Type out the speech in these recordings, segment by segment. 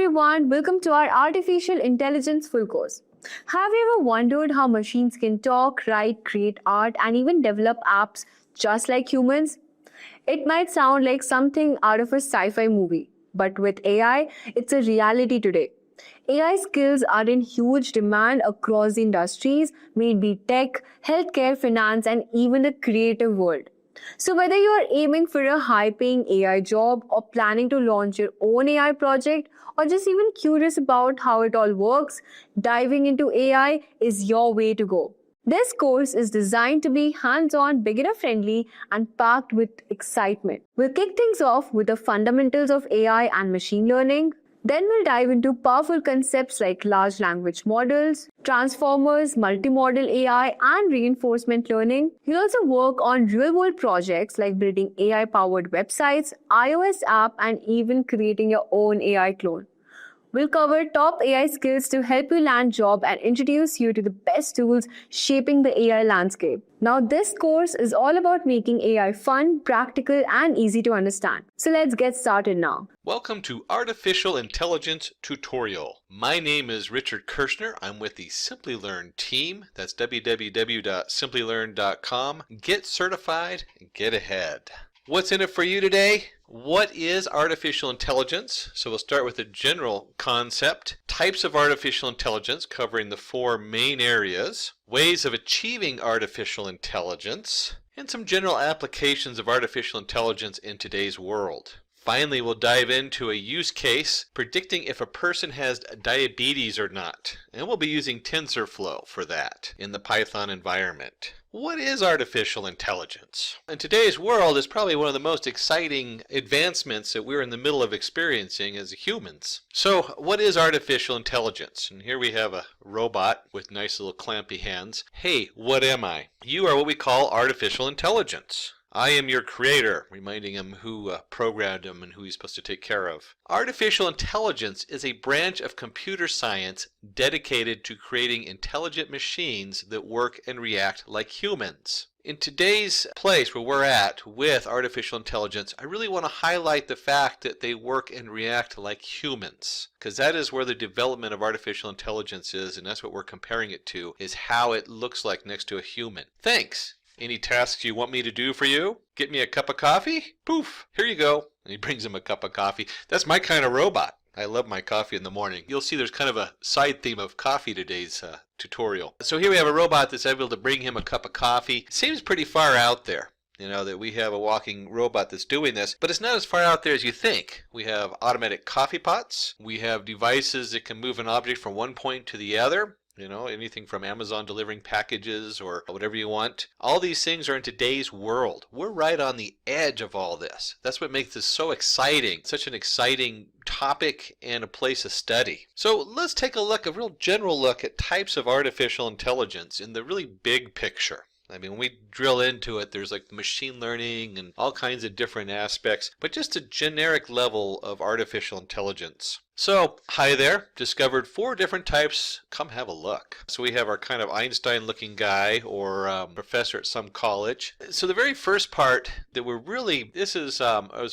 everyone, welcome to our Artificial Intelligence full course. Have you ever wondered how machines can talk, write, create art, and even develop apps just like humans? It might sound like something out of a sci-fi movie, but with AI, it's a reality today. AI skills are in huge demand across the industries, may it be tech, healthcare, finance, and even the creative world. So, whether you are aiming for a high paying AI job or planning to launch your own AI project or just even curious about how it all works, diving into AI is your way to go. This course is designed to be hands on, beginner friendly, and packed with excitement. We'll kick things off with the fundamentals of AI and machine learning. Then we'll dive into powerful concepts like large language models, transformers, multimodal AI, and reinforcement learning. We'll also work on real-world projects like building AI-powered websites, iOS app, and even creating your own AI clone. We'll cover top AI skills to help you land job and introduce you to the best tools shaping the AI landscape. Now, this course is all about making AI fun, practical, and easy to understand. So let's get started now. Welcome to Artificial Intelligence Tutorial. My name is Richard Kirshner. I'm with the Simplilearn team. That's www.simplilearn.com. Get certified and get ahead. What's in it for you today? What is artificial intelligence? So we'll start with a general concept. Types of artificial intelligence, covering the four main areas. Ways of achieving artificial intelligence. And some general applications of artificial intelligence in today's world. Finally, we'll dive into a use case predicting if a person has diabetes or not. And we'll be using TensorFlow for that in the Python environment. What is artificial intelligence? In today's world, it's probably one of the most exciting advancements that we're in the middle of experiencing as humans. So, what is artificial intelligence? And here we have a robot with nice little clampy hands. Hey, what am I? You are what we call artificial intelligence. I am your creator, reminding him who programmed him and who he's supposed to take care of. Artificial intelligence is a branch of computer science dedicated to creating intelligent machines that work and react like humans. In today's place where we're at with artificial intelligence, I really want to highlight the fact that they work and react like humans, because that is where the development of artificial intelligence is, and that's what we're comparing it to, is how it looks like next to a human. Thanks! Any tasks you want me to do for you? Get me a cup of coffee? Poof, here you go. And he brings him a cup of coffee. That's my kind of robot. I love my coffee in the morning. You'll see there's kind of a side theme of coffee today's tutorial. So here we have a robot that's able to bring him a cup of coffee. It seems pretty far out there, you know, that we have a walking robot that's doing this, but it's not as far out there as you think. We have automatic coffee pots. We have devices that can move an object from one point to the other. You know, anything from Amazon delivering packages or whatever you want. All these things are in today's world. We're right on the edge of all this. That's what makes this so exciting, such an exciting topic and a place of study. So let's take a look, a real general look at types of artificial intelligence in the really big picture. I mean, when we drill into it, there's like machine learning and all kinds of different aspects, but just a generic level of artificial intelligence. So, hi there, discovered 4 different types. Come have a look. So we have our kind of Einstein-looking guy or professor at some college. So the very first part that we're really, this is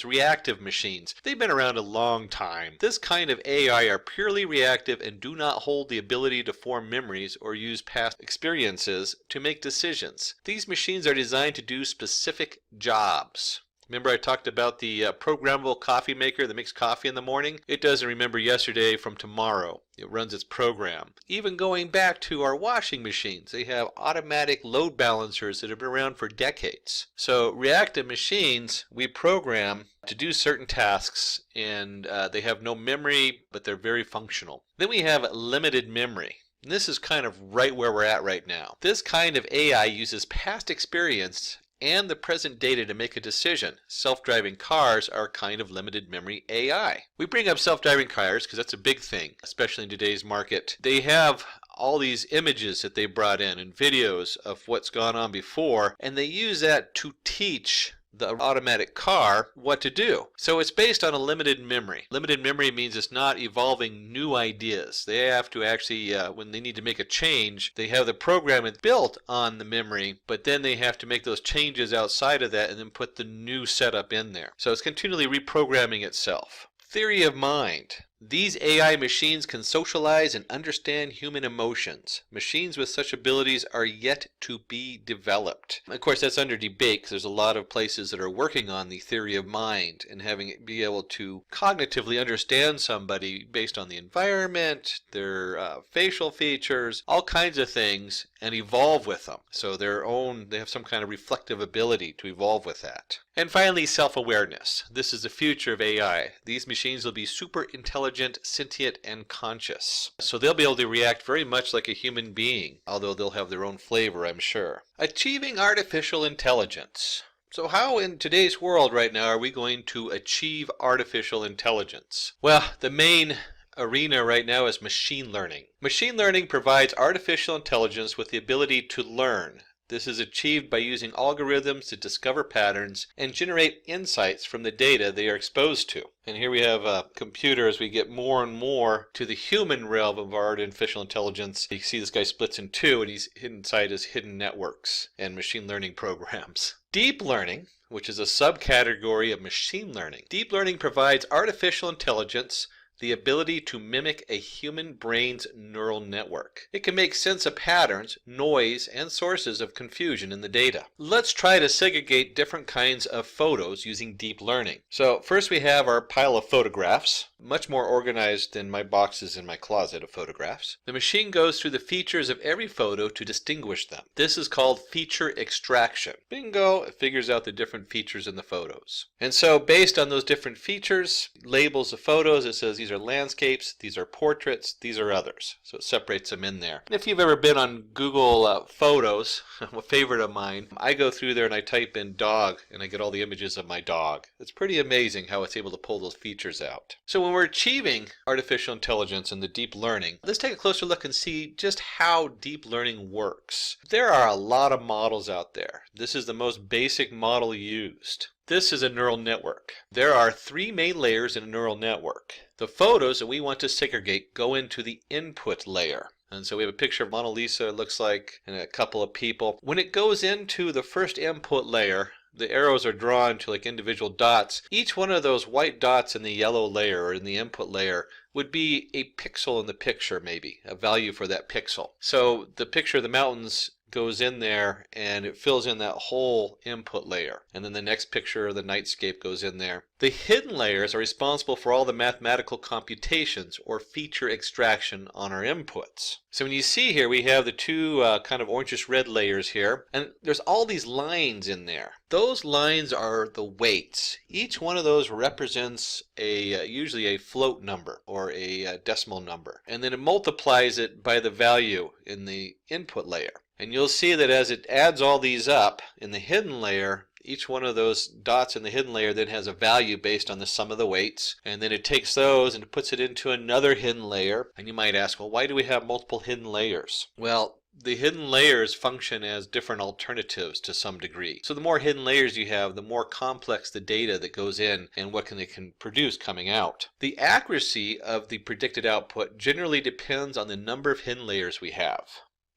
reactive machines. They've been around a long time. This kind of AI are purely reactive and do not hold the ability to form memories or use past experiences to make decisions. These machines are designed to do specific jobs. Remember I talked about the programmable coffee maker that makes coffee in the morning? It doesn't remember yesterday from tomorrow. It runs its program. Even going back to our washing machines, they have automatic load balancers that have been around for decades. So reactive machines, we program to do certain tasks, and they have no memory, but they're very functional. Then we have limited memory. And this is kind of right where we're at right now. This kind of AI uses past experience and the present data to make a decision. Self-driving cars are kind of limited memory AI. We bring up self-driving cars because that's a big thing, especially in today's market. They have all these images that they brought in and videos of what's gone on before, and they use that to teach the automatic car what to do. So it's based on a limited memory. Limited memory means it's not evolving new ideas. They have to actually, when they need to make a change, they have the program built on the memory, but then they have to make those changes outside of that and then put the new setup in there. So it's continually reprogramming itself. Theory of mind. These AI machines can socialize and understand human emotions. Machines with such abilities are yet to be developed. Of course, that's under debate because there's a lot of places that are working on the theory of mind and having it be able to cognitively understand somebody based on the environment, their facial features, all kinds of things, and evolve with them. So they have some kind of reflective ability to evolve with that. And finally, self-awareness. This is the future of AI. These machines will be super intelligent, sentient, and conscious. So they'll be able to react very much like a human being, although they'll have their own flavor, I'm sure. Achieving artificial intelligence. So how in today's world right now are we going to achieve artificial intelligence? Well, the main arena right now is machine learning. Machine learning provides artificial intelligence with the ability to learn. This is achieved by using algorithms to discover patterns and generate insights from the data they are exposed to. And here we have a computer as we get more and more to the human realm of artificial intelligence. You see this guy splits in two and he's inside his hidden networks and machine learning programs. Deep learning, which is a subcategory of machine learning. Deep learning provides artificial intelligence the ability to mimic a human brain's neural network. It can make sense of patterns, noise, and sources of confusion in the data. Let's try to segregate different kinds of photos using deep learning. So first we have our pile of photographs, much more organized than my boxes in my closet of photographs. The machine goes through the features of every photo to distinguish them. This is called feature extraction. Bingo, it figures out the different features in the photos. And so based on those different features, labels the photos, it says these are landscapes, these are portraits, these are others. So it separates them in there. And if you've ever been on Google Photos, a favorite of mine, I go through there and I type in dog and I get all the images of my dog. It's pretty amazing how it's able to pull those features out. So when we're achieving artificial intelligence and the deep learning, let's take a closer look and see just how deep learning works. There are a lot of models out there. This is the most basic model used. This is a neural network. There are three main layers in a neural network. The photos that we want to segregate go into the input layer. And so we have a picture of Mona Lisa, it looks like, and a couple of people. When it goes into the first input layer, the arrows are drawn to like individual dots. Each one of those white dots in the yellow layer or in the input layer would be a pixel in the picture, maybe, a value for that pixel. So the picture of the mountains goes in there and it fills in that whole input layer. And then the next picture of the nightscape goes in there. The hidden layers are responsible for all the mathematical computations or feature extraction on our inputs. So when you see here, we have the two kind of orangish red layers here, and there's all these lines in there. Those lines are the weights. Each one of those represents usually a float number or a decimal number. And then it multiplies it by the value in the input layer. And you'll see that as it adds all these up in the hidden layer, each one of those dots in the hidden layer then has a value based on the sum of the weights. And then it takes those and it puts it into another hidden layer. And you might ask, well, why do we have multiple hidden layers? Well, the hidden layers function as different alternatives to some degree. So the more hidden layers you have, the more complex the data that goes in and what they can produce coming out. The accuracy of the predicted output generally depends on the number of hidden layers we have.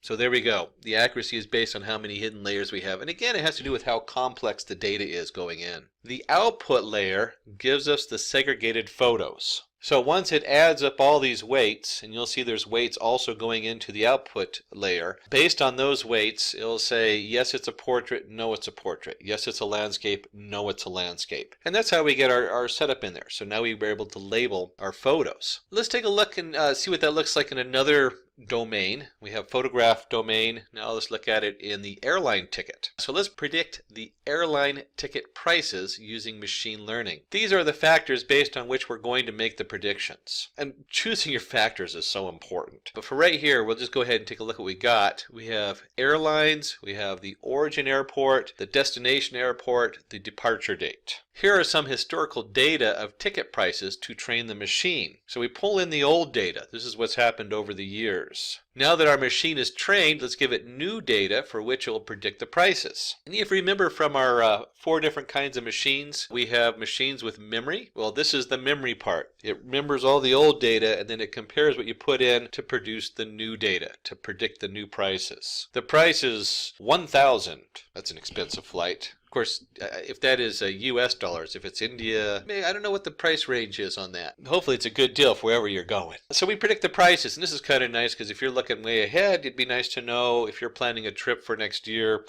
So there we go. The accuracy is based on how many hidden layers we have. And again, it has to do with how complex the data is going in. The output layer gives us the segregated photos. So once it adds up all these weights, and you'll see there's weights also going into the output layer, based on those weights, it'll say, yes, it's a portrait, no, it's a portrait. Yes, it's a landscape, no, it's a landscape. And that's how we get our setup in there. So now we were able to label our photos. Let's take a look and see what that looks like in another domain. We have photograph domain. Now let's look at it in the airline ticket. So let's predict the airline ticket prices using machine learning. These are the factors based on which we're going to make the predictions. And choosing your factors is so important. But for right here, we'll just go ahead and take a look at what we got. We have airlines, we have the origin airport, the destination airport, the departure date. Here are some historical data of ticket prices to train the machine. So we pull in the old data. This is what's happened over the years. Now that our machine is trained, let's give it new data for which it will predict the prices. And if you remember from our 4 different kinds of machines, we have machines with memory. Well, this is the memory part. It remembers all the old data and then it compares what you put in to produce the new data, to predict the new prices. The price is 1,000. That's an expensive flight. Of course, if that is US dollars, if it's India, I don't know what the price range is on that. Hopefully it's a good deal for wherever you're going. So we predict the prices, and this is kind of nice because if you're looking way ahead, it'd be nice to know if you're planning a trip for next year,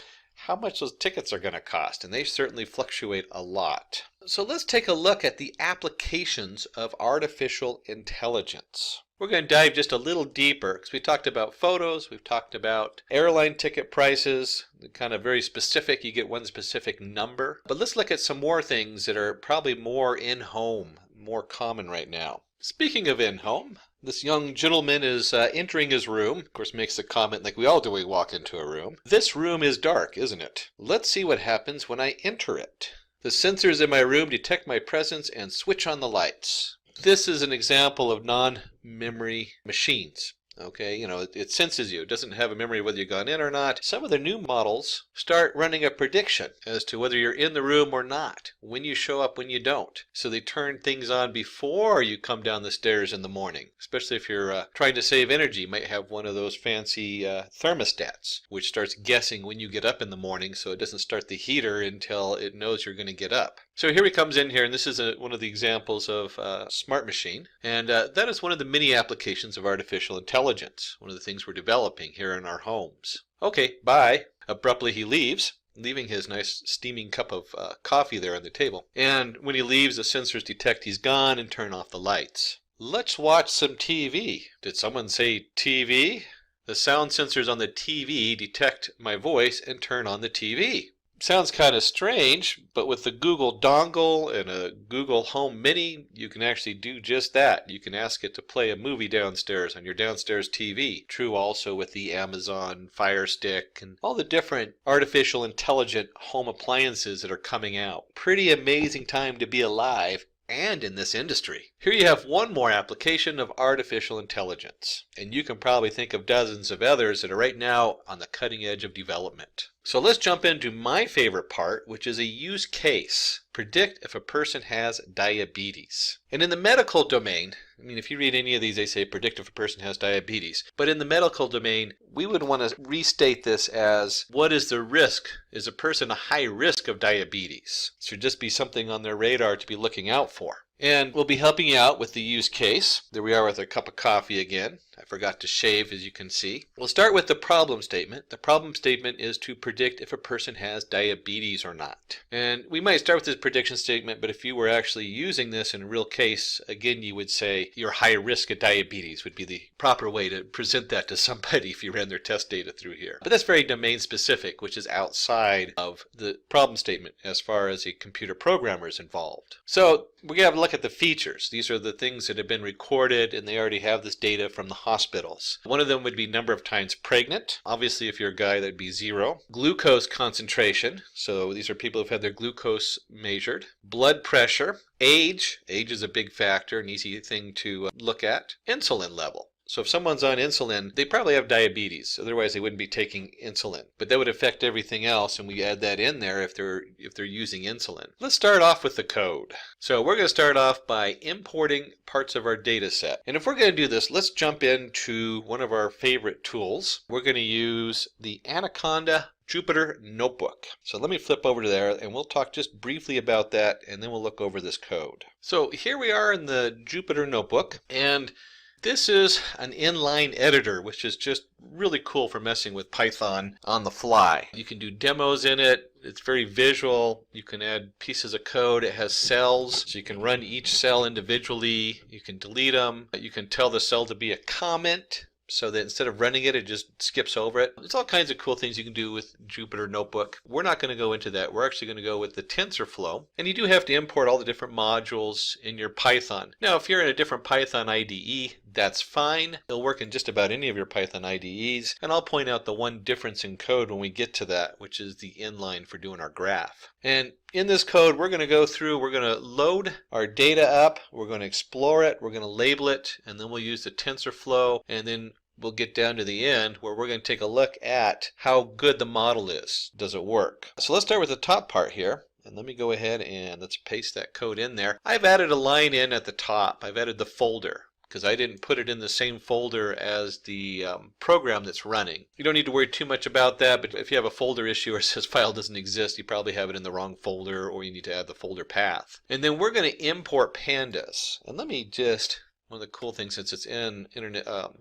how much those tickets are going to cost, and they certainly fluctuate a lot. So let's take a look at the applications of artificial intelligence. We're going to dive just a little deeper because we talked about photos, we've talked about airline ticket prices, kind of very specific, you get one specific number. But let's look at some more things that are probably more in-home, more common right now. Speaking of in-home, this young gentleman is entering his room. Of course, makes a comment like we all do when we walk into a room. This room is dark, isn't it? Let's see what happens when I enter it. The sensors in my room detect my presence and switch on the lights. This is an example of non-memory machines. Okay, it senses you. It doesn't have a memory whether you've gone in or not. Some of the new models start running a prediction as to whether you're in the room or not, when you show up, when you don't. So they turn things on before you come down the stairs in the morning, especially if you're trying to save energy. You might have one of those fancy thermostats, which starts guessing when you get up in the morning so it doesn't start the heater until it knows you're going to get up. So here he comes in here, and this is one of the examples of a smart machine. And that is one of the many applications of artificial intelligence. One of the things we're developing here in our homes. Okay, bye. Abruptly he leaves, leaving his nice steaming cup of coffee there on the table. And when he leaves, the sensors detect he's gone and turn off the lights. Let's watch some TV. Did someone say TV? The sound sensors on the TV detect my voice and turn on the TV. Sounds kind of strange, but with the Google dongle and a Google Home Mini, you can actually do just that. You can ask it to play a movie downstairs on your downstairs TV. True also with the Amazon Fire Stick and all the different artificial intelligent home appliances that are coming out. Pretty amazing time to be alive and in this industry. Here you have one more application of artificial intelligence, and you can probably think of dozens of others that are right now on the cutting edge of development. So let's jump into my favorite part, which is a use case. Predict if a person has diabetes. And in the medical domain, if you read any of these, they say predict if a person has diabetes. But in the medical domain, we would want to restate this as, what is the risk? Is a person a high risk of diabetes? This should just be something on their radar to be looking out for. And we'll be helping you out with the use case. There we are with a cup of coffee again. I forgot to shave, as you can see. We'll start with the problem statement. The problem statement is to predict if a person has diabetes or not. And we might start with this prediction statement, but if you were actually using this in a real case, again, you would say you're high risk of diabetes would be the proper way to present that to somebody if you ran their test data through here. But that's very domain specific, which is outside of the problem statement as far as a computer programmer is involved. So we're going to have a look at the features. These are the things that have been recorded, and they already have this data from the hospitals. One of them would be number of times pregnant. Obviously, if you're a guy, that'd be 0. Glucose concentration. So these are people who've had their glucose measured. Blood pressure. Age. Age is a big factor, an easy thing to look at. Insulin level. So if someone's on insulin, they probably have diabetes. Otherwise, they wouldn't be taking insulin. But that would affect everything else, and we add that in there if they're using insulin. Let's start off with the code. So we're going to start off by importing parts of our data set. And if we're going to do this, let's jump into one of our favorite tools. We're going to use the Anaconda Jupyter Notebook. So let me flip over to there, and we'll talk just briefly about that, and then we'll look over this code. So here we are in the Jupyter Notebook, and this is an inline editor, which is just really cool for messing with Python on the fly. You can do demos in it. It's very visual. You can add pieces of code. It has cells, so you can run each cell individually. You can delete them. You can tell the cell to be a comment, so that instead of running it, it just skips over it. There's all kinds of cool things you can do with Jupyter Notebook. We're not going to go into that. We're actually going to go with the TensorFlow. And you do have to import all the different modules in your Python. Now, if you're in a different Python IDE, that's fine. It'll work in just about any of your Python IDEs. And I'll point out the one difference in code when we get to that, which is the inline for doing our graph. And in this code, we're going to go through, we're going to load our data up, we're going to explore it, we're going to label it, and then we'll use the TensorFlow, and then we'll get down to the end where we're going to take a look at how good the model is. Does it work? So let's start with the top part here. And let me go ahead and let's paste that code in there. I've added a line in at the top. I've added the folder. because I didn't put it in the same folder as the program that's running. You don't need to worry too much about that, but if you have a folder issue or it says file doesn't exist, you probably have it in the wrong folder, or you need to add the folder path. And then we're going to import pandas. And let me just, one of the cool things, since it's in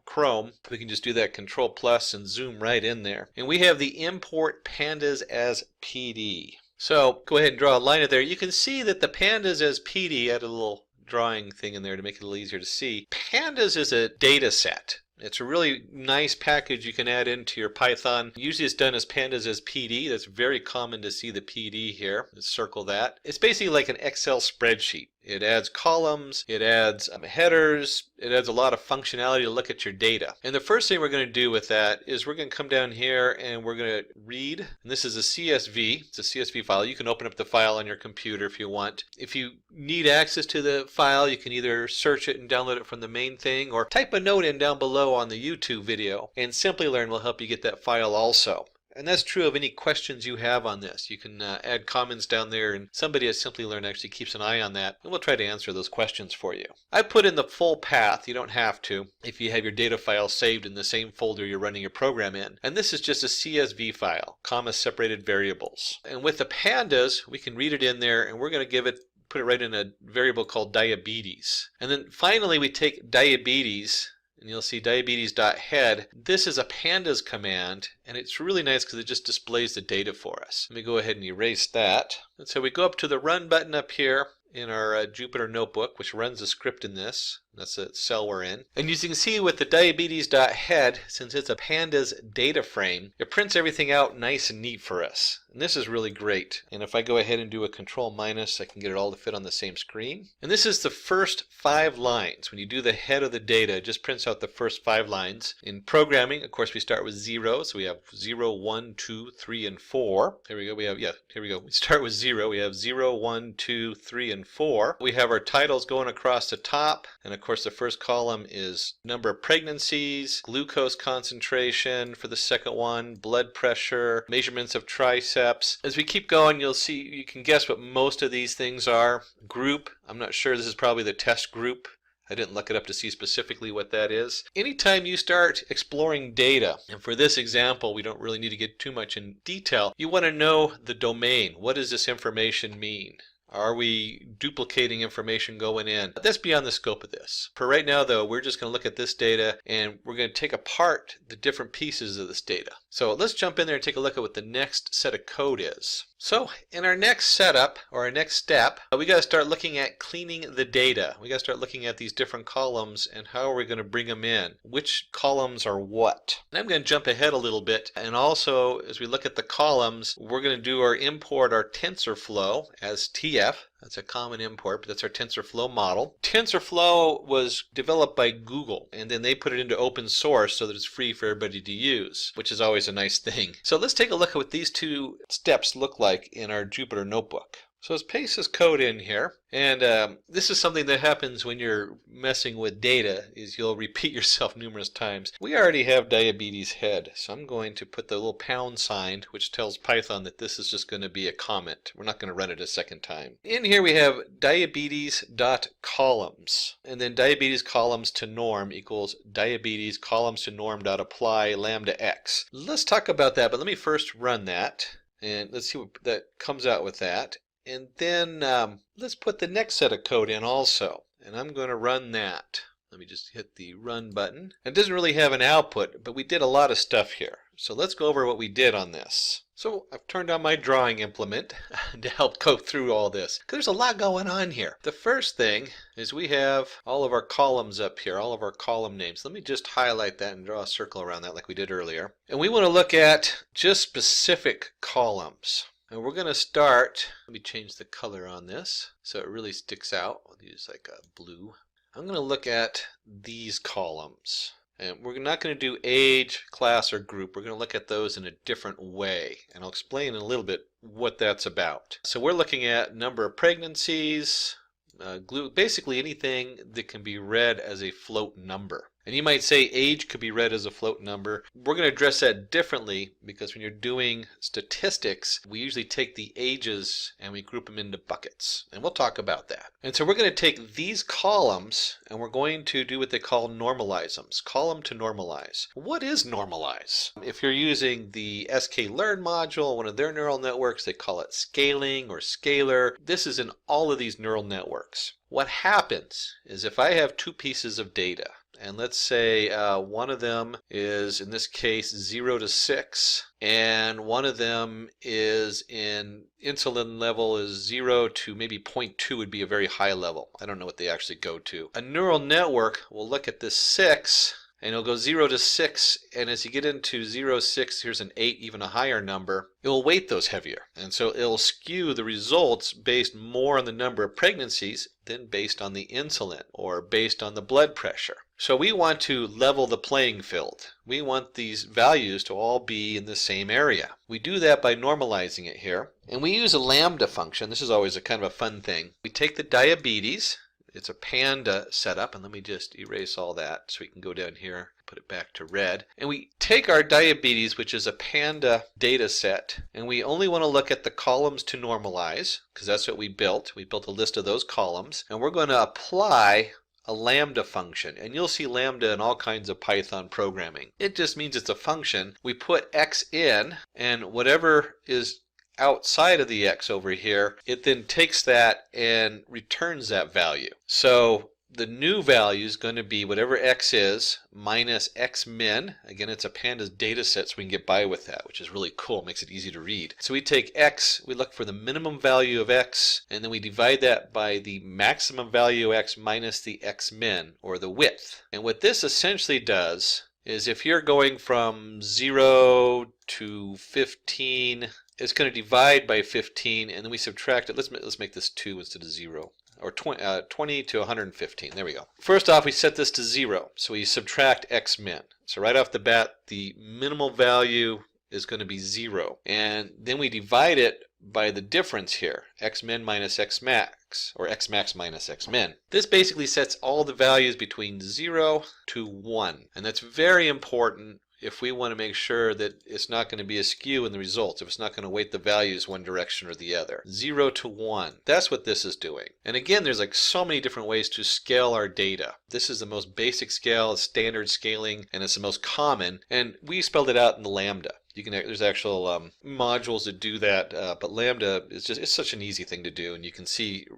Chrome, we can just do that Control plus and zoom right in there. And we have the import pandas as PD. So go ahead and draw a line in there. You can see that the pandas as PD, add a little drawing thing in there to make it a little easier to see. Pandas is a data set. It's a really nice package you can add into your Python. Usually it's done as pandas as PD. That's very common to see the PD here. Let's circle that. It's basically like an Excel spreadsheet. It adds columns, it adds headers, it adds a lot of functionality to look at your data. And the first thing we're going to do with that is we're going to come down here and we're going to read. And this is a CSV. It's a CSV file. You can open up the file on your computer if you want. If you need access to the file, you can either search it and download it from the main thing, or type a note in down below on the YouTube video. And Simplilearn will help you get that file also. And that's true of any questions you have on this. You can add comments down there, and somebody at Simplilearn actually keeps an eye on that, and we'll try to answer those questions for you. I put in the full path. You don't have to if you have your data file saved in the same folder you're running your program in. And this is just a CSV file, comma separated variables. And with the pandas, we can read it in there, and we're going to put it right in a variable called diabetes. And then finally we take diabetes, and you'll see diabetes.head. This is a pandas command, and it's really nice because it just displays the data for us. Let me go ahead and erase that. And so we go up to the run button up here in our Jupyter notebook, which runs the script in this. That's the cell we're in. And as you can see with the diabetes.head, since it's a pandas data frame, it prints everything out nice and neat for us. And this is really great. And if I go ahead and do a control minus, I can get it all to fit on the same screen. And this is the first 5 lines. When you do the head of the data, it just prints out the first 5 lines. In programming, of course, we start with 0. So we have 0, 1, 2, 3, and 4. Here we go. Here we go. We start with 0. We have 0, 1, 2, 3, and 4. We have our titles going across the top. And of course, the first column is number of pregnancies, glucose concentration for the second one, blood pressure, measurements of triceps. As we keep going, you'll see, you can guess what most of these things are. Group, I'm not sure, this is probably the test group. I didn't look it up to see specifically what that is. Anytime you start exploring data, and for this example, we don't really need to get too much in detail, you want to know the domain. What does this information mean? Are we duplicating information going in? That's beyond the scope of this. For right now, though, we're just going to look at this data, and we're going to take apart the different pieces of this data. So let's jump in there and take a look at what the next set of code is. So in our next setup, or our next step, we got to start looking at cleaning the data. We got to start looking at these different columns and how are we going to bring them in? Which columns are what? And I'm going to jump ahead a little bit, and also as we look at the columns, we're going to import our TensorFlow as TF. That's a common import, but that's our TensorFlow model. TensorFlow was developed by Google, and then they put it into open source so that it's free for everybody to use, which is always a nice thing. So let's take a look at what these 2 steps look like in our Jupyter notebook. So let's paste this code in here, and this is something that happens when you're messing with data, is you'll repeat yourself numerous times. We already have diabetes head, so I'm going to put the little pound sign, which tells Python that this is just going to be a comment. We're not going to run it a second time. In here we have diabetes.columns, and then diabetes columns to norm equals diabetes columns to norm.apply lambda x. Let's talk about that, but let me first run that, and let's see what that comes out with that. And then let's put the next set of code in also. And I'm going to run that. Let me just hit the run button. It doesn't really have an output, but we did a lot of stuff here. So let's go over what we did on this. So I've turned on my drawing implement to help go through all this, because there's a lot going on here. The first thing is we have all of our columns up here, all of our column names. Let me just highlight that and draw a circle around that like we did earlier. And we want to look at just specific columns. And we're going to start, let me change the color on this so it really sticks out. I'll use like a blue. I'm going to look at these columns. And we're not going to do age, class, or group. We're going to look at those in a different way. And I'll explain in a little bit what that's about. So we're looking at number of pregnancies, basically anything that can be read as a float number. And you might say age could be read as a float number. We're going to address that differently because when you're doing statistics, we usually take the ages and we group them into buckets. And we'll talk about that. And so we're going to take these columns and we're going to do what they call normalize them. Column to normalize. What is normalize? If you're using the sklearn module, one of their neural networks, they call it scaling or scalar. This is in all of these neural networks. What happens is if I have two pieces of data, and let's say one of them is, in this case, 0 to 6, and one of them is in insulin level is 0 to maybe 0.2 would be a very high level. I don't know what they actually go to. A neural network will look at this 6, and it'll go 0 to 6, and as you get into 0, 6, here's an 8, even a higher number, it will weight those heavier. And so it'll skew the results based more on the number of pregnancies than based on the insulin or based on the blood pressure. So we want to level the playing field. We want these values to all be in the same area. We do that by normalizing it here. And we use a lambda function. This is always a kind of a fun thing. We take the diabetes. It's a panda setup, and let me just erase all that so we can go down here, put it back to red. And we take our diabetes, which is a panda data set, and we only want to look at the columns to normalize, because that's what we built. We built a list of those columns, and we're going to apply a lambda function. And you'll see lambda in all kinds of Python programming. It just means it's a function. We put x in, and whatever is outside of the x over here, it then takes that and returns that value. So the new value is going to be whatever x is minus x min. Again, it's a pandas data set, so we can get by with that, which is really cool. It makes it easy to read. So we take x, we look for the minimum value of x, and then we divide that by the maximum value of x minus the x min, or the width. And what this essentially does is if you're going from 0 to 15, it's going to divide by 15, and then we subtract it. Let's make this 2 instead of 0. Or 20 to 115. There we go. First off, we set this to 0, so we subtract x min. So right off the bat, the minimal value is going to be 0. And then we divide it by the difference here, x min minus x max, or x max minus x min. This basically sets all the values between 0 to 1. And that's very important if we want to make sure that it's not going to be a skew in the results, if it's not going to weight the values one direction or the other. 0 to 1. That's what this is doing. And again, there's like so many different ways to scale our data. This is the most basic scale, it's standard scaling, and it's the most common. And we spelled it out in the lambda. There's actual modules that do that, but lambda it's such an easy thing to do, and you can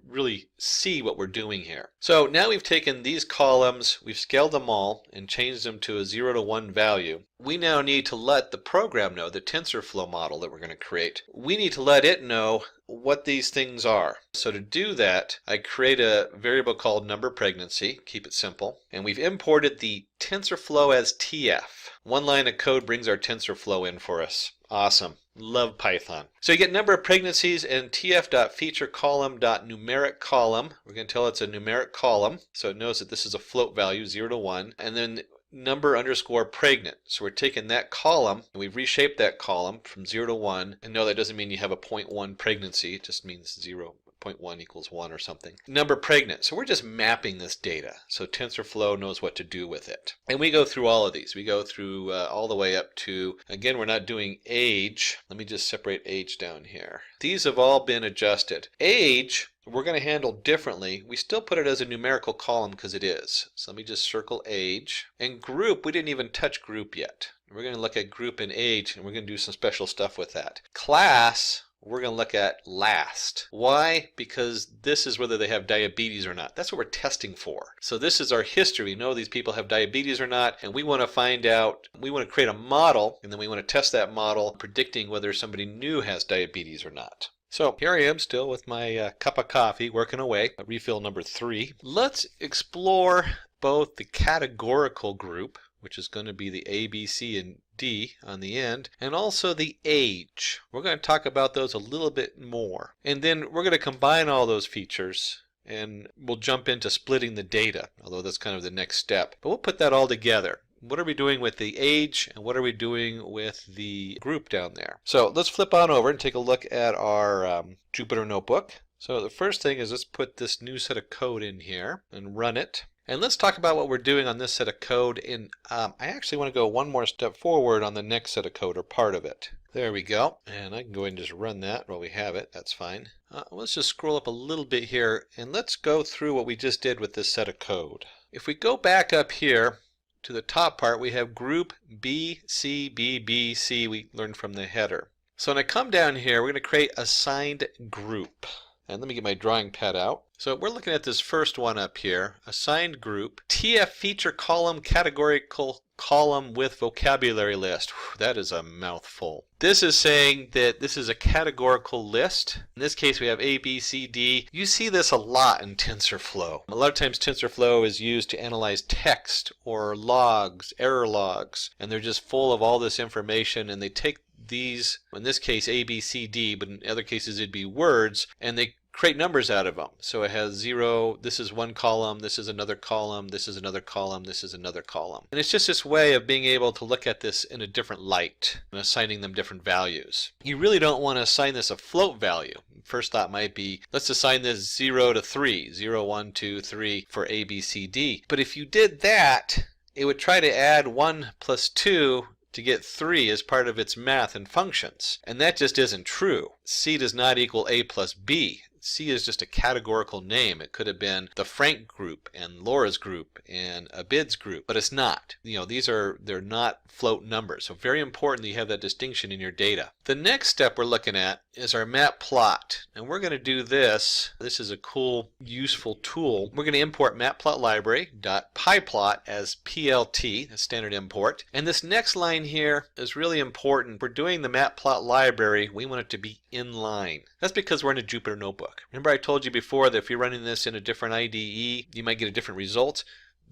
really see what we're doing here. So now we've taken these columns, we've scaled them all and changed them to a 0 to 1 value. We now need to let the program know, the TensorFlow model that we're going to create, we need to let it know what these things are. So to do that, I create a variable called number pregnancy, keep it simple, and we've imported the TensorFlow as TF. One line of code brings our TensorFlow in for us. Awesome. Love Python. So you get number of pregnancies and tf.featureColumn.numeric column. We're going to tell it's a numeric column, so it knows that this is a float value, 0 to 1, and then number underscore pregnant. So we're taking that column and we've reshaped that column from 0 to 1. And no, that doesn't mean you have a 0.1 pregnancy. It just means 0.1 equals 1 or something. Number pregnant. So we're just mapping this data. So TensorFlow knows what to do with it. And we go through all of these. We go through all the way up to, again, we're not doing age. Let me just separate age down here. These have all been adjusted. Age, we're going to handle differently. We still put it as a numerical column because it is. So let me just circle age. And group, we didn't even touch group yet. We're going to look at group and age, and we're going to do some special stuff with that. Class, we're going to look at last. Why? Because this is whether they have diabetes or not. That's what we're testing for. So this is our history. We know these people have diabetes or not, and we want to find out, we want to create a model, and then we want to test that model predicting whether somebody new has diabetes or not. So here I am still with my cup of coffee working away, refill number 3. Let's explore both the categorical group, which is going to be the A, B, C, and D on the end, and also the age. We're going to talk about those a little bit more. And then we're going to combine all those features and we'll jump into splitting the data, although that's kind of the next step. But we'll put that all together. What are we doing with the age and what are we doing with the group down there? So let's flip on over and take a look at our Jupyter notebook. So the first thing is let's put this new set of code in here and run it. And let's talk about what we're doing on this set of code. And I actually want to go one more step forward on the next set of code, or part of it. There we go. And I can go ahead and just run that while we have it. That's fine. Let's just scroll up a little bit here, and let's go through what we just did with this set of code. If we go back up here to the top part, we have group B, C, B, B, C. We learned from the header. So when I come down here, we're going to create assigned group. And let me get my drawing pad out. So we're looking at this first one up here, assigned group, TF feature column, categorical column with vocabulary list. Whew, that is a mouthful. This is saying that this is a categorical list. In this case, we have A, B, C, D. You see this a lot in TensorFlow. A lot of times TensorFlow is used to analyze text or logs, error logs, and they're just full of all this information, and they take these, in this case A, B, C, D, but in other cases it'd be words, and they create numbers out of them. So it has 0, this is one column, this is another column, this is another column, this is another column. And it's just this way of being able to look at this in a different light and assigning them different values. You really don't want to assign this a float value. First thought might be, let's assign this 0 to 3, 0, 1, 2, 3 for A, B, C, D. But if you did that, it would try to add 1 plus 2 to get 3 as part of its math and functions. And that just isn't true. C does not equal A plus B. C is just a categorical name. It could have been the Frank group and Laura's group and Abid's group, but it's not. They're not float numbers. So very important that you have that distinction in your data. The next step we're looking at is our matplot. And we're going to do this. This is a cool, useful tool. We're going to import matplotlibary.pyplot as PLT, a standard import. And this next line here is really important. We're doing the matplot library. We want it to be inline. That's because we're in a Jupyter notebook. Remember I told you before that if you're running this in a different IDE, you might get a different result.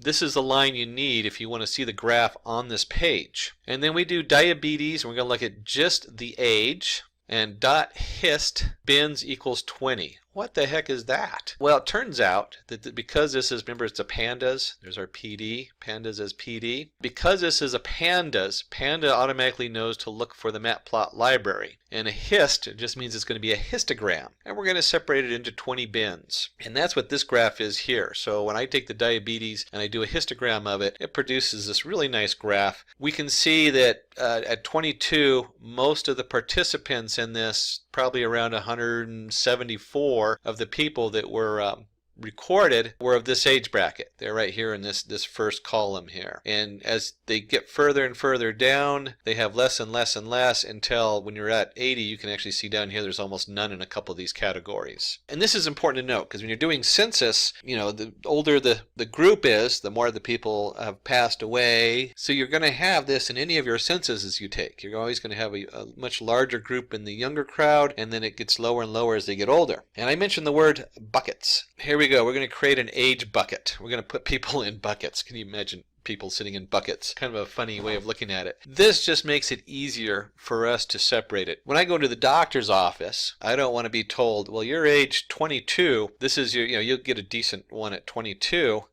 This is the line you need if you want to see the graph on this page. And then we do diabetes, and we're going to look at just the age, and .hist bins equals 20. What the heck is that? Well, it turns out that because this is, remember it's a pandas, there's our PD, pandas as PD. Because this is a pandas, panda automatically knows to look for the matplot library. And a hist just means it's going to be a histogram. And we're going to separate it into 20 bins. And that's what this graph is here. So when I take the diabetes and I do a histogram of it, it produces this really nice graph. We can see that at 22, most of the participants in this, probably around 174 of the people that were recorded, were of this age bracket. They're right here in this first column here. And as they get further and further down, they have less and less and less until when you're at 80, you can actually see down here there's almost none in a couple of these categories. And this is important to note because when you're doing census, the older the group is, the more the people have passed away. So you're going to have this in any of your censuses you take. You're always going to have a much larger group in the younger crowd, and then it gets lower and lower as they get older. And I mentioned the word buckets. Here we go. We're going to create an age bucket. We're going to put people in buckets. Can you imagine people sitting in buckets? Kind of a funny way of looking at it. This just makes it easier for us to separate it. When I go to the doctor's office, I don't want to be told, well, you're age 22. This is you'll get a decent one at 22.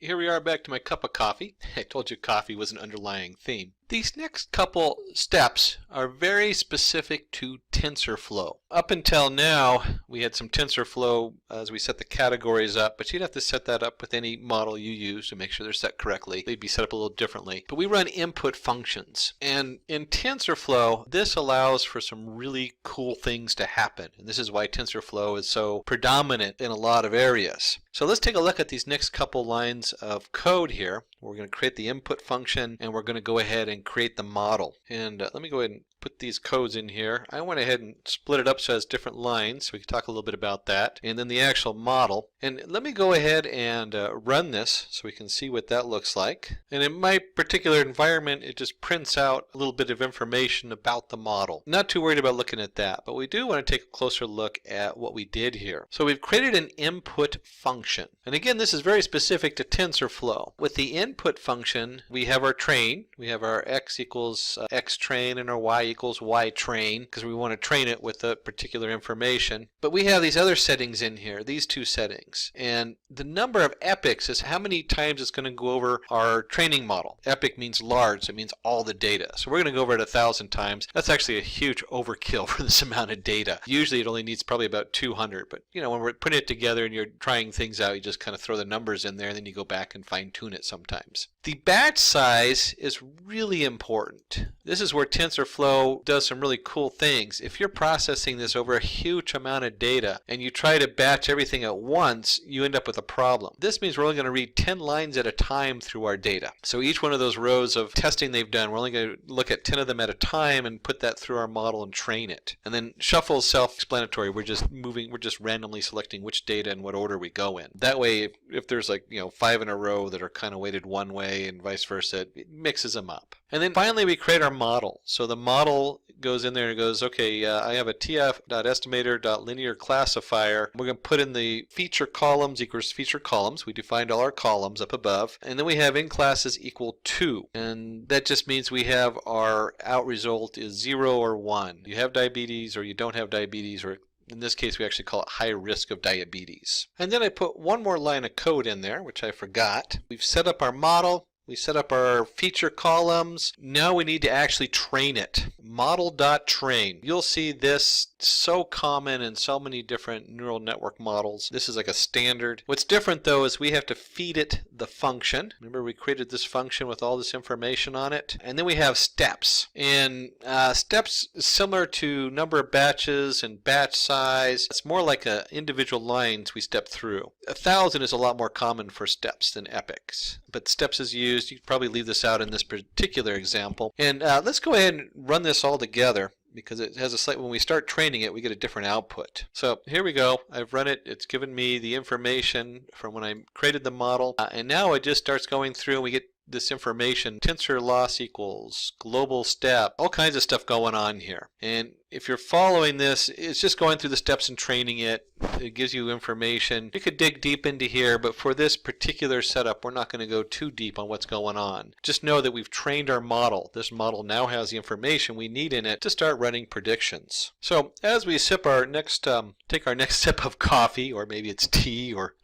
Here we are back to my cup of coffee. I told you coffee was an underlying theme. These next couple steps are very specific to TensorFlow. Up until now, we had some TensorFlow as we set the categories up, but you'd have to set that up with any model you use to make sure they're set correctly. They'd be set up a little differently. But we run input functions. And in TensorFlow, this allows for some really cool things to happen. And this is why TensorFlow is so predominant in a lot of areas. So let's take a look at these next couple lines of code here. We're going to create the input function, and we're going to go ahead and create the model. And let me go ahead and put these codes in here. I went ahead and split it up so it has different lines, so we can talk a little bit about that. And then the actual model. And let me go ahead and run this so we can see what that looks like. And in my particular environment, it just prints out a little bit of information about the model. Not too worried about looking at that, but we do want to take a closer look at what we did here. So we've created an input function. And again, this is very specific to TensorFlow. With the input function, we have our train. We have our x equals x train and our y equals y train, because we want to train it with the particular information. But we have these other settings in here, these two settings. And the number of epochs is how many times it's going to go over our training model. Epoch means large, so it means all the data. So we're going to go over it 1,000 times. That's actually a huge overkill for this amount of data. Usually it only needs probably about 200, but you know, when we're putting it together and you're trying things out, you just kind of throw the numbers in there and then you go back and fine tune it sometimes. The batch size is really important. This is where TensorFlow does some really cool things. If you're processing this over a huge amount of data and you try to batch everything at once, you end up with a problem. This means we're only going to read 10 lines at a time through our data. So each one of those rows of testing they've done, we're only going to look at 10 of them at a time and put that through our model and train it. And then shuffle is self-explanatory. We're just randomly selecting which data and what order we go in. That way, if there's like, 5 in a row that are kind of weighted one way and vice versa, it mixes them up. And then finally we create our model. So the model goes in there and goes, okay, I have a tf.estimator.linear classifier. We're going to put in the feature columns equals feature columns. We defined all our columns up above. And then we have in classes equal 2. And that just means we have our out result is 0 or 1. You have diabetes or you don't have diabetes, or in this case, we actually call it high risk of diabetes. And then I put one more line of code in there, which I forgot. We've set up our model. We set up our feature columns. Now we need to actually train it. Model.train. You'll see this so common in so many different neural network models. This is like a standard. What's different though is we have to feed it the function. Remember, we created this function with all this information on it. And then we have steps. And steps is similar to number of batches and batch size. It's more like individual lines we step through. 1,000 is a lot more common for steps than epochs. But steps is used. You could probably leave this out in this particular example. And let's go ahead and run this all together, because it has a slight, when we start training it, we get a different output. So here we go. I've run it. It's given me the information from when I created the model. And now it just starts going through and we get this information. Tensor loss equals global step. All kinds of stuff going on here. And if you're following this, it's just going through the steps and training it. It gives you information. You could dig deep into here, but for this particular setup, we're not going to go too deep on what's going on. Just know that we've trained our model. This model now has the information we need in it to start running predictions. So as we sip our next, take our next sip of coffee, or maybe it's tea, or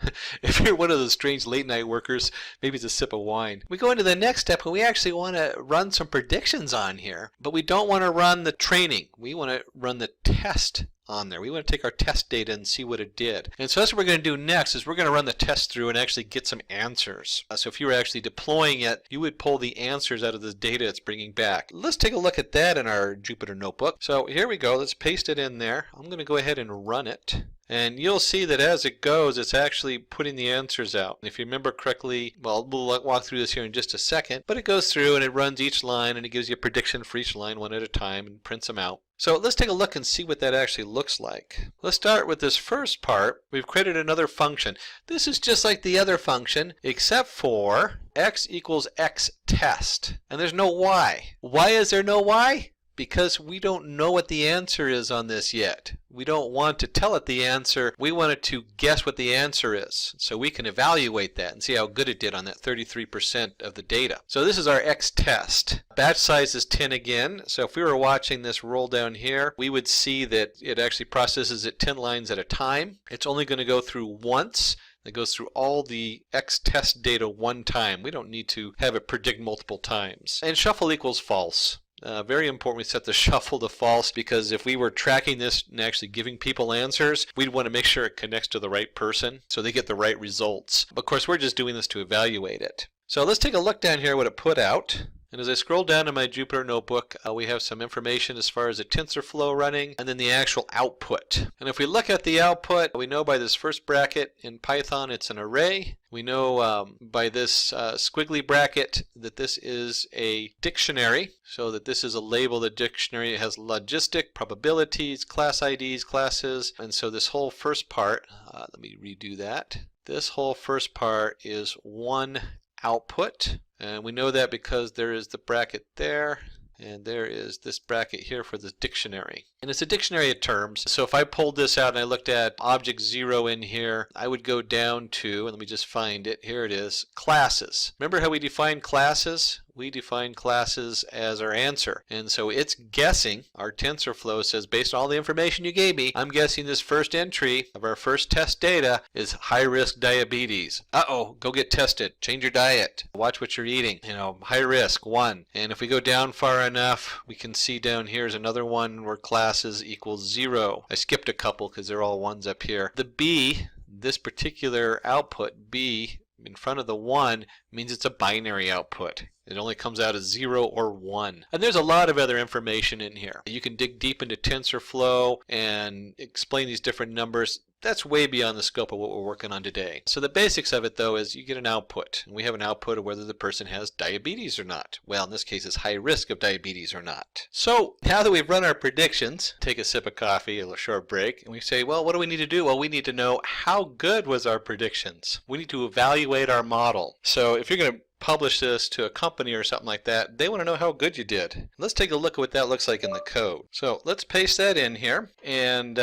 if you're one of those strange late night workers, maybe it's a sip of wine. We go into the next step and we actually want to run some predictions on here, but we don't want to run the training. We want to run the test on there. We want to take our test data and see what it did. And so that's what we're going to do next, is we're going to run the test through and actually get some answers. So if you were actually deploying it, you would pull the answers out of the data it's bringing back. Let's take a look at that in our Jupyter Notebook. So here we go. Let's paste it in there. I'm going to go ahead and run it. And you'll see that as it goes, it's actually putting the answers out. And if you remember correctly, well, we'll walk through this here in just a second, but it goes through and it runs each line and it gives you a prediction for each line one at a time and prints them out. So let's take a look and see what that actually looks like. Let's start with this first part. We've created another function. This is just like the other function, except for x equals x test. And there's no y. Why is there no y? Because we don't know what the answer is on this yet. We don't want to tell it the answer. We want it to guess what the answer is, so we can evaluate that and see how good it did on that 33% of the data. So this is our X test. Batch size is 10 again. So if we were watching this roll down here, we would see that it actually processes it 10 lines at a time. It's only going to go through once. It goes through all the X test data one time. We don't need to have it predict multiple times. And shuffle equals false. Very important we set the shuffle to false, because if we were tracking this and actually giving people answers, we'd want to make sure it connects to the right person so they get the right results. But of course, we're just doing this to evaluate it. So let's take a look down here what it put out. And as I scroll down to my Jupyter Notebook, we have some information as far as the TensorFlow running and then the actual output. And if we look at the output, we know by this first bracket in Python it's an array. We know by this squiggly bracket that this is a dictionary, so that this is a label. The dictionary has logistic, probabilities, class IDs, classes, and so this whole first part, let me redo that. This whole first part is one output. And we know that because there is the bracket there, and there is this bracket here for the dictionary. And it's a dictionary of terms. So if I pulled this out and I looked at object 0 in here, I would go down to, and let me just find it, here it is, classes. Remember how we defined classes? we define classes as our answer. And so it's guessing, our TensorFlow says, based on all the information you gave me, I'm guessing this first entry of our first test data is high-risk diabetes. Uh-oh, go get tested. Change your diet. Watch what you're eating. High risk, 1. And if we go down far enough, we can see down here is another one where classes equals 0. I skipped a couple because they're all 1s up here. The B, this particular output, B, in front of the 1, means it's a binary output. It only comes out as 0 or 1. And there's a lot of other information in here. You can dig deep into TensorFlow and explain these different numbers. That's way beyond the scope of what we're working on today. So the basics of it, though, is you get an output. And we have an output of whether the person has diabetes or not. Well, in this case, it's high risk of diabetes or not. So now that we've run our predictions, take a sip of coffee, a short break, and we say, well, what do we need to do? Well, we need to know how good was our predictions. We need to evaluate our model. So if you're going to publish this to a company or something like that, they want to know how good you did. Let's take a look at what that looks like in the code. So let's paste that in here, and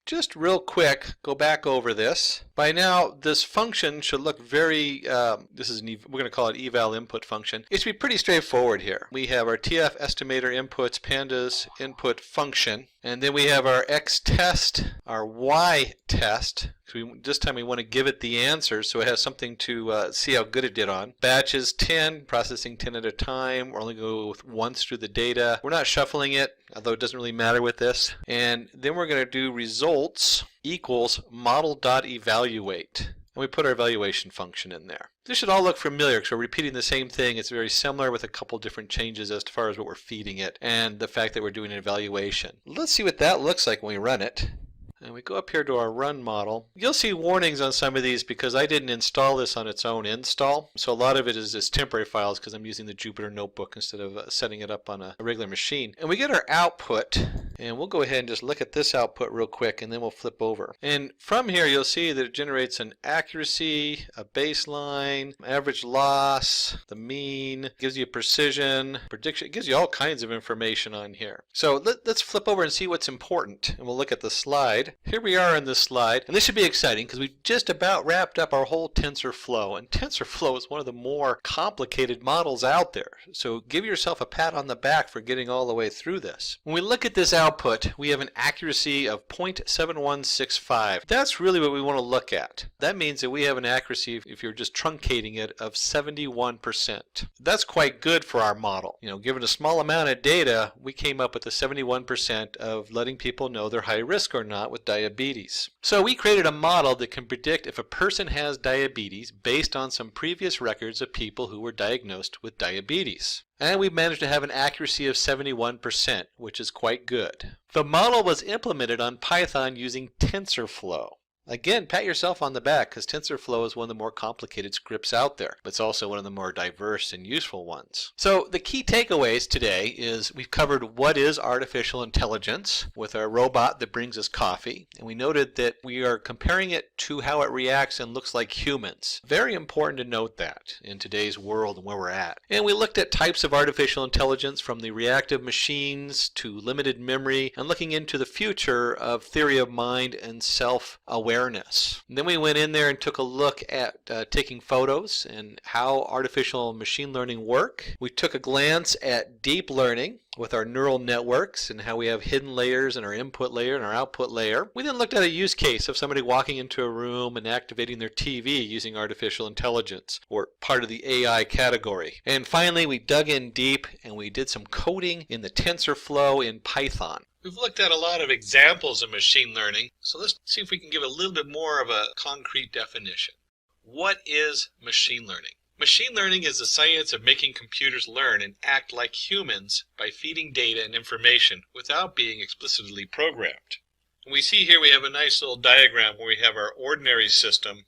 just real quick, go back over this. By now, this function should look very, we're going to call it eval input function. It should be pretty straightforward here. We have our TF estimator inputs, pandas input function, and then we have our X test, our Y test. So this time we want to give it the answer so it has something to see how good it did on. Batches 10, processing 10 at a time. We're only going to go with once through the data. We're not shuffling it, although it doesn't really matter with this. And then we're going to do results equals model.evaluate. And we put our evaluation function in there. This should all look familiar because we're repeating the same thing. It's very similar with a couple different changes as far as what we're feeding it and the fact that we're doing an evaluation. Let's see what that looks like when we run it. And we go up here to our run model. You'll see warnings on some of these because I didn't install this on its own install. So a lot of it is just temporary files because I'm using the Jupyter Notebook instead of setting it up on a regular machine. And we get our output, and we'll go ahead and just look at this output real quick, and then we'll flip over. And from here you'll see that it generates an accuracy, a baseline, average loss, the mean, gives you precision, prediction. It gives you all kinds of information on here. So let's flip over and see what's important, and we'll look at the slide. Here we are in this slide, and this should be exciting because we've just about wrapped up our whole TensorFlow, and TensorFlow is one of the more complicated models out there. So give yourself a pat on the back for getting all the way through this. When we look at this output, we have an accuracy of 0.7165. That's really what we want to look at. That means that we have an accuracy, if you're just truncating it, of 71%. That's quite good for our model. Given a small amount of data, we came up with the 71% of letting people know they're high risk or not with diabetes. So we created a model that can predict if a person has diabetes based on some previous records of people who were diagnosed with diabetes. And we managed to have an accuracy of 71%, which is quite good. The model was implemented on Python using TensorFlow. Again, pat yourself on the back because TensorFlow is one of the more complicated scripts out there, but it's also one of the more diverse and useful ones. So the key takeaways today is we've covered what is artificial intelligence with our robot that brings us coffee, and we noted that we are comparing it to how it reacts and looks like humans. Very important to note that in today's world and where we're at. And we looked at types of artificial intelligence from the reactive machines to limited memory and looking into the future of theory of mind and self-awareness. And then we went in there and took a look at taking photos and how artificial machine learning work. We took a glance at deep learning with our neural networks and how we have hidden layers in our input layer and our output layer. We then looked at a use case of somebody walking into a room and activating their TV using artificial intelligence, or part of the AI category. And finally, we dug in deep and we did some coding in the TensorFlow in Python. We've looked at a lot of examples of machine learning, so let's see if we can give a little bit more of a concrete definition. What is machine learning? Machine learning is the science of making computers learn and act like humans by feeding data and information without being explicitly programmed. And we see here we have a nice little diagram where we have our ordinary system.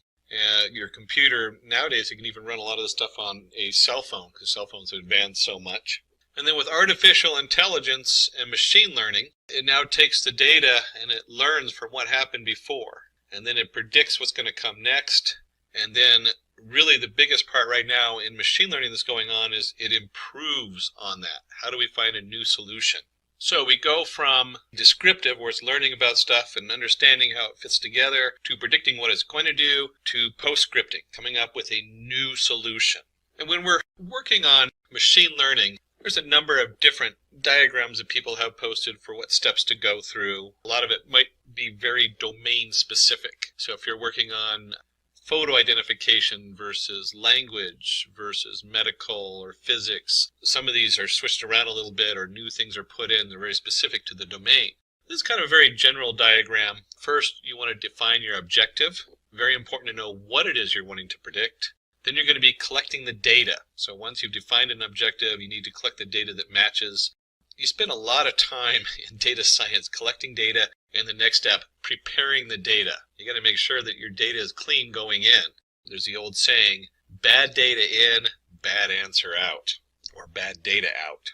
Your computer, nowadays you can even run a lot of this stuff on a cell phone because cell phones have advanced so much. And then with artificial intelligence and machine learning, it now takes the data and it learns from what happened before. And then it predicts what's going to come next. And then really the biggest part right now in machine learning that's going on is it improves on that. How do we find a new solution? So we go from descriptive, where it's learning about stuff and understanding how it fits together, to predicting what it's going to do, to post-scripting, coming up with a new solution. And when we're working on machine learning, there's a number of different diagrams that people have posted for what steps to go through. A lot of it might be very domain specific. So if you're working on photo identification versus language versus medical or physics, some of these are switched around a little bit or new things are put in. They're very specific to the domain. This is kind of a very general diagram. First, you want to define your objective. Very important to know what it is you're wanting to predict. Then you're going to be collecting the data. So once you've defined an objective, you need to collect the data that matches. You spend a lot of time in data science collecting data, and the next step, preparing the data. You got to make sure that your data is clean going in. There's the old saying, bad data in, bad answer out, or bad data out.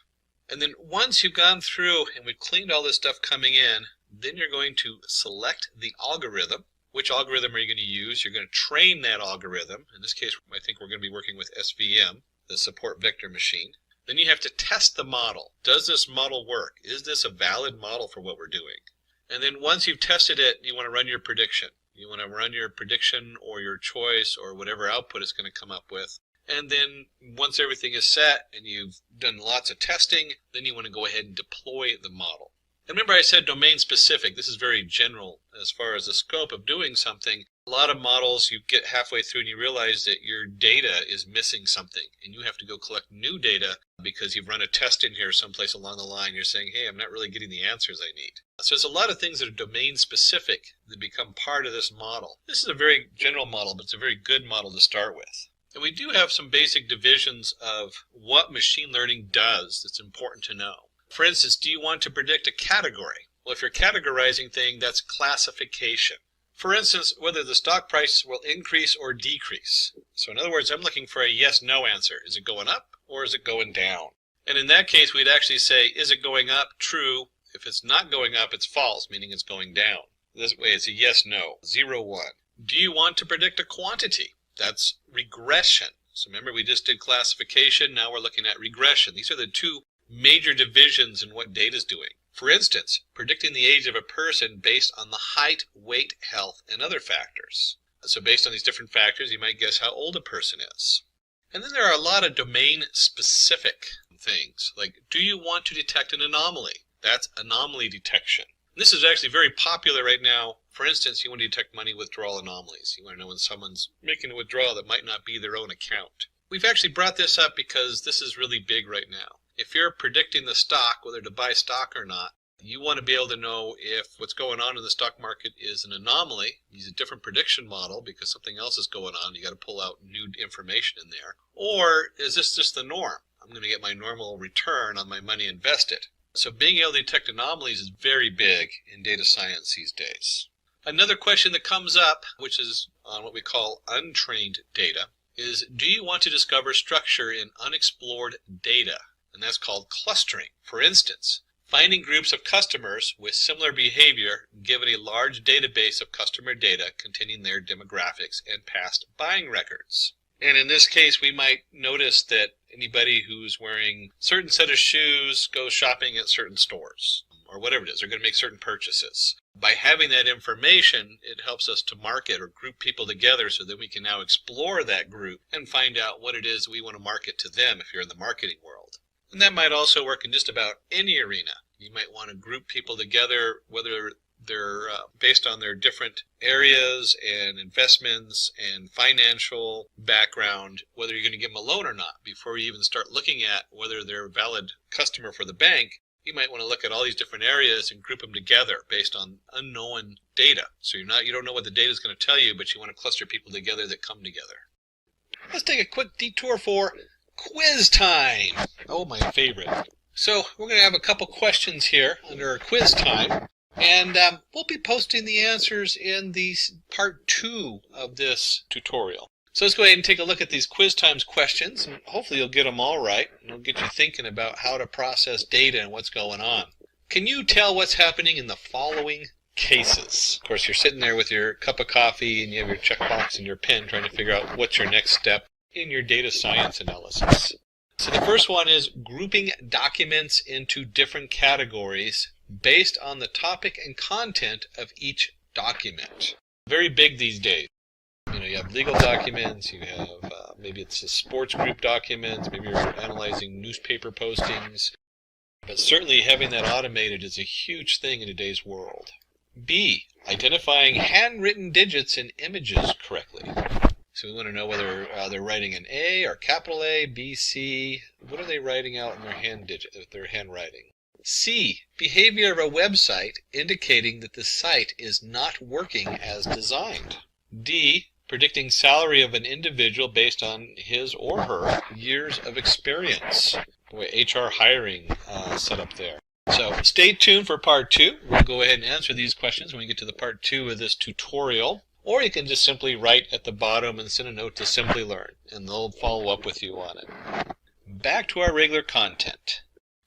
And then once you've gone through and we've cleaned all this stuff coming in, then you're going to select the algorithm. Which algorithm are you going to use? You're going to train that algorithm. In this case, I think we're going to be working with SVM, the support vector machine. Then you have to test the model. Does this model work? Is this a valid model for what we're doing? And then once you've tested it, you want to run your prediction. You want to run your prediction or your choice or whatever output it's going to come up with. And then once everything is set and you've done lots of testing, then you want to go ahead and deploy the model. And remember I said domain specific. This is very general as far as the scope of doing something. A lot of models, you get halfway through and you realize that your data is missing something and you have to go collect new data because you've run a test in here someplace along the line. You're saying, hey, I'm not really getting the answers I need. So there's a lot of things that are domain specific that become part of this model. This is a very general model, but it's a very good model to start with. And we do have some basic divisions of what machine learning does that's important to know. For instance, do you want to predict a category? Well, if you're categorizing things, that's classification. For instance, whether the stock price will increase or decrease. So in other words, I'm looking for a yes-no answer. Is it going up or is it going down? And in that case, we'd actually say, is it going up? True. If it's not going up, it's false, meaning it's going down. This way, it's a yes-no, 0, 1. Do you want to predict a quantity? That's regression. So remember, we just did classification. Now we're looking at regression. These are the two major divisions in what data is doing. For instance, predicting the age of a person based on the height, weight, health, and other factors. So based on these different factors, you might guess how old a person is. And then there are a lot of domain-specific things, like do you want to detect an anomaly? That's anomaly detection. And this is actually very popular right now. For instance, you want to detect money withdrawal anomalies. You want to know when someone's making a withdrawal that might not be their own account. We've actually brought this up because this is really big right now. If you're predicting the stock, whether to buy stock or not, you want to be able to know if what's going on in the stock market is an anomaly. Use a different prediction model because something else is going on. You got to pull out new information in there. Or is this just the norm? I'm going to get my normal return on my money invested. So being able to detect anomalies is very big in data science these days. Another question that comes up, which is on what we call untrained data, is do you want to discover structure in unexplored data? And that's called clustering. For instance, finding groups of customers with similar behavior given a large database of customer data containing their demographics and past buying records. And in this case, we might notice that anybody who's wearing a certain set of shoes goes shopping at certain stores, or whatever it is, they're going to make certain purchases. By having that information, it helps us to market or group people together so that we can now explore that group and find out what it is we want to market to them if you're in the marketing world. And that might also work in just about any arena. You might want to group people together, whether they're based on their different areas and investments and financial background, whether you're going to give them a loan or not. Before you even start looking at whether they're a valid customer for the bank, you might want to look at all these different areas and group them together based on unknown data. So you don't know what the data is going to tell you, but you want to cluster people together that come together. Let's take a quick detour for quiz time. Oh, my favorite. So we're going to have a couple questions here under quiz time. And we'll be posting the answers in the part 2 of this tutorial. So let's go ahead and take a look at these quiz times questions, and hopefully you'll get them all right, and it'll get you thinking about how to process data and what's going on. Can you tell what's happening in the following cases? Of course, you're sitting there with your cup of coffee, and you have your checkbox and your pen trying to figure out what's your next step in your data science analysis. So the first one is grouping documents into different categories based on the topic and content of each document. Very big these days. You have legal documents, you have maybe it's a sports group documents, maybe you're analyzing newspaper postings. But certainly having that automated is a huge thing in today's world. B, identifying handwritten digits in images correctly. So we want to know whether they're writing an A or capital A, B, C. What are they writing out in their handwriting? C, behavior of a website indicating that the site is not working as designed. D, predicting salary of an individual based on his or her years of experience. Boy, HR hiring set up there. So stay tuned for part 2. We'll go ahead and answer these questions when we get to the part 2 of this tutorial. Or you can just simply write at the bottom and send a note to Simplilearn, and they'll follow up with you on it. Back to our regular content.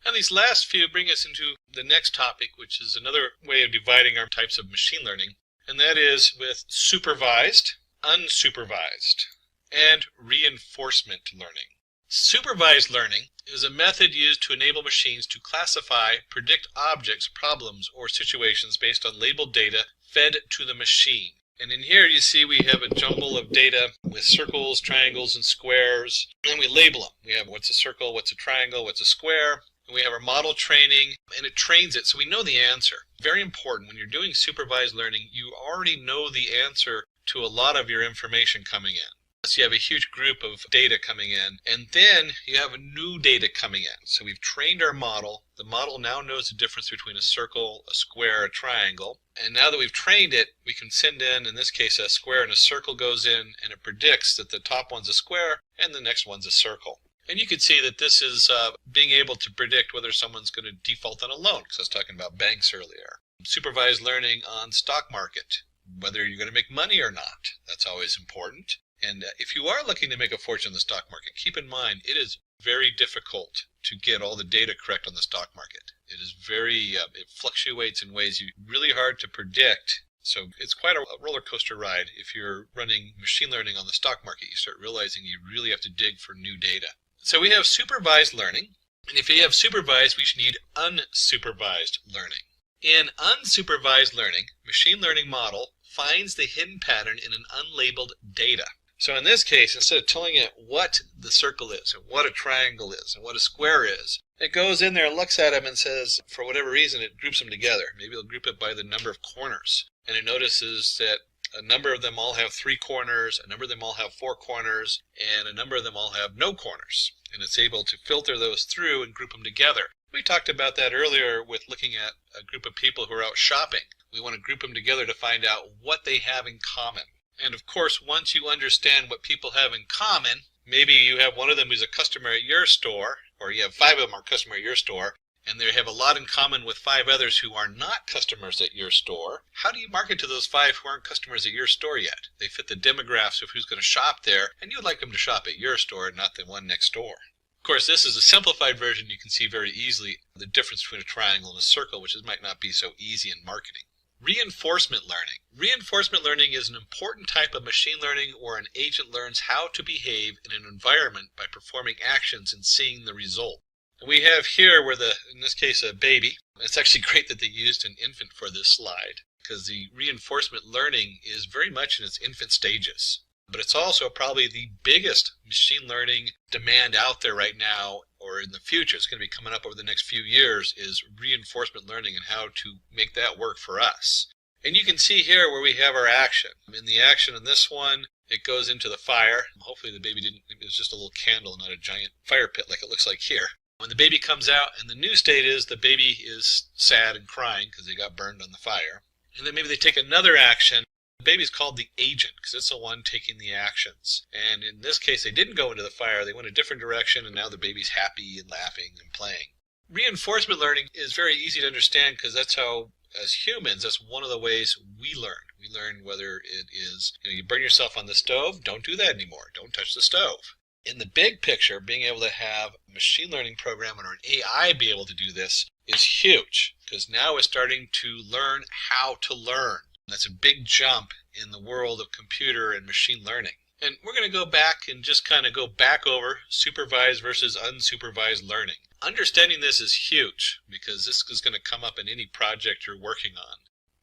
And these last few bring us into the next topic, which is another way of dividing our types of machine learning, and that is with supervised, unsupervised, and reinforcement learning. Supervised learning is a method used to enable machines to classify, predict objects, problems, or situations based on labeled data fed to the machine. And in here you see we have a jumble of data with circles, triangles, and squares, and we label them. We have what's a circle, what's a triangle, what's a square, and we have our model training, and it trains it so we know the answer. Very important, when you're doing supervised learning, you already know the answer to a lot of your information coming in. So you have a huge group of data coming in, and then you have new data coming in. So we've trained our model. The model now knows the difference between a circle, a square, a triangle. And now that we've trained it, we can send in this case, a square and a circle goes in, and it predicts that the top one's a square and the next one's a circle. And you can see that this is being able to predict whether someone's going to default on a loan, because I was talking about banks earlier. Supervised learning on stock market, whether you're going to make money or not. That's always important. And if you are looking to make a fortune in the stock market, keep in mind it is very difficult to get all the data correct on the stock market. It is it fluctuates in ways really hard to predict. So it's quite a roller coaster ride. If you're running machine learning on the stock market, you start realizing you really have to dig for new data. So we have supervised learning, and if you have supervised, we should need unsupervised learning. In unsupervised learning, machine learning model finds the hidden pattern in an unlabeled data. So in this case, instead of telling it what the circle is, and what a triangle is, and what a square is, it goes in there and looks at them and says, for whatever reason, it groups them together. Maybe it'll group it by the number of corners. And it notices that a number of them all have 3 corners, a number of them all have 4 corners, and a number of them all have no corners. And it's able to filter those through and group them together. We talked about that earlier with looking at a group of people who are out shopping. We want to group them together to find out what they have in common. And of course, once you understand what people have in common, maybe you have one of them who's a customer at your store, or you have 5 of them are customer at your store, and they have a lot in common with 5 others who are not customers at your store. How do you market to those 5 who aren't customers at your store yet? They fit the demographics of who's going to shop there, and you'd like them to shop at your store and not the one next door. Of course, this is a simplified version. You can see very easily the difference between a triangle and a circle, which might not be so easy in marketing. Reinforcement learning. Reinforcement learning is an important type of machine learning where an agent learns how to behave in an environment by performing actions and seeing the result. And we have here where in this case, a baby. It's actually great that they used an infant for this slide because the reinforcement learning is very much in its infant stages. But it's also probably the biggest machine learning demand out there right now, or in the future, it's going to be coming up over the next few years, is reinforcement learning and how to make that work for us. And you can see here where we have our action. In the action in this one, it goes into the fire. Hopefully the baby it was just a little candle, not a giant fire pit like it looks like here. When the baby comes out, and the new state is the baby is sad and crying because they got burned on the fire. And then maybe they take another action. The baby's called the agent because it's the one taking the actions. And in this case, they didn't go into the fire. They went a different direction, and now the baby's happy and laughing and playing. Reinforcement learning is very easy to understand because that's how, as humans, that's one of the ways we learn. We learn whether it is, you burn yourself on the stove, don't do that anymore. Don't touch the stove. In the big picture, being able to have a machine learning program or an AI be able to do this is huge because now it's starting to learn how to learn. That's a big jump in the world of computer and machine learning. And we're going to go back and just kind of go back over supervised versus unsupervised learning. Understanding this is huge because this is going to come up in any project you're working on.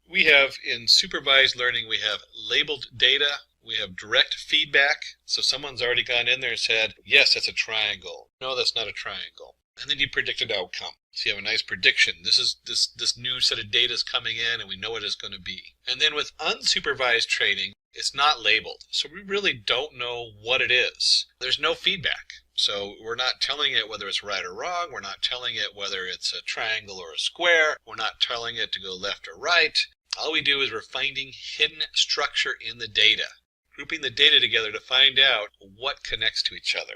We have in supervised learning, we have labeled data, We have direct feedback. So someone's already gone in there and said, yes, that's a triangle. No, that's not a triangle. And then you predict an outcome. So you have a nice prediction. This new set of data is coming in and we know what it's going to be. And then with unsupervised training, it's not labeled. So we really don't know what it is. There's no feedback. So we're not telling it whether it's right or wrong. We're not telling it whether it's a triangle or a square. We're not telling it to go left or right. All we do is we're finding hidden structure in the data, grouping the data together to find out what connects to each other.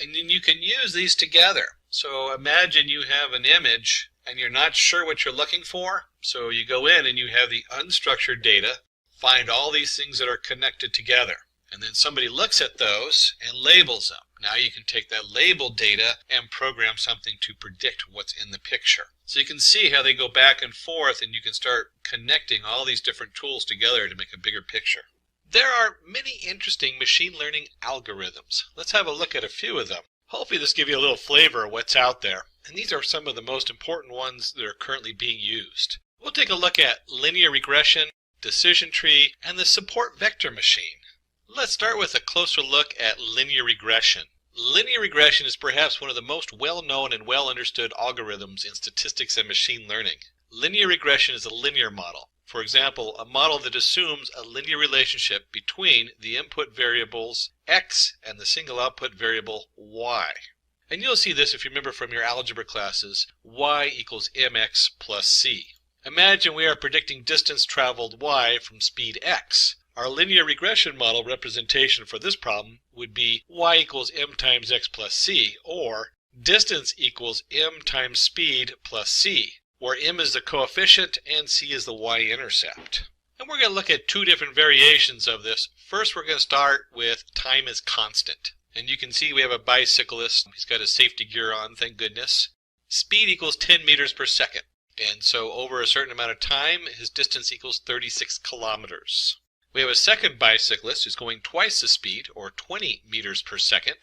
And then you can use these together. So imagine you have an image and you're not sure what you're looking for. So you go in and you have the unstructured data, find all these things that are connected together. And then somebody looks at those and labels them. Now you can take that labeled data and program something to predict what's in the picture. So you can see how they go back and forth, and you can start connecting all these different tools together to make a bigger picture. There are many interesting machine learning algorithms. Let's have a look at a few of them. Hopefully this gives you a little flavor of what's out there. And these are some of the most important ones that are currently being used. We'll take a look at linear regression, decision tree, and the support vector machine. Let's start with a closer look at linear regression. Linear regression is perhaps one of the most well-known and well-understood algorithms in statistics and machine learning. Linear regression is a linear model. For example, a model that assumes a linear relationship between the input variables x and the single output variable y. And you'll see this if you remember from your algebra classes, y equals mx plus c. Imagine we are predicting distance traveled y from speed x. Our linear regression model representation for this problem would be y equals m times x plus c, or distance equals m times speed plus c, where m is the coefficient and c is the y-intercept. And we're going to look at two different variations of this. First, we're going to start with time is constant. And you can see we have a bicyclist. He's got his safety gear on, thank goodness. Speed equals 10 meters per second. And so over a certain amount of time, his distance equals 36 kilometers. We have a second bicyclist who's going twice the speed, or 20 meters per second.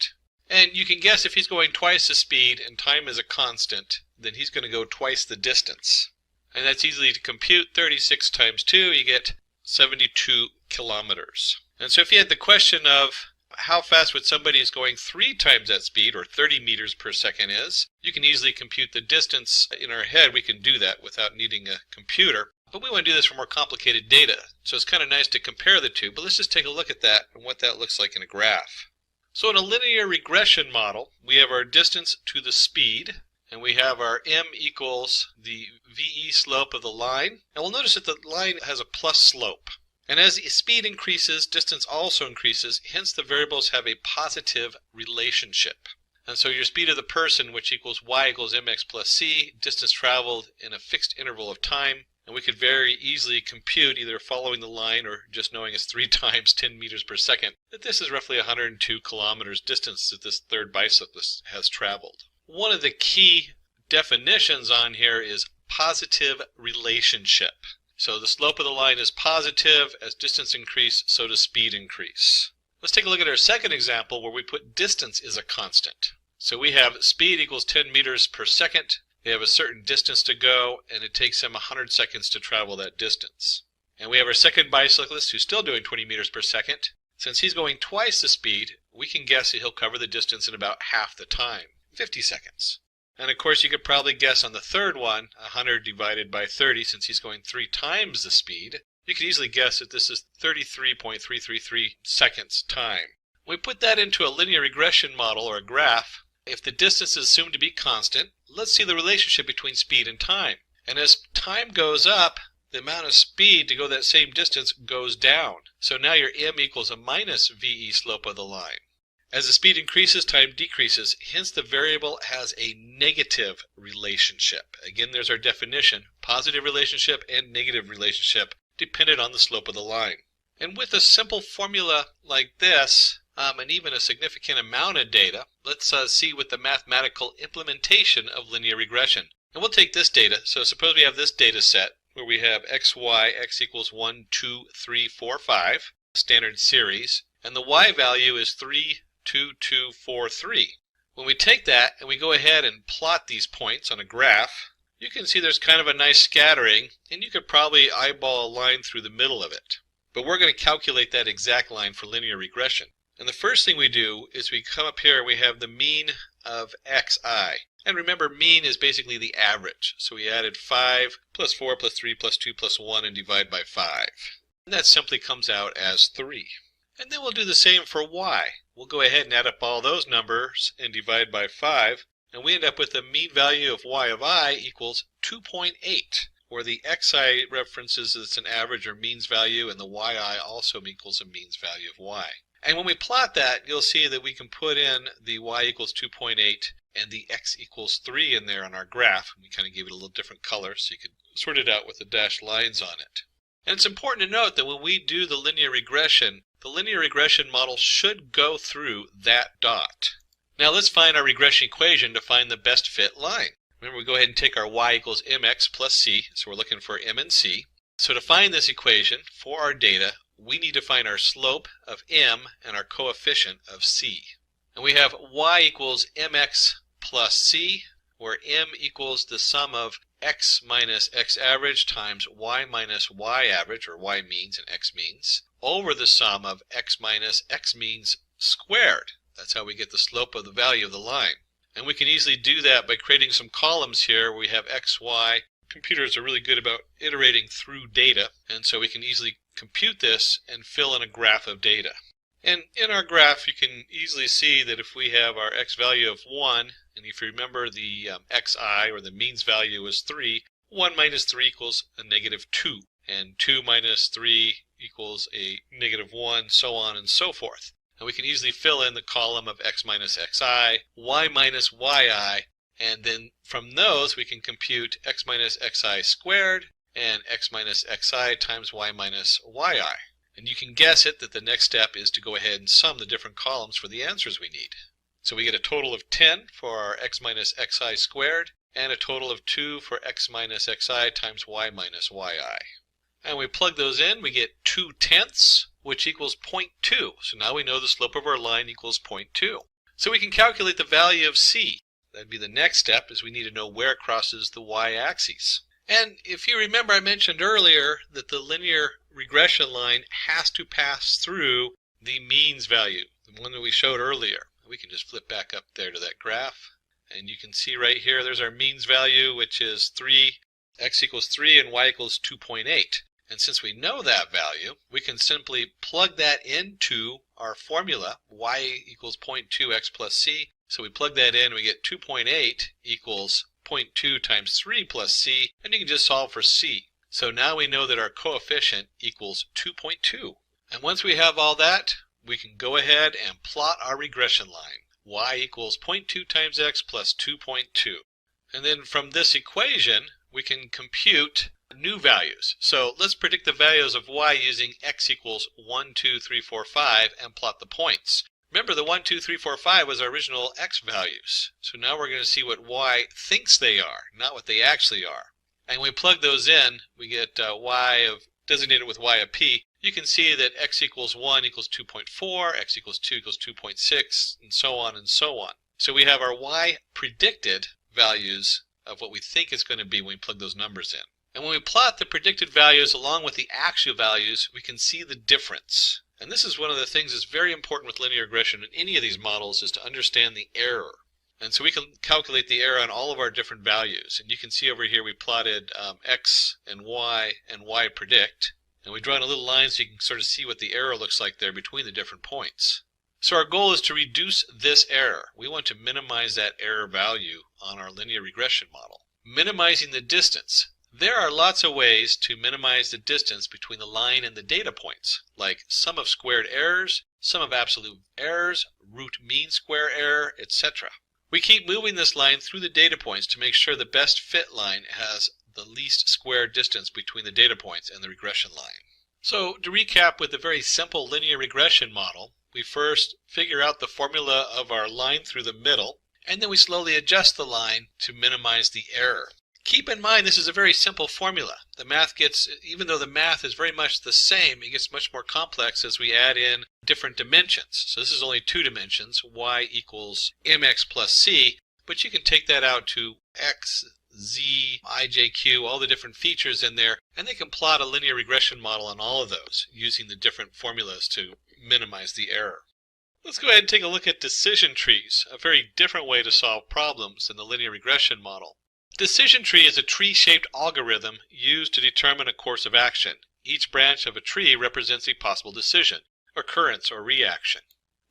And you can guess if he's going twice the speed and time is a constant, then he's going to go twice the distance. And that's easily to compute. 36 times 2, you get 72 kilometers. And so if you had the question of how fast would somebody who's going 3 times that speed, or 30 meters per second is, you can easily compute the distance. In our head, we can do that without needing a computer. But we want to do this for more complicated data. So it's kind of nice to compare the two, but let's just take a look at that and what that looks like in a graph. So in a linear regression model, we have our distance to the speed, and we have our m equals the VE slope of the line. And we'll notice that the line has a plus slope. And as the speed increases, distance also increases, hence the variables have a positive relationship. And so your speed of the person, which equals y equals mx plus c, distance traveled in a fixed interval of time. And we could very easily compute, either following the line or just knowing it's 3 times 10 meters per second, that this is roughly 102 kilometers distance that this third bicyclist has traveled. One of the key definitions on here is positive relationship. So the slope of the line is positive. As distance increase, so does speed increase. Let's take a look at our second example where we put distance is a constant. So we have speed equals 10 meters per second. They have a certain distance to go, and it takes them 100 seconds to travel that distance. And we have our second bicyclist who's still doing 20 meters per second. Since he's going twice the speed, we can guess that he'll cover the distance in about half the time, 50 seconds. And of course you could probably guess on the third one, 100 divided by 30, since he's going 3 times the speed, you could easily guess that this is 33.333 seconds time. When we put that into a linear regression model or a graph, if the distance is assumed to be constant, let's see the relationship between speed and time. And as time goes up, the amount of speed to go that same distance goes down. So now your m equals a minus VE slope of the line. As the speed increases, time decreases. Hence the variable has a negative relationship. Again, there's our definition. Positive relationship and negative relationship dependent on the slope of the line. And with a simple formula like this, and even a significant amount of data, let's see with the mathematical implementation of linear regression. And we'll take this data. So suppose we have this data set where we have x, y, x equals 1, 2, 3, 4, 5, standard series, and the y value is 3, 2, 2, 4, 3. When we take that and we go ahead and plot these points on a graph, you can see there's kind of a nice scattering, and you could probably eyeball a line through the middle of it. But we're going to calculate that exact line for linear regression. And the first thing we do is we come up here and we have the mean of xi. And remember, mean is basically the average. So we added 5 plus 4 plus 3 plus 2 plus 1 and divide by 5. And that simply comes out as 3. And then we'll do the same for y. We'll go ahead and add up all those numbers and divide by 5. And we end up with the mean value of y of I equals 2.8, where the xi references it's an average or means value, and the yi also equals a means value of y. And when we plot that, you'll see that we can put in the y equals 2.8 and the x equals 3 in there on our graph. We kind of gave it a little different color so you could sort it out with the dashed lines on it. And it's important to note that when we do the linear regression model should go through that dot. Now let's find our regression equation to find the best fit line. Remember, we go ahead and take our y equals mx plus c, so we're looking for m and c. So to find this equation for our data, we need to find our slope of m and our coefficient of c. And we have y equals mx plus c, where m equals the sum of x minus x average times y minus y average, or y means and x means, over the sum of x minus x means squared. That's how we get the slope of the value of the line. And we can easily do that by creating some columns here where we have x, y. Computers are really good about iterating through data, and so we can easily compute this and fill in a graph of data. And in our graph, you can easily see that if we have our x value of 1, and if you remember the xi, or the means value, is 3, 1 minus 3 equals a negative 2, and 2 minus 3 equals a negative 1, so on and so forth. And we can easily fill in the column of x minus xi, y minus yi, and then from those we can compute x minus xi squared and x minus xi times y minus yi. And you can guess it that the next step is to go ahead and sum the different columns for the answers we need. So we get a total of 10 for our x minus xi squared, and a total of 2 for x minus xi times y minus yi. And we plug those in, we get 2/10, which equals 0.2. So now we know the slope of our line equals 0.2. So we can calculate the value of c. That'd be the next step, is we need to know where it crosses the y-axis. And if you remember, I mentioned earlier that the linear regression line has to pass through the means value, the one that we showed earlier. We can just flip back up there to that graph, and you can see right here, there's our means value, which is 3, x equals 3, and y equals 2.8. And since we know that value, we can simply plug that into our formula, y equals 0.2x plus c. So we plug that in, we get 2.8 equals 0.2 times 3 plus c, and you can just solve for c. So now we know that our coefficient equals 2.2. And once we have all that, we can go ahead and plot our regression line. Y equals 0.2 times x plus 2.2. And then from this equation, we can compute new values. So let's predict the values of y using x equals 1, 2, 3, 4, 5 and plot the points. Remember, the 1, 2, 3, 4, 5 was our original x values. So now we're going to see what y thinks they are, not what they actually are. And when we plug those in, we get y of, designated with y of p. You can see that x equals 1 equals 2.4, x equals 2 equals 2.6, and so on and so on. So we have our y predicted values of what we think it's going to be when we plug those numbers in. And when we plot the predicted values along with the actual values, we can see the difference. And this is one of the things that's very important with linear regression in any of these models, is to understand the error. And so we can calculate the error on all of our different values. And you can see over here we plotted x and y predict. And we draw in a little line so you can sort of see what the error looks like there between the different points. So our goal is to reduce this error. We want to minimize that error value on our linear regression model. Minimizing the distance. There are lots of ways to minimize the distance between the line and the data points, like sum of squared errors, sum of absolute errors, root mean square error, etc. We keep moving this line through the data points to make sure the best fit line has the least square distance between the data points and the regression line. So to recap with a very simple linear regression model, we first figure out the formula of our line through the middle, and then we slowly adjust the line to minimize the error. Keep in mind, this is a very simple formula. The math gets, even though the math is very much the same, it gets much more complex as we add in different dimensions. So this is only 2 dimensions, y equals mx plus c, but you can take that out to x, Z, IJQ, all the different features in there, and they can plot a linear regression model on all of those using the different formulas to minimize the error. Let's go ahead and take a look at decision trees, a very different way to solve problems in the linear regression model. Decision tree is a tree-shaped algorithm used to determine a course of action. Each branch of a tree represents a possible decision, occurrence, or reaction.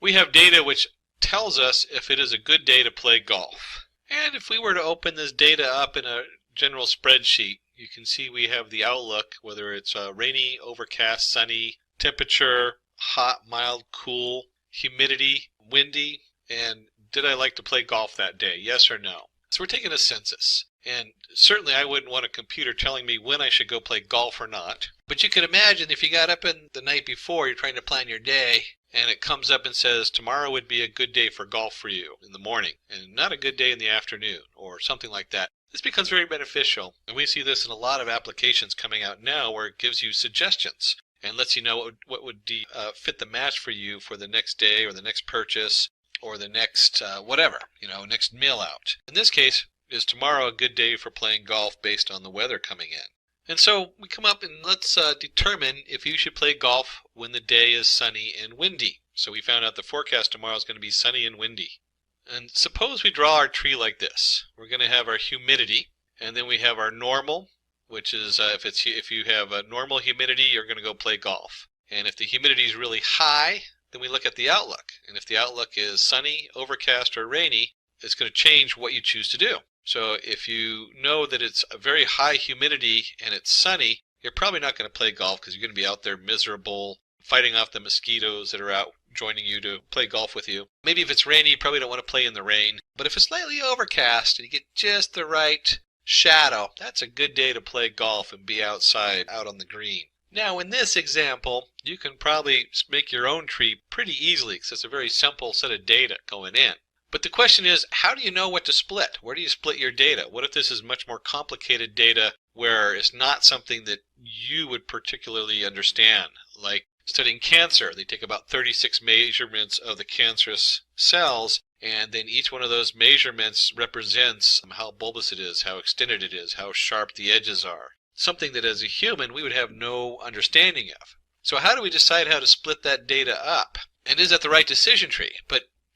We have data which tells us if it is a good day to play golf. And if we were to open this data up in a general spreadsheet, you can see we have the outlook, whether it's rainy, overcast, sunny, temperature, hot, mild, cool, humidity, windy, and did I like to play golf that day, yes or no? So we're taking a census, and certainly I wouldn't want a computer telling me when I should go play golf or not. But you could imagine if you got up in the night before, you're trying to plan your day, and it comes up and says tomorrow would be a good day for golf for you in the morning, and not a good day in the afternoon, or something like that. This becomes very beneficial, and we see this in a lot of applications coming out now where it gives you suggestions and lets you know what would fit the match for you for the next day or the next purchase or the next whatever, next meal out. In this case, is tomorrow a good day for playing golf based on the weather coming in? And so we come up and let's determine if you should play golf when the day is sunny and windy. So we found out the forecast tomorrow is going to be sunny and windy. And suppose we draw our tree like this. We're going to have our humidity, and then we have our normal, which is if you have a normal humidity, you're going to go play golf. And if the humidity is really high, then we look at the outlook. And if the outlook is sunny, overcast, or rainy, it's going to change what you choose to do. So if you know that it's a very high humidity and it's sunny, you're probably not going to play golf because you're going to be out there miserable, fighting off the mosquitoes that are out joining you to play golf with you. Maybe if it's rainy, you probably don't want to play in the rain. But if it's slightly overcast and you get just the right shadow, that's a good day to play golf and be outside, out on the green. Now in this example, you can probably make your own tree pretty easily because it's a very simple set of data going in. But the question is, how do you know what to split? Where do you split your data? What if this is much more complicated data where it's not something that you would particularly understand? Like studying cancer, they take about 36 measurements of the cancerous cells, and then each one of those measurements represents how bulbous it is, how extended it is, how sharp the edges are. Something that as a human we would have no understanding of. So how do we decide how to split that data up? And is that the right decision tree?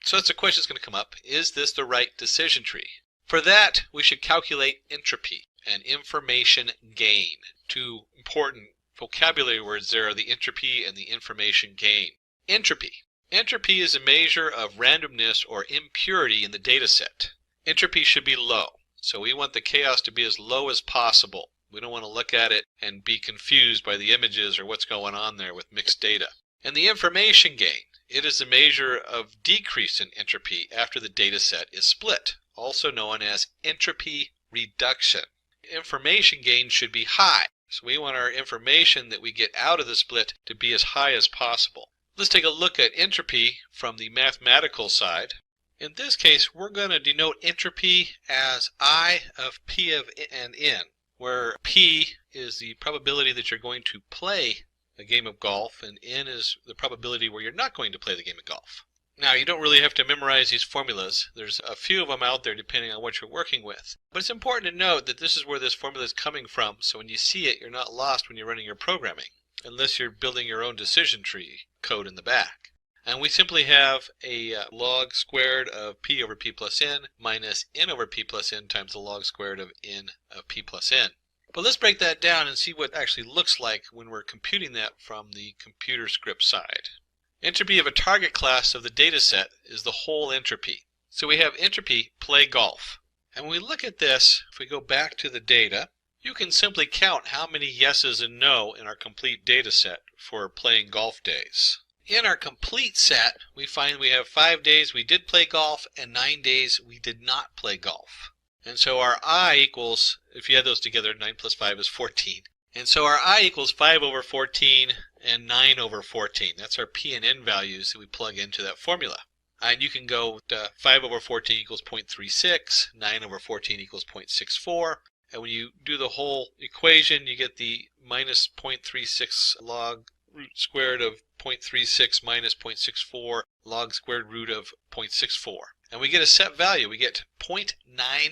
So that's a question that's going to come up. Is this the right decision tree? For that, we should calculate entropy and information gain. Two important vocabulary words there are the entropy and the information gain. Entropy. Entropy is a measure of randomness or impurity in the data set. Entropy should be low. So we want the chaos to be as low as possible. We don't want to look at it and be confused by the images or what's going on there with mixed data. And the information gain. It is a measure of decrease in entropy after the data set is split, also known as entropy reduction. Information gain should be high, so we want our information that we get out of the split to be as high as possible. Let's take a look at entropy from the mathematical side. In this case, we're going to denote entropy as I of P of and N, where P is the probability that you're going to play a game of golf, and N is the probability where you're not going to play the game of golf. Now, you don't really have to memorize these formulas. There's a few of them out there depending on what you're working with. But it's important to note that this is where this formula is coming from, so when you see it, you're not lost when you're running your programming, unless you're building your own decision tree code in the back. And we simply have a log squared of P over P plus N minus N over P plus N times the log squared of N of P plus N. But let's break that down and see what it actually looks like when we're computing that from the computer script side. Entropy of a target class of the data set is the whole entropy. So we have entropy play golf. And when we look at this, if we go back to the data, you can simply count how many yeses and no in our complete data set for playing golf days. In our complete set, we find we have 5 days we did play golf and 9 days we did not play golf. And so our I equals, if you add those together, 9 plus 5 is 14. And so our I equals 5 over 14 and 9 over 14. That's our P and N values that we plug into that formula. And you can go to 5 over 14 equals 0.36, 9 over 14 equals 0.64. And when you do the whole equation, you get the minus 0.36 log root squared of 0.36 minus 0.64 log squared root of 0.64. And we get a set value. We get 0.94.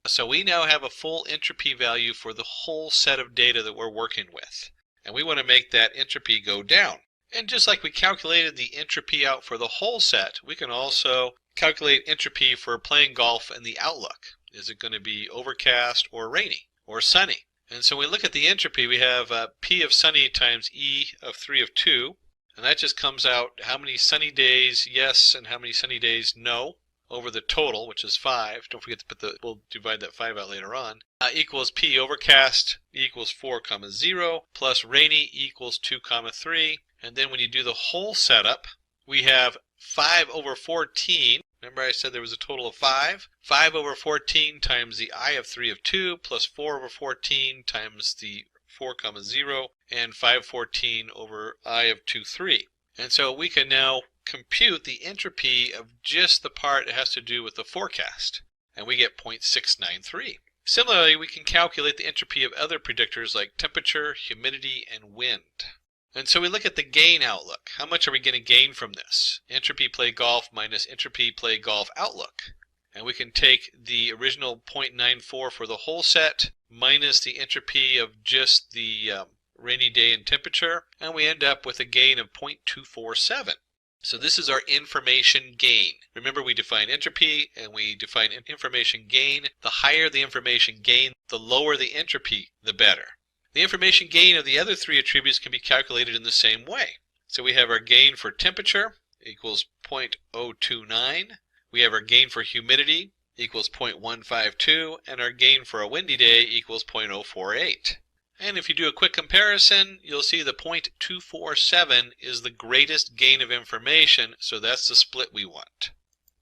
So we now have a full entropy value for the whole set of data that we're working with. And we want to make that entropy go down. And just like we calculated the entropy out for the whole set, we can also calculate entropy for playing golf and the outlook. Is it going to be overcast or rainy or sunny? And so we look at the entropy, we have P of sunny times E of 3 of 2. And that just comes out how many sunny days yes and how many sunny days no over the total, which is 5. Don't forget to put we'll divide that 5 out later on. Equals P overcast equals 4 comma 0 plus rainy equals 2 comma 3. And then when you do the whole setup, we have 5 over 14. Remember I said there was a total of 5? 5 over 14 times the I of 3 of 2 plus 4 over 14 times the 4 comma 0 and 514 over I of 2 3. And so we can now compute the entropy of just the part that has to do with the forecast, and we get 0.693. Similarly, we can calculate the entropy of other predictors like temperature, humidity, and wind. And so we look at the gain outlook. How much are we going to gain from this? Entropy play golf minus entropy play golf outlook. And we can take the original 0.94 for the whole set minus the entropy of just the rainy day and temperature, and we end up with a gain of 0.247. So this is our information gain. Remember, we define entropy and we define information gain. The higher the information gain, the lower the entropy, the better. The information gain of the other 3 attributes can be calculated in the same way. So we have our gain for temperature equals 0.029. We have our gain for humidity equals 0.152, and our gain for a windy day equals 0.048. And if you do a quick comparison, you'll see the 0.247 is the greatest gain of information, so that's the split we want.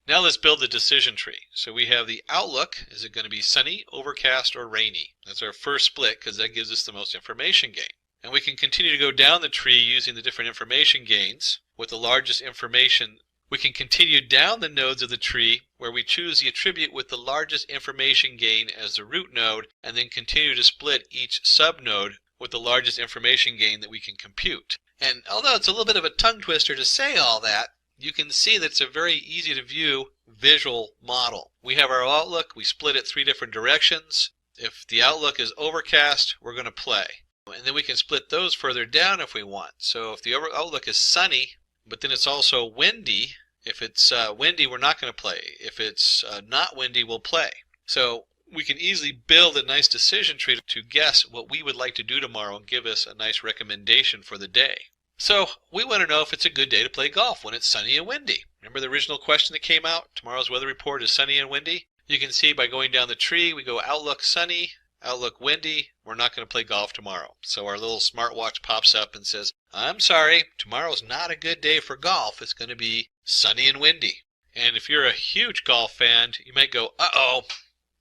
Now let's build the decision tree. So we have the outlook. Is it going to be sunny, overcast, or rainy? That's our first split because that gives us the most information gain. And we can continue to go down the tree using the different information gains with the largest information. We can continue down the nodes of the tree where we choose the attribute with the largest information gain as the root node, and then continue to split each subnode with the largest information gain that we can compute. And although it's a little bit of a tongue twister to say all that, you can see that it's a very easy to view visual model. We have our outlook, we split it 3 different directions. If the outlook is overcast, we're going to play. And then we can split those further down if we want. So if the outlook is sunny, but then it's also windy, if it's windy, we're not going to play. If it's not windy, we'll play. So we can easily build a nice decision tree to guess what we would like to do tomorrow and give us a nice recommendation for the day. So we want to know if it's a good day to play golf when it's sunny and windy. Remember the original question that came out? Tomorrow's weather report is sunny and windy. You can see by going down the tree, we go outlook sunny, outlook windy. We're not going to play golf tomorrow. So our little smartwatch pops up and says, I'm sorry, tomorrow's not a good day for golf. It's going to be sunny and windy. And if you're a huge golf fan, you might go, uh-oh,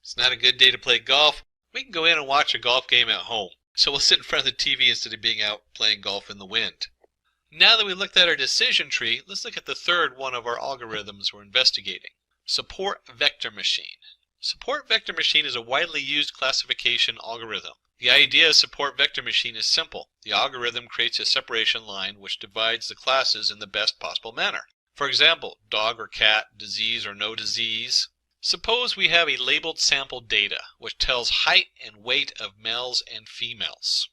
it's not a good day to play golf. We can go in and watch a golf game at home. So we'll sit in front of the TV instead of being out playing golf in the wind. Now that we looked at our decision tree, let's look at the third one of our algorithms we're investigating. Support vector machine. Support vector machine is a widely used classification algorithm. The idea of support vector machine is simple. The algorithm creates a separation line which divides the classes in the best possible manner. For example, dog or cat, disease or no disease. Suppose we have a labeled sample data which tells height and weight of males and females.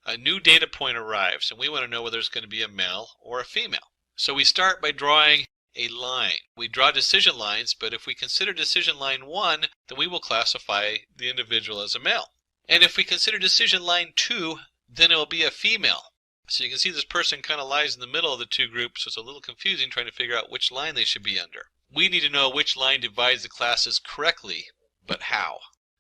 A new data point arrives and we want to know whether it's going to be a male or a female. So we start by drawing a line. We draw decision lines, but if we consider decision line 1, then we will classify the individual as a male. And if we consider decision line 2, then it will be a female. So you can see this person kind of lies in the middle of the 2 groups, so it's a little confusing trying to figure out which line they should be under. We need to know which line divides the classes correctly, but how?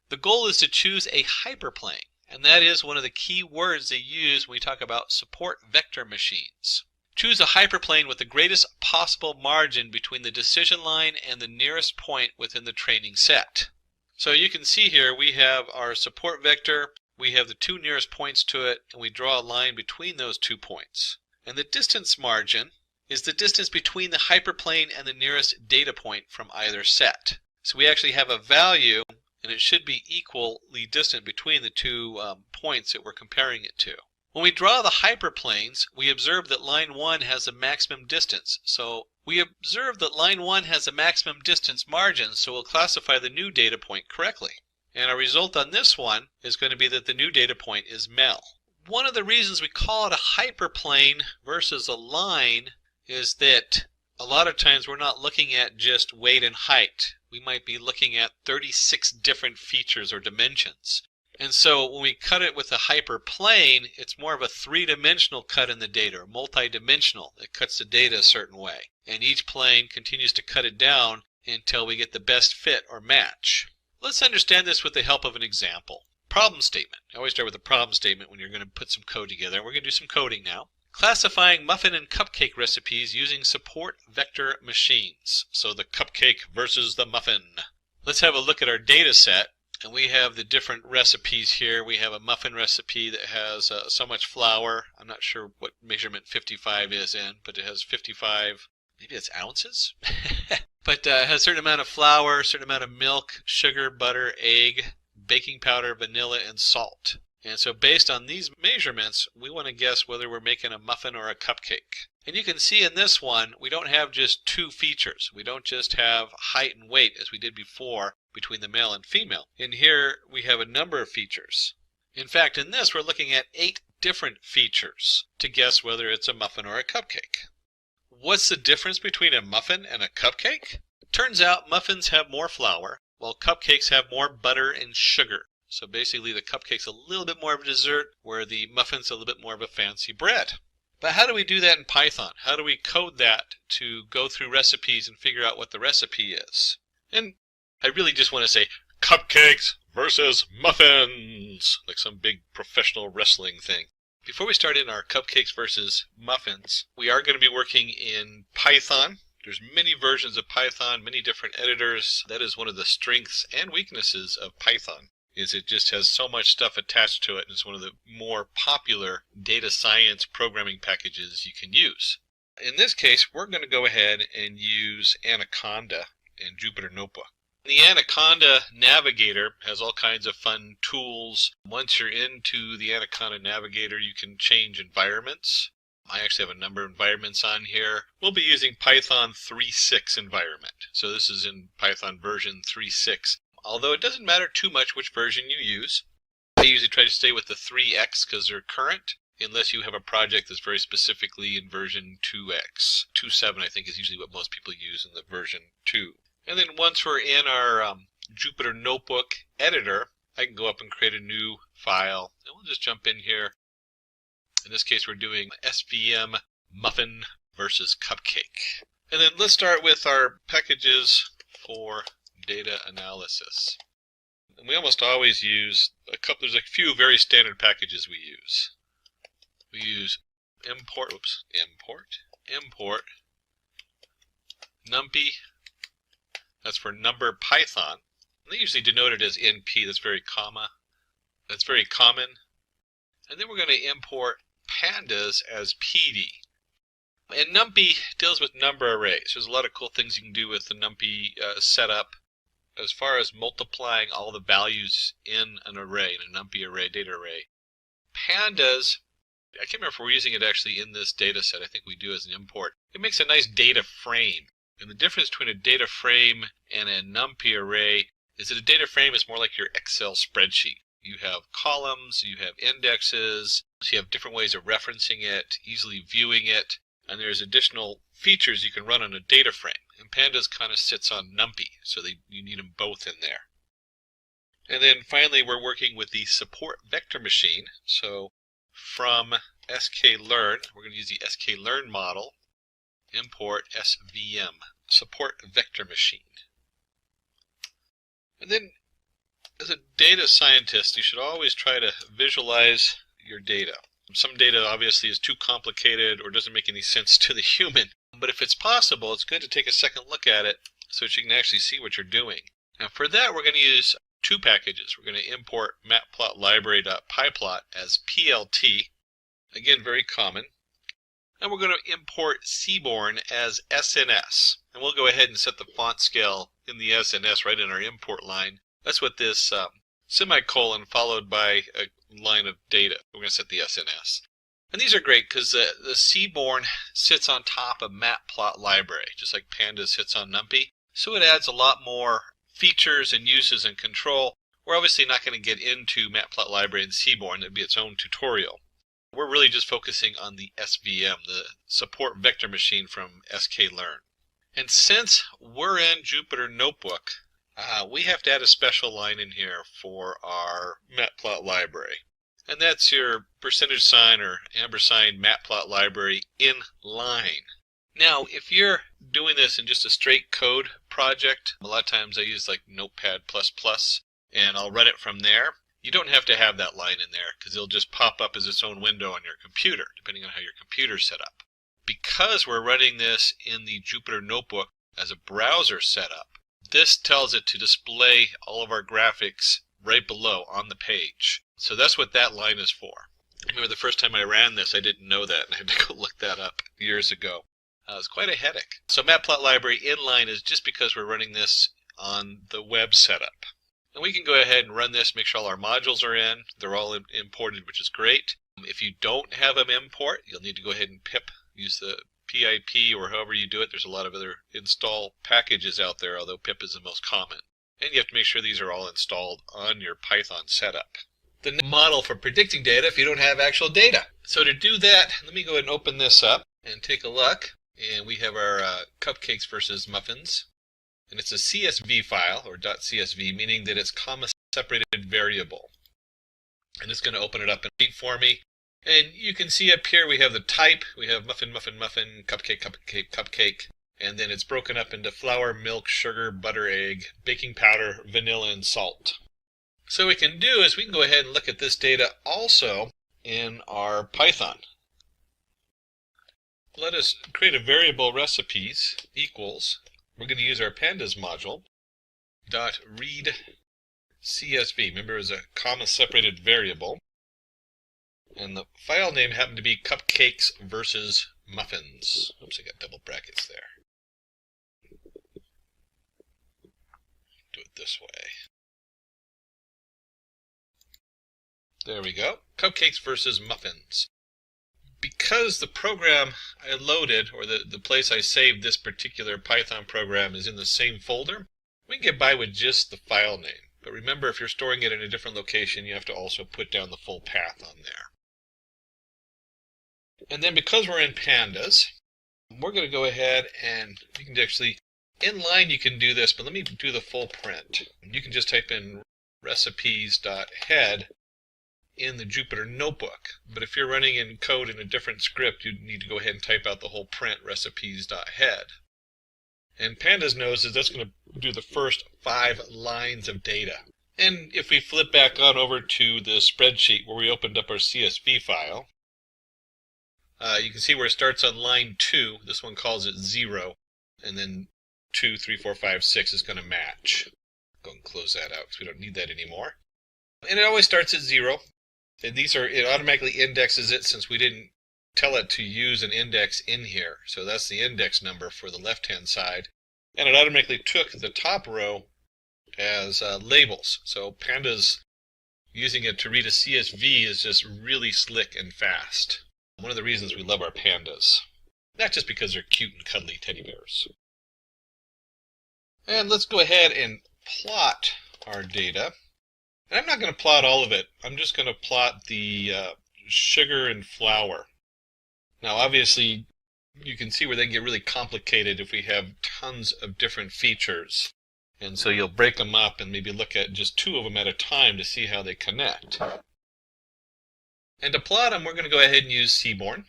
The goal is to choose a hyperplane, and that is one of the key words they use when we talk about support vector machines. Choose a hyperplane with the greatest possible margin between the decision line and the nearest point within the training set. So you can see here we have our support vector, we have the 2 nearest points to it, and we draw a line between those 2 points. And the distance margin is the distance between the hyperplane and the nearest data point from either set. So we actually have a value, and it should be equally distant between the 2 points that we're comparing it to. When we draw the hyperplanes, we observe that line 1 has a maximum distance. So we observe that line 1 has a maximum distance margin, so we'll classify the new data point correctly. And our result on this one is going to be that the new data point is Mel. One of the reasons we call it a hyperplane versus a line is that a lot of times we're not looking at just weight and height. We might be looking at 36 different features or dimensions. And so when we cut it with a hyperplane, it's more of a three-dimensional cut in the data, or multi-dimensional. It cuts the data a certain way. And each plane continues to cut it down until we get the best fit or match. Let's understand this with the help of an example. Problem statement. I always start with a problem statement when you're going to put some code together. We're going to do some coding now. Classifying muffin and cupcake recipes using support vector machines. So the cupcake versus the muffin. Let's have a look at our data set. And we have the different recipes here. We have a muffin recipe that has so much flour. I'm not sure what measurement 55 is in, but it has 55, maybe it's ounces? But it has a certain amount of flour, a certain amount of milk, sugar, butter, egg, baking powder, vanilla, and salt. And so based on these measurements, we want to guess whether we're making a muffin or a cupcake. And you can see in this one, we don't have just two features. We don't just have height and weight as we did before between the male and female. In here, we have a number of features. In fact, in this, we're looking at 8 different features to guess whether it's a muffin or a cupcake. What's the difference between a muffin and a cupcake? Turns out muffins have more flour, while cupcakes have more butter and sugar. So basically the cupcake's a little bit more of a dessert, where the muffin's a little bit more of a fancy bread. But how do we do that in Python? How do we code that to go through recipes and figure out what the recipe is? And I really just want to say cupcakes versus muffins, like some big professional wrestling thing. Before we start in our cupcakes versus muffins, we are going to be working in Python. There's many versions of Python, many different editors. That is one of the strengths and weaknesses of Python, is it just has so much stuff attached to it, and it's one of the more popular data science programming packages you can use. In this case, we're going to go ahead and use Anaconda and Jupyter Notebook. The Anaconda Navigator has all kinds of fun tools. Once you're into the Anaconda Navigator, you can change environments. I actually have a number of environments on here. We'll be using Python 3.6 environment. So this is in Python version 3.6. Although it doesn't matter too much which version you use. I usually try to stay with the 3x because they're current, unless you have a project that's very specifically in version 2x. 2.7 I think is usually what most people use in the version 2. And then once we're in our Jupyter Notebook editor, I can go up and create a new file. And we'll just jump in here. In this case, we're doing SVM muffin versus cupcake. And then let's start with our packages for data analysis. And we almost always use there's a few very standard packages we use. We use import numpy. That's for number Python. And they usually denote it as NP. That's very common. And then we're going to import pandas as PD. And numpy deals with number arrays. There's a lot of cool things you can do with the numpy setup as far as multiplying all the values in an array, in a numpy array, data array. Pandas, I can't remember if we're using it actually in this data set. I think we do as an import. It makes a nice data frame. And the difference between a data frame and a numpy array is that a data frame is more like your Excel spreadsheet. You have columns, you have indexes, so you have different ways of referencing it, easily viewing it, and there's additional features you can run on a data frame. And Pandas kind of sits on numpy, so you need them both in there. And then finally, we're working with the support vector machine. So from sklearn, we're going to use the sklearn model, import SVM, support vector machine. And then as a data scientist, you should always try to visualize your data. Some data obviously is too complicated or doesn't make any sense to the human. But if it's possible, it's good to take a second look at it so that you can actually see what you're doing. Now for that, we're going to use 2 packages. We're going to import matplotlibary.pyplot as PLT. Again, very common. And we're going to import Seaborn as SNS. And we'll go ahead and set the font scale in the SNS right in our import line. That's what this semicolon followed by a line of data. We're going to set the SNS. And these are great because the Seaborn sits on top of matplotlibary, just like Pandas sits on numpy. So it adds a lot more features and uses and control We're obviously not going to get into Matplotlib and Seaborn. That'd be its own tutorial. We're really just focusing on the SVM, the support vector machine from sklearn. And since we're in Jupyter Notebook, we have to add a special line in here for our Matplotlib. And that's your %sign or ampersand Matplotlib inline. Now, if you're doing this in just a straight code project, a lot of times I use like Notepad++, and I'll run it from there. You don't have to have that line in there because it'll just pop up as its own window on your computer, depending on how your computer's set up. Because we're running this in the Jupyter Notebook as a browser setup, this tells it to display all of our graphics right below on the page. So that's what that line is for. I remember the first time I ran this, I didn't know that, and I had to go look that up years ago. It was quite a headache. So Matplotlib inline is just because we're running this on the web setup. And we can go ahead and run this, make sure all our modules are in. They're all imported, which is great. If you don't have them import, you'll need to go ahead and pip, use the PIP or however you do it. There's a lot of other install packages out there, although pip is the most common. And you have to make sure these are all installed on your Python setup. The model for predicting data if you don't have actual data. So to do that, let me go ahead and open this up and take a look. And we have our cupcakes versus muffins. And it's a CSV file, or .csv, meaning that it's comma-separated variable. And it's going to open it up and read for me. And you can see up here we have the type. We have muffin, muffin, muffin, cupcake, cupcake, cupcake. And then it's broken up into flour, milk, sugar, butter, egg, baking powder, vanilla, and salt. So what we can do is we can go ahead and look at this data also in our Python. Let us create a variable recipes equals, we're going to use our pandas module, .read CSV. Remember, it was a comma-separated variable. And the file name happened to be cupcakes versus muffins. Oops, I got double brackets there. Do it this way. There we go. Cupcakes versus muffins. Because the program I loaded, or the place I saved this particular Python program is in the same folder, we can get by with just the file name. But remember, if you're storing it in a different location, you have to also put down the full path on there. And then because we're in pandas, we're going to go ahead and you can actually, inline you can do this, but let me do the full print. You can just type in recipes.head in the Jupyter Notebook. But if you're running in code in a different script, you need to go ahead and type out the whole print recipes.head. And pandas knows that that's going to do the first 5 lines of data. And if we flip back on over to the spreadsheet where we opened up our CSV file, you can see where it starts on line 2. This one calls it 0, and then 2, 3, 4, 5, 6 is going to match. Go and close that out because we don't need that anymore. And it always starts at 0. And it automatically indexes it since we didn't tell it to use an index in here. So that's the index number for the left-hand side. And it automatically took the top row as labels. So pandas using it to read a CSV is just really slick and fast. One of the reasons we love our pandas. Not just because they're cute and cuddly teddy bears. And let's go ahead and plot our data. And I'm not going to plot all of it. I'm just going to plot the sugar and flour. Now, obviously, you can see where they get really complicated if we have tons of different features. And so you'll break them up and maybe look at just 2 of them at a time to see how they connect. And to plot them, we're going to go ahead and use Seaborn.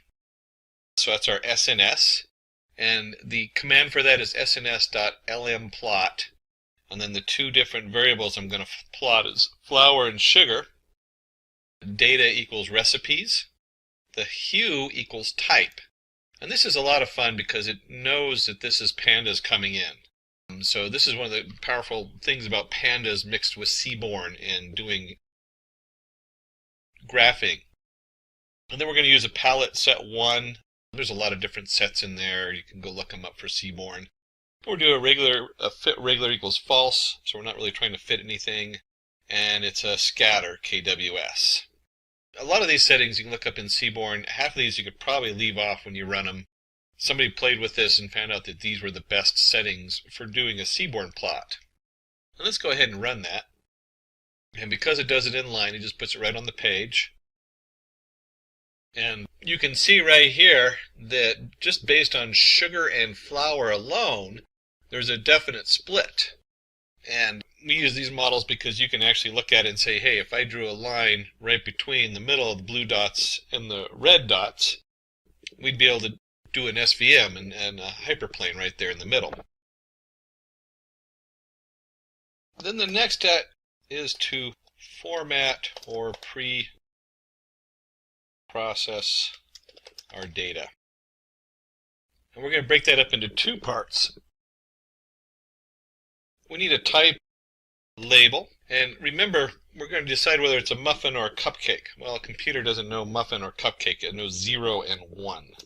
So that's our SNS. And the command for that is sns.lmplot. And then the 2 different variables I'm going to plot is flour and sugar. Data equals recipes. The hue equals type. And this is a lot of fun because it knows that this is pandas coming in. So this is one of the powerful things about pandas mixed with Seaborn and doing graphing. And then we're going to use a palette set 1. There's a lot of different sets in there. You can go look them up for Seaborn. We'll do a fit regular equals false, so we're not really trying to fit anything. And it's a scatter, KWS. A lot of these settings you can look up in Seaborn. Half of these you could probably leave off when you run them. Somebody played with this and found out that these were the best settings for doing a Seaborn plot. And let's go ahead and run that. And because it does it inline, it just puts it right on the page. And you can see right here that just based on sugar and flour alone, there's a definite split. And we use these models because you can actually look at it and say, hey, if I drew a line right between the middle of the blue dots and the red dots, we'd be able to do an SVM and a hyperplane right there in the middle. Then the next step is to format or pre-process our data. And we're going to break that up into two parts. We need a type label, and remember, we're going to decide whether it's a muffin or a cupcake. Well, a computer doesn't know muffin or cupcake, it knows 0 and 1.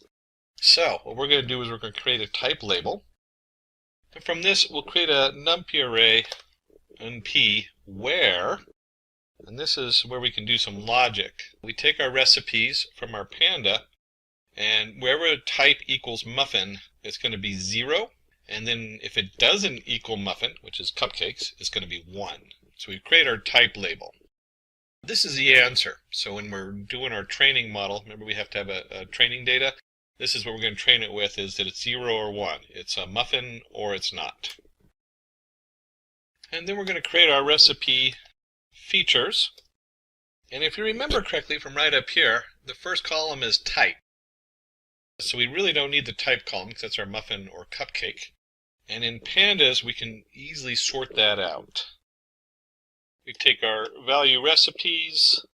So, what we're going to do is we're going to create a type label, and from this we'll create a numpy array np where, and this is where we can do some logic. We take our recipes from our panda, and wherever type equals muffin, it's going to be 0. And then if it doesn't equal muffin, which is cupcakes, it's going to be 1. So we create our type label. This is the answer. So when we're doing our training model, remember we have to have a training data. This is what we're going to train it with, is that it's 0 or 1. It's a muffin or it's not. And then we're going to create our recipe features. And if you remember correctly from right up here, the first column is type. So we really don't need the type column because that's our muffin or cupcake. And in pandas, we can easily sort that out. We take our value recipes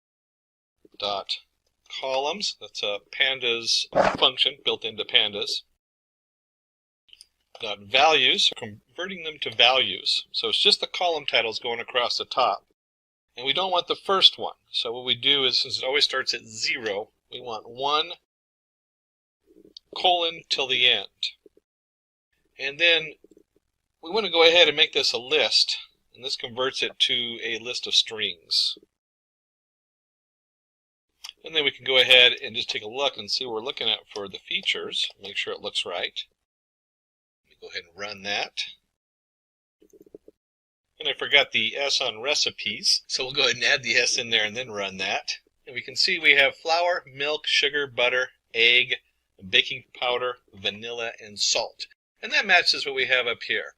dot columns. That's a pandas function built into pandas. Dot values, converting them to values. So it's just the column titles going across the top. And we don't want the first one. So what we do is, since it always starts at 0, we want 1 colon till the end. And then we want to go ahead and make this a list, and this converts it to a list of strings. And then we can go ahead and just take a look and see what we're looking at for the features, make sure it looks right. Let me go ahead and run that. And I forgot the S on recipes, so we'll go ahead and add the S in there and then run that. And we can see we have flour, milk, sugar, butter, egg, baking powder, vanilla, and salt. And that matches what we have up here,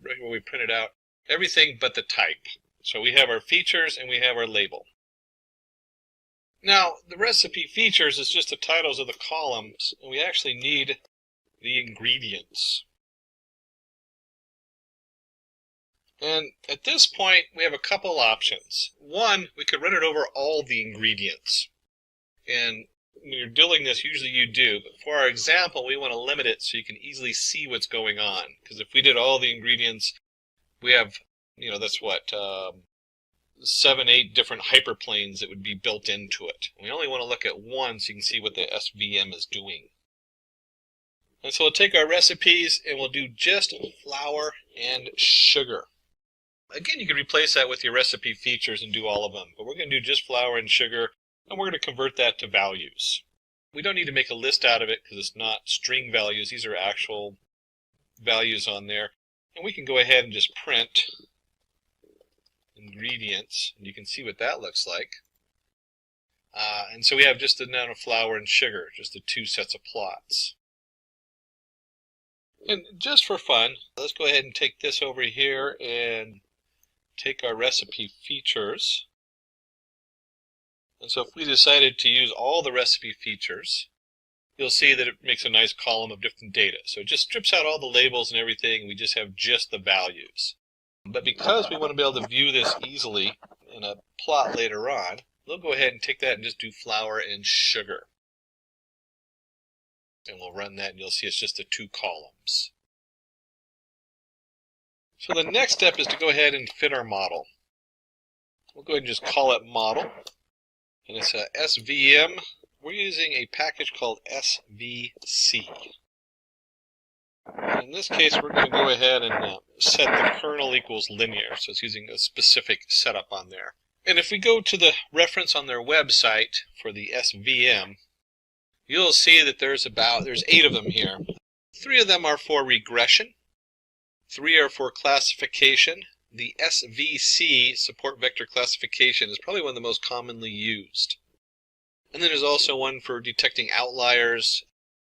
right where we printed out everything but the type. So we have our features and we have our label. Now, the recipe features is just the titles of the columns, and we actually need the ingredients. And at this point, we have a couple options. One, we could run it over all the ingredients. And when you're doing this, usually you do, but for our example, we want to limit it so you can easily see what's going on. Because if we did all the ingredients, we have, that's what, 7, 8 different hyperplanes that would be built into it. We only want to look at one so you can see what the SVM is doing. And so we'll take our recipes and we'll do just flour and sugar. Again, you can replace that with your recipe features and do all of them, but we're going to do just flour and sugar. And we're going to convert that to values. We don't need to make a list out of it because it's not string values. These are actual values on there. And we can go ahead and just print ingredients. And you can see what that looks like. And so we have just the amount of flour and sugar, just the 2 sets of plots. And just for fun, let's go ahead and take this over here and take our recipe features. And so if we decided to use all the recipe features, you'll see that it makes a nice column of different data. So it just strips out all the labels and everything, and we just have just the values. But because we want to be able to view this easily in a plot later on, we'll go ahead and take that and just do flour and sugar. And we'll run that, and you'll see it's just the 2 columns. So the next step is to go ahead and fit our model. We'll go ahead and just call it model. And it's a SVM. We're using a package called SVC. In this case, we're going to go ahead and set the kernel equals linear. So it's using a specific setup on there. And if we go to the reference on their website for the SVM, you'll see that there's 8 of them here. 3 of them are for regression. 3 are for classification. the SVC, support vector classification, is probably one of the most commonly used. And then there's also one for detecting outliers,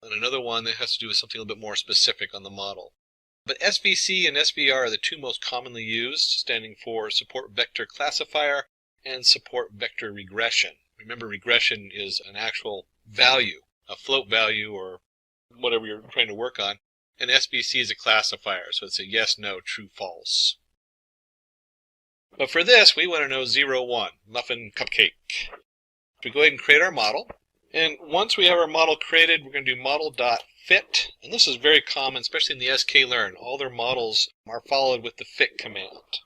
and another one that has to do with something a little bit more specific on the model. But SVC and SVR are the two most commonly used, standing for support vector classifier and support vector regression. Remember, regression is an actual value, a float value or whatever you're trying to work on, and SVC is a classifier, so it's a yes, no, true, false. But for this, we want to know 0, 1, muffin, cupcake. We go ahead and create our model, and once we have our model created, we're going to do model.fit, and this is very common, especially in the sklearn. All their models are followed with the fit command.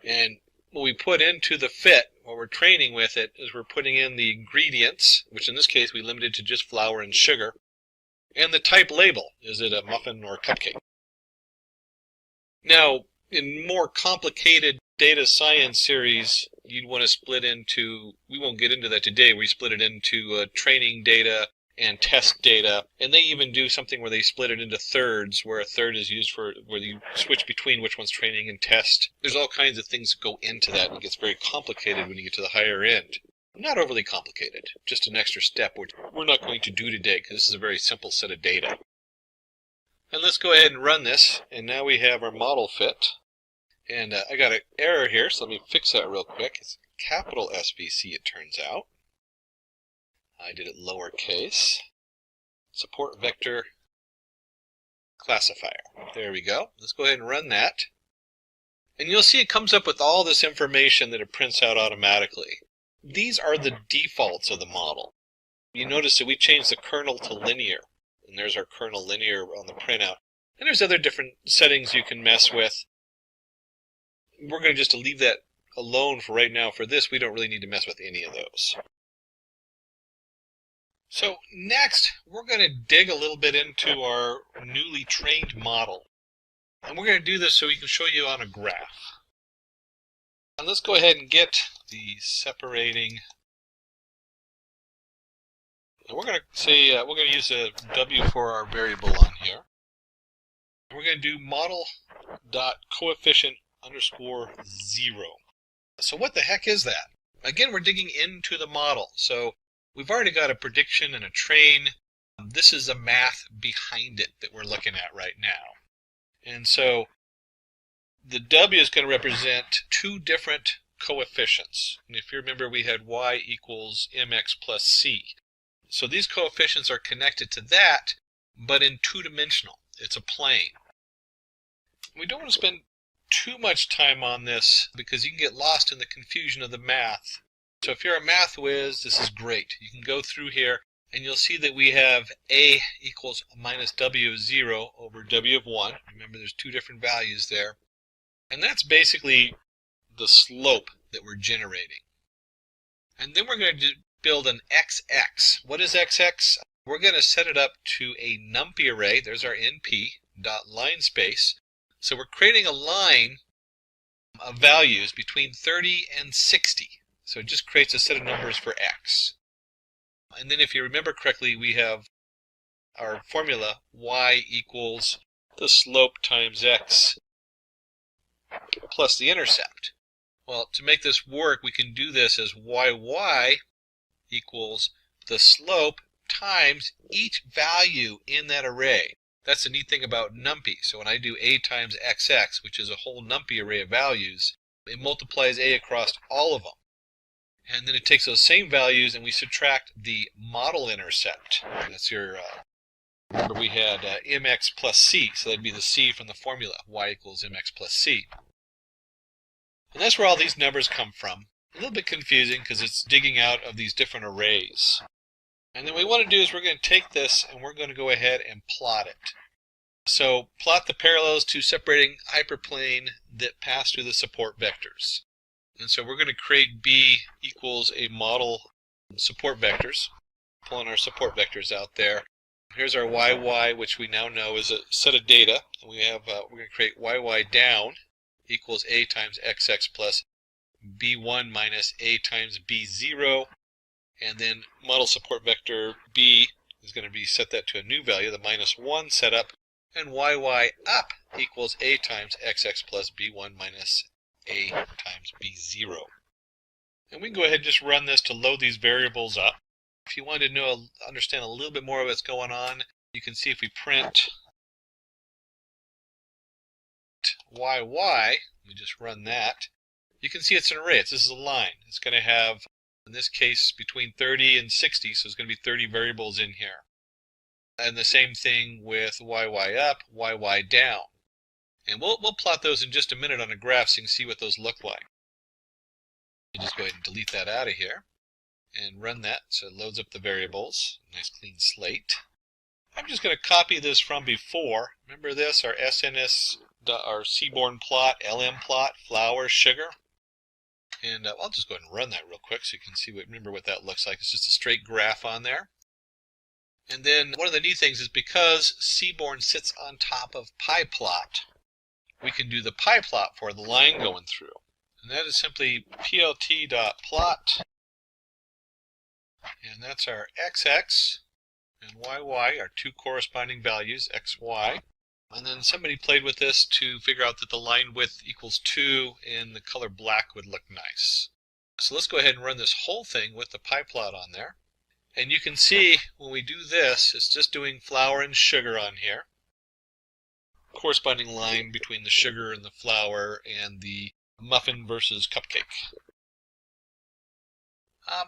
And what we put into the fit, what we're training with it, is we're putting in the ingredients, which in this case we limited to just flour and sugar, and the type label. Is it a muffin or a cupcake? Now, in more complicated data science series, you'd want to split into, we won't get into that today, we split it into training data and test data, and they even do something where they split it into thirds, where a third is used for where you switch between which one's training and test. There's all kinds of things that go into that, and it gets very complicated when you get to the higher end. Not overly complicated, just an extra step which we're not going to do today because this is a very simple set of data. And let's go ahead and run this, and now we have our model fit. And I got an error here, so let me fix that real quick. It's capital SVC, it turns out. I did it lowercase. Support vector classifier. There we go. Let's go ahead and run that. And you'll see it comes up with all this information that it prints out automatically. These are the defaults of the model. You notice that we changed the kernel to linear. And there's our kernel linear on the printout. And there's other different settings you can mess with. We're going to just leave that alone for right now. For this, we don't really need to mess with any of those. So next, we're going to dig a little bit into our newly trained model. And we're going to do this so we can show you on a graph. And let's go ahead and get the separating. And we're going to say, we're going to use a W for our variable on here. And we're going to do model.coefficient _0. So what the heck is that? Again, we're digging into the model. So we've already got a prediction and a train. This is the math behind it that we're looking at right now. And so the W is going to represent two different coefficients. And if you remember, we had y equals mx plus c. So these coefficients are connected to that, but in two-dimensional. It's a plane. We don't want to spend too much time on this because you can get lost in the confusion of the math. So if you're a math whiz, this is great. You can go through here and you'll see that we have a equals minus w of 0 over w of 1. Remember, there's two different values there. And that's basically the slope that we're generating. And then we're going to build an xx. What is xx? We're going to set it up to a numpy array. There's our np dot line space. So we're creating a line of values between 30 and 60. So it just creates a set of numbers for x. And then if you remember correctly, we have our formula, y equals the slope times x plus the intercept. Well, to make this work, we can do this as yy equals the slope times each value in that array. That's the neat thing about numpy. So when I do a times xx, which is a whole numpy array of values, it multiplies a across all of them. And then it takes those same values and we subtract the model intercept. That's your, remember we had mx plus c, so that'd be the c from the formula, y equals mx plus c. And that's where all these numbers come from. A little bit confusing because it's digging out of these different arrays. And then what we want to do is we're going to take this and we're going to go ahead and plot it. So plot the parallels to separating hyperplane that pass through the support vectors. And so we're going to create B equals a model support vectors, pulling our support vectors out there. Here's our YY, which we now know is a set of data. And we have we're going to create YY down equals A times XX plus B1 minus A times B0. And then model support vector B is going to be set that to a new value, the -1 setup. And yy up equals a times xx plus b1 minus a times b0. And we can go ahead and just run this to load these variables up. If you want to understand a little bit more of what's going on, you can see if we print yy, we just run that, you can see it's an array. This is a line. It's going to have, in this case, between 30 and 60, so it's going to be 30 variables in here. And the same thing with yy up, yy down. And we'll plot those in just a minute on a graph so you can see what those look like. You just go ahead and delete that out of here and run that so it loads up the variables. Nice clean slate. I'm just going to copy this from before. Remember this, our SNS, our seaborn plot, LM plot, flour, sugar. And I'll just go ahead and run that real quick so you can see remember what that looks like. It's just a straight graph on there. And then one of the neat things is because seaborn sits on top of pie plot, we can do the pie plot for the line going through. And that is simply plt.plot. And that's our xx and yy, our two corresponding values, xy. And then somebody played with this to figure out that the line width equals 2 and the color black would look nice. So let's go ahead and run this whole thing with the pie plot on there. And you can see when we do this, it's just doing flour and sugar on here. Corresponding line between the sugar and the flour and the muffin versus cupcake.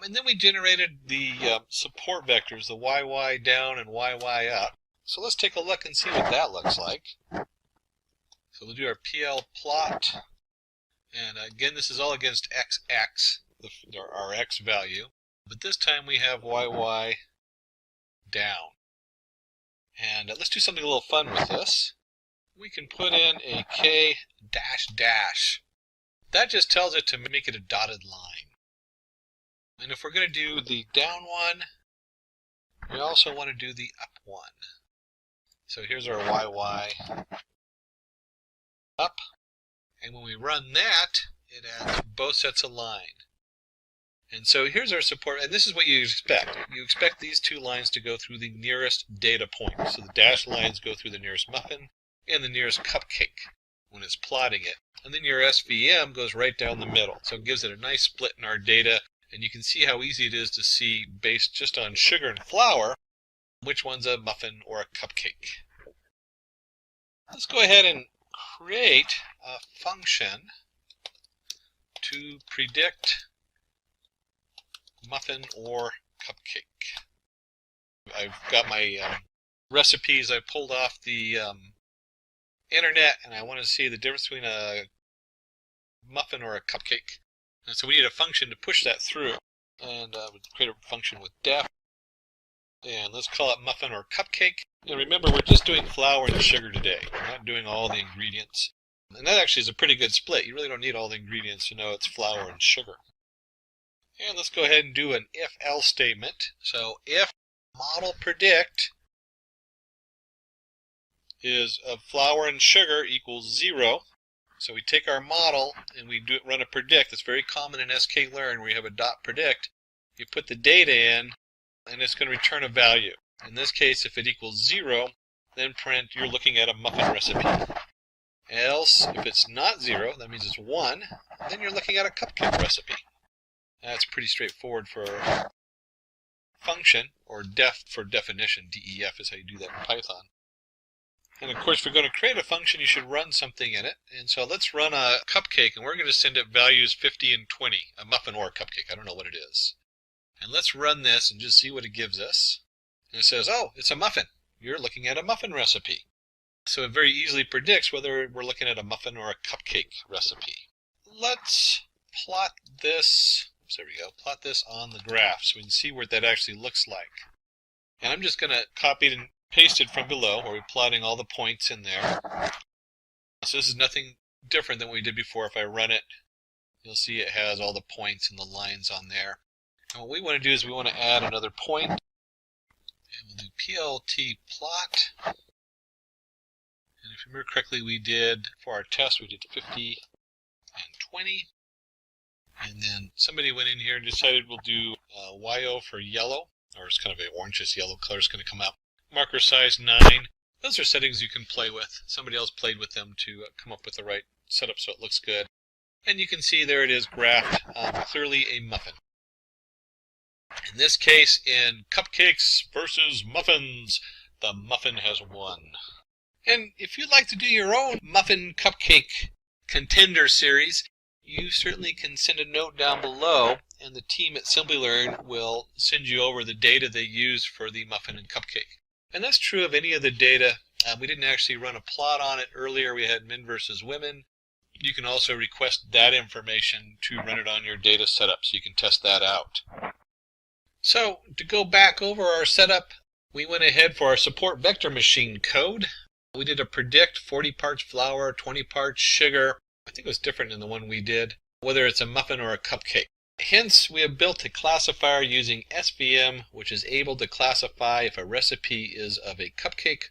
And then we generated the support vectors, the yy down and yy up. So let's take a look and see what that looks like. So we'll do our PL plot. And again, this is all against xx, our x value. But this time we have yy down. And let's do something a little fun with this. We can put in a k dash dash. That just tells it to make it a dotted line. And if we're going to do the down one, we also want to do the up one. So here's our yy up. And when we run that, it adds both sets of line. And so here's our support, and this is what you expect. You expect these two lines to go through the nearest data point. So the dashed lines go through the nearest muffin and the nearest cupcake when it's plotting it. And then your SVM goes right down the middle. So it gives it a nice split in our data, and you can see how easy it is to see, based just on sugar and flour, which one's a muffin or a cupcake. Let's go ahead and create a function to predict muffin or cupcake. I've got my recipes I pulled off the internet, and I want to see the difference between a muffin or a cupcake. And so we need a function to push that through. And we'll create a function with def. And let's call it muffin or cupcake. And remember, we're just doing flour and sugar today. We're not doing all the ingredients. And that actually is a pretty good split. You really don't need all the ingredients to know it's flour and sugar. And let's go ahead and do an if-else statement. So if model predict is of flour and sugar equals 0. So we take our model and we run a predict. It's very common in sklearn where you have a dot predict. You put the data in, and it's going to return a value. In this case, if it equals 0, then print you're looking at a muffin recipe. Else, if it's not 0, that means it's 1, then you're looking at a cupcake recipe. That's pretty straightforward for a function, or def for definition. DEF is how you do that in Python. And of course, if you're going to create a function, you should run something in it. And so let's run a cupcake, and we're going to send it values 50 and 20, a muffin or a cupcake. I don't know what it is. And let's run this and just see what it gives us. And it says, oh, it's a muffin. You're looking at a muffin recipe. So it very easily predicts whether we're looking at a muffin or a cupcake recipe. Let's plot this. Oops, there we go. Plot this on the graph so we can see what that actually looks like. And I'm just going to copy it and paste it from below, where we're plotting all the points in there. So this is nothing different than what we did before. If I run it, you'll see it has all the points and the lines on there. And what we want to do is we want to add another point. And we'll do PLT plot. And if you remember correctly, we did, for our test, we did 50 and 20. And then somebody went in here and decided we'll do YO for yellow, or it's kind of an orangish yellow color is going to come out. Marker size 9. Those are settings you can play with. Somebody else played with them to come up with the right setup so it looks good. And you can see there it is graphed, clearly a muffin. In this case, in cupcakes versus muffins, the muffin has won. And if you'd like to do your own muffin cupcake contender series, you certainly can send a note down below, and the team at Simplilearn will send you over the data they use for the muffin and cupcake. And that's true of any of the data. We didn't actually run a plot on it earlier. We had men versus women. You can also request that information to run it on your data setup so you can test that out. So to go back over our setup, we went ahead for our support vector machine code. We did a predict 40 parts flour, 20 parts sugar. I think it was different than the one we did, whether it's a muffin or a cupcake. Hence, we have built a classifier using SVM, which is able to classify if a recipe is of a cupcake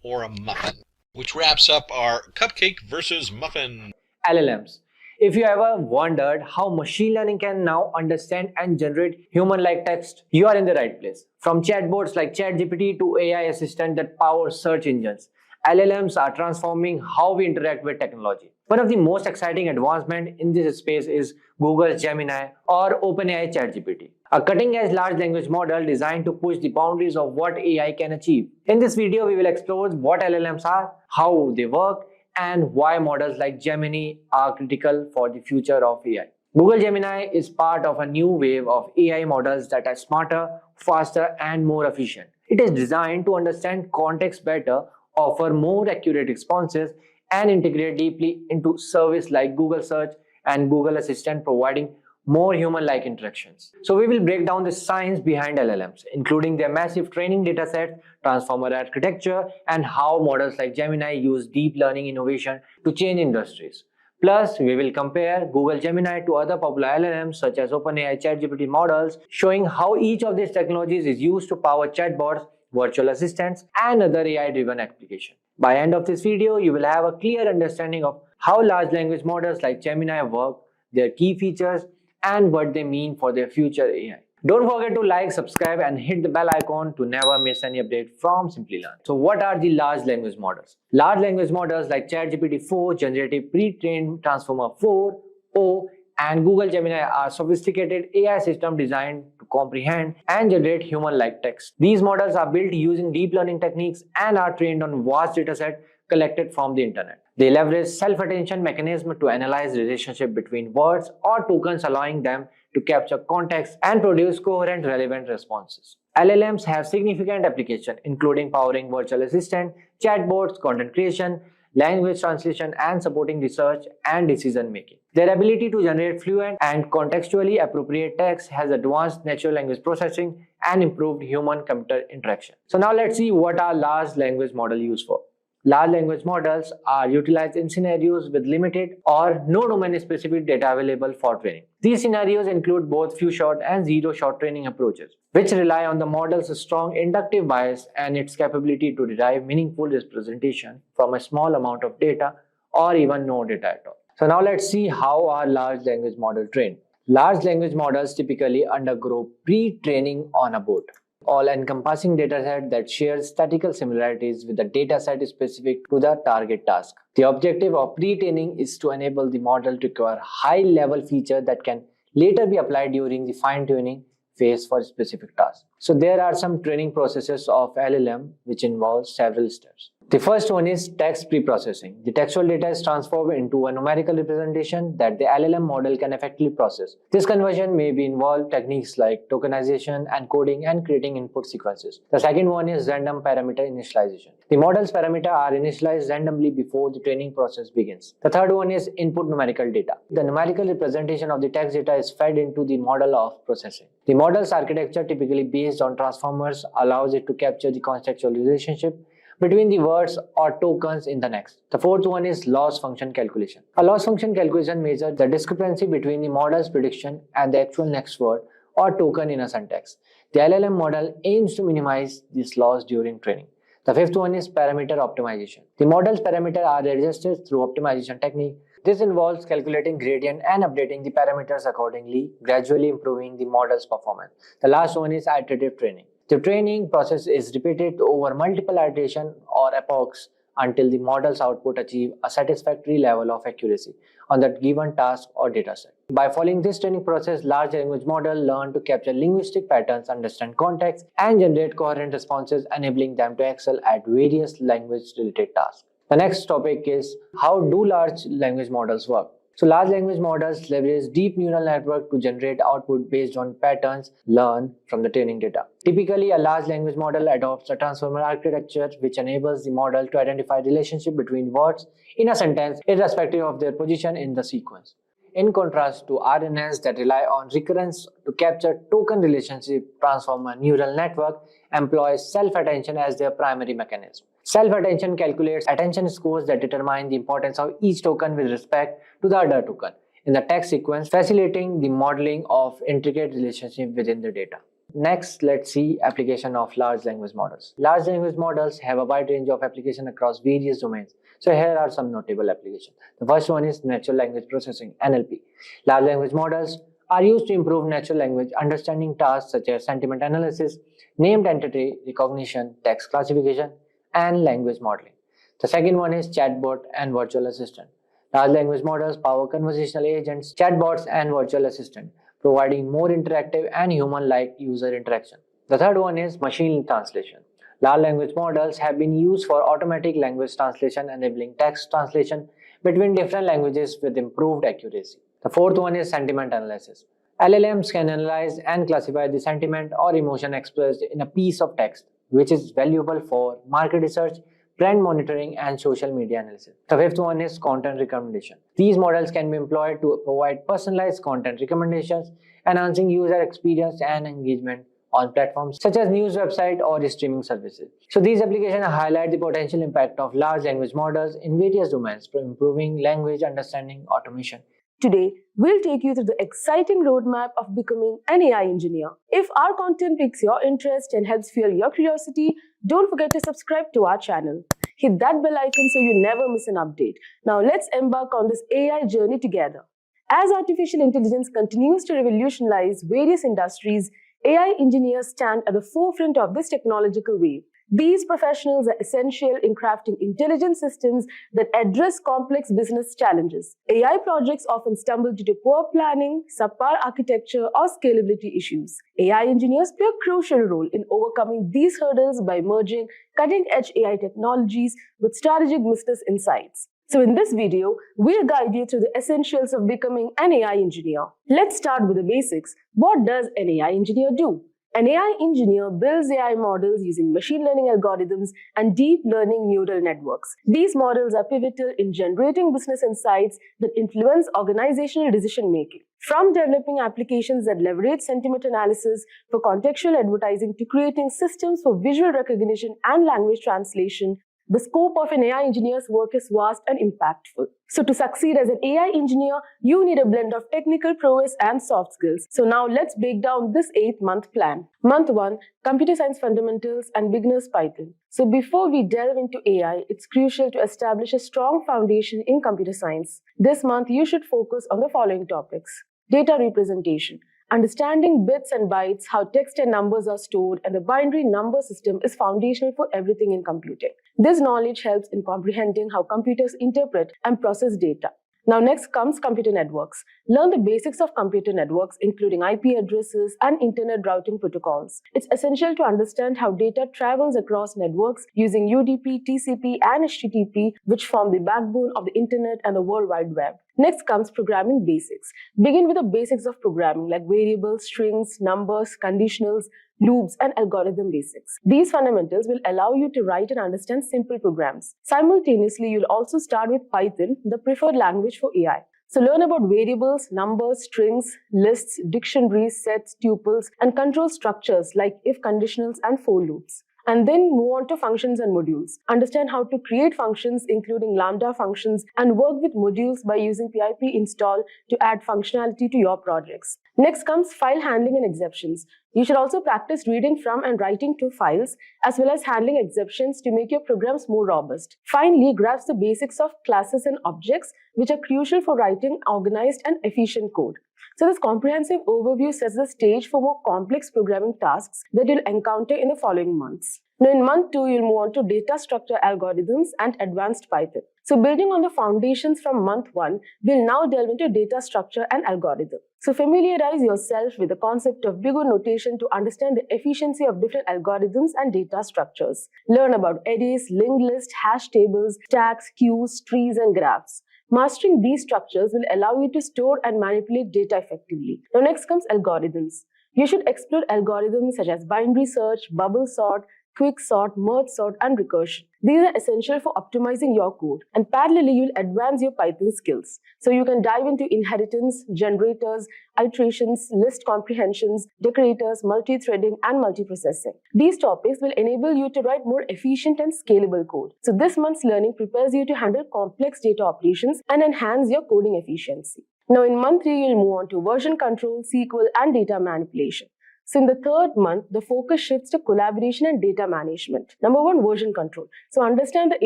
or a muffin, which wraps up our cupcake versus muffin. LLMs. If you ever wondered how machine learning can now understand and generate human-like text, you are in the right place. From chatbots like ChatGPT to AI assistant that power search engines, LLMs are transforming how we interact with technology. One of the most exciting advancements in this space is Google's Gemini or OpenAI ChatGPT, a cutting-edge large language model designed to push the boundaries of what AI can achieve. In this video, we will explore what LLMs are, how they work, and why models like Gemini are critical for the future of AI. Google Gemini is part of a new wave of AI models that are smarter, faster, and more efficient. It is designed to understand context better, offer more accurate responses, and integrate deeply into services like Google Search and Google Assistant, providing more human-like interactions. So we will break down the science behind LLMs, including their massive training datasets, transformer architecture, and how models like Gemini use deep learning innovation to change industries. Plus, we will compare Google Gemini to other popular LLMs such as OpenAI ChatGPT models, showing how each of these technologies is used to power chatbots, virtual assistants, and other AI-driven applications. By the end of this video, you will have a clear understanding of how large language models like Gemini work, their key features, and what they mean for their future AI. Don't forget to like, subscribe, and hit the bell icon to never miss any update from Simplilearn. So what are the large language models? Large language models like ChatGPT 4, Generative Pre-trained Transformer 4, O, and Google Gemini are sophisticated AI systems designed to comprehend and generate human-like text. These models are built using deep learning techniques and are trained on vast datasets collected from the internet. They leverage self-attention mechanism to analyze the relationship between words or tokens, allowing them to capture context and produce coherent, relevant responses. LLMs have significant applications, including powering virtual assistant, chatbots, content creation, language translation, and supporting research and decision making. Their ability to generate fluent and contextually appropriate text has advanced natural language processing and improved human-computer interaction. So now let's see what our large language model used for. Large language models are utilized in scenarios with limited or no domain-specific data available for training. These scenarios include both few-shot and zero-shot training approaches, which rely on the model's strong inductive bias and its capability to derive meaningful representation from a small amount of data or even no data at all. So now let's see how our large language model trained. Large language models typically undergo pre-training on a board, all-encompassing dataset that shares statistical similarities with the dataset specific to the target task. The objective of pre-training is to enable the model to acquire high-level features that can later be applied during the fine-tuning phase for specific tasks. So there are some training processes of LLM which involve several steps. The first one is text pre-processing. The textual data is transformed into a numerical representation that the LLM model can effectively process. This conversion may involve techniques like tokenization, encoding, and creating input sequences. The second one is random parameter initialization. The model's parameters are initialized randomly before the training process begins. The third one is input numerical data. The numerical representation of the text data is fed into the model of processing. The model's architecture, typically based on transformers, allows it to capture the contextual relationship between the words or tokens in the next. The fourth one is loss function calculation. A loss function calculation measures the discrepancy between the model's prediction and the actual next word or token in a syntax. The LLM model aims to minimize this loss during training. The fifth one is parameter optimization. The model's parameters are adjusted through optimization technique. This involves calculating gradient and updating the parameters accordingly, gradually improving the model's performance. The last one is iterative training. The training process is repeated over multiple iterations or epochs until the model's output achieve a satisfactory level of accuracy on that given task or dataset. By following this training process, large language models learn to capture linguistic patterns, understand context, and generate coherent responses, enabling them to excel at various language-related tasks. The next topic is how do large language models work? So large language models leverage deep neural network to generate output based on patterns learned from the training data. Typically, a large language model adopts a transformer architecture which enables the model to identify relationship between words in a sentence irrespective of their position in the sequence. In contrast to RNNs that rely on recurrence to capture token relationship, transformer neural network employs self-attention as their primary mechanism. Self-attention calculates attention scores that determine the importance of each token with respect to the other token in the text sequence, facilitating the modeling of intricate relationships within the data. Next, let's see application of large language models. Large language models have a wide range of applications across various domains. So here are some notable applications. The first one is natural language processing, NLP. Large language models are used to improve natural language understanding tasks such as sentiment analysis, named entity recognition, text classification, and language modeling. The second one is chatbot and virtual assistant. Large language models power conversational agents, chatbots, and virtual assistant, providing more interactive and human-like user interaction. The third one is machine translation. Large language models have been used for automatic language translation, enabling text translation between different languages with improved accuracy. The fourth one is sentiment analysis. LLMs can analyze and classify the sentiment or emotion expressed in a piece of text, which is valuable for market research, brand monitoring, and social media analysis. The fifth one is content recommendation. These models can be employed to provide personalized content recommendations, enhancing user experience and engagement on platforms such as news websites or streaming services. So these applications highlight the potential impact of large language models in various domains for improving language understanding automation. Today, we'll take you through the exciting roadmap of becoming an AI engineer. If our content piques your interest and helps fuel your curiosity, don't forget to subscribe to our channel. Hit that bell icon so you never miss an update. Now let's embark on this AI journey together. As artificial intelligence continues to revolutionize various industries, AI engineers stand at the forefront of this technological wave. These professionals are essential in crafting intelligent systems that address complex business challenges. AI projects often stumble due to poor planning, subpar architecture, or scalability issues. AI engineers play a crucial role in overcoming these hurdles by merging cutting-edge AI technologies with strategic business insights. So in this video, we'll guide you through the essentials of becoming an AI engineer. Let's start with the basics. What does an AI engineer do? An AI engineer builds AI models using machine learning algorithms and deep learning neural networks. These models are pivotal in generating business insights that influence organizational decision-making. From developing applications that leverage sentiment analysis for contextual advertising to creating systems for visual recognition and language translation, the scope of an AI engineer's work is vast and impactful. So to succeed as an AI engineer, you need a blend of technical prowess and soft skills. So now let's break down this 8-month plan. Month 1, Computer Science Fundamentals and Beginner's Python. So before we delve into AI, it's crucial to establish a strong foundation in computer science. This month, you should focus on the following topics. Data representation. Understanding bits and bytes, how text and numbers are stored, and the binary number system is foundational for everything in computing. This knowledge helps in comprehending how computers interpret and process data. Now next comes computer networks. Learn the basics of computer networks, including IP addresses and internet routing protocols. It's essential to understand how data travels across networks using UDP, TCP, and HTTP, which form the backbone of the internet and the World Wide Web. Next comes programming basics. Begin with the basics of programming like variables, strings, numbers, conditionals, loops, and algorithm basics. These fundamentals will allow you to write and understand simple programs. Simultaneously, you'll also start with Python, the preferred language for AI. So learn about variables, numbers, strings, lists, dictionaries, sets, tuples, and control structures like if conditionals and for loops. And then move on to functions and modules. Understand how to create functions, including Lambda functions, and work with modules by using pip install to add functionality to your projects. Next comes file handling and exceptions. You should also practice reading from and writing to files, as well as handling exceptions to make your programs more robust. Finally, grasp the basics of classes and objects, which are crucial for writing organized and efficient code. So this comprehensive overview sets the stage for more complex programming tasks that you'll encounter in the following months. Now in month 2, you'll move on to data structure algorithms and advanced Python. So building on the foundations from month 1, we'll now delve into data structure and algorithm. So familiarize yourself with the concept of big O notation to understand the efficiency of different algorithms and data structures. Learn about arrays, linked lists, hash tables, stacks, queues, trees, and graphs. Mastering these structures will allow you to store and manipulate data effectively. Now next comes algorithms. You should explore algorithms such as binary search, bubble sort, quick sort, merge sort, and recursion. These are essential for optimizing your code, and parallelly you'll advance your Python skills. So you can dive into inheritance, generators, iterations, list comprehensions, decorators, multi-threading, and multiprocessing. These topics will enable you to write more efficient and scalable code. So this month's learning prepares you to handle complex data operations and enhance your coding efficiency. Now in month 3, you'll move on to version control, SQL, and data manipulation. So in the third month, the focus shifts to collaboration and data management. Number 1, version control. So understand the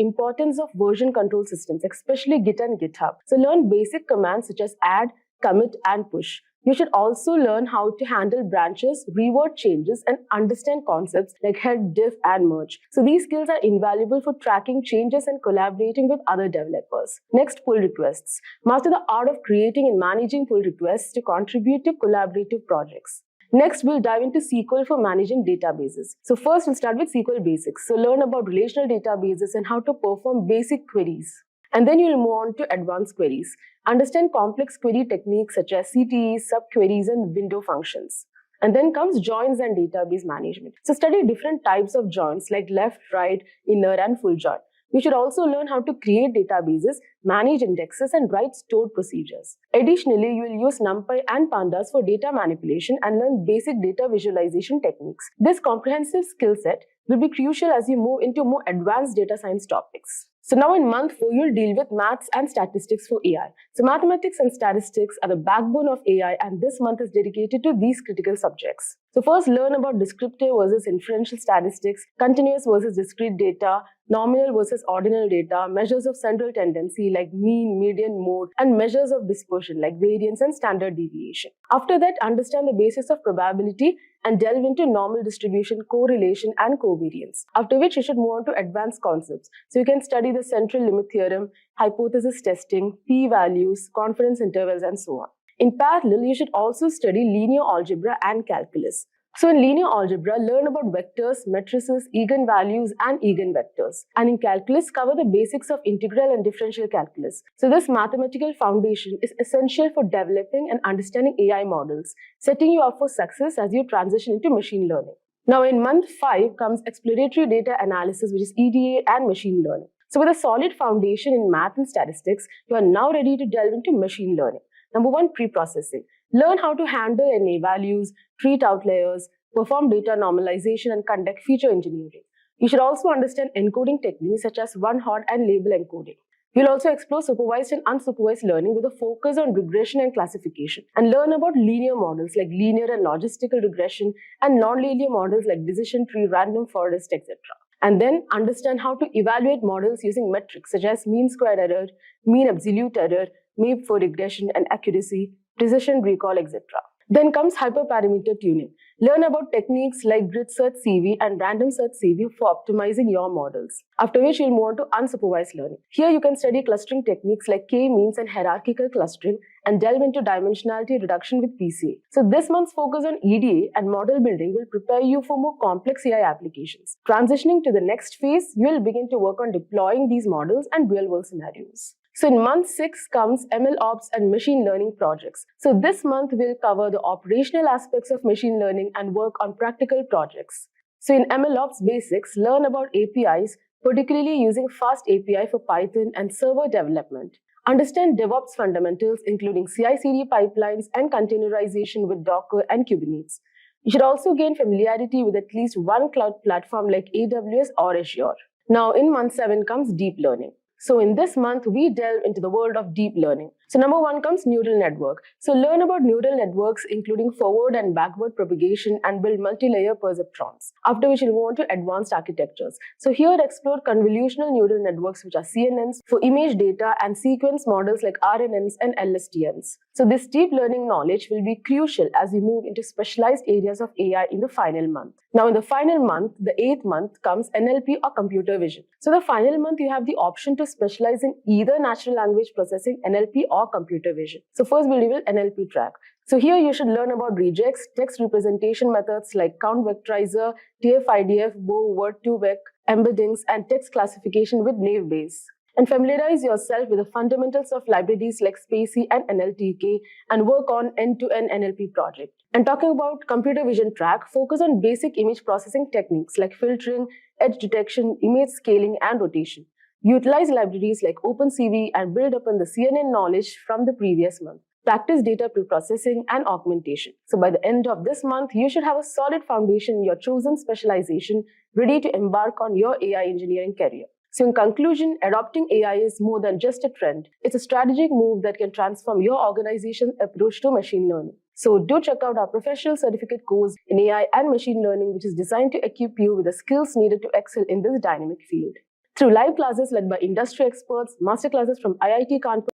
importance of version control systems, especially Git and GitHub. So learn basic commands such as add, commit, and push. You should also learn how to handle branches, reword changes, and understand concepts like head, diff, and merge. So these skills are invaluable for tracking changes and collaborating with other developers. Next, pull requests. Master the art of creating and managing pull requests to contribute to collaborative projects. Next, we'll dive into SQL for managing databases. So first, we'll start with SQL basics. So learn about relational databases and how to perform basic queries. And then you'll move on to advanced queries. Understand complex query techniques such as CTEs, subqueries, and window functions. And then comes joins and database management. So study different types of joins like left, right, inner, and full join. You should also learn how to create databases, manage indexes, and write stored procedures. Additionally, you will use NumPy and Pandas for data manipulation and learn basic data visualization techniques. This comprehensive skill set will be crucial as you move into more advanced data science topics. So now in month 4, you'll deal with maths and statistics for AI. So mathematics and statistics are the backbone of AI, and this month is dedicated to these critical subjects. So first, learn about descriptive versus inferential statistics, continuous versus discrete data, nominal versus ordinal data, measures of central tendency like mean, median, mode, and measures of dispersion like variance and standard deviation. After that, understand the basis of probability and delve into normal distribution, correlation, and covariance. After which, you should move on to advanced concepts. So you can study the central limit theorem, hypothesis testing, p-values, confidence intervals, and so on. In parallel, you should also study linear algebra and calculus. So in linear algebra, learn about vectors, matrices, eigenvalues, and eigenvectors. And in calculus, cover the basics of integral and differential calculus. So this mathematical foundation is essential for developing and understanding AI models, setting you up for success as you transition into machine learning. Now in month 5 comes exploratory data analysis, which is EDA and machine learning. So with a solid foundation in math and statistics, you are now ready to delve into machine learning. Number 1, pre-processing. Learn how to handle NA values, treat outliers, perform data normalization, and conduct feature engineering. You should also understand encoding techniques such as one-hot and label encoding. You'll also explore supervised and unsupervised learning with a focus on regression and classification, and learn about linear models like linear and logistical regression, and non-linear models like decision tree, random forest, etc. And then understand how to evaluate models using metrics such as mean squared error, mean absolute error, mean for regression and accuracy, precision recall, etc. Then comes hyperparameter tuning. Learn about techniques like grid search CV and random search CV for optimizing your models. After which you'll move on to unsupervised learning. Here you can study clustering techniques like K-means and hierarchical clustering, and delve into dimensionality reduction with PCA. So this month's focus on EDA and model building will prepare you for more complex AI applications. Transitioning to the next phase, you will begin to work on deploying these models and real-world scenarios. So in month 6 comes ML Ops and machine learning projects. So this month we'll cover the operational aspects of machine learning and work on practical projects. So in ML Ops basics, learn about APIs, particularly using Fast API for Python and server development. Understand DevOps fundamentals, including CI/CD pipelines and containerization with Docker and Kubernetes. You should also gain familiarity with at least one cloud platform like AWS or Azure. Now in month 7 comes deep learning. So in this month, we delve into the world of deep learning. So number 1 comes neural network. So learn about neural networks including forward and backward propagation and build multi-layer perceptrons. After which you'll move on to advanced architectures. So here explore convolutional neural networks which are CNNs for image data and sequence models like RNNs and LSTMs. So this deep learning knowledge will be crucial as we move into specialized areas of AI in the final month. Now in the final month, the 8th month, comes NLP or computer vision. So the final month you have the option to specialize in either natural language processing, NLP or computer vision. So first we'll reveal NLP track. So here you should learn about regex, text representation methods like count vectorizer, TF-IDF, Bow, word2vec, embeddings and text classification with naive Bayes. And familiarize yourself with the fundamentals of libraries like Spacy and NLTK and work on end-to-end NLP project. And talking about computer vision track, focus on basic image processing techniques like filtering, edge detection, image scaling and rotation. Utilize libraries like OpenCV and build upon the CNN knowledge from the previous month. Practice data preprocessing and augmentation. So by the end of this month, you should have a solid foundation in your chosen specialization ready to embark on your AI engineering career. So in conclusion, adopting AI is more than just a trend. It's a strategic move that can transform your organization's approach to machine learning. So do check out our professional certificate course in AI and machine learning, which is designed to equip you with the skills needed to excel in this dynamic field. Through live classes led by industry experts, masterclasses from IIT Kanpur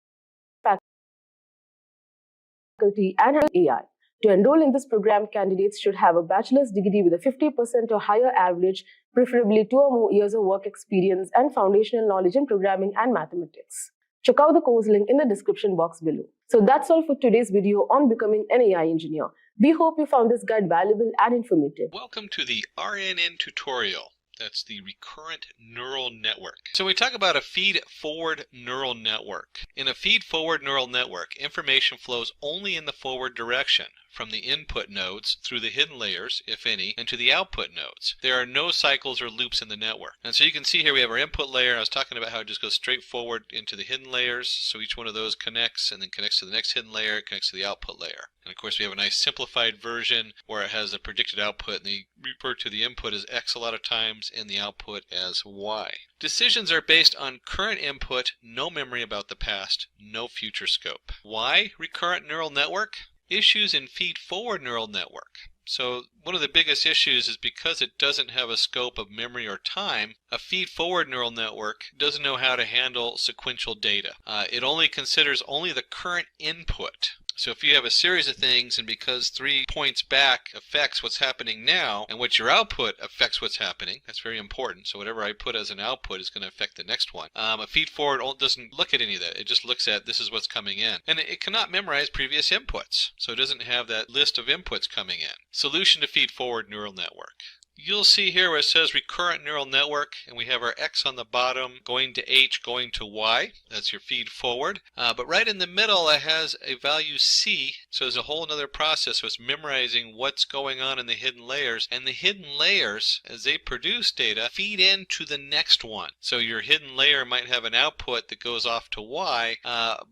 faculty and AI. To enroll in this program, candidates should have a bachelor's degree with a 50% or higher average, preferably 2 or more years of work experience and foundational knowledge in programming and mathematics. Check out the course link in the description box below. So that's all for today's video on becoming an AI engineer. We hope you found this guide valuable and informative. Welcome to the RNN tutorial. That's the recurrent neural network. So we talk about a feed-forward neural network. In a feed-forward neural network, information flows only in the forward direction, from the input nodes through the hidden layers, if any, and to the output nodes. There are no cycles or loops in the network. And so you can see here we have our input layer. I was talking about how it just goes straight forward into the hidden layers. So each one of those connects and then connects to the next hidden layer, connects to the output layer. And of course we have a nice simplified version where it has a predicted output, and they refer to the input as X a lot of times and the output as Y. Decisions are based on current input, no memory about the past, no future scope. Why recurrent neural network? Issues in feed-forward neural network. So one of the biggest issues is because it doesn't have a scope of memory or time, a feed-forward neural network doesn't know how to handle sequential data. It only considers only the current input. So if you have a series of things, and because 3 points back affects what's happening now, and what your output affects what's happening, that's very important. So whatever I put as an output is going to affect the next one. A feed-forward doesn't look at any of that. It just looks at this is what's coming in. And it cannot memorize previous inputs. So it doesn't have that list of inputs coming in. Solution to feed-forward neural network. You'll see here where it says recurrent neural network, and we have our X on the bottom going to H, going to Y. That's your feed forward. But right in the middle it has a value C, so there's a whole other process. So it's memorizing what's going on in the hidden layers, and the hidden layers, as they produce data, feed into the next one. So your hidden layer might have an output that goes off to Y,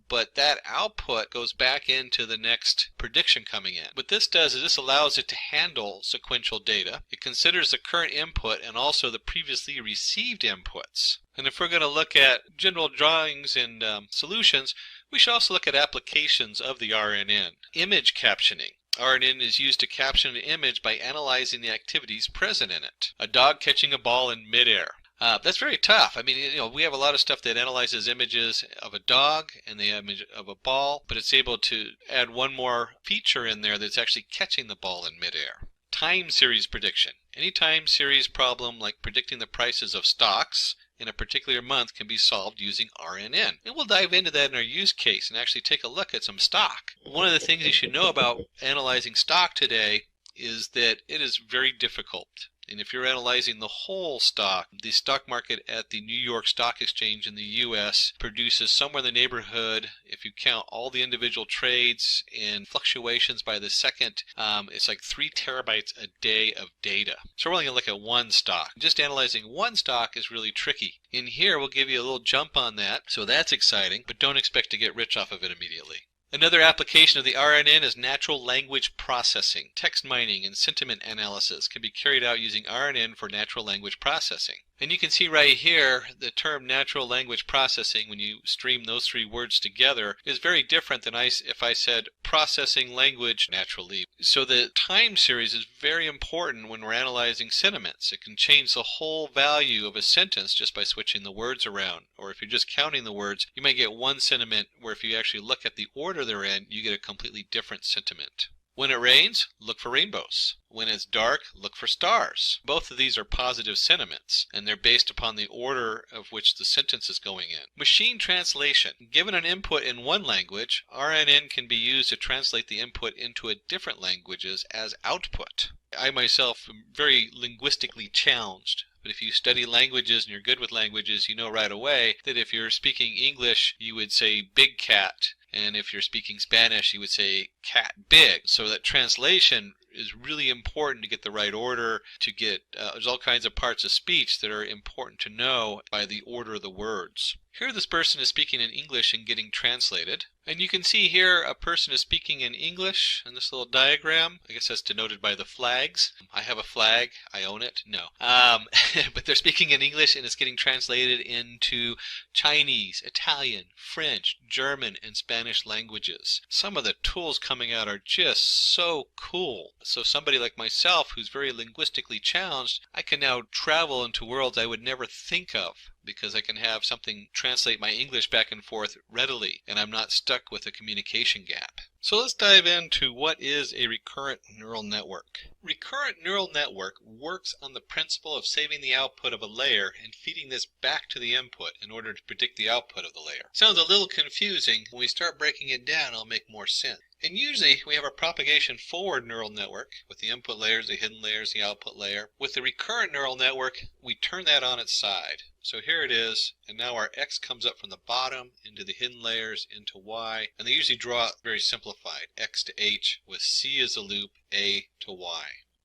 but that output goes back into the next prediction coming in. What this does is this allows it to handle sequential data. It considers the current input and also the previously received inputs. And if we're going to look at general drawings and solutions, we should also look at applications of the RNN. Image captioning. RNN is used to caption an image by analyzing the activities present in it. A dog catching a ball in midair. That's very tough. I mean, we have a lot of stuff that analyzes images of a dog and the image of a ball, but it's able to add one more feature in there that's actually catching the ball in midair. Time series prediction. Any time series problem like predicting the prices of stocks in a particular month can be solved using RNN. And we'll dive into that in our use case and actually take a look at some stock. One of the things you should know about analyzing stock today is that it is very difficult. And if you're analyzing the whole stock, the stock market at the New York Stock Exchange in the U.S. produces somewhere in the neighborhood, if you count all the individual trades and fluctuations by the second, it's like 3 terabytes a day of data. So we're only going to look at one stock. Just analyzing one stock is really tricky. In here, we'll give you a little jump on that, so that's exciting, but don't expect to get rich off of it immediately. Another application of the RNN is natural language processing. Text mining and sentiment analysis can be carried out using RNN for natural language processing. And you can see right here the term natural language processing, when you stream those three words together, is very different than if I said processing language naturally. So the time series is very important when we're analyzing sentiments. It can change the whole value of a sentence just by switching the words around. Or if you're just counting the words, you might get one sentiment where if you actually look at the order they're in, you get a completely different sentiment. When it rains, look for rainbows. When it's dark, look for stars. Both of these are positive sentiments, and they're based upon the order of which the sentence is going in. Machine translation. Given an input in one language, RNN can be used to translate the input into a different languages as output. I myself am very linguistically challenged. But if you study languages and you're good with languages, you know right away that if you're speaking English, you would say big cat. And if you're speaking Spanish, you would say cat big. So that translation is really important to get the right order, to get, there's all kinds of parts of speech that are important to know by the order of the words. Here this person is speaking in English and getting translated. And you can see here a person is speaking in English in this little diagram. I guess that's denoted by the flags. I have a flag. I own it. No. But they're speaking in English and it's getting translated into Chinese, Italian, French, German, and Spanish languages. Some of the tools coming out are just so cool. So somebody like myself who's very linguistically challenged, I can now travel into worlds I would never think of, because I can have something translate my English back and forth readily, and I'm not stuck with a communication gap. So let's dive into what is a recurrent neural network. Recurrent neural network works on the principle of saving the output of a layer and feeding this back to the input in order to predict the output of the layer. Sounds a little confusing. When we start breaking it down, it'll make more sense. And usually we have a propagation forward neural network with the input layers, the hidden layers, the output layer. With the recurrent neural network, we turn that on its side. So here it is, and now our X comes up from the bottom into the hidden layers into Y, and they usually draw it very simplified, X to H, with C as a loop, A to Y,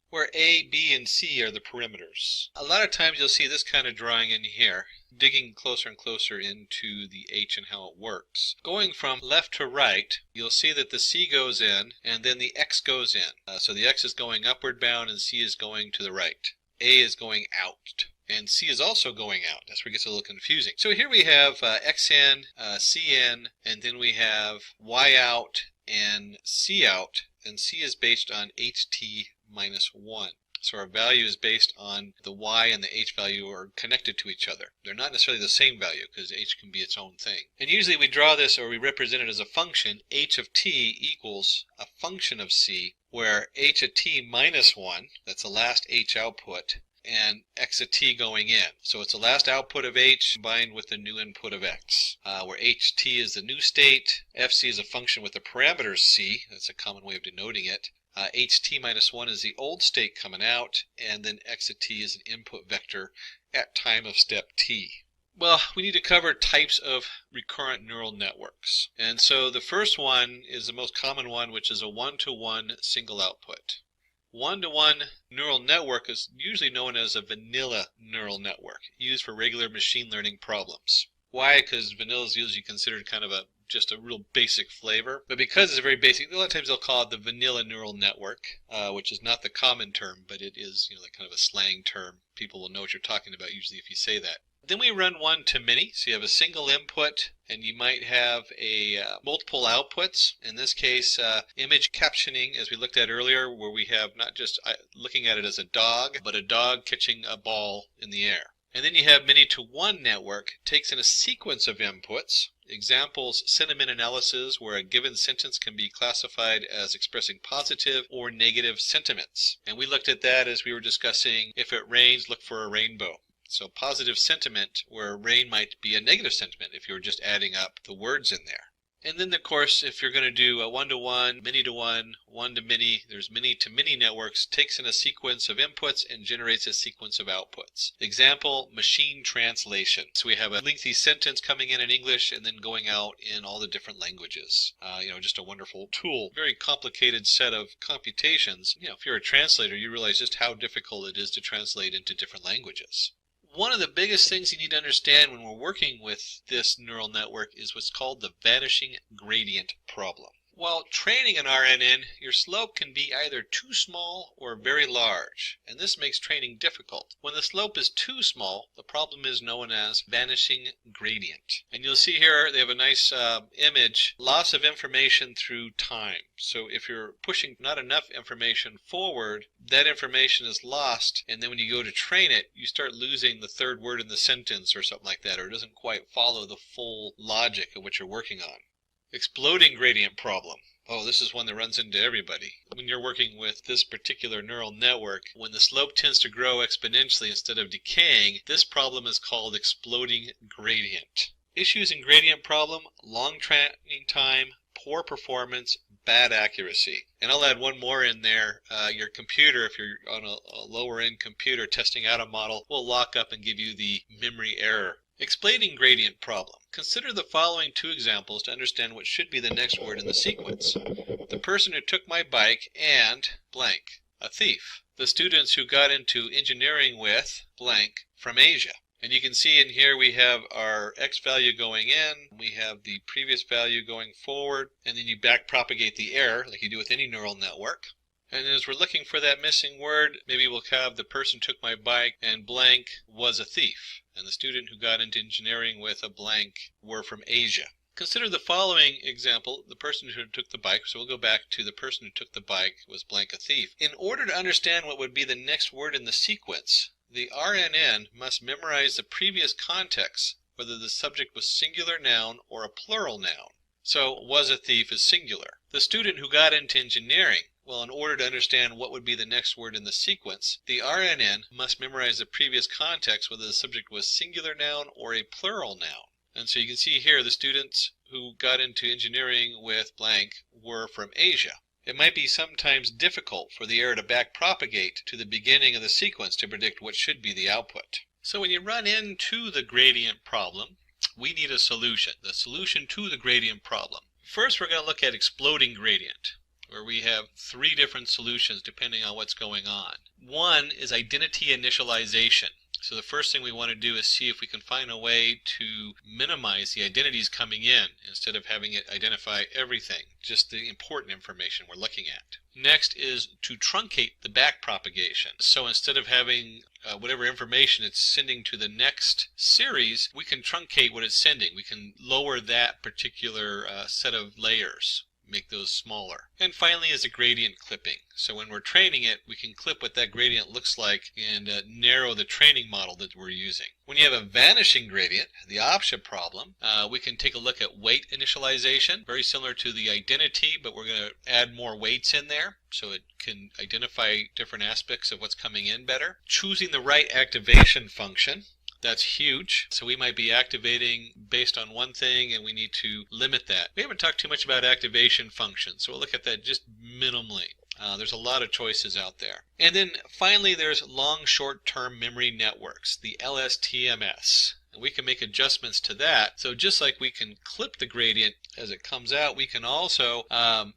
where A, B, and C are the perimeters. A lot of times you'll see this kind of drawing in here, digging closer and closer into the H and how it works. Going from left to right, you'll see that the C goes in, and then the X goes in. So the X is going upward bound, and C is going to the right. A is going out. And C is also going out. That's where it gets a little confusing. So here we have X in, C in, and then we have Y out and C out. And C is based on HT minus 1. So our value is based on the Y and the H value are connected to each other. They're not necessarily the same value because H can be its own thing. And usually we draw this, or we represent it as a function. H of T equals a function of C, where H of T minus 1, that's the last H output, and X of T going in. So it's the last output of H combined with the new input of X, where HT is the new state, FC is a function with the parameters C, that's a common way of denoting it, HT minus 1 is the old state coming out, and then X of T is an input vector at time of step T. Well, we need to cover types of recurrent neural networks. And so the first one is the most common one, which is a one-to-one single output. One-to-one neural network is usually known as a vanilla neural network, used for regular machine learning problems. Why? Because vanilla is usually considered kind of just a real basic flavor. But because it's very basic, a lot of times they'll call it the vanilla neural network, which is not the common term, but it is, like kind of a slang term. People will know what you're talking about usually if you say that. Then we run one to many, so you have a single input, and you might have multiple outputs. In this case, image captioning, as we looked at earlier, where we have not just looking at it as a dog, but a dog catching a ball in the air. And then you have many-to-one network, takes in a sequence of inputs. Examples, sentiment analysis, where a given sentence can be classified as expressing positive or negative sentiments. And we looked at that as we were discussing, if it rains, look for a rainbow. So positive sentiment, where rain might be a negative sentiment if you were just adding up the words in there. And then, of course, if you're going to do a one-to-one, many-to-one, one-to-many, there's many-to-many networks, takes in a sequence of inputs and generates a sequence of outputs. Example, machine translation. So we have a lengthy sentence coming in English and then going out in all the different languages. Just a wonderful tool. Very complicated set of computations. If you're a translator, you realize just how difficult it is to translate into different languages. One of the biggest things you need to understand when we're working with this neural network is what's called the vanishing gradient problem. While training an RNN, your slope can be either too small or very large, and this makes training difficult. When the slope is too small, the problem is known as vanishing gradient. And you'll see here they have a nice image, loss of information through time. So if you're pushing not enough information forward, that information is lost, and then when you go to train it, you start losing the third word in the sentence or something like that, or it doesn't quite follow the full logic of what you're working on. Exploding gradient problem. Oh, this is one that runs into everybody. When you're working with this particular neural network, when the slope tends to grow exponentially instead of decaying, this problem is called exploding gradient. Issues in gradient problem: long training time, poor performance, bad accuracy. And I'll add one more in there. Your computer, if you're on a lower end computer testing out a model, will lock up and give you the memory error. Explaining gradient problem. Consider the following two examples to understand what should be the next word in the sequence. The person who took my bike and blank, a thief. The students who got into engineering with blank from Asia. And you can see in here we have our x value going in, we have the previous value going forward, and then you back propagate the error like you do with any neural network. And as we're looking for that missing word, maybe we'll have the person took my bike and blank was a thief. And the student who got into engineering with a blank were from Asia. Consider the following example, the person who took the bike, so we'll go back to the person who took the bike was blank a thief. In order to understand what would be the next word in the sequence, the RNN must memorize the previous context, whether the subject was singular noun or a plural noun. So, was a thief is singular. The student who got into engineering, well, in order to understand what would be the next word in the sequence, the RNN must memorize the previous context, whether the subject was singular noun or a plural noun. And so you can see here the students who got into engineering with blank were from Asia. It might be sometimes difficult for the error to back propagate to the beginning of the sequence to predict what should be the output. So when you run into the gradient problem, we need a solution, the solution to the gradient problem. First, we're going to look at exploding gradient, where we have three different solutions depending on what's going on. One is identity initialization. So the first thing we want to do is see if we can find a way to minimize the identities coming in instead of having it identify everything, just the important information we're looking at. Next is to truncate the back propagation. So instead of having whatever information it's sending to the next series, we can truncate what it's sending. We can lower that particular set of layers, make those smaller. And finally is a gradient clipping. So when we're training it, we can clip what that gradient looks like and narrow the training model that we're using. When you have a vanishing gradient, the option problem, we can take a look at weight initialization, very similar to the identity, but we're going to add more weights in there so it can identify different aspects of what's coming in better. Choosing the right activation function. That's huge. So we might be activating based on one thing and we need to limit that. We haven't talked too much about activation functions, so we'll look at that just minimally. There's a lot of choices out there. And then finally there's long short-term memory networks, the LSTMS. And we can make adjustments to that. So just like we can clip the gradient as it comes out, we can also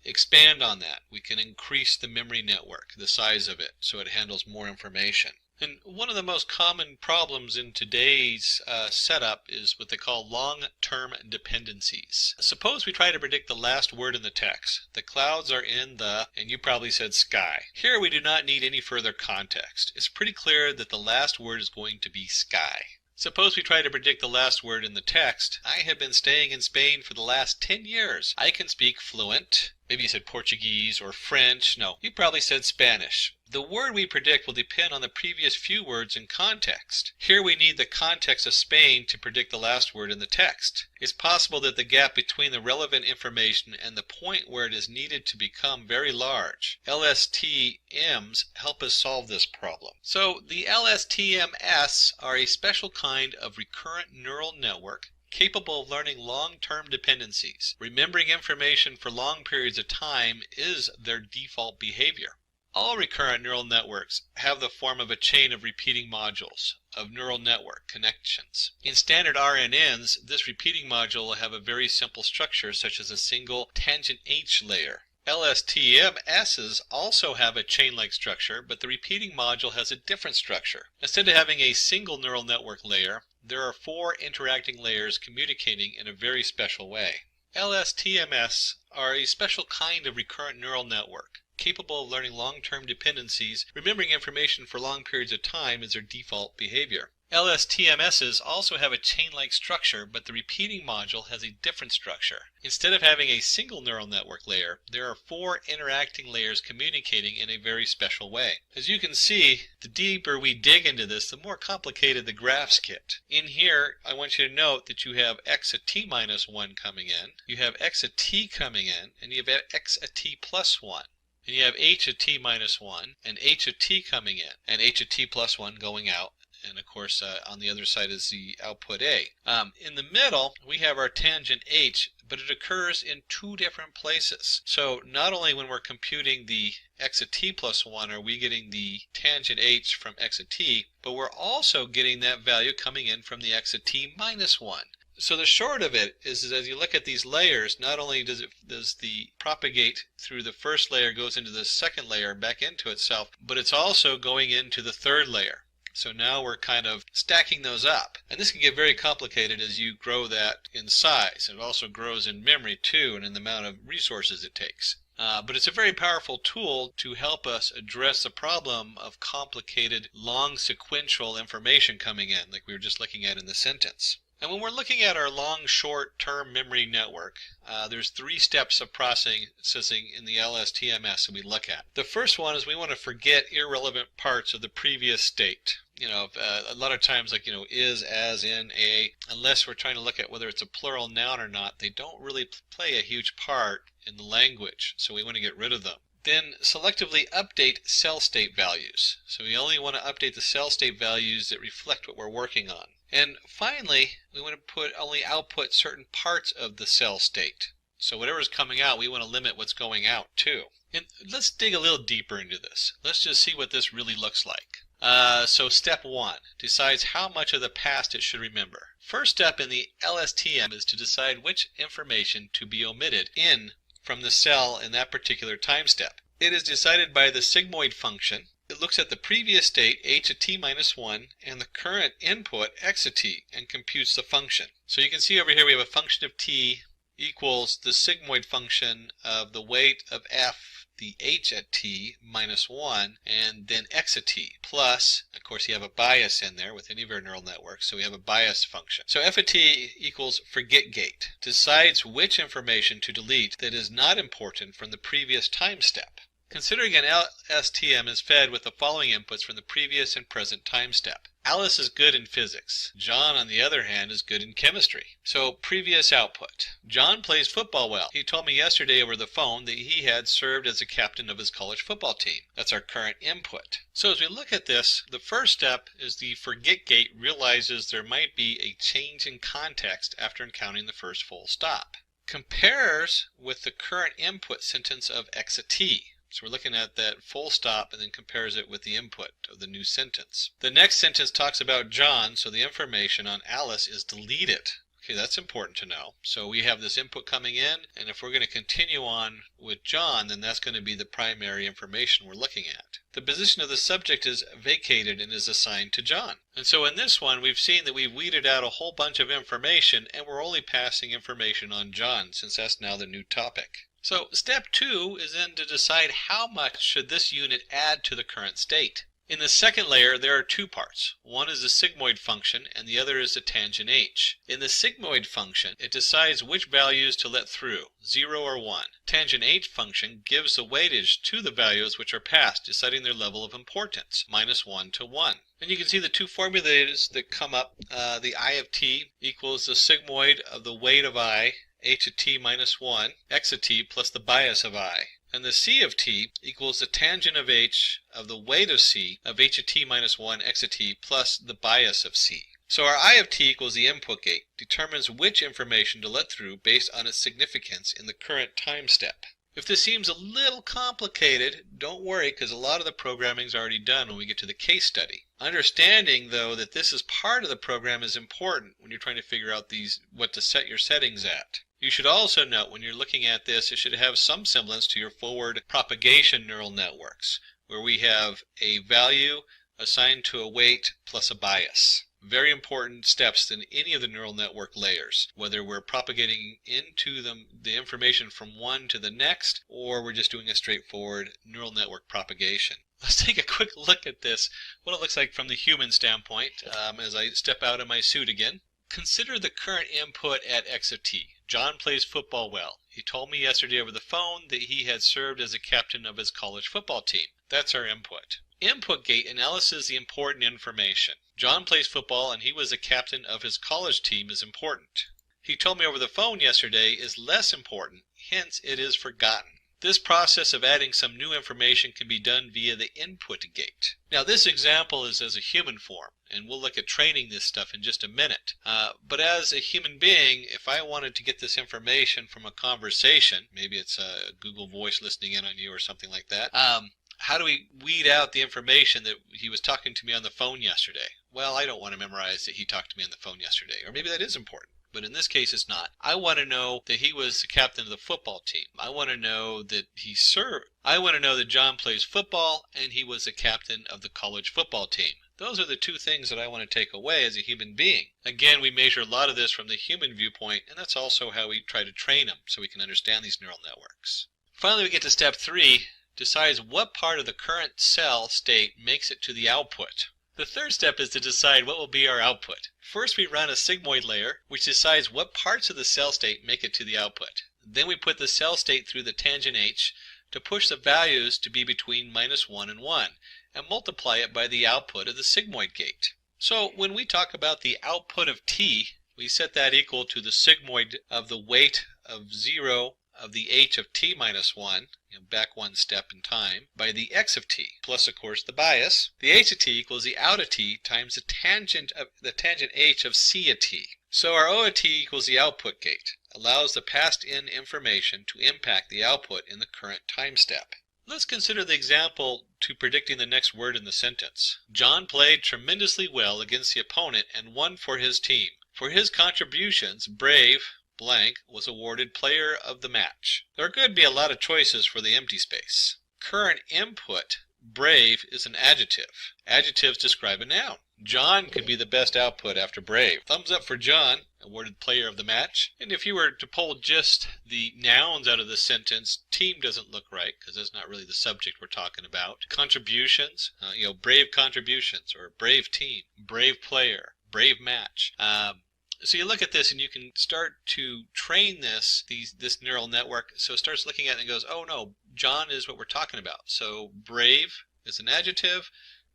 expand on that. We can increase the memory network, the size of it, so it handles more information. And one of the most common problems in today's setup is what they call long-term dependencies. Suppose we try to predict the last word in the text. The clouds are in the, and you probably said sky. Here we do not need any further context. It's pretty clear that the last word is going to be sky. Suppose we try to predict the last word in the text. I have been staying in Spain for the last 10 years. I can speak fluent. Maybe you said Portuguese or French. No, you probably said Spanish. The word we predict will depend on the previous few words in context. Here we need the context of Spain to predict the last word in the text. It's possible that the gap between the relevant information and the point where it is needed to become very large. LSTMs help us solve this problem. So the LSTMs are a special kind of recurrent neural network capable of learning long-term dependencies. Remembering information for long periods of time is their default behavior. All recurrent neural networks have the form of a chain of repeating modules, of neural network connections. In standard RNNs, this repeating module will have a very simple structure such as a single tangent H layer. LSTMSs also have a chain-like structure, but the repeating module has a different structure. Instead of having a single neural network layer, there are 4 interacting layers communicating in a very special way. LSTMS are a special kind of recurrent neural network, capable of learning long-term dependencies, remembering information for long periods of time as their default behavior. LSTMSs also have a chain-like structure, but the repeating module has a different structure. Instead of having a single neural network layer, there are 4 interacting layers communicating in a very special way. As you can see, the deeper we dig into this, the more complicated the graphs get. In here, I want you to note that you have x at t minus 1 coming in, you have x at t coming in, and you have x at t plus 1. And you have h at t minus 1, and h at t coming in, and h at t plus 1 going out. And of course, on the other side is the output A. In the middle, we have our tangent H, but it occurs in 2 different places. So not only when we're computing the x at t plus 1 are we getting the tangent H from x at t, but we're also getting that value coming in from the x at t minus 1. So the short of it is as you look at these layers, not only does the propagate through the first layer, goes into the second layer back into itself, but it's also going into the third layer. So now we're kind of stacking those up. And this can get very complicated as you grow that in size. It also grows in memory too, and in the amount of resources it takes. But it's a very powerful tool to help us address the problem of complicated, long sequential information coming in, like we were just looking at in the sentence. And when we're looking at our long, short-term memory network, there's 3 steps of processing in the LSTMS that we look at. The first one is we want to forget irrelevant parts of the previous state. A lot of times, like, is, as, in, a, unless we're trying to look at whether it's a plural noun or not, they don't really play a huge part in the language, so we want to get rid of them. Then selectively update cell state values. So we only want to update the cell state values that reflect what we're working on. And finally, we want to only output certain parts of the cell state. So whatever's coming out, we want to limit what's going out too. And let's dig a little deeper into this. Let's just see what this really looks like. So step 1 decides how much of the past it should remember. First step in the LSTM is to decide which information to be omitted from the cell in that particular time step. It is decided by the sigmoid function. It looks at the previous state, h at t minus 1, and the current input, x at t, and computes the function. So you can see over here we have a function of t equals the sigmoid function of the weight of f, the h at t minus 1, and then x at t, plus, of course you have a bias in there with any of our neural networks, so we have a bias function. So f at t equals forget gate, decides which information to delete that is not important from the previous time step. Considering an LSTM is fed with the following inputs from the previous and present time step. Alice is good in physics. John, on the other hand, is good in chemistry. So, previous output. John plays football well. He told me yesterday over the phone that he had served as a captain of his college football team. That's our current input. So as we look at this, the first step is the forget gate realizes there might be a change in context after encountering the first full stop. Compares with the current input sentence of x at t. So we're looking at that full stop and then compares it with the input of the new sentence. The next sentence talks about John, so the information on Alice is deleted. Okay, that's important to know. So we have this input coming in, and if we're going to continue on with John, then that's going to be the primary information we're looking at. The position of the subject is vacated and is assigned to John. And so in this one, we've seen that we've weeded out a whole bunch of information, and we're only passing information on John, since that's now the new topic. So step 2 is then to decide how much should this unit add to the current state. In the second layer, there are 2 parts. One is the sigmoid function, and the other is the tangent h. In the sigmoid function, it decides which values to let through, 0 or 1. Tangent h function gives the weightage to the values which are passed, deciding their level of importance, -1 to 1. And you can see the 2 formulas that come up. The I of t equals the sigmoid of the weight of I, h at t minus 1, x at t plus the bias of I. And the c of t equals the tangent of h of the weight of c of h at t minus 1, x at t plus the bias of c. So our I of t equals the input gate, determines which information to let through based on its significance in the current time step. If this seems a little complicated, don't worry, because a lot of the programming is already done when we get to the case study. Understanding, though, that this is part of the program is important when you're trying to figure out what to set your settings at. You should also note when you're looking at this, it should have some semblance to your forward propagation neural networks, where we have a value assigned to a weight plus a bias. Very important steps in any of the neural network layers, whether we're propagating into them the information from one to the next, or we're just doing a straightforward neural network propagation. Let's take a quick look at this, what it looks like from the human standpoint as I step out of my suit again. Consider the current input at X of t. John plays football well. He told me yesterday over the phone that he had served as a captain of his college football team. That's our input. Input gate analyzes the important information. John plays football and he was a captain of his college team is important. He told me over the phone yesterday is less important, hence it is forgotten. This process of adding some new information can be done via the input gate. Now this example is as a human form, and we'll look at training this stuff in just a minute. But as a human being, if I wanted to get this information from a conversation, maybe it's a Google Voice listening in on you or something like that, how do we weed out the information that he was talking to me on the phone yesterday? Well, I don't want to memorize that he talked to me on the phone yesterday, or maybe that is important. But in this case, it's not. I want to know that he was the captain of the football team. I want to know that he served. I want to know that John plays football and he was the captain of the college football team. Those are the two things that I want to take away as a human being. Again, we measure a lot of this from the human viewpoint, and that's also how we try to train them so we can understand these neural networks. Finally, we get to step 3, decides what part of the current cell state makes it to the output. The third step is to decide what will be our output. First, we run a sigmoid layer, which decides what parts of the cell state make it to the output. Then we put the cell state through the tangent h to push the values to be between -1 and 1, and multiply it by the output of the sigmoid gate. So when we talk about the output of t, we set that equal to the sigmoid of the weight of 0 of the h of t minus 1, back one step in time, by the x of t, plus of course the bias. The h of t equals the out of t times the tangent h of c of t. So our O of t equals the output gate, allows the passed in information to impact the output in the current time step. Let's consider the example to predicting the next word in the sentence. John played tremendously well against the opponent and won for his team. For his contributions, Brave blank was awarded player of the match. There could be a lot of choices for the empty space. Current input, Brave, is an adjective. Adjectives describe a noun. John could be the best output after Brave. Thumbs up for John, awarded player of the match. And if you were to pull just the nouns out of the sentence, team doesn't look right because that's not really the subject we're talking about. Contributions, brave contributions, or brave team, brave player, brave match. So you look at this and you can start to train this neural network so it starts looking at it and goes, oh no, John is what we're talking about. So brave is an adjective,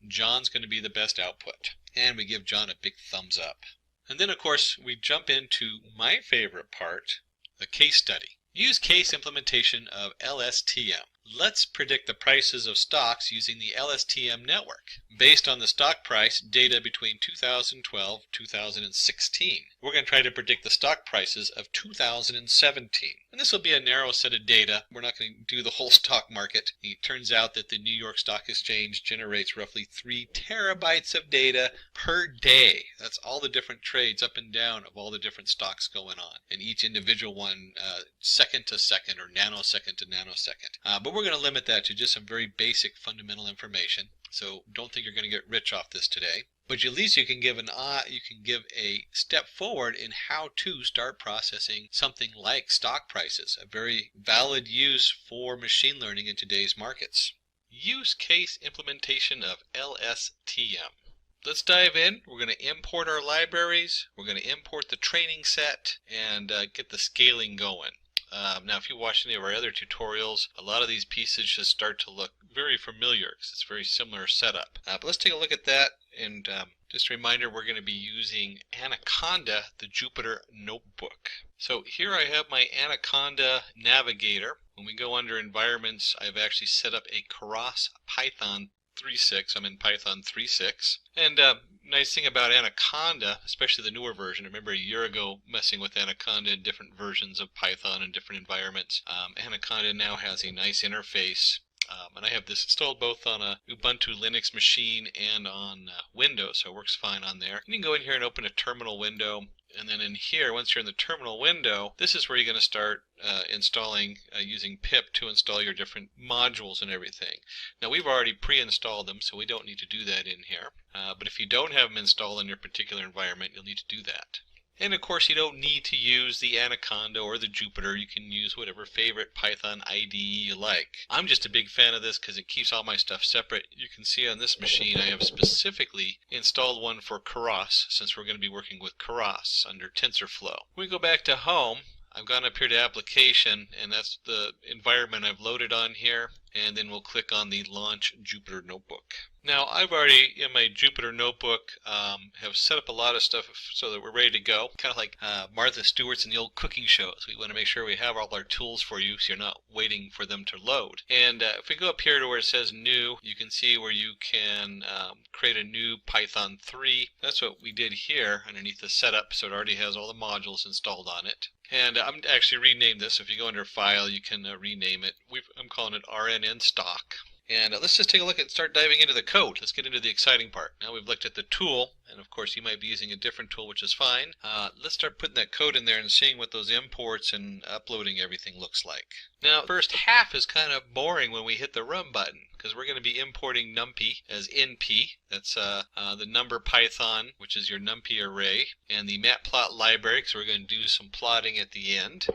John's going to be the best output. And we give John a big thumbs up. And then of course we jump into my favorite part, the case study. Use case implementation of LSTM. Let's predict the prices of stocks using the LSTM network based on the stock price data between 2012 and 2016. We're going to try to predict the stock prices of 2017. And this will be a narrow set of data. We're not going to do the whole stock market. It turns out that the New York Stock Exchange generates roughly 3 terabytes of data per day. That's all the different trades up and down of all the different stocks going on. And each individual one second to second or nanosecond to nanosecond. But we're going to limit that to just some very basic fundamental information. So don't think you're going to get rich off this today. But at least you can give a step forward in how to start processing something like stock prices, a very valid use for machine learning in today's markets. Use case implementation of LSTM. Let's dive in. We're going to import our libraries. We're going to import the training set and get the scaling going. Now, if you watch any of our other tutorials, a lot of these pieces just start to look very familiar because it's a very similar setup. But let's take a look at that. And just a reminder, we're going to be using Anaconda, the Jupyter Notebook. So here I have my Anaconda Navigator. When we go under environments, I've actually set up a Keras Python 3.6. I'm in Python 3.6. And nice thing about Anaconda, especially the newer version, I remember a year ago messing with Anaconda in different versions of Python and different environments. Anaconda now has a nice interface And I have this installed both on a Ubuntu Linux machine and on Windows, so it works fine on there. You can go in here and open a terminal window, and then in here, once you're in the terminal window, this is where you're going to start installing using pip to install your different modules and everything. Now we've already pre-installed them, so we don't need to do that in here. But if you don't have them installed in your particular environment, you'll need to do that. And of course, you don't need to use the Anaconda or the Jupyter. You can use whatever favorite Python IDE you like. I'm just a big fan of this because it keeps all my stuff separate. You can see on this machine I have specifically installed one for Keras, since we're going to be working with Keras under TensorFlow. When we go back to home, I've gone up here to application, and that's the environment I've loaded on here, and then we'll click on the Launch Jupyter Notebook. Now I've already, in my Jupyter Notebook, have set up a lot of stuff so that we're ready to go. Kind of like Martha Stewart's in the old cooking shows. We want to make sure we have all our tools for you so you're not waiting for them to load. And if we go up here to where it says New, you can see where you can create a new Python 3. That's what we did here underneath the setup, so it already has all the modules installed on it. And I'm actually renamed this. If you go under File, you can rename it. I'm calling it RNN Stock. And let's just take a look and start diving into the code. Let's get into the exciting part. Now we've looked at the tool, and of course you might be using a different tool, which is fine. Let's start putting that code in there and seeing what those imports and uploading everything looks like. Now, the first half is kind of boring when we hit the Run button, because we're going to be importing NumPy as NP. That's the number Python, which is your NumPy array, and the matplot library, because we're going to do some plotting at the end,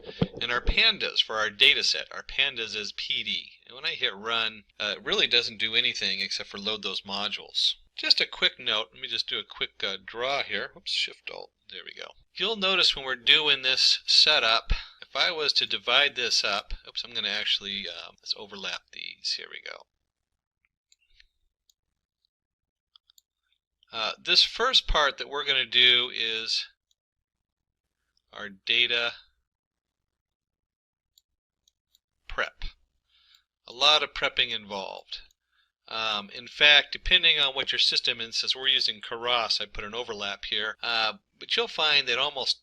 and our pandas for our data set. Our pandas as PD. And when I hit Run, it really doesn't do anything except for load those modules. Just a quick note, let me just do a quick draw here. Oops, Shift-Alt, there we go. You'll notice when we're doing this setup, if I was to divide this up, oops, I'm going to actually, let's overlap these, here we go. This first part that we're going to do is our data prep. A lot of prepping involved. In fact, depending on what your system is, since we're using Keras, I put an overlap here, but you'll find that almost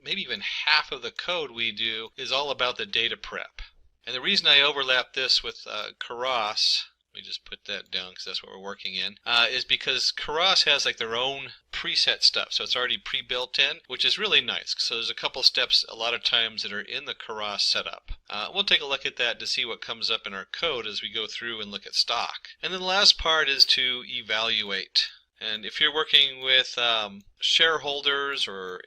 maybe even half of the code we do is all about the data prep. And the reason I overlap this with Keras, let me just put that down because that's what we're working in, is because Keras has like their own preset stuff, so it's already pre-built in, which is really nice. So there's a couple steps a lot of times that are in the Keras setup. We'll take a look at that to see what comes up in our code as we go through and look at stock. And then the last part is to evaluate. And if you're working with shareholders or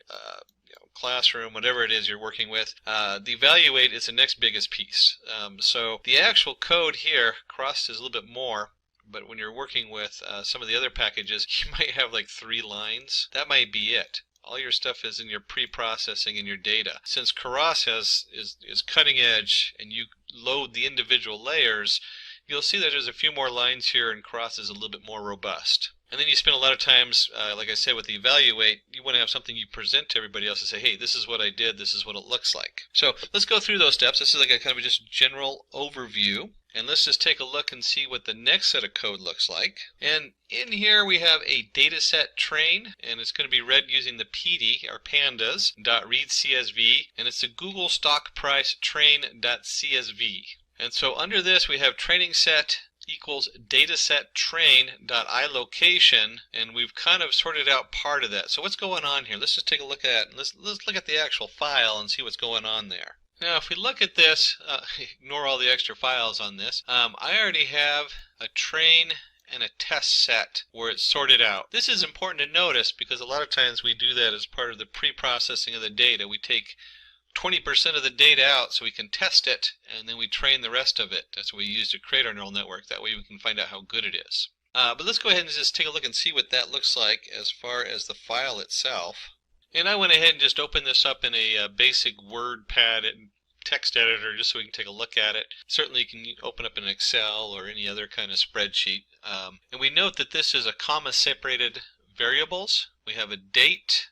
classroom, whatever it is you're working with, the evaluate is the next biggest piece. So the actual code here, Keras is a little bit more, but when you're working with some of the other packages, you might have like 3 lines. That might be it. All your stuff is in your pre-processing and your data. Since Keras is cutting edge and you load the individual layers, you'll see that there's a few more lines here and Keras is a little bit more robust. And then you spend a lot of times, like I said, with the evaluate, you want to have something you present to everybody else and say, hey, this is what I did, this is what it looks like. So let's go through those steps. This is like a kind of just general overview. And let's just take a look and see what the next set of code looks like. And in here we have a dataset train, and it's going to be read using the PD, or pandas.readCSV, and it's the Google stock price train.csv. And so under this we have training set equals dataset train.iLocation, and we've kind of sorted out part of that. So what's going on here? Let's just take a look at it. Let's look at the actual file and see what's going on there. Now if we look at this, ignore all the extra files on this, I already have a train and a test set where it's sorted out. This is important to notice because a lot of times we do that as part of the pre-processing of the data. We take 20% of the data out so we can test it, and then we train the rest of it. That's what we use to create our neural network. That way we can find out how good it is. But let's go ahead and just take a look and see what that looks like as far as the file itself. And I went ahead and just opened this up in a basic WordPad and text editor just so we can take a look at it. Certainly you can open up an Excel or any other kind of spreadsheet. And we note that this is a comma-separated variables. We have a date,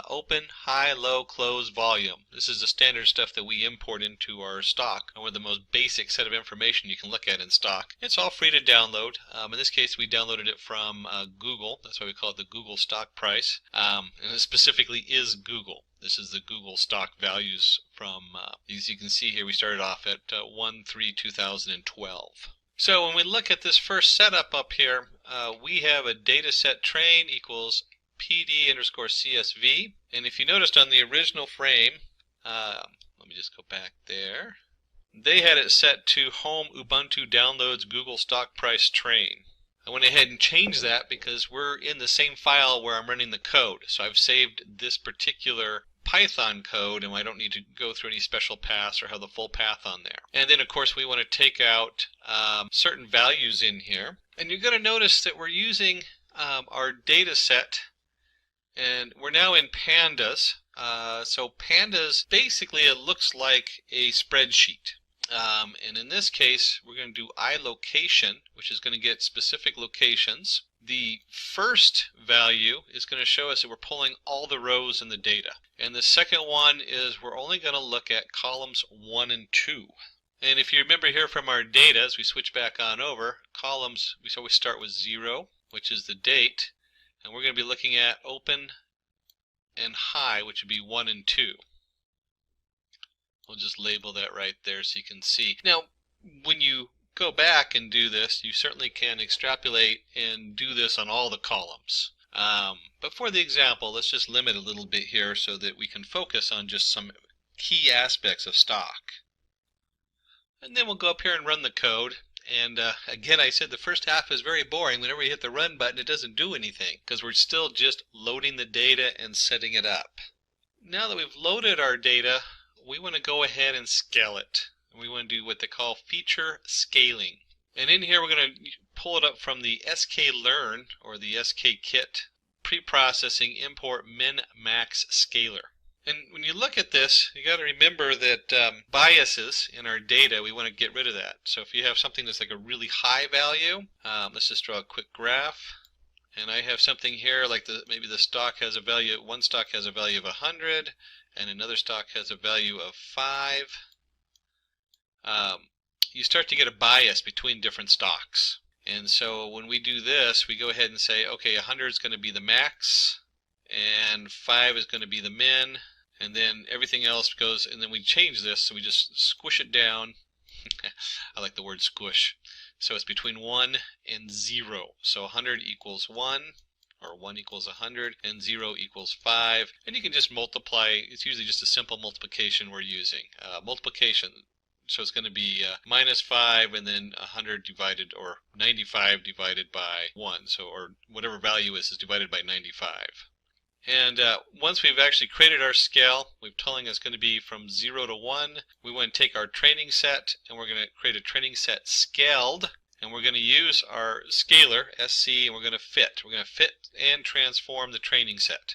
open, high, low, close, volume. This is the standard stuff that we import into our stock, or the most basic set of information you can look at in stock. It's all free to download. In this case, we downloaded it from Google. That's why we call it the Google stock price. And it specifically is Google. This is the Google stock values from, as you can see here, we started off at 1/3/2012. So when we look at this first setup up here, we have a data set train equals PD underscore CSV. And if you noticed on the original frame, let me just go back there. They had it set to home Ubuntu downloads Google stock price train. I went ahead and changed that because we're in the same file where I'm running the code. So I've saved this particular Python code and I don't need to go through any special paths or have the full path on there. And then of course we want to take out certain values in here. And you're going to notice that we're using our data set, and we're now in pandas. So pandas, basically it looks like a spreadsheet. And in this case, we're going to do iLocation, which is going to get specific locations. The first value is going to show us that we're pulling all the rows in the data. And the second one is we're only going to look at columns 1 and 2. And if you remember here from our data, as we switch back on over, columns, we always start with 0, which is the date. And we're going to be looking at open and high, which would be 1 and 2. We'll just label that right there so you can see. Now, when you go back and do this, you certainly can extrapolate and do this on all the columns. But for the example, let's just limit a little bit here so that we can focus on just some key aspects of stock. And then we'll go up here and run the code. And again, I said the first half is very boring. Whenever you hit the run button, it doesn't do anything because we're still just loading the data and setting it up. Now that we've loaded our data, we want to go ahead and scale it. We want to do what they call feature scaling. And in here we're going to pull it up from the sklearn or the skKit pre-processing import min-max scaler. And when you look at this, you got to remember that biases in our data, we want to get rid of that. So if you have something that's like a really high value, let's just draw a quick graph. And I have something here like maybe the stock has a value, one stock has a value of 100, and another stock has a value of 5. You start to get a bias between different stocks. And so when we do this, we go ahead and say, okay, 100 is going to be the max, and 5 is going to be the min, and then everything else goes, and then we change this, so we just squish it down. I like the word squish. So it's between 1 and 0. So 100 equals 1. Or 1 equals 100, and 0 equals 5. And you can just multiply. It's usually just a simple multiplication we're using. Multiplication. So it's going to be minus 5, and then 100 divided, or 95 divided by 1. So, or whatever value is divided by 95. And once we've actually created our scale, we've telling us going to be from 0 to 1. We want to take our training set, and we're going to create a training set scaled. And we're going to use our scaler, SC, and we're going to fit. We're going to fit and transform the training set.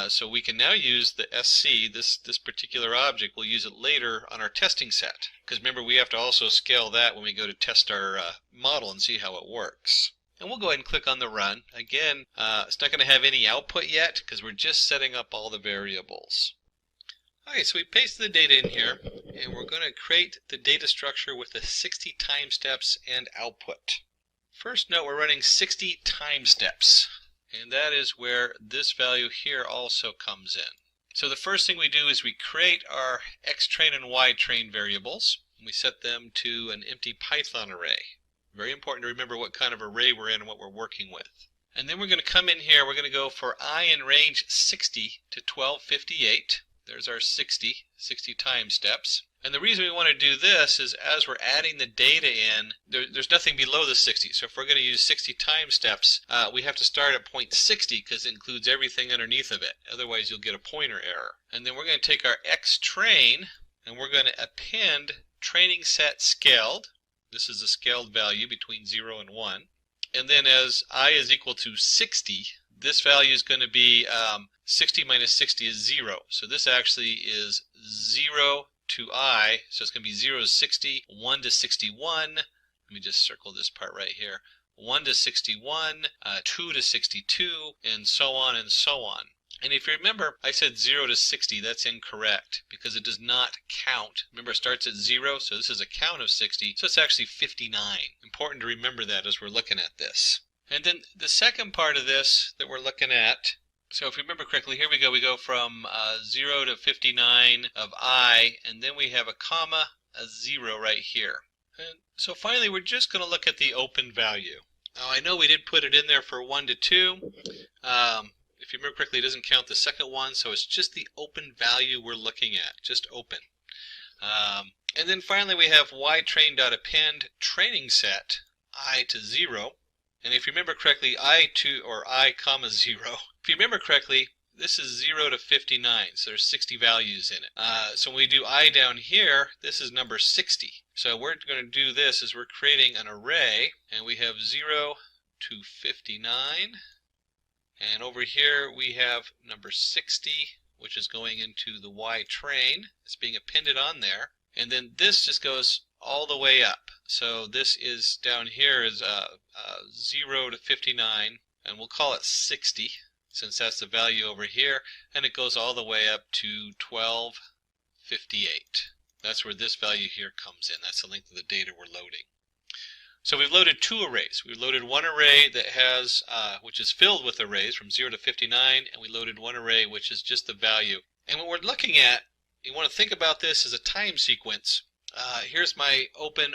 So we can now use the SC, this particular object. We'll use it later on our testing set. Because remember, we have to also scale that when we go to test our model and see how it works. And we'll go ahead and click on the run. Again, it's not going to have any output yet because we're just setting up all the variables. Okay, so we paste the data in here, and we're going to create the data structure with the 60 time steps and output. First note, we're running 60 time steps, and that is where this value here also comes in. So the first thing we do is we create our xtrain and ytrain variables, and we set them to an empty Python array. Very important to remember what kind of array we're in and what we're working with. And then we're going to come in here, we're going to go for I in range 60 to 1258. There's our 60 time steps. And the reason we want to do this is as we're adding the data in, there's nothing below the 60. So if we're going to use 60 time steps, we have to start at point 60 because it includes everything underneath of it. Otherwise, you'll get a pointer error. And then we're going to take our xtrain, and we're going to append training set scaled. This is the scaled value between 0 and 1. And then as I is equal to 60, this value is going to be 60 minus 60 is 0. So this actually is 0 to I. So it's going to be 0 to 60, 1 to 61. Let me just circle this part right here. 1 to 61, 2 to 62, and so on and so on. And if you remember, I said 0 to 60. That's incorrect because it does not count. Remember, it starts at 0, so this is a count of 60. So it's actually 59. Important to remember that as we're looking at this. And then the second part of this that we're looking at, so if you remember correctly, here we go. We go from 0 to 59 of I, and then we have a comma, a 0 right here. And so finally, we're just going to look at the open value. Now, I know we did put it in there for 1 to 2. If you remember correctly, it doesn't count the second one, so it's just the open value we're looking at, just open. And then finally, we have ytrain.append training set I to 0. And if you remember correctly, I comma 0. If you remember correctly, this is 0 to 59, so there's 60 values in it. So when we do I down here, this is number 60. So we're going to do this is we're creating an array, and we have 0 to 59. And over here we have number 60, which is going into the Y train. It's being appended on there. And then this just goes all the way up. So this is down here is 0 to 59, and we'll call it 60, since that's the value over here. And it goes all the way up to 1258. That's where this value here comes in. That's the length of the data we're loading. So we've loaded 2 arrays. We've loaded one array that has, which is filled with arrays from 0 to 59, and we loaded one array which is just the value. And what we're looking at, you want to think about this as a time sequence. Here's my open.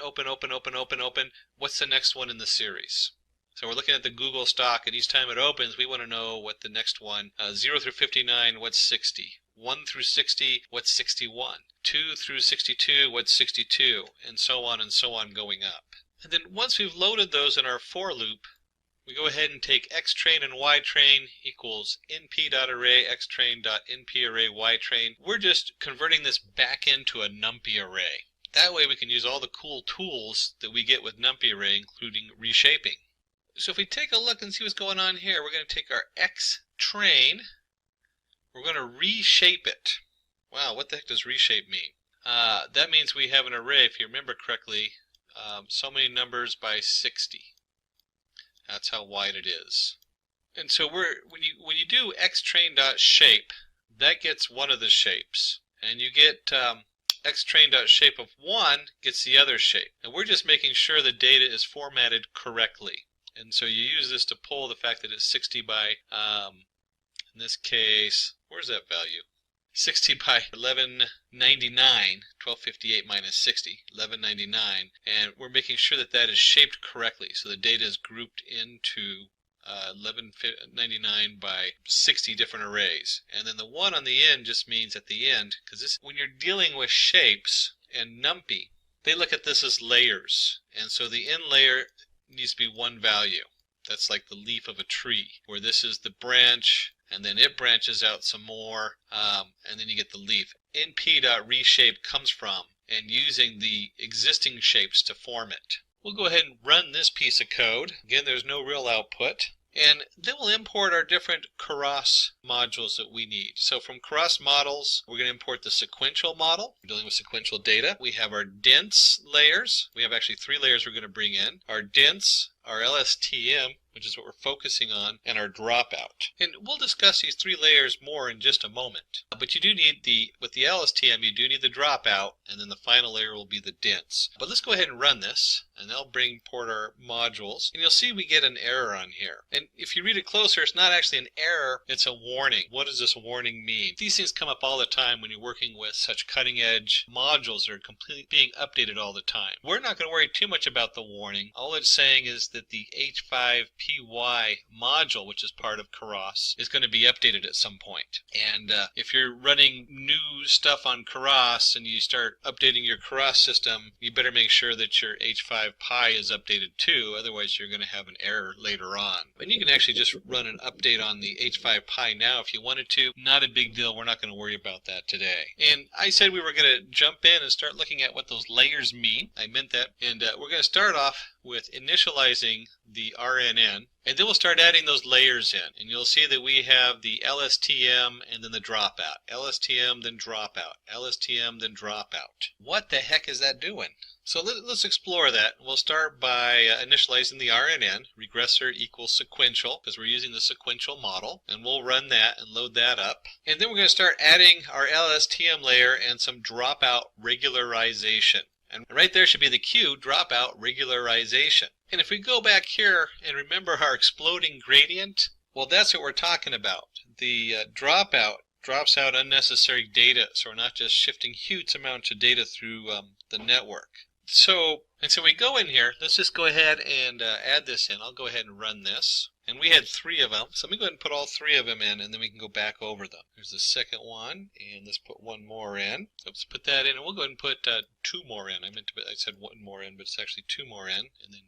What's the next one in the series? So we're looking at the Google stock, and each time it opens, we want to know what the next one, 0 through 59, what's 60? 1 through 60, what's 61? 2 through 62, what's 62? And so on going up. And then once we've loaded those in our for loop, we go ahead and take xtrain and ytrain equals np.array xtrain.nparray ytrain. We're just converting this back into a numpy array. That way we can use all the cool tools that we get with numpy array, including reshaping. So if we take a look and see what's going on here, we're going to take our xtrain, we're going to reshape it. Wow, what the heck does reshape mean? That means we have an array, if you remember correctly, so many numbers by 60. That's how wide it is. And so when you do xtrain.shape, that gets one of the shapes. And you get xtrain.shape of 1 gets the other shape. And we're just making sure the data is formatted correctly. And so you use this to pull the fact that it's 60 by, in this case, where's that value? 60 by 1199, 1258 minus 60, 1199, and we're making sure that that is shaped correctly. So the data is grouped into 1199 by 60 different arrays. And then the 1 on the end just means at the end, because when you're dealing with shapes and NumPy, they look at this as layers. And so the end layer needs to be 1 value. That's like the leaf of a tree, where this is the branch, and then it branches out some more, and then you get the leaf. np.reshape comes from and using the existing shapes to form it. We'll go ahead and run this piece of code. Again, there's no real output. And then we'll import our different Keras modules that we need. So from Keras models, we're going to import the sequential model. We're dealing with sequential data. We have our dense layers. We have actually 3 layers we're going to bring in. Our dense, our LSTM, which is what we're focusing on, and our dropout. And we'll discuss these 3 layers more in just a moment. But you do need with the LSTM, you do need the dropout, and then the final layer will be the dense. But let's go ahead and run this, and that'll import our modules. And you'll see we get an error on here. And if you read it closer, it's not actually an error, it's a warning. What does this warning mean? These things come up all the time when you're working with such cutting-edge modules that are completely being updated all the time. We're not going to worry too much about the warning. All it's saying is that the H5PY module, which is part of Keras, is going to be updated at some point. And if you're running new stuff on Keras and you start updating your Keras system, you better make sure that your H5Pi is updated too, otherwise you're going to have an error later on. And you can actually just run an update on the H5Pi now if you wanted to. Not a big deal. We're not going to worry about that today. And I said we were going to jump in and start looking at what those layers mean. I meant that. And we're going to start off with initializing the RNN, and then we'll start adding those layers in. And you'll see that we have the LSTM and then the dropout. LSTM, then dropout. LSTM, then dropout. What the heck is that doing? So let's explore that. We'll start by initializing the RNN, regressor equals sequential, because we're using the sequential model, and we'll run that and load that up. And then we're going to start adding our LSTM layer and some dropout regularization. And right there should be the Q, dropout regularization. And if we go back here and remember our exploding gradient, well, that's what we're talking about. The dropout drops out unnecessary data, so we're not just shifting huge amounts of data through the network. So And so we go in here, let's just go ahead and add this in. I'll go ahead and run this. And we had 3 of them, so let me go ahead and put all 3 of them in, and then we can go back over them. Here's the second one, and let's put 1 more in. Oops, put that in, and we'll go ahead and put 2 more in. I said 1 more in, but it's actually 2 more in, and then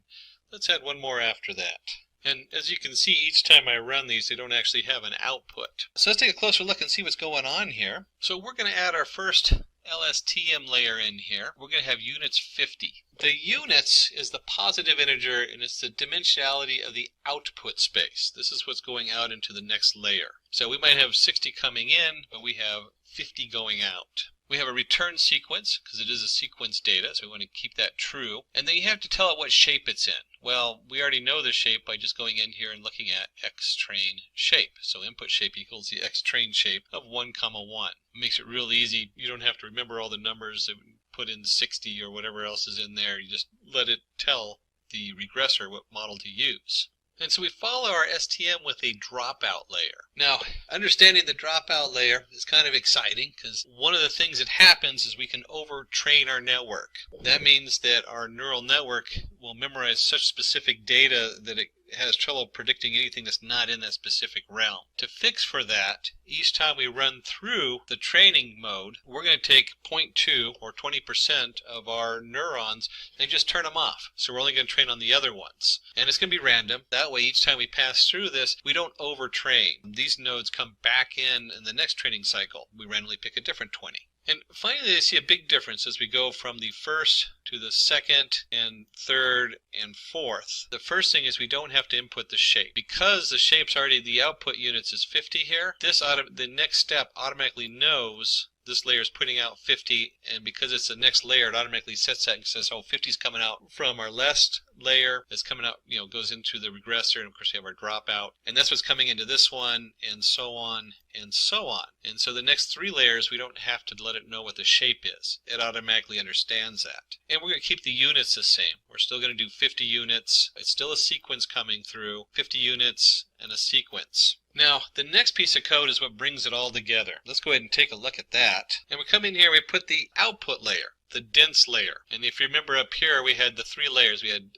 let's add 1 more after that. And as you can see, each time I run these, they don't actually have an output. So let's take a closer look and see what's going on here. So we're going to add our first LSTM layer in here. We're going to have units 50. The units is the positive integer, and it's the dimensionality of the output space. This is what's going out into the next layer. So we might have 60 coming in, but we have 50 going out. We have a return sequence, because it is a sequence data, so we want to keep that true. And then you have to tell it what shape it's in. Well, we already know the shape by just going in here and looking at xtrain shape. So input shape equals the xtrain shape of 1, 1. It makes it real easy. You don't have to remember all the numbers that put in 60 or whatever else is in there. You just let it tell the regressor what model to use. And so we follow our STM with a dropout layer. Now, understanding the dropout layer is kind of exciting because one of the things that happens is we can overtrain our network. That means that our neural network will memorize such specific data that it has trouble predicting anything that's not in that specific realm. To fix for that, each time we run through the training mode, we're going to take 0.2 or 20% of our neurons and just turn them off. So we're only going to train on the other ones. And it's going to be random. That way, each time we pass through this, we don't overtrain. These nodes come back in the next training cycle. We randomly pick a different 20. And finally, I see a big difference as we go from the first to the second and third and fourth. The first thing is we don't have to input the shape. Because the shape's already, the output units is 50 here, the next step automatically knows this layer is putting out 50, and because it's the next layer, it automatically sets that and says, oh, 50 is coming out from our last layer. It's coming out, goes into the regressor, and of course we have our dropout. And that's what's coming into this one, and so on, and so on. And so the next 3 layers, we don't have to let it know what the shape is. It automatically understands that. And we're going to keep the units the same. We're still going to do 50 units. It's still a sequence coming through, 50 units and a sequence. Now, the next piece of code is what brings it all together. Let's go ahead and take a look at that. And we come in here, we put the output layer, the dense layer. And if you remember up here, we had the 3 layers. We had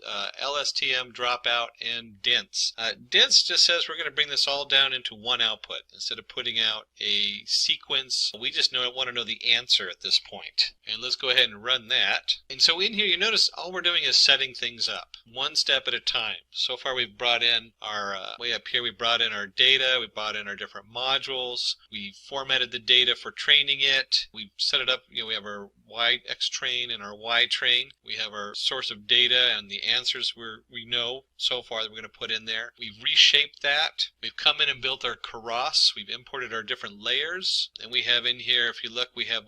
LSTM, dropout, and dense. Dense just says we're going to bring this all down into one output. Instead of putting out a sequence, we just want to know the answer at this point. And let's go ahead and run that. And so in here, you notice all we're doing is setting things up, one step at a time. So far, we've brought in our, way up here, we brought in our data, we brought in our different modules, we formatted the data for training it, we set it up, we have our X train and our Y train. We have our source of data and the answers we know so far that we're going to put in there. We've reshaped that. We've come in and built our Keras. We've imported our different layers. And we have in here, if you look, we have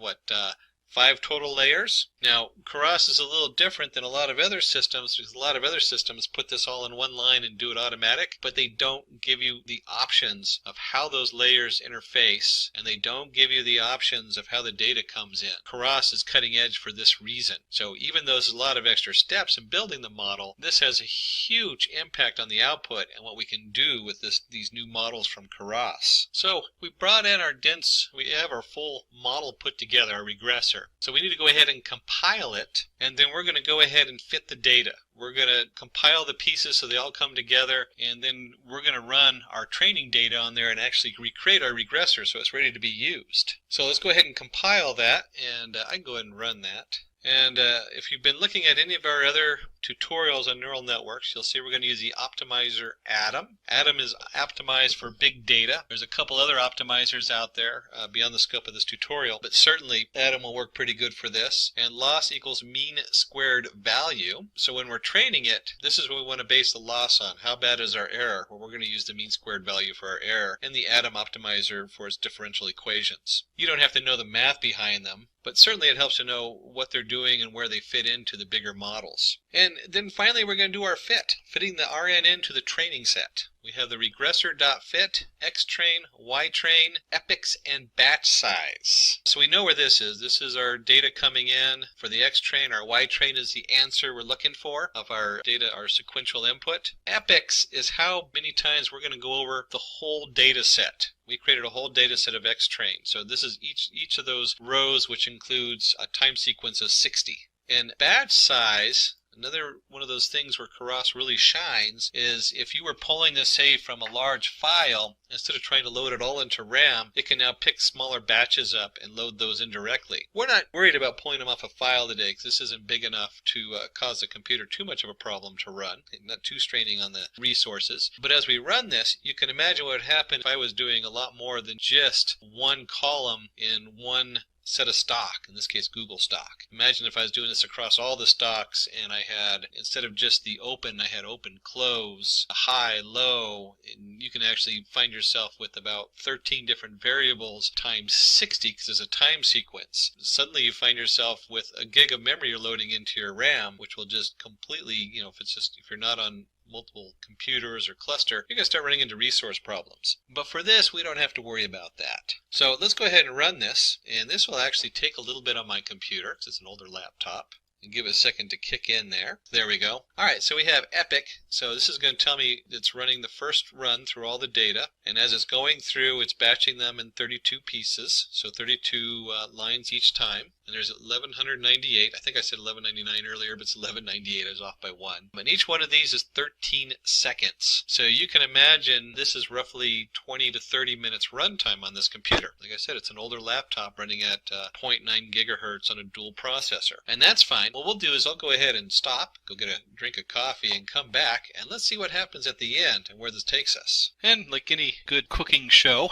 5 total layers. Now, Keras is a little different than a lot of other systems because a lot of other systems put this all in one line and do it automatic, but they don't give you the options of how those layers interface, and they don't give you the options of how the data comes in. Keras is cutting edge for this reason. So even though there's a lot of extra steps in building the model, this has a huge impact on the output and what we can do with these new models from Keras. So we brought in our dense, we have our full model put together, our regressor. So we need to go ahead and compile it, and then we're going to go ahead and fit the data. We're going to compile the pieces so they all come together, and then we're going to run our training data on there and actually recreate our regressor so it's ready to be used. So let's go ahead and compile that, and I can go ahead and run that. And if you've been looking at any of our other tutorials on neural networks, you'll see we're going to use the optimizer Atom. Atom is optimized for big data. There's a couple other optimizers out there beyond the scope of this tutorial, but certainly Atom will work pretty good for this. And loss equals mean squared value. So when we're training it, this is what we want to base the loss on. How bad is our error? Well, we're going to use the mean squared value for our error and the Atom optimizer for its differential equations. You don't have to know the math behind them, but certainly it helps to know what they're doing and where they fit into the bigger models. And then finally we're going to do our fit, fitting the RN into the training set. We have the regressor.fit, xtrain, ytrain, epochs, and batch size. So we know where this is. This is our data coming in for the xtrain. Our ytrain is the answer we're looking for of our data, our sequential input. Epochs is how many times we're going to go over the whole data set. We created a whole data set of xtrain. So this is each of those rows, which includes a time sequence of 60. And batch size, Another one of those things where Keras really shines is if you were pulling this, say, from a large file, instead of trying to load it all into RAM, it can now pick smaller batches up and load those indirectly. We're not worried about pulling them off a file today because this isn't big enough to cause the computer too much of a problem to run, not too straining on the resources. But as we run this, you can imagine what would happen if I was doing a lot more than just one column in one set of stock, in this case Google stock. Imagine if I was doing this across all the stocks and I had, instead of just the open, I had open, close, high, low, and you can actually find yourself with about 13 different variables times 60 because it's a time sequence. Suddenly you find yourself with a gig of memory you're loading into your RAM, which will just completely, if you're not on multiple computers or cluster, you're going to start running into resource problems. But for this, we don't have to worry about that. So let's go ahead and run this, and this will actually take a little bit on my computer because it's an older laptop. And give it a second to kick in there. There we go. Alright, so we have Epic. So this is going to tell me it's running the first run through all the data. And as it's going through, it's batching them in 32 pieces. So 32 lines each time. And there's 1198. I think I said 1199 earlier, but it's 1198. I was off by one. And each one of these is 13 seconds. So you can imagine this is roughly 20 to 30 minutes runtime on this computer. Like I said, it's an older laptop running at 0.9 gigahertz on a dual processor. And that's fine. What we'll do is I'll go ahead and stop, go get a drink of coffee, and come back, and let's see what happens at the end and where this takes us. And like any good cooking show,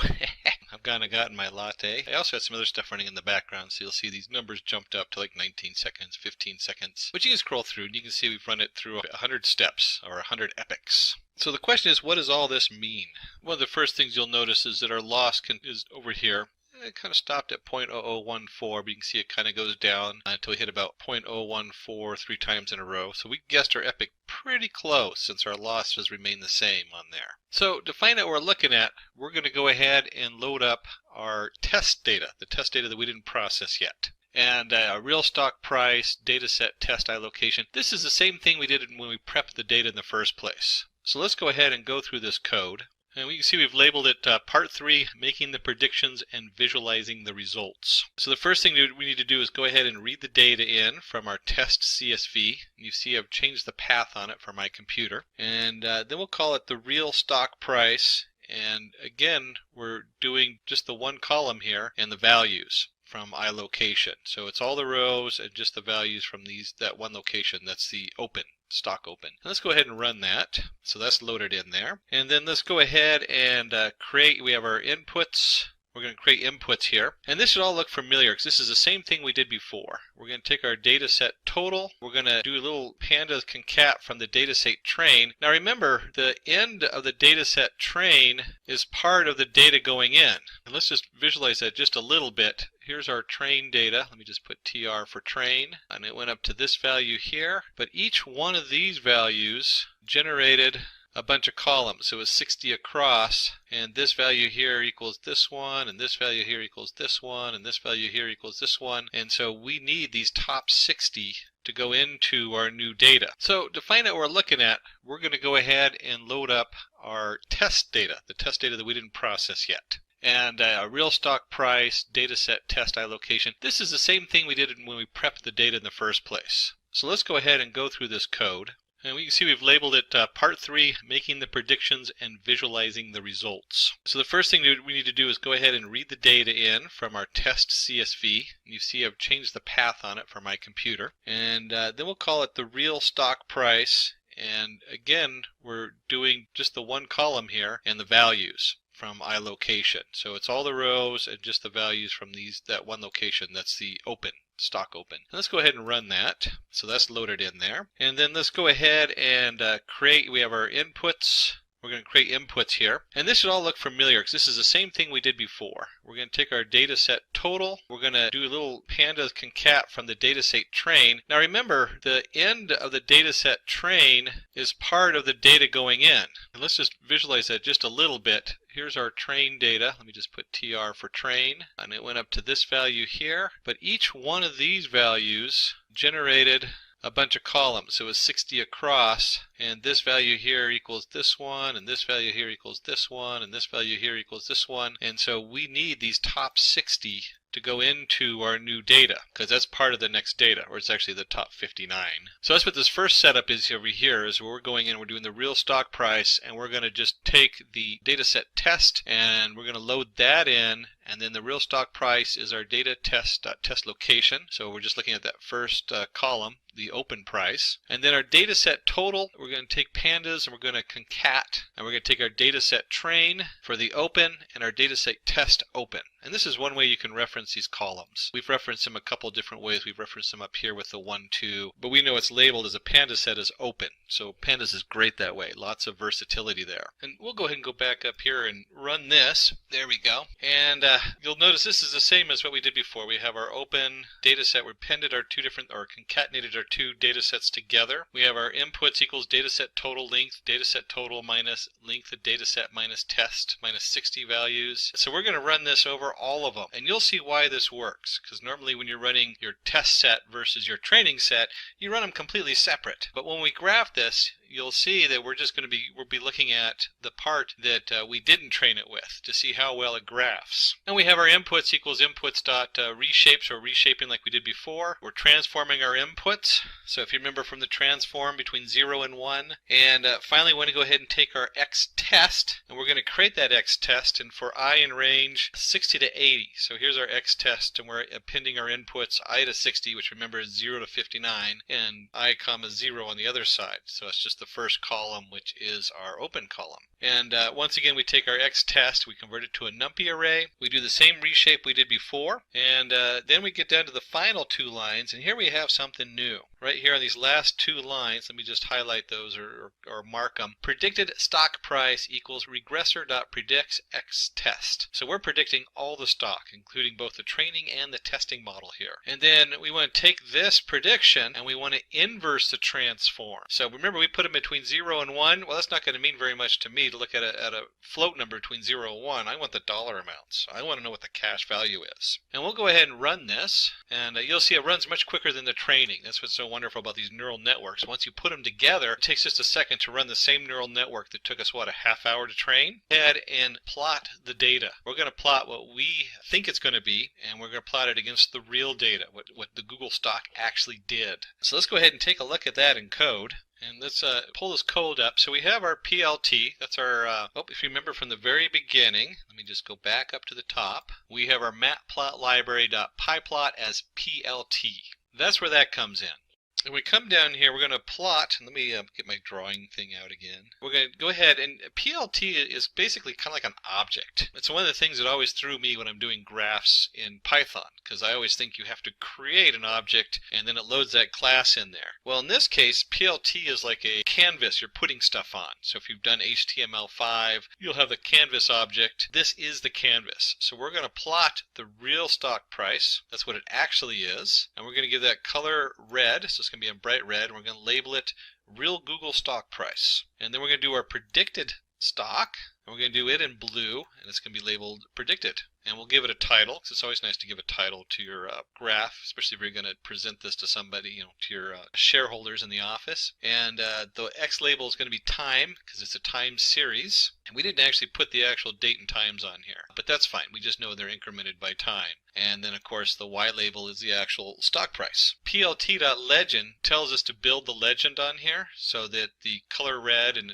I've gotten my latte. I also had some other stuff running in the background, so you'll see these numbers jumped up to like 19 seconds, 15 seconds. But you can scroll through, and you can see we've run it through 100 steps, or 100 epics. So the question is, what does all this mean? One of the first things you'll notice is that our loss is over here. It kind of stopped at 0.0014, but you can see it kind of goes down until we hit about 0.014 3 times in a row. So we guessed our epic pretty close since our loss has remained the same on there. So to find out what we're looking at, we're going to go ahead and load up our test data, the test data that we didn't process yet. And a real stock price, data set, test allocation. This is the same thing we did when we prepped the data in the first place. So let's go ahead and go through this code. And we can see we've labeled it Part 3, Making the Predictions and Visualizing the Results. So the first thing we need to do is go ahead and read the data in from our test CSV. You see I've changed the path on it for my computer. And then we'll call it the real stock price. And again, we're doing just the one column here and the values from iLocation. So it's all the rows and just the values from that one location. That's the open. Stock open. And let's go ahead and run that. So that's loaded in there. And then let's go ahead and we have our inputs. We're going to create inputs here. And this should all look familiar because this is the same thing we did before. We're going to take our data set total. We're going to do a little pandas concat from the data set train. Now remember, the end of the data set train is part of the data going in. And let's just visualize that just a little bit. Here's our train data. Let me just put TR for train. And it went up to this value here. But each one of these values generated a bunch of columns. So it was 60 across, and this value here equals this one, and this value here equals this one, and this value here equals this one. And so we need these top 60 to go into our new data. So to find out what we're looking at, we're going to go ahead and load up our test data, the test data that we didn't process yet. And a real stock price, data set, test allocation. This is the same thing we did when we prepped the data in the first place. So let's go ahead and go through this code. And we can see we've labeled it Part 3, Making the Predictions and Visualizing the Results. So the first thing we need to do is go ahead and read the data in from our test CSV. You see I've changed the path on it for my computer. And then we'll call it the real stock price. And again, we're doing just the one column here and the values from iLocation. So it's all the rows and just the values from that one location. That's the open. Stock open. And let's go ahead and run that. So that's loaded in there. And then let's go ahead and we have our inputs. We're going to create inputs here. And this should all look familiar because this is the same thing we did before. We're going to take our data set total. We're going to do a little pandas concat from the data set train. Now remember, the end of the data set train is part of the data going in. And let's just visualize that just a little bit. Here's our train data. Let me just put TR for train. And it went up to this value here. But each one of these values generated a bunch of columns. So it was 60 across, and this value here equals this one, and this value here equals this one, and this value here equals this one. And so we need these top 60 to go into our new data, because that's part of the next data, or it's actually the top 59. So that's what this first setup is over here, is where we're going in, we're doing the real stock price, and we're going to just take the data set test, and we're going to load that in, and then the real stock price is our data test location. So we're just looking at that first column, the open price. And then our data set total, we're going to take pandas and we're going to concat, and we're going to take our data set train for the open and our data set test open. And this is one way you can reference these columns. We've referenced them a couple different ways. We've referenced them up here with the 1, 2, but we know it's labeled as a panda set as open. So pandas is great that way. Lots of versatility there. And we'll go ahead and go back up here and run this. There we go. And you'll notice this is the same as what we did before. We have our open data set. We appended our concatenated our two data sets together. We have our inputs equals data set total length, data set total minus length of data set minus test minus 60 values. So we're going to run this over all of them. And you'll see why this works. Because normally when you're running your test set versus your training set, you run them completely separate. But when we graph this, you'll see that we'll be looking at the part that we didn't train it with to see how well it graphs. And we have our inputs equals inputs dot reshape, so reshaping like we did before. We're transforming our inputs. So if you remember from the transform between 0 and 1. And finally we want to go ahead and take our X test, and we're going to create that X test, and for I in range 60 to 80. So here's our X test, and we're appending our inputs I to 60, which remember is 0 to 59, and I comma 0 on the other side. So it's just the first column, which is our open column. And once again, we take our X test, we convert it to a numpy array. We do the same reshape we did before, and then we get down to the final 2 lines, and here we have something new. Right here on these last 2 lines, let me just highlight those or mark them. Predicted stock price equals regressor.predicts X test. So we're predicting all the stock, including both the training and the testing model here. And then we want to take this prediction and we want to inverse the transform. So remember, we put them between 0 and 1. Well, that's not going to mean very much to me to look at a float number between 0 and 1. I want the dollar amounts. I want to know what the cash value is. And we'll go ahead and run this, and you'll see it runs much quicker than the training. That's what's so wonderful about these neural networks. Once you put them together, it takes just a second to run the same neural network that took us, what, a half hour to train? Head and plot the data. We're going to plot what we think it's going to be, and we're going to plot it against the real data, what the Google stock actually did. So let's go ahead and take a look at that in code. And let's pull this code up. So we have our PLT. That's our, if you remember from the very beginning, let me just go back up to the top. We have our matplotlibary.pyplot as PLT. That's where that comes in. And we come down here, we're going to plot, and let me get my drawing thing out again. We're going to go ahead, and PLT is basically kind of like an object. It's one of the things that always threw me when I'm doing graphs in Python, because I always think you have to create an object, and then it loads that class in there. Well, in this case, PLT is like a canvas you're putting stuff on. So if you've done HTML5, you'll have the canvas object. This is the canvas. So we're going to plot the real stock price. That's what it actually is. And we're going to give that color red, so it's going to be in bright red, and we're going to label it real Google stock price. And then we're going to do our predicted stock, and we're going to do it in blue, and it's going to be labeled predicted. And we'll give it a title, because it's always nice to give a title to your graph, especially if you're going to present this to somebody, to your shareholders in the office. And the X label is going to be time, because it's a time series. And we didn't actually put the actual date and times on here, but that's fine. We just know they're incremented by time. And then, of course, the Y label is the actual stock price. PLT.legend tells us to build the legend on here so that the color red and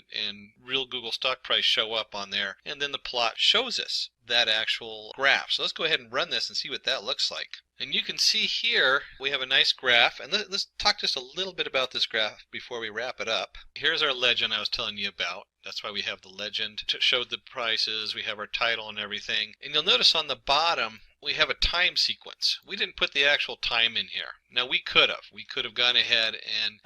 real Google stock price show up on there. And then the plot shows us that actual graph. So let's go ahead and run this and see what that looks like. And you can see here we have a nice graph, and let's talk just a little bit about this graph before we wrap it up. Here's our legend I was telling you about. That's why we have the legend to show the prices. We have our title and everything. And you'll notice on the bottom we have a time sequence. We didn't put the actual time in here. Now we could have. We could have gone ahead and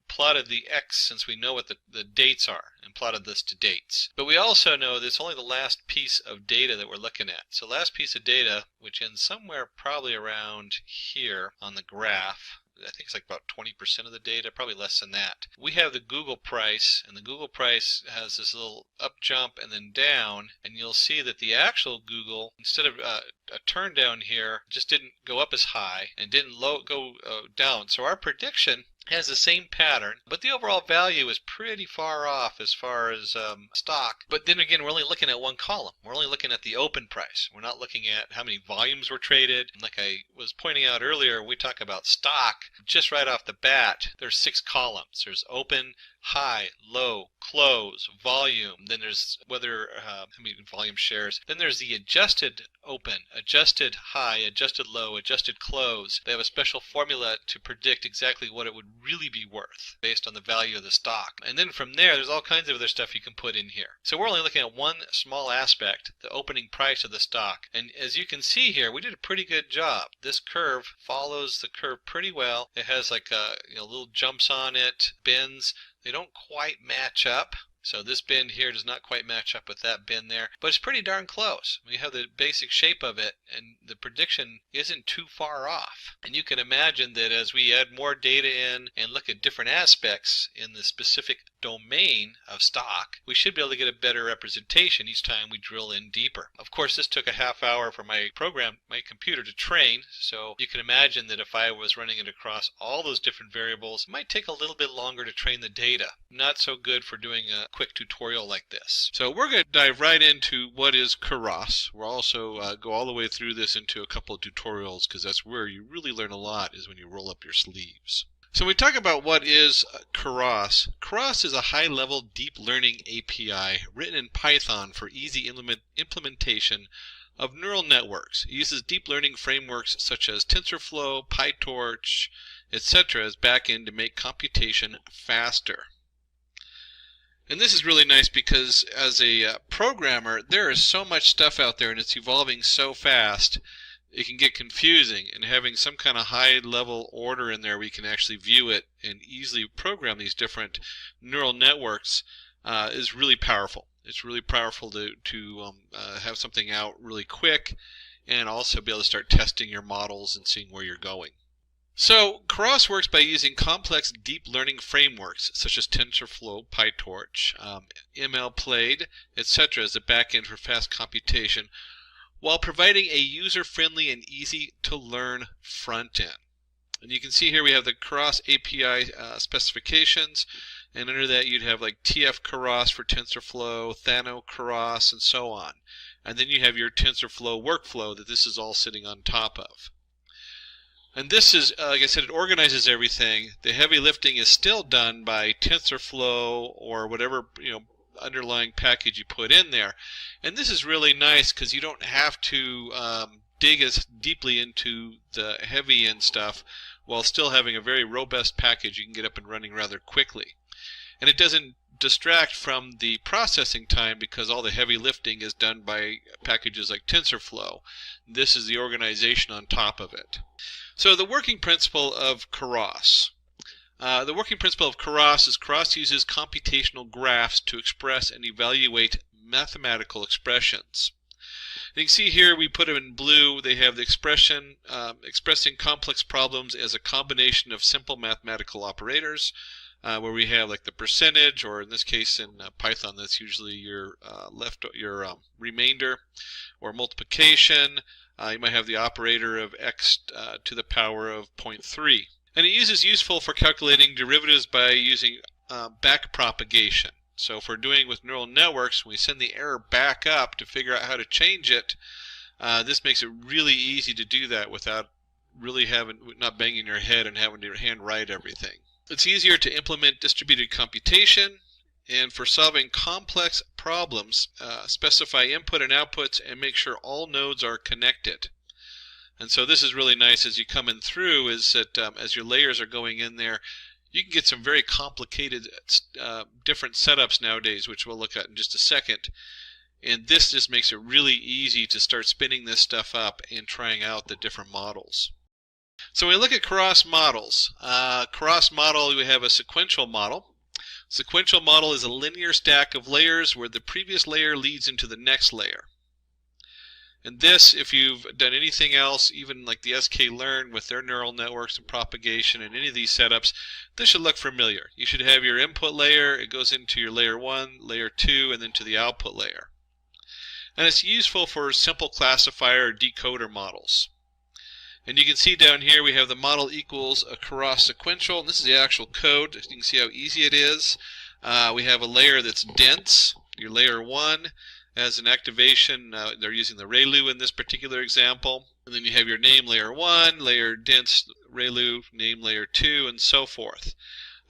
plotted the X, since we know what the dates are, and plotted this to dates. But we also know that it's only the last piece of data that we're looking at. So last piece of data, which ends somewhere probably around here on the graph, I think it's like about 20% of the data, probably less than that. We have the Google price, and the Google price has this little up jump and then down, and you'll see that the actual Google, instead of a turn down here, just didn't go up as high and didn't go down. So our prediction has the same pattern, but the overall value is pretty far off as far as stock. But then again, we're only looking at one column. We're only looking at the open price. We're not looking at how many volumes were traded. And like I was pointing out earlier, when we talk about stock, just right off the bat, there's 6 columns. There's open, high, low, close, volume. Then there's whether how many volume shares. Then there's the adjusted open, adjusted high, adjusted low, adjusted close. They have a special formula to predict exactly what it would really be worth based on the value of the stock. And then from there, there's all kinds of other stuff you can put in here. So we're only looking at one small aspect, the opening price of the stock. And as you can see here, we did a pretty good job. This curve follows the curve pretty well. It has like little jumps on it, bends. They don't quite match up. So this bend here does not quite match up with that bend there, but it's pretty darn close. We have the basic shape of it, and the prediction isn't too far off. And you can imagine that as we add more data in and look at different aspects in the specific domain of stock, we should be able to get a better representation each time we drill in deeper. Of course, this took a half hour for my computer to train, so you can imagine that if I was running it across all those different variables, it might take a little bit longer to train the data. Not so good for doing a quick tutorial like this. So we're going to dive right into what is Keras. We'll also go all the way through this into a couple of tutorials, because that's where you really learn a lot, is when you roll up your sleeves. So when we talk about what is Keras, Keras is a high-level deep learning API written in Python for easy implementation of neural networks. It uses deep learning frameworks such as TensorFlow, PyTorch, etc. as backend to make computation faster. And this is really nice because as a programmer, there is so much stuff out there and it's evolving so fast, it can get confusing. And having some kind of high-level order in there where you can actually view it and easily program these different neural networks is really powerful. It's really powerful to have something out really quick and also be able to start testing your models and seeing where you're going. So Keras works by using complex deep learning frameworks such as TensorFlow, PyTorch, MLPlade, etc. as a backend for fast computation, while providing a user-friendly and easy-to-learn front-end. And you can see here we have the Keras API specifications, and under that you'd have like TF Keras for TensorFlow, Thano Keras, and so on. And then you have your TensorFlow workflow that this is all sitting on top of. And this is, like I said, it organizes everything. The heavy lifting is still done by TensorFlow or whatever underlying package you put in there. And this is really nice because you don't have to dig as deeply into the heavy end stuff while still having a very robust package you can get up and running rather quickly. And it doesn't distract from the processing time because all the heavy lifting is done by packages like TensorFlow. This is the organization on top of it. So the working principle of Keras. The working principle of Keras is Keras uses computational graphs to express and evaluate mathematical expressions. And you can see here we put them in blue. They have the expression expressing complex problems as a combination of simple mathematical operators, where we have like the percentage, or in this case in Python that's usually your remainder, or multiplication. You might have the operator of x to the power of 0.3. And it is useful for calculating derivatives by using backpropagation. So if we're doing with neural networks, when we send the error back up to figure out how to change it, this makes it really easy to do that without really not banging your head and having to hand write everything. It's easier to implement distributed computation, and for solving complex problems, specify input and outputs and make sure all nodes are connected. And so this is really nice as you come in through, is that as your layers are going in there, you can get some very complicated different setups nowadays, which we'll look at in just a second. And this just makes it really easy to start spinning this stuff up and trying out the different models. So when we look at Keras models, Keras model, we have a sequential model. Sequential model is a linear stack of layers where the previous layer leads into the next layer. And this, if you've done anything else, even like the sklearn with their neural networks and propagation and any of these setups, this should look familiar. You should have your input layer, it goes into your layer 1, layer 2, and then to the output layer. And it's useful for simple classifier or decoder models. And you can see down here we have the model equals across sequential, and this is the actual code. You can see how easy it is. We have a layer that's dense. Your layer 1 has an activation. They're using the ReLU in this particular example. And then you have your name layer 1, layer dense ReLU, name layer 2, and so forth.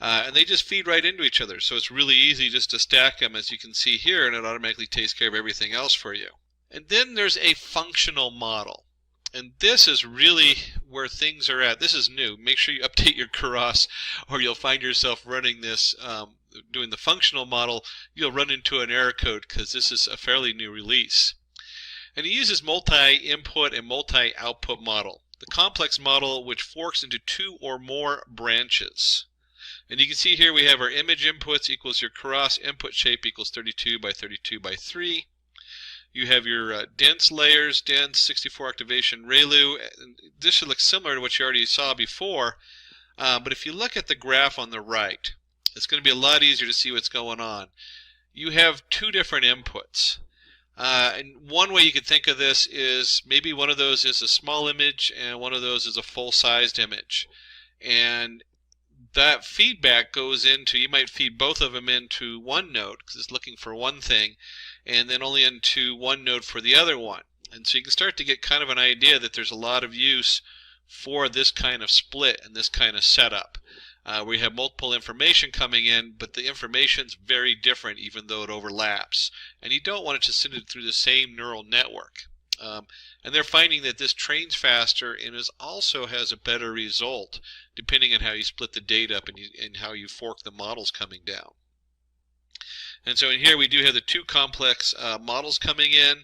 And they just feed right into each other. So it's really easy just to stack them, as you can see here, and it automatically takes care of everything else for you. And then there's a functional model. And this is really where things are at. This is new. Make sure you update your Keras, or you'll find yourself running this, doing the functional model. You'll run into an error code because this is a fairly new release. And it uses multi-input and multi-output model. The complex model which forks into 2 or more branches. And you can see here we have our image inputs equals your Keras input shape equals 32 by 32 by 3. You have your dense layers, dense 64 activation ReLU. This should look similar to what you already saw before, but if you look at the graph on the right, it's going to be a lot easier to see what's going on. You have 2 different inputs. And one way you could think of this is maybe one of those is a small image and one of those is a full-sized image. And that feedback goes into, you might feed both of them into one node because it's looking for one thing, and then only into one node for the other one. And so you can start to get kind of an idea that there's a lot of use for this kind of split and this kind of setup. We have multiple information coming in, but the information's very different even though it overlaps. And you don't want it to send it through the same neural network. And they're finding that this trains faster and also has a better result depending on how you split the data up and how you fork the models coming down. And so in here we do have the 2 complex models coming in.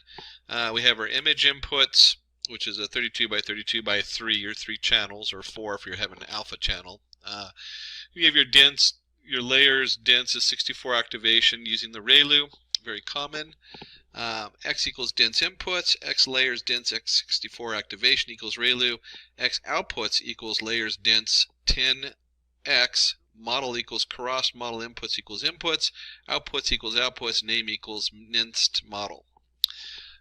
We have our image inputs, which is a 32 by 32 by 3, or 3 channels, or 4 if you're having an alpha channel. You have your dense, your layers, dense is 64 activation using the ReLU, very common. X equals dense inputs, X layers dense X64 activation equals ReLU, X outputs equals layers dense 10X, model equals Keras, model inputs equals inputs, outputs equals outputs, name equals minced model.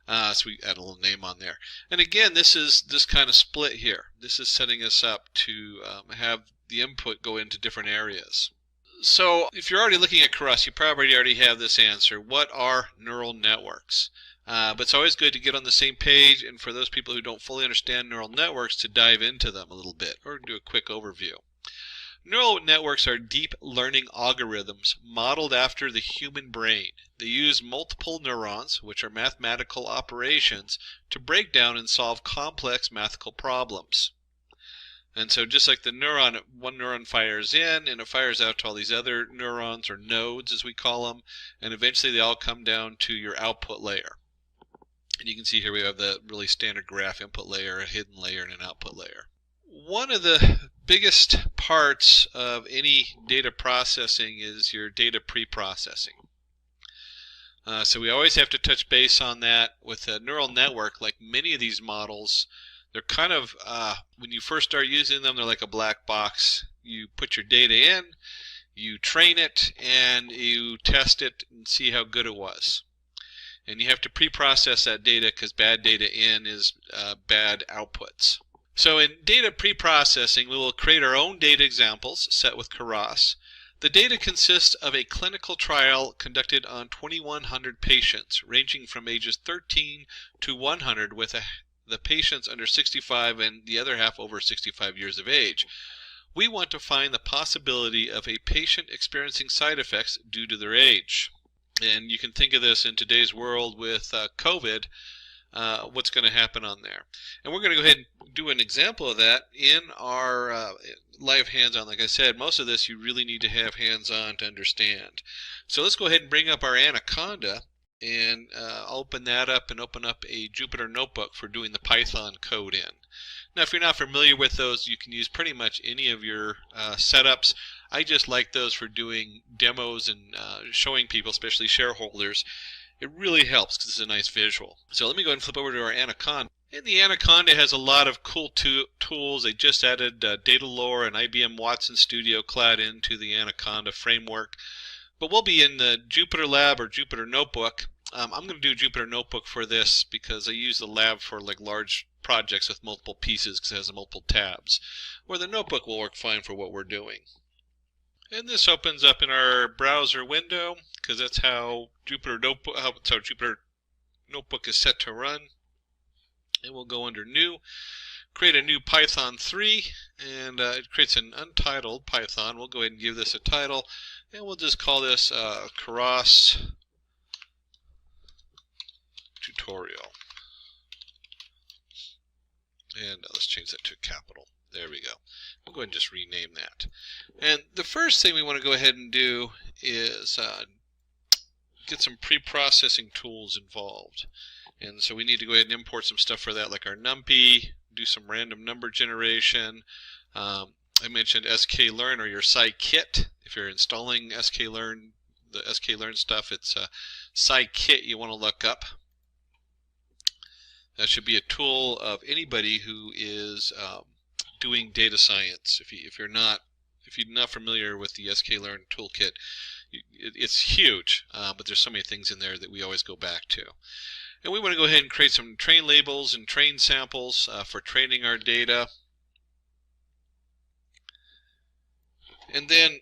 So we add a little name on there. And again, this is this kind of split here. This is setting us up to have the input go into different areas. So if you're already looking at Keras, you probably already have this answer. What are neural networks? But it's always good to get on the same page, and for those people who don't fully understand neural networks, to dive into them a little bit or do a quick overview. Neural networks are deep learning algorithms modeled after the human brain. They use multiple neurons, which are mathematical operations, to break down and solve complex mathematical problems. And so just like the neuron, one neuron fires in and it fires out to all these other neurons, or nodes as we call them, and eventually they all come down to your output layer. And you can see here we have the really standard graph: input layer, a hidden layer, and an output layer. One of the biggest parts of any data processing is your data pre-processing. So we always have to touch base on that. With a neural network, like many of these models, they're kind of, when you first start using them, they're like a black box. You put your data in, you train it, and you test it and see how good it was. And you have to pre-process that data because bad data in is bad outputs. So in data pre-processing, we will create our own data examples set with Keras. The data consists of a clinical trial conducted on 2,100 patients, ranging from ages 13 to 100, with the patients under 65 and the other half over 65 years of age. We want to find the possibility of a patient experiencing side effects due to their age. And you can think of this in today's world with COVID, what's going to happen on there. And we're going to go ahead and do an example of that in our live hands-on. Like I said, most of this you really need to have hands-on to understand. So let's go ahead and bring up our Anaconda and open that up and open up a Jupyter Notebook for doing the Python code in. Now, if you're not familiar with those, you can use pretty much any of your setups. I just like those for doing demos and showing people, especially shareholders. It really helps because it's a nice visual. So let me go ahead and flip over to our Anaconda. And the Anaconda has a lot of cool tools. They just added Data Lore and IBM Watson Studio Cloud into the Anaconda framework. But we'll be in the Jupyter Lab or Jupyter Notebook. I'm going to do Jupyter Notebook for this because I use the lab for like large projects with multiple pieces because it has multiple tabs, or the notebook will work fine for what we're doing. And this opens up in our browser window because that's how Jupyter Notebook is set to run. And we'll go under New, create a new Python 3, and it creates an untitled Python. We'll go ahead and give this a title, and we'll just call this cross tutorial. And let's change that to capital. There we go. We'll go ahead and just rename that. And the first thing we want to go ahead and do is get some pre-processing tools involved. And so we need to go ahead and import some stuff for that, like our NumPy, do some random number generation. I mentioned sklearn or your scikit. If you're installing sklearn, the sklearn stuff, it's scikit you want to look up. That should be a tool of anybody who is doing data science. If you're not familiar with the sklearn toolkit, it's huge, but there's so many things in there that we always go back to. And we want to go ahead and create some train labels and train samples for training our data. And then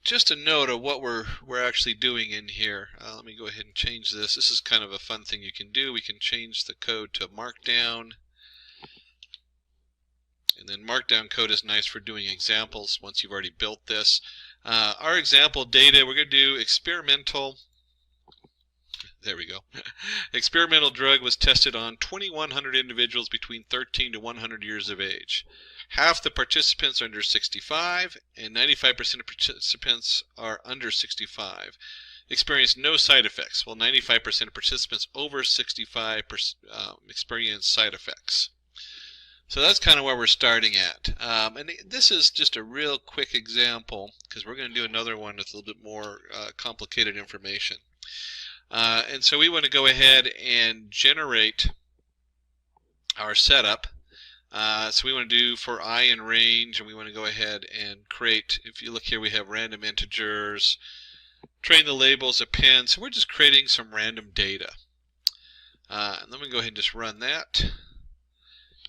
just a note of what we're actually doing in here. Let me go ahead and change this. This is kind of a fun thing you can do. We can change the code to Markdown. And then Markdown code is nice for doing examples once you've already built this. Our example data, we're going to do experimental. There we go. Experimental drug was tested on 2,100 individuals between 13 to 100 years of age. Half the participants are under 65, and 95% of participants are under 65. Experienced no side effects, while 95% of participants over 65 experienced side effects. So that's kind of where we're starting at. And this is just a real quick example, because we're going to do another one with a little bit more complicated information. And so we want to go ahead and generate our setup. So we want to do for I and range, and we want to go ahead and create, if you look here, we have random integers, train the labels, append. So we're just creating some random data. And let me go ahead and just run that.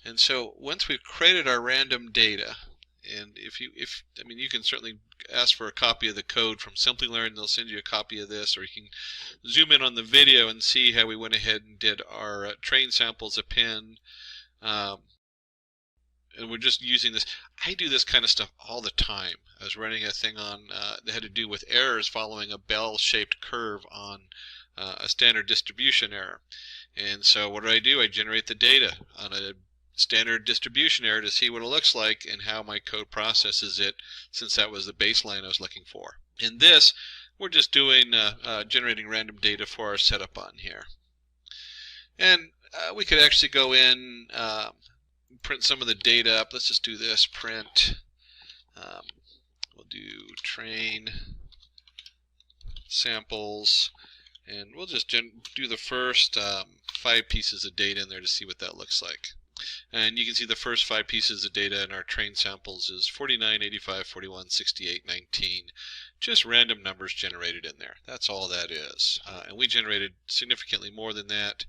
And so once we've created our random data, and you can certainly ask for a copy of the code from Simplilearn. They'll send you a copy of this, or you can zoom in on the video and see how we went ahead and did our train samples append. And we're just using this. I do this kind of stuff all the time. I was running a thing on that had to do with errors following a bell-shaped curve on a standard distribution error. And so what do? I generate the data on a standard distribution error to see what it looks like and how my code processes it, since that was the baseline I was looking for. In this, we're just doing generating random data for our setup on here. And we could actually go in, print some of the data up. Let's just do this, print. We'll do train samples, and we'll just do the first 5 pieces of data in there to see what that looks like. And you can see the first 5 pieces of data in our train samples is 49, 85, 41, 68, 19. Just random numbers generated in there. That's all that is. And we generated significantly more than that.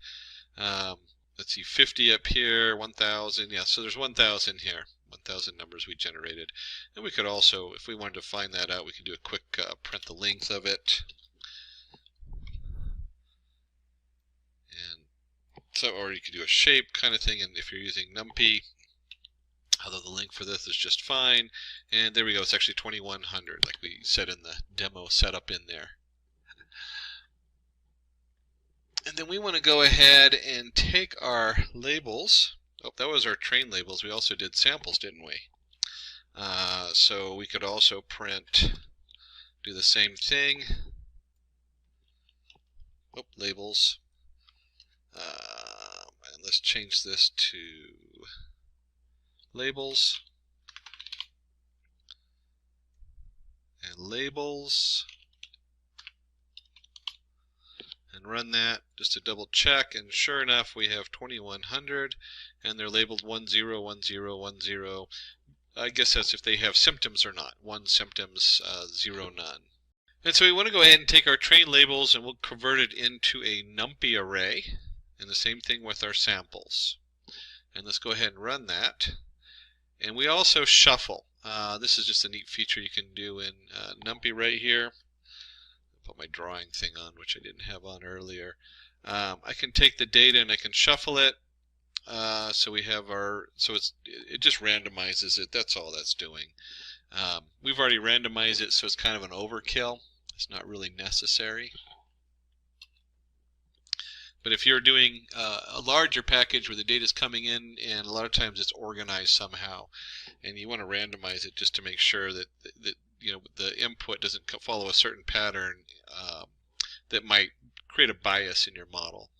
Let's see, 50 up here, 1,000. Yeah, so there's 1,000 here. 1,000 numbers we generated. And we could also, if we wanted to find that out, we could do a quick print the length of it. And so, or you could do a shape kind of thing, and if you're using NumPy, although the link for this is just fine. And there we go, it's actually 2,100, like we said in the demo setup in there. And then we want to go ahead and take our labels. Oh, that was our train labels. We also did samples, didn't we? So we could also print, do the same thing. Oh, labels. And let's change this to labels. And labels. And run that just to double check, and sure enough we have 2,100, and they're labeled 10, 10, 10. I guess that's if they have symptoms or not. 1 symptoms, 0 none. And so we want to go ahead and take our train labels and we'll convert it into a NumPy array, and the same thing with our samples. And let's go ahead and run that. And we also shuffle. This is just a neat feature you can do in NumPy right here. Put my drawing thing on, which I didn't have on earlier. I can take the data and I can shuffle it. So we have it just randomizes it. That's all that's doing. We've already randomized it, so it's kind of an overkill. It's not really necessary. But if you're doing a larger package where the data is coming in, and a lot of times it's organized somehow, and you want to randomize it just to make sure that the input doesn't follow a certain pattern that might create a bias in your model.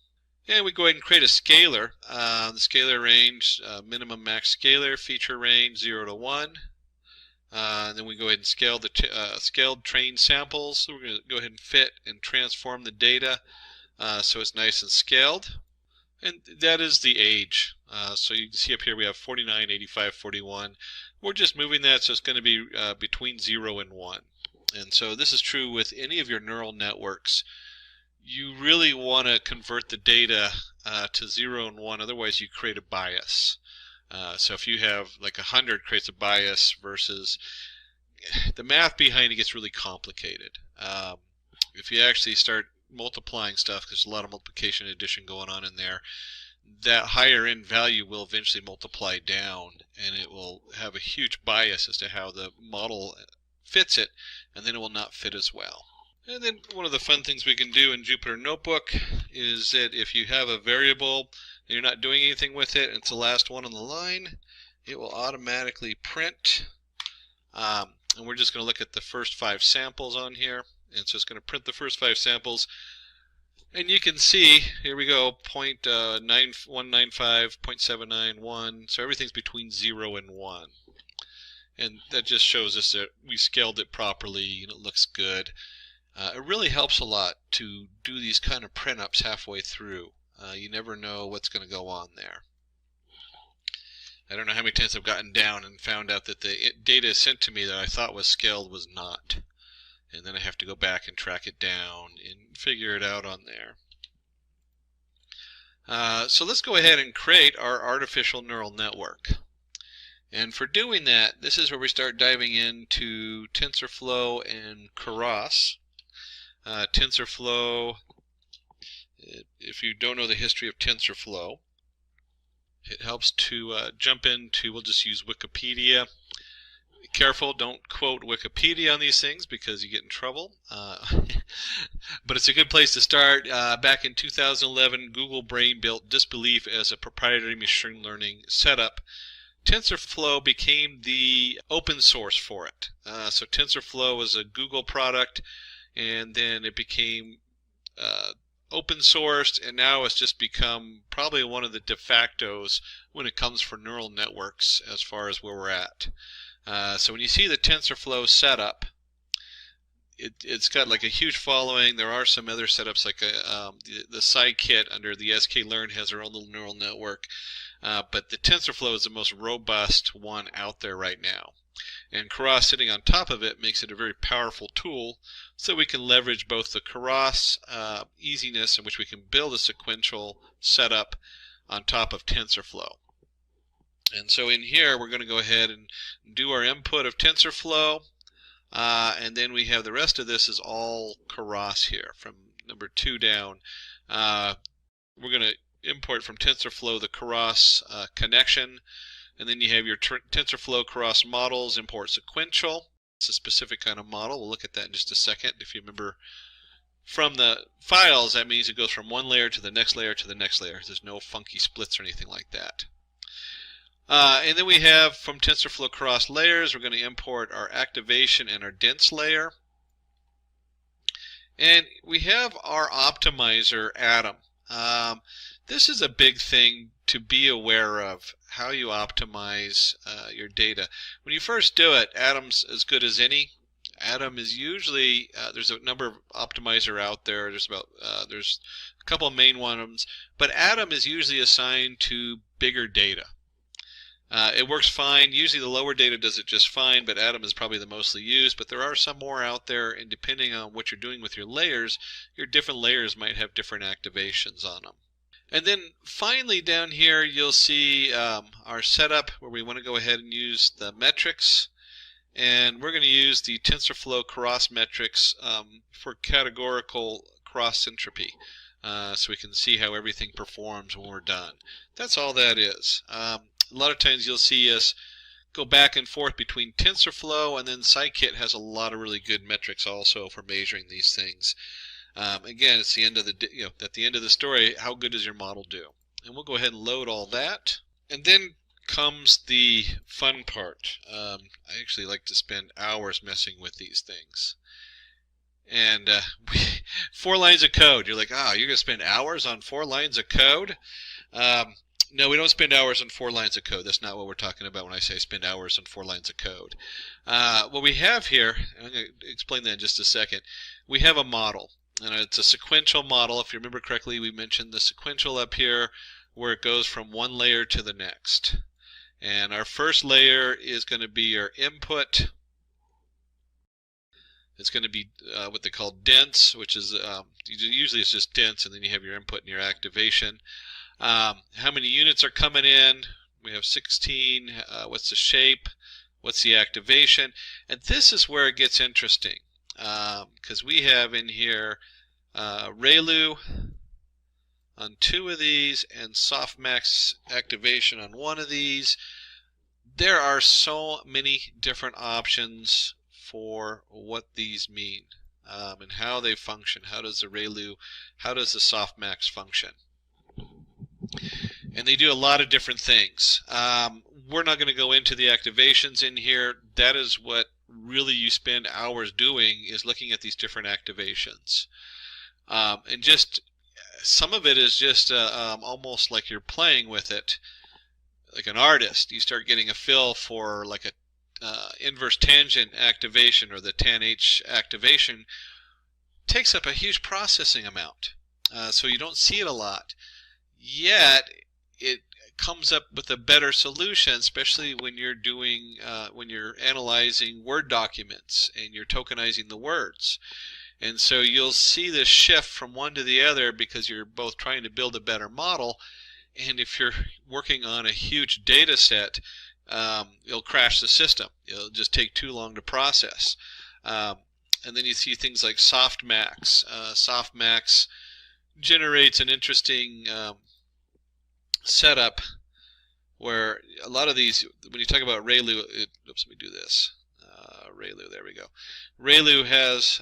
And we go ahead and create a scalar. The scalar range, minimum max scalar, feature range 0 to 1. And then we go ahead and scale the scaled trained samples. So we're going to go ahead and fit and transform the data so it's nice and scaled. And that is the age. So you can see up here we have 49, 85, 41. We're just moving that so it's going to be between 0 and 1. And so this is true with any of your neural networks. You really want to convert the data to 0 and 1, otherwise you create a bias. So if you have like 100 creates a bias versus the math behind it gets really complicated. If you actually start multiplying stuff, because there's a lot of multiplication and addition going on in there, that higher end value will eventually multiply down, and it will have a huge bias as to how the model fits it, and then it will not fit as well. And then one of the fun things we can do in Jupyter Notebook is that if you have a variable and you're not doing anything with it, and it's the last one on the line, it will automatically print. And we're just going to look at the first 5 samples on here. And so it's going to print the first 5 samples. And you can see, here we go, 0.195, 0.791. So everything's between 0 and 1. And that just shows us that we scaled it properly and it looks good. It really helps a lot to do these kind of print-ups halfway through. You never know what's going to go on there. I don't know how many times I've gotten down and found out that the data sent to me that I thought was scaled was not. And then I have to go back and track it down and figure it out on there. So let's go ahead and create our artificial neural network. And for doing that, this is where we start diving into TensorFlow and Keras. TensorFlow, if you don't know the history of TensorFlow, it helps to jump into, we'll just use Wikipedia. Be careful, don't quote Wikipedia on these things because you get in trouble. But it's a good place to start. Back in 2011, Google Brain built Disbelief as a proprietary machine learning setup. TensorFlow became the open source for it. So TensorFlow was a Google product, and then it became open sourced, and now it's just become probably one of the de factos when it comes for neural networks as far as where we're at. So when you see the TensorFlow setup, it's got like a huge following. There are some other setups like the Scikit under the sklearn has their own little neural network, but the TensorFlow is the most robust one out there right now. And Keras sitting on top of it makes it a very powerful tool, so we can leverage both the Keras easiness in which we can build a sequential setup on top of TensorFlow. And so in here we're going to go ahead and do our input of TensorFlow, and then we have the rest of this is all Keras here from number 2 down. We're going to import from TensorFlow the Keras connection. And then you have your TensorFlow Keras models, import sequential. It's a specific kind of model. We'll look at that in just a second. If you remember from the files, that means it goes from one layer to the next layer to the next layer. There's no funky splits or anything like that. And then we have from TensorFlow Keras layers, we're going to import our activation and our dense layer. And we have our optimizer, Atom. This is a big thing to be aware of, how you optimize your data. When you first do it, Atom's as good as any. Atom is usually, there's a number of optimizer out there. There's a couple of main ones, but Atom is usually assigned to bigger data. It works fine. Usually the lower data does it just fine, but Atom is probably the mostly used. But there are some more out there, and depending on what you're doing with your layers, your different layers might have different activations on them. And then finally down here you'll see our setup where we want to go ahead and use the metrics. And we're going to use the TensorFlow cross metrics for categorical cross entropy, so we can see how everything performs when we're done. That's all that is. A lot of times you'll see us go back and forth between TensorFlow, and then Scikit has a lot of really good metrics also for measuring these things. Again, it's the end of the at the end of the story. How good does your model do? And we'll go ahead and load all that, and then comes the fun part. I actually like to spend hours messing with these things. And 4 lines of code. You're like, you're going to spend hours on 4 lines of code? No, we don't spend hours on 4 lines of code. That's not what we're talking about when I say spend hours on 4 lines of code. What we have here, and I'm going to explain that in just a second, we have a model. And it's a sequential model. If you remember correctly, we mentioned the sequential up here where it goes from one layer to the next. And our first layer is going to be your input. It's going to be what they call dense, which is usually it's just dense, and then you have your input and your activation. How many units are coming in? We have 16. What's the shape? What's the activation? And this is where it gets interesting, because we have in here ReLU on 2 of these and softmax activation on 1 of these. There are so many different options for what these mean and how they function. How does the ReLU, how does the softmax function? And they do a lot of different things. We're not going to go into the activations in here. That is what really you spend hours doing, is looking at these different activations. And just some of it is just almost like you're playing with it like an artist. You start getting a feel for like a inverse tangent activation, or the tan-H activation. Takes up a huge processing amount, so you don't see it a lot. Yet it comes up with a better solution, especially when you're doing when you're analyzing Word documents and you're tokenizing the words. And so you'll see this shift from one to the other because you're both trying to build a better model. And if you're working on a huge data set, you'll crash the system. It'll just take too long to process. And then you see things like softmax. Softmax generates an interesting setup where a lot of these, when you talk about ReLU, oops, let me do this. ReLU, there we go. ReLU has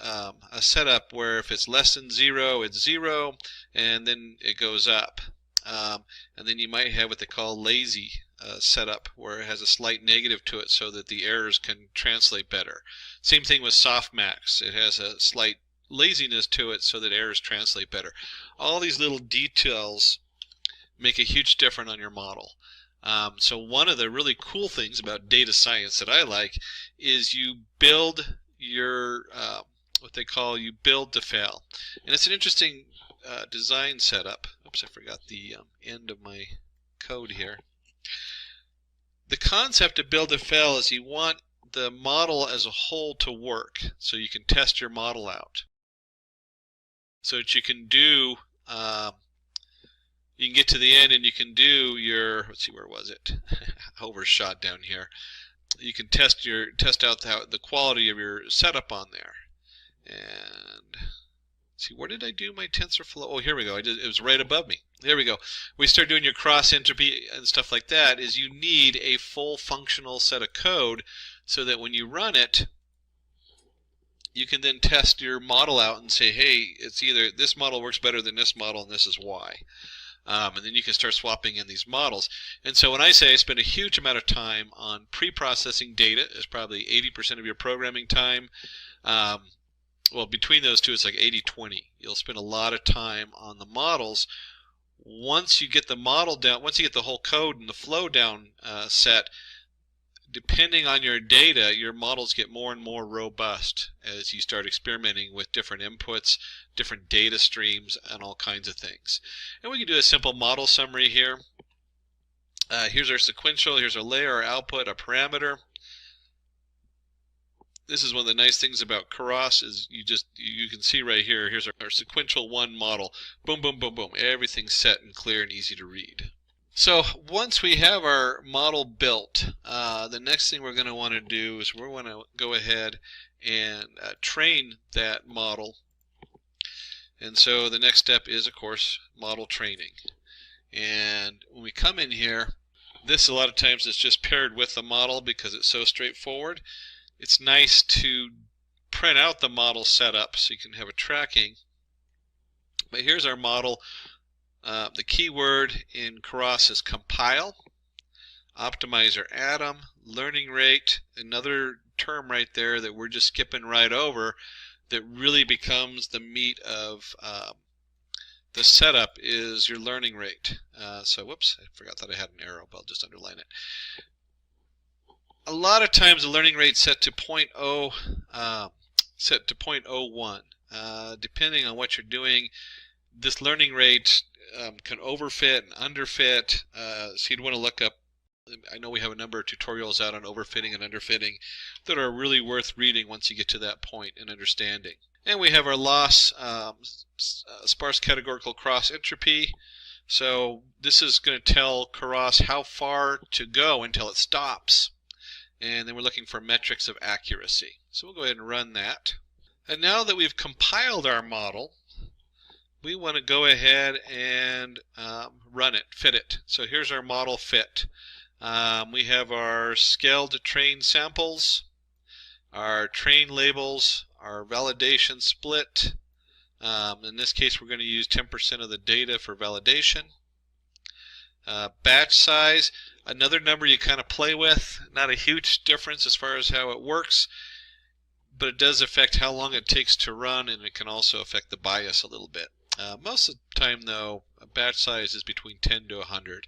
a setup where if it's less than 0, it's 0, and then it goes up. And then you might have what they call lazy setup, where it has a slight negative to it so that the errors can translate better. Same thing with softmax. It has a slight laziness to it so that errors translate better. All these little details make a huge difference on your model. So one of the really cool things about data science that I like is you build your what they call you build to fail. And it's an interesting design setup. Oops, I forgot the end of my code here. The concept of build to fail is you want the model as a whole to work, so you can test your model out, so that you can do you can get to the end and you can do your, let's see, where was it? Overshot down here. You can test out the quality of your setup on there. And see, where did I do my TensorFlow? Oh, here we go. It was right above me. There we go. We start doing your cross entropy and stuff like that. Is you need a full functional set of code so that when you run it, you can then test your model out and say, hey, it's either this model works better than this model and this is why. And then you can start swapping in these models. And so when I say I spend a huge amount of time on pre-processing data, it's probably 80% of your programming time. Well, between those two, it's like 80-20. You'll spend a lot of time on the models. Once you get the model down, once you get the whole code and the flow down set, depending on your data, your models get more and more robust as you start experimenting with different inputs, different data streams, and all kinds of things. And we can do a simple model summary here. Here's our sequential, here's our layer, our output, our parameter. This is one of the nice things about Keras is you can see right here, here's our sequential 1 model. Boom, boom, boom, boom. Everything's set and clear and easy to read. So once we have our model built, the next thing we're going to want to do is we're going to go ahead and train that model. And so the next step is, of course, model training. And when we come in here, this a lot of times is just paired with the model because it's so straightforward. It's nice to print out the model setup so you can have a tracking. But here's our model. The keyword in Keras is compile, optimizer atom, learning rate, another term right there that we're just skipping right over that really becomes the meat of the setup is your learning rate. So whoops, I forgot that I had an arrow, but I'll just underline it. A lot of times the learning rate set to 0.01. Depending on what you're doing, this learning rate can overfit and underfit. So you'd want to look up, I know we have a number of tutorials out on overfitting and underfitting that are really worth reading once you get to that point and understanding. And we have our loss, sparse categorical cross entropy. So this is going to tell Keras how far to go until it stops. And then we're looking for metrics of accuracy. So we'll go ahead and run that. And now that we've compiled our model, we want to go ahead and run it, fit it. So here's our model fit. We have our scaled train samples, our train labels, our validation split. In this case, we're going to use 10% of the data for validation. Batch size, another number you kind of play with. Not a huge difference as far as how it works, but it does affect how long it takes to run, and it can also affect the bias a little bit. Most of the time, though, a batch size is between 10 to 100,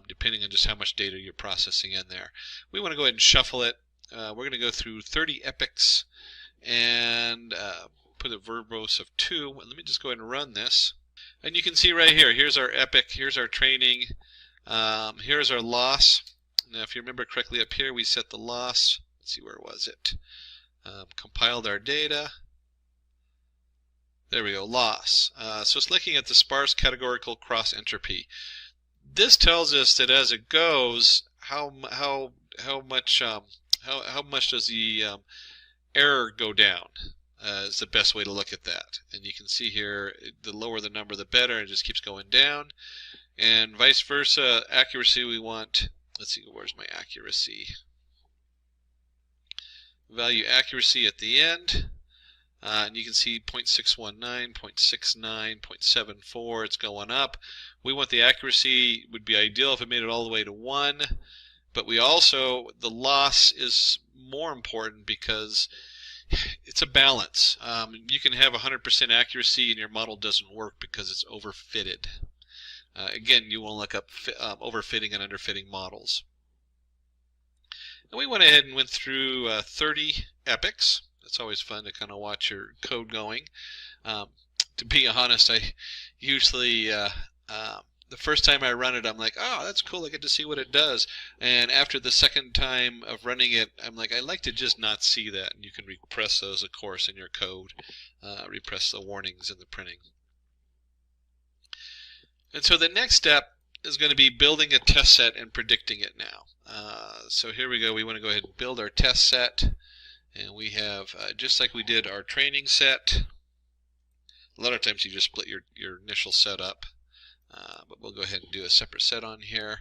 depending on just how much data you're processing in there. We want to go ahead and shuffle it. We're going to go through 30 epochs and put a verbose of 2. Let me just go ahead and run this. And you can see right here, here's our epoch, here's our training, here's our loss. Now if you remember correctly up here, we set the loss. Let's see, where was it? Compiled our data. There we go, loss. So it's looking at the sparse categorical cross entropy. This tells us that as it goes, how much does the error go down? Is the best way to look at that. And you can see here, the lower the number, the better. It just keeps going down. And vice versa, accuracy we want. Let's see, where's my accuracy? Value accuracy at the end. And you can see 0.619, 0.69, 0.74, it's going up. We want the accuracy, would be ideal if it made it all the way to 1. But we also, the loss is more important because it's a balance. You can have 100% accuracy and your model doesn't work because it's overfitted. Again, you want to look up overfitting and underfitting models. And we went ahead and went through 30 epochs. It's always fun to kind of watch your code going. To be honest, I usually the first time I run it, I'm like, oh, that's cool, I get to see what it does. And after the second time of running it, I'm like, I'd like to just not see that. And you can repress those, of course, in your code. Repress the warnings in the printing. And so the next step is going to be building a test set and predicting it now. So here we go. We want to go ahead and build our test set. And we have, just like we did our training set, a lot of times you just split your initial set up. But we'll go ahead and do a separate set on here.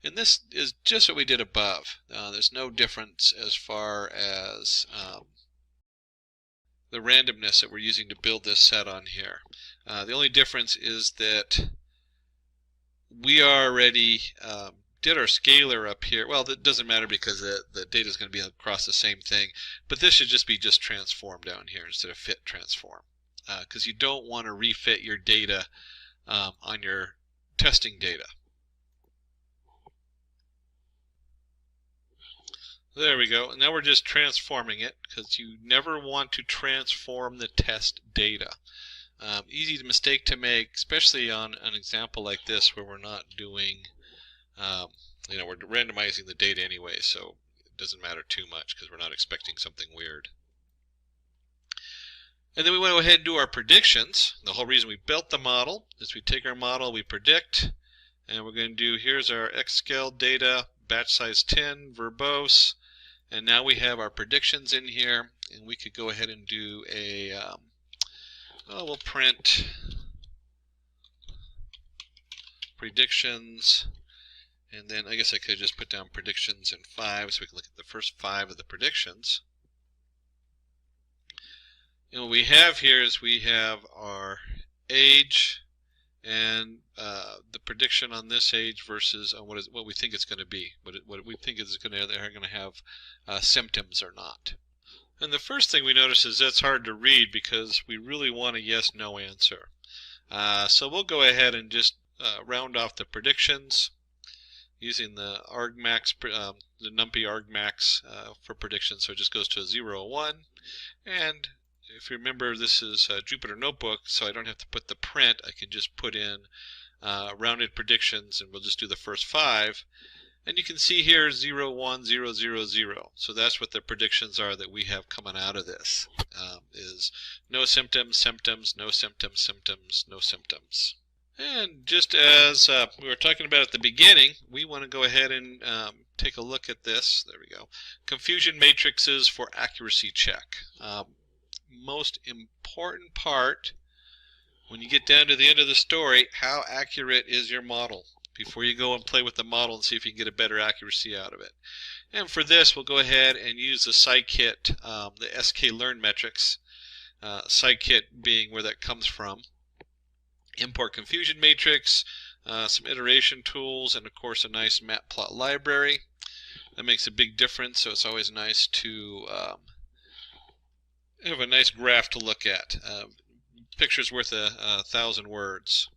And this is just what we did above. There's no difference as far as the randomness that we're using to build this set on here. The only difference is that we already did our scalar up here. Well, that doesn't matter because the data is going to be across the same thing. But this should just be transform down here instead of fit transform. Because you don't want to refit your data on your testing data. There we go. And now we're just transforming it because you never want to transform the test data. Easy mistake to make, especially on an example like this where we're not doing, we're randomizing the data anyway, so it doesn't matter too much because we're not expecting something weird. And then we want to go ahead and do our predictions. The whole reason we built the model is we take our model, we predict, and we're going to do, here's our X-scale data, batch size 10, verbose, and now we have our predictions in here, and we could go ahead and do a, we'll print predictions, and then I guess I could just put down predictions in 5 so we can look at the first 5 of the predictions. And what we have here is we have our age and the prediction on this age versus what we think it's going to be, what we think is going to, they're going to have symptoms or not. And the first thing we notice is that's hard to read because we really want a yes/no answer. So we'll go ahead and just round off the predictions using the argmax, the NumPy argmax for predictions. So it just goes to a 0, 1, and if you remember, this is a Jupyter Notebook, so I don't have to put the print. I can just put in rounded predictions, and we'll just do the first 5. And you can see here 0, 1, 0, 0, 0. So that's what the predictions are that we have coming out of this, is no symptoms, symptoms, no symptoms, symptoms, no symptoms. And just as we were talking about at the beginning, we want to go ahead and take a look at this. There we go. Confusion matrices for accuracy check. Most important part when you get down to the end of the story, how accurate is your model before you go and play with the model and see if you can get a better accuracy out of it. And for this, we'll go ahead and use the scikit, the sklearn metrics, scikit being where that comes from. Import confusion matrix, some iteration tools, and of course a nice matplot library. That makes a big difference, so it's always nice to have a nice graph to look at. Picture's worth 1,000 words.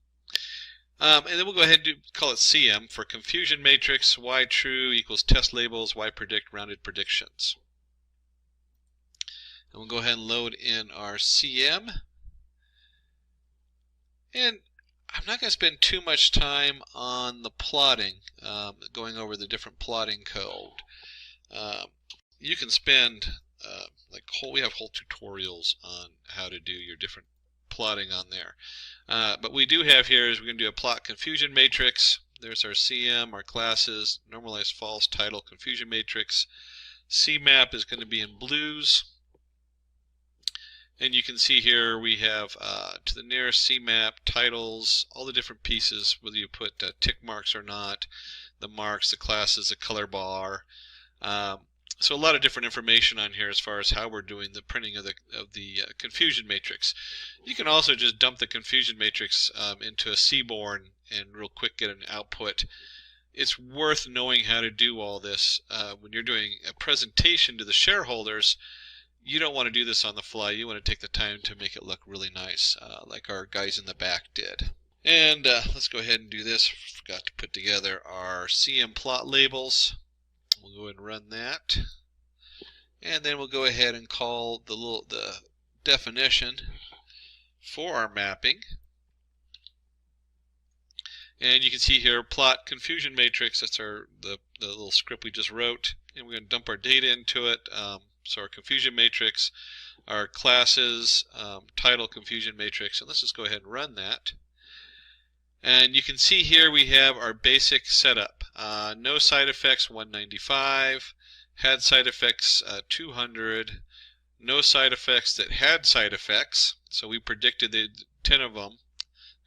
And then we'll go ahead and call it CM for confusion matrix, y true equals test labels, y predict rounded predictions. And we'll go ahead and load in our CM. And I'm not going to spend too much time on the plotting, going over the different plotting code. You can spend we have whole tutorials on how to do your different plotting on there. But we do have here is we're going to do a plot confusion matrix. There's our CM, our classes, normalized false, title, confusion matrix. CMAP is going to be in blues. And you can see here we have to the nearest CMAP, titles, all the different pieces, whether you put tick marks or not, the marks, the classes, the color bar. So a lot of different information on here as far as how we're doing the printing of the confusion matrix. You can also just dump the confusion matrix into a Seaborn and real quick get an output. It's worth knowing how to do all this when you're doing a presentation to the shareholders. You don't want to do this on the fly. You want to take the time to make it look really nice, like our guys in the back did. And let's go ahead and do this. Forgot to put together our CM plot labels. We'll go ahead and run that. And then we'll go ahead and call the definition for our mapping. And you can see here plot confusion matrix. That's the little script we just wrote. And we're going to dump our data into it. So our confusion matrix, our classes, title confusion matrix, and let's just go ahead and run that. And you can see here we have our basic setup. No side effects 195, had side effects 200, no side effects that had side effects. So we predicted the 10 of them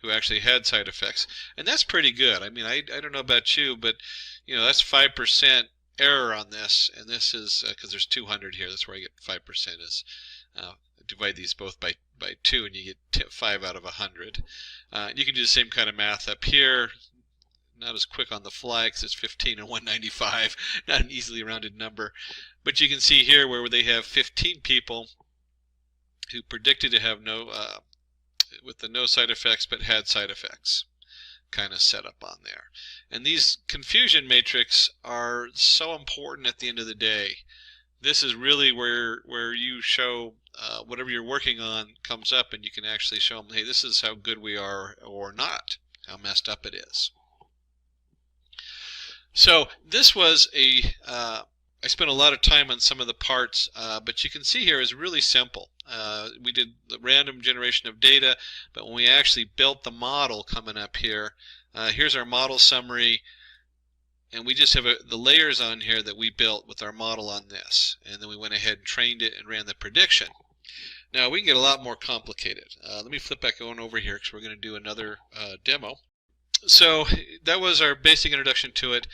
who actually had side effects, and that's pretty good. I mean, I don't know about you, but you know, that's 5% error on this, and this is because there's 200 here. That's where I get 5% is divide these both by 2 and you get 5 out of 100. You can do the same kind of math up here. Not as quick on the fly because it's 15 and 195, not an easily rounded number. But you can see here where they have 15 people who predicted to have with the no side effects but had side effects kind of set up on there. And these confusion matrix are so important at the end of the day. This is really where you show whatever you're working on comes up, and you can actually show them, hey, this is how good we are or not, how messed up it is. So this was a I spent a lot of time on some of the parts, but you can see here it's really simple. We did the random generation of data, but when we actually built the model coming up here, here's our model summary, and we just have the layers on here that we built with our model on this, and then we went ahead and trained it and ran the prediction. Now we can get a lot more complicated. Let me flip back on over here because we're going to do another demo. So that was our basic introduction to it.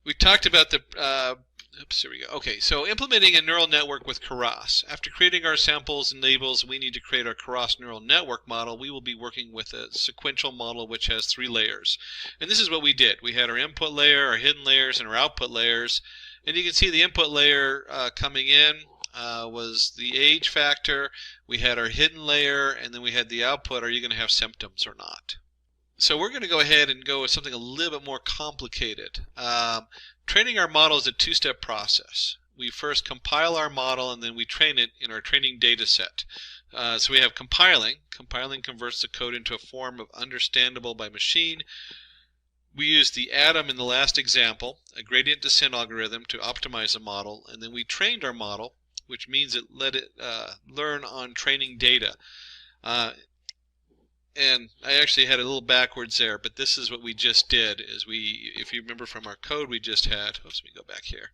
We talked about the oops, here we go. Okay, so implementing a neural network with Keras. After creating our samples and labels, we need to create our Keras neural network model. We will be working with a sequential model which has 3 layers. And this is what we did. We had our input layer, our hidden layers, and our output layers. And you can see the input layer coming in was the age factor. We had our hidden layer, and then we had the output. Are you going to have symptoms or not? So we're going to go ahead and go with something a little bit more complicated. Training our model is a 2-step process. We first compile our model and then we train it in our training data set. So we have compiling. Compiling converts the code into a form of understandable by machine. We use the atom in the last example, a gradient descent algorithm, to optimize the model, and then we trained our model, which means it let it learn on training data. And I actually had a little backwards there, but this is what we just did. Is we, if you remember from our code we just had, oops, let me go back here.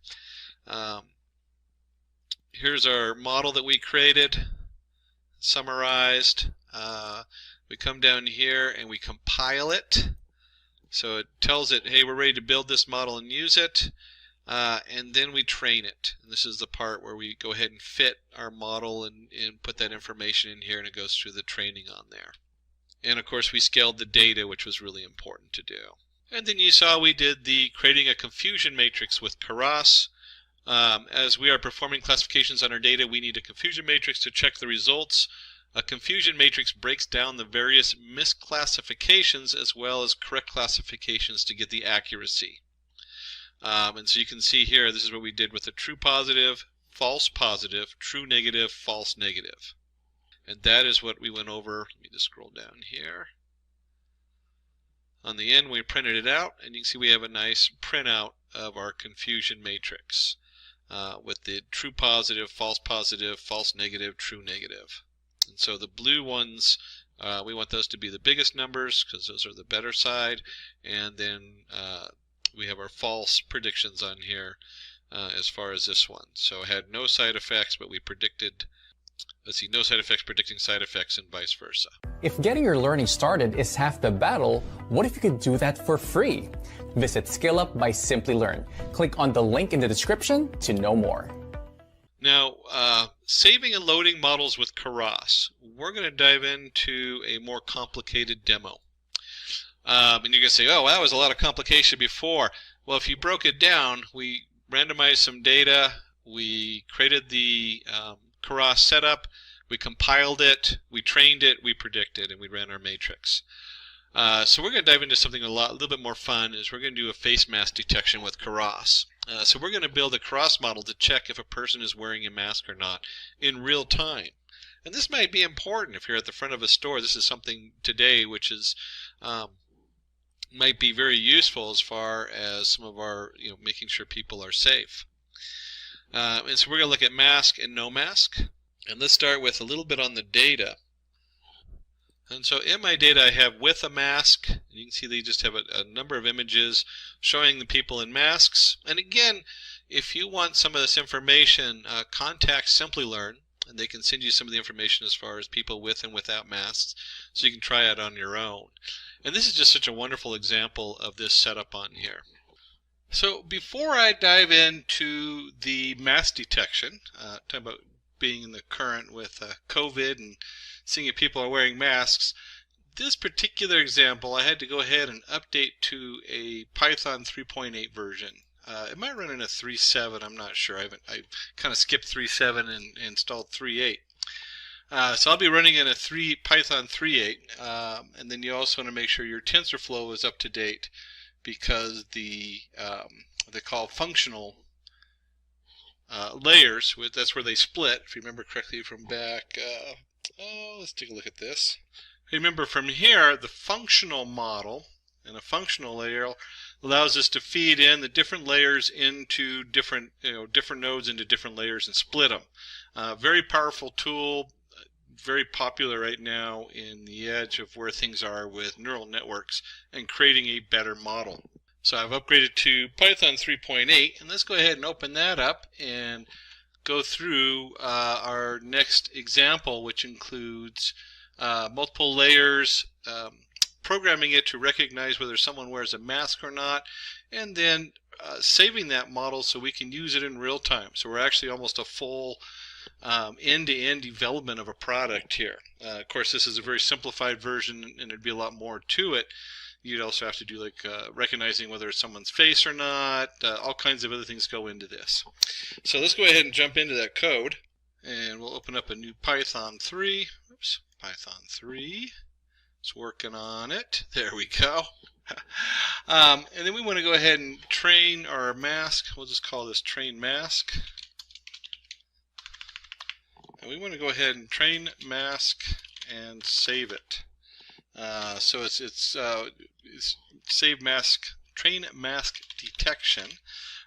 Here's our model that we created, summarized. We come down here and we compile it. So it tells it, hey, we're ready to build this model and use it. And then we train it. And this is the part where we go ahead and fit our model and put that information in here, and it goes through the training on there. And of course we scaled the data, which was really important to do. And then you saw we did the creating a confusion matrix with Keras. As we are performing classifications on our data, we need a confusion matrix to check the results. A confusion matrix breaks down the various misclassifications as well as correct classifications to get the accuracy. And so you can see here, this is what we did with a true positive, false positive, true negative, false negative. And that is what we went over. Let me just scroll down here. On the end, we printed it out, and you can see we have a nice printout of our confusion matrix with the true positive, false negative, true negative. And so the blue ones, we want those to be the biggest numbers because those are the better side. And then we have our false predictions on here as far as this one. So it had no side effects, but we predicted, let's see, no side effects predicting side effects and vice versa. If getting your learning started is half the battle, what if you could do that for free? Visit Skill Up by Simplilearn. Click on the link in the description to know more. Now, saving and loading models with Keras. We're going to dive into a more complicated demo. And you're going to say, oh, that was a lot of complication before. Well, if you broke it down, we randomized some data, we created the Keras setup, we compiled it, we trained it, we predicted, and we ran our matrix. So we're going to dive into something a little bit more fun. Is we're going to do a face mask detection with Keras. So we're going to build a Keras model to check if a person is wearing a mask or not in real time. And this might be important if you're at the front of a store. This is something today which is might be very useful as far as some of our, making sure people are safe. And so we're going to look at mask and no mask. And let's start with a little bit on the data. And so in my data I have with a mask, and you can see they just have a number of images showing the people in masks. And again, if you want some of this information, contact Simplilearn, and they can send you some of the information as far as people with and without masks, so you can try it on your own. And this is just such a wonderful example of this setup on here. So before I dive into the mask detection, talking about being in the current with COVID and seeing if people are wearing masks, this particular example I had to go ahead and update to a Python 3.8 version. It might run in a 3.7, I'm not sure. I kind of skipped 3.7 and installed 3.8. So I'll be running in a Python 3.8, and then you also want to make sure your TensorFlow is up to date, because the they call functional layers, that's where they split. If you remember correctly from back, let's take a look at this. Remember from here, the functional model and a functional allows us to feed in the different layers into different nodes into different layers and split them. Very powerful tool, very popular right now in the edge of where things are with neural networks and creating a better model. So I've upgraded to Python 3.8, and let's go ahead and open that up and go through our next example, which includes multiple layers, programming it to recognize whether someone wears a mask or not, and then saving that model so we can use it in real time. So we're actually almost a full end-to-end development of a product here. Of course, this is a very simplified version, and there'd be a lot more to it. You'd also have to do like recognizing whether it's someone's face or not. All kinds of other things go into this. So let's go ahead and jump into that code, and we'll open up a new Python 3. Oops, Python 3. It's working on it. There we go. And then we want to go ahead and train our mask. We'll just call this train mask. And we want to go ahead and train mask and save it. So it's save mask, train mask detection,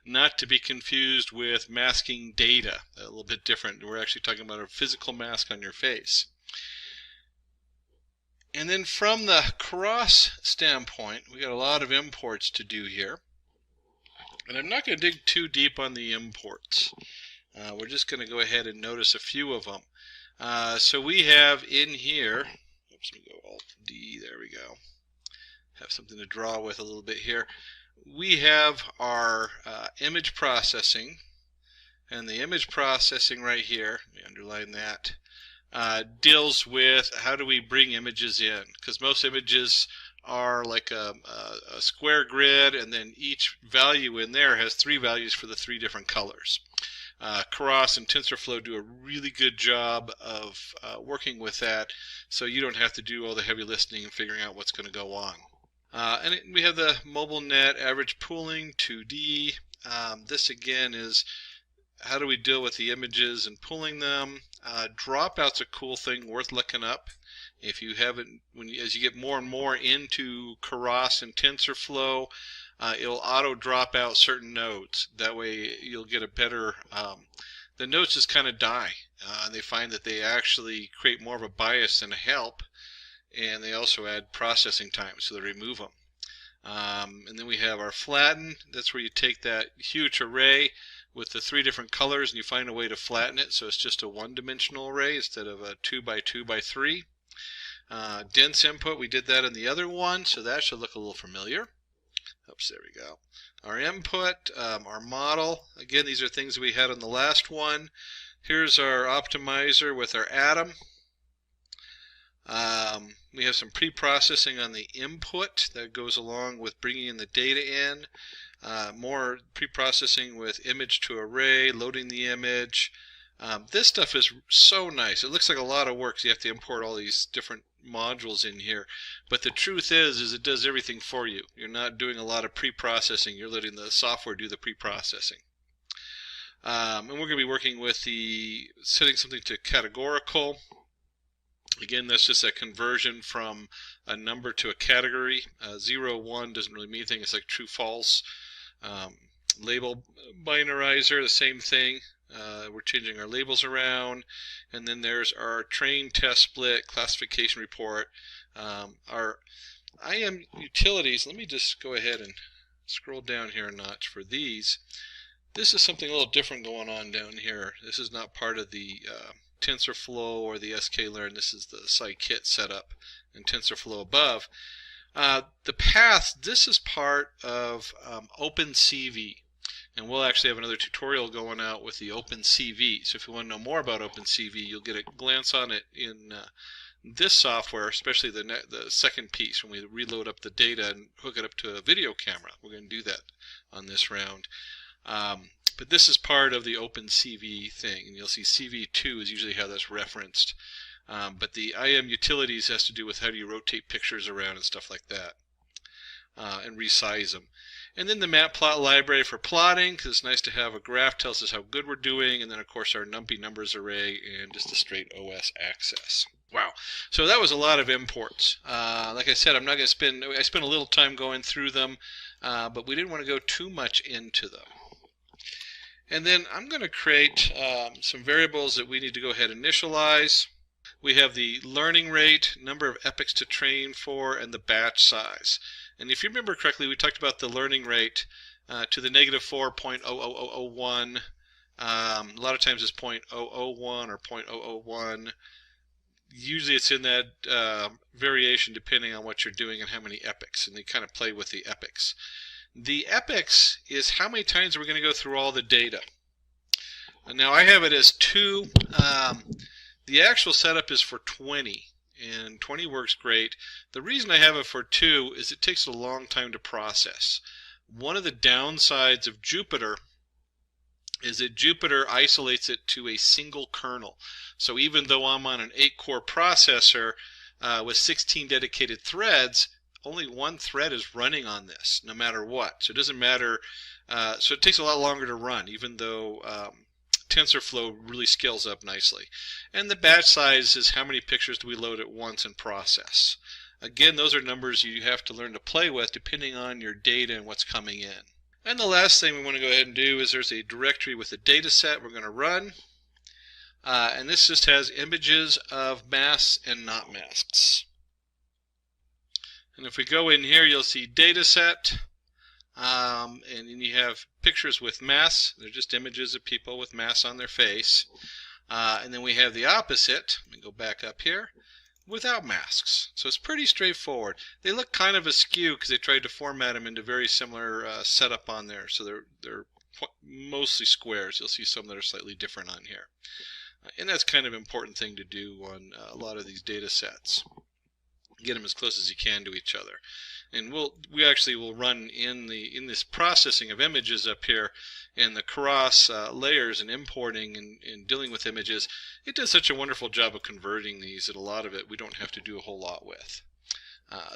not to be confused with masking data. A little bit different. We're actually talking about a physical mask on your face. And then from the cross standpoint, we got a lot of imports to do here. And I'm not going to dig too deep on the imports. We're just going to go ahead and notice a few of them. So we have in here, oops, let me go Alt-D, there we go. Have something to draw with a little bit here. We have our image processing, and the image processing right here, let me underline that, deals with how do we bring images in, because most images are like a square grid, and then each value in there has 3 values for the 3 different colors. Keras and TensorFlow do a really good job of working with that, so you don't have to do all the heavy listening and figuring out what's going to go on. We have the mobile net average pooling 2D. This again is how do we deal with the images and pulling them. Dropout's a cool thing worth looking up. If you haven't, as you get more and more into Keras and TensorFlow, it'll auto drop out certain nodes. That way you'll get a better, the nodes just kind of die. They find that they actually create more of a bias than a help, and they also add processing time, so they remove them. And then we have our flatten. That's where you take that huge array with the 3 different colors and you find a way to flatten it so it's just a one-dimensional array instead of a 2 by 2 by 3. Dense input, we did that in the other one, so that should look a little familiar. Oops, there we go. Our input, our model. Again, these are things we had on the last one. Here's our optimizer with our atom. We have some pre-processing on the input that goes along with bringing in the data in. More pre-processing with image to array, loading the image. This stuff is so nice. It looks like a lot of work, so you have to import all these different modules in here. But the truth is it does everything for you. You're not doing a lot of pre-processing. You're letting the software do the pre-processing. And we're going to be working with the setting something to categorical. Again, that's just a conversion from a number to a category. 0, 1 doesn't really mean anything. It's like true, false. Label binarizer, the same thing. We're changing our labels around. And then there's our train test split classification report. Our IM utilities, let me just go ahead and scroll down here a notch for these. This is something a little different going on down here. This is not part of the TensorFlow or the sklearn. This is the scikit setup and TensorFlow above. The paths, this is part of OpenCV, and we'll actually have another tutorial going out with the OpenCV. So if you want to know more about OpenCV, you'll get a glance on it in this software, especially the second piece when we reload up the data and hook it up to a video camera. We're going to do that on this round. But this is part of the OpenCV thing, and you'll see CV2 is usually how that's referenced. But the IM utilities has to do with how do you rotate pictures around and stuff like that, and resize them. And then the matplot library for plotting, because it's nice to have a graph, tells us how good we're doing, and then of course our numpy numbers array and just a straight OS access. Wow, so that was a lot of imports. Like I said, I'm not going to spend a little time going through them. but we didn't want to go too much into them. And then I'm going to create some variables that we need to go ahead and initialize. We have the learning rate, number of epochs to train for, and the batch size. And if you remember correctly, we talked about the learning rate to the negative 4.00001. A lot of times it's 0.001 or 0.001. Usually it's in that variation depending on what you're doing and how many epochs, and they kind of play with the epochs. The epochs is how many times we're going to go through all the data. And now I have it as 2. The actual setup is for 20, and 20 works great. The reason I have it for 2 is it takes a long time to process. One of the downsides of Jupyter is that Jupyter isolates it to a single kernel. So even though I'm on an 8-core processor with 16 dedicated threads, only one thread is running on this, no matter what. So it doesn't matter. So it takes a lot longer to run, even though TensorFlow really scales up nicely. And the batch size is how many pictures do we load at once and process. Again, those are numbers you have to learn to play with depending on your data and what's coming in. And the last thing we want to go ahead and do is there's a directory with a data set we're going to run. And this just has images of masks and not masks. And if we go in here, you'll see data set. And then you have pictures with masks. They're just images of people with masks on their face. And then we have the opposite. Let me go back up here. Without masks. So it's pretty straightforward. They look kind of askew because they tried to format them into very similar setup on there. So they're mostly squares. You'll see some that are slightly different on here. And that's kind of an important thing to do on a lot of these data sets. Get them as close as you can to each other. And we actually will run in this processing of images up here and the cross layers and importing and dealing with images. It does such a wonderful job of converting these that a lot of it we don't have to do a whole lot with.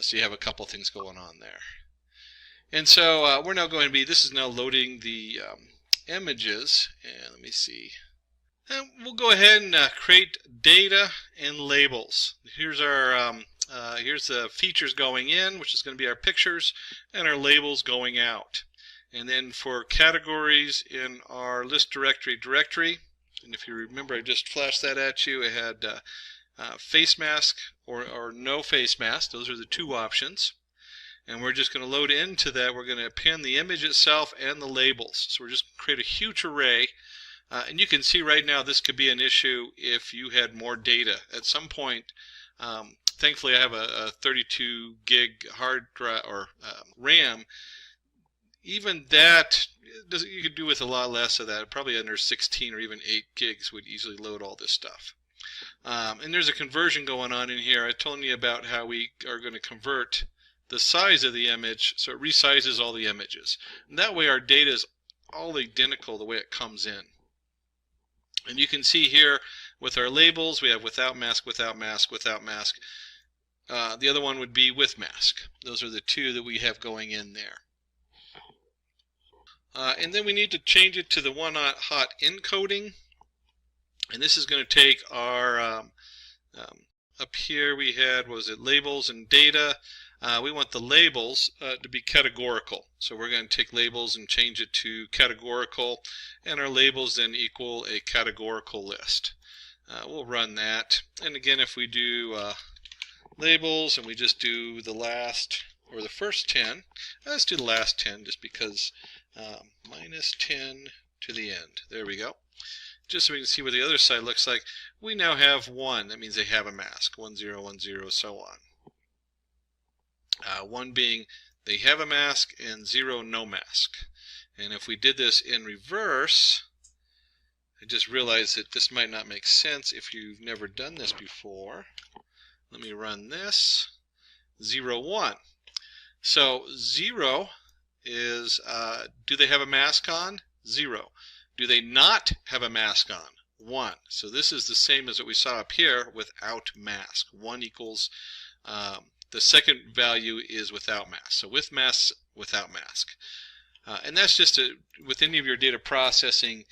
So you have a couple things going on there. And so we're now going to be, this is now loading the images. And let me see. And we'll go ahead and create data and labels. Here's our here's the features going in, which is going to be our pictures, and our labels going out. And then for categories in our list directory, and if you remember, I just flashed that at you. It had face mask or no face mask. Those are the two options. And we're just going to load into that. We're going to append the image itself and the labels. So we're just going to create a huge array. And you can see right now this could be an issue if you had more data. At some point, thankfully I have a 32 gig hard drive or RAM. Even that, you could do with a lot less of that. Probably under 16 or even 8 gigs would easily load all this stuff. And there's a conversion going on in here. I told you about how we are going to convert the size of the image so it resizes all the images. And that way our data is all identical the way it comes in. And you can see here with our labels, we have without mask, without mask, without mask. The other one would be with mask. Those are the two that we have going in there. And then we need to change it to the one-hot encoding. And this is going to take our, up here we had, what was it, labels and data. We want the labels to be categorical. So we're going to take labels and change it to categorical. And our labels then equal a categorical list. We'll run that. And again, if we do labels and we just do the last or the first 10, let's do the last 10 just because minus 10 to the end. There we go. Just so we can see what the other side looks like. We now have 1. That means they have a mask. 1, 0, 1, 0, so on. 1 being they have a mask and 0 no mask. And if we did this in reverse, I just realized that this might not make sense if you've never done this before. Let me run this. 0, 1. So 0 is, do they have a mask on? 0. Do they not have a mask on? 1. So this is the same as what we saw up here without mask. 1 equals, the second value is without mask. So with mask, without mask. And that's just with any of your data processing,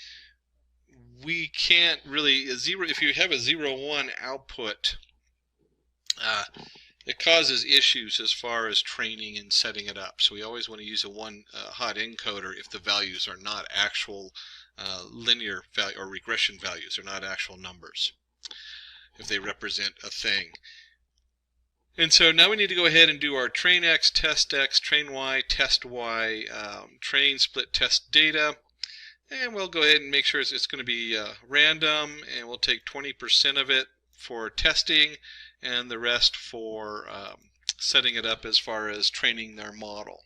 we can't really, if you have a 0, 1 output, it causes issues as far as training and setting it up. So we always want to use a hot encoder if the values are not actual linear value or regression values, are not actual numbers, if they represent a thing. And so now we need to go ahead and do our train X, test X, train Y, test Y, train split test data. And we'll go ahead and make sure it's going to be random, and we'll take 20% of it for testing and the rest for setting it up as far as training their model.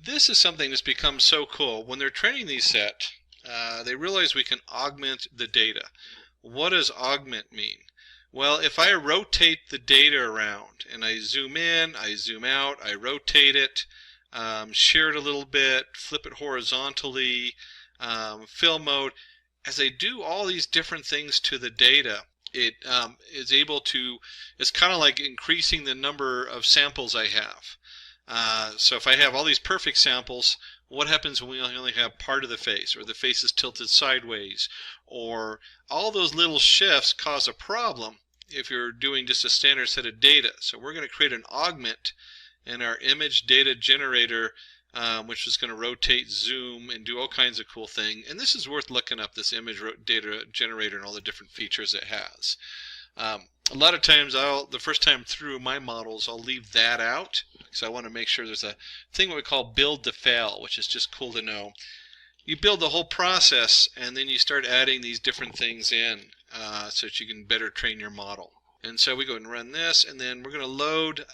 This is something that's become so cool. When they're training these sets, they realize we can augment the data. What does augment mean? Well, if I rotate the data around and I zoom in, I zoom out, I rotate it, shear it a little bit, flip it horizontally, fill mode, as I do all these different things to the data, it is able to, it's kind of like increasing the number of samples I have. So if I have all these perfect samples, what happens when we only have part of the face, or the face is tilted sideways, or all those little shifts cause a problem if you're doing just a standard set of data. So we're going to create an augment in our image data generator, which is going to rotate, zoom, and do all kinds of cool things. And this is worth looking up, this image data generator and all the different features it has. A lot of times, the first time through my models, I'll leave that out because I want to make sure there's a thing what we call build to fail, which is just cool to know. You build the whole process, and then you start adding these different things in so that you can better train your model. And so we go and run this, and then we're going to load.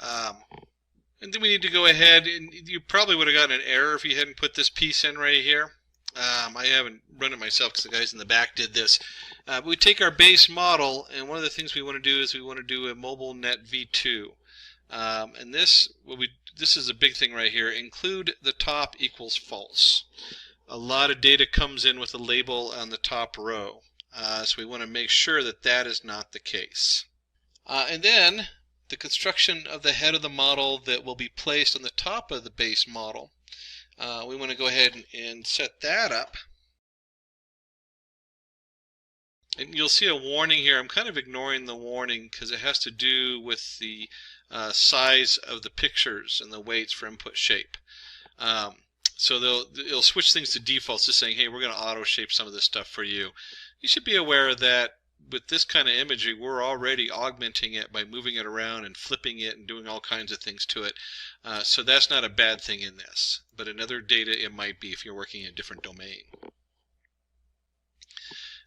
And then we need to go ahead, and you probably would have gotten an error if you hadn't put this piece in right here. I haven't run it myself because the guys in the back did this. But we take our base model, and one of the things we want to do is we want to do a MobileNet v2. And this is a big thing right here. Include the top equals false. A lot of data comes in with a label on the top row. So we want to make sure that that is not the case. And then the construction of the head of the model that will be placed on the top of the base model. We want to go ahead and set that up. And you'll see a warning here. I'm kind of ignoring the warning because it has to do with the size of the pictures and the weights for input shape. So it'll switch things to defaults, just saying, hey, we're going to auto shape some of this stuff for you. You should be aware that with this kind of imagery, we're already augmenting it by moving it around and flipping it and doing all kinds of things to it. So that's not a bad thing in this. But in other data, it might be if you're working in a different domain.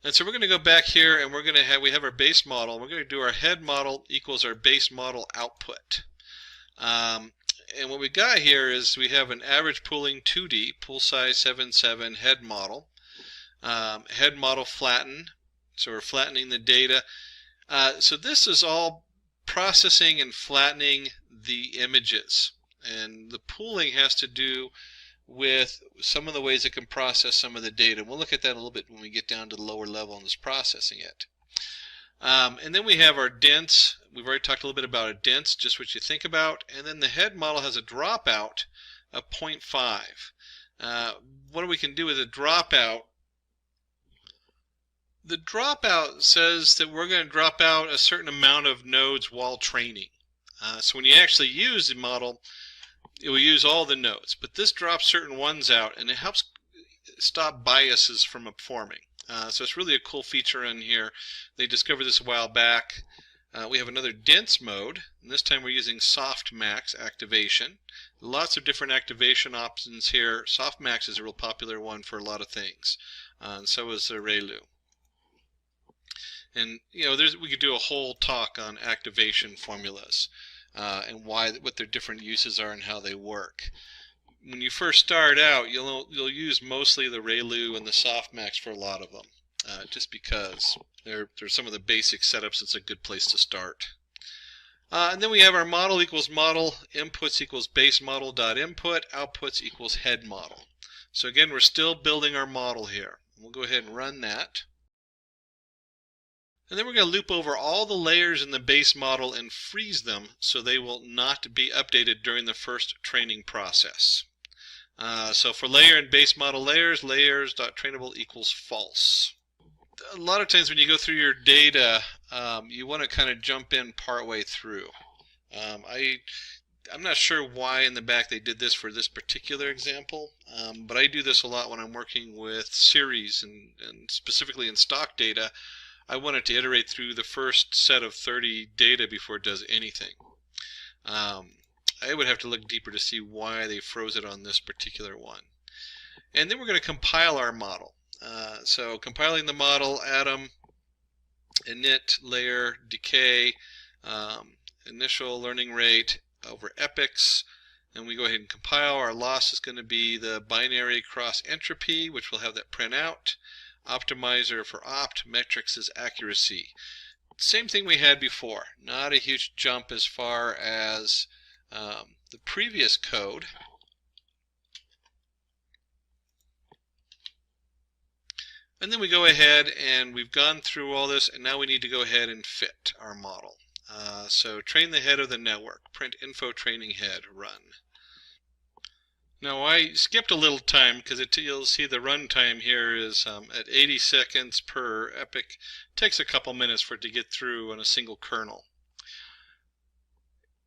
And so we're going to go back here, and we have our base model. We're going to do our head model equals our base model output. And what we got here is we have an average pooling 2D, pool size 7.7 head model. Head model flatten, so we're flattening the data. So this is all processing and flattening the images. And the pooling has to do with some of the ways it can process some of the data. We'll look at that a little bit when we get down to the lower level and just processing it. And then we have our dense. We've already talked a little bit about a dense, just what you think about. And then the head model has a dropout of 0.5. What we can do with a dropout, the dropout says that we're going to drop out a certain amount of nodes while training. So when you actually use the model, it will use all the nodes. But this drops certain ones out, and it helps stop biases from forming. So it's really a cool feature in here. They discovered this a while back. We have another dense mode, and this time we're using softmax activation. Lots of different activation options here. Softmax is a real popular one for a lot of things, and so is the ReLU. And we could do a whole talk on activation formulas and what their different uses are and how they work. When you first start out, you'll use mostly the ReLU and the softmax for a lot of them, just because they're some of the basic setups. It's a good place to start. And then we have our model equals model, inputs equals base model dot input, outputs equals head model. So again, we're still building our model here. We'll go ahead and run that. And then we're going to loop over all the layers in the base model and freeze them so they will not be updated during the first training process. So for layer and base model layers, layers.trainable equals false. A lot of times when you go through your data, you want to kind of jump in partway through. I'm not sure why in the back they did this for this particular example, but I do this a lot when I'm working with series and specifically in stock data. I want it to iterate through the first set of 30 data before it does anything. I would have to look deeper to see why they froze it on this particular one. And then we're going to compile our model. So compiling the model, atom, init, layer, decay, initial learning rate over epochs, and we go ahead and compile. Our loss is going to be the binary cross entropy, which will have that print out. Optimizer for opt, metrics is accuracy. Same thing we had before, not a huge jump as far as the previous code. And then we go ahead and we've gone through all this, and now we need to go ahead and fit our model. So train the head of the network, print info training head, run. Now I skipped a little time because you'll see the run time here is at 80 seconds per epoch. It takes a couple minutes for it to get through on a single kernel.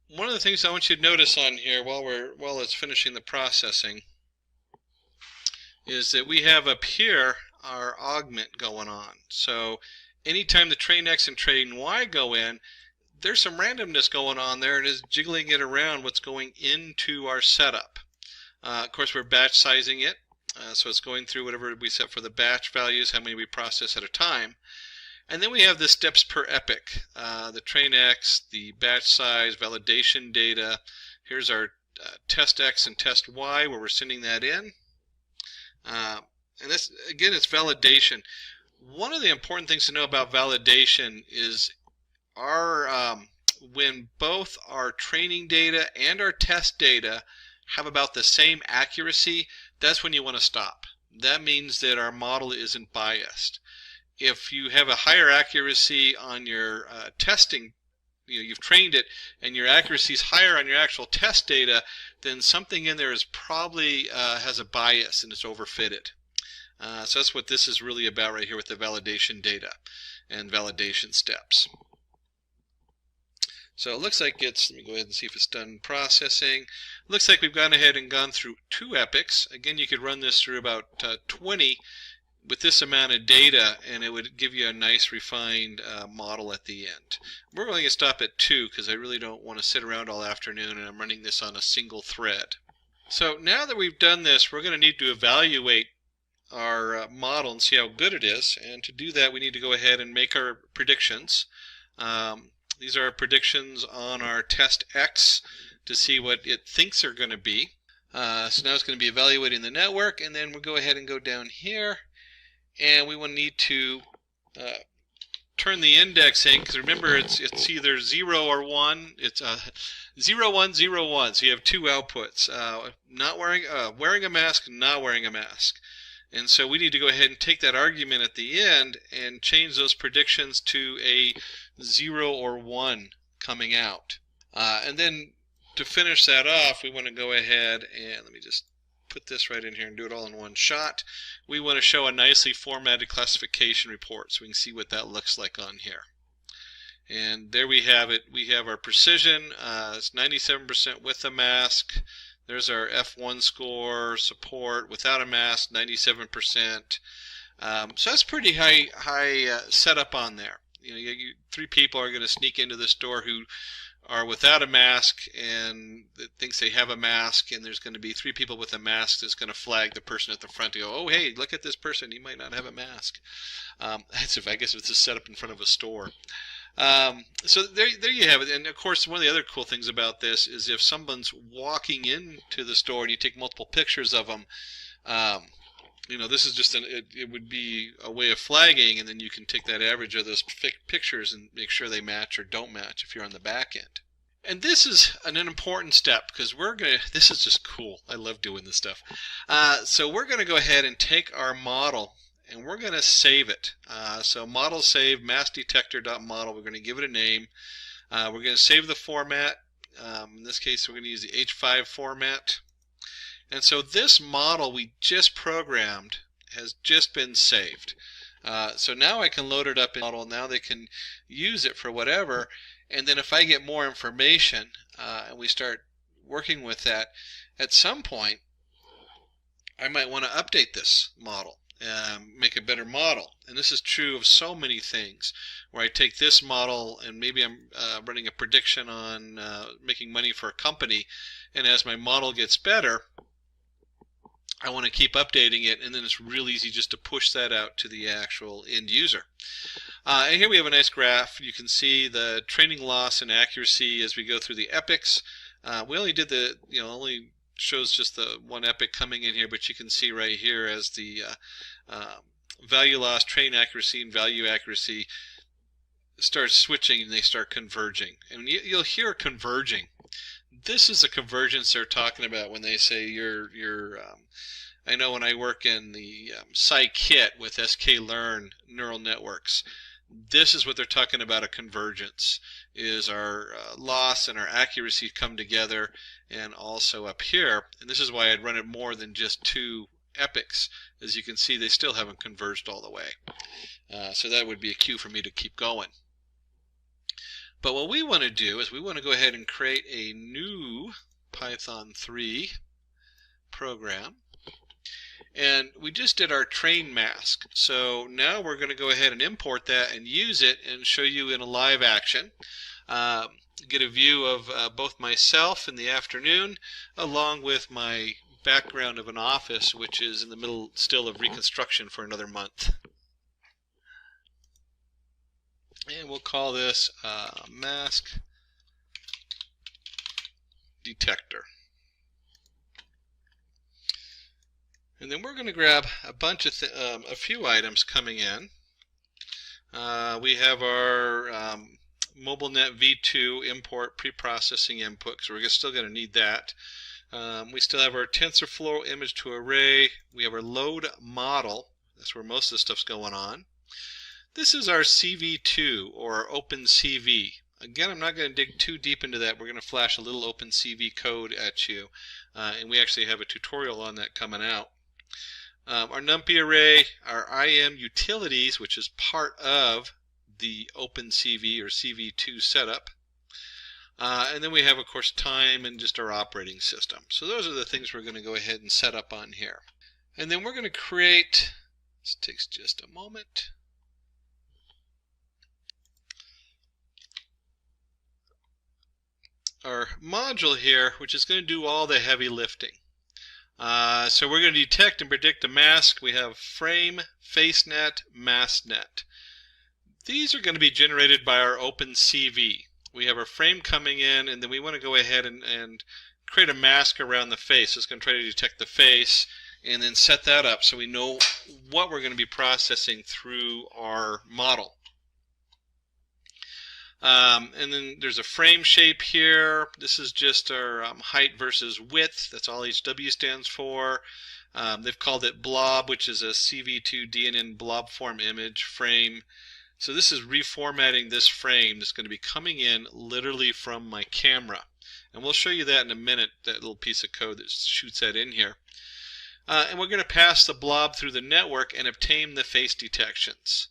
One of the things I want you to notice on here while it's finishing the processing is that we have up here our augment going on. So anytime the train X and train Y go in, there's some randomness going on there, and is jiggling it around what's going into our setup. Of course, we're batch sizing it, so it's going through whatever we set for the batch values, how many we process at a time. And then we have the steps per epoch, the train X, the batch size, validation data. Here's our test X and test Y, where we're sending that in. And this, again, it's validation. One of the important things to know about validation is when both our training data and our test data have about the same accuracy, that's when you want to stop. That means that our model isn't biased. If you have a higher accuracy on your testing, you've trained it, and your accuracy is higher on your actual test data, then something in there is probably has a bias and it's overfitted. So that's what this is really about right here with the validation data and validation steps. So it looks like let me go ahead and see if it's done processing. It looks like we've gone ahead and gone through 2 epochs. Again, you could run this through about 20 with this amount of data, and it would give you a nice refined model at the end. We're going to stop at 2 because I really don't want to sit around all afternoon, and I'm running this on a single thread. So now that we've done this, we're going to need to evaluate our model and see how good it is, and to do that we need to go ahead and make our predictions. These are our predictions on our test X to see what it thinks are going to be. So now it's going to be evaluating the network, and then we'll go ahead and go down here, and we will need to turn the indexing, because remember it's either 0 or 1. It's 0, 1, 0, 1. So you have 2 outputs: not wearing a mask, not wearing a mask. And so we need to go ahead and take that argument at the end and change those predictions to a 0 or 1 coming out. And then to finish that off, we want to go ahead and let me just put this right in here and do it all in one shot. We want to show a nicely formatted classification report so we can see what that looks like on here. And there we have it. We have our precision. It's 97% with a mask. There's our F1 score, support without a mask, 97%. So that's pretty high setup on there. 3 people are going to sneak into this store who are without a mask and thinks they have a mask, and there's going to be 3 people with a mask that's going to flag the person at the front to go, oh hey, look at this person, he might not have a mask. That's I guess if it's a setup in front of a store. So there you have it. And of course, one of the other cool things about this is if someone's walking into the store and you take multiple pictures of them, this is just it would be a way of flagging, and then you can take that average of those pictures and make sure they match or don't match if you're on the back end. And this is an important step because this is just cool. I love doing this stuff. So we're going to go ahead and take our model and we're going to save it. So model save maskdetector.model. We're going to give it a name. We're going to save the format. In this case, we're going to use the H5 format. And so this model we just programmed has just been saved. So now I can load it up in the model. Now they can use it for whatever. And then if I get more information and we start working with that, at some point I might want to update this model, make a better model. And this is true of so many things, where I take this model and maybe I'm running a prediction on making money for a company, and as my model gets better, I want to keep updating it, and then it's real easy just to push that out to the actual end user. And here we have a nice graph. You can see the training loss and accuracy as we go through the epochs. We only did the, only shows just the one epoch coming in here, but you can see right here as the value loss, train accuracy, and value accuracy start switching and they start converging. And you'll hear converging. This is the convergence they're talking about when they say I know when I work in the scikit with sklearn neural networks, this is what they're talking about, a convergence, is our loss and our accuracy come together, and also up here, and this is why I'd run it more than just 2 epochs. As you can see, they still haven't converged all the way. So that would be a cue for me to keep going. But what we want to do is we want to go ahead and create a new Python 3 program. And we just did our train mask. So now we're going to go ahead and import that and use it and show you in a live action. Get a view of both myself in the afternoon along with my background of an office, which is in the middle still of reconstruction for another month. And we'll call this mask detector. And then we're going to grab a bunch of a few items coming in. We have our MobileNet v2 import preprocessing input, so we're still going to need that. We still have our TensorFlow image to array. We have our load model. That's where most of the stuff's going on. This is our CV2 or OpenCV. Again, I'm not going to dig too deep into that. We're going to flash a little OpenCV code at you, and we actually have a tutorial on that coming out. Our NumPy array, our IM utilities, which is part of the OpenCV or CV2 setup. And then we have, of course, time and just our operating system. So those are the things we're going to go ahead and set up on here. And then we're going to create, this takes just a moment. Our module here, which is going to do all the heavy lifting. So we're going to detect and predict a mask. We have frame, FaceNet, MaskNet. These are going to be generated by our OpenCV. We have our frame coming in, and then we want to go ahead and create a mask around the face. It's going to try to detect the face and then set that up so we know what we're going to be processing through our model. And then there's a frame shape here. This is just our height versus width. That's all HW stands for. They've called it blob, which is a CV2 DNN blob form image frame. So this is reformatting this frame that's going to be coming in literally from my camera. And we'll show you that in a minute, that little piece of code that shoots that in here. And we're going to pass the blob through the network and obtain the face detections.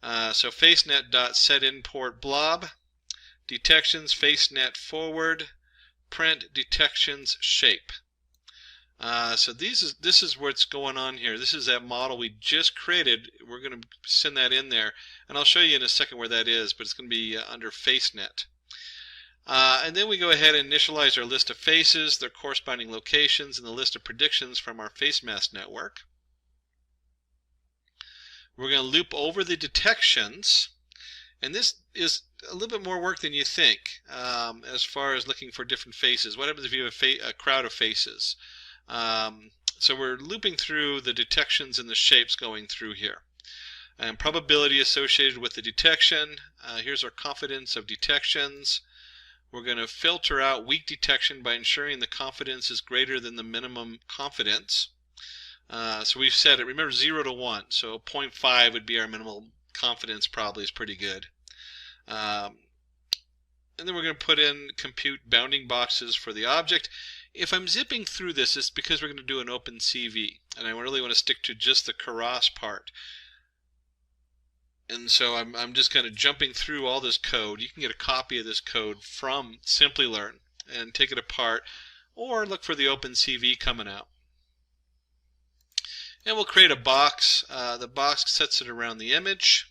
So FaceNet.setImport blob, detections FaceNet forward, print detections shape. So this is what's going on here. This is that model we just created. We're going to send that in there, and I'll show you in a second where that is, but it's going to be under FaceNet. And then we go ahead and initialize our list of faces, their corresponding locations, and the list of predictions from our face mask network. We're going to loop over the detections, and this is a little bit more work than you think as far as looking for different faces. What happens if you have a crowd of faces? So we're looping through the detections and the shapes going through here. And probability associated with the detection. Here's our confidence of detections. We're going to filter out weak detection by ensuring the confidence is greater than the minimum confidence. So we've set it, remember, 0 to 1. So 0.5 would be our minimal confidence, probably is pretty good. And then we're going to put in compute bounding boxes for the object. If I'm zipping through this, it's because we're going to do an OpenCV, and I really want to stick to just the Keras part. And so I'm just kind of jumping through all this code. You can get a copy of this code from Simplilearn and take it apart, or look for the OpenCV coming out. And we'll create a box. The box sets it around the image.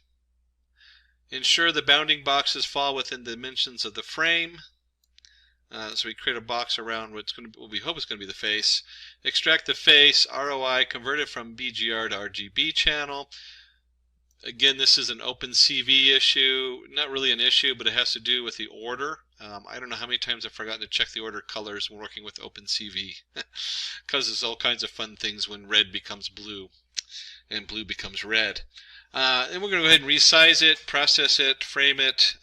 Ensure the bounding boxes fall within the dimensions of the frame. So we create a box around what we hope is going to be the face. Extract the face, ROI, convert it from BGR to RGB channel. Again, this is an OpenCV issue. Not really an issue, but it has to do with the order. I don't know how many times I've forgotten to check the order colors when working with OpenCV. Causes all kinds of fun things when red becomes blue and blue becomes red. And we're going to go ahead and resize it, process it, frame it,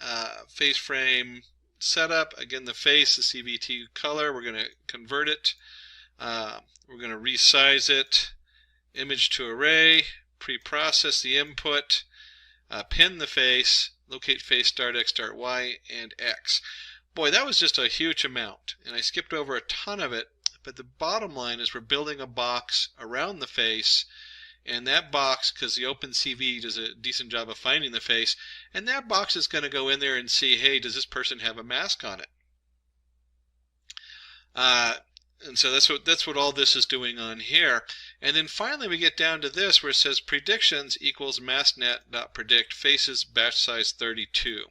face frame, setup. Again, the face, the CVT color, we're going to convert it. We're going to resize it, image to array, pre-process the input, pin the face, locate face, start X, start Y, and X. Boy, that was just a huge amount, and I skipped over a ton of it, but the bottom line is we're building a box around the face, and that box, because the OpenCV does a decent job of finding the face, and that box is going to go in there and see, hey, does this person have a mask on it? And so that's what all this is doing on here. And then finally we get down to this where it says predictions equals masknet.predict faces batch size 32.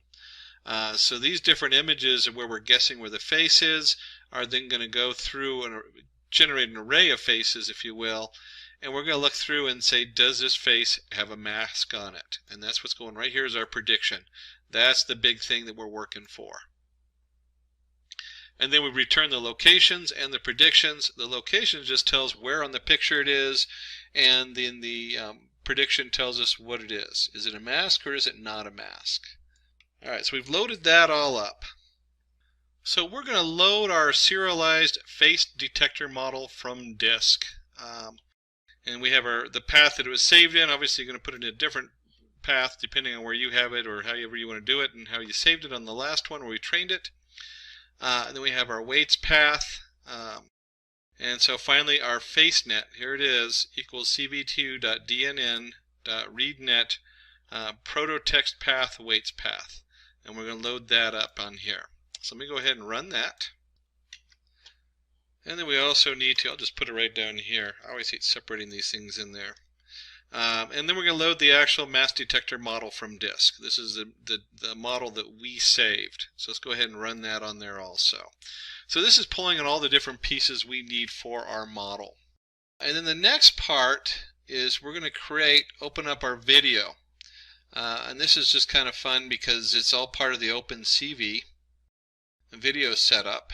So these different images where we're guessing where the face is are then going to go through and generate an array of faces, if you will. And we're going to look through and say, does this face have a mask on it? And that's what's going right here is our prediction. That's the big thing that we're working for. And then we return the locations and the predictions. The location just tells where on the picture it is, and then the prediction tells us what it is. Is it a mask or is it not a mask? Alright, so we've loaded that all up. So we're going to load our serialized face detector model from disk. And we have the path that it was saved in. Obviously you're going to put it in a different path depending on where you have it or however you want to do it and how you saved it on the last one where we trained it. And then we have our weights path. And so finally our facenet, here it is, equals cv2.dnn.readnet prototext path weights path. And we're going to load that up on here. So let me go ahead and run that. And then we also need to, I'll just put it right down here. I always hate separating these things in there. And then we're going to load the actual mask detector model from disk. This is the model that we saved. So let's go ahead and run that on there also. So this is pulling in all the different pieces we need for our model. And then the next part is we're going to open up our video. And this is just kind of fun because it's all part of the OpenCV video setup.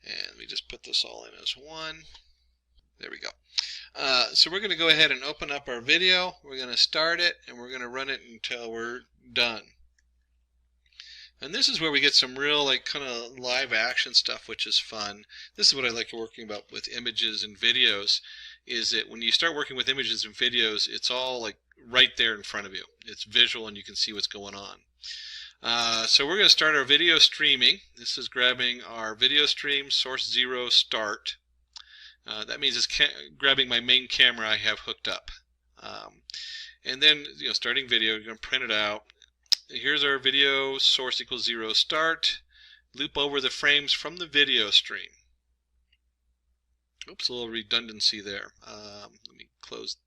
And let me just put this all in as one. There we go. So we're going to go ahead and open up our video. We're going to start it and we're going to run it until we're done. And this is where we get some real kind of live action stuff, which is fun. This is what I like working about with images and videos, is that when you start working with images and videos, it's all right there in front of you. It's visual and you can see what's going on. So we're going to start our video streaming. This is grabbing our video stream source 0 start. That means it's grabbing my main camera I have hooked up. And then, starting video, you're going to print it out. Here's our video source equals 0 start. Loop over the frames from the video stream. Oops, a little redundancy there. Let me close.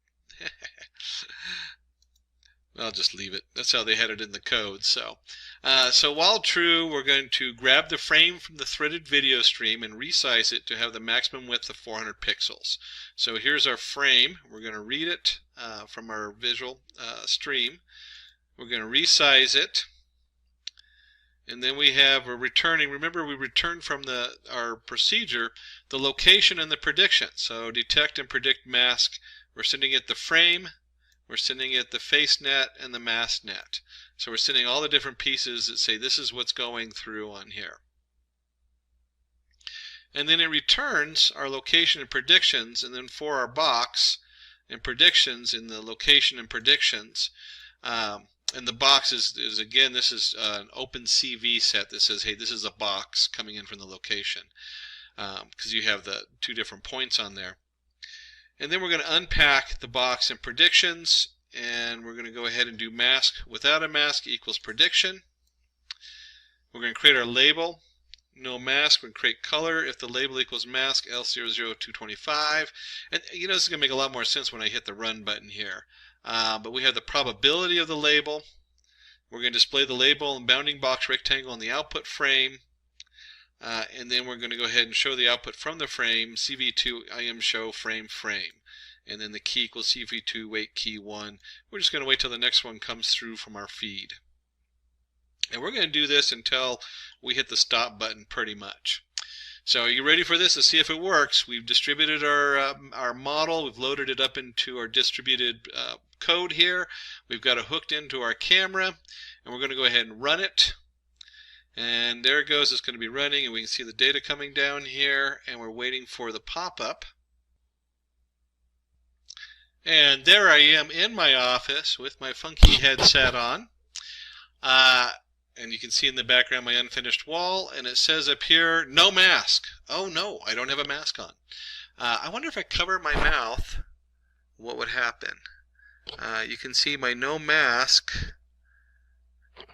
I'll just leave it. That's how they had it in the code. So while true, we're going to grab the frame from the threaded video stream and resize it to have the maximum width of 400 pixels. So here's our frame. We're going to read it from our visual stream. We're going to resize it. And then we're returning. Remember, we returned from our procedure the location and the prediction. So detect and predict mask. We're sending it the frame. We're sending it the face net and the mask net. So we're sending all the different pieces that say this is what's going through on here. And then it returns our location and predictions, and then for our box and predictions in the location and predictions. And the box is again, this is an OpenCV set that says, hey, this is a box coming in from the location. Because you have the two different points on there. And then we're going to unpack the box and predictions, and we're going to go ahead and do mask without a mask equals prediction. We're going to create our label. No mask, we're going to create color. If the label equals mask, L00225. And you know, this is going to make a lot more sense when I hit the run button here. But we have the probability of the label. We're going to display the label and bounding box rectangle on the output frame. And then we're going to go ahead and show the output from the frame, CV2 IM show frame. And then the key equals CV2 wait key 1. We're just going to wait till the next one comes through from our feed. And we're going to do this until we hit the stop button pretty much. So are you ready for this? Let's see if it works. We've distributed our model. We've loaded it up into our distributed code here. We've got it hooked into our camera, and we're going to go ahead and run it. And there it goes. It's going to be running, and we can see the data coming down here, and we're waiting for the pop-up. And there I am in my office with my funky headset on. And you can see in the background my unfinished wall, and it says up here, no mask. Oh no, I don't have a mask on. I wonder if I cover my mouth, what would happen? You can see my no mask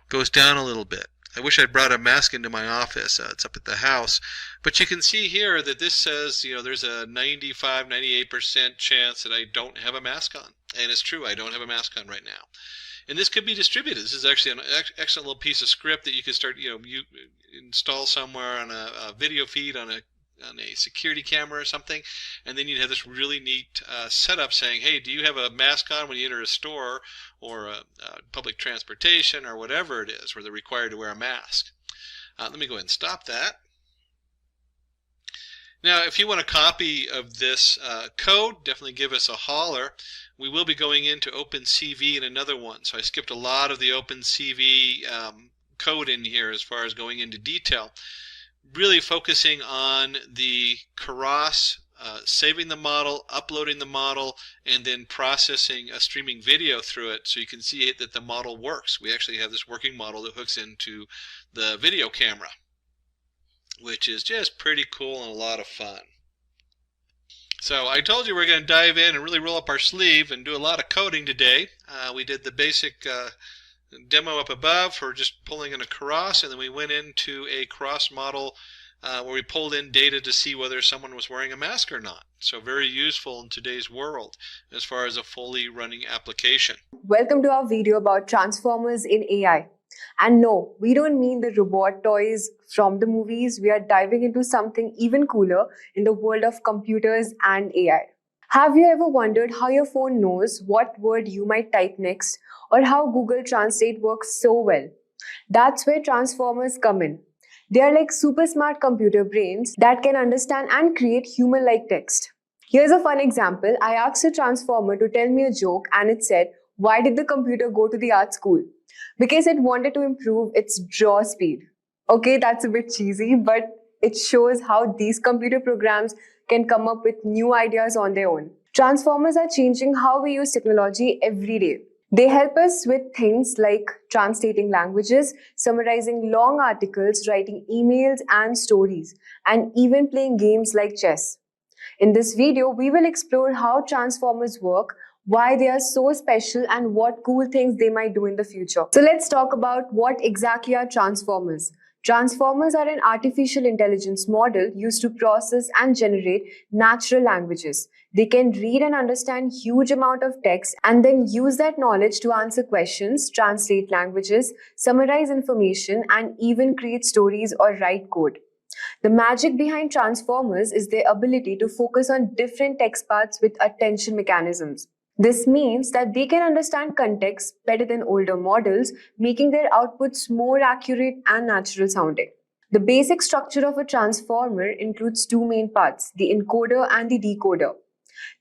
goes down a little bit. I wish I'd brought a mask into my office. It's up at the house. But you can see here that this says, you know, there's a 95, 98% chance that I don't have a mask on. And it's true, I don't have a mask on right now. And this could be distributed. This is actually an excellent little piece of script that you can start, you install somewhere on a video feed on a security camera or something, and then you'd have this really neat setup saying, hey, do you have a mask on when you enter a store or public transportation or whatever it is where they're required to wear a mask. Let me go ahead and stop that. Now, if you want a copy of this code, definitely give us a holler. We will be going into OpenCV in another one, so I skipped a lot of the OpenCV code in here as far as going into detail. Really focusing on the Keras, saving the model, uploading the model, and then processing a streaming video through it so you can see that the model works. We actually have this working model that hooks into the video camera, which is just pretty cool and a lot of fun. So I told you we're going to dive in and really roll up our sleeve and do a lot of coding today. We did the basic demo up above for just pulling in a Keras, and then we went into a cross model where we pulled in data to see whether someone was wearing a mask or not. So very useful in today's world as far as a fully running application. Welcome to our video about transformers in AI. And no, we don't mean the robot toys from the movies. We are diving into something even cooler in the world of computers and AI. Have you ever wondered how your phone knows what word you might type next, or how Google Translate works so well? That's where transformers come in. They are like super smart computer brains that can understand and create human-like text. Here's a fun example. I asked a transformer to tell me a joke, and it said, "Why did the computer go to the art school?" Because it wanted to improve its draw speed. Okay, that's a bit cheesy, but it shows how these computer programs can come up with new ideas on their own. Transformers are changing how we use technology every day. They help us with things like translating languages, summarizing long articles, writing emails and stories, and even playing games like chess. In this video, we will explore how transformers work, why they are so special, and what cool things they might do in the future. So let's talk about what exactly are transformers. Transformers are an artificial intelligence model used to process and generate natural languages. They can read and understand huge amount of text and then use that knowledge to answer questions, translate languages, summarize information, and even create stories or write code. The magic behind transformers is their ability to focus on different text paths with attention mechanisms. This means that they can understand context better than older models, making their outputs more accurate and natural sounding. The basic structure of a transformer includes two main parts, the encoder and the decoder.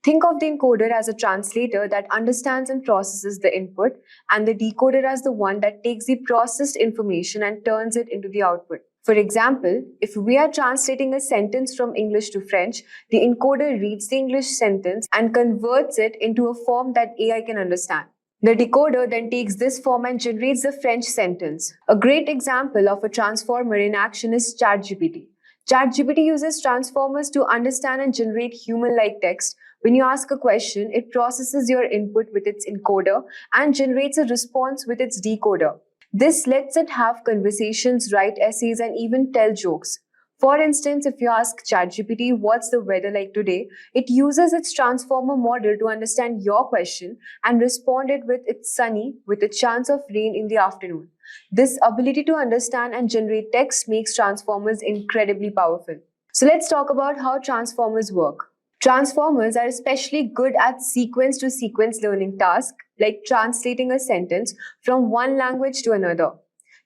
Think of the encoder as a translator that understands and processes the input, and the decoder as the one that takes the processed information and turns it into the output. For example, if we are translating a sentence from English to French, the encoder reads the English sentence and converts it into a form that AI can understand. The decoder then takes this form and generates the French sentence. A great example of a transformer in action is ChatGPT. ChatGPT uses transformers to understand and generate human-like text, When you ask a question, it processes your input with its encoder and generates a response with its decoder. This lets it have conversations, write essays, and even tell jokes. For instance, if you ask ChatGPT what's the weather like today, it uses its transformer model to understand your question and respond it with it's sunny with a chance of rain in the afternoon. This ability to understand and generate text makes transformers incredibly powerful. So let's talk about how transformers work. Transformers are especially good at sequence to sequence learning tasks like translating a sentence from one language to another.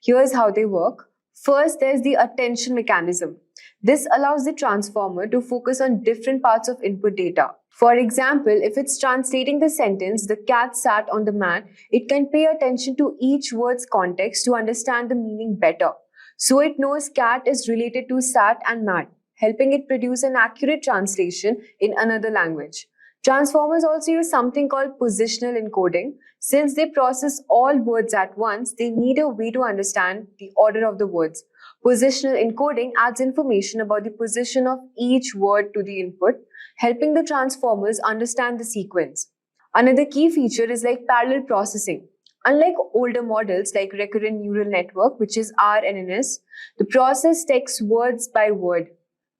Here's how they work. First, there's the attention mechanism. This allows the transformer to focus on different parts of input data. For example, if it's translating the sentence, the cat sat on the mat, it can pay attention to each word's context to understand the meaning better. So it knows cat is related to sat and mat, helping it produce an accurate translation in another language. Transformers also use something called positional encoding. Since they process all words at once, they need a way to understand the order of the words. Positional encoding adds information about the position of each word to the input, helping the transformers understand the sequence. Another key feature is like parallel processing. Unlike older models like Recurrent Neural Network, which is RNNs, the process text words by word.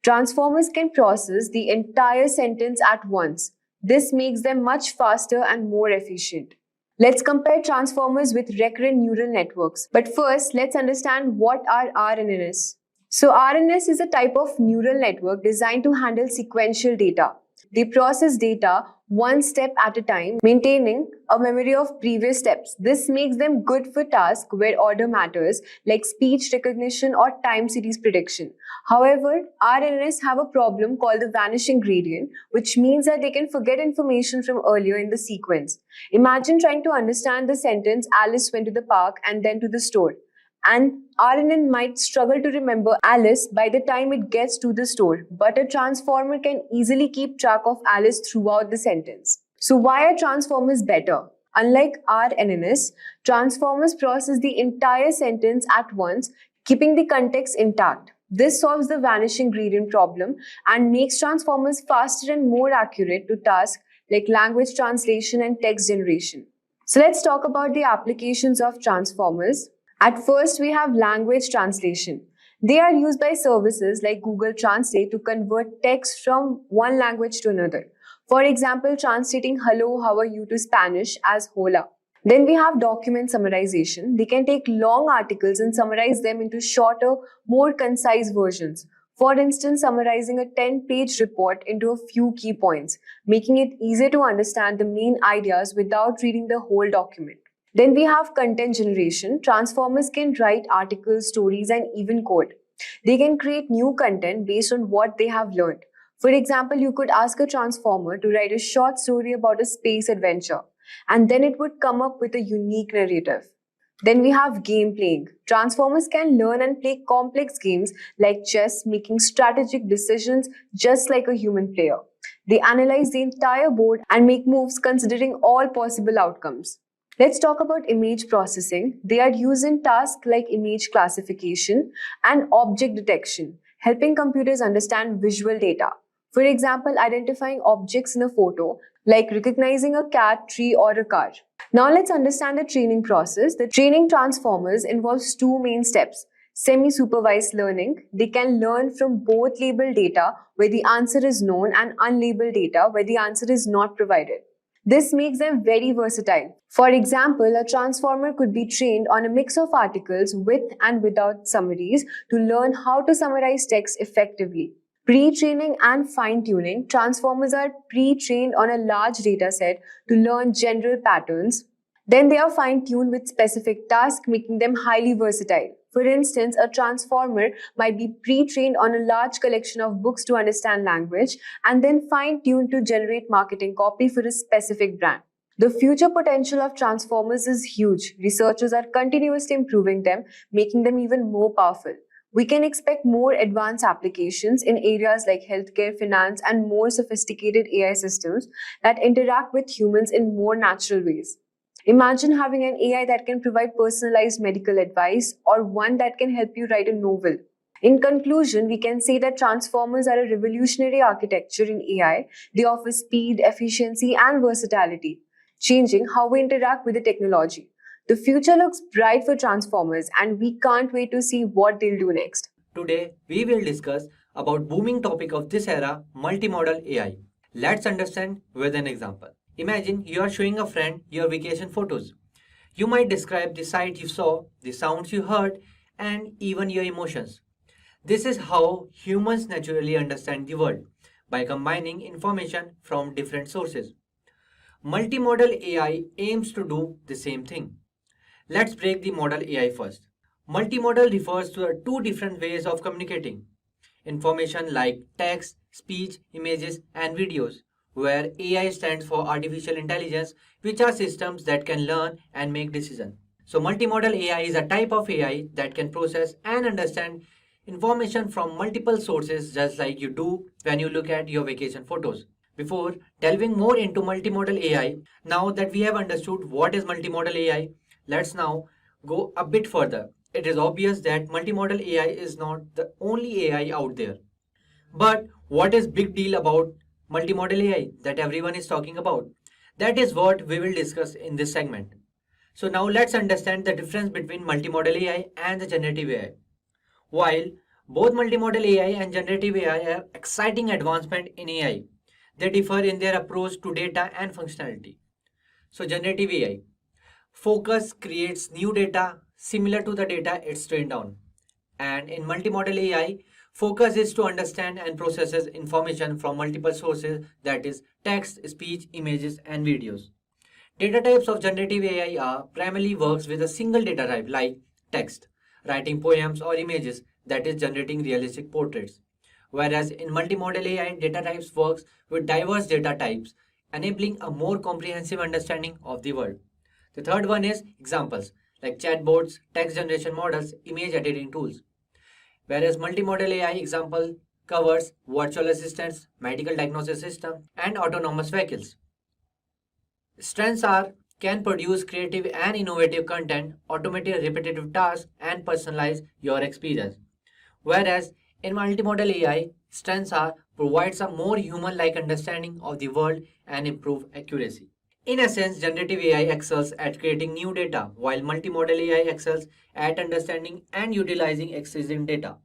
Transformers can process the entire sentence at once. This makes them much faster and more efficient. Let's compare transformers with recurrent neural networks. But first, let's understand what are RNNs. So RNNs is a type of neural network designed to handle sequential data. They process data one step at a time, maintaining a memory of previous steps. This makes them good for tasks where order matters, like speech recognition or time series prediction. However, RNNs have a problem called the vanishing gradient, which means that they can forget information from earlier in the sequence. Imagine trying to understand the sentence, Alice went to the park and then to the store. And RNN might struggle to remember Alice by the time it gets to the store, but a transformer can easily keep track of Alice throughout the sentence. So why are transformers better? Unlike RNNs, transformers process the entire sentence at once, keeping the context intact. This solves the vanishing gradient problem and makes transformers faster and more accurate to tasks like language translation and text generation. So let's talk about the applications of transformers. At first, we have language translation. They are used by services like Google Translate to convert text from one language to another. For example, translating hello, how are you to Spanish as hola. Then we have document summarization. They can take long articles and summarize them into shorter, more concise versions. For instance, summarizing a 10-page report into a few key points, making it easier to understand the main ideas without reading the whole document. Then we have content generation. Transformers can write articles, stories, and even code. They can create new content based on what they have learned. For example, you could ask a transformer to write a short story about a space adventure, and then it would come up with a unique narrative. Then we have game playing. Transformers can learn and play complex games like chess, making strategic decisions just like a human player. They analyze the entire board and make moves considering all possible outcomes. Let's talk about image processing. They are used in tasks like image classification and object detection, helping computers understand visual data. For example, identifying objects in a photo, like recognizing a cat, tree, or a car. Now let's understand the training process. The training transformers involves two main steps. Semi-supervised learning. They can learn from both labeled data where the answer is known and unlabeled data where the answer is not provided. This makes them very versatile. For example, a transformer could be trained on a mix of articles with and without summaries to learn how to summarize text effectively. Pre-training and fine-tuning. Transformers are pre-trained on a large data set to learn general patterns. Then they are fine-tuned with specific tasks, making them highly versatile. For instance, a transformer might be pre-trained on a large collection of books to understand language and then fine-tuned to generate marketing copy for a specific brand. The future potential of transformers is huge. Researchers are continuously improving them, making them even more powerful. We can expect more advanced applications in areas like healthcare, finance, and more sophisticated AI systems that interact with humans in more natural ways. Imagine having an AI that can provide personalized medical advice or one that can help you write a novel. In conclusion, we can say that transformers are a revolutionary architecture in AI. They offer speed, efficiency, and versatility, changing how we interact with the technology. The future looks bright for transformers, and we can't wait to see what they'll do next. Today, we will discuss about booming topic of this era, multimodal AI. Let's understand with an example. Imagine you are showing a friend your vacation photos. You might describe the sight you saw, the sounds you heard, and even your emotions. This is how humans naturally understand the world, by combining information from different sources. Multimodal AI aims to do the same thing. Let's break the modal AI first. Multimodal refers to two different ways of communicating information like text, speech, images, and videos, where AI stands for artificial intelligence, which are systems that can learn and make decisions. So, multimodal AI is a type of AI that can process and understand information from multiple sources, just like you do when you look at your vacation photos. Before delving more into multimodal AI, now that we have understood what is multimodal AI, let's now go a bit further. It is obvious that multimodal AI is not the only AI out there. But what is big deal about multimodal AI that everyone is talking about? That is what we will discuss in this segment. So now let's understand the difference between multimodal AI and the generative AI. While both multimodal AI and generative AI are exciting advancement in AI, they differ in their approach to data and functionality. So generative AI focus creates new data similar to the data it's trained on. And in multimodal AI, focus is to understand and processes information from multiple sources, that is text, speech, images, and videos. Data types of generative AI are primarily works with a single data type like text, writing poems or images, that is generating realistic portraits. Whereas in multimodal AI, data types works with diverse data types, enabling a more comprehensive understanding of the world. The third one is examples like chatbots, text generation models, image editing tools. Whereas multimodal AI example covers virtual assistants, medical diagnosis system, and autonomous vehicles. Strengths are can produce creative and innovative content, automate repetitive tasks, and personalize your experience. Whereas in multimodal AI, strengths are provides a more human-like understanding of the world and improve accuracy. In essence, generative AI excels at creating new data, while multimodal AI excels at understanding and utilizing existing data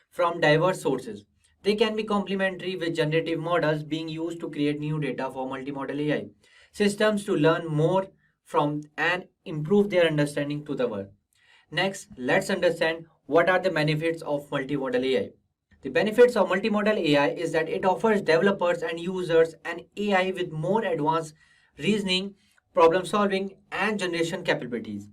from diverse sources. They can be complementary with generative models being used to create new data for multimodal AI systems to learn more from and improve their understanding to the world. Next, let's understand what are the benefits of multimodal AI. The benefits of multimodal AI is that it offers developers and users an AI with more advanced reasoning, problem solving, and generation capabilities.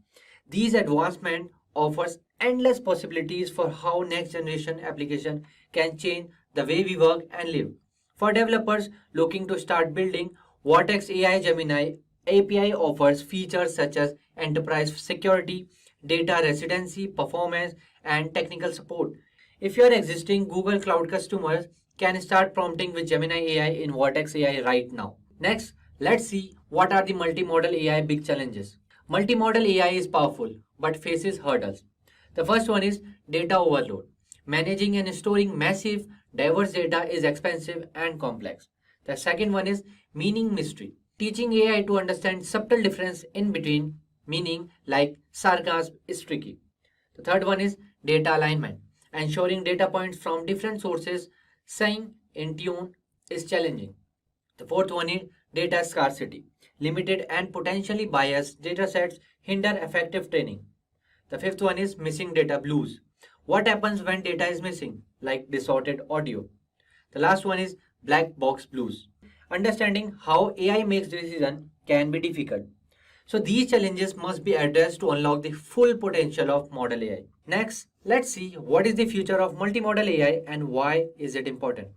These advancements offers endless possibilities for how next generation application can change the way we work and live. For developers looking to start building, Vortex AI Gemini API offers features such as enterprise security, data residency, performance, and technical support. If your existing Google Cloud customers can start prompting with Gemini AI in Vortex AI right now. Next, let's see what are the multimodal AI big challenges. Multimodal AI is powerful but faces hurdles. The first one is data overload. Managing and storing massive, diverse data is expensive and complex. The second one is meaning mystery. Teaching AI to understand subtle difference in between meaning like sarcasm is tricky. The third one is data alignment. Ensuring data points from different sources staying in tune is challenging. The fourth one is data scarcity. Limited and potentially biased datasets hinder effective training. The fifth one is missing data blues. What happens when data is missing, like distorted audio? The last one is black box blues. Understanding how AI makes decisions can be difficult. So these challenges must be addressed to unlock the full potential of model AI. Next, let's see what is the future of multimodal AI and why is it important.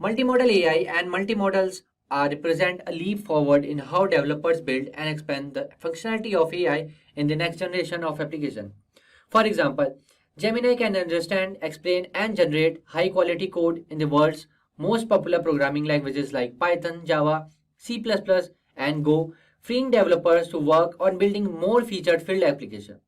Multimodal AI and multimodals represent a leap forward in how developers build and expand the functionality of AI in the next generation of application. For example, Gemini can understand, explain, and generate high quality code in the world's most popular programming languages like Python, Java, C++, and Go, freeing developers to work on building more featured field applications.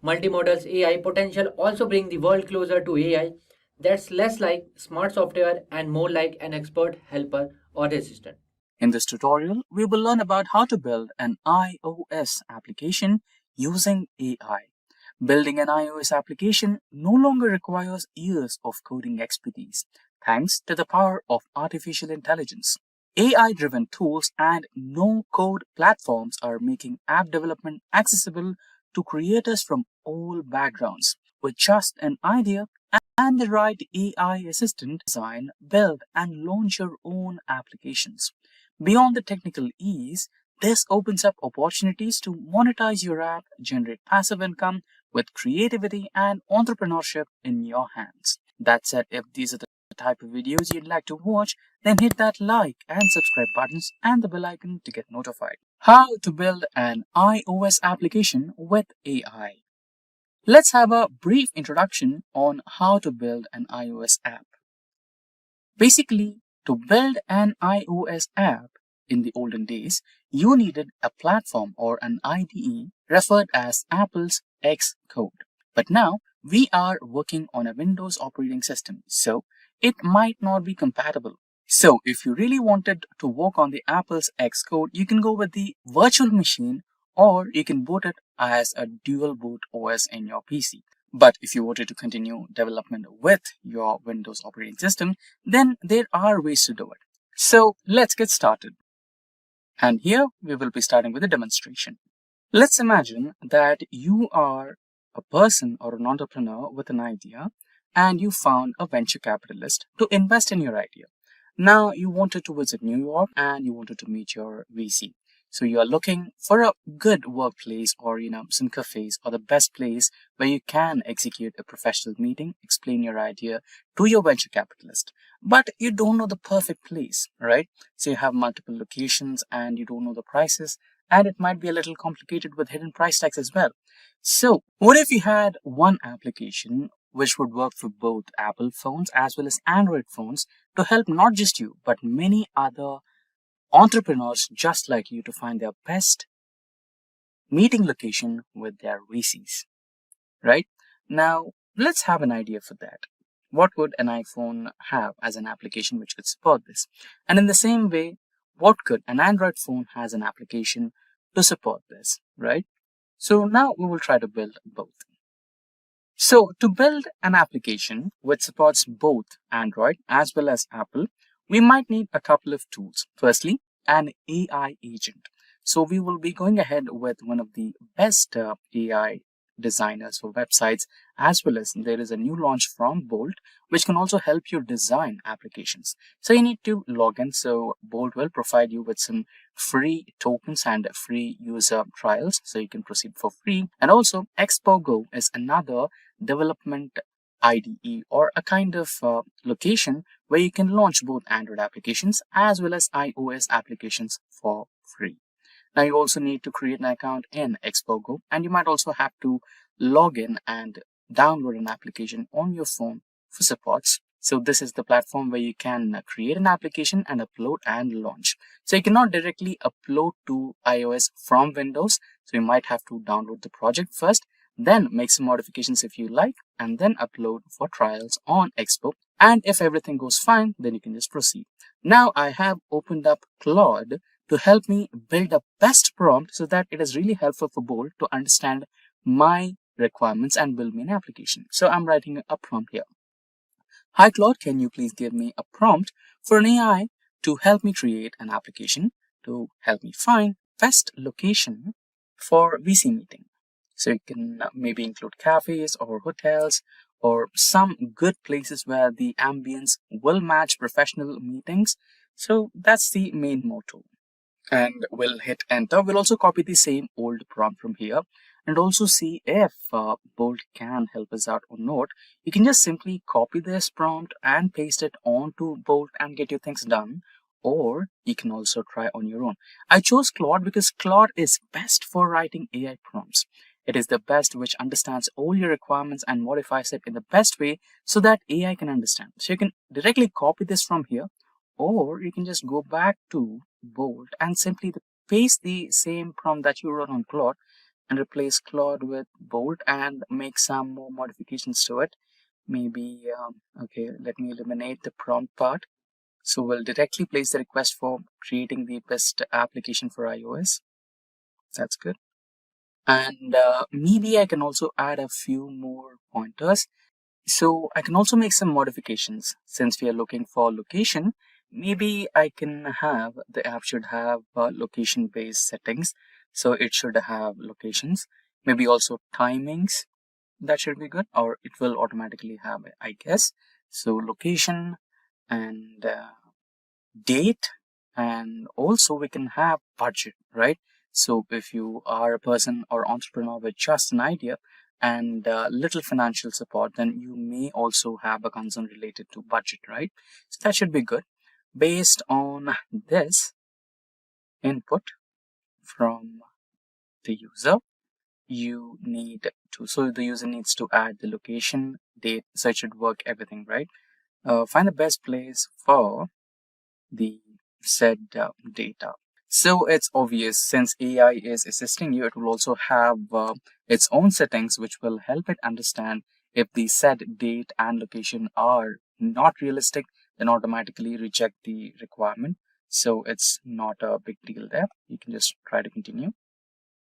Multimodal's AI potential also bring the world closer to AI That's less like smart software and more like an expert helper or assistant. In this tutorial, we will learn about how to build an iOS application using AI. Building an iOS application no longer requires years of coding expertise, thanks to the power of artificial intelligence. AI-driven tools and no-code platforms are making app development accessible to creators from all backgrounds. With just an idea and the right AI assistant, design, build, and launch your own applications. Beyond the technical ease, this opens up opportunities to monetize your app, generate passive income with creativity and entrepreneurship in your hands. That said, if these are the type of videos you'd like to watch, then hit that like and subscribe buttons and the bell icon to get notified. How to build an iOS application with AI. Let's have a brief introduction on how to build an iOS app. Basically, to build an iOS app in the olden days, you needed a platform or an IDE referred as Apple's Xcode. But now we are working on a Windows operating system, so it might not be compatible. So if you really wanted to work on the Apple's Xcode, you can go with the virtual machine or you can boot it as a dual boot OS in your PC. But if you wanted to continue development with your Windows operating system, then there are ways to do it. So let's get started. And here we will be starting with a demonstration. Let's imagine that you are a person or an entrepreneur with an idea and you found a venture capitalist to invest in your idea. Now you wanted to visit New York and you wanted to meet your VC. So you are looking for a good workplace or some cafes or the best place where you can execute a professional meeting, explain your idea to your venture capitalist. But you don't know the perfect place, right? So you have multiple locations and you don't know the prices, and it might be a little complicated with hidden price tags as well. So what if you had one application which would work for both Apple phones as well as Android phones to help not just you, but many other entrepreneurs just like you to find their best meeting location with their VCs, right? Now, let's have an idea for that. What would an iPhone have as an application which could support this? And in the same way, what could an Android phone has an application to support this, right? So now we will try to build both. So to build an application which supports both Android as well as Apple, we might need a couple of tools. Firstly, an AI agent. So we will be going ahead with one of the best AI designers for websites, as well as there is a new launch from Bolt, which can also help you design applications. So you need to log in. So Bolt will provide you with some free tokens and free user trials, so you can proceed for free. And also Expo is another development IDE or a kind of location where you can launch both Android applications as well as iOS applications for free. Now you also need to create an account in Expo, and you might also have to log in and download an application on your phone for supports. So this is the platform where you can create an application and upload and launch. So you cannot directly upload to iOS from Windows. So you might have to download the project first, then make some modifications if you like, and then upload for trials on Expo. And if everything goes fine, then you can just proceed. Now I have opened up Claude to help me build a best prompt so that it is really helpful for Bolt to understand my requirements and build me an application. So I'm writing a prompt here. Hi Claude, can you please give me a prompt for an AI to help me create an application to help me find best location for VC meeting? So you can maybe include cafes or hotels or some good places where the ambience will match professional meetings. So that's the main motto. And we'll hit enter. We'll also copy the same old prompt from here and also see if Bolt can help us out or not. You can just simply copy this prompt and paste it onto Bolt and get your things done. Or you can also try on your own. I chose Claude because Claude is best for writing AI prompts. It is the best which understands all your requirements and modifies it in the best way so that AI can understand. So you can directly copy this from here, or you can just go back to Bolt and simply paste the same prompt that you wrote on Claude and replace Claude with Bolt and make some more modifications to it. maybe, okay, let me eliminate the prompt part. So we'll directly place the request for creating the best application for iOS. That's good. And maybe I can also add a few more pointers. So I can also make some modifications. Since we are looking for location, maybe I can have the app should have location based settings. So it should have locations, maybe also timings. That should be good, or it will automatically have it, I guess. So location and date, and also we can have budget, right? So if you are a person or entrepreneur with just an idea and little financial support, then you may also have a concern related to budget, right? So that should be good. Based on this input from the user, you need to, so the user needs to add the location, date, so it should work everything, right? Find the best place for the said data. So it's obvious, since AI is assisting you, it will also have its own settings which will help it understand if the said date and location are not realistic, then automatically reject the requirement. So it's not a big deal there. You can just try to continue.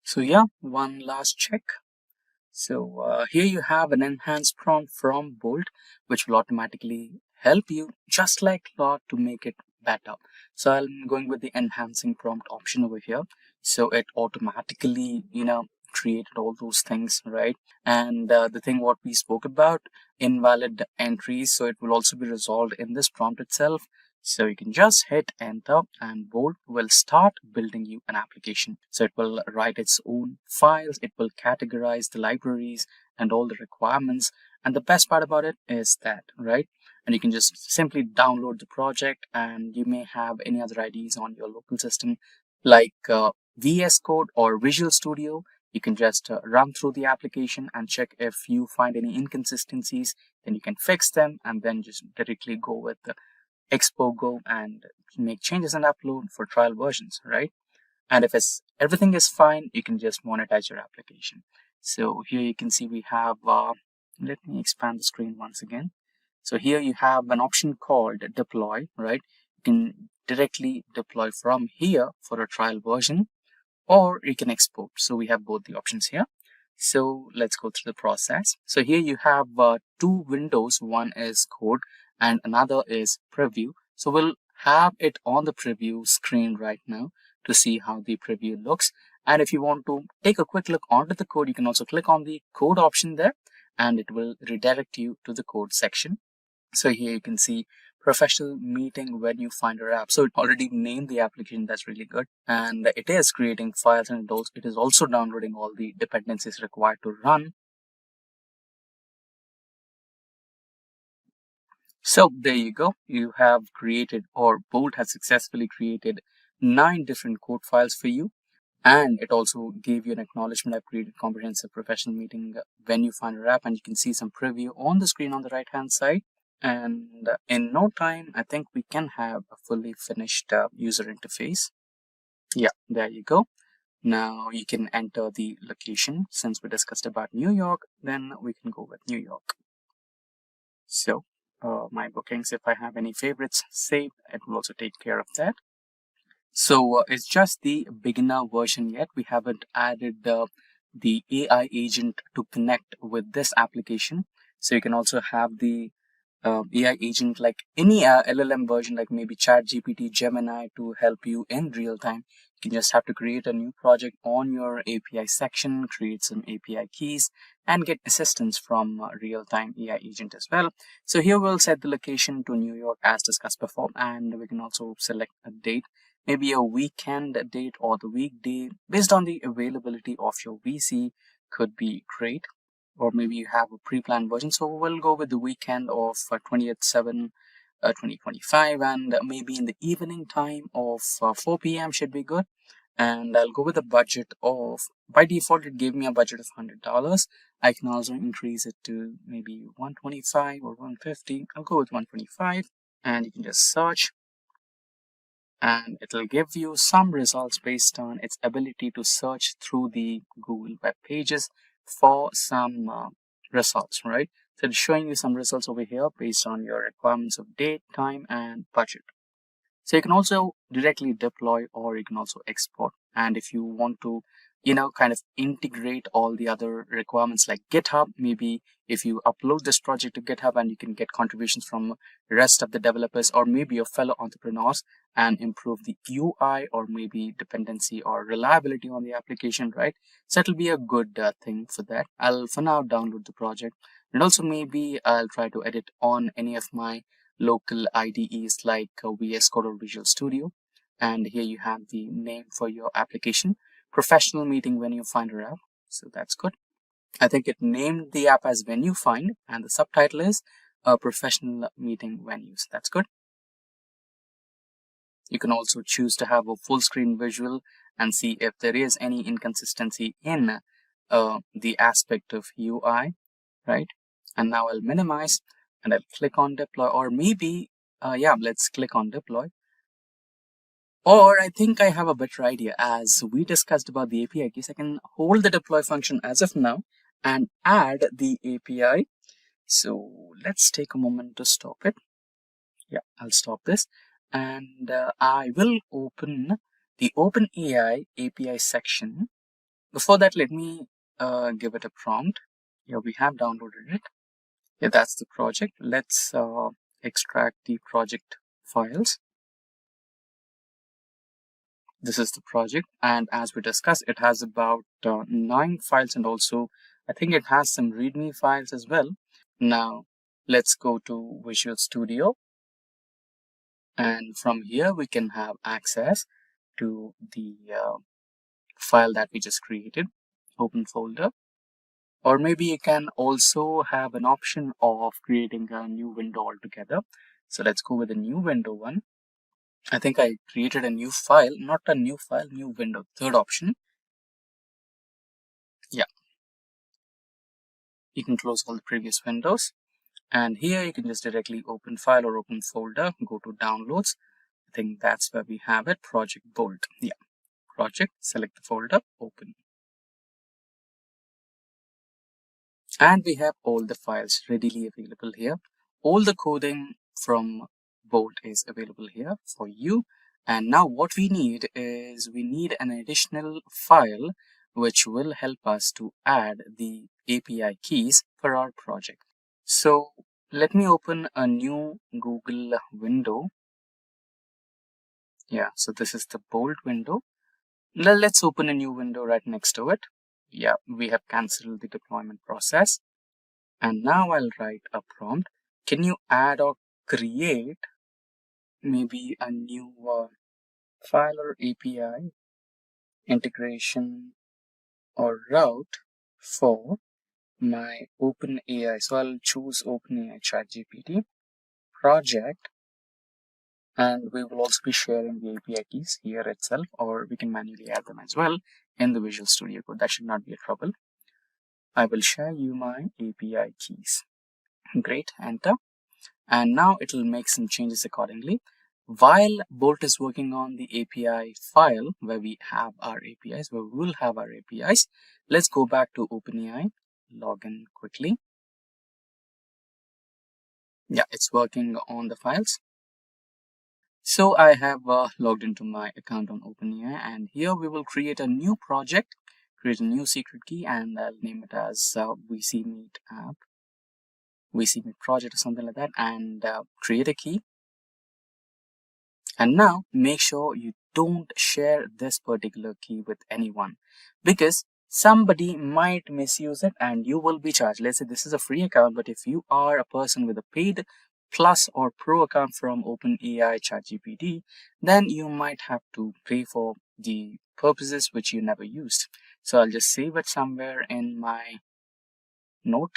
So yeah, one last check. So here you have an enhanced prompt from Bolt, which will automatically help you just like Claude to make it better. So I'm going with the enhancing prompt option over here. So it automatically, created all those things, right? And the thing what we spoke about, invalid entries, so it will also be resolved in this prompt itself. So you can just hit enter and Bolt will start building you an application. So it will write its own files, it will categorize the libraries and all the requirements. And the best part about it is that, right? And you can just simply download the project, and you may have any other IDs on your local system like VS Code or Visual Studio. You can just run through the application and check if you find any inconsistencies, then you can fix them and then just directly go with the Expo Go and make changes and upload for trial versions, right? And if everything is fine, you can just monetize your application. So here you can see we have, let me expand the screen once again. So here you have an option called deploy, right? You can directly deploy from here for a trial version, or you can export. So we have both the options here. So let's go through the process. So here you have two windows. One is code and another is preview. So we'll have it on the preview screen right now to see how the preview looks. And if you want to take a quick look onto the code, you can also click on the code option there and it will redirect you to the code section. So here you can see professional meeting when you find your app. So it already named the application. That's really good. And it is creating files, and it is also downloading all the dependencies required to run. So there you go. You have created, or Bolt has successfully created 9 different code files for you. And it also gave you an acknowledgement. I've created comprehensive professional meeting when you find your app, and you can see some preview on the screen on the right hand side. And in no time, I think we can have a fully finished user interface. Yeah, there you go. Now you can enter the location. Since we discussed about New York, then we can go with New York. So my bookings, if I have any favorites saved, it will also take care of that. So it's just the beginner version yet. We haven't added the AI agent to connect with this application. So you can also have the AI agent like any LLM version, like maybe ChatGPT, Gemini, to help you in real time. You can just have to create a new project on your API section, create some API keys, and get assistance from real-time AI agent as well. So here we'll set the location to New York as discussed before, and we can also select a date, maybe a weekend date or the weekday based on the availability of your VC could be great. Or maybe you have a pre-planned version. So we'll go with the weekend of 20th 7 2025, and maybe in the evening time of 4 p.m. should be good. And I'll go with a budget of, by default it gave me a budget of $100. I can also increase it to maybe 125 or 150. I'll go with 125, and you can just search and it'll give you some results based on its ability to search through the Google web pages for some results, right? So it's showing you some results over here based on your requirements of date, time, and budget. So you can also directly deploy, or you can also export. And if you want to, kind of integrate all the other requirements like GitHub, maybe if you upload this project to GitHub and you can get contributions from rest of the developers or maybe your fellow entrepreneurs and improve the UI or maybe dependency or reliability on the application, right? So it'll be a good thing for that. I'll for now download the project, and also maybe I'll try to edit on any of my local IDEs like VS Code or Visual Studio. And here you have the name for your application, Professional Meeting Venue Finder app. So that's good. I think it named the app as Venue Find, and the subtitle is Professional Meeting Venues. That's good. You can also choose to have a full screen visual and see if there is any inconsistency in the aspect of UI, right? And now I'll minimize and I'll click on deploy, or maybe, let's click on deploy. Or I think I have a better idea. As we discussed about the API keys, I can hold the deploy function as of now and add the API. So let's take a moment to stop it. Yeah, I'll stop this. And I will open the OpenAI API section. Before that, let me give it a prompt. Yeah, we have downloaded it. Yeah, that's the project. Let's extract the project files. This is the project, and as we discussed, it has about 9 files, and also I think it has some README files as well. Now let's go to Visual Studio, and from here we can have access to the file that we just created, open folder. Or maybe you can also have an option of creating a new window altogether. So let's go with a new window one. I think I created a new file, not a new file, new window, third option. Yeah. You can close all the previous windows. And here you can just directly open file or open folder, go to downloads. I think that's where we have it, Project Bolt. Yeah, project, select the folder, open. And we have all the files readily available here. All the coding from Bolt is available here for you. And now what we need is we need an additional file which will help us to add the API keys for our project. So let me open a new Google window. Yeah, so this is the Bolt window. Now let's open a new window right next to it. Yeah, we have canceled the deployment process. And now I'll write a prompt. Can you add or create maybe a new file or API integration or route for my OpenAI? So I'll choose OpenAI ChatGPT project, and we will also be sharing the API keys here itself, or we can manually add them as well in the Visual Studio Code. That should not be a trouble. I will share you my API keys. Great, enter. And now it will make some changes accordingly. While Bolt is working on the API file where we have our APIs, where we will have our APIs, let's go back to OpenAI, log in quickly. Yeah, it's working on the files. So I have logged into my account on OpenAI, and here we will create a new project, create a new secret key, and I'll name it as VC Meet app, VC Meet project or something like that, and create a key. And now make sure you don't share this particular key with anyone, because somebody might misuse it and you will be charged. Let's say this is a free account, but if you are a person with a paid Plus or Pro account from OpenAI ChatGPT, then you might have to pay for the purposes which you never used. So I'll just save it somewhere in my note.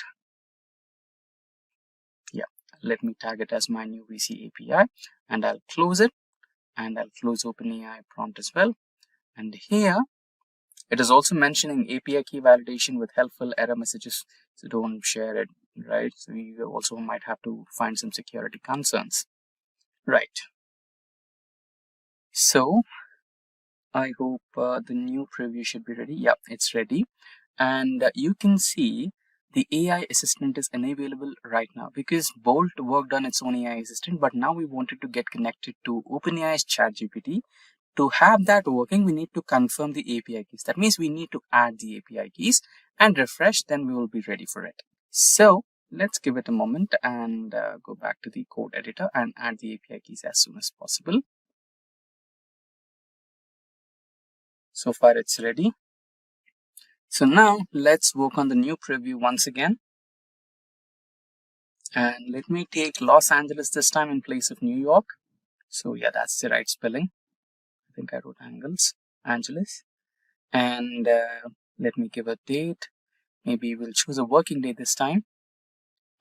Yeah, let me tag it as my new VC API, and I'll close it. And I'll close OpenAI prompt as well. And here it is also mentioning API key validation with helpful error messages. So don't share it, right? So you also might have to find some security concerns, right? So I hope the new preview should be ready. Yeah, it's ready. And you can see the AI assistant is unavailable right now because Bolt worked on its own AI assistant, but now we wanted to get connected to OpenAI's ChatGPT. To have that working, we need to confirm the API keys. That means we need to add the API keys and refresh, then we will be ready for it. So let's give it a moment and go back to the code editor and add the API keys as soon as possible. So far it's ready. So now let's work on the new preview once again. And let me take Los Angeles this time in place of New York. So yeah, that's the right spelling. I think I wrote Angeles. And let me give a date. Maybe we'll choose a working day this time.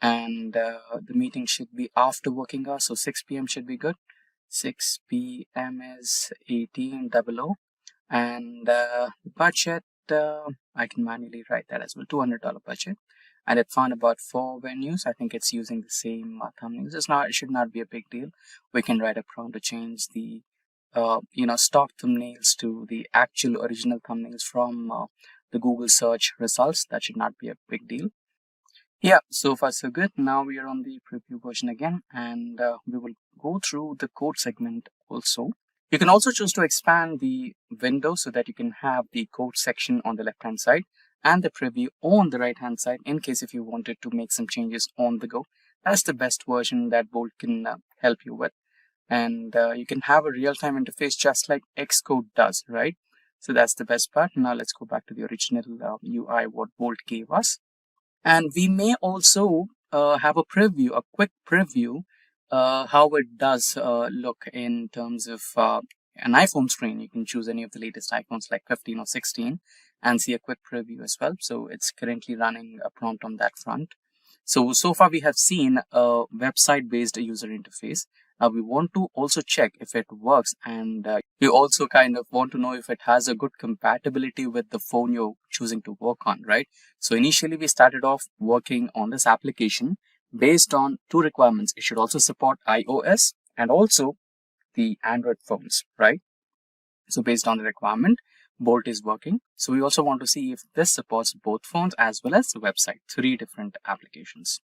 And the meeting should be after working hours, so 6 p.m. should be good. 6 p.m. is 1800. And the budget, I can manually write that as well, $200 budget. And it found about 4 venues. I think it's using the same thumbnails. It should not be a big deal. We can write a prompt to change the stock thumbnails to the actual original thumbnails from the Google search results. That should not be a big deal. Yeah, so far so good. Now we are on the preview version again, and we will go through the code segment also. You can also choose to expand the window so that you can have the code section on the left hand side and the preview on the right hand side in case if you wanted to make some changes on the go. That's the best version that Bolt can help you with. And you can have a real-time interface just like Xcode does, right? So that's the best part. Now let's go back to the original UI what Bolt gave us. And we may also have a preview, a quick preview, how it does look in terms of an iPhone screen. You can choose any of the latest iPhones like 15 or 16 and see a quick preview as well. So it's currently running a prompt on that front. So far we have seen a website-based user interface. We want to also check if it works, and you also kind of want to know if it has a good compatibility with the phone you're choosing to work on, right? So initially we started off working on this application based on 2 requirements. It should also support iOS and also the Android phones, right? So based on the requirement, Bolt is working. So we also want to see if this supports both phones as well as the website, 3 different applications.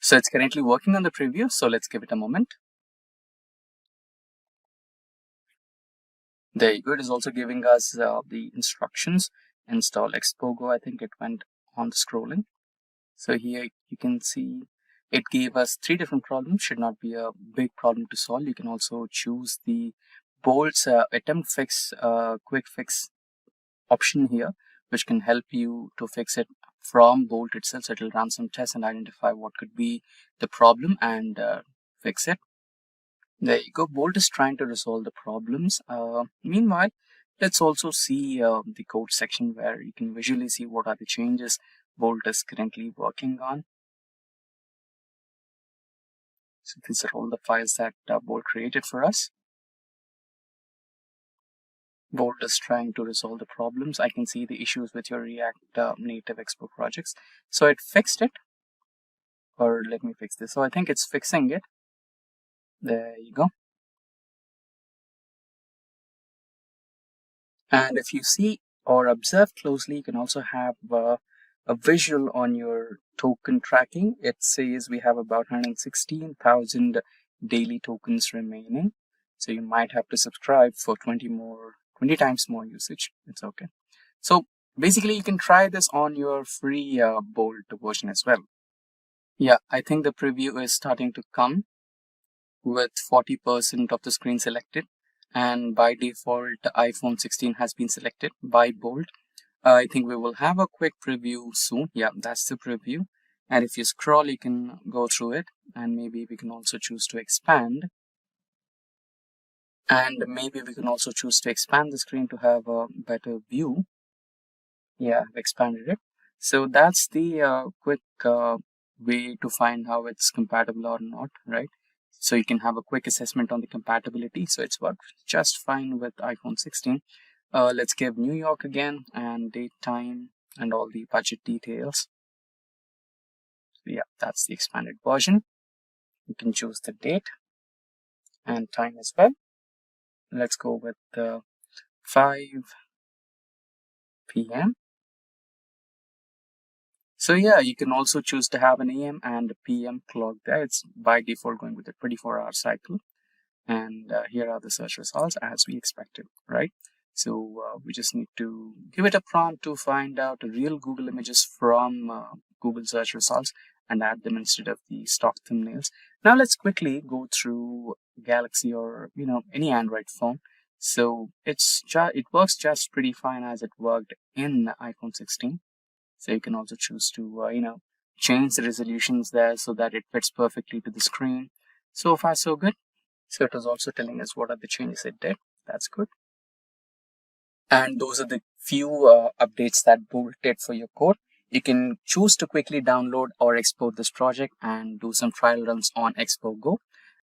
So it's currently working on the preview. So let's give it a moment. There you go. It is also giving us the instructions. Install Xpogo. I think it went on the scrolling. So here you can see it gave us 3 different problems. Should not be a big problem to solve. You can also choose the Bolt's attempt fix, quick fix option here, which can help you to fix it from Bolt itself. So it will run some tests and identify what could be the problem and fix it. There you go. Bolt is trying to resolve the problems. Meanwhile, let's also see the code section where you can visually see what are the changes Bolt is currently working on. So these are all the files that Bolt created for us. Bolt is trying to resolve the problems. I can see the issues with your React Native Expo projects. So it fixed it. Or let me fix this. So I think it's fixing it. There you go. And if you see or observe closely, you can also have a visual on your token tracking. It says we have about 116,000 daily tokens remaining. So you might have to subscribe for 20 times more usage. It's okay. So basically you can try this on your free Bolt version as well. Yeah, I think the preview is starting to come with 40% of the screen selected. And by default, iPhone 16 has been selected by Bolt. I think we will have a quick preview soon. Yeah, that's the preview. And if you scroll, you can go through it. And maybe we can also choose to expand. And maybe we can also choose to expand the screen to have a better view. Yeah, I've expanded it. So that's the quick way to find how it's compatible or not, right? So you can have a quick assessment on the compatibility. So it's worked just fine with iPhone 16. Let's give New York again and date, time, and all the budget details. So yeah, that's the expanded version. You can choose the date and time as well. Let's go with 5 p.m. So yeah, you can also choose to have an AM and a PM clock there. It's by default going with a 24-hour cycle. And here are the search results as we expected, right? So we just need to give it a prompt to find out real Google images from Google search results and add them instead of the stock thumbnails. Now let's quickly go through Galaxy or any Android phone. So it works just pretty fine as it worked in iPhone 16. So you can also choose to change the resolutions there so that it fits perfectly to the screen. So far so good. So it was also telling us what are the changes it did. That's good. And those are the few updates that Bolt did for your code. You can choose to quickly download or export this project and do some trial runs on Expo Go,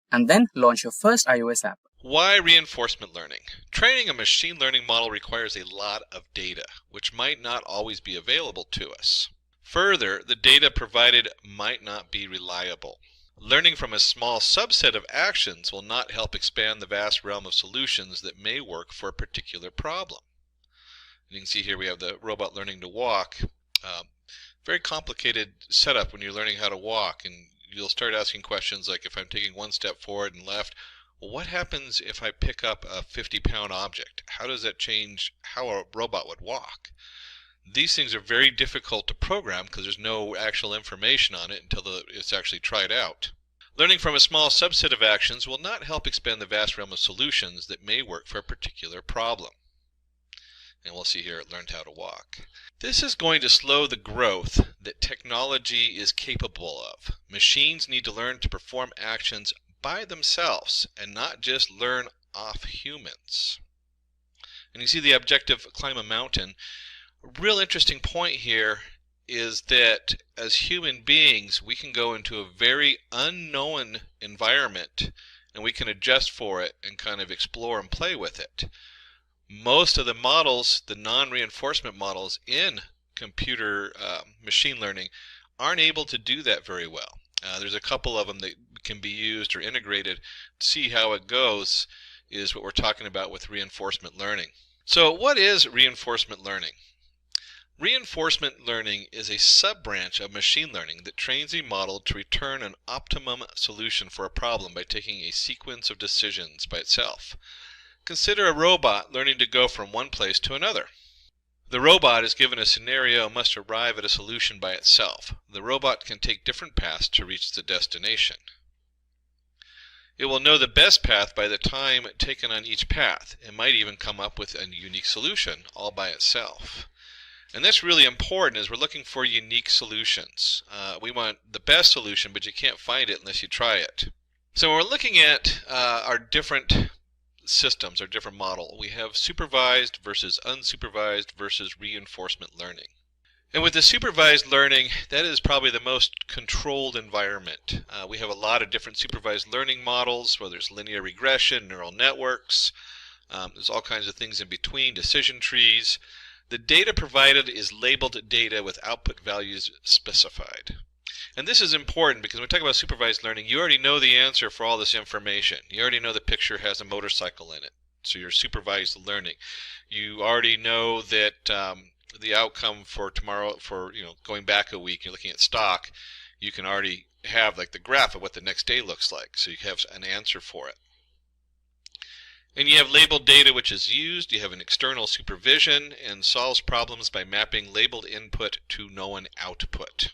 and then launch your first iOS app. Why reinforcement learning? Training a machine learning model requires a lot of data, which might not always be available to us. Further, the data provided might not be reliable. Learning from a small subset of actions will not help expand the vast realm of solutions that may work for a particular problem. You can see here we have the robot learning to walk. Very complicated setup when you're learning how to walk, and you'll start asking questions like, if I'm taking one step forward and left, well, what happens if I pick up a 50-pound object? How does that change how a robot would walk? These things are very difficult to program because there's no actual information on it until it's actually tried out. Learning from a small subset of actions will not help expand the vast realm of solutions that may work for a particular problem. And we'll see here it learned how to walk. This is going to slow the growth that technology is capable of. Machines need to learn to perform actions by themselves and not just learn off humans. And you see the objective climb a mountain. A real interesting point here is that as human beings we can go into a very unknown environment and we can adjust for it and kind of explore and play with it. Most of the models, the non-reinforcement models in computer machine learning, aren't able to do that very well. There's a couple of them that can be used or integrated. To see how it goes is what we're talking about with reinforcement learning. So what is reinforcement learning? Reinforcement learning is a sub-branch of machine learning that trains a model to return an optimum solution for a problem by taking a sequence of decisions by itself. Consider a robot learning to go from one place to another. The robot is given a scenario and must arrive at a solution by itself. The robot can take different paths to reach the destination. It will know the best path by the time taken on each path. It might even come up with a unique solution all by itself. And that's really important as we're looking for unique solutions. We want the best solution, but you can't find it unless you try it. So when we're looking at our different systems, our different model, we have supervised versus unsupervised versus reinforcement learning. And with the supervised learning, that is probably the most controlled environment. We have a lot of different supervised learning models, whether it's linear regression, neural networks, there's all kinds of things in between, decision trees. The data provided is labeled data with output values specified. And this is important because when we talk about supervised learning, you already know the answer for all this information. You already know the picture has a motorcycle in it. So you're supervised learning. You already know that the outcome for tomorrow, for going back a week, you're looking at stock, you can already have like the graph of what the next day looks like. So you have an answer for it. And you have labeled data which is used. You have an external supervision and solves problems by mapping labeled input to known output.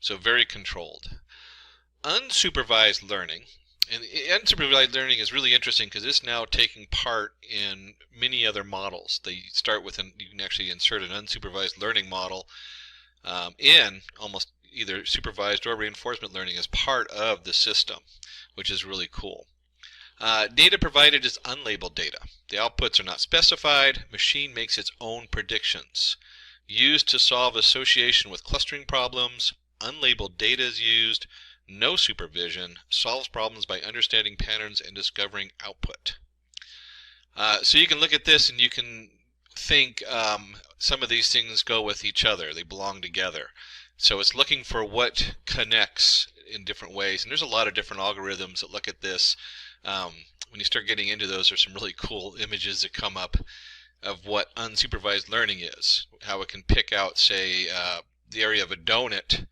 So very controlled. Unsupervised learning, and unsupervised learning is really interesting because it's now taking part in many other models. They start with you can actually insert an unsupervised learning model in almost either supervised or reinforcement learning as part of the system, which is really cool. Data provided is unlabeled data. The outputs are not specified. Machine makes its own predictions. Used to solve association with clustering problems. Unlabeled data is used. No supervision. Solves problems by understanding patterns and discovering output. So you can look at this and you can think some of these things go with each other. They belong together. So it's looking for what connects in different ways. And there's a lot of different algorithms that look at this. When you start getting into those, there's some really cool images that come up of what unsupervised learning is. How it can pick out, say, the area of a donut,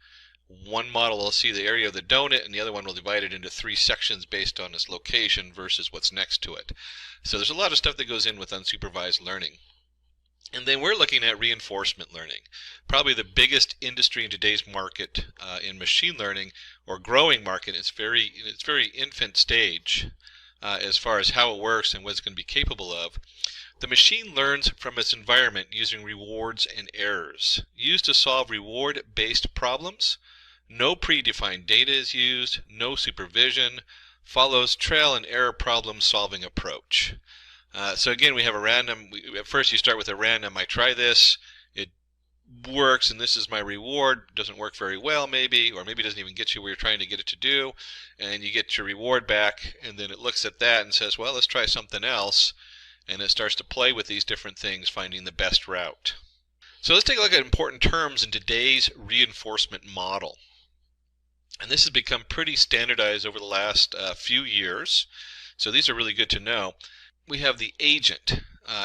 one model will see the area of the donut and the other one will divide it into 3 sections based on its location versus what's next to it. So there's a lot of stuff that goes in with unsupervised learning. And then we're looking at reinforcement learning, probably the biggest industry in today's market in machine learning, or growing market. It's very infant stage as far as how it works and what it's going to be capable of. The machine learns from its environment using rewards and errors, used to solve reward-based problems. No predefined data is used, no supervision, follows trial and error problem solving approach. So again, we have a random, at first you start with a random, I try this, it works and this is my reward, doesn't work very well maybe, or maybe it doesn't even get you where you're trying to get it to do, and you get your reward back, and then it looks at that and says, well, let's try something else, and it starts to play with these different things, finding the best route. So let's take a look at important terms in today's reinforcement model. And this has become pretty standardized over the last few years, so these are really good to know. We have the agent.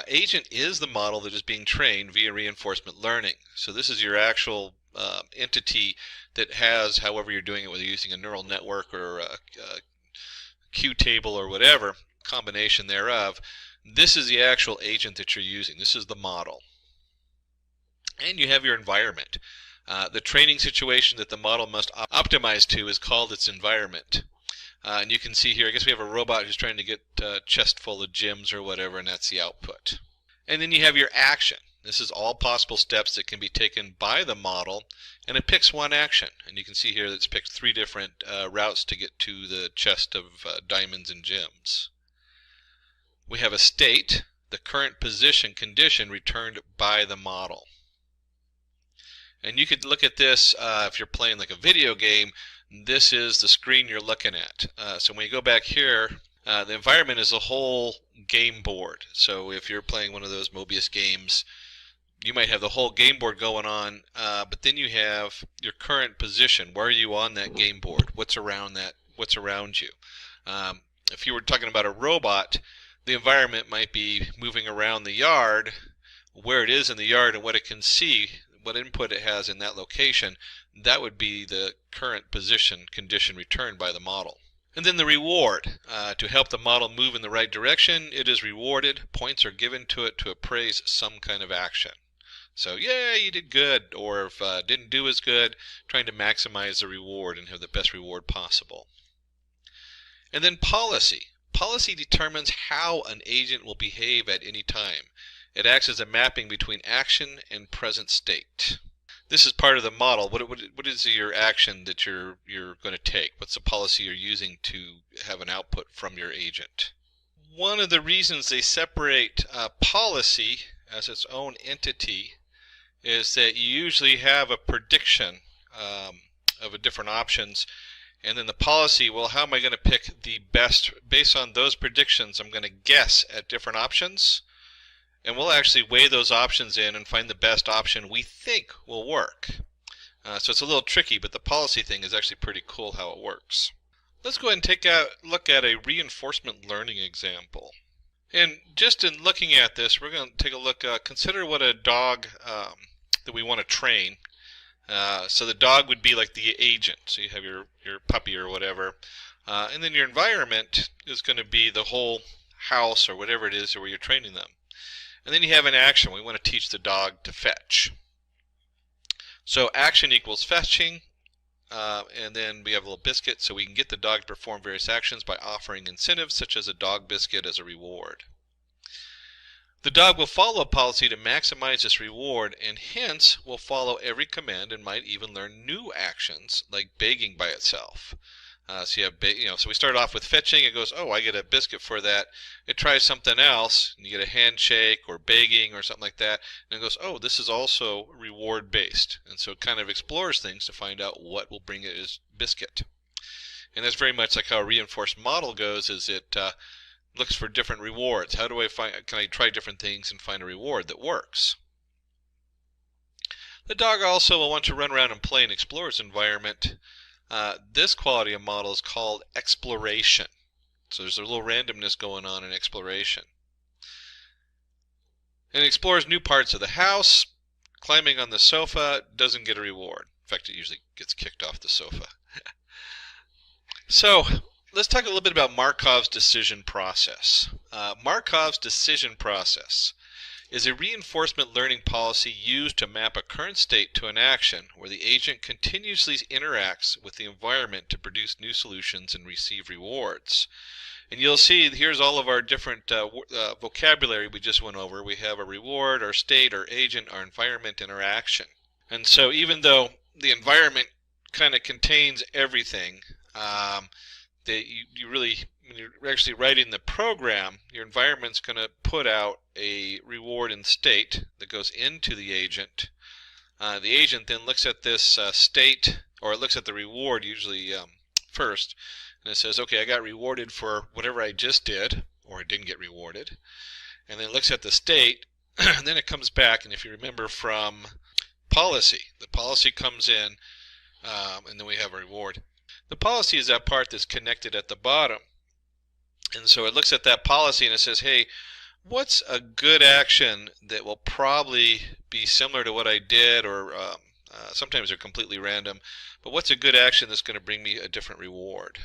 Agent is the model that is being trained via reinforcement learning. So this is your actual entity that has, however you're doing it, whether you're using a neural network or a Q table or whatever, combination thereof. This is the actual agent that you're using. This is the model. And you have your environment. The training situation that the model must optimize to is called its environment. And you can see here, I guess we have a robot who's trying to get a chest full of gems or whatever, and that's the output. And then you have your action. This is all possible steps that can be taken by the model, and it picks one action. And you can see here that it's picked 3 different routes to get to the chest of diamonds and gems. We have a state, the current position condition returned by the model. And you could look at this if you're playing like a video game. This is the screen you're looking at. So when you go back here, the environment is a whole game board. So if you're playing one of those Mobius games, you might have the whole game board going on, but then you have your current position. Where are you on that game board? What's around that? What's around you? If you were talking about a robot, the environment might be moving around the yard, where it is in the yard and what it can see, what input it has in that location. That would be the current position condition returned by the model. And then the reward. To help the model move in the right direction, it is rewarded. Points are given to it to appraise some kind of action. So, yeah, you did good, or if didn't do as good, trying to maximize the reward and have the best reward possible. And then policy. Policy determines how an agent will behave at any time. It acts as a mapping between action and present state. This is part of the model. What is your action that you're going to take? What's the policy you're using to have an output from your agent? One of the reasons they separate policy as its own entity is that you usually have a prediction of different options, and then the policy, well, how am I going to pick the best? Based on those predictions, I'm going to guess at different options. And we'll actually weigh those options in and find the best option we think will work. So it's a little tricky, but the policy thing is actually pretty cool how it works. Let's go ahead and take a look at a reinforcement learning example. And just in looking at this, we're going to take a look, consider what a dog that we want to train. So the dog would be like the agent. So you have your puppy or whatever. And then your environment is going to be the whole house or whatever it is where you're training them. And then you have an action. We want to teach the dog to fetch. So action equals fetching, and then we have a little biscuit, so we can get the dog to perform various actions by offering incentives such as a dog biscuit as a reward. The dog will follow a policy to maximize this reward, and hence will follow every command and might even learn new actions like begging by itself. So you have, so we start off with fetching. It goes, oh, I get a biscuit for that. It tries something else, and you get a handshake or begging or something like that. And it goes, oh, this is also reward based. And so it kind of explores things to find out what will bring it as biscuit. And that's very much like how a reinforced model goes. Is it looks for different rewards. How do I find? Can I try different things and find a reward that works? The dog also will want to run around and play and explore its environment. This quality of model is called exploration. So there's a little randomness going on in exploration. And it explores new parts of the house, climbing on the sofa doesn't get a reward. In fact, it usually gets kicked off the sofa. So let's talk a little bit about Markov's decision process. Markov's decision process is a reinforcement learning policy used to map a current state to an action where the agent continuously interacts with the environment to produce new solutions and receive rewards. And you'll see here's all of our different vocabulary we just went over. We have a reward, our state, our agent, our environment, and our action. And so even though the environment kind of contains everything, that you really, when you're actually writing the program, your environment's going to put out a reward and state that goes into the agent. The agent then looks at this state, or it looks at the reward usually first, and it says, okay, I got rewarded for whatever I just did, or I didn't get rewarded. And then it looks at the state, and then it comes back, and if you remember from policy, the policy comes in, and then we have a reward. The policy is that part that's connected at the bottom. And so it looks at that policy and it says, hey, what's a good action that will probably be similar to what I did, or sometimes they're completely random, but what's a good action that's going to bring me a different reward?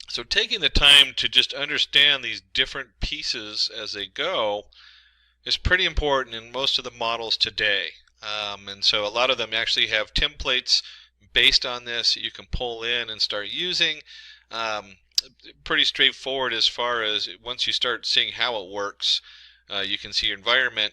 So taking the time to just understand these different pieces as they go is pretty important in most of the models today. And so a lot of them actually have templates based on this you can pull in and start using. Pretty straightforward as far as once you start seeing how it works, you can see your environment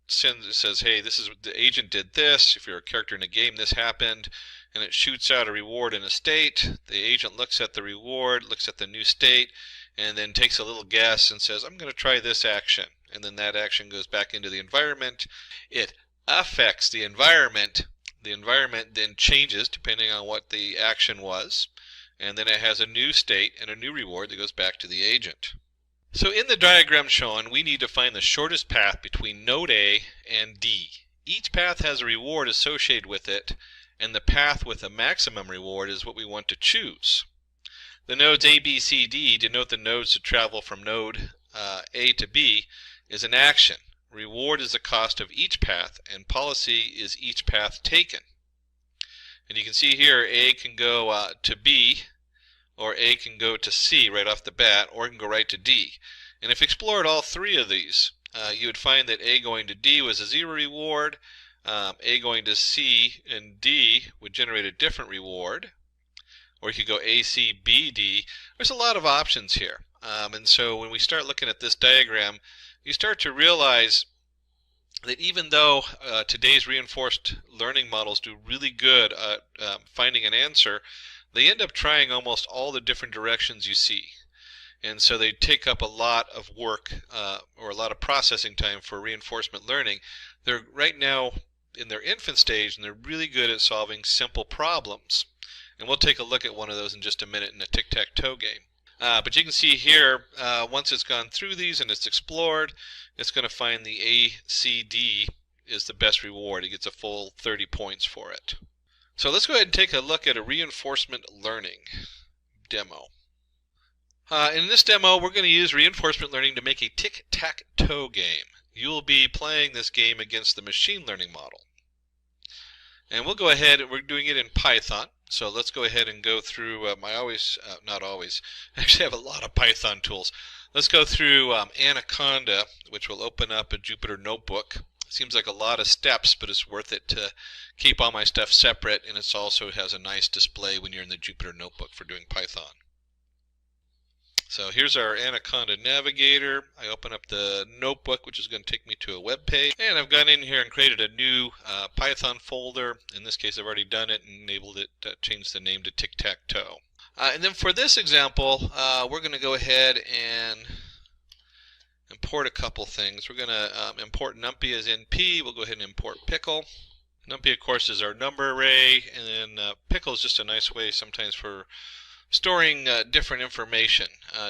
says, hey, this is the agent did this. If you're a character in a game, this happened, and it shoots out a reward in a state. The agent looks at the reward, looks at the new state, and then takes a little guess and says, I'm going to try this action. And then that action goes back into the environment. It affects the environment. The environment then changes depending on what the action was, and then it has a new state and a new reward that goes back to the agent. So in the diagram shown, we need to find the shortest path between node A and D. Each path has a reward associated with it, and the path with a maximum reward is what we want to choose. The nodes A, B, C, D denote the nodes to travel from node A to B is an action. Reward is the cost of each path, and policy is each path taken. And you can see here A can go to B, or A can go to C right off the bat, or it can go right to D. And if you explored all three of these, you would find that A going to D was a 0 reward, A going to C and D would generate a different reward, or you could go A, C, B, D. There's a lot of options here. And so when we start looking at this diagram, you start to realize that even though today's reinforced learning models do really good at finding an answer, they end up trying almost all the different directions you see. And so they take up a lot of work or a lot of processing time for reinforcement learning. They're right now in their infant stage, and they're really good at solving simple problems. And we'll take a look at one of those in just a minute in a tic-tac-toe game. But you can see here, once it's gone through these and it's explored, it's going to find the ACD is the best reward. It gets a full 30 points for it. So let's go ahead and take a look at a reinforcement learning demo. In this demo, we're going to use reinforcement learning to make a tic-tac-toe game. You'll be playing this game against the machine learning model. And we'll go ahead, we're doing it in Python. So let's go ahead and go through not always, I actually have a lot of Python tools. Let's go through Anaconda, which will open up a Jupyter notebook. Seems like a lot of steps, but it's worth it to keep all my stuff separate, and it also has a nice display when you're in the Jupyter notebook for doing Python. So here's our Anaconda navigator. I open up the notebook, which is going to take me to a web page, and I've gone in here and created a new Python folder. In this case, I've already done it and enabled it to change the name to tic-tac-toe. And then for this example, we're going to go ahead and import a couple things. We're going to import numpy as np. We'll go ahead and import pickle. Numpy, of course, is our number array, and then pickle is just a nice way sometimes for storing different information,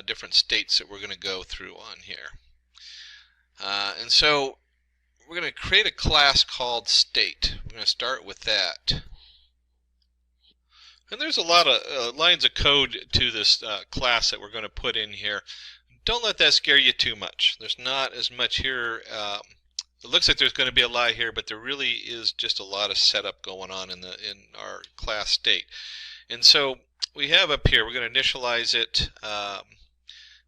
different states that we're going to go through on here. And so we're going to create a class called state. We're going to start with that. And there's a lot of lines of code to this class that we're going to put in here. Don't let that scare you too much. There's not as much here it looks like there's going to be a lie here, but there really is just a lot of setup going on in our class state. And so we have up here, we're going to initialize it.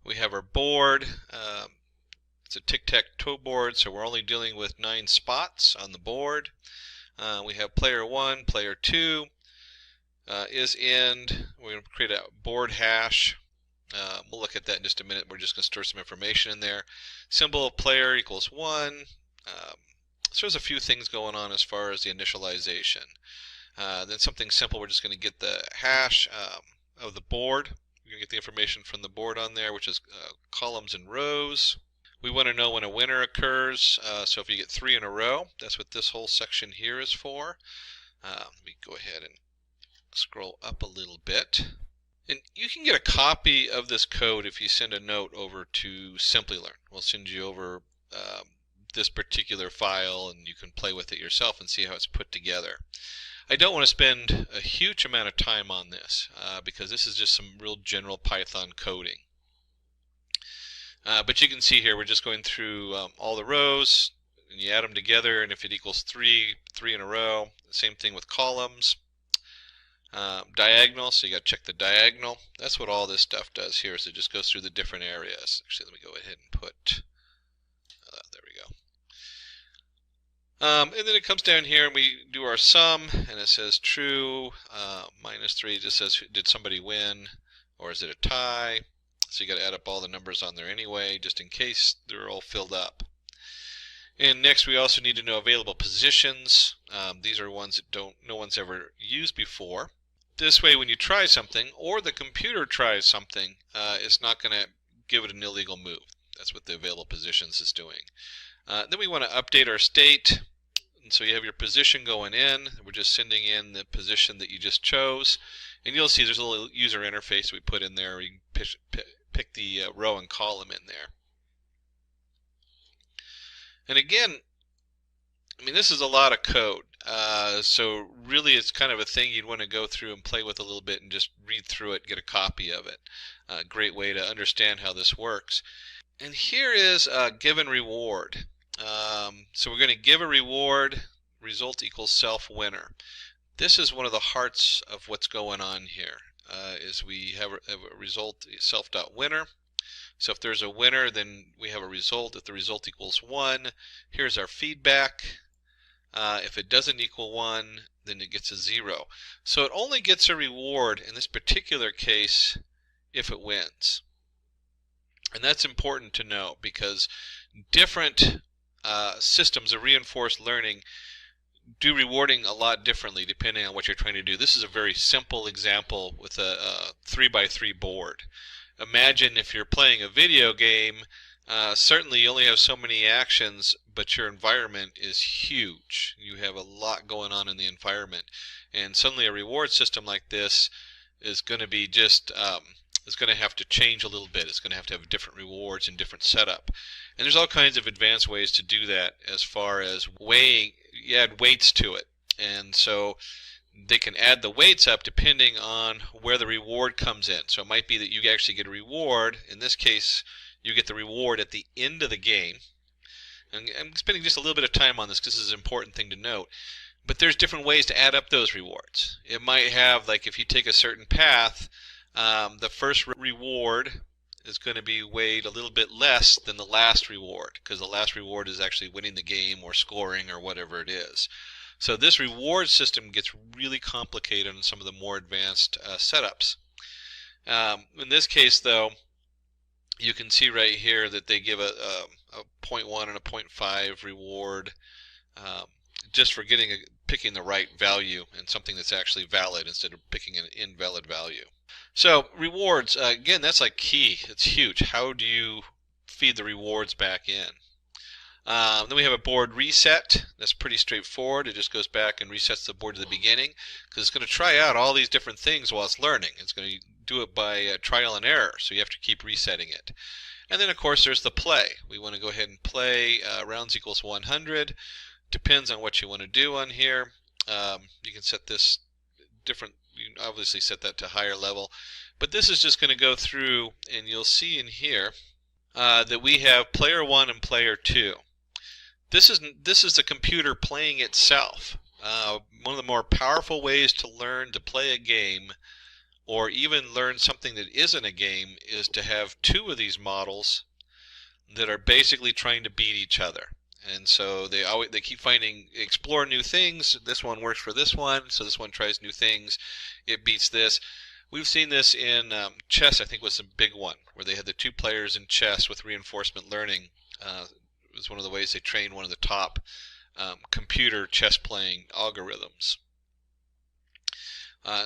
We have our board. It's a tic-tac-toe board, so we're only dealing with 9 spots on the board. We have player 1, player 2 is end. We're going to create a board hash. We'll look at that in just a minute. We're just going to store some information in there. Symbol of player equals 1. So there's a few things going on as far as the initialization. Then something simple, we're just going to get the hash of the board. We're going to get the information from the board on there, which is columns and rows. We want to know when a winner occurs. So if you get 3 in a row, that's what this whole section here is for. Let me go ahead and scroll up a little bit. And you can get a copy of this code if you send a note over to Simplilearn. We'll send you over this particular file, and you can play with it yourself and see how it's put together. I don't want to spend a huge amount of time on this because this is just some real general Python coding. But you can see here we're just going through all the rows, and you add them together, and if it equals 3 in a row, same thing with columns. Diagonal, so you got to check the diagonal. That's what all this stuff does here, is it just goes through the different areas. Actually, let me go ahead and put, there we go. And then it comes down here and we do our sum, and it says true, -3 just says did somebody win, or is it a tie? So you got to add up all the numbers on there anyway, just in case they're all filled up. And next we also need to know available positions. These are ones that no one's ever used before. This way when you try something, or the computer tries something, it's not going to give it an illegal move. That's what the available positions is doing. Then we want to update our state. And so you have your position going in. We're just sending in the position that you just chose. And you'll see there's a little user interface we put in there. You can pick the row and column in there. And again, I mean, this is a lot of code. So really it's kind of a thing you'd want to go through and play with a little bit and just read through it, get a copy of it. A great way to understand how this works. And here is a given reward. So we're going to give a reward, result equals self winner. This is one of the hearts of what's going on here, is we have a result self.winner. So if there's a winner, then we have a result. If the result equals 1, here's our feedback. If it doesn't equal 1, then it gets a 0. So it only gets a reward in this particular case if it wins. And that's important to know because different systems of reinforced learning do rewarding a lot differently depending on what you're trying to do. This is a very simple example with a 3x3 board. Imagine if you're playing a video game, certainly you only have so many actions, but your environment is huge. You have a lot going on in the environment. And suddenly a reward system like this is going to be just, is going to have to change a little bit. It's going to have different rewards and different setup. And there's all kinds of advanced ways to do that as far as weighing, you add weights to it. And so they can add the weights up depending on where the reward comes in. So it might be that you actually get a reward. In this case, you get the reward at the end of the game. And I'm spending just a little bit of time on this because this is an important thing to note. But there's different ways to add up those rewards. It might have, like if you take a certain path, the first reward is going to be weighed a little bit less than the last reward because the last reward is actually winning the game or scoring or whatever it is. So this reward system gets really complicated in some of the more advanced setups. In this case, though, you can see right here that they give a 0.1 and a 0.5 reward just for picking the right value and something that's actually valid instead of picking an invalid value. So rewards, again, that's like key. It's huge. How do you feed the rewards back in? Then we have a board reset. That's pretty straightforward. It just goes back and resets the board to the beginning because it's going to try out all these different things while it's learning. It's going to do it by trial and error, so you have to keep resetting it. And then, of course, there's the play. We want to go ahead and play rounds equals 100. Depends on what you want to do on here. You can set this different. You can obviously set that to higher level. But this is just going to go through, and you'll see in here that we have player 1 and player 2. This is the computer playing itself. One of the more powerful ways to learn to play a game, or even learn something that isn't a game, is to have two of these models that are basically trying to beat each other. And so they keep explore new things. This one works for this one, so this one tries new things. It beats this. We've seen this in chess. I think was a big one where they had the two players in chess with reinforcement learning. It was one of the ways they trained one of the top computer chess playing algorithms.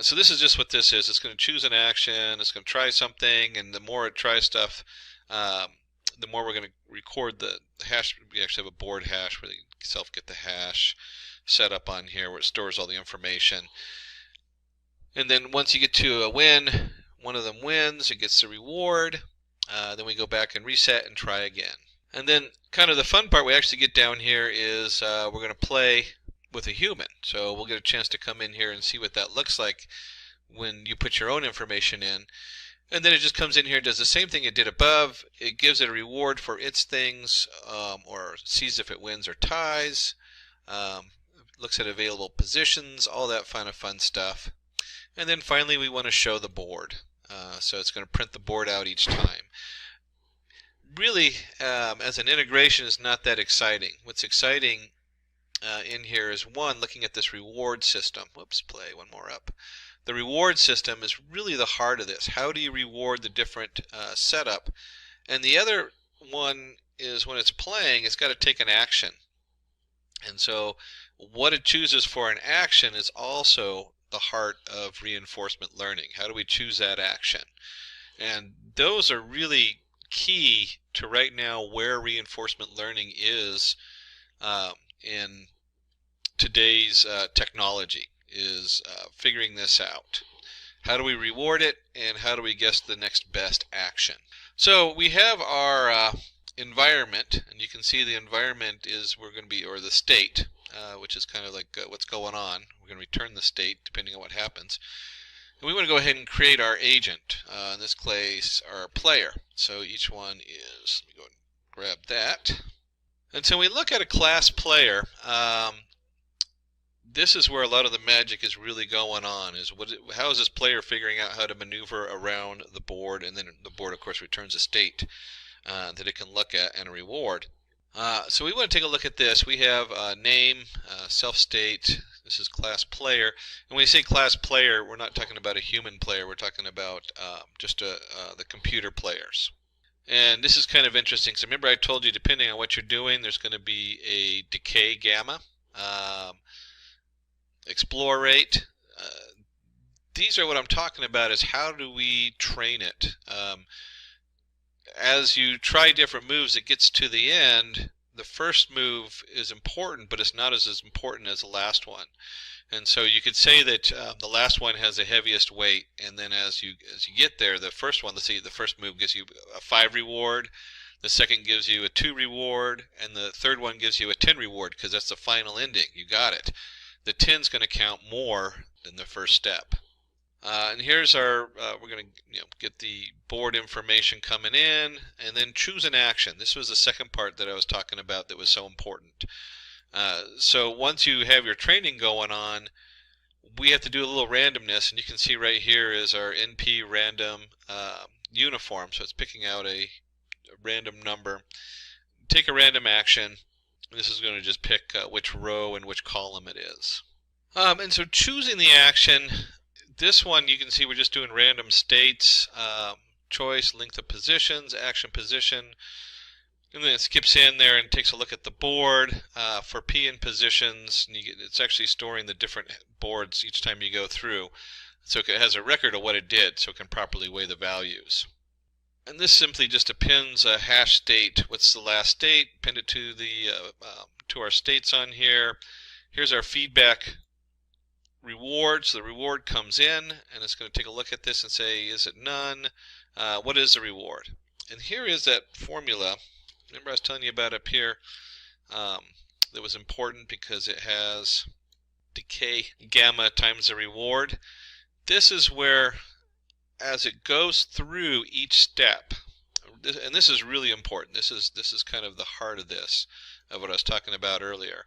So this is just what this is. It's going to choose an action, it's going to try something, and the more it tries stuff, the more we're going to record the hash. We actually have a board hash where you get the hash set up on here where it stores all the information. And then once you get to a win, one of them wins, it gets the reward. Then we go back and reset and try again. And then kind of the fun part we actually get down here is we're going to play with a human. So we'll get a chance to come in here and see what that looks like when you put your own information in. And then it just comes in here and does the same thing it did above. It gives it a reward for its things, or sees if it wins or ties, looks at available positions, all that kind of fun stuff. And then finally we want to show the board. So it's going to print the board out each time. Really, as an integration, is not that exciting. What's exciting in here is, one, looking at this reward system. Whoops, play one more up. The reward system is really the heart of this. How do you reward the different setup? And the other one is when it's playing, it's got to take an action. And so what it chooses for an action is also the heart of reinforcement learning. How do we choose that action? And those are really key to right now where reinforcement learning is in today's technology, is figuring this out. How do we reward it, and how do we guess the next best action? So we have our environment, and you can see the environment is or the state, which is kind of like what's going on. We're going to return the state depending on what happens. And we want to go ahead and create our agent, in this case our player. So each one is, let me go and grab that. And so we look at a class player. This is where a lot of the magic is really going on, is how is this player figuring out how to maneuver around the board, and then the board of course returns a state that it can look at and a reward. So we want to take a look at this. We have name, self-state. This is class player. And when we say class player, we're not talking about a human player. We're talking about just the computer players. And this is kind of interesting. So remember I told you, depending on what you're doing, there's going to be a decay gamma, explore rate. These are what I'm talking about, is how do we train it? As you try different moves, it gets to the end. The first move is important, but it's not as important as the last one. And so you could say that the last one has the heaviest weight, and then as you get there, the first one, let's see, the first move gives you a 5 reward, the second gives you a 2 reward, and the third one gives you a 10 reward, because that's the final ending. You got it. The 10's going to count more than the first step. And here's our, we're going to get the board information coming in, and then choose an action. This was the second part that I was talking about that was so important. So once you have your training going on, we have to do a little randomness, and you can see right here is our NP random uniform. So it's picking out a random number. Take a random action. This is going to just pick which row and which column it is. And so choosing the action, this one you can see we're just doing random states, choice, length of positions, action position, and then it skips in there and takes a look at the board for P and positions. And it's actually storing the different boards each time you go through, so it has a record of what it did, so it can properly weigh the values. And this simply just appends a hash state. What's the last state? Append it to the to our states on here. Here's our feedback reward. So the reward comes in, and it's going to take a look at this and say, is it none? What is the reward? And here is that formula. Remember I was telling you about up here that was important because it has decay gamma times the reward. This is where, as it goes through each step, and this is really important. This is kind of the heart of this. of what I was talking about earlier.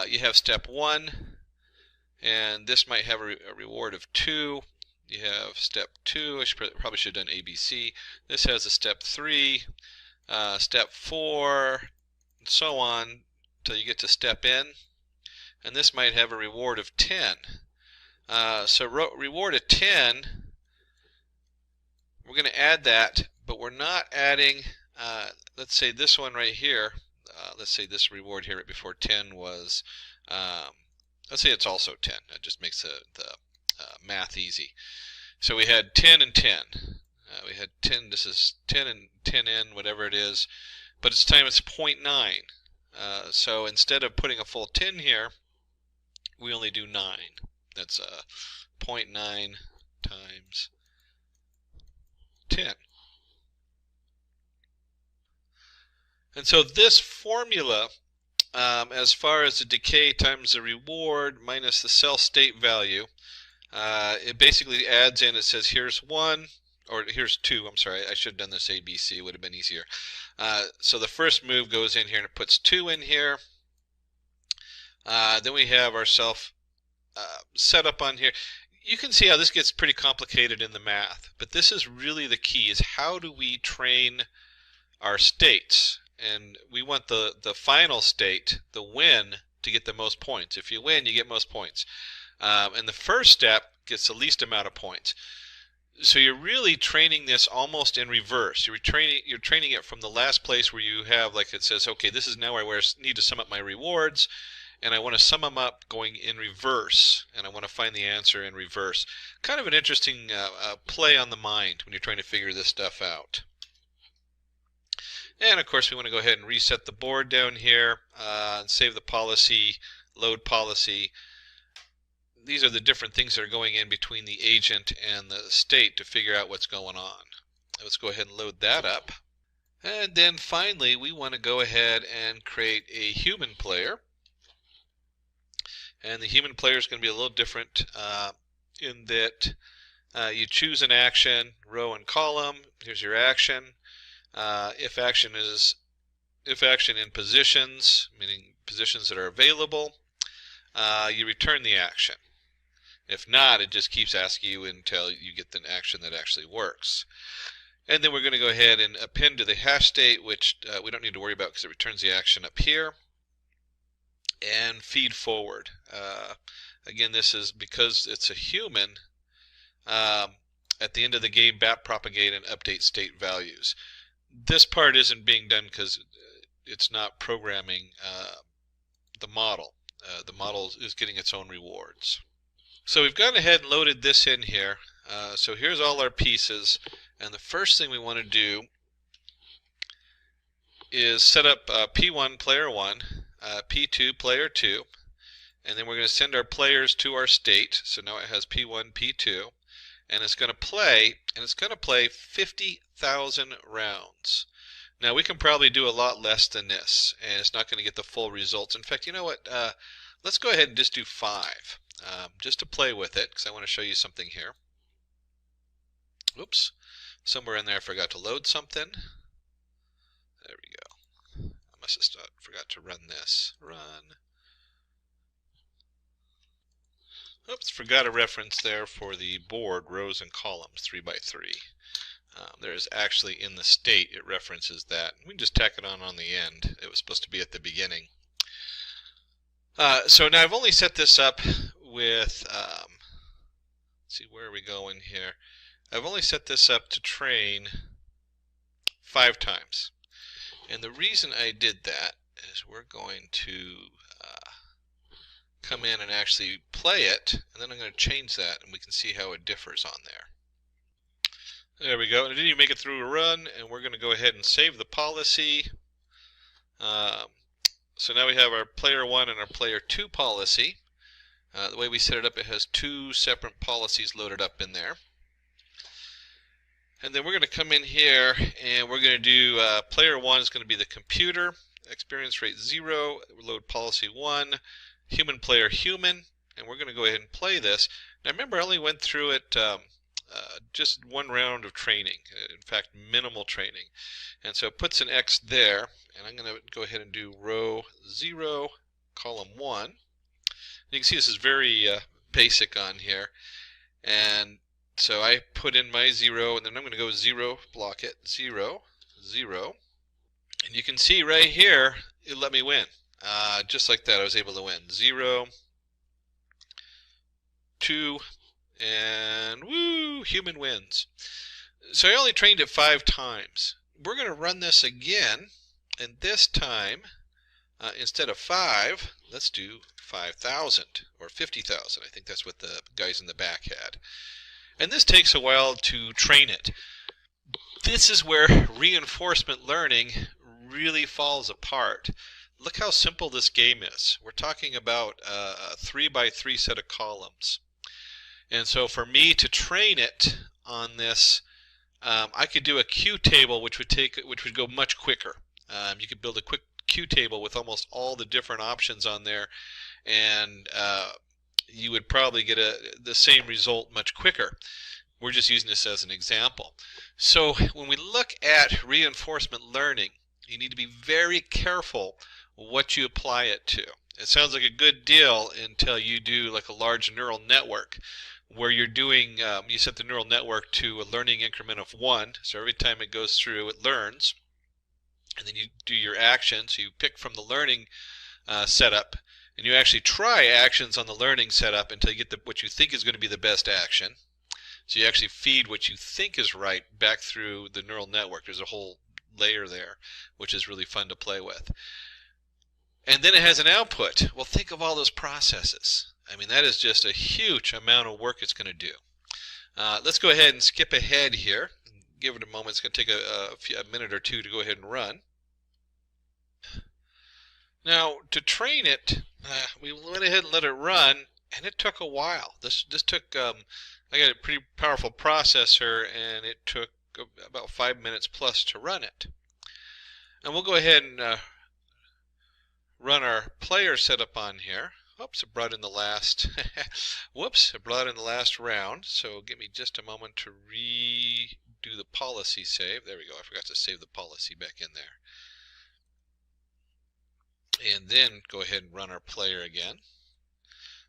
You have step 1, and this might have a reward of 2. You have step 2, I probably should have done ABC. This has a step 3, step 4, and so on until you get to step N. And this might have a reward of 10. So reward of 10, we're going to add that, but we're not adding, let's say this one right here, let's say this reward here right before 10 was, let's say it's also 10. That just makes the math easy. So we had 10 and 10. We had 10, this is 10 and 10n, whatever it is, but it's time it's 0.9. So instead of putting a full 10 here, we only do 9. That's 0.9 times 10. And so this formula, as far as the decay times the reward minus the cell state value, it basically adds in, it says here's 1, or here's 2, I'm sorry, I should have done this ABC, it would have been easier. So the first move goes in here and it puts 2 in here. Then we have ourselves set up on here. You can see how this gets pretty complicated in the math, but this is really the key, is how do we train our states? And we want the final state, the win, to get the most points. If you win, you get most points. And the first step gets the least amount of points. So you're really training this almost in reverse. You're training it from the last place where you have, like it says, okay, this is now where I need to sum up my rewards, and I want to sum them up going in reverse, and I want to find the answer in reverse. Kind of an interesting play on the mind when you're trying to figure this stuff out. And of course we want to go ahead and reset the board down here and save the policy, load policy. These are the different things that are going in between the agent and the state to figure out what's going on. Let's go ahead and load that up. And then finally we want to go ahead and create a human player. And the human player is going to be a little different in that you choose an action, row and column. Here's your action. If action in positions, meaning positions that are available, you return the action. If not, it just keeps asking you until you get the action that actually works. And then we're going to go ahead and append to the hash state, which we don't need to worry about because it returns the action up here, and feed forward. Again, this is because it's a human. At the end of the game, propagate and update state values. This part isn't being done because it's not programming the model. The model is getting its own rewards. So we've gone ahead and loaded this in here. So here's all our pieces, and the first thing we want to do is set up P1 player 1, P2 player 2, and then we're going to send our players to our state. So now it has P1, P2, and it's going to play, 50,000 rounds. Now we can probably do a lot less than this, and it's not going to get the full results. In fact, you know what? Let's go ahead and just do 5, just to play with it, because I want to show you something here. Oops, somewhere in there I forgot to load something. There we go. I must have forgot to run this. Run. Oops, forgot a reference there for the board, rows and columns, 3 by 3. There is actually in the state, it references that. We can just tack it on the end. It was supposed to be at the beginning. So now I've only set this up with, let's see, where are we going here? I've only set this up to train 5 times. And the reason I did that is we're going to come in and actually play it, and then I'm going to change that, and we can see how it differs on there. There we go. And it didn't even make it through a run, and we're going to go ahead and save the policy. So now we have our player 1 and our player 2 policy. The way we set it up, it has 2 separate policies loaded up in there. And then we're going to come in here and we're going to do player 1 is going to be the computer, experience rate 0, load policy 1, human player human, and we're going to go ahead and play this. Now remember, I only went through it just one round of training, in fact minimal training. And so it puts an X there, and I'm going to go ahead and do row 0, column 1. And you can see this is very basic on here. And so I put in my 0, and then I'm going to go 0, block it, 0, 0. And you can see right here, it let me win. Just like that, I was able to win. 0, 2, and woo, human wins. So I only trained it 5 times. We're going to run this again, and this time, instead of 5, let's do 5,000 or 50,000. I think that's what the guys in the back had. And this takes a while to train it. This is where reinforcement learning really falls apart. Look how simple this game is. We're talking about a 3x3 set of columns. And so for me to train it on this, I could do a Q table which would go much quicker. You could build a quick Q table with almost all the different options on there, and you would probably get the same result much quicker. We're just using this as an example. So when we look at reinforcement learning, you need to be very careful what you apply it to. It sounds like a good deal until you do like a large neural network, where you're doing, you set the neural network to a learning increment of 1, so every time it goes through it learns, and then you do your actions. So you pick from the learning setup, and you actually try actions on the learning setup until you get what you think is going to be the best action. So you actually feed what you think is right back through the neural network. There's a whole layer there, which is really fun to play with. And then it has an output. Well, think of all those processes. I mean, that is just a huge amount of work it's going to do. Let's go ahead and skip ahead here. Give it a moment. It's going to take a minute or two to go ahead and run. Now, to train it, we went ahead and let it run, and it took a while. This took, I got a pretty powerful processor, and it took about 5 minutes plus to run it. And we'll go ahead and run our player setup on here. Oops, it brought in the last whoops, it brought in the last round. So give me just a moment to redo the policy save. There we go. I forgot to save the policy back in there. And then go ahead and run our player again.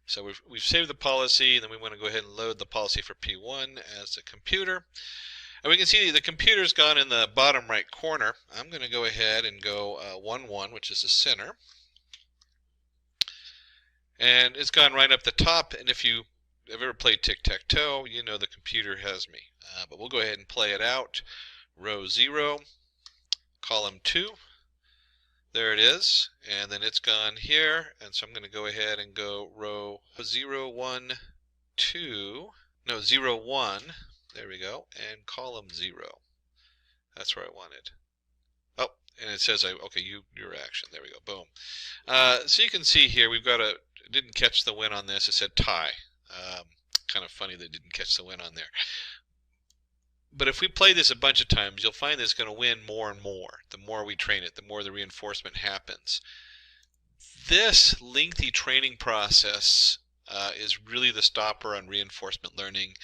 So we've saved the policy, and then we want to go ahead and load the policy for P1 as a computer. And we can see the computer's gone in the bottom right corner. I'm going to go ahead and go 1, 1, which is the center. And it's gone right up the top, and if you have ever played tic-tac-toe, you know the computer has me. But we'll go ahead and play it out. Row 0, column 2. There it is, and then it's gone here, and so I'm going to go ahead and go row 0, 1, 2, no, 0, 1, there we go, and column 0. That's where I wanted. Oh, and it says, okay, your action, there we go, boom. So you can see here, we've got didn't catch the win on this, it said tie. Kind of funny that it didn't catch the win on there. But if we play this a bunch of times, you'll find that it's going to win more and more. The more we train it, the more the reinforcement happens. This lengthy training process is really the stopper on reinforcement learning.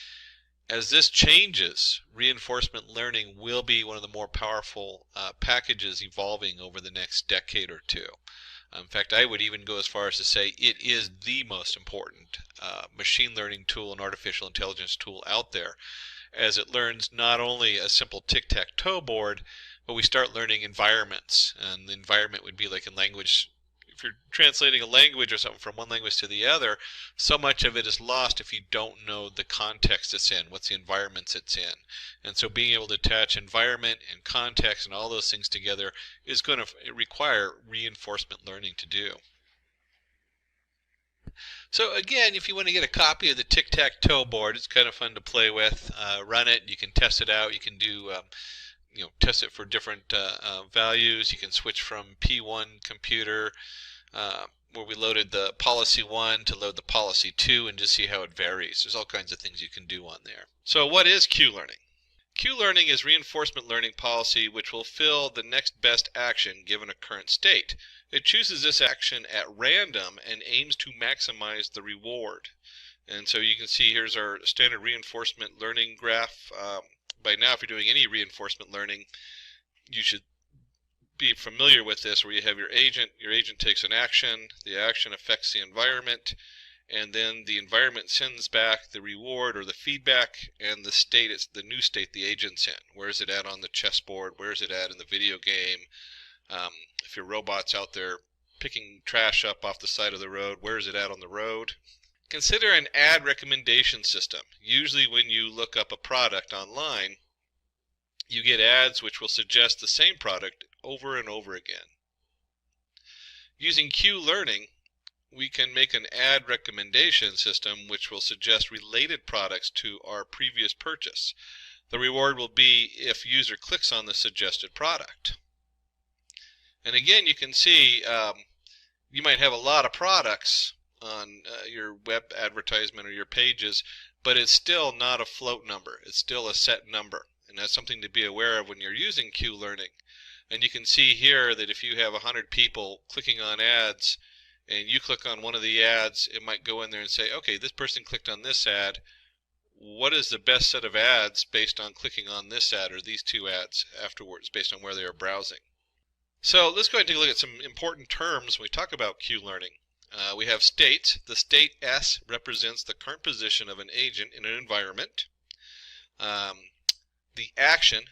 As this changes, reinforcement learning will be one of the more powerful packages evolving over the next decade or two. In fact, I would even go as far as to say it is the most important machine learning tool and artificial intelligence tool out there, as it learns not only a simple tic-tac-toe board, but we start learning environments. And the environment would be like in language. If you're translating a language or something from one language to the other, so much of it is lost if you don't know the context it's in, what's the environments it's in. And so being able to attach environment and context and all those things together is going to require reinforcement learning to do. So again, if you want to get a copy of the tic-tac-toe board, it's kind of fun to play with. Run it, you can test it out, you can do test it for different values. You can switch from P1 computer where we loaded the policy 1 to load the policy 2 and just see how it varies. There's all kinds of things you can do on there. So what is Q-learning? Q-learning is reinforcement learning policy which will fill the next best action given a current state. It chooses this action at random and aims to maximize the reward. And so you can see here's our standard reinforcement learning graph. By now, if you're doing any reinforcement learning, you should be familiar with this, where you have your agent takes an action, the action affects the environment, and then the environment sends back the reward or the feedback, and the state, it's the new state the agent's in. Where is it at on the chessboard? Where is it at in the video game? If your robot's out there picking trash up off the side of the road, where is it at on the road? Consider an ad recommendation system. Usually when you look up a product online, you get ads which will suggest the same product over and over again. Using Q learning, we can make an ad recommendation system which will suggest related products to our previous purchase. The reward will be if user clicks on the suggested product. And again, you can see you might have a lot of products on your web advertisement or your pages, but it's still not a float number. It's still a set number, and that's something to be aware of when you're using Q learning. And you can see here that if you have 100 people clicking on ads and you click on one of the ads, it might go in there and say, okay, this person clicked on this ad. What is the best set of ads based on clicking on this ad or these two ads afterwards based on where they are browsing? So let's go ahead and take a look at some important terms when we talk about Q learning. We have states. The state S represents the current position of an agent in an environment. The action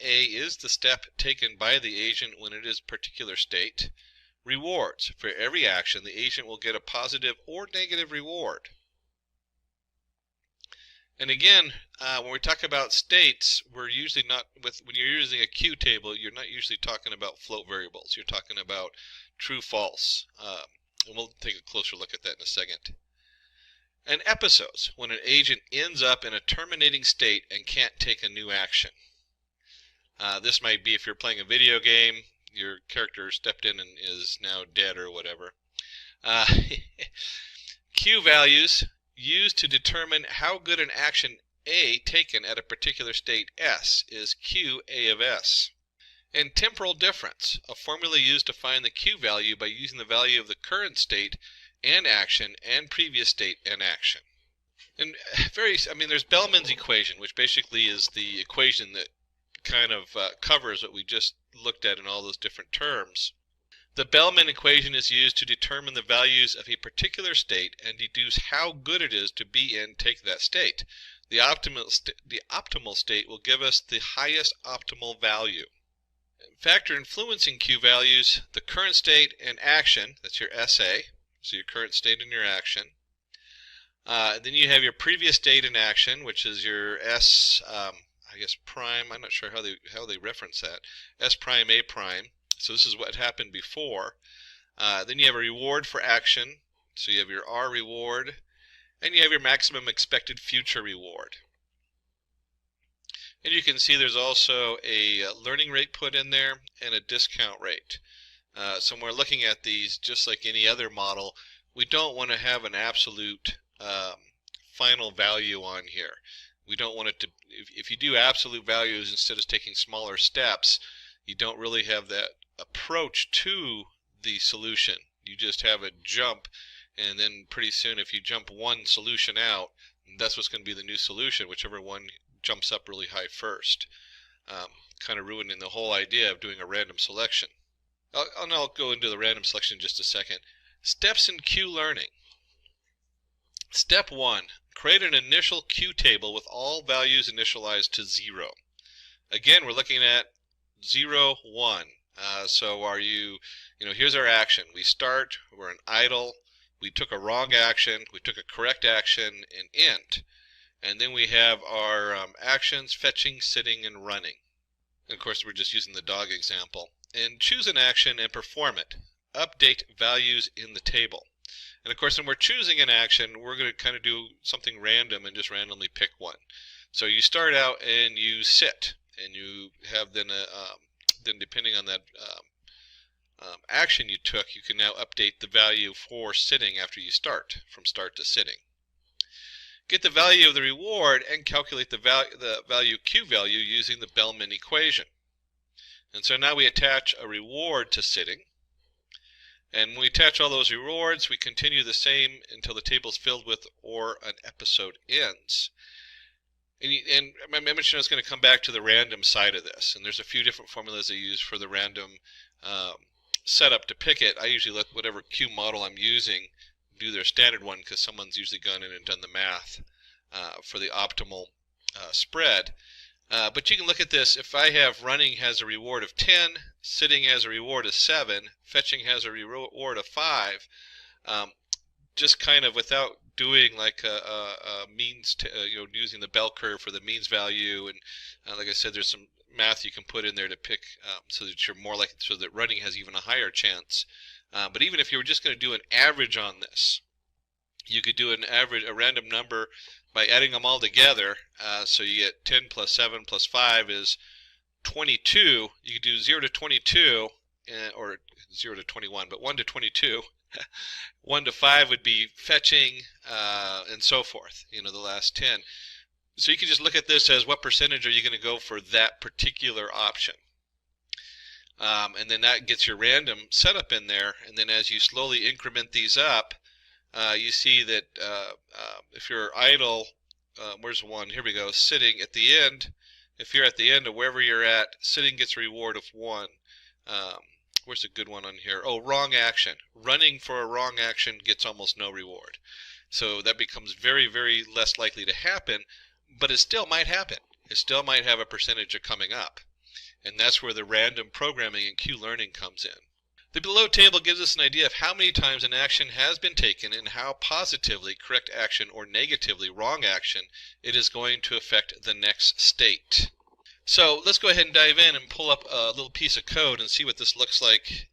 A is the step taken by the agent when it is a particular state. Rewards. For every action, the agent will get a positive or negative reward. And again, when we talk about states, we're usually not, when you're using a Q table, you're not usually talking about float variables. You're talking about true, false. And we'll take a closer look at that in a second. And episodes, when an agent ends up in a terminating state and can't take a new action. This might be if you're playing a video game, your character stepped in and is now dead or whatever. Q values used to determine how good an action A taken at a particular state S is Q A of S. And temporal difference, a formula used to find the Q value by using the value of the current state and action and previous state and action. And there's Bellman's equation, which basically is the equation that kind of covers what we just looked at in all those different terms. The Bellman equation is used to determine the values of a particular state and deduce how good it is to be in take that state. The optimal state will give us the highest optimal value. Factor influencing Q values, the current state and action, that's your SA, so your current state and your action. Then you have your previous state and action, which is your S, I guess prime, I'm not sure how they reference that, S prime, A prime. So this is what happened before. Then you have a reward for action, so you have your R reward, and you have your maximum expected future reward. And you can see there's also a learning rate put in there and a discount rate. So when we're looking at these, just like any other model, we don't want to have an absolute final value on here. We don't want it to, if you do absolute values instead of taking smaller steps, you don't really have that approach to the solution. You just have a jump, and then pretty soon if you jump one solution out, that's what's going to be the new solution, whichever one jumps up really high first. Kind of ruining the whole idea of doing a random selection. I'll go into the random selection in just a second. Steps in Q learning. Step 1. Create an initial Q table with all values initialized to 0. Again, we're looking at 0, 1. So here's our action. We start, we're in idle, we took a wrong action, we took a correct action, and end. And then we have our actions, fetching, sitting, and running. And of course, we're just using the dog example. And choose an action and perform it. Update values in the table. And of course, when we're choosing an action, we're going to kind of do something random and just randomly pick one. So you start out and you sit, and you have then depending on that action you took, you can now update the value for sitting after you start, from start to sitting. Get the value of the reward and calculate the value Q value using the Bellman equation. And so now we attach a reward to sitting. And when we attach all those rewards, we continue the same until the table is filled with or an episode ends. And I mentioned I was going to come back to the random side of this, and there's a few different formulas I use for the random setup to pick it. I usually let whatever Q model I'm using do their standard one, because someone's usually gone in and done the math for the optimal spread. But you can look at this. If I have running has a reward of 10, sitting has a reward of 7, fetching has a reward of 5, just kind of without doing like a means, using the bell curve for the means value, and like I said, there's some math you can put in there to pick so that you're more likely, so that running has even a higher chance. But even if you were just going to do an average on this, you could do an average, a random number by adding them all together. So you get 10 plus 7 plus 5 is 22. You could do 0 to 22, or 0 to 21, but 1 to 22. 1 to 5 would be fetching, and so forth, the last 10. So you can just look at this as what percentage are you going to go for that particular option. And then that gets your random setup in there, and then as you slowly increment these up, you see that if you're idle, where's one? Here we go. Sitting at the end, if you're at the end of wherever you're at, sitting gets a reward of 1. Where's a good one on here? Oh, wrong action. Running for a wrong action gets almost no reward. So that becomes very, very less likely to happen, but it still might happen. It still might have a percentage of coming up. And that's where the random programming and Q-learning comes in. The below table gives us an idea of how many times an action has been taken and how positively correct action or negatively wrong action it is going to affect the next state. So let's go ahead and dive in and pull up a little piece of code and see what this looks like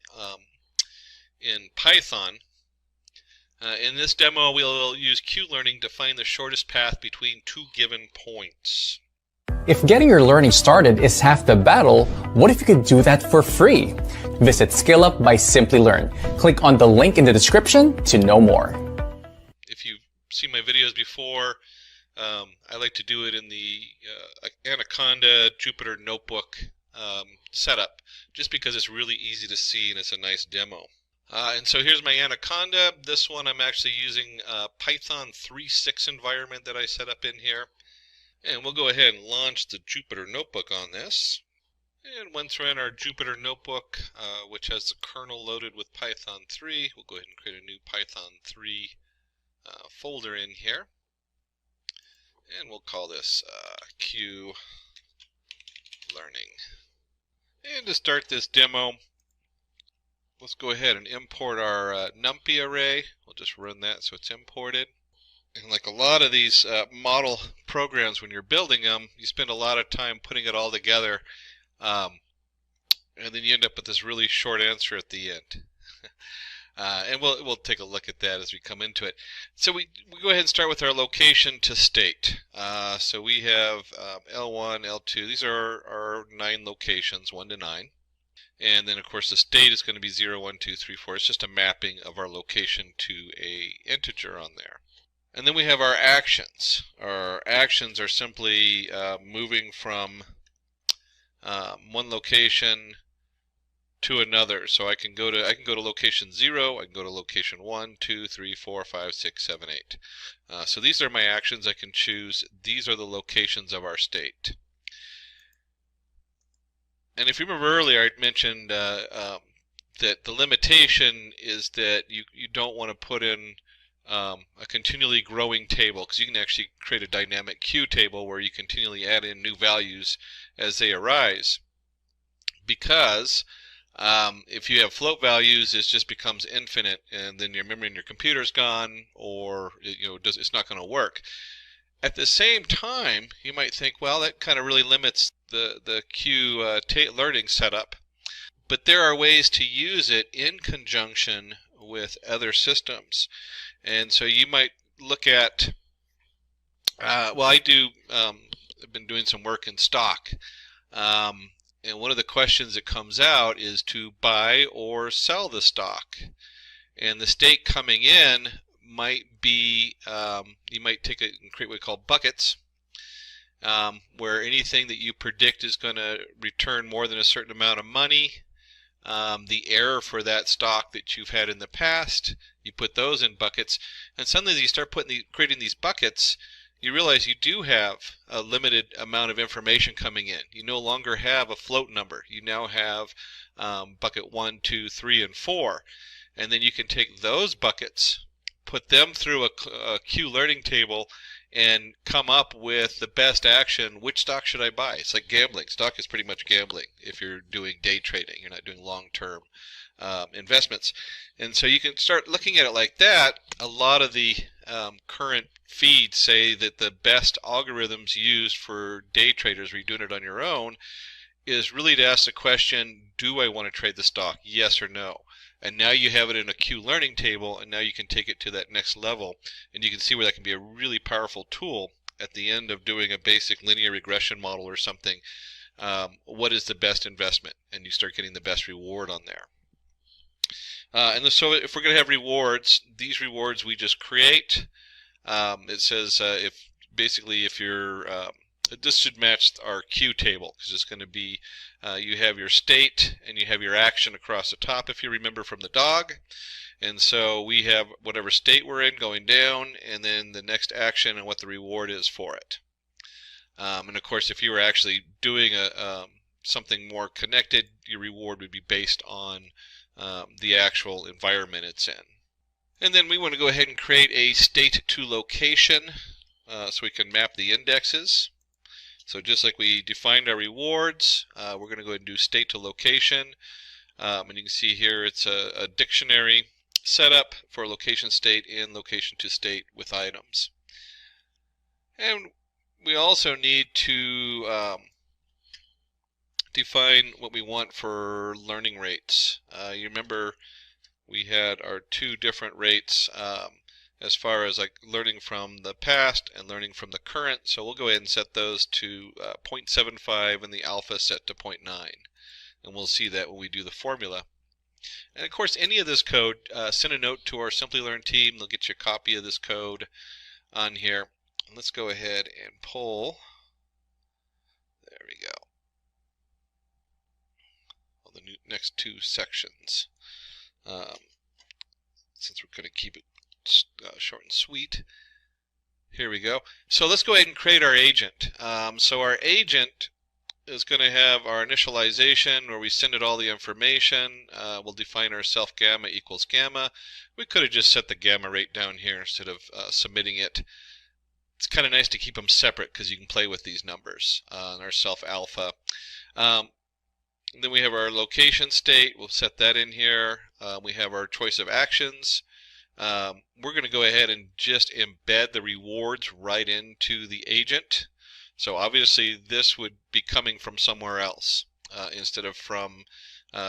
in Python. In this demo, we'll use Q-learning to find the shortest path between two given points. If getting your learning started is half the battle, what if you could do that for free? Visit SkillUp by Simplilearn. Click on the link in the description to know more. If you've seen my videos before, I like to do it in the Anaconda Jupyter Notebook setup, just because it's really easy to see and it's a nice demo. And so here's my Anaconda. This one I'm actually using a Python 3.6 environment that I set up in here. And we'll go ahead and launch the Jupyter Notebook on this. And once we're in our Jupyter Notebook, which has the kernel loaded with Python 3, we'll go ahead and create a new Python 3 folder in here. And we'll call this Q Learning. And to start this demo, let's go ahead and import our NumPy array. We'll just run that so it's imported. And like a lot of these model programs, when you're building them, you spend a lot of time putting it all together, and then you end up with this really short answer at the end. And we'll take a look at that as we come into it. So we go ahead and start with our location to state. So we have L1, L2. These are our 9 locations, 1 to 9. And then, of course, the state is going to be 0, 1, 2, 3, 4. It's just a mapping of our location to a integer on there. And then we have our actions. Our actions are simply moving from one location to another. So I can go to location 0, I can go to location 1, 2, 3, 4, 5, 6, 7, 8. So these are my actions I can choose. These are the locations of our state. And if you remember earlier, I mentioned that the limitation is that you don't want to put in a continually growing table, because you can actually create a dynamic queue table where you continually add in new values as they arise. Because if you have float values, it just becomes infinite, and then your memory in your computer is gone, or it's not going to work. At the same time, you might think, well, that kind of really limits the Q learning setup. But there are ways to use it in conjunction with other systems. And so you might look at, well, I've been doing some work in stock. And one of the questions that comes out is to buy or sell the stock. And the state coming in might be, you might take it and create what we call buckets, where anything that you predict is going to return more than a certain amount of money the error for that stock that you've had in the past. You put those in buckets, and suddenly as you start creating these buckets, you realize you do have a limited amount of information coming in. You no longer have a float number. You now have bucket 1, 2, 3, and 4. And then you can take those buckets, put them through a Q learning table, and come up with the best action. Which stock should I buy? It's like gambling. Stock is pretty much gambling if you're doing day trading. You're not doing long-term investments. And so you can start looking at it like that. A lot of the current feeds say that the best algorithms used for day traders, where you're doing it on your own, is really to ask the question, do I want to trade the stock? Yes or no? And now you have it in a Q learning table, and now you can take it to that next level, and you can see where that can be a really powerful tool at the end of doing a basic linear regression model or something. What is the best investment? And you start getting the best reward on there. And so if we're going to have rewards, these rewards we just create. It says if you're this should match our Q table, because it's going to be you have your state and you have your action across the top, if you remember from the dog. And so we have whatever state we're in going down, and then the next action and what the reward is for it. And of course, if you were actually doing something more connected, your reward would be based on the actual environment it's in. And then we want to go ahead and create a state to location so we can map the indexes. So just like we defined our rewards, we're going to go ahead and do state to location. And you can see here it's a dictionary setup for location state and location to state with items. And we also need to define what we want for learning rates. You remember we had our two different rates as far as like learning from the past and learning from the current. So we'll go ahead and set those to 0.75 and the alpha set to 0.9. And we'll see that when we do the formula. And of course, any of this code, send a note to our Simplilearn team. They'll get you a copy of this code on here. And let's go ahead and pull. There we go. Well, the next two sections. Since we're going to keep it short and sweet. Here we go. So let's go ahead and create our agent. So our agent is going to have our initialization where we send it all the information. We'll define our self gamma equals gamma. We could have just set the gamma rate down here instead of submitting it. It's kind of nice to keep them separate because you can play with these numbers. And our self alpha. Then we have our location state. We'll set that in here. We have our choice of actions. We're going to go ahead and just embed the rewards right into the agent. So obviously this would be coming from somewhere else instead of from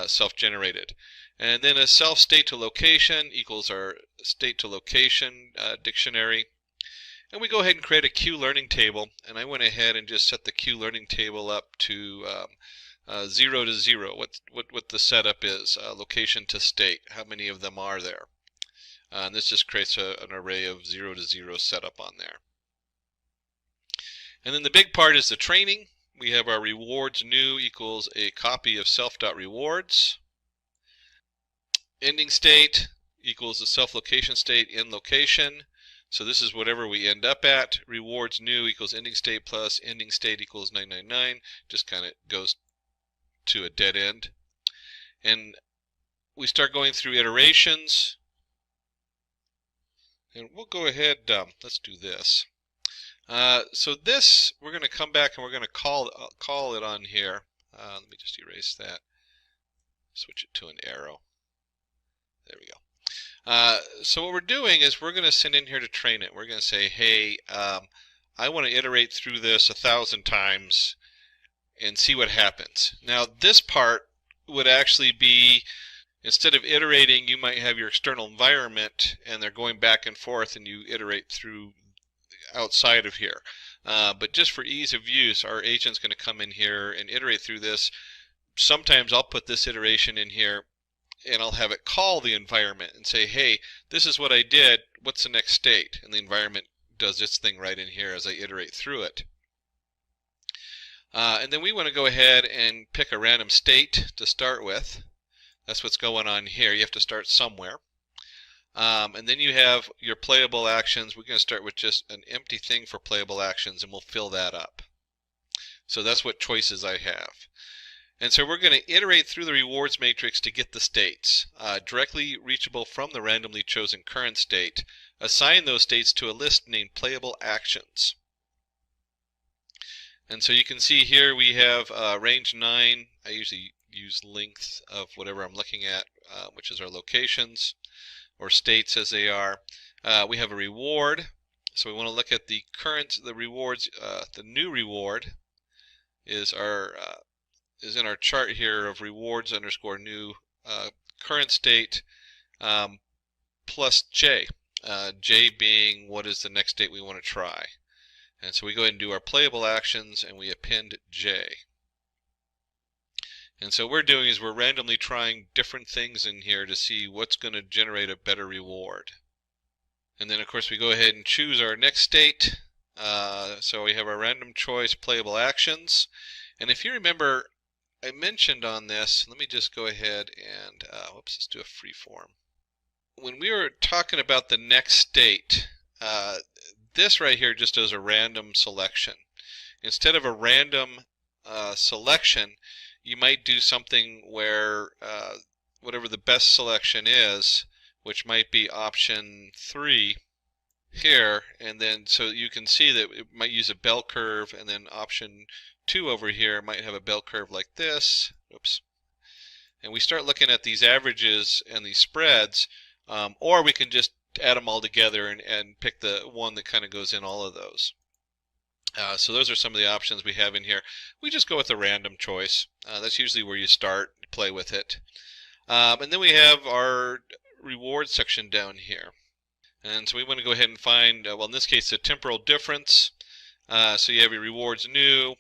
self-generated. And then a self state to location equals our state to location dictionary. And we go ahead and create a Q learning table. And I went ahead and just set the Q learning table up to 0 to 0. What the setup is, location to state. How many of them are there? And this just creates an array of 0 to 0 setup on there. And then the big part is the training. We have our rewards new equals a copy of self.rewards. Ending state equals the self location state in location. So this is whatever we end up at. Rewards new equals ending state plus ending state equals 999. Just kind of goes to a dead end. And we start going through iterations. And we'll go ahead, let's do this. So this, we're going to come back and we're going to call it on here. Let me just erase that. Switch it to an arrow. There we go. So what we're doing is we're going to send in here to train it. We're going to say, hey, I want to iterate through this 1,000 times and see what happens. Now this part would actually be, instead of iterating, you might have your external environment and they're going back and forth and you iterate through outside of here. But just for ease of use, our agent's going to come in here and iterate through this. Sometimes I'll put this iteration in here and I'll have it call the environment and say, hey, this is what I did, what's the next state? And the environment does its thing right in here as I iterate through it. And then we want to go ahead and pick a random state to start with. That's what's going on here. You have to start somewhere. And then you have your playable actions. We're going to start with just an empty thing for playable actions, and we'll fill that up. So that's what choices I have. And so we're going to iterate through the rewards matrix to get the states, directly reachable from the randomly chosen current state. Assign those states to a list named playable actions. And so you can see here we have range 9. I usually use length of whatever I'm looking at, which is our locations or states as they are. We have a reward, so we want to look at the rewards. The new reward is in our chart here of rewards underscore new current state plus J. J being what is the next state we want to try. And so we go ahead and do our playable actions and we append J. And so what we're doing is we're randomly trying different things in here to see what's going to generate a better reward. And then of course we go ahead and choose our next state. So we have our random choice playable actions. And if you remember, I mentioned on this, let me just go ahead and, let's do a free form. When we were talking about the next state, this right here just does a random selection. Instead of a random selection, you might do something where whatever the best selection is, which might be option 3 here, and then so you can see that it might use a bell curve, and then option 2 over here might have a bell curve like this. Oops. And we start looking at these averages and these spreads, or we can just add them all together and pick the one that kind of goes in all of those. So those are some of the options we have in here. We just go with a random choice. That's usually where you start, play with it. And then we have our reward section down here. And so we want to go ahead and find, well, in this case, the temporal difference. So you have your rewards new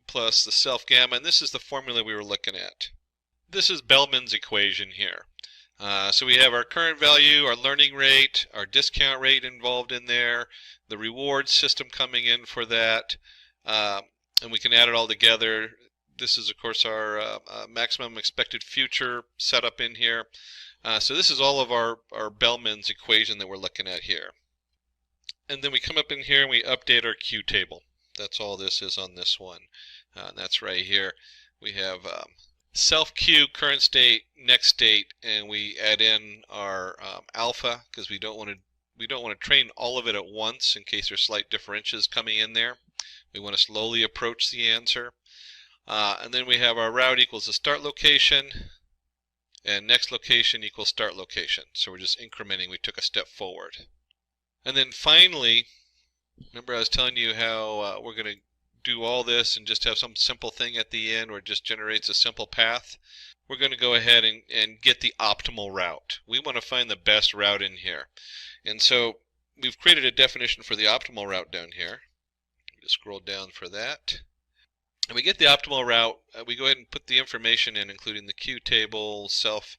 plus the self gamma, and this is the formula we were looking at. This is Bellman's equation here. So we have our current value, our learning rate, our discount rate involved in there, the reward system coming in for that, and we can add it all together. This is, of course, our maximum expected future setup in here. So this is all of our Bellman's equation that we're looking at here. And then we come up in here and we update our Q table. That's all this is on this one. And that's right here. We have self Q, current state, next state, and we add in our alpha because we don't want to train all of it at once in case there's slight differences coming in there. We want to slowly approach the answer. And then we have our route equals the start location, and next location equals start location. So we're just incrementing. We took a step forward. And then finally, remember I was telling you how we're going to do all this and just have some simple thing at the end where it just generates a simple path. We're going to go ahead and get the optimal route. We want to find the best route in here. And so we've created a definition for the optimal route down here. Just scroll down for that. And we get the optimal route. We go ahead and put the information in, including the Q table, self,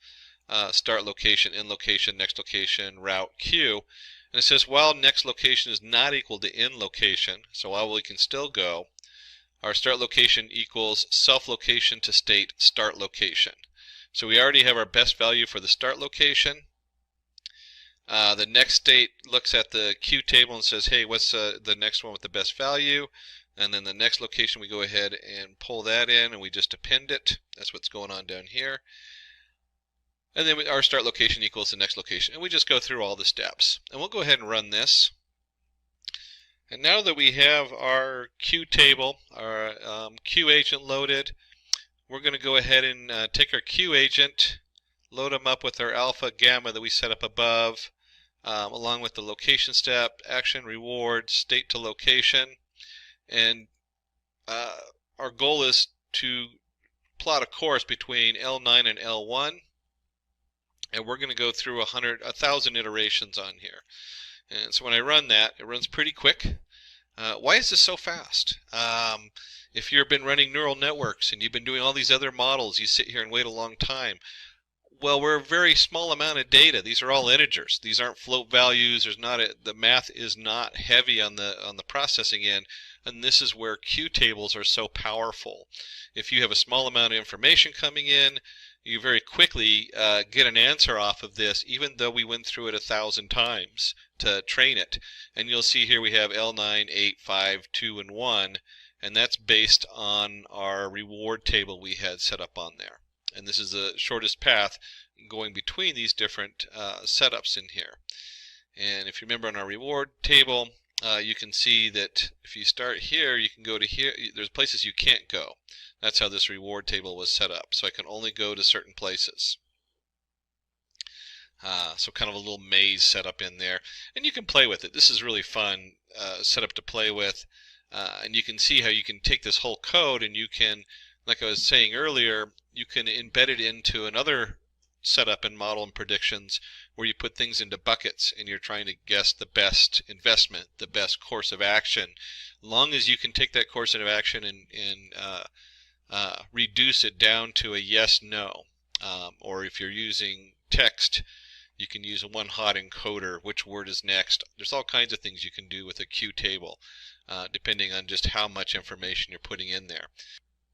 start location, end location, next location, route, Q. And it says while next location is not equal to end location, so while we can still go, our start location equals self location to state start location. So we already have our best value for the start location. The next state looks at the Q table and says, hey, what's the next one with the best value? And then the next location, we go ahead and pull that in and we just append it. That's what's going on down here. And then our start location equals the next location. And we just go through all the steps. And we'll go ahead and run this. And now that we have our Q table, our Q agent loaded, we're going to go ahead and take our Q agent, load them up with our alpha, gamma that we set up above, along with the location step, action, reward, state to location. And our goal is to plot a course between L9 and L1. And we're going to go through 1,000 iterations on here. And so when I run that, it runs pretty quick. Why is this so fast? If you've been running neural networks and you've been doing all these other models, you sit here and wait a long time. Well, we're a very small amount of data. These are all integers. These aren't float values. The math is not heavy on the processing end, and this is where Q tables are so powerful. If you have a small amount of information coming in, you very quickly get an answer off of this, even though we went through it 1,000 times to train it. And you'll see here we have L9, 8, 5, 2, and 1, and that's based on our reward table we had set up on there. And this is the shortest path going between these different setups in here. And if you remember on our reward table, you can see that if you start here, you can go to here. There's places you can't go. That's how this reward table was set up. So I can only go to certain places. So kind of a little maze set up in there. And you can play with it. This is really fun setup to play with. And you can see how you can take this whole code and you can, like I was saying earlier, you can embed it into another setup and model and predictions where you put things into buckets and you're trying to guess the best investment, the best course of action. Long as you can take that course of action and reduce it down to a yes, no. Or if you're using text, you can use a one-hot encoder, which word is next. There's all kinds of things you can do with a Q table, depending on just how much information you're putting in there.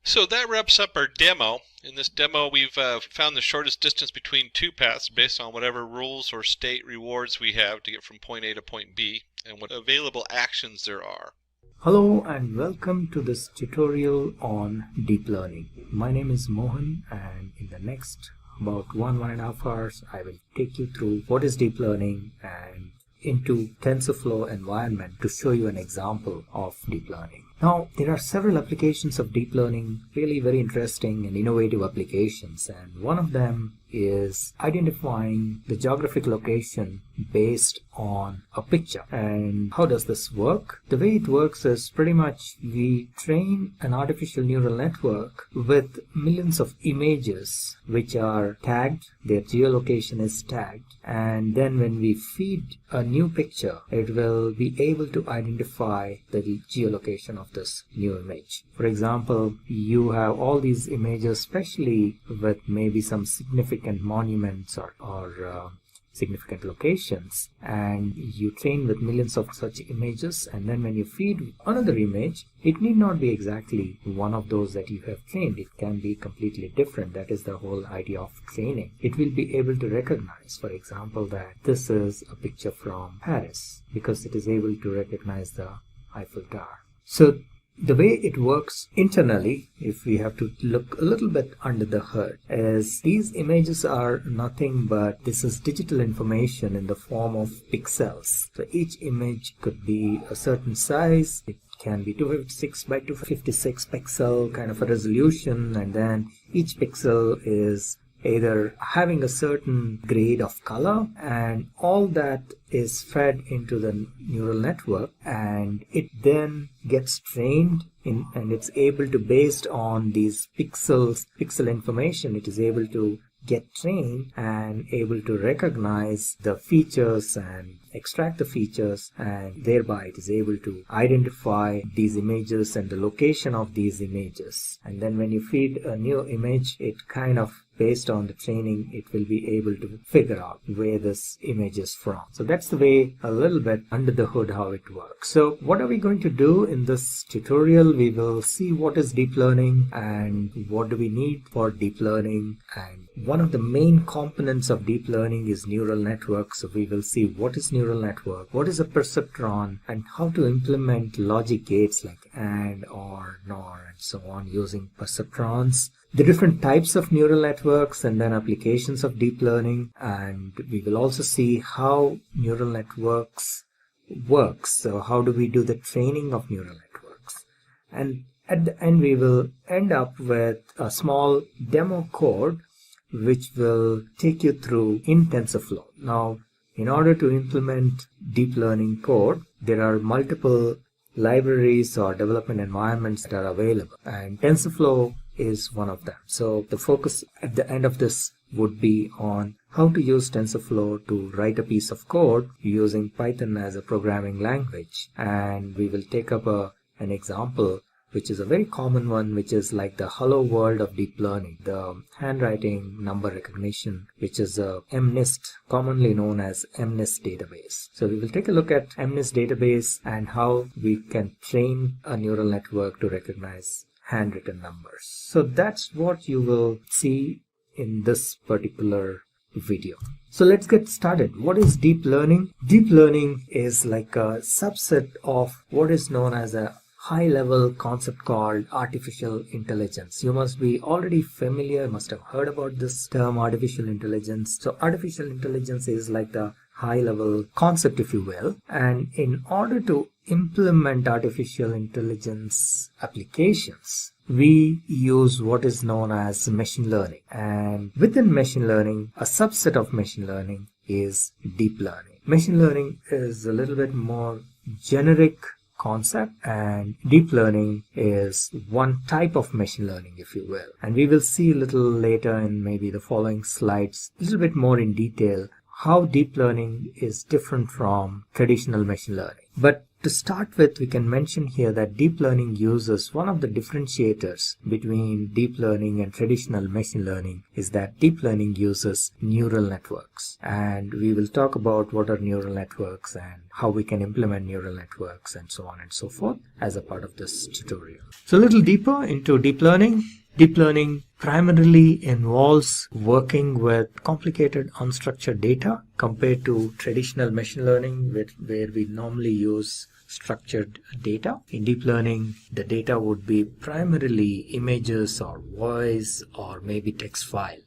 So that wraps up our demo. In this demo, we've found the shortest distance between two paths based on whatever rules or state rewards we have to get from point A to point B and what available actions there are. Hello and welcome to this tutorial on deep learning. My name is Mohan, and in the next about 1.5 hours I will take you through what is deep learning and into TensorFlow environment to show you an example of deep learning. Now, there are several applications of deep learning, really very interesting and innovative applications, and one of them is identifying the geographic location based on a picture. And how does this work? The way it works is pretty much we train an artificial neural network with millions of images which are tagged, their geolocation is tagged, and then when we feed a new picture, it will be able to identify the geolocation of this new image. For example, you have all these images, especially with maybe some significant monuments or significant locations, and you train with millions of such images, and then when you feed another image, it need not be exactly one of those that you have trained. It can be completely different. That is the whole idea of training. It will be able to recognize, for example, that this is a picture from Paris because it is able to recognize the Eiffel Tower. So the way it works internally, if we have to look a little bit under the hood, is these images are nothing but this is digital information in the form of pixels. So each image could be a certain size. It can be 256 by 256 pixel kind of a resolution, and then each pixel is either having a certain grade of color, and all that is fed into the neural network, and it then gets trained in, and it's able to, based on these pixel information, it is able to get trained and able to recognize the features and extract the features, and thereby it is able to identify these images and the location of these images. And then when you feed a new image, it kind of, based on the training, it will be able to figure out where this image is from. So that's the way, a little bit under the hood, how it works. So what are we going to do in this tutorial? We will see what is deep learning and what do we need for deep learning. And one of the main components of deep learning is neural networks. So we will see what is neural network, what is a perceptron, and how to implement logic gates like AND, OR, NOR, and so on using perceptrons. The different types of neural networks and then applications of deep learning, and we will also see how neural networks works. So how do we do the training of neural networks? And at the end we will end up with a small demo code which will take you through in TensorFlow. Now, in order to implement deep learning code, there are multiple libraries or development environments that are available, and TensorFlow is one of them. So the focus at the end of this would be on how to use TensorFlow to write a piece of code using Python as a programming language. And we will take up an example which is a very common one, which is like the hello world of deep learning, the handwriting number recognition, which is a MNIST, commonly known as MNIST database. So we will take a look at MNIST database and how we can train a neural network to recognize handwritten numbers. So that's what you will see in this particular video. So let's get started. What is deep learning? Deep learning is like a subset of what is known as a high-level concept called artificial intelligence. You must be already familiar, must have heard about this term artificial intelligence. So artificial intelligence is like the high-level concept, if you will. And in order to implement artificial intelligence applications, we use what is known as machine learning. And within machine learning, a subset of machine learning is deep learning. Machine learning is a little bit more generic concept, and deep learning is one type of machine learning, if you will. And we will see a little later in maybe the following slides a little bit more in detail how deep learning is different from traditional machine learning. But to start with, we can mention here that deep learning uses one of the differentiators between deep learning and traditional machine learning is that deep learning uses neural networks. And we will talk about what are neural networks and how we can implement neural networks and so on and so forth as a part of this tutorial. So a little deeper into deep learning. Deep learning primarily involves working with complicated unstructured data compared to traditional machine learning, where we normally use structured data. In deep learning, the data would be primarily images or voice or maybe text file.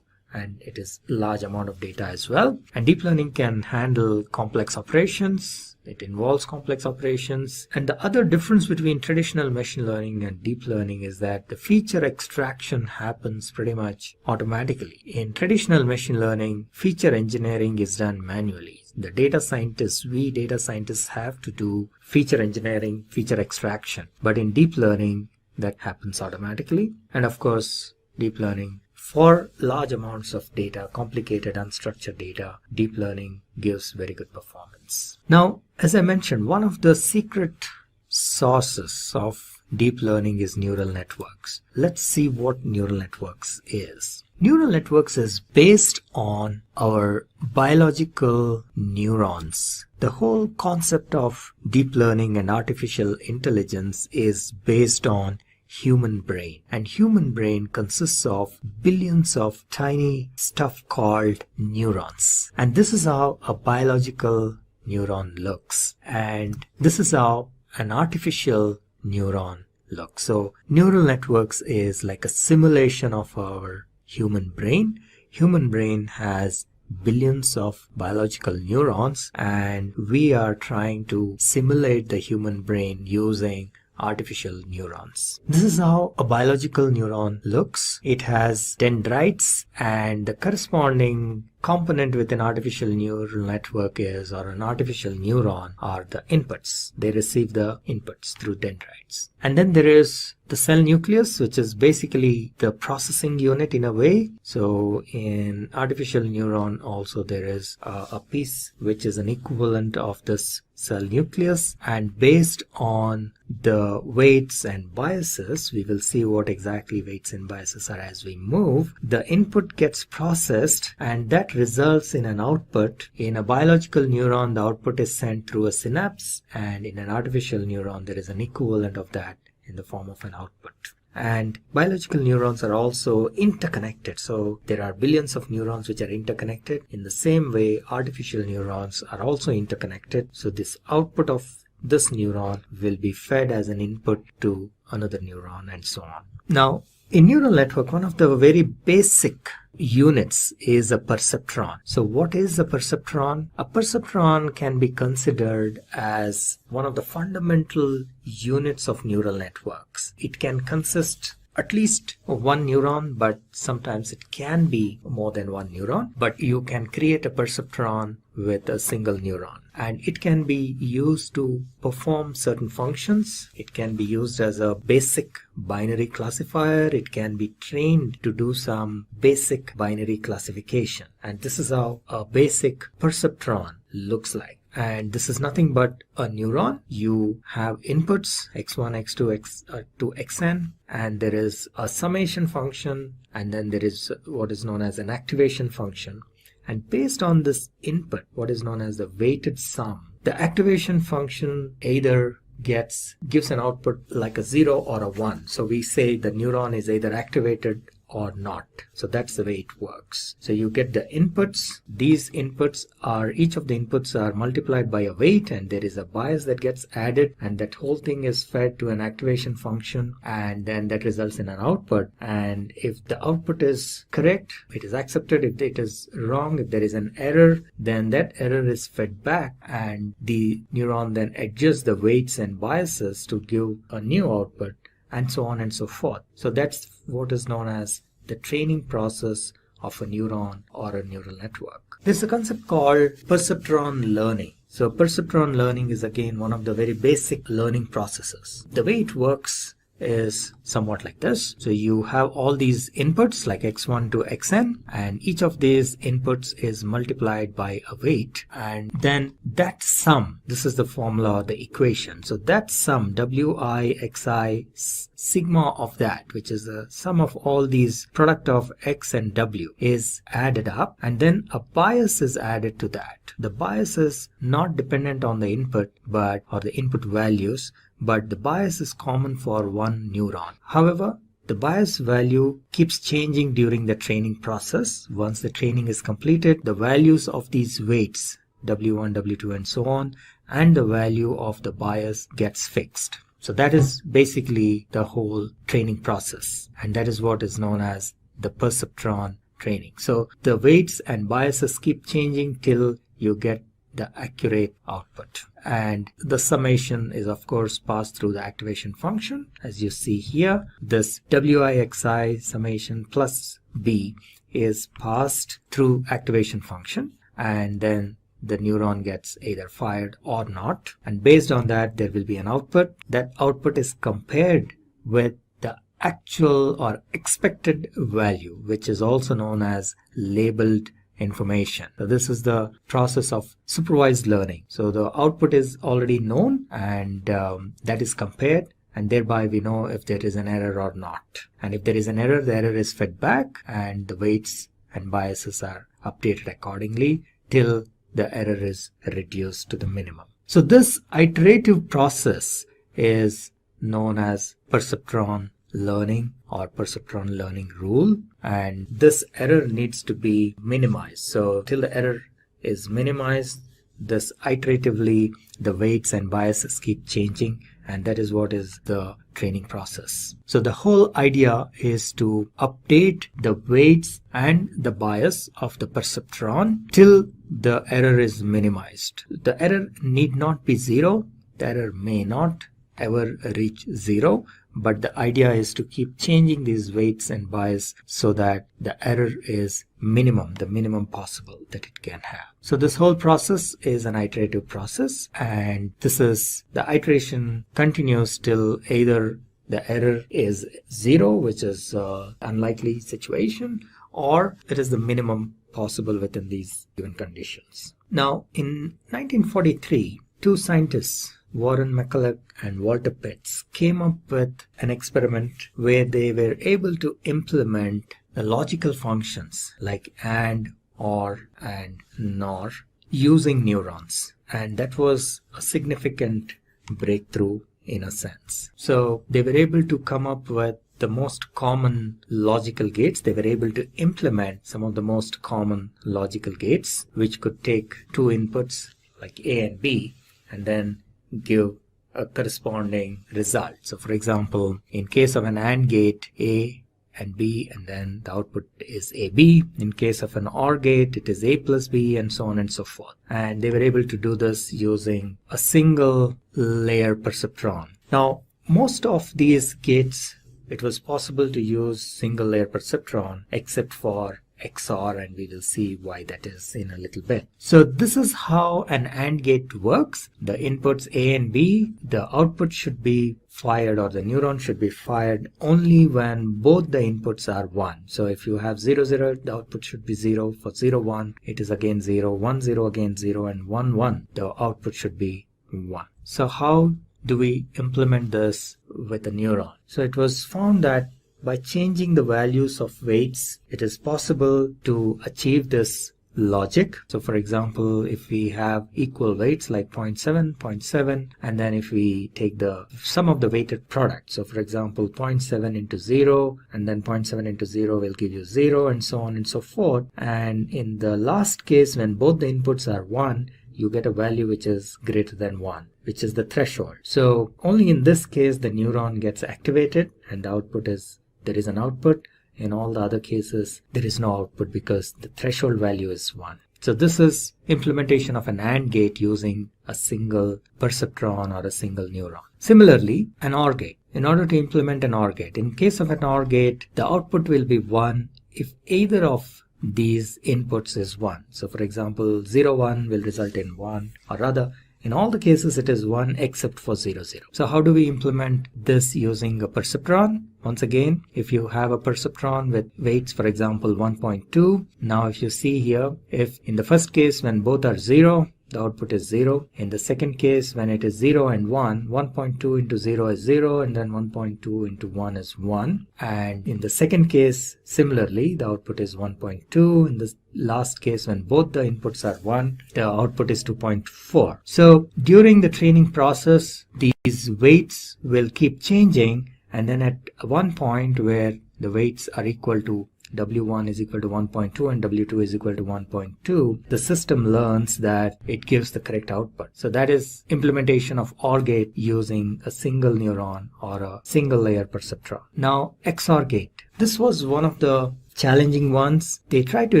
And it is large amount of data as well. And deep learning can handle complex operations. It involves complex operations. And the other difference between traditional machine learning and deep learning is that the feature extraction happens pretty much automatically. In traditional machine learning, feature engineering is done manually. The data scientists, we data scientists have to do feature engineering, feature extraction. But in deep learning, that happens automatically. And of course, deep learning, for large amounts of data, complicated unstructured data, deep learning gives very good performance. Now, as I mentioned, one of the secret sources of deep learning is neural networks. Let's see what neural networks is. Neural networks is based on our biological neurons. The whole concept of deep learning and artificial intelligence is based on human brain, and human brain consists of billions of tiny stuff called neurons, and this is how a biological neuron looks, and this is how an artificial neuron looks. So neural networks is like a simulation of our human brain. Human brain has billions of biological neurons, and we are trying to simulate the human brain using artificial neurons. This is how a biological neuron looks. It has dendrites, and the corresponding component with an artificial neural network is, or an artificial neuron, are the inputs. They receive the inputs through dendrites. And then there is the cell nucleus, which is basically the processing unit in a way. So in artificial neuron also there is a piece which is an equivalent of this cell nucleus, and based on the weights and biases, we will see what exactly weights and biases are as we move. The input gets processed, and that results in an output. In a biological neuron, the output is sent through a synapse, and in an artificial neuron there is an equivalent of that in the form of an output. And biological neurons are also interconnected. So there are billions of neurons which are interconnected. In the same way, artificial neurons are also interconnected. So this output of this neuron will be fed as an input to another neuron, and so on. Now, in neural network, one of the very basic units is a perceptron. So what is a perceptron? A perceptron can be considered as one of the fundamental units of neural networks. It can consist at least of one neuron, but sometimes it can be more than one neuron. But you can create a perceptron with a single neuron, and it can be used to perform certain functions. It can be used as a basic binary classifier. It can be trained to do some basic binary classification, and this is how a basic perceptron looks like. And this is nothing but a neuron. You have inputs x1, x2, to xn, and there is a summation function, and then there is what is known as an activation function. And based on this input, what is known as the weighted sum, the activation function either gives an output like a 0 or a 1. So we say the neuron is either activated or not. So that's the way it works. So you get the inputs. These inputs are, each of the inputs are multiplied by a weight, and there is a bias that gets added, and that whole thing is fed to an activation function, and then that results in an output. And if the output is correct, it is accepted. If it is wrong, if there is an error, then that error is fed back, and the neuron then adjusts the weights and biases to give a new output, and so on and so forth. So that's what is known as the training process of a neuron or a neural network. There's a concept called perceptron learning. So perceptron learning is again one of the very basic learning processes. The way it works is somewhat like this. So you have all these inputs like x1 to xn, and each of these inputs is multiplied by a weight, and then that sum, this is the formula, the equation. So that sum, wi xi sigma of that, which is the sum of all these product of x and w, is added up, and then a bias is added to that. The bias is not dependent on the input or the input values, but the bias is common for one neuron. However, the bias value keeps changing during the training process. Once the training is completed, the values of these weights, W1, W2, and so on, and the value of the bias gets fixed. So that is basically the whole training process, and that is what is known as the perceptron training. So the weights and biases keep changing till you get the accurate output, and the summation is of course passed through the activation function. As you see here, this wixi summation plus b is passed through activation function, and then the neuron gets either fired or not, and based on that there will be an output. That output is compared with the actual or expected value, which is also known as labeled information. So this is the process of supervised learning. So the output is already known, and that is compared, and thereby we know if there is an error or not. And if there is an error, the error is fed back, and the weights and biases are updated accordingly till the error is reduced to the minimum. So this iterative process is known as perceptron learning or perceptron learning rule, and this error needs to be minimized. So till the error is minimized, this iteratively the weights and biases keep changing, and that is what is the training process. So the whole idea is to update the weights and the bias of the perceptron till the error is minimized. The error need not be zero. The error may not ever reach zero, but the idea is to keep changing these weights and bias so that the error is minimum, the minimum possible that it can have. So this whole process is an iterative process, and the iteration continues till either the error is zero, which is unlikely situation, or it is the minimum possible within these given conditions. Now in 1943, two scientists, Warren McCulloch and Walter Pitts, came up with an experiment where they were able to implement the logical functions like AND, OR, and NOR using neurons. And that was a significant breakthrough in a sense. So they were able to come up with the most common logical gates. They were able to implement some of the most common logical gates, which could take two inputs like A and B and then give a corresponding result. So for example, in case of an AND gate, A and B, and then the output is AB. In case of an OR gate, it is A plus B, and so on and so forth. And they were able to do this using a single layer perceptron. Now, most of these gates, it was possible to use single layer perceptron except for XOR, and we will see why that is in a little bit. So this is how an AND gate works. The inputs A and B, the output should be fired, or the neuron should be fired only when both the inputs are 1. So if you have 0, 0, the output should be 0. For 0, 1, it is again 0, 1, 0 again 0, and 1, 1, the output should be 1. So how do we implement this with a neuron? So it was found that by changing the values of weights, it is possible to achieve this logic. So for example, if we have equal weights like 0.7, 0.7, and then if we take the sum of the weighted product, so for example 0.7 into 0, and then 0.7 into 0 will give you 0, and so on and so forth. And in the last case, when both the inputs are 1, you get a value which is greater than 1, which is the threshold. So only in this case the neuron gets activated and the output is, there is an output. In all the other cases there is no output because the threshold value is 1. So this is implementation of an AND gate using a single perceptron or a single neuron. Similarly, an OR gate. In order to implement an OR gate, in case of an OR gate, the output will be 1 if either of these inputs is 1. So for example, 0, 1 will result in 1, or rather in all the cases it is 1 except for 0, 0. So how do we implement this using a perceptron? Once again, if you have a perceptron with weights, for example 1.2, now if you see here, if in the first case when both are 0, the output is 0. In the second case, when it is 0 and 1, 1.2 into 0 is 0, and then 1.2 into 1 is 1. And in the second case, similarly, the output is 1.2. In the last case, when both the inputs are 1, the output is 2.4. So during the training process, these weights will keep changing, and then at one point where the weights are equal to W1 is equal to 1.2 and W2 is equal to 1.2, the system learns that it gives the correct output. So that is implementation of OR gate using a single neuron or a single layer perceptron. Now XOR gate. This was one of the challenging ones. They tried to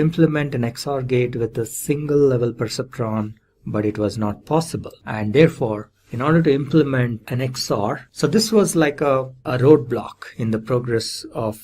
implement an XOR gate with a single level perceptron, but it was not possible. And therefore, in order to implement an XOR, so this was like a roadblock in the progress of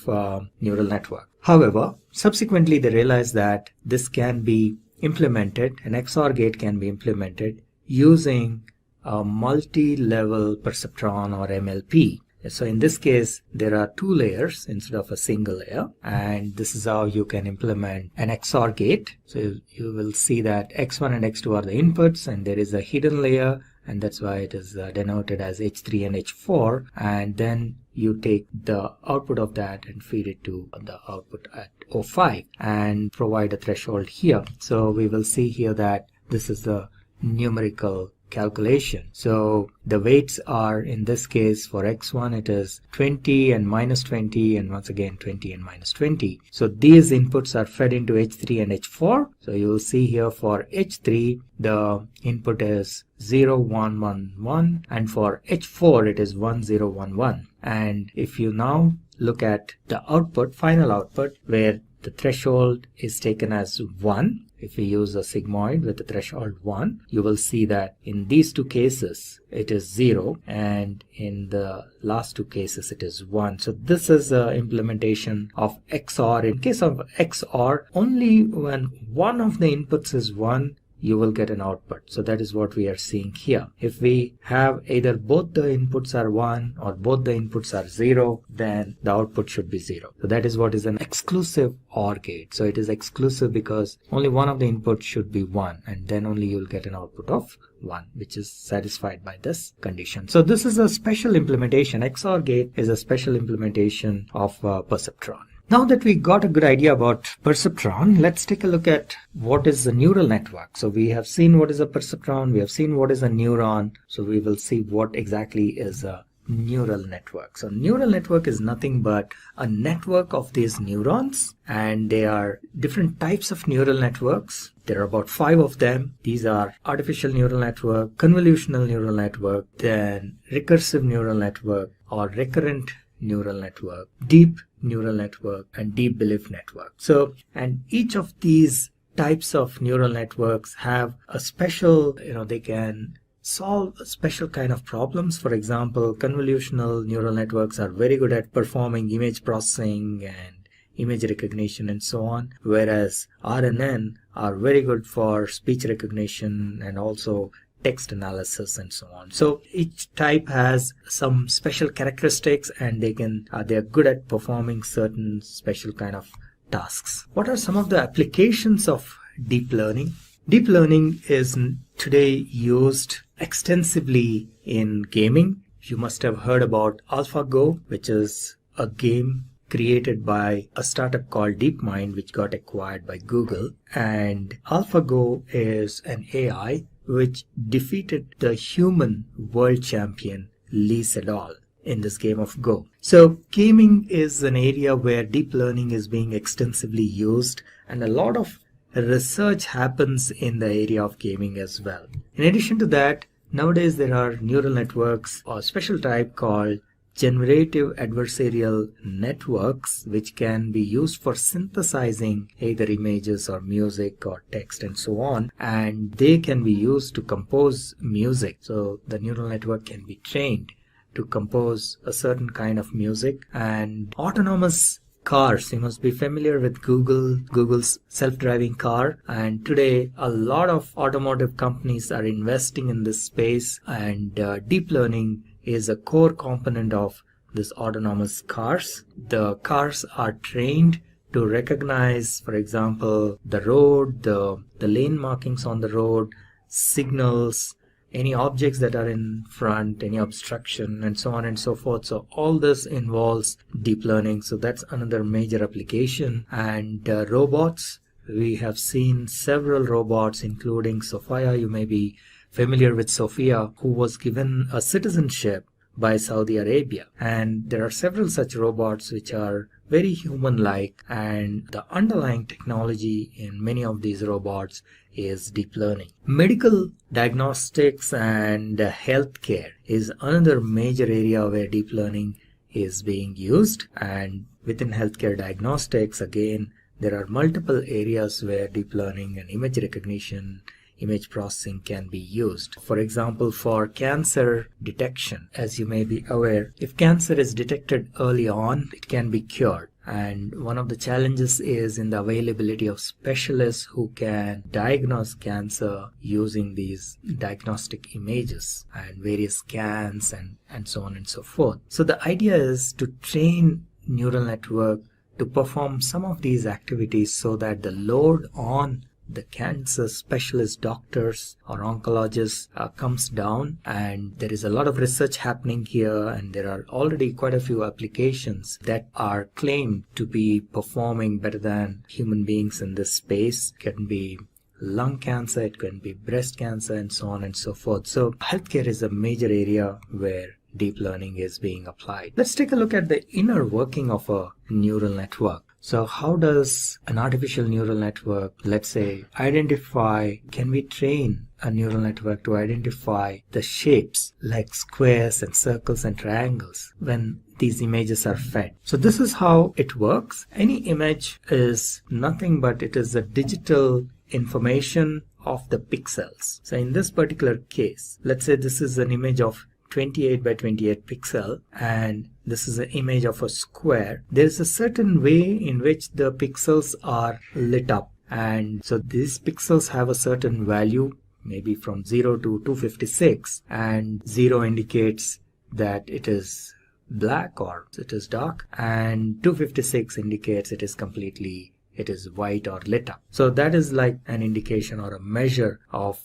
neural network. However, subsequently they realized that this can be implemented, an XOR gate can be implemented using a multi-level perceptron or MLP. So in this case, there are 2 layers instead of a single layer, and this is how you can implement an XOR gate. So you will see that X1 and X2 are the inputs, and there is a hidden layer, and that's why it is denoted as H3 and H4, and then you take the output of that and feed it to the output at O5 and provide a threshold here. So we will see here that this is the numerical calculation. So the weights are, in this case for X1 it is 20 and minus 20, and once again 20 and minus 20. So these inputs are fed into H3 and H4. So you will see here for H3 the input is 0, 1, 1, 1, and for H4 it is 1, 0, 1, 1. And if you now look at the output, final output, where the threshold is taken as 1, if we use a sigmoid with the threshold 1, you will see that in these 2 cases it is 0, and in the last 2 cases it is 1. So this is the implementation of XOR. In case of XOR, only when one of the inputs is 1, you will get an output. So that is what we are seeing here. If we have either both the inputs are 1 or both the inputs are 0, then the output should be 0. So that is what is an exclusive OR gate. So it is exclusive because only one of the inputs should be 1, and then only you will get an output of 1, which is satisfied by this condition. So this is a special implementation. XOR gate is a special implementation of perceptron. Now that we got a good idea about perceptron, let's take a look at what is a neural network. So we have seen what is a perceptron, we have seen what is a neuron, so we will see what exactly is a neural network. So neural network is nothing but a network of these neurons, and they are different types of neural networks. There are about 5 of them. These are artificial neural network, convolutional neural network, then recursive neural network or recurrent neural network, deep neural network, and deep belief network. So, and each of these types of neural networks have a special, they can solve a special kind of problems. For example, convolutional neural networks are very good at performing image processing and image recognition and so on, whereas RNN are very good for speech recognition and also text analysis and so on. So each type has some special characteristics, and they're good at performing certain special kind of tasks. What are some of the applications of deep learning? Deep learning is today used extensively in gaming. You must have heard about AlphaGo, which is a game created by a startup called DeepMind, which got acquired by Google. And AlphaGo is an AI which defeated the human world champion Lee Sedol in this game of Go. So gaming is an area where deep learning is being extensively used, and a lot of research happens in the area of gaming as well. In addition to that, nowadays there are neural networks or special type called generative adversarial networks, which can be used for synthesizing either images or music or text and so on, and they can be used to compose music. So the neural network can be trained to compose a certain kind of music. And autonomous cars, you must be familiar with Google's self-driving car, and today a lot of automotive companies are investing in this space, and deep learning is a core component of this autonomous cars. The cars are trained to recognize, for example, the road, the lane markings on the road, signals, any objects that are in front, any obstruction, and so on and so forth. So all this involves deep learning. So that's another major application. And robots, we have seen several robots, including Sophia. You may be familiar with Sophia, who was given a citizenship by Saudi Arabia. And there are several such robots which are very human-like, and the underlying technology in many of these robots is deep learning. Medical diagnostics and healthcare is another major area where deep learning is being used. And within healthcare diagnostics, again, there are multiple areas where deep learning and image recognition, image processing can be used. For example, for cancer detection, as you may be aware, if cancer is detected early on, it can be cured. And one of the challenges is in the availability of specialists who can diagnose cancer using these diagnostic images and various scans and so on and so forth. So the idea is to train neural network to perform some of these activities so that the load on the cancer specialist doctors or oncologists comes down. And there is a lot of research happening here, and there are already quite a few applications that are claimed to be performing better than human beings in this space. It can be lung cancer, it can be breast cancer, and so on and so forth. So healthcare is a major area where deep learning is being applied. Let's take a look at the inner working of a neural network. So how does an artificial neural network, let's say, can we train a neural network to identify the shapes like squares and circles and triangles when these images are fed? So this is how it works. Any image is nothing but it is a digital information of the pixels. So in this particular case, let's say this is an image of 28 by 28 pixel, and this is an image of a square. There is a certain way in which the pixels are lit up, and so these pixels have a certain value, maybe from 0 to 256, and 0 indicates that it is black or it is dark, and 256 indicates it is white or lit up. So that is like an indication or a measure of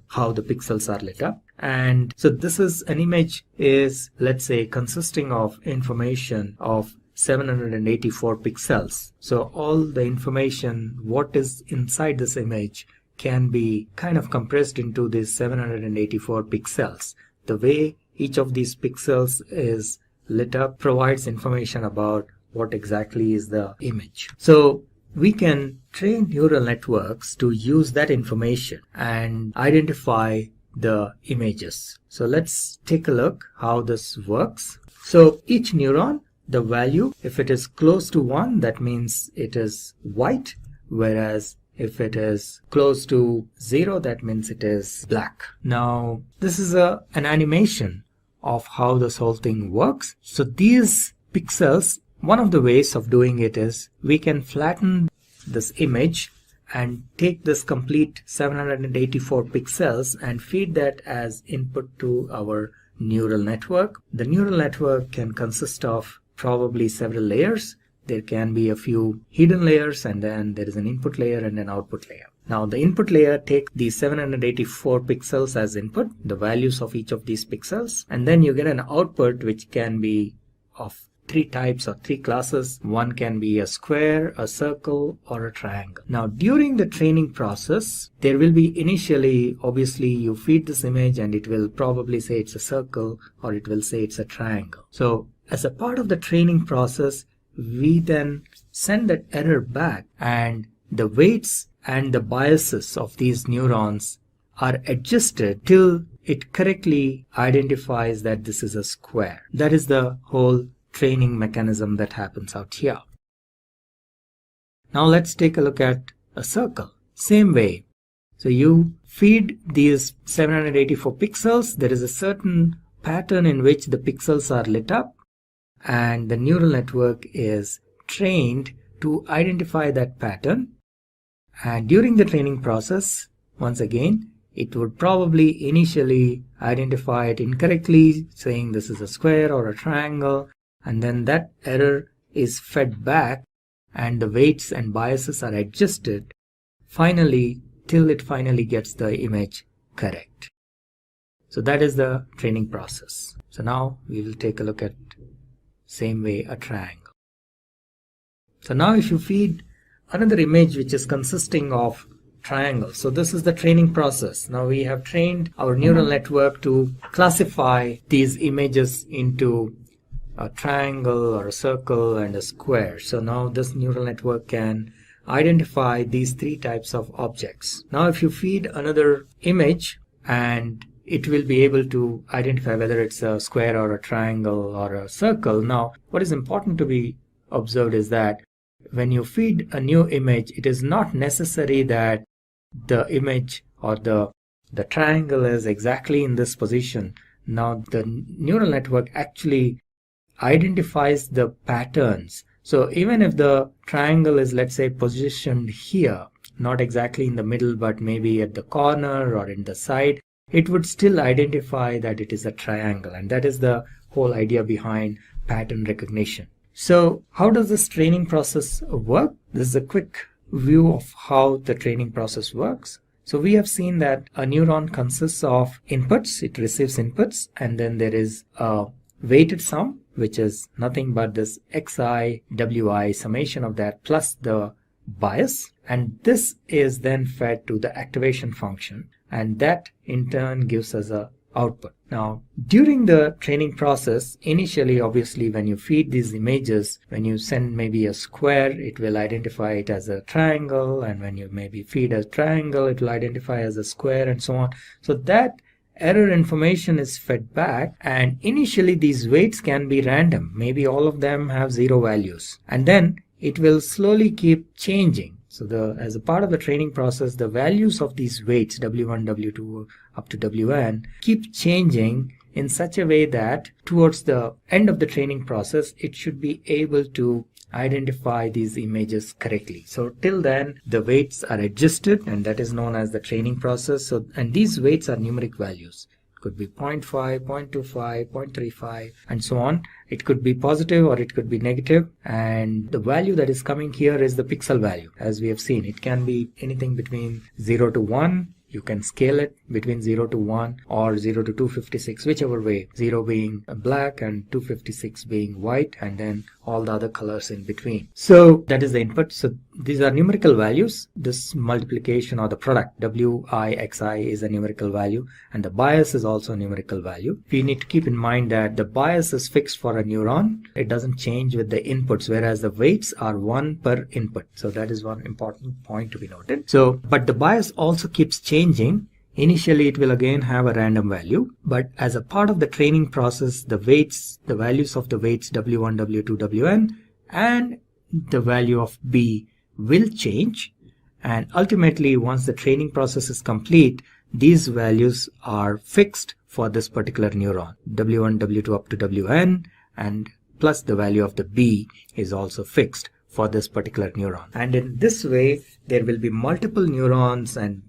how the pixels are lit up. And so this is an image is, let's say, consisting of information of 784 pixels. So all the information, what is inside this image, can be kind of compressed into these 784 pixels. The way each of these pixels is lit up provides information about what exactly is the image. So we can train neural networks to use that information and identify the images. So let's take a look how this works. So each neuron, the value, if it is close to 1, that means it is white, whereas if it is close to 0, that means it is black. Now this is an animation of how this whole thing works. So these pixels, one of the ways of doing it is we can flatten this image and take this complete 784 pixels and feed that as input to our neural network. The neural network can consist of probably several layers. There can be a few hidden layers, and then there is an input layer and an output layer. Now the input layer takes the 784 pixels as input, the values of each of these pixels, and then you get an output which can be of three types or three classes. One can be a square, a circle, or a triangle. Now during the training process, there will be initially, obviously you feed this image and it will probably say it's a circle or it will say it's a triangle. So as a part of the training process, we then send that error back, and the weights and the biases of these neurons are adjusted till it correctly identifies that this is a square. That is the whole training mechanism that happens out here. Now let's take a look at a circle. Same way. So you feed these 784 pixels. There is a certain pattern in which the pixels are lit up, and the neural network is trained to identify that pattern. And during the training process, once again, it would probably initially identify it incorrectly, saying this is a square or a triangle, and then that error is fed back and the weights and biases are adjusted finally till it finally gets the image correct. So that is the training process. So now we will take a look at same way a triangle. So now if you feed another image which is consisting of triangles. So this is the training process. Now we have trained our neural network to classify these images into a triangle or a circle and a square. So now this neural network can identify these three types of objects. Now if you feed another image, and it will be able to identify whether it's a square or a triangle or a circle. Now what is important to be observed is that when you feed a new image, it is not necessary that the image or the triangle is exactly in this position. Now the neural network actually identifies the patterns. So even if the triangle is, let's say, positioned here, not exactly in the middle but maybe at the corner or in the side, it would still identify that it is a triangle. And that is the whole idea behind pattern recognition. So how does this training process work? This is a quick view of how the training process works. So we have seen that a neuron consists of inputs. It receives inputs, and then there is a weighted sum, which is nothing but this xi, wi, summation of that plus the bias. And this is then fed to the activation function, and that in turn gives us a output. Now during the training process, initially obviously when you feed these images, when you send maybe a square, it will identify it as a triangle, and when you maybe feed a triangle, it will identify as a square, and so on. So that error information is fed back, and initially these weights can be random. Maybe all of them have 0 values, and then it will slowly keep changing. So as a part of the training process, the values of these weights, W1, W2 up to Wn, keep changing in such a way that towards the end of the training process, it should be able to identify these images correctly. So till then, the weights are adjusted, and that is known as the training process. So, and these weights are numeric values. It could be 0.5, 0.25, 0.35, and so on. It could be positive or it could be negative, and the value that is coming here is the pixel value. As we have seen, it can be anything between 0 to 1. You can scale it between 0 to 1 or 0 to 256, whichever way, 0 being black and 256 being white, and then all the other colors in between. So that is the input. So these are numerical values. This multiplication or the product WIXI is a numerical value, and the bias is also a numerical value. We need to keep in mind that the bias is fixed for a neuron. It doesn't change with the inputs, whereas the weights are 1 per input. So that is one important point to be noted. So, but the bias also keeps changing. Initially, it will again have a random value, but as a part of the training process, the weights, the values of the weights W1, W2, Wn, and the value of B will change. And ultimately, once the training process is complete, these values are fixed for this particular neuron. W1, W2 up to Wn, and plus the value of the B is also fixed for this particular neuron. And in this way, there will be multiple neurons, and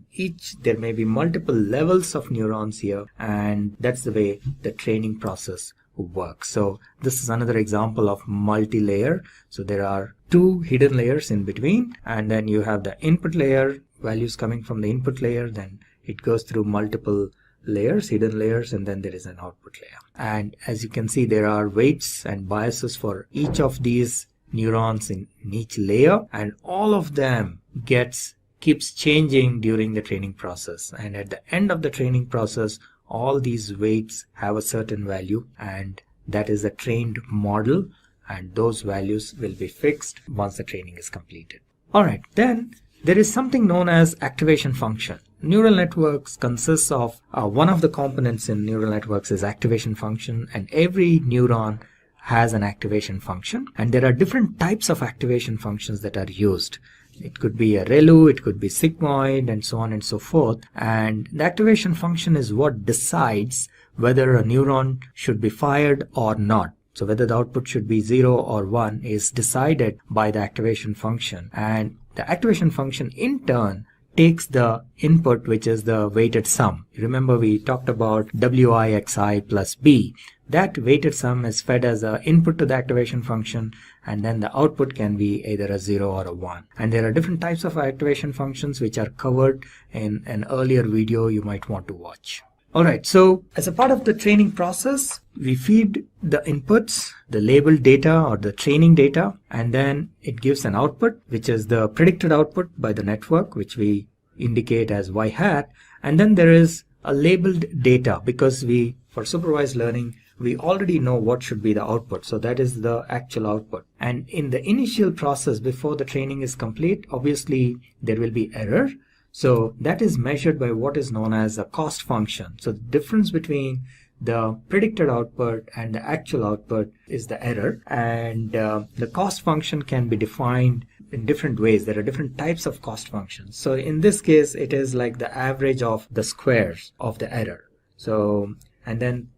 there may be multiple levels of neurons here, and that's the way the training process works. So this is another example of multi-layer. So there are 2 hidden layers in between, and then you have the input layer, values coming from the input layer, then it goes through multiple layers, hidden layers, and then there is an output layer. And as you can see, there are weights and biases for each of these neurons in each layer, and all of them keeps changing during the training process. And at the end of the training process, all these weights have a certain value, and that is a trained model, and those values will be fixed once the training is completed. Alright, then there is something known as activation function. Neural networks consists of one of the components in neural networks is activation function, and every neuron has an activation function, and there are different types of activation functions that are used. It could be a ReLU, it could be sigmoid, and so on and so forth. And the activation function is what decides whether a neuron should be fired or not. So whether the output should be 0 or 1 is decided by the activation function. And the activation function in turn takes the input, which is the weighted sum. Remember, we talked about WI plus B. That weighted sum is fed as an input to the activation function, and then the output can be either a 0 or a 1. And there are different types of activation functions which are covered in an earlier video you might want to watch. Alright, so as a part of the training process, we feed the inputs, the labeled data or the training data, and then it gives an output, which is the predicted output by the network, which we indicate as y hat. And then there is a labeled data, because for supervised learning, we already know what should be the output. So that is the actual output. And in the initial process, before the training is complete, obviously there will be error. So that is measured by what is known as a cost function. So the difference between the predicted output and the actual output is the error. And the cost function can be defined in different ways. There are different types of cost functions. So in this case, it is like the average of the squares of the error. So, and then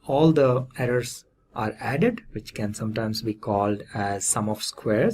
all the errors are added, which can sometimes be called as sum of square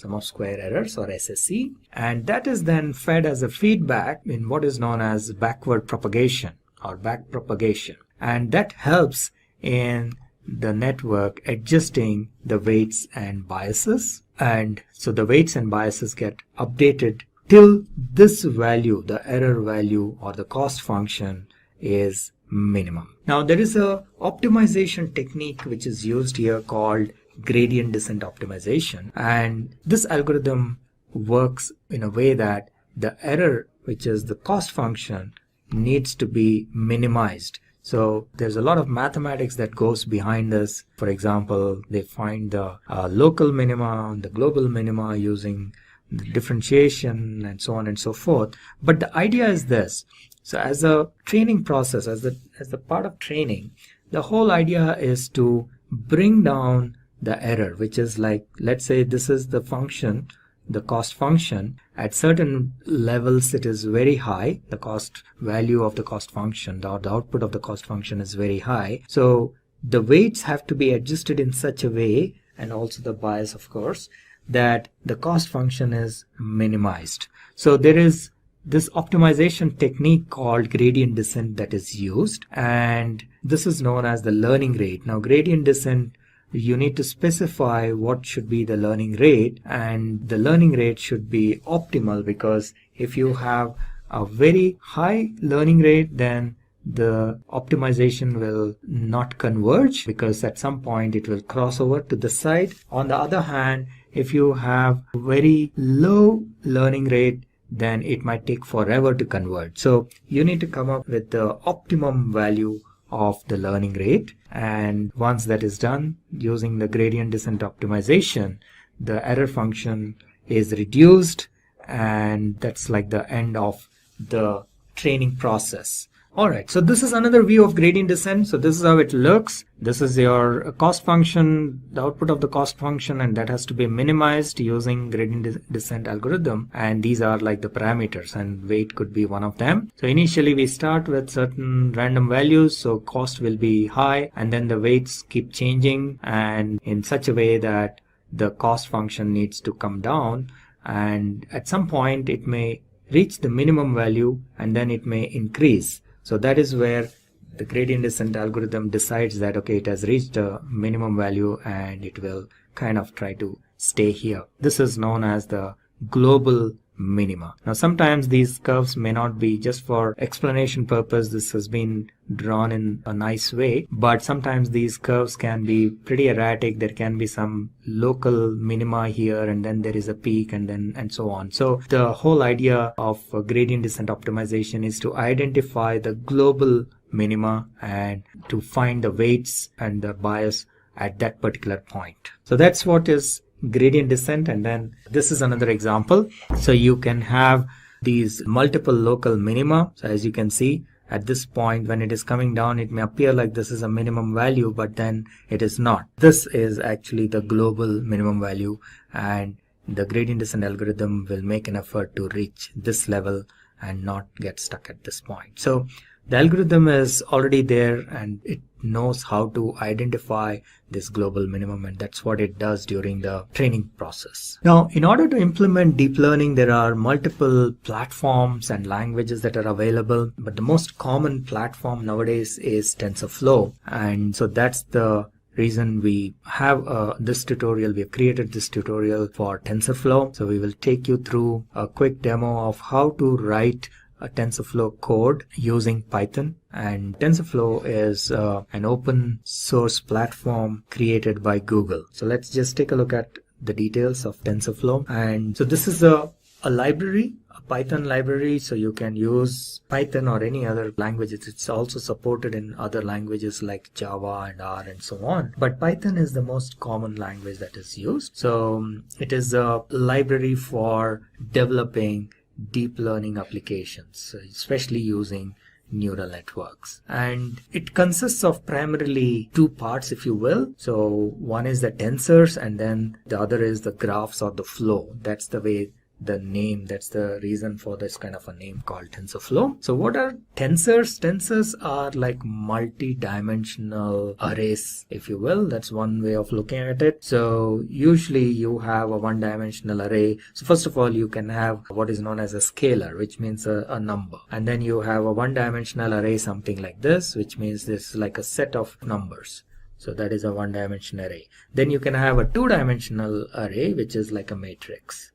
errors, or SSE, and that is then fed as a feedback in what is known as backward propagation or backpropagation, and that helps in the network adjusting the weights and biases. And so the weights and biases get updated till this value, the error value or the cost function, is minimum. Now there is a optimization technique which is used here called gradient descent optimization, and this algorithm works in a way that the error, which is the cost function, needs to be minimized. So there's a lot of mathematics that goes behind this. For example, they find the local minima, the global minima using the differentiation and so on and so forth. But the idea is this. So as a training process, as the part of training, the whole idea is to bring down the error, which is like, let's say this is the function, the cost function. At certain levels it is very high, the cost value of the cost function, or the output of the cost function is very high. So the weights have to be adjusted in such a way, and also the bias of course, that the cost function is minimized. So there is this optimization technique called gradient descent that is used, and this is known as the learning rate. Now gradient descent, you need to specify what should be the learning rate, and the learning rate should be optimal, because if you have a very high learning rate, then the optimization will not converge, because at some point it will cross over to the side. On the other hand, if you have very low learning rate, then it might take forever to convert. So you need to come up with the optimum value of the learning rate, and once that is done using the gradient descent optimization, the error function is reduced, and that's like the end of the training process. Alright, so this is another view of gradient descent. So this is how it looks. This is your cost function, the output of the cost function, and that has to be minimized using gradient descent algorithm. And these are like the parameters, and weight could be one of them. So initially we start with certain random values, so cost will be high, and then the weights keep changing, and in such a way that the cost function needs to come down, and at some point it may reach the minimum value, and then it may increase. So that is where the gradient descent algorithm decides that, okay, it has reached a minimum value and it will kind of try to stay here. This is known as the global minima. Now sometimes these curves may not be, just for explanation purpose this has been drawn in a nice way, but sometimes these curves can be pretty erratic. There can be some local minima here, and then there is a peak, and so on. So the whole idea of gradient descent optimization is to identify the global minima and to find the weights and the bias at that particular point. So that's what is gradient descent. And then this is another example. So you can have these multiple local minima. So as you can see, at this point when it is coming down, it may appear like this is a minimum value, but then it is not. This is actually the global minimum value, and the gradient descent algorithm will make an effort to reach this level and not get stuck at this point. So the algorithm is already there and it knows how to identify this global minimum, and that's what it does during the training process. Now, in order to implement deep learning, there are multiple platforms and languages that are available, but the most common platform nowadays is TensorFlow. And so that's the reason we have this tutorial. We have created this tutorial for TensorFlow. So we will take you through a quick demo of how to write a TensorFlow code using Python. And TensorFlow is an open source platform created by Google. So let's just take a look at the details of TensorFlow. And so this is a library, a Python library. So you can use Python or any other languages. It's also supported in other languages like Java and R and so on. But Python is the most common language that is used. So it is a library for developing deep learning applications, especially using neural networks. And it consists of primarily two parts, if you will. So one is the tensors, and then the other is the graphs or the flow. That's the way the name, that's the reason for this kind of a name called TensorFlow. So what are tensors? Tensors are like multi-dimensional arrays, if you will. That's one way of looking at it. So usually you have a one-dimensional array. So first of all, you can have what is known as a scalar, which means a number. And then you have a one-dimensional array, something like this, which means this is like a set of numbers. So that is a one-dimensional array. Then you can have a two-dimensional array, which is like a matrix.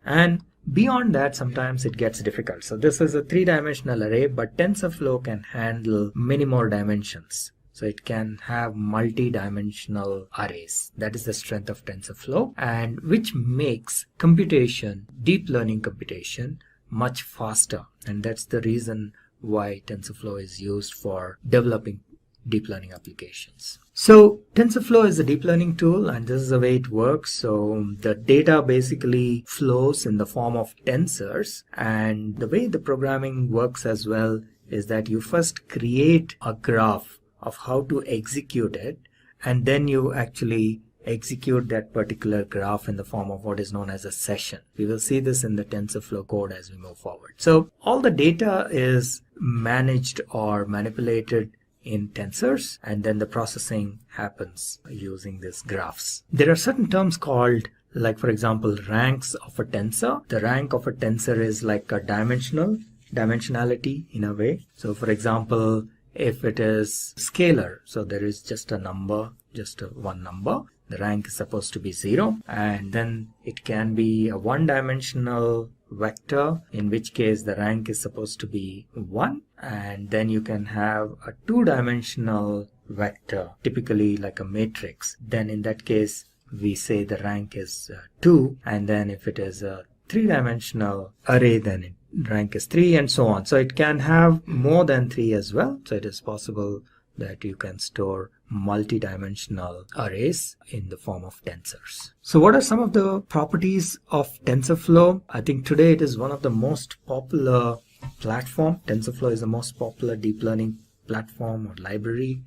And beyond that, sometimes it gets difficult. So this is a three-dimensional array, but TensorFlow can handle many more dimensions. So it can have multi-dimensional arrays. That is the strength of TensorFlow, and which makes computation, deep learning computation, much faster. And that's the reason why TensorFlow is used for developing deep learning applications. So TensorFlow is a deep learning tool, and this is the way it works. So the data basically flows in the form of tensors, and the way the programming works as well is that you first create a graph of how to execute it, and then you actually execute that particular graph in the form of what is known as a session. We will see this in the TensorFlow code as we move forward. So all the data is managed or manipulated in tensors, and then the processing happens using these graphs. There are certain terms called, like for example, ranks of a tensor. The rank of a tensor is like a dimensionality in a way. So for example, if it is scalar, so there is just a number, just one number, the rank is supposed to be 0. And then it can be a one-dimensional vector, in which case the rank is supposed to be 1. And then you can have a two-dimensional vector, typically like a matrix. Then in that case, we say the rank is 2. And then if it is a three-dimensional array, then rank is 3, and so on. So it can have more than 3 as well. So it is possible that you can store multi-dimensional arrays in the form of tensors. So what are some of the properties of TensorFlow? I think today it is one of the most popular platform. TensorFlow is the most popular deep learning platform or library.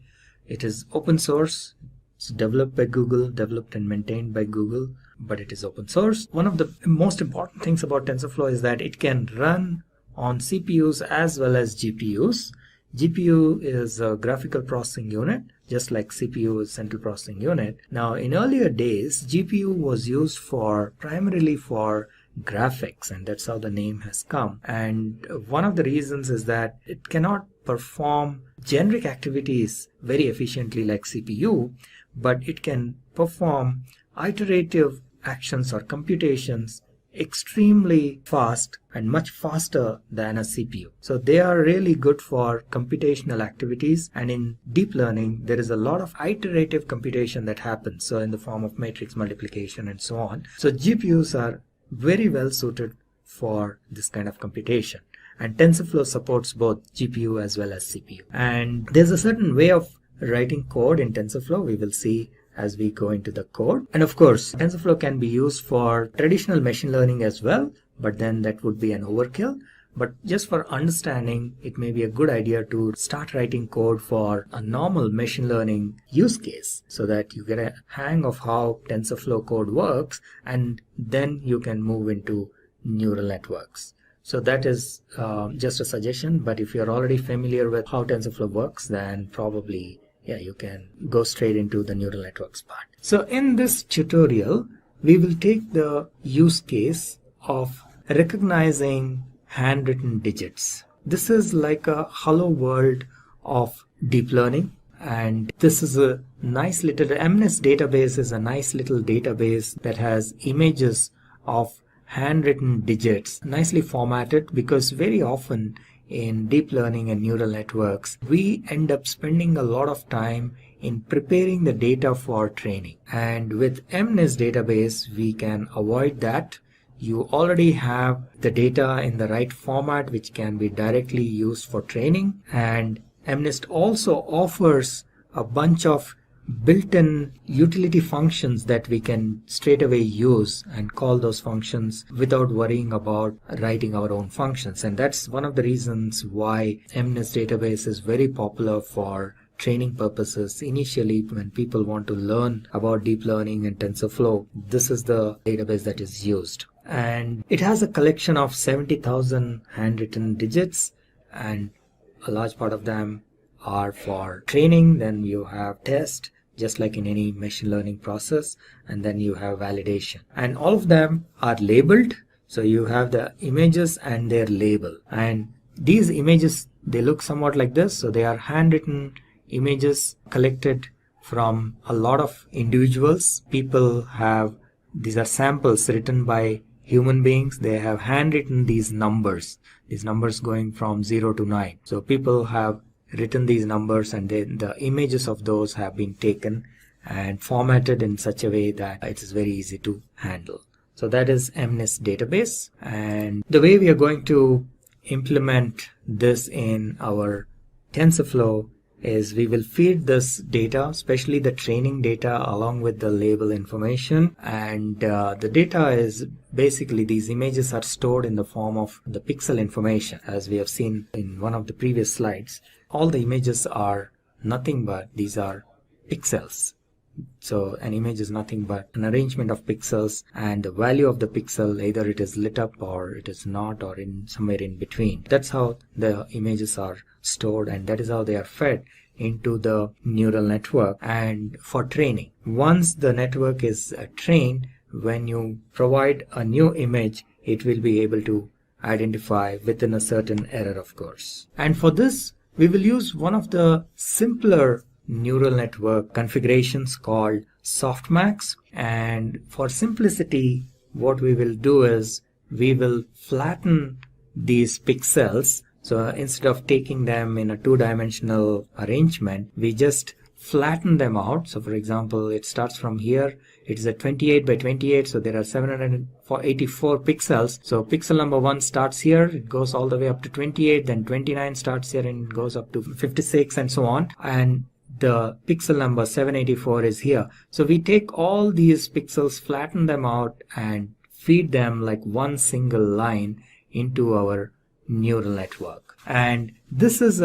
It is open source. It's developed by Google, developed and maintained by Google, but it is open source. One of the most important things about TensorFlow is that it can run on CPUs as well as GPUs. GPU is a graphical processing unit, just like CPU is central processing unit. Now, in earlier days, GPU was used primarily for graphics, and that's how the name has come. And one of the reasons is that it cannot perform generic activities very efficiently like CPU, but it can perform iterative actions or computations extremely fast and much faster than a CPU. So they are really good for computational activities, and in deep learning there is a lot of iterative computation that happens, so in the form of matrix multiplication and so on. So GPUs are very well suited for this kind of computation, and TensorFlow supports both GPU as well as CPU. And there's a certain way of writing code in TensorFlow we will see as we go into the code. And of course, TensorFlow can be used for traditional machine learning as well, but then that would be an overkill. But just for understanding, it may be a good idea to start writing code for a normal machine learning use case so that you get a hang of how TensorFlow code works, and then you can move into neural networks. So that is just a suggestion, but if you're already familiar with how TensorFlow works, then probably you can go straight into the neural networks part. So in this tutorial, we will take the use case of recognizing handwritten digits. This is like a hello world of deep learning, and this is a nice little MNIST database is a nice little database that has images of handwritten digits nicely formatted, because very often in deep learning and neural networks, we end up spending a lot of time in preparing the data for training. And with MNIST database, we can avoid that. You already have the data in the right format, which can be directly used for training. And MNIST also offers a bunch of built-in utility functions that we can straight away use and call those functions without worrying about writing our own functions. And that's one of the reasons why MNIST database is very popular for training purposes. Initially, when people want to learn about deep learning and TensorFlow, this is the database that is used. And it has a collection of 70,000 handwritten digits, and a large part of them are for training. Then you have test, just like in any machine learning process, and then you have validation, and all of them are labeled. So you have the images and their label, and these images, they look somewhat like this. So they are handwritten images collected from a lot of individuals. People have, these are samples written by human beings. They have handwritten these numbers going from 0 to 9. So people have written these numbers, and then the images of those have been taken and formatted in such a way that it is very easy to handle. So that is MNIST database. And the way we are going to implement this in our TensorFlow is we will feed this data, especially the training data, along with the label information. And the data is basically, these images are stored in the form of the pixel information, as we have seen in one of the previous slides. All the images are nothing but, these are pixels. So an image is nothing but an arrangement of pixels, and the value of the pixel, either it is lit up or it is not, or in somewhere in between. That's how the images are stored, and that is how they are fed into the neural network and for training. Once the network is trained, when you provide a new image, it will be able to identify within a certain error, of course. And for this, we will use one of the simpler neural network configurations called softmax. And for simplicity, what we will do is we will flatten these pixels. So instead of taking them in a two-dimensional arrangement, we just flatten them out. So for example, it starts from here. It is a 28 by 28, so there are 784 pixels. So pixel number 1 starts here, it goes all the way up to 28, then 29 starts here and goes up to 56 and so on. And the pixel number 784 is here. So we take all these pixels, flatten them out, and feed them like one single line into our neural network. And this is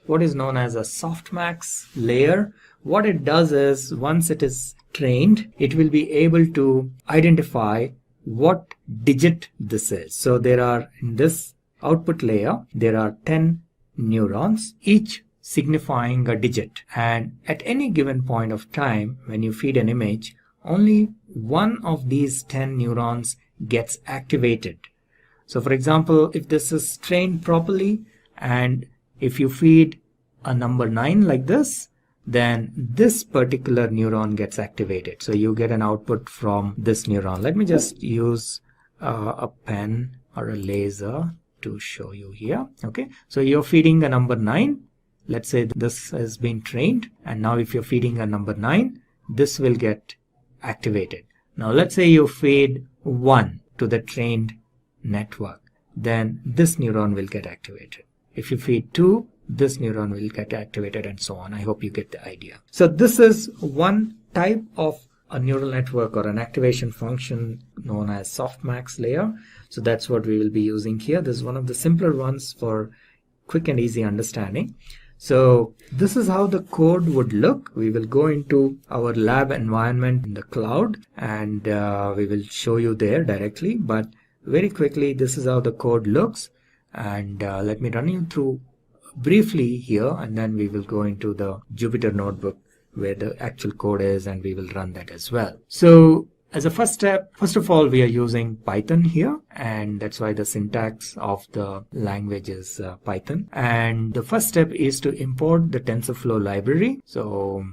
what is known as a softmax layer. What it does is, once it is trained, it will be able to identify what digit this is. So there are, in this output layer, there are 10 neurons, each signifying a digit. And at any given point of time, when you feed an image, only one of these 10 neurons gets activated. So for example, if this is trained properly, and if you feed a number 9 like this, then this particular neuron gets activated. So you get an output from this neuron. Let me just use a pen or a laser to show you here. Okay, so you're feeding a number 9. Let's say this has been trained, and now if you're feeding a number 9, this will get activated. Now let's say you feed 1 to the trained network, then this neuron will get activated. If you feed 2, this neuron will get activated, and so on. I hope you get the idea. So this is one type of a neural network or an activation function known as softmax layer. So that's what we will be using here. This is one of the simpler ones for quick and easy understanding. So this is how the code would look. We will go into our lab environment in the cloud, and we will show you there directly. But very quickly, this is how the code looks. And let me run you through briefly here, and then we will go into the Jupyter notebook where the actual code is, and we will run that as well. So as a first step, first of all, we are using Python here, and that's why the syntax of the language is Python. And the first step is to import the TensorFlow library. So,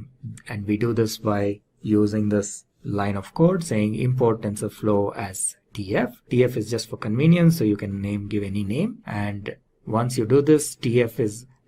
and we do this by using this line of code saying import TensorFlow as TF. TF is just for convenience, so you can give any name. And once you do this,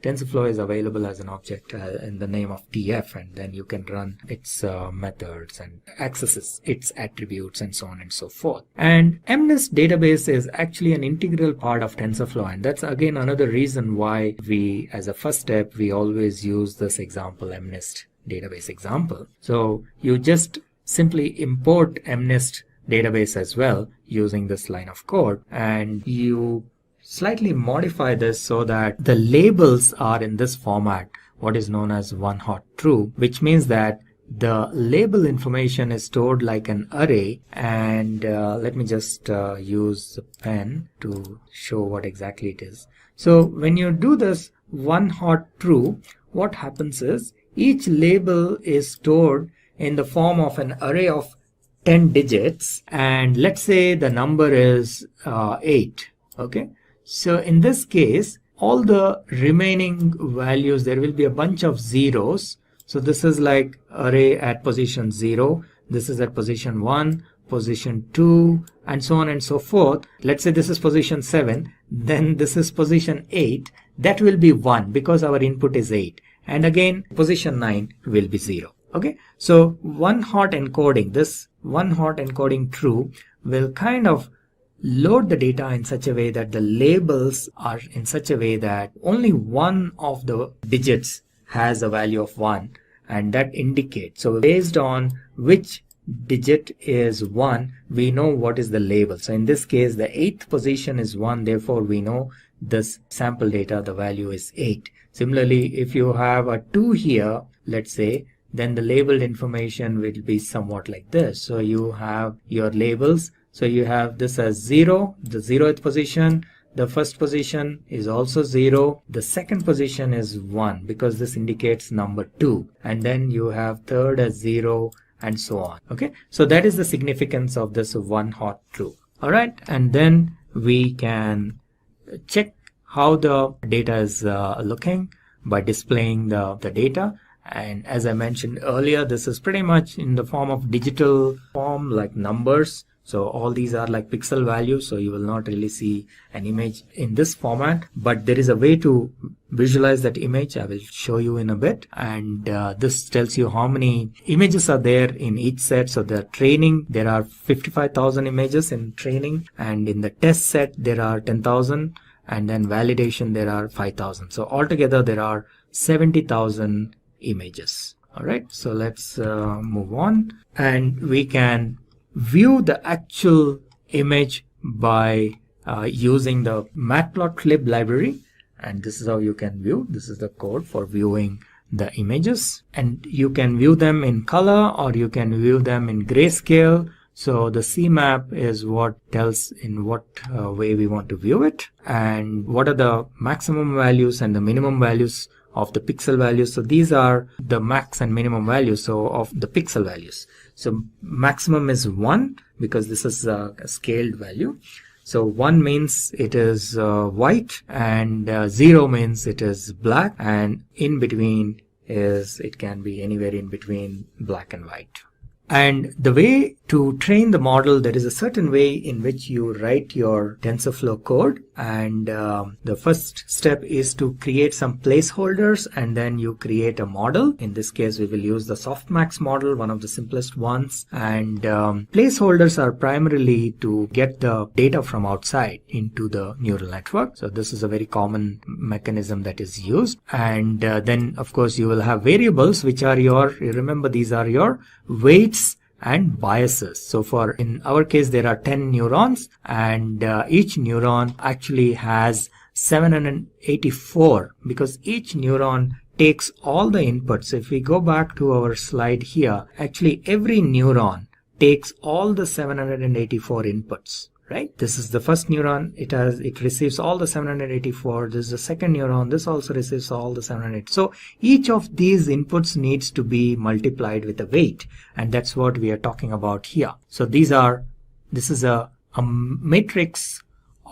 TensorFlow is available as an object in the name of TF, and then you can run its methods and accesses its attributes and so on and so forth. And MNIST database is actually an integral part of TensorFlow, and that's again another reason why we, as a first step, we always use this example, MNIST database example. So you just simply import MNIST database as well using this line of code, and you slightly modify this so that the labels are in this format, what is known as one hot true, which means that the label information is stored like an array. And let me just use a pen to show what exactly it is. So when you do this one hot true, what happens is each label is stored in the form of an array of 10 digits, and let's say the number is 8. Okay, so in this case, all the remaining values, there will be a bunch of zeros. So this is like array at position 0, this is at position 1, position 2, and so on and so forth. Let's say this is position 7, then this is position 8. That will be 1 because our input is 8. And again, position 9 will be 0. Okay, so one hot encoding, this one hot encoding true will kind of load the data in such a way that the labels are in such a way that only one of the digits has a value of 1, and that indicates. So based on which digit is 1, we know what is the label. So in this case, the 8th position is 1, therefore we know this sample data, the value is 8. Similarly, if you have a 2 here, let's say, then the labeled information will be somewhat like this. So you have your labels. So you have this as 0, the 0th position. The first position is also 0. The second position is 1 because this indicates number 2. And then you have third as 0 and so on. Okay, so that is the significance of this one hot true. All right, and then we can check how the data is looking by displaying the data. And as I mentioned earlier, this is pretty much in the form of digital form, like numbers. So all these are like pixel values, so you will not really see an image in this format, but there is a way to visualize that image. I will show you in a bit. And this tells you how many images are there in each set. So the training, there are 55,000 images in training, and in the test set there are 10,000, and then validation there are 5,000. So altogether there are 70,000 images. All right, so let's move on, and we can view the actual image by using the matplotlib library, and this is how you can view. This is the code for viewing the images, and you can view them in color or you can view them in grayscale. So the CMap is what tells in what way we want to view it, and what are the maximum values and the minimum values of the pixel values. So these are the max and minimum values, so of the pixel values. So maximum is 1 because this is a scaled value. So 1 means it is white, and 0 means it is black, and in between is, it can be anywhere in between black and white. And the way to train the model, there is a certain way in which you write your TensorFlow code. And the first step is to create some placeholders, and then you create a model. In this case, we will use the softmax model, one of the simplest ones. And placeholders are primarily to get the data from outside into the neural network. So this is a very common mechanism that is used. And then, of course, you will have variables, which are you remember, these are your weights and biases. So in our case, there are 10 neurons, and each neuron actually has 784, because each neuron takes all the inputs. If we go back to our slide here, actually every neuron takes all the 784 inputs. Right? This is the first neuron. It receives all the 784. This is the second neuron. This also receives all the 780. So each of these inputs needs to be multiplied with a weight, and that's what we are talking about here. So this is a matrix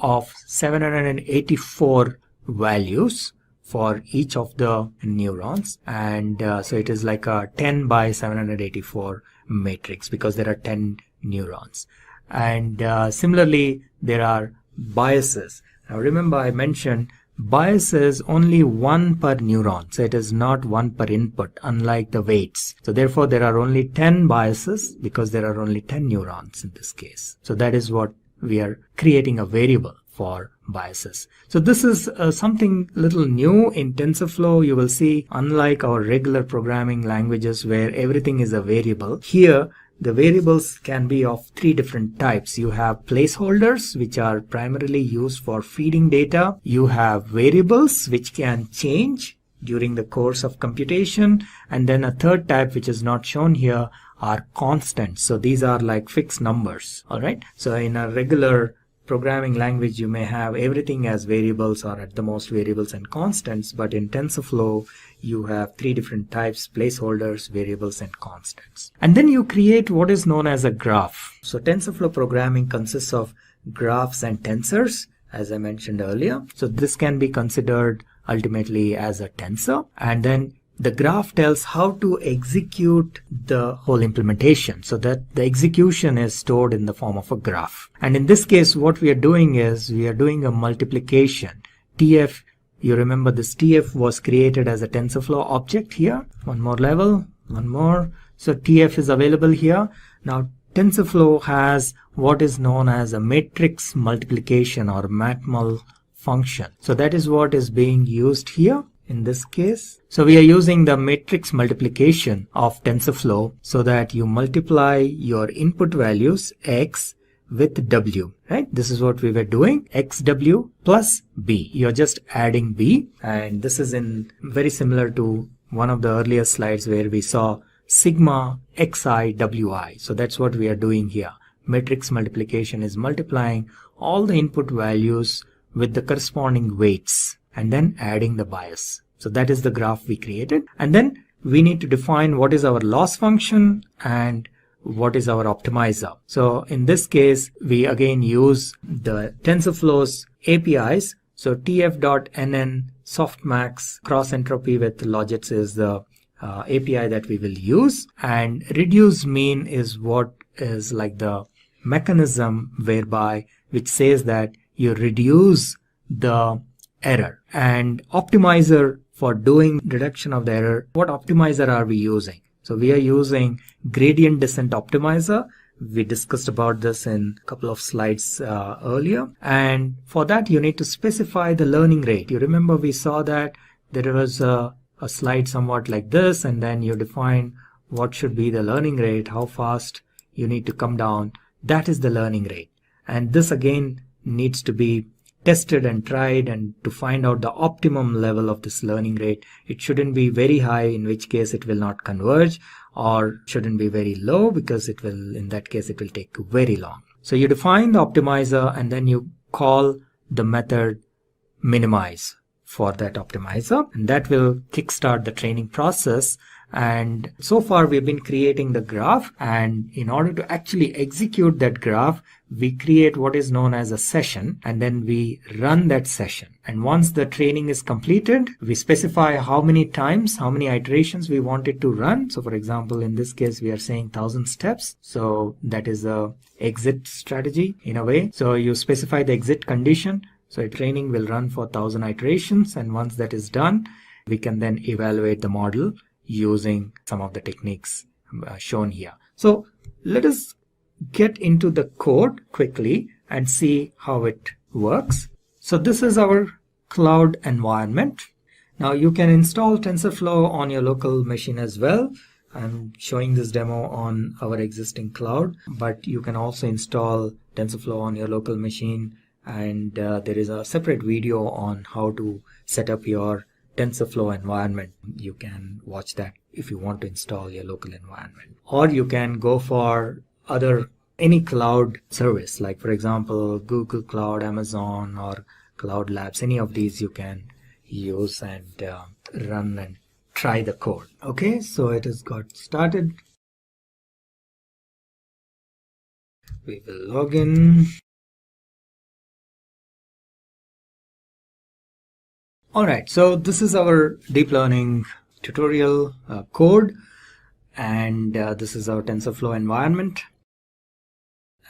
of 784 values for each of the neurons, and so it is like a 10 by 784 matrix, because there are 10 neurons. And similarly, there are biases. Now remember, I mentioned biases only one per neuron, so it is not one per input, unlike the weights. So therefore, there are only 10 biases, because there are only 10 neurons in this case. So that is what we are creating a variable for biases. So this is something little new in TensorFlow. You will see, unlike our regular programming languages where everything is a variable, here the variables can be of 3 different types. You have placeholders, which are primarily used for feeding data. You have variables, which can change during the course of computation. And then a third type, which is not shown here, are constants. So these are like fixed numbers. All right. So in a regular programming language, you may have everything as variables, or at the most variables and constants. But in TensorFlow, you have 3 different types: placeholders, variables, and constants. And then you create what is known as a graph. So TensorFlow programming consists of graphs and tensors, as I mentioned earlier. So this can be considered ultimately as a tensor. And then the graph tells how to execute the whole implementation, so that the execution is stored in the form of a graph. And in this case, what we are doing is we are doing a multiplication. TF, you remember this TF was created as a TensorFlow object here. One more level, one more. So TF is available here. Now TensorFlow has what is known as a matrix multiplication, or matmul function. So that is what is being used here in this case. So we are using the matrix multiplication of TensorFlow, so that you multiply your input values x with w, right? This is what we were doing, xw plus b. You're just adding b, and this is very similar to one of the earlier slides where we saw sigma xi wi. So that's what we are doing here. Matrix multiplication is multiplying all the input values with the corresponding weights, and then adding the bias. So that is the graph we created. And then we need to define what is our loss function and what is our optimizer. So in this case, we again use the TensorFlow's APIs. So tf.nn softmax cross entropy with logits is the API that we will use. And reduce mean is what is like the mechanism which says that you reduce the error. And optimizer for doing reduction of the error, what optimizer are we using? So we are using gradient descent optimizer. We discussed about this in a couple of slides earlier. And for that, you need to specify the learning rate. You remember we saw that there was a slide somewhat like this, and then you define what should be the learning rate, how fast you need to come down. That is the learning rate. And this again needs to be tested and tried, and to find out the optimum level of this learning rate. It shouldn't be very high, in which case it will not converge, or shouldn't be very low, because in that case it will take very long. So you define the optimizer, and then you call the method minimize for that optimizer, and that will kickstart the training process. And so far we've been creating the graph, and in order to actually execute that graph, we create what is known as a session, and then we run that session. And once the training is completed, we specify how many times, how many iterations we want it to run. So for example, in this case, we are saying 1000 steps. So that is a exit strategy in a way. So you specify the exit condition. So a training will run for 1000 iterations. And once that is done, we can then evaluate the model using some of the techniques shown here. So let us get into the code quickly and see how it works. So this is our cloud environment. Now you can install TensorFlow on your local machine as well. I'm showing this demo on our existing cloud, but you can also install TensorFlow on your local machine, and there is a separate video on how to set up your TensorFlow environment. You can watch that if you want to install your local environment. Or you can go for any cloud service, like for example Google Cloud, Amazon, or Cloud Labs. Any of these you can use and run and try the code. Okay, so it has got started. We will log in. Alright, so this is our deep learning tutorial code, and this is our TensorFlow environment.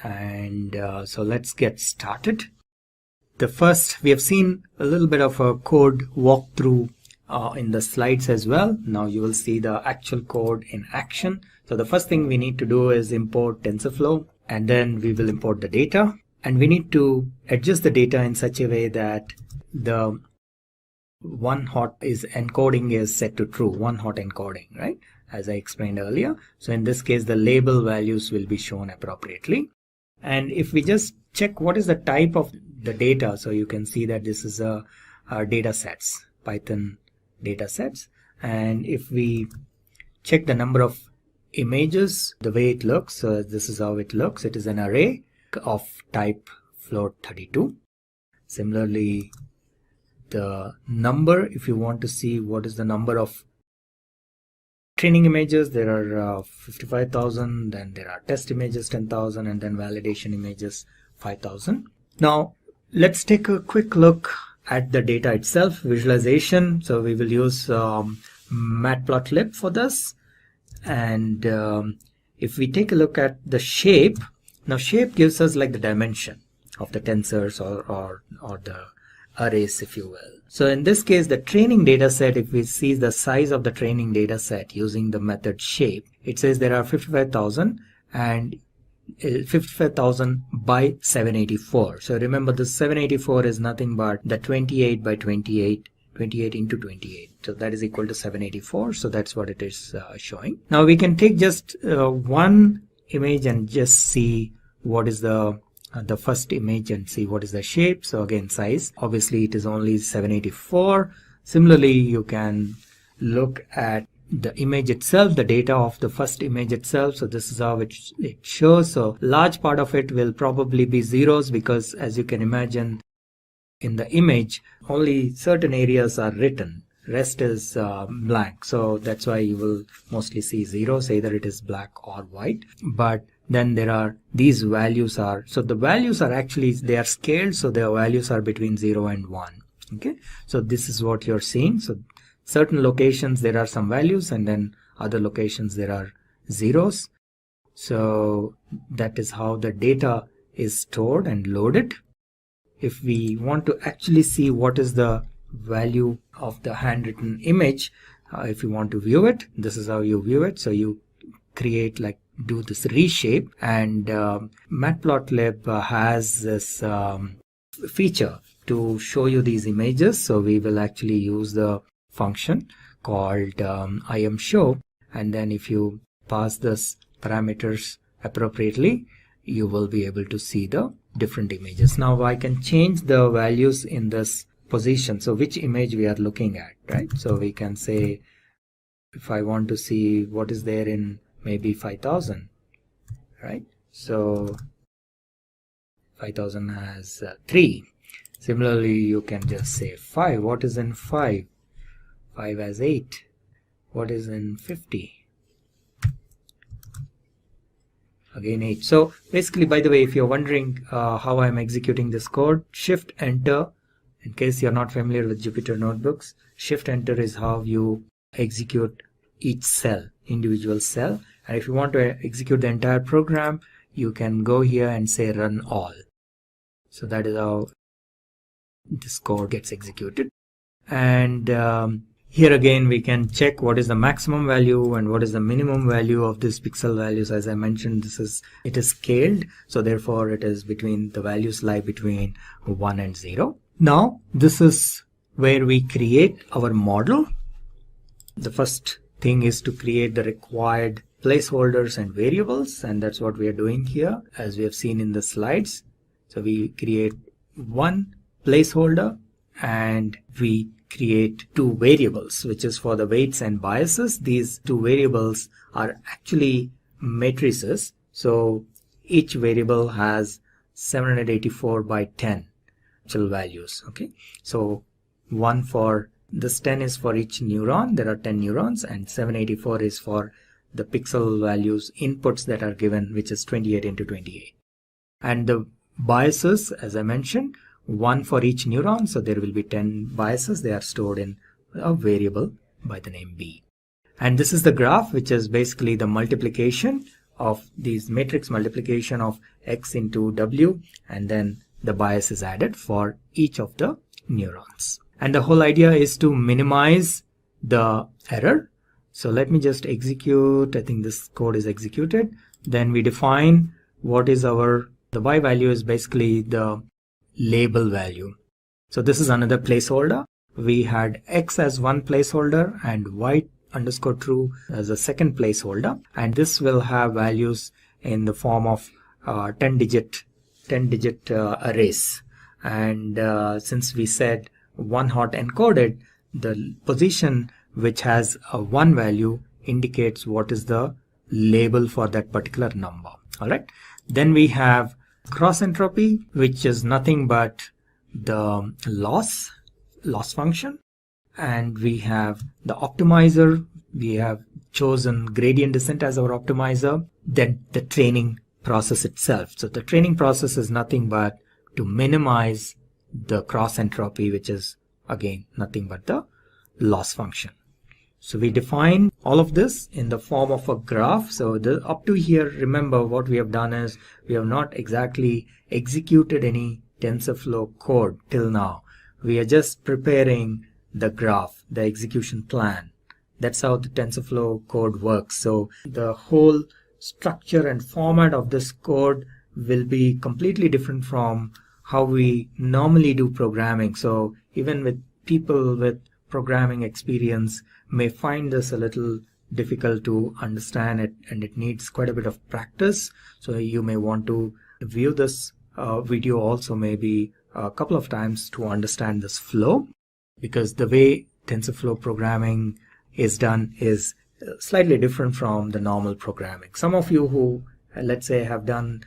And so let's get started. We have seen a little bit of a code walkthrough in the slides as well. Now you will see the actual code in action. So the first thing we need to do is import TensorFlow, and then we will import the data, and we need to adjust the data in such a way that the one hot encoding is set to true, one hot encoding, right? As I explained earlier. So in this case, the label values will be shown appropriately. And if we just check what is the type of the data, so you can see that this is a data sets, Python data sets. And if we check the number of images, the way it looks, so this is how it looks. It is an array of type float 32. Similarly, the number, if you want to see what is the number of training images, there are 55,000, then there are test images 10,000, and then validation images 5,000. Now let's take a quick look at the data itself, visualization. So we will use matplotlib for this. And if we take a look at the shape, now shape gives us like the dimension of the tensors or the arrays, if you will. So in this case, the training data set, if we see the size of the training data set using the method shape, it says there are 55,000 and 55,000 by 784. So remember, the 784 is nothing but the 28 by 28, 28 into 28. So that is equal to 784. So that's what it is showing. Now we can take just one image and just see what is the first image and see what is the shape. So again, size, obviously it is only 784. Similarly, you can look at the image itself, the data of the first image itself. So this is how it shows. So large part of it will probably be zeros, because as you can imagine, in the image only certain areas are written, rest is blank. So that's why you will mostly see zeros, either it is black or white. But then there are these values so the values are actually, they are scaled, so their values are between 0 and 1. Okay, so this is what you're seeing. So certain locations there are some values, and then other locations there are zeros. So that is how the data is stored and loaded. If we want to actually see what is the value of the handwritten image, if you want to view it, this is how you view it. So you create, like, do this reshape, and matplotlib has this feature to show you these images. So we will actually use the function called imshow, and then if you pass this parameters appropriately, you will be able to see the different images. Now I can change the values in this position, so which image we are looking at, right? So we can say, if I want to see what is there in maybe 5,000, right? So 5,000 has 3. Similarly, you can just say 5. What is in 5? 5 has 8. What is in 50? Again 8. So basically, by the way, if you're wondering how I'm executing this code, Shift Enter, in case you're not familiar with Jupyter Notebooks, Shift Enter is how you execute each cell, individual cell. And if you want to execute the entire program, you can go here and say run all. So that is how this code gets executed. And here again we can check what is the maximum value and what is the minimum value of these pixel values. As I mentioned, it is scaled, so therefore it is between, the values lie between 1 and 0. Now this is where we create our model. The first thing is to create the required placeholders and variables, and that's what we are doing here as we have seen in the slides. So we create one placeholder and we create two variables, which is for the weights and biases. These two variables are actually matrices, so each variable has 784 by 10 actual values. Okay, so one for this 10 is for each neuron. There are 10 neurons, and 784 is for the pixel values inputs that are given, which is 28 into 28. And the biases, as I mentioned, one for each neuron, so there will be 10 biases. They are stored in a variable by the name B. And this is the graph, which is basically the multiplication of these matrix multiplication of X into W, and then the bias is added for each of the neurons. And the whole idea is to minimize the error. So let me just execute. I think this code is executed. Then we define what is the Y value is basically the label value. So this is another placeholder. We had X as one placeholder and Y underscore true as a second placeholder. And this will have values in the form of 10 digit arrays. And since we said one hot encoded, the position which has a 1 value indicates what is the label for that particular number. All right. Then we have cross entropy, which is nothing but the loss function. And we have the optimizer. We have chosen gradient descent as our optimizer. Then the training process itself. So the training process is nothing but to minimize the cross entropy, which is again nothing but the loss function. So we define all of this in the form of a graph. So up to here, remember what we have done is we have not exactly executed any TensorFlow code till now. We are just preparing the graph, the execution plan. That's how the TensorFlow code works. So the whole structure and format of this code will be completely different from how we normally do programming. So even with people with programming experience may find this a little difficult to understand it, and it needs quite a bit of practice. So you may want to view this video also maybe a couple of times to understand this flow, because the way TensorFlow programming is done is slightly different from the normal programming. Some of you who, let's say, have done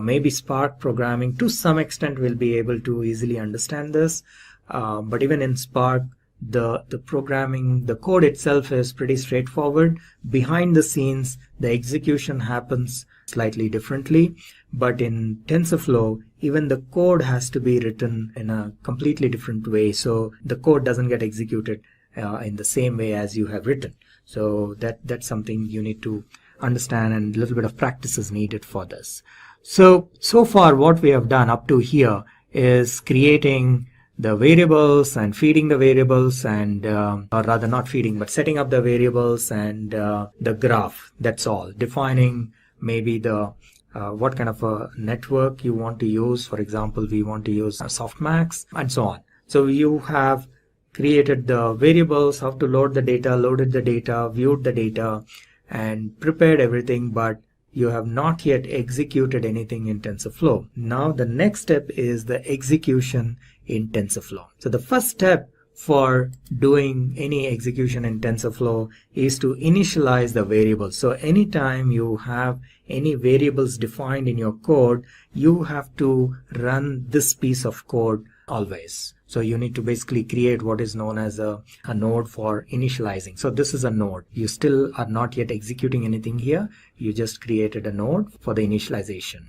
maybe Spark programming to some extent will be able to easily understand this. But even in Spark, the programming, the code itself is pretty straightforward. Behind the scenes, the execution happens slightly differently. But in TensorFlow, even the code has to be written in a completely different way. So the code doesn't get executed in the same way as you have written. So that's something you need to understand, and a little bit of practice is needed for this. So far what we have done up to here is creating the variables and feeding the variables, and or rather not feeding but setting up the variables and the graph. That's all. Defining maybe the what kind of a network you want to use. For example, we want to use softmax and so on. So you have created the variables, how to load the data, loaded the data, viewed the data, and prepared everything, but you have not yet executed anything in TensorFlow. Now the next step is the execution in TensorFlow. So the first step for doing any execution in TensorFlow is to initialize the variables. So anytime you have any variables defined in your code, you have to run this piece of code always. So you need to basically create what is known as a node for initializing. So this is a node. You still are not yet executing anything here. You just created a node for the initialization.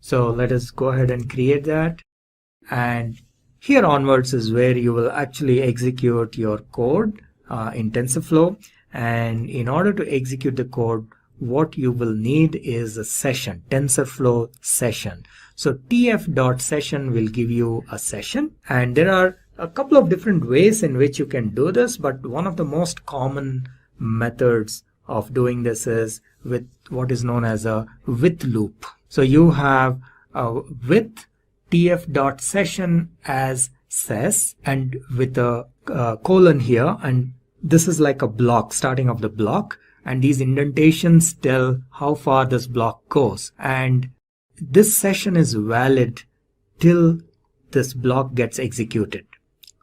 So let us go ahead and create that. And here onwards is where you will actually execute your code in TensorFlow. And in order to execute the code, what you will need is a session, TensorFlow session. So tf.session will give you a session, and there are a couple of different ways in which you can do this, but one of the most common methods of doing this is with what is known as a with loop. So you have a with tf.session as ses and with a colon here, and this is like a block, starting of the block, and these indentations tell how far this block goes, and this session is valid till this block gets executed.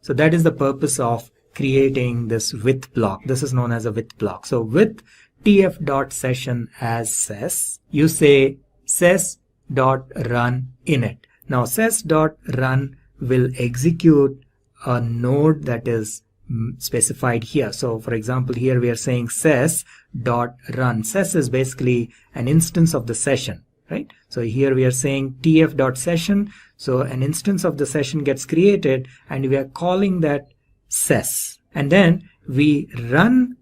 So that is the purpose of creating this with block. This is known as a with block. So with tf.session as ses, you say ses.run init. Now ses.run will execute a node that is specified here. So for example, here we are saying ses.run. Ses is basically an instance of the session, right? So here we are saying tf.session. So an instance of the session gets created and we are calling that ses. And then we run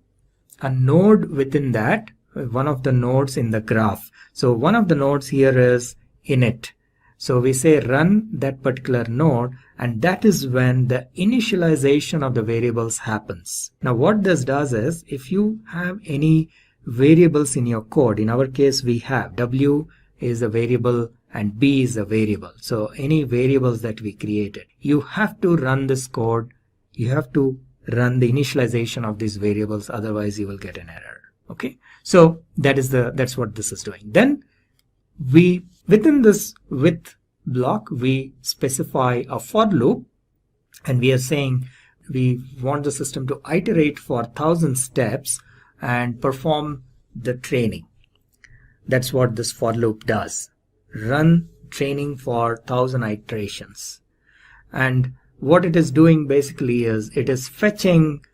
a node within that, one of the nodes in the graph. So one of the nodes here is init. So we say run that particular node, and that is when the initialization of the variables happens. Now what this does is, if you have any variables in your code, in our case we have w is a variable and b is a variable. So any variables that we created, you have to run this code, you have to run the initialization of these variables, otherwise you will get an error. Okay, so that's what this is doing. Then we, within this with block, we specify a for loop, and we are saying we want the system to iterate for 1,000 steps and perform the training. That's what this for loop does. Run training for 1,000 iterations. And what it is doing basically is it is fetching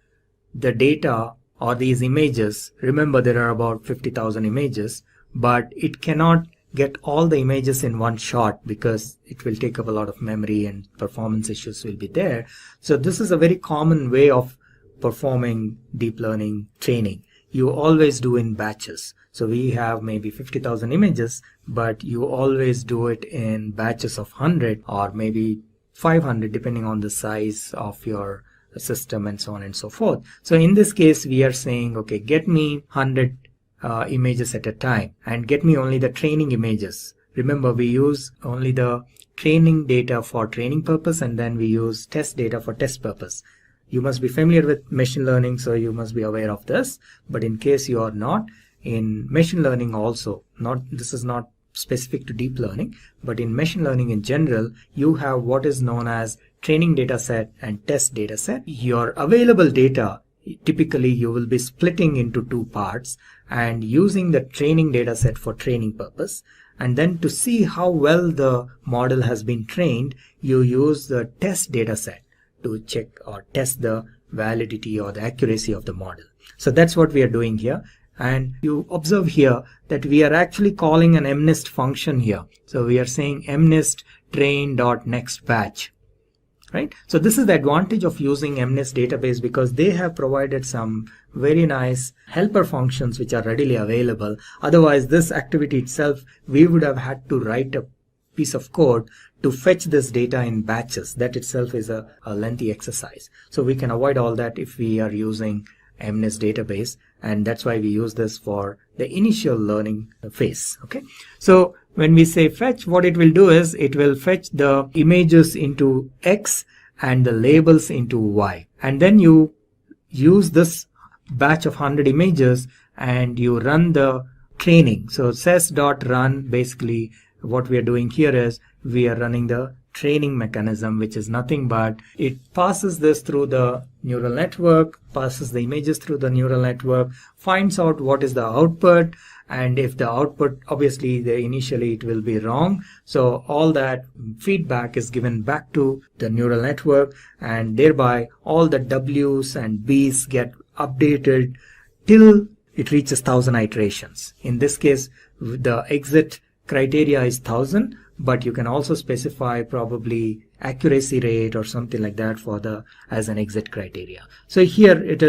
the data or these images. Remember, there are about 50,000 images, but it cannot get all the images in one shot because it will take up a lot of memory and performance issues will be there. So this is a very common way of performing deep learning training. You always do in batches. So we have maybe 50,000 images, but you always do it in batches of 100 or maybe 500 depending on the size of your system and so on and so forth. So in this case we are saying, okay, get me 100 images at a time and get me only the training images. Remember, we use only the training data for training purpose, and then we use test data for test purpose. You must be familiar with machine learning, so you must be aware of this, but in case you are not, in machine learning also, this is not specific to deep learning, but in machine learning in general, you have what is known as training data set and test data set. Your available data, typically you will be splitting into two parts and using the training data set for training purpose, and then to see how well the model has been trained, you use the test data set to check or test the validity or the accuracy of the model. So that's what we are doing here. And you observe here that we are actually calling an mnist function here. So we are saying mnist train.next batch. Right? So this is the advantage of using MNIST database, because they have provided some very nice helper functions which are readily available. Otherwise, this activity itself, we would have had to write a piece of code to fetch this data in batches. That itself is a lengthy exercise. So we can avoid all that if we are using MNIST database, and that's why we use this for the initial learning phase. Okay, so when we say fetch, what it will do is it will fetch the images into X and the labels into Y, and then you use this batch of 100 images and you run the training. So ses.run, basically what we are doing here is we are running the training mechanism, which is nothing but it passes this through the neural network, passes the images through the neural network, finds out what is the output, and if the output, obviously initially it will be wrong, so all that feedback is given back to the neural network, and thereby all the W's and B's get updated till it reaches 1000 iterations. In this case, the exit criteria is 1000, but you can also specify probably accuracy rate or something like that for the as an exit criteria. So here it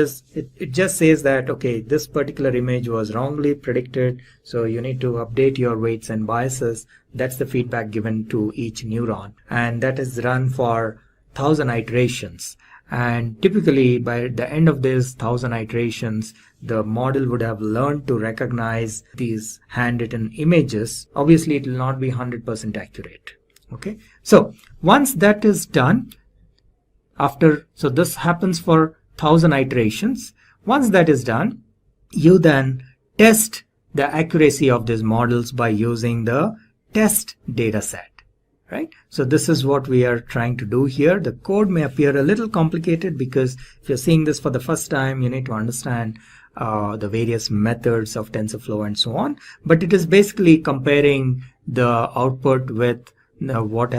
just says that, okay, this particular image was wrongly predicted, so you need to update your weights and biases. That's the feedback given to each neuron, and that is run for 1000 iterations. And typically by the end of this 1000 iterations, the model would have learned to recognize these handwritten images. Obviously it will not be 100% accurate. Okay, so once that is done, so this happens for 1000 iterations. Once that is done, you then test the accuracy of these models by using the test data set. Right? So this is what we are trying to do here. The code may appear a little complicated because if you're seeing this for the first time, you need to understand the various methods of TensorFlow and so on. But it is basically comparing the output with what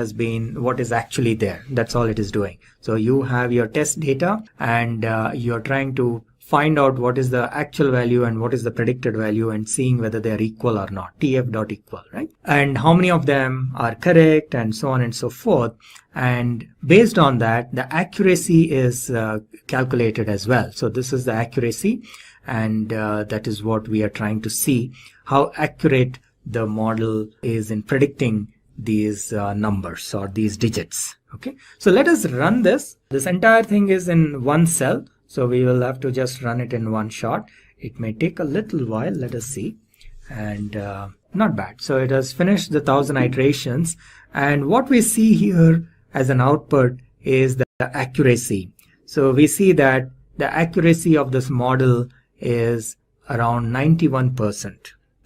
is actually there. That's all it is doing. So you have your test data, and you're trying to find out what is the actual value and what is the predicted value, and seeing whether they are equal or not, tf.equal, right? And how many of them are correct, and so on and so forth. And based on that, the accuracy is calculated as well. So this is the accuracy, and that is what we are trying to see, how accurate the model is in predicting these numbers or these digits. Okay, so let us run this. This entire thing is in one cell, so we will have to just run it in one shot. It may take a little while. Let us see. And not bad. So it has finished the 1000 iterations, and what we see here as an output is the accuracy. So we see that the accuracy of this model is around 91%.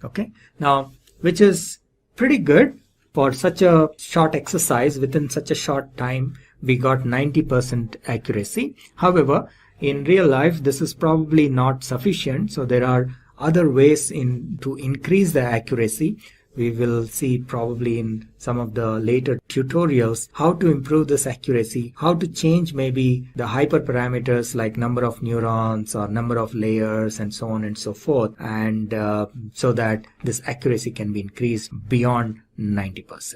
Okay, now which is pretty good for such a short exercise. Within such a short time we got 90% accuracy. However, in real life this is probably not sufficient, so there are other ways to increase the accuracy. We will see probably in some of the later tutorials how to improve this accuracy, how to change maybe the hyperparameters like number of neurons or number of layers and so on and so forth, and so that this accuracy can be increased beyond 90%.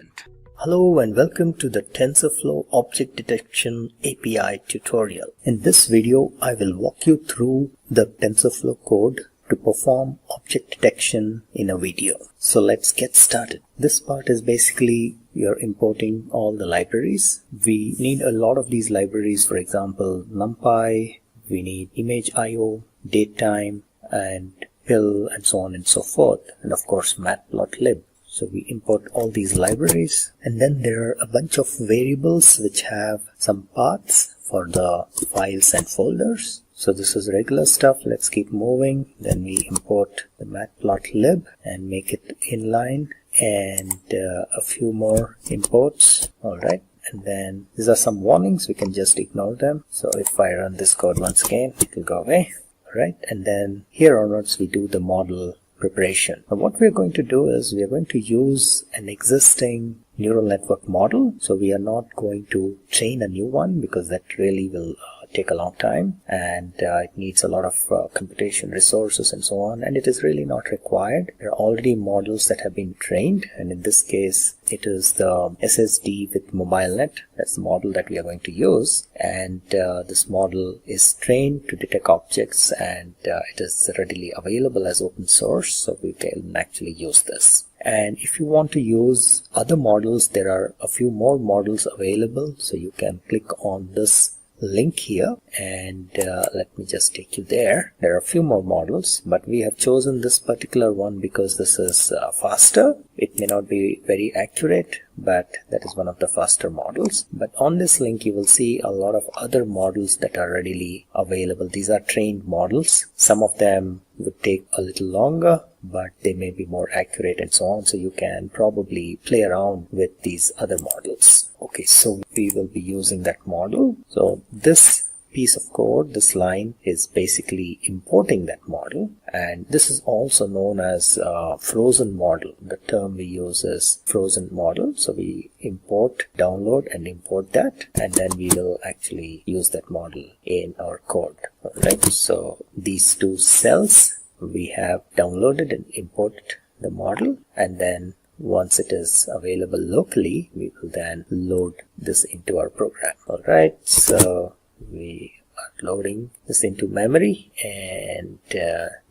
Hello and welcome to the TensorFlow Object Detection API tutorial. In this video, I will walk you through the TensorFlow code to perform object detection in a video. So let's get started. This part is basically you're importing all the libraries. We need a lot of these libraries, for example, NumPy, we need image.io, datetime, and pill, and so on and so forth, and of course matplotlib. So we import all these libraries, and then there are a bunch of variables which have some paths for the files and folders. So this is regular stuff. Let's keep moving. Then we import the matplotlib and make it inline, and a few more imports. Alright, and then these are some warnings. We can just ignore them. So if I run this code once again, it will go away. Alright, and then here onwards we do the model preparation. Now what we are going to do is we are going to use an existing neural network model. So we are not going to train a new one because that really will take a long time, and it needs a lot of computation resources and so on, and it is really not required. There are already models that have been trained, and in this case it is the SSD with MobileNet. That's the model that we are going to use, and this model is trained to detect objects, and it is readily available as open source, so we can actually use this. And if you want to use other models, there are a few more models available, so you can click on this link here, and let me just take you there. There are a few more models, but we have chosen this particular one because this is faster. It may not be very accurate, but that is one of the faster models. But on this link you will see a lot of other models that are readily available. These are trained models. Some of them would take a little longer, but they may be more accurate and so on, so you can probably play around with these other models. Okay, so we will be using that model. So this piece of code, this line, is basically importing that model, and this is also known as frozen model. The term we use is frozen model. So we import, download and import that, and then we will actually use that model in our code. Alright, so these two cells we have downloaded and imported the model, and then once it is available locally, we will then load this into our program. Alright, so we are loading this into memory, and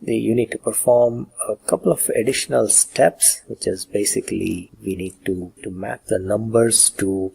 you need to perform a couple of additional steps, which is basically we need to map the numbers to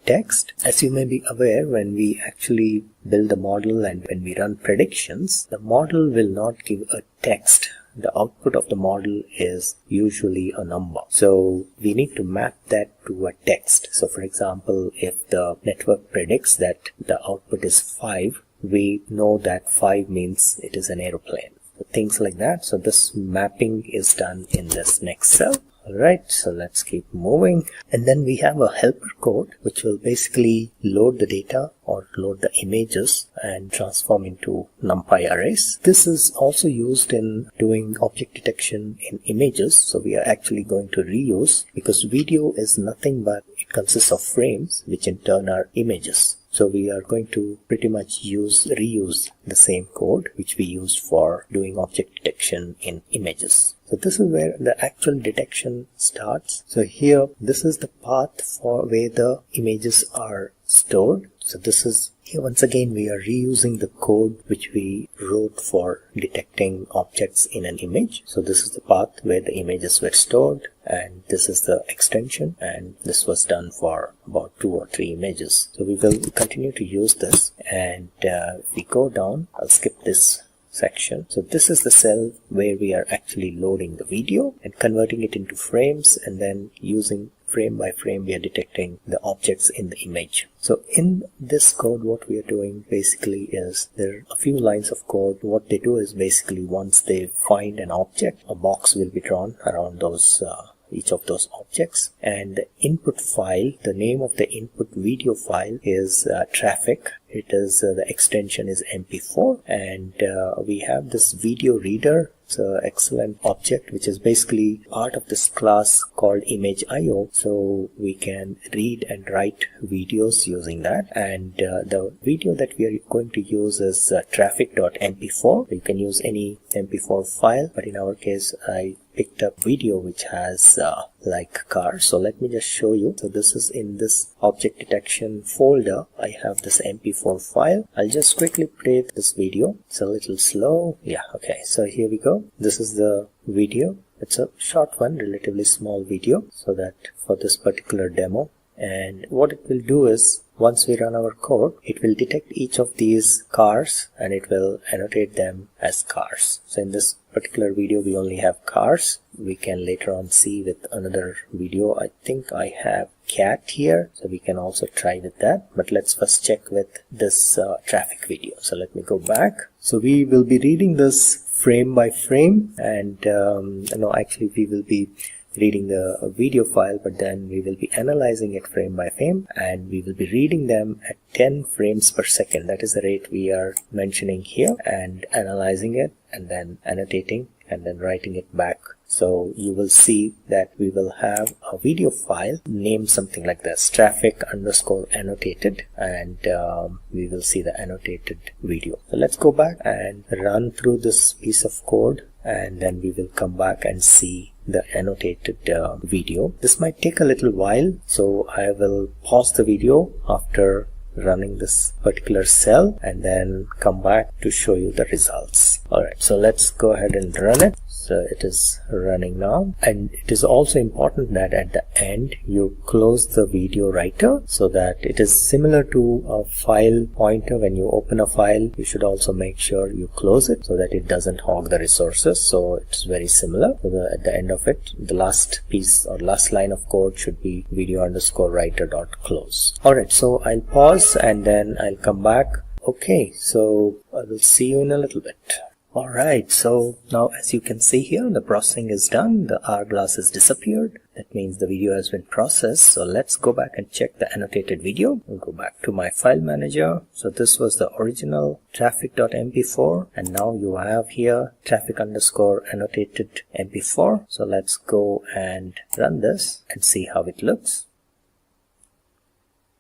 text. As you may be aware, when we actually build a model and when we run predictions, the model will not give a text. The output of the model is usually a number. So we need to map that to a text. So for example, if the network predicts that the output is 5, we know that 5 means it is an aeroplane. Things like that. So this mapping is done in this next cell. Alright, so let's keep moving. And then we have a helper code which will basically load the data or load the images and transform into NumPy arrays. This is also used in doing object detection in images. So we are actually going to reuse, because video is nothing but it consists of frames, which in turn are images. So we are going to pretty much reuse the same code which we used for doing object detection in images. So this is where the actual detection starts. So here, this is the path for where the images are stored. So this is here once again we are reusing the code which we wrote for detecting objects in an image. So this is the path where the images were stored, and this is the extension, and this was done for about 2 or 3 images. So we will continue to use this, and if we go down, I'll skip this section. So this is the cell where we are actually loading the video and converting it into frames, and then using frame by frame we are detecting the objects in the image. So in this code what we are doing basically is there are a few lines of code. What they do is basically once they find an object, a box will be drawn around those each of those objects, and the input file, the name of the input video file is traffic. It is the extension is MP4, and we have this video reader. It's an excellent object which is basically part of this class called image.io. So we can read and write videos using that, and the video that we are going to use is traffic.mp4. You can use any MP4 file, but in our case I picked up video which has like cars. So let me just show you. So this is in this object detection folder. I have this MP4 file. I'll just quickly play this video. It's a little slow. Yeah, okay. So here we go. This is the video. It's a short one, relatively small video, so that for this particular demo. And what it will do is once we run our code, it will detect each of these cars and it will annotate them as cars. So in this particular video we only have cars. We can later on see with another video. I think I have cat here, so we can also try with that, but let's first check with this traffic video. So let me go back. So we will be reading this frame by frame, and no, actually we will be reading the video file, but then we will be analyzing it frame by frame, and we will be reading them at 10 frames per second. That is the rate we are mentioning here, and analyzing it and then annotating and then writing it back. So you will see that we will have a video file named something like this, traffic_annotated, and we will see the annotated video. So let's go back and run through this piece of code, and then we will come back and see the annotated video. This might take a little while, so I will pause the video after running this particular cell and then come back to show you the results. Alright, so let's go ahead and run it. So it is running now, and it is also important that at the end you close the video writer, so that it is similar to a file pointer. When you open a file, you should also make sure you close it so that it doesn't hog the resources. So it's very similar. So at the end of it, the last piece or last line of code should be video_writer.close. Alright, so I'll pause and then I'll come back. Okay, so I will see you in a little bit. Alright, so now as you can see here, the processing is done, the hourglass has disappeared, That means the video has been processed. So let's go back and check the annotated video. We'll go back to my file manager. So this was the original traffic.mp4, and now you have here traffic underscore annotated mp4. So let's go and run this and see how it looks.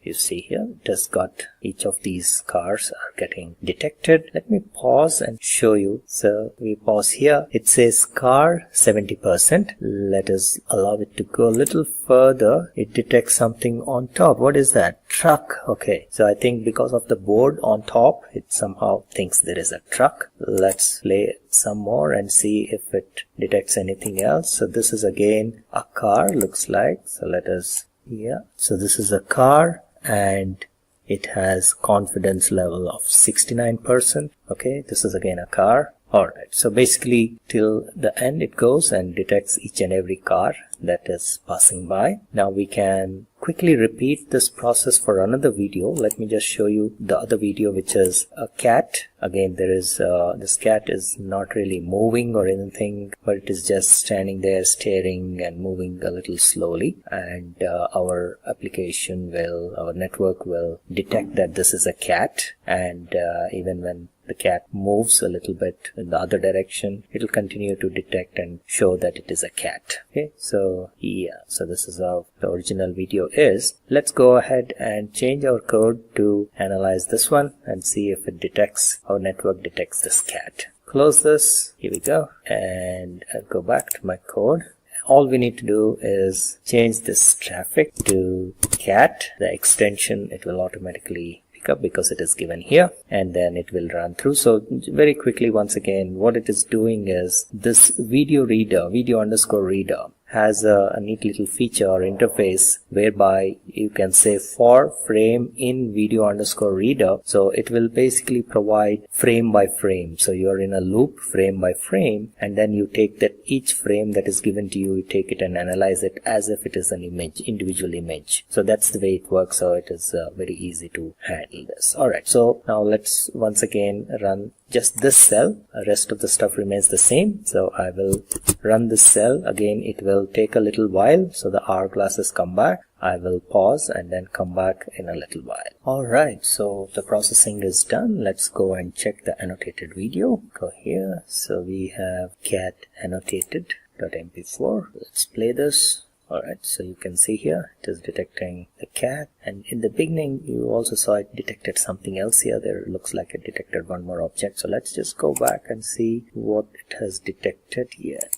You see here, it has got each of these cars are getting detected. Let me pause and show you. So we pause here. It says car 70%. Let us allow it to go a little further. It detects something on top. What is that? Truck. Okay. So I think because of the board on top, it somehow thinks there is a truck. Let's play some more and see if it detects anything else. So this is again a car, looks like. So let us, yeah. So this is a car, and it has confidence level of 69%. Okay, this is again a car. Alright, so basically till the end it goes and detects each and every car that is passing by. Now we can quickly repeat this process for another video. Let me just show you the other video, which is a cat. Again, there is this cat is not really moving or anything, but it is just standing there staring and moving a little slowly, and our application will, our network will detect that this is a cat, and even when the cat moves a little bit in the other direction, it will continue to detect and show that it is a cat. Okay, so yeah, so this is how the original video is. Let's go ahead and change our code to analyze this one and see if it detects, our network detects this cat. Close this, here we go, and I'll go back to my code. All we need to do is change this traffic to cat. The extension, it will automatically up because it is given here, and then it will run through. So very quickly, once again, what it is doing is this video reader, video underscore reader, has a neat little feature or interface whereby you can say for frame in video underscore reader. So it will basically provide frame by frame. So you're in a loop frame by frame, and then you take that each frame that is given to you, you take it and analyze it as if it is an image, individual image. So that's the way it works. So it is very easy to handle this. Alright, so now let's once again run just this cell. The rest of the stuff remains the same. So I will run this cell again. It will take a little while, so the hourglasses come back. I will pause and then come back in a little while. Alright, so the processing is done. Let's go and check the annotated video. Go here. So we have cat annotated.mp4. Let's play this. Alright, so you can see here it is detecting the cat, and in the beginning you also saw it detected something else here. There looks like it detected one more object. So let's just go back and see what it has detected here.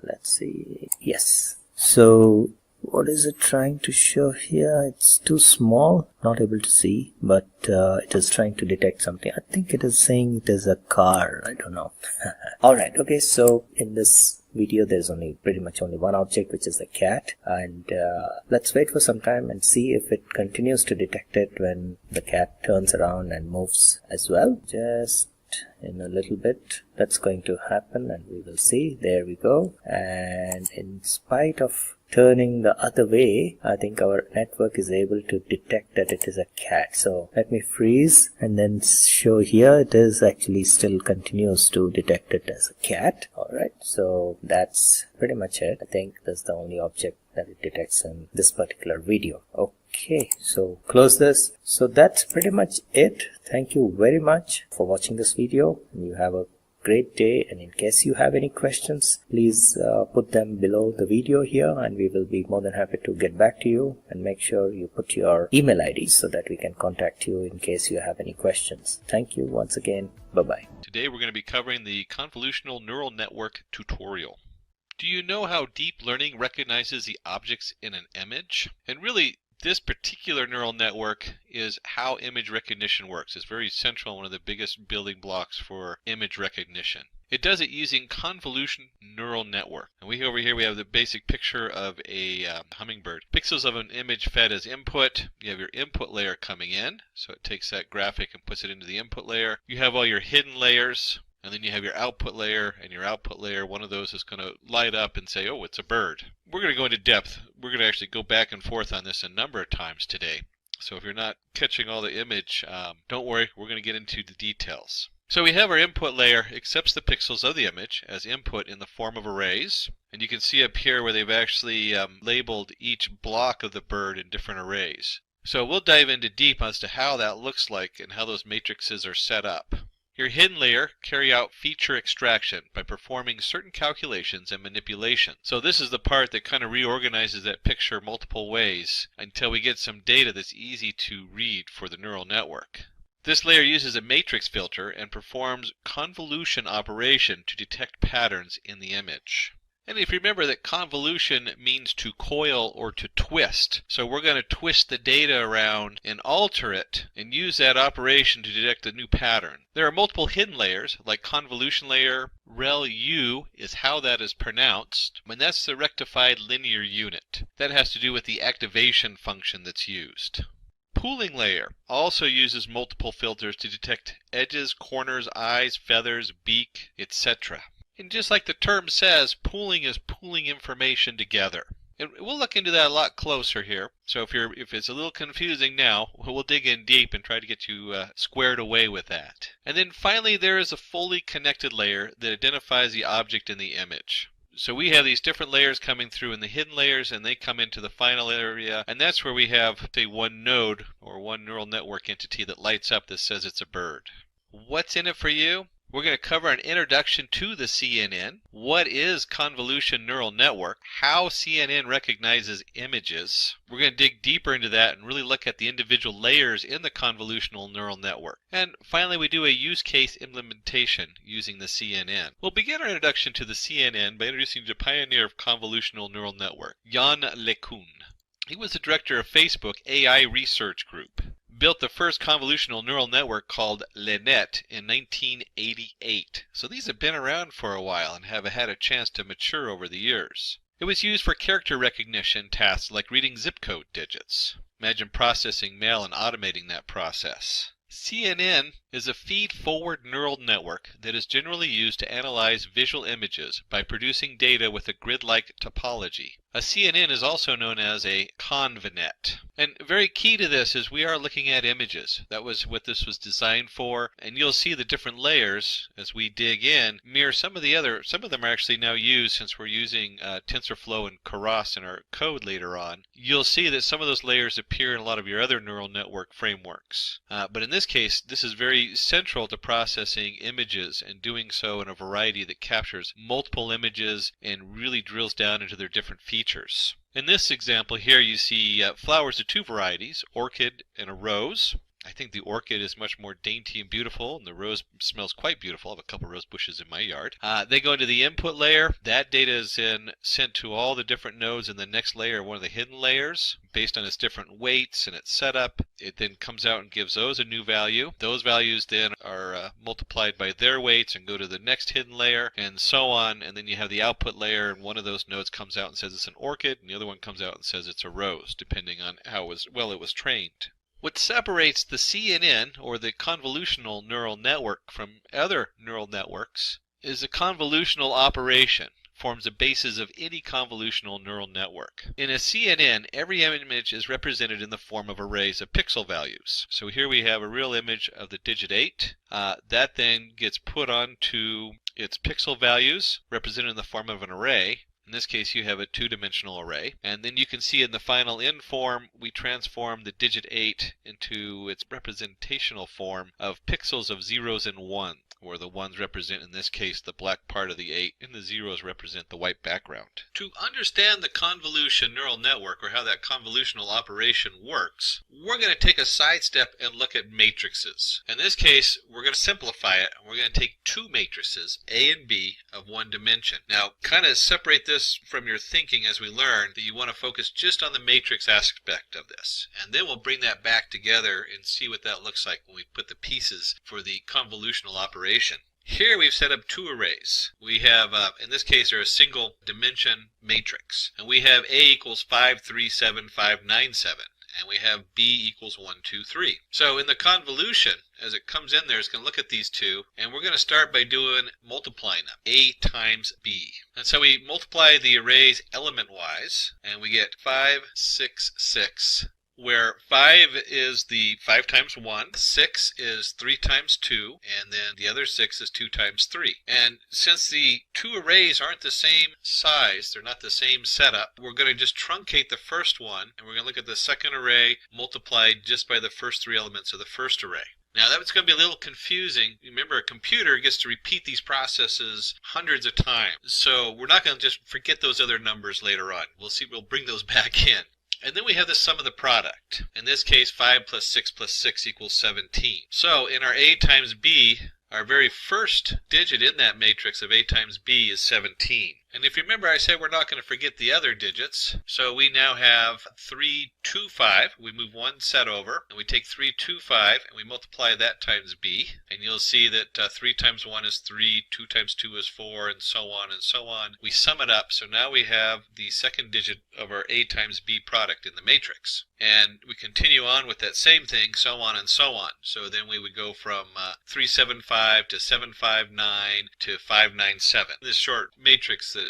Let's see. Yes. So what is it trying to show here? It's too small, not able to see, but it is trying to detect something. I think it is saying it is a car. I don't know. Alright, okay, so in this video there's pretty much only one object, which is the cat, and let's wait for some time and see if it continues to detect it when the cat turns around and moves as well. Just in a little bit that's going to happen, and we will see. There we go. And in spite of turning the other way, I think our network is able to detect that it is a cat. So let me freeze and then show here it is actually still continues to detect it as a cat. Alright, so that's pretty much it. I think that's the only object that it detects in this particular video. Okay, so close this. So that's pretty much it. Thank you very much for watching this video, and you have a great day. And in case you have any questions, please put them below the video here, and we will be more than happy to get back to you. And make sure you put your email ID so that we can contact you in case you have any questions. Thank you once again. Bye-bye. Today we're going to be covering the convolutional neural network tutorial. Do you know how deep learning recognizes the objects in an image? And really, this particular neural network is how image recognition works. It's very central, one of the biggest building blocks for image recognition. It does it using convolution neural network. And over here we have the basic picture of a hummingbird. Pixels of an image fed as input. You have your input layer coming in, so it takes that graphic and puts it into the input layer. You have all your hidden layers, and then you have your output layer, and your output layer, one of those is going to light up and say, oh, it's a bird. We're going to go into depth. We're going to actually go back and forth on this a number of times today. So if you're not catching all the image, don't worry, we're going to get into the details. So we have our input layer accepts the pixels of the image as input in the form of arrays. And you can see up here where they've actually labeled each block of the bird in different arrays. So we'll dive into deep as to how that looks like and how those matrices are set up. Your hidden layer carry out feature extraction by performing certain calculations and manipulation. So this is the part that kind of reorganizes that picture multiple ways until we get some data that's easy to read for the neural network. This layer uses a matrix filter and performs convolution operation to detect patterns in the image. And if you remember that convolution means to coil or to twist. So we're going to twist the data around and alter it and use that operation to detect a new pattern. There are multiple hidden layers like convolution layer. ReLU is how that is pronounced. And that's the rectified linear unit. That has to do with the activation function that's used. Pooling layer also uses multiple filters to detect edges, corners, eyes, feathers, beak, etc. And just like the term says, pooling is pooling information together. And we'll look into that a lot closer here. So if it's a little confusing now, we'll dig in deep and try to get you squared away with that. And then finally there is a fully connected layer that identifies the object in the image. So we have these different layers coming through in the hidden layers, and they come into the final area, and that's where we have, say, one node or one neural network entity that lights up that says it's a bird. What's in it for you? We're going to cover an introduction to the CNN. What is convolution neural network? How CNN recognizes images. We're going to dig deeper into that and really look at the individual layers in the convolutional neural network. And finally, we do a use case implementation using the CNN. We'll begin our introduction to the CNN by introducing the pioneer of convolutional neural network, Yann LeCun. He was the director of Facebook AI Research Group. Built the first convolutional neural network called LeNet in 1988. So these have been around for a while and have had a chance to mature over the years. It was used for character recognition tasks like reading zip code digits. Imagine processing mail and automating that process. CNN is a feed-forward neural network that is generally used to analyze visual images by producing data with a grid-like topology. A CNN is also known as a convnet. And very key to this is we are looking at images. That was what this was designed for. And you'll see the different layers as we dig in mirror some of them are actually now used since we're using TensorFlow and Keras in our code later on. You'll see that some of those layers appear in a lot of your other neural network frameworks. But in this case, this is very central to processing images and doing so in a variety that captures multiple images and really drills down into their different features. In this example here you see flowers of two varieties, orchid and a rose. I think the orchid is much more dainty and beautiful, and the rose smells quite beautiful. I have a couple rose bushes in my yard. They go into the input layer. That data is then sent to all the different nodes in the next layer, one of the hidden layers, based on its different weights and its setup. It then comes out and gives those a new value. Those values then are multiplied by their weights and go to the next hidden layer, and so on. And then you have the output layer, and one of those nodes comes out and says it's an orchid, and the other one comes out and says it's a rose, depending on how well it was trained. What separates the CNN, or the convolutional neural network, from other neural networks is a convolutional operation. Forms the basis of any convolutional neural network. In a CNN, every image is represented in the form of arrays of pixel values. So here we have a real image of the digit 8. That then gets put onto its pixel values, represented in the form of an array. In this case, you have a two-dimensional array. And then you can see in the final end form, we transform the digit 8 into its representational form of pixels of zeros and ones, where the ones represent, in this case, the black part of the 8, and the zeros represent the white background. To understand the convolution neural network, or how that convolutional operation works, we're going to take a sidestep and look at matrices. In this case, we're going to simplify it, and we're going to take two matrices, A and B, of one dimension. Now, kind of separate this from your thinking as we learn that you want to focus just on the matrix aspect of this. And then we'll bring that back together and see what that looks like when we put the pieces for the convolutional operation. Here we've set up two arrays. We have, in this case, they're a single dimension matrix. And we have A equals 5, 3, 7, 5, 9, 7. And we have B equals 1, 2, 3. So in the convolution, as it comes in there, it's going to look at these two, and we're going to start by multiplying them, A times B. And so we multiply the arrays element-wise, and we get 5, 6, 6, where 5 is the 5 times 1, 6 is 3 times 2, and then the other 6 is 2 times 3. And since the two arrays aren't the same size, they're not the same setup, we're going to just truncate the first one, and we're going to look at the second array multiplied just by the first 3 elements of the first array. Now that's going to be a little confusing. Remember, a computer gets to repeat these processes hundreds of times, so we're not going to just forget those other numbers later on. We'll bring those back in. And then we have the sum of the product. In this case, 5 plus 6 plus 6 equals 17. So in our A times B, our very first digit in that matrix of A times B is 17. And if you remember, I said we're not going to forget the other digits. So we now have 3, 2, 5. We move one set over, and we take 3, 2, 5, and we multiply that times B. And you'll see that 3 times 1 is 3, 2 times 2 is 4, and so on and so on. We sum it up, so now we have the second digit of our A times B product in the matrix. And we continue on with that same thing, so on and so on. So then we would go from 375 to 759 to 597. This short matrix that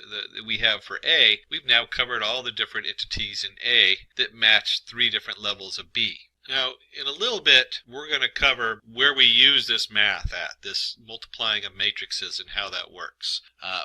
we have for A, we've now covered all the different entities in A that match 3 different levels of B. Now, in a little bit, we're going to cover where we use this math at, this multiplying of matrices and how that works.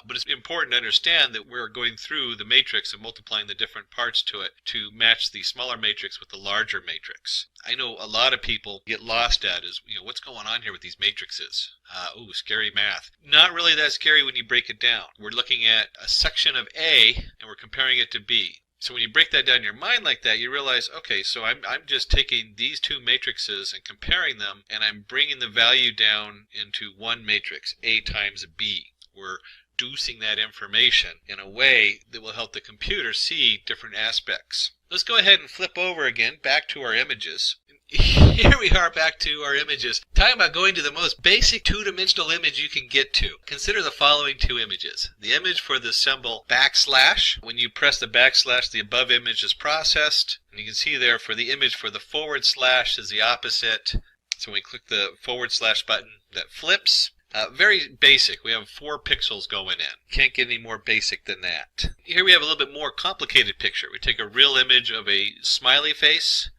But it's important to understand that we're going through the matrix and multiplying the different parts to it to match the smaller matrix with the larger matrix. I know a lot of people get lost at is, what's going on here with these matrices? Ooh, scary math. Not really that scary when you break it down. We're looking at a section of A and we're comparing it to B. So when you break that down in your mind like that, you realize, okay, so I'm just taking these two matrices and comparing them, and I'm bringing the value down into one matrix, A times B. We're reducing that information in a way that will help the computer see different aspects. Let's go ahead and flip over again back to our images. Here we are back to our images. Talking about going to the most basic two-dimensional image you can get to. Consider the following two images. The image for the symbol backslash. When you press the backslash, the above image is processed. And you can see there for the image for the forward slash is the opposite. So when we click the forward slash button, that flips. Very basic. We have 4 pixels going in. Can't get any more basic than that. Here we have a little bit more complicated picture. We take a real image of a smiley face.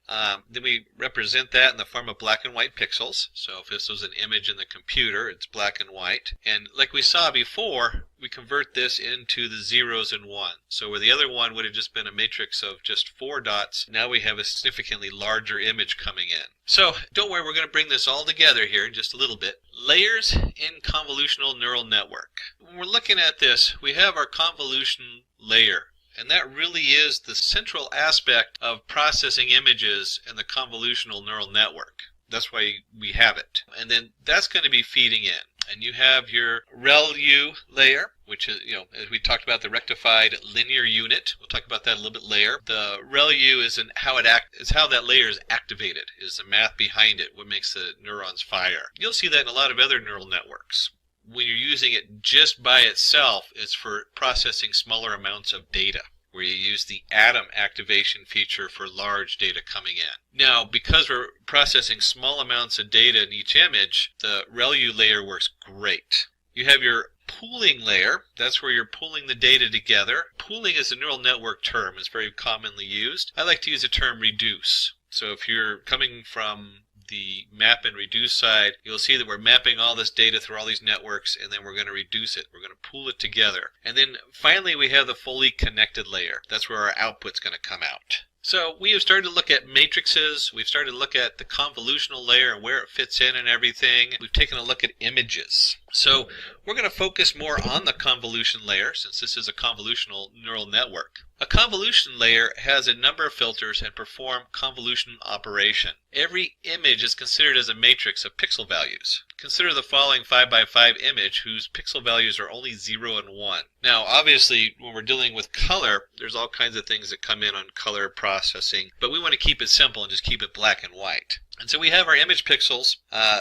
Then we represent that in the form of black and white pixels. So if this was an image in the computer, it's black and white. And like we saw before, we convert this into the zeros and ones. So where the other one would have just been a matrix of just 4 dots, now we have a significantly larger image coming in. So don't worry, we're going to bring this all together here in just a little bit. Layers in convolutional neural network. When we're looking at this, we have our convolution layer. And that really is the central aspect of processing images in the convolutional neural network. That's why we have it. And then that's going to be feeding in. And you have your ReLU layer, which is, as we talked about, the rectified linear unit. We'll talk about that a little bit later. The ReLU is how that layer is activated, is the math behind it, what makes the neurons fire. You'll see that in a lot of other neural networks. When you're using it just by itself, it's for processing smaller amounts of data, where you use the atom activation feature for large data coming in. Now, because we're processing small amounts of data in each image, the ReLU layer works great. You have your pooling layer. That's where you're pooling the data together. Pooling is a neural network term. It's very commonly used. I like to use the term reduce. So if you're coming from the map and reduce side, you'll see that we're mapping all this data through all these networks, and then we're going to reduce it. We're going to pool it together. And then finally we have the fully connected layer. That's where our output's going to come out. So we have started to look at matrices. We've started to look at the convolutional layer and where it fits in and everything. We've taken a look at images. So we're going to focus more on the convolution layer, since this is a convolutional neural network. A convolution layer has a number of filters and perform convolution operation. Every image is considered as a matrix of pixel values. Consider the following 5x5 image whose pixel values are only 0 and 1. Now, obviously, when we're dealing with color, there's all kinds of things that come in on color processing, but we want to keep it simple and just keep it black and white. And so we have our image pixels,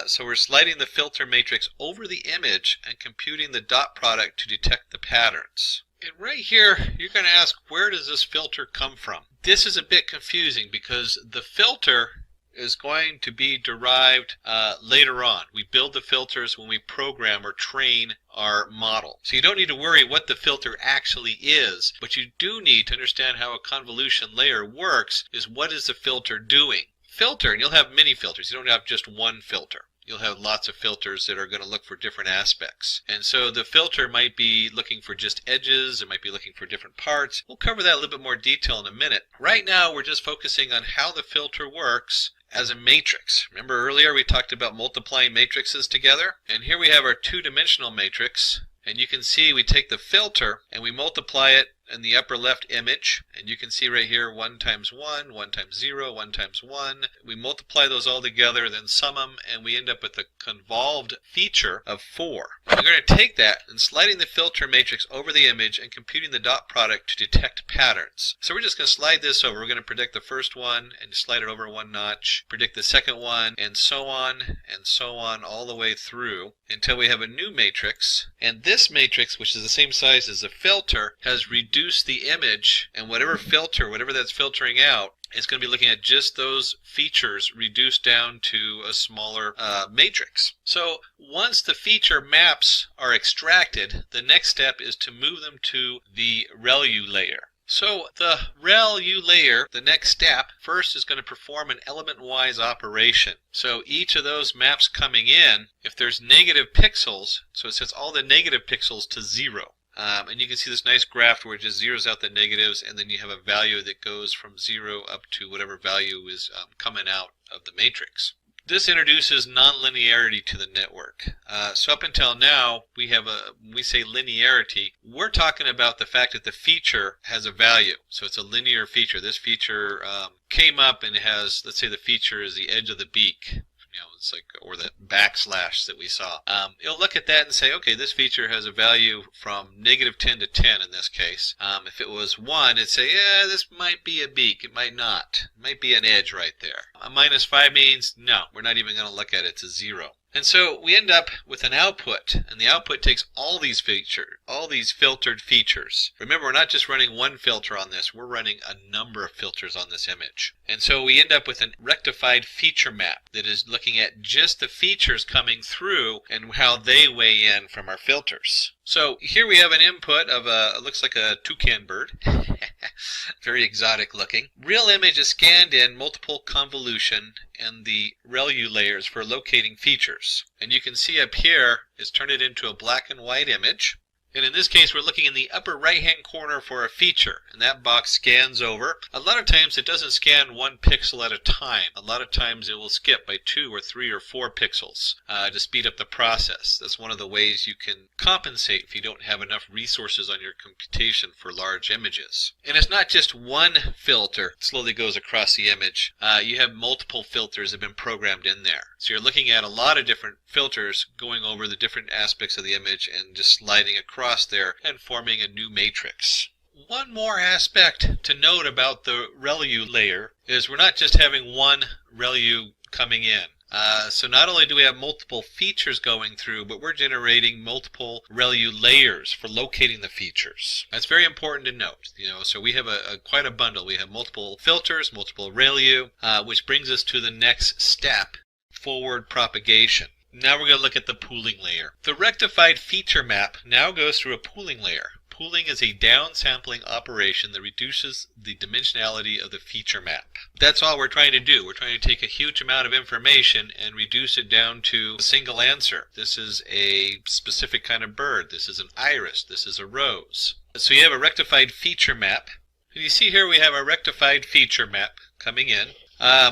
so we're sliding the filter matrix over the image and computing the dot product to detect the patterns. And right here, you're going to ask, where does this filter come from? This is a bit confusing because the filter is going to be derived later on. We build the filters when we program or train our model. So you don't need to worry what the filter actually is, but you do need to understand how a convolution layer works, is what is the filter doing. Filter, and you'll have many filters. You don't have just one filter. You'll have lots of filters that are going to look for different aspects. And so the filter might be looking for just edges, it might be looking for different parts. We'll cover that in a little bit more detail in a minute. Right now we're just focusing on how the filter works as a matrix. Remember earlier we talked about multiplying matrices together? And here we have our two-dimensional matrix. And you can see we take the filter and we multiply it in the upper left image, and you can see right here 1 times 1, 1 times 0, 1 times 1. We multiply those all together, then sum them, and we end up with a convolved feature of 4. We're going to take that and sliding the filter matrix over the image and computing the dot product to detect patterns. So we're just going to slide this over. We're going to predict the first one and slide it over 1 notch, predict the second one, and so on all the way through until we have a new matrix. And this matrix, which is the same size as the filter, has reduced the image, and whatever filter, whatever that's filtering out, is going to be looking at just those features reduced down to a smaller matrix. So once the feature maps are extracted, the next step is to move them to the ReLU layer. So the ReLU layer, the next step, first is going to perform an element-wise operation. So each of those maps coming in, if there's negative pixels, so it sets all the negative pixels to 0. And you can see this nice graph where it just zeroes out the negatives, and then you have a value that goes from 0 up to whatever value is coming out of the matrix. This introduces nonlinearity to the network. So up until now, we say linearity, we're talking about the fact that the feature has a value. So it's a linear feature. This feature came up and has, let's say the feature is the edge of the beak. It's like, or the backslash that we saw. It'll look at that and say, okay, this feature has a value from -10 to 10 in this case. If it was 1, it'd say, yeah, this might be a beak. It might not. It might be an edge right there. A -5 means, no, we're not even going to look at it. It's a 0. And so we end up with an output, and the output takes all these filtered features. Remember, we're not just running one filter on this, we're running a number of filters on this image. And so we end up with a rectified feature map that is looking at just the features coming through and how they weigh in from our filters. So here we have an input of it looks like a toucan bird. Very exotic looking. Real image is scanned in multiple convolution and the ReLU layers for locating features. And you can see up here is turn it into a black and white image. And in this case, we're looking in the upper right-hand corner for a feature, and that box scans over. A lot of times it doesn't scan 1 pixel at a time. A lot of times it will skip by 2 or 3 or 4 pixels to speed up the process. That's one of the ways you can compensate if you don't have enough resources on your computation for large images. And it's not just one filter that slowly goes across the image. You have multiple filters that have been programmed in there. So you're looking at a lot of different filters going over the different aspects of the image and just sliding across there and forming a new matrix. One more aspect to note about the ReLU layer is we're not just having one ReLU coming in. So not only do we have multiple features going through, but we're generating multiple ReLU layers for locating the features. That's very important to note. So we have quite a bundle. We have multiple filters, multiple ReLU, which brings us to the next step, forward propagation. Now we're going to look at the pooling layer. The rectified feature map now goes through a pooling layer. Pooling is a downsampling operation that reduces the dimensionality of the feature map. That's all we're trying to do. We're trying to take a huge amount of information and reduce it down to a single answer. This is a specific kind of bird. This is an iris. This is a rose. So you have a rectified feature map. And you see here we have a rectified feature map coming in.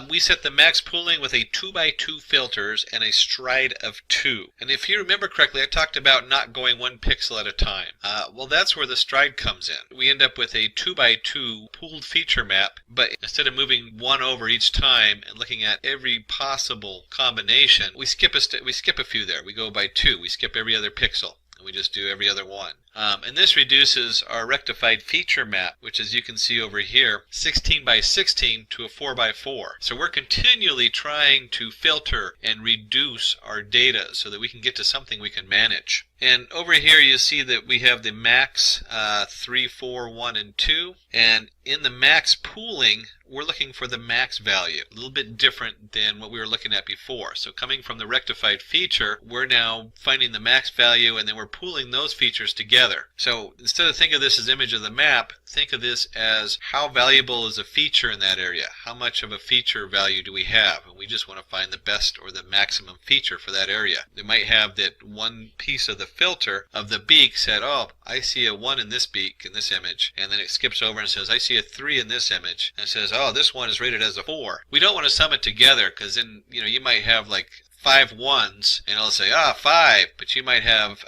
We set the max pooling with a 2x2 filters and a stride of 2. And if you remember correctly, I talked about not going 1 pixel at a time. Well, that's where the stride comes in. We end up with a 2x2 pooled feature map, but instead of moving 1 over each time and looking at every possible combination, we skip a few there. We go by 2. We skip every other pixel. And we just do every other one. And this reduces our rectified feature map, which as you can see over here, 16 by 16 to a 4 by 4. So we're continually trying to filter and reduce our data so that we can get to something we can manage. And over here you see that we have the max 3, 4, 1, and 2. And in the max pooling, we're looking for the max value. A little bit different than what we were looking at before. So coming from the rectified feature, we're now finding the max value and then we're pooling those features together. So instead of thinking of this as image of the map, think of this as how valuable is a feature in that area? How much of a feature value do we have? And we just want to find the best or the maximum feature for that area. They might have that one piece of the filter of the beak said, oh, I see a 1 in this beak in this image, and then it skips over and says, I see a 3 in this image, and it says, oh, this one is rated as a 4. We don't want to sum it together because then you might have like 5 1s and it'll say 5, but you might have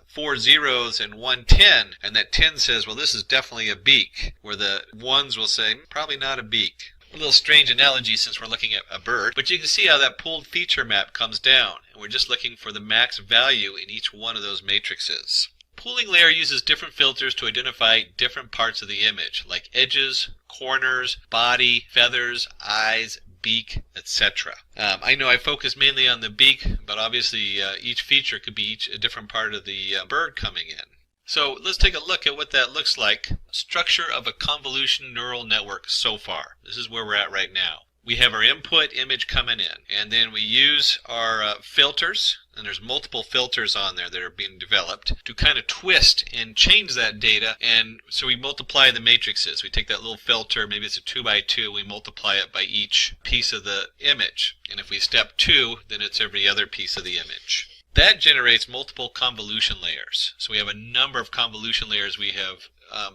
4 zeros and 1 10, and that 10 says, well, this is definitely a beak, where the 1s will say probably not a beak. A little strange analogy since we're looking at a bird, but you can see how that pooled feature map comes down, and we're just looking for the max value in each one of those matrices. Pooling layer uses different filters to identify different parts of the image, like edges, corners, body, feathers, eyes, beak, etc. I know I focus mainly on the beak, but obviously each feature could be a different part of the bird coming in. So let's take a look at what that looks like. Structure of a convolution neural network so far. This is where we're at right now. We have our input image coming in, and then we use our filters, and there's multiple filters on there that are being developed to kind of twist and change that data. And so we multiply the matrices. We take that little filter, maybe it's a 2 by 2, we multiply it by each piece of the image. And if we step 2, then it's every other piece of the image. That generates multiple convolution layers. So we have a number of convolution layers we have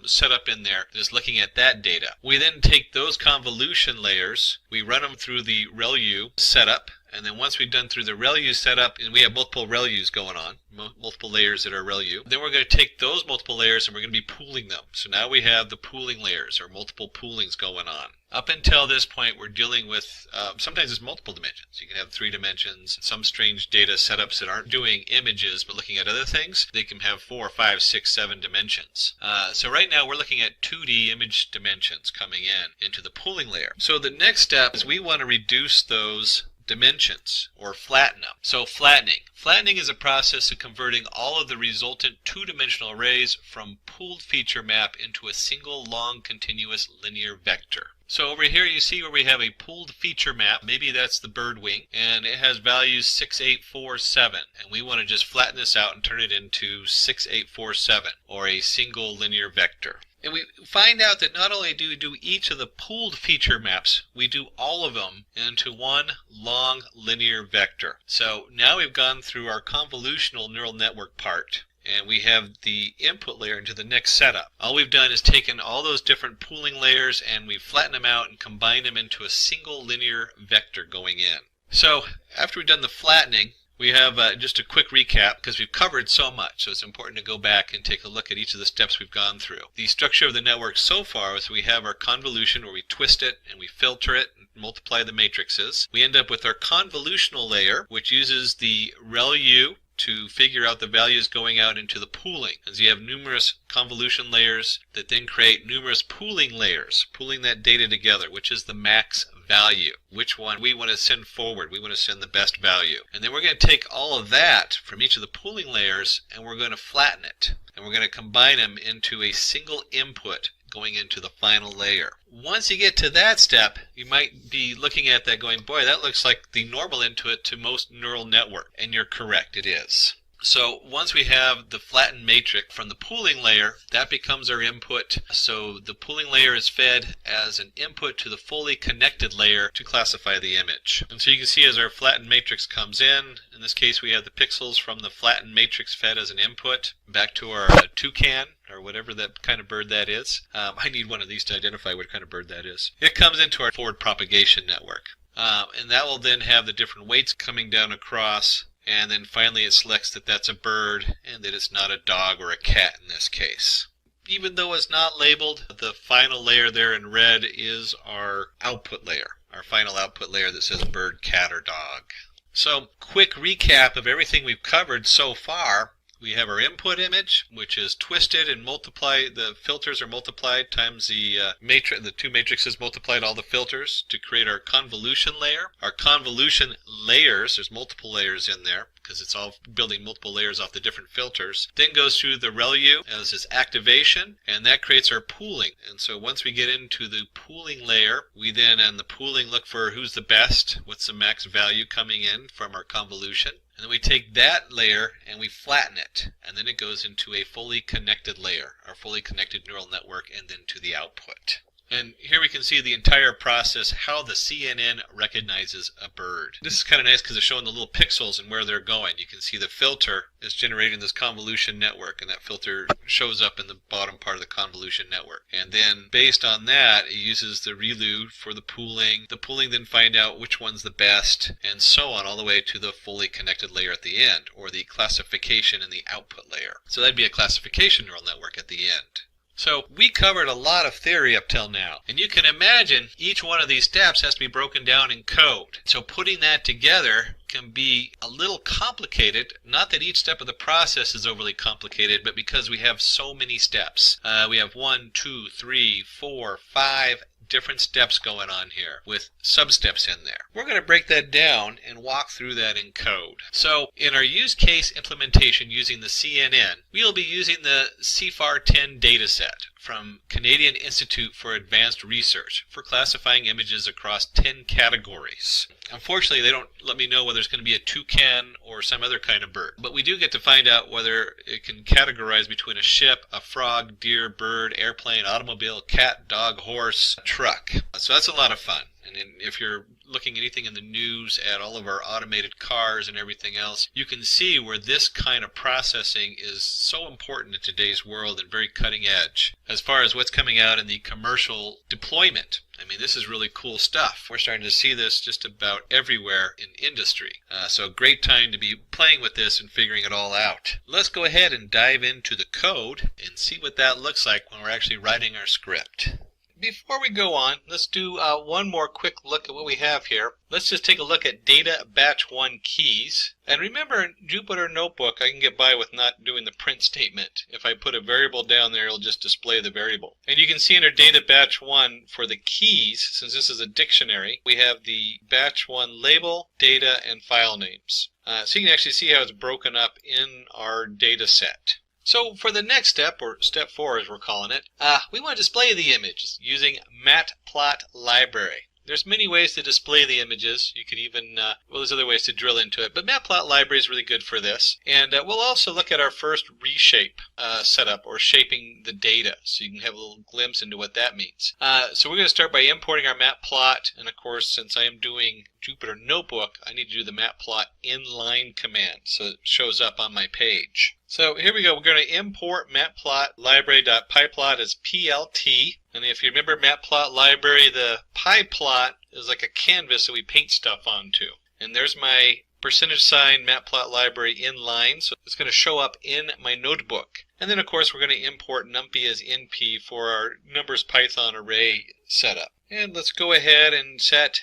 set up in there just looking at that data. We then take those convolution layers, we run them through the ReLU setup, and then once we've done through the ReLU setup, and we have multiple ReLUs going on, multiple layers that are ReLU, then we're going to take those multiple layers and we're going to be pooling them. So now we have the pooling layers, or multiple poolings going on. Up until this point, we're dealing with, sometimes it's multiple dimensions. You can have 3 dimensions. Some strange data setups that aren't doing images but looking at other things, they can have 4, 5, 6, 7 dimensions. So right now we're looking at 2D image dimensions coming into the pooling layer. So the next step is we want to reduce those dimensions, or flatten them. So flattening is a process of converting all of the resultant two-dimensional arrays from pooled feature map into a single long continuous linear vector. So over here you see where we have a pooled feature map. Maybe that's the bird wing, and it has values 6, 8, 4, 7, and we want to just flatten this out and turn it into 6, 8, 4, 7, or a single linear vector. And we find out that not only do we do each of the pooled feature maps, we do all of them into one long linear vector. So now we've gone through our convolutional neural network part, and we have the input layer into the next setup. All we've done is taken all those different pooling layers and we've flattened them out and combined them into a single linear vector going in. So after we've done the flattening, we have just a quick recap because we've covered so much, so it's important to go back and take a look at each of the steps we've gone through. The structure of the network so far is we have our convolution where we twist it and we filter it and multiply the matrices. We end up with our convolutional layer, which uses the ReLU to figure out the values going out into the pooling. As you have numerous convolution layers that then create numerous pooling layers, pooling that data together, which is the max value, which one we want to send forward. We want to send the best value. And then we're going to take all of that from each of the pooling layers and we're going to flatten it. And we're going to combine them into a single input going into the final layer. Once you get to that step, you might be looking at that going, boy, that looks like the normal input to most neural network. And you're correct, it is. So once we have the flattened matrix from the pooling layer, that becomes our input. So the pooling layer is fed as an input to the fully connected layer to classify the image. And so you can see as our flattened matrix comes in this case we have the pixels from the flattened matrix fed as an input back to our toucan, or whatever that kind of bird that is. I need one of these to identify what kind of bird that is. It comes into our forward propagation network. And that will then have the different weights coming down across. And then finally it selects that that's a bird and that it's not a dog or a cat in this case. Even though it's not labeled, the final layer there in red is our output layer, our final output layer that says bird, cat, or dog. So, quick recap of everything we've covered so far. We have our input image, which is twisted and multiplied. The filters are multiplied times the matrix, the two matrices multiplied all the filters to create our convolution layer. Our convolution layers, there's multiple layers in there because it's all building multiple layers off the different filters. Then goes through the ReLU as its activation, and that creates our pooling. And so once we get into the pooling layer, we then on the pooling look for who's the best, what's the max value coming in from our convolution. And then we take that layer and we flatten it, and then it goes into a fully connected layer, our fully connected neural network, and then to the output. And here we can see the entire process, how the CNN recognizes a bird. This is kind of nice because it's showing the little pixels and where they're going. You can see the filter is generating this convolution network, and that filter shows up in the bottom part of the convolution network. And then based on that, it uses the ReLU for the pooling. The pooling then find out which one's the best, and so on, all the way to the fully connected layer at the end, or the classification in the output layer. So that'd be a classification neural network at the end. So we covered a lot of theory up till now, and you can imagine each one of these steps has to be broken down in code. So putting that together can be a little complicated. Not that each step of the process is overly complicated, but because we have so many steps. We have 1, 2, 3, 4, 5 different steps going on here with sub-steps in there. We're going to break that down and walk through that in code. So in our use case implementation using the CNN, we'll be using the CFAR10 dataset from Canadian Institute for Advanced Research for classifying images across 10 categories. Unfortunately, they don't let me know whether it's going to be a toucan or some other kind of bird, but we do get to find out whether it can categorize between a ship, a frog, deer, bird, airplane, automobile, cat, dog, horse, truck. So that's a lot of fun. And if you're looking anything in the news at all of our automated cars and everything else, you can see where this kind of processing is so important in today's world and very cutting edge as far as what's coming out in the commercial deployment. I mean, this is really cool stuff. We're starting to see this just about everywhere in industry. So a great time to be playing with this and figuring it all out. Let's go ahead and dive into the code and see what that looks like when we're actually writing our script. Before we go on, let's do one more quick look at what we have here. Let's just take a look at data batch 1 keys. And remember, in Jupyter Notebook, I can get by with not doing the print statement. If I put a variable down there, it'll just display the variable. And you can see in our data batch 1 for the keys, since this is a dictionary, we have the batch 1 label, data, and file names. So you can actually see how it's broken up in our data set. So for the next step, or step 4 as we're calling it, we want to display the image using Matplotlib. There's many ways to display the images. You could even, well, there's other ways to drill into it, but Matplotlib is really good for this. And we'll also look at our first reshape setup, or shaping the data, so you can have a little glimpse into what that means. So we're going to start by importing our matplot, and of course, since I am doing Jupyter Notebook, I need to do the matplot inline command, so it shows up on my page. So here we go. We're going to import matplotlib.pyplot as PLT. And if you remember Matplotlib, the pyplot is like a canvas that we paint stuff onto. And there's my %sign matplotlib inline, so it's going to show up in my notebook. And then of course we're going to import numpy as np for our numbers Python array setup. And let's go ahead and set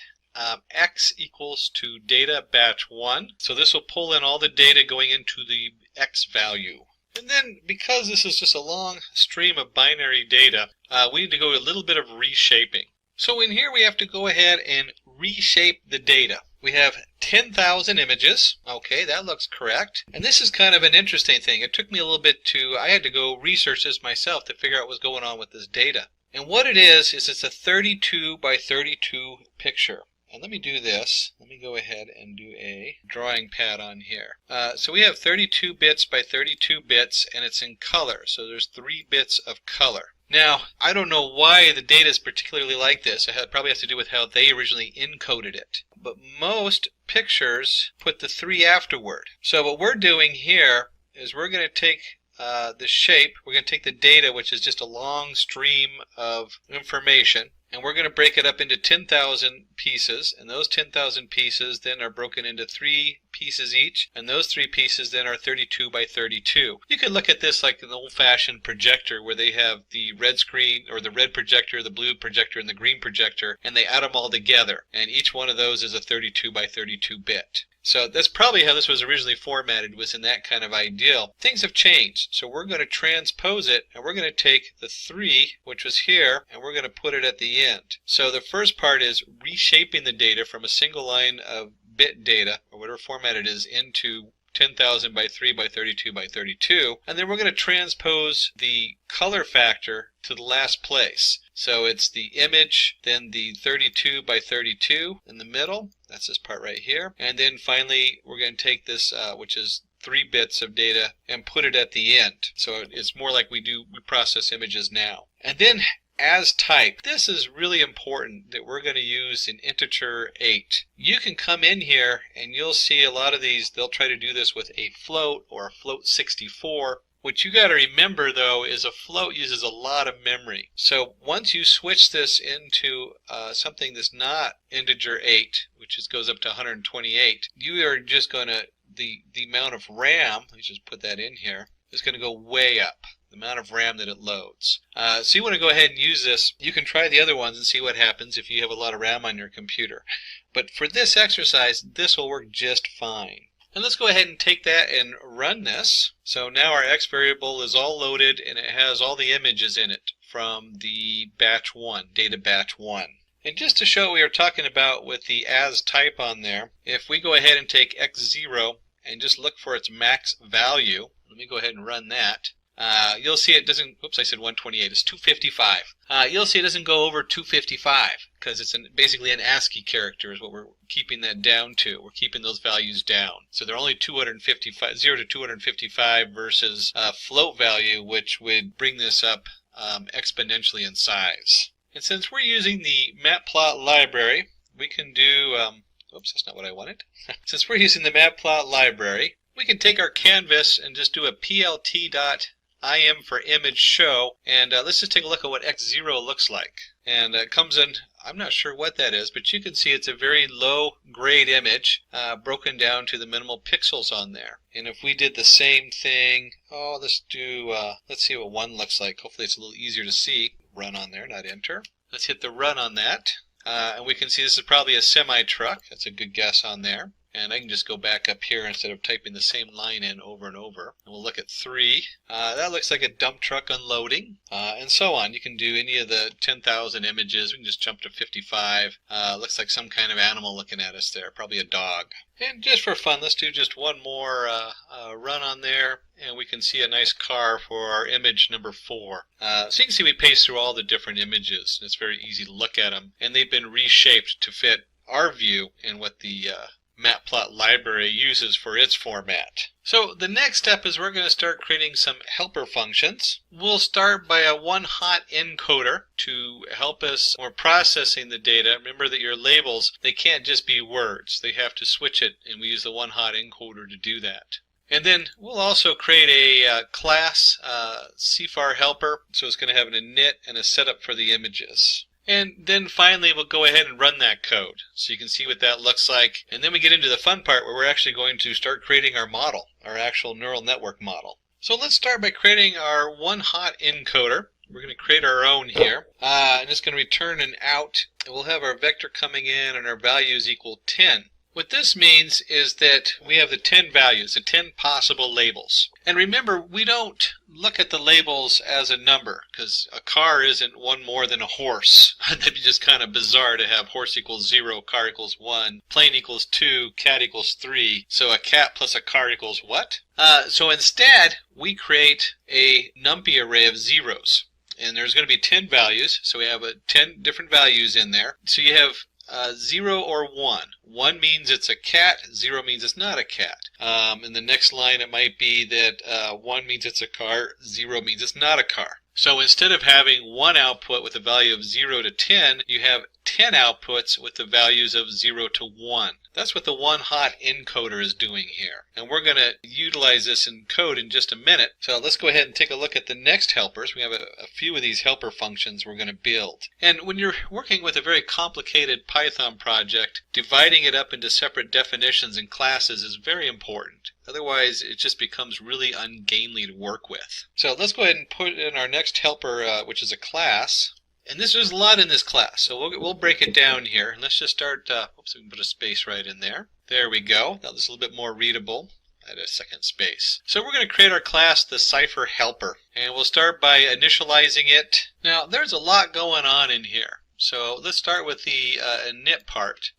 x equals to data batch 1. So this will pull in all the data going into the x value. And then, because this is just a long stream of binary data, we need to go a little bit of reshaping. So in here we have to go ahead and reshape the data. We have 10,000 images. Okay, that looks correct. And this is kind of an interesting thing. It took me a little bit I had to go research this myself to figure out what was going on with this data. And what it is it's a 32 by 32 picture. And let me do this. Let me go ahead and do a drawing pad on here. So we have 32 bits by 32 bits, and it's in color. So there's 3 bits of color. Now, I don't know why the data is particularly like this. It probably has to do with how they originally encoded it. But most pictures put the 3 afterward. So what we're doing here is we're going to take the shape, we're going to take the data, which is just a long stream of information, and we're going to break it up into 10,000 pieces, and those 10,000 pieces then are broken into 3 pieces each, and those 3 pieces then are 32 by 32. You can look at this like an old-fashioned projector where they have the red screen, or the red projector, the blue projector, and the green projector, and they add them all together, and each one of those is a 32 by 32 bit. So that's probably how this was originally formatted, was in that kind of ideal. Things have changed, so we're going to transpose it, and we're going to take the 3, which was here, and we're going to put it at the end. So the first part is reshaping the data from a single line of bit data, or whatever format it is, into 10,000 by 3 by 32 by 32, and then we're going to transpose the color factor to the last place. So it's the image, then the 32 by 32 in the middle, that's this part right here, and then finally we're going to take this, which is 3 bits of data, and put it at the end. So it's more like we process images now. And then as type, this is really important that we're going to use an integer 8. You can come in here and you'll see a lot of these, they'll try to do this with a float or a float 64. What you got to remember though is a float uses a lot of memory. So once you switch this into something that's not integer 8, which goes up to 128, you are just going to, the amount of RAM, let's just put that in here, is going to go way up. The amount of RAM that it loads. So you want to go ahead and use this. You can try the other ones and see what happens if you have a lot of RAM on your computer. But for this exercise, this will work just fine. And let's go ahead and take that and run this. So now our X variable is all loaded and it has all the images in it from the batch 1, data batch 1. And just to show what we were talking about with the as type on there, if we go ahead and take X0 and just look for its max value, let me go ahead and run that. You'll see it doesn't, oops, I said 128, it's 255. You'll see it doesn't go over 255 because it's basically an ASCII character is what we're keeping that down to. We're keeping those values down. So they're only 255, 0 to 255 versus a float value, which would bring this up exponentially in size. And since we're using the matplot library, we can do, oops, that's not what I wanted. Since we're using the matplot library, we can take our canvas and just do a plt.im for image show, and let's just take a look at what X0 looks like. And it comes in, I'm not sure what that is, but you can see it's a very low grade image broken down to the minimal pixels on there. And if we did the same thing, let's see what 1 looks like. Hopefully it's a little easier to see. Run on there, not enter. Let's hit the run on that. And we can see this is probably a semi-truck. That's a good guess on there. And I can just go back up here instead of typing the same line in over and over. And we'll look at 3. That looks like a dump truck unloading, and so on. You can do any of the 10,000 images. We can just jump to 55. Looks like some kind of animal looking at us there, probably a dog. And just for fun, let's do just one more run on there, and we can see a nice car for our image number 4. So you can see we paste through all the different images. It's very easy to look at them, and they've been reshaped to fit our view and what the matplot library uses for its format. So the next step is we're going to start creating some helper functions. We'll start by a one-hot encoder to help us when we're processing the data. Remember that your labels, they can't just be words. They have to switch it, and we use the one-hot encoder to do that. And then we'll also create a class CFAR helper, so it's going to have an init and a setup for the images. And then finally we'll go ahead and run that code so you can see what that looks like. And then we get into the fun part where we're actually going to start creating our model, our actual neural network model. So let's start by creating our one-hot encoder. We're going to create our own here, and it's going to return an out. And we'll have our vector coming in and our values equal 10. What this means is that we have the 10 values, the 10 possible labels. And remember, we don't look at the labels as a number, because a car isn't one more than a horse. That'd be just kind of bizarre to have horse equals 0, car equals 1, plane equals 2, cat equals 3. So a cat plus a car equals what? So instead, we create a NumPy array of zeros. And there's going to be 10 values, so we have 10 different values in there. So you have 0 or 1. 1 means it's a cat, 0 means it's not a cat. In the next line it might be that 1 means it's a car, 0 means it's not a car. So instead of having one output with a value of 0 to 10, you have 10 outputs with the values of 0 to 1. That's what the one-hot encoder is doing here. And we're going to utilize this in code in just a minute. So let's go ahead and take a look at the next helpers. We have a few of these helper functions we're going to build. And when you're working with a very complicated Python project, dividing it up into separate definitions and classes is very important. Otherwise, it just becomes really ungainly to work with. So let's go ahead and put in our next helper, which is a class. And there's a lot in this class, so we'll break it down here. And let's just start, oops, we can put a space right in there. There we go. Now this is a little bit more readable. Add a second space. So we're going to create our class, the Cipher Helper, and we'll start by initializing it. Now there's a lot going on in here. So let's start with the init part.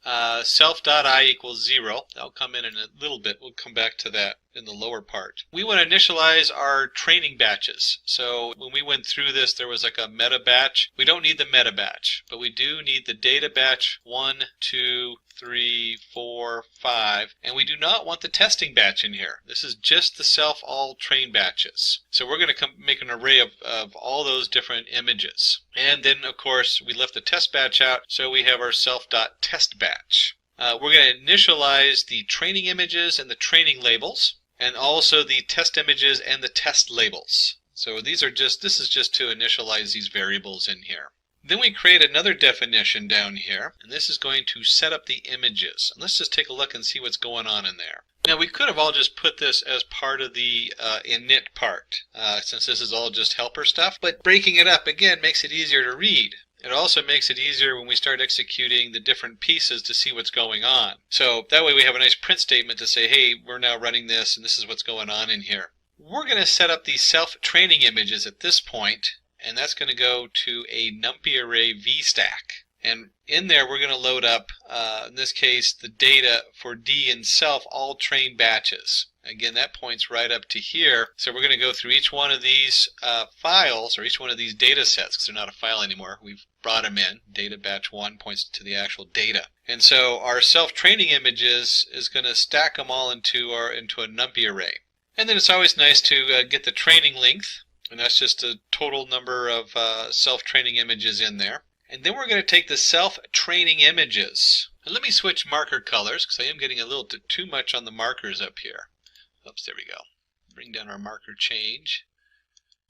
Self.I equals 0. That'll come in a little bit. We'll come back to that in the lower part. We want to initialize our training batches. So when we went through this, there was like a meta batch. We don't need the meta batch, but we do need the data batch 1, 2, 3, 4, 5, and we do not want the testing batch in here. This is just the self all train batches. So we're going to make an array of all those different images. And then of course we left the test batch out, so we have our self.test batch. We're going to initialize the training images and the training labels, and also the test images and the test labels. So this is just to initialize these variables in here. Then we create another definition down here, and this is going to set up the images. And let's just take a look and see what's going on in there. Now we could have all just put this as part of the init part, since this is all just helper stuff, but breaking it up again makes it easier to read. It also makes it easier when we start executing the different pieces to see what's going on. So that way we have a nice print statement to say, hey, we're now running this and this is what's going on in here. We're going to set up the self-training images at this point, and that's going to go to a NumPy array VStack. And in there we're going to load up, in this case, the data for D and self all train batches. Again, that points right up to here. So we're going to go through each one of these files, or each one of these data sets, because they're not a file anymore. We've brought them in. Data batch 1 points to the actual data. And so our self-training images is going to stack them all into a NumPy array. And then it's always nice to get the training length, and that's just a total number of self-training images in there. And then we're going to take the self-training images. And let me switch marker colors, because I am getting a little too much on the markers up here. Oops, there we go. Bring down our marker change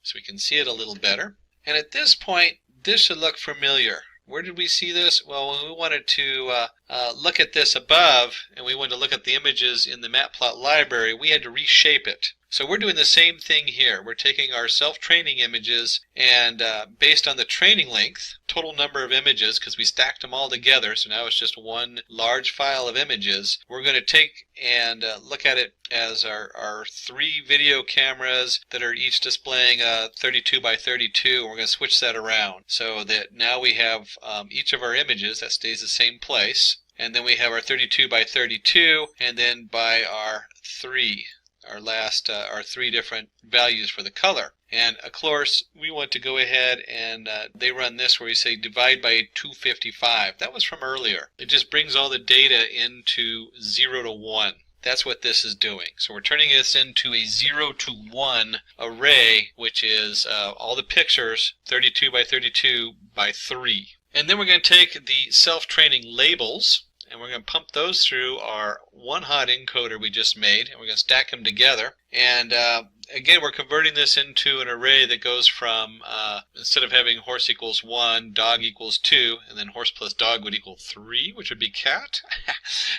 so we can see it a little better. And at this point, this should look familiar. Where did we see this? Well, when we wanted to look at this above, and we wanted to look at the images in the Matplot library, we had to reshape it. So we're doing the same thing here. We're taking our self-training images, and based on the training length, total number of images, because we stacked them all together, so now it's just one large file of images, we're going to take and look at it as our 3 video cameras that are each displaying 32 by 32, and we're going to switch that around so that now we have each of our images that stays the same place, and then we have our 32 by 32, and then by our 3. Our 3 different values for the color. And of course we want to go ahead and they run this where we say divide by 255. That was from earlier. It just brings all the data into 0 to 1. That's what this is doing. So we're turning this into a 0 to 1 array, which is all the pictures 32 by 32 by 3. And then we're going to take the self-training labels, and we're going to pump those through our one-hot encoder we just made, and we're going to stack them together. And again, we're converting this into an array that goes from, instead of having horse equals 1, dog equals 2, and then horse plus dog would equal 3, which would be cat.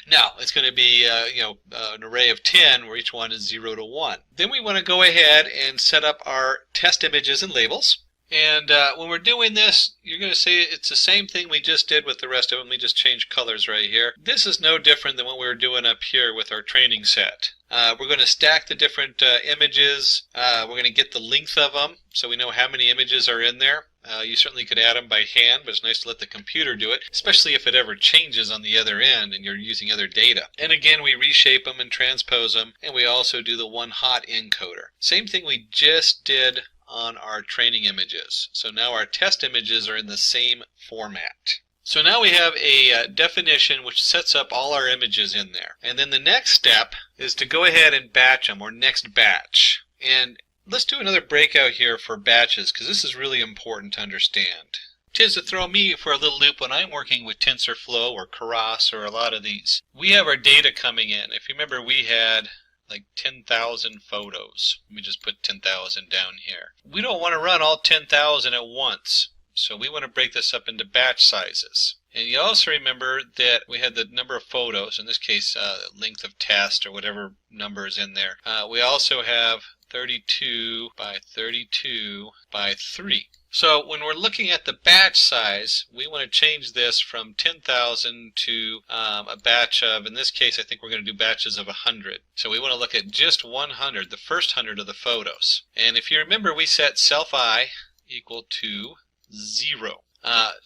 No, it's going to be an array of 10 where each one is 0 to 1. Then we want to go ahead and set up our test images and labels. And when we're doing this, you're going to see it's the same thing we just did with the rest of them. We just changed colors right here. This is no different than what we were doing up here with our training set. We're going to stack the different images. We're going to get the length of them so we know how many images are in there. You certainly could add them by hand, but it's nice to let the computer do it, especially if it ever changes on the other end and you're using other data. And again, we reshape them and transpose them, and we also do the one-hot encoder. Same thing we just did on our training images. So now our test images are in the same format. So now we have a definition which sets up all our images in there. And then the next step is to go ahead and batch them, or next batch. And let's do another breakout here for batches, because this is really important to understand. It tends to throw me for a little loop when I'm working with TensorFlow or Keras or a lot of these. We have our data coming in. If you remember, we had like 10,000 photos. Let me just put 10,000 down here. We don't want to run all 10,000 at once, so we want to break this up into batch sizes. And you also remember that we had the number of photos, in this case length of test or whatever number is in there. We also have 32 by 32 by 3. So when we're looking at the batch size, we want to change this from 10,000 to a batch of, in this case, I think we're going to do batches of 100. So we want to look at just 100, the first 100 of the photos. And if you remember, we set self I equal to 0.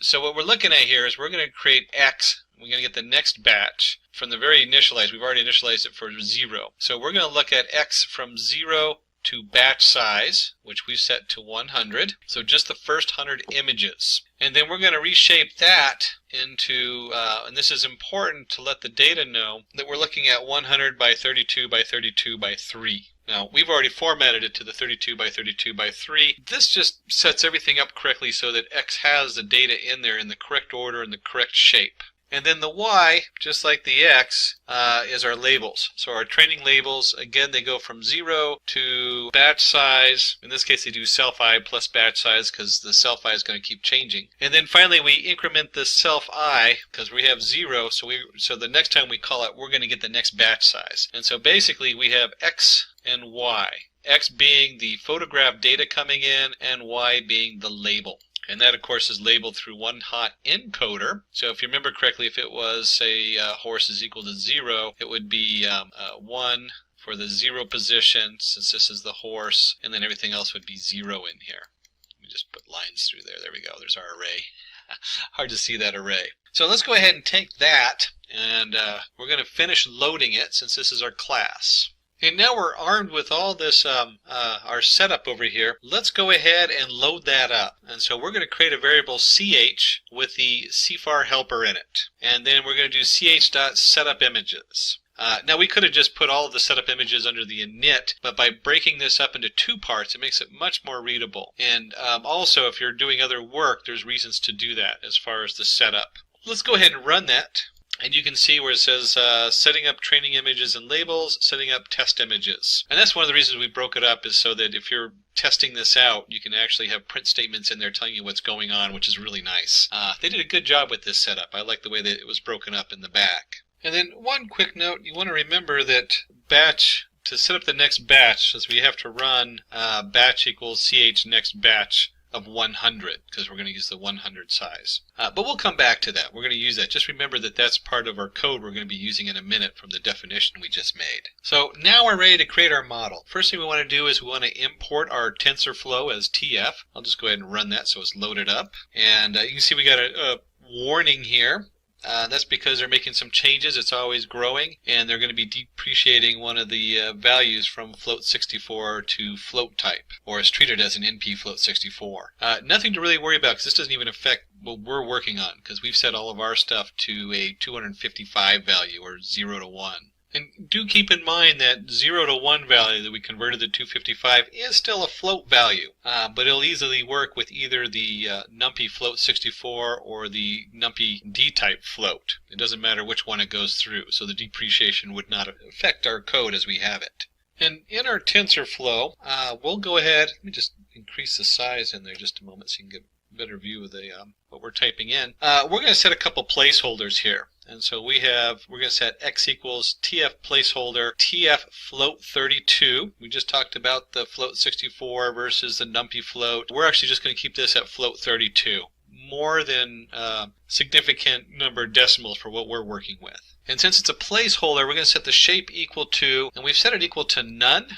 So what we're looking at here is we're going to create X. We're going to get the next batch from the very initialized. We've already initialized it for 0. So we're going to look at X from 0 to batch size, which we've set to 100. So just the first 100 images. And then we're going to reshape that into, and this is important to let the data know that we're looking at 100 by 32 by 32 by 3. Now, we've already formatted it to the 32 by 32 by 3. This just sets everything up correctly so that X has the data in there in the correct order and the correct shape. And then the Y, just like the X, is our labels. So our training labels, again, they go from 0 to batch size. In this case, they do self I plus batch size because the self I is going to keep changing. And then finally, we increment the self I because we have 0. So the next time we call it, we're going to get the next batch size. And so basically, we have X and Y. X being the photograph data coming in and Y being the label. And that, of course, is labeled through one hot encoder. So if you remember correctly, if it was, say, horse is equal to 0, it would be 1 for the 0 position, since this is the horse, and then everything else would be 0 in here. Let me just put lines through there. There we go. There's our array. Hard to see that array. So let's go ahead and take that, and we're going to finish loading it, since this is our class. And now we're armed with all this, our setup over here. Let's go ahead and load that up. And so we're going to create a variable ch with the cfar helper in it. And then we're going to do ch.setupImages. Now we could have just put all of the setup images under the init, but by breaking this up into 2 parts, it makes it much more readable. And also, if you're doing other work, there's reasons to do that as far as the setup. Let's go ahead and run that. And you can see where it says setting up training images and labels, setting up test images. And that's one of the reasons we broke it up, is so that if you're testing this out, you can actually have print statements in there telling you what's going on, which is really nice. They did a good job with this setup. I like the way that it was broken up in the back. And then one quick note, you want to remember that batch, to set up the next batch, since we have to run batch equals ch next batch of 100, because we're going to use the 100 size. But we'll come back to that. We're going to use that. Just remember that that's part of our code we're going to be using in a minute from the definition we just made. So now we're ready to create our model. First thing we want to do is we want to import our TensorFlow as TF. I'll just go ahead and run that so it's loaded up. And you can see we got a warning here. That's because they're making some changes. It's always growing, and they're going to be depreciating one of the values from float64 to float type, or is treated as an NP float64. Nothing to really worry about, because this doesn't even affect what we're working on, because we've set all of our stuff to a 255 value, or 0 to 1. And do keep in mind that 0 to 1 value that we converted to 255 is still a float value, but it'll easily work with either the NumPy float64 or the NumPy D-type float. It doesn't matter which one it goes through, so the depreciation would not affect our code as we have it. And in our TensorFlow, we'll go ahead, let me just increase the size in there just a moment so you can get a better view of the what we're typing in. We're going to set a couple placeholders here. And so we're going to set x equals tf placeholder tf float 32. We just talked about the float 64 versus the NumPy float. We're actually just going to keep this at float 32. More than significant number of decimals for what we're working with. And since it's a placeholder, we're going to set the shape equal to, and we've set it equal to none,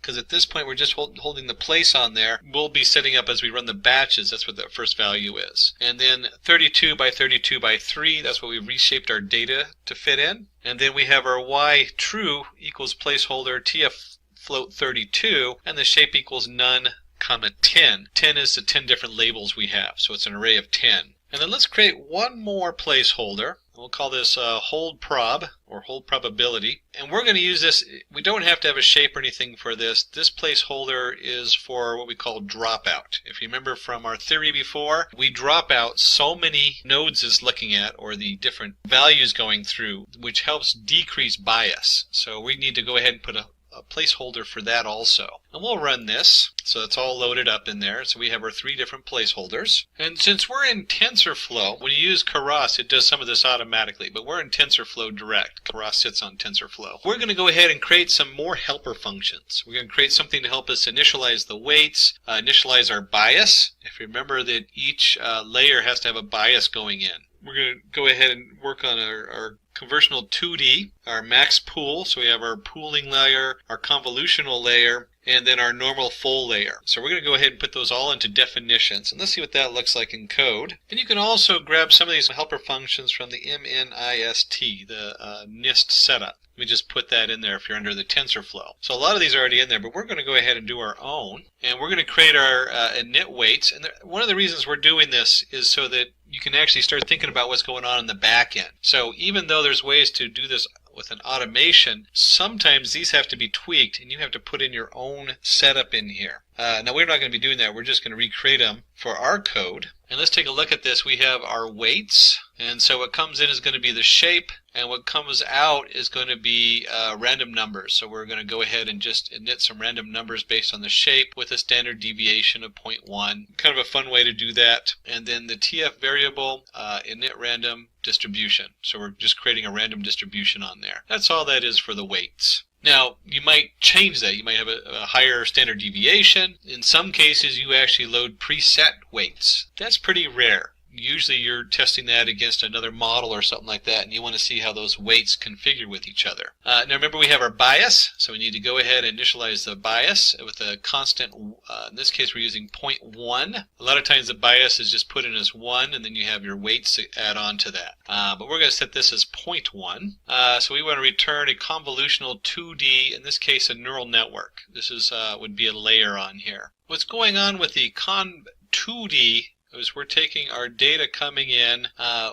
because at this point we're just holding the place on there. We'll be setting up as we run the batches. That's what the first value is. And then 32 by 32 by 3, that's what we reshaped our data to fit in. And then we have our y true equals placeholder tf float 32, and the shape equals none, comma 10. 10 is the 10 different labels we have, so it's an array of 10. And then let's create one more placeholder. We'll call this hold prob, or hold probability. And we're going to use this. We don't have to have a shape or anything for this. This placeholder is for what we call dropout. If you remember from our theory before, we drop out so many nodes is looking at, or the different values going through, which helps decrease bias. So we need to go ahead and put a a placeholder for that also. And we'll run this. So it's all loaded up in there. So we have our 3 different placeholders. And since we're in TensorFlow, when you use Keras, it does some of this automatically. But we're in TensorFlow direct. Keras sits on TensorFlow. We're going to go ahead and create some more helper functions. We're going to create something to help us initialize the weights, initialize our bias. If you remember that each layer has to have a bias going in. We're going to go ahead and work on our convolutional 2D, our max pool. So we have our pooling layer, our convolutional layer, and then our normal full layer. So we're going to go ahead and put those all into definitions. And let's see what that looks like in code. And you can also grab some of these helper functions from the MNIST, the NIST setup. Let me just put that in there if you're under the TensorFlow. So a lot of these are already in there, but we're going to go ahead and do our own. And we're going to create our init weights. And one of the reasons we're doing this is so that you can actually start thinking about what's going on in the back end. So even though there's ways to do this with an automation, sometimes these have to be tweaked and you have to put in your own setup in here. Now we're not going to be doing that. We're just going to recreate them for our code. And let's take a look at this. We have our weights, and so what comes in is going to be the shape, and what comes out is going to be random numbers. So we're going to go ahead and just init some random numbers based on the shape with a standard deviation of 0.1. Kind of a fun way to do that. And then the TF variable, init random distribution. So we're just creating a random distribution on there. That's all that is for the weights. Now, you might change that. You might have a higher standard deviation. In some cases, you actually load preset weights. That's pretty rare. Usually you're testing that against another model or something like that, and you want to see how those weights configure with each other. Now remember, we have our bias, so we need to go ahead and initialize the bias with a constant. In this case, we're using 0.1. A lot of times the bias is just put in as 1, and then you have your weights to add on to that. But we're going to set this as 0.1. So we want to return a convolutional 2D, in this case a neural network. This is would be a layer on here. What's going on with the conv2D is we're taking our data coming in,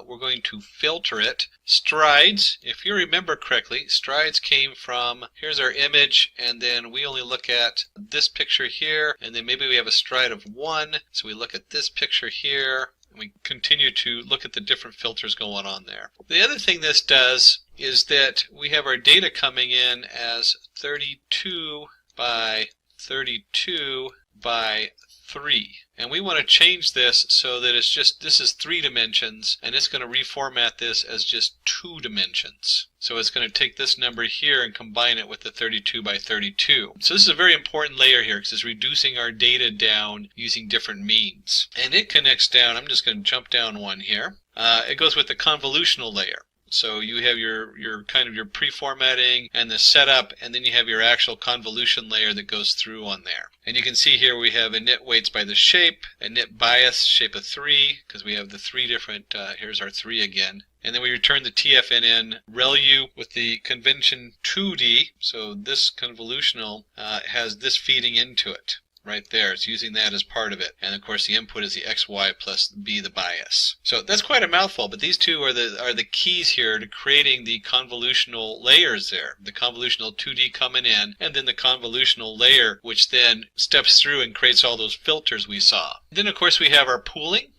we're going to filter it. Strides, if you remember correctly, strides came from, here's our image, and then we only look at this picture here, and then maybe we have a stride of 1, so we look at this picture here, and we continue to look at the different filters going on there. The other thing this does is that we have our data coming in as 32 by 32 by 3. And we want to change this so that it's just, this is 3 dimensions, and it's going to reformat this as just 2 dimensions. So it's going to take this number here and combine it with the 32 by 32. So this is a very important layer here because it's reducing our data down using different means. And it connects down, I'm just going to jump down one here. It goes with the convolutional layer. So you have your kind of your pre-formatting and the setup, and then you have your actual convolution layer that goes through on there. And you can see here we have init weights by the shape, init bias, shape of 3, because we have the 3 different, here's our 3 again. And then we return the TFNN ReLU with the convention 2D, so this convolutional has this feeding into it. Right there, it's using that as part of it, and of course the input is the XY plus B, the bias. So that's quite a mouthful, but these two are the keys here to creating the convolutional layers there. The convolutional 2D coming in, and then the convolutional layer, which then steps through and creates all those filters we saw. Then of course we have our pooling.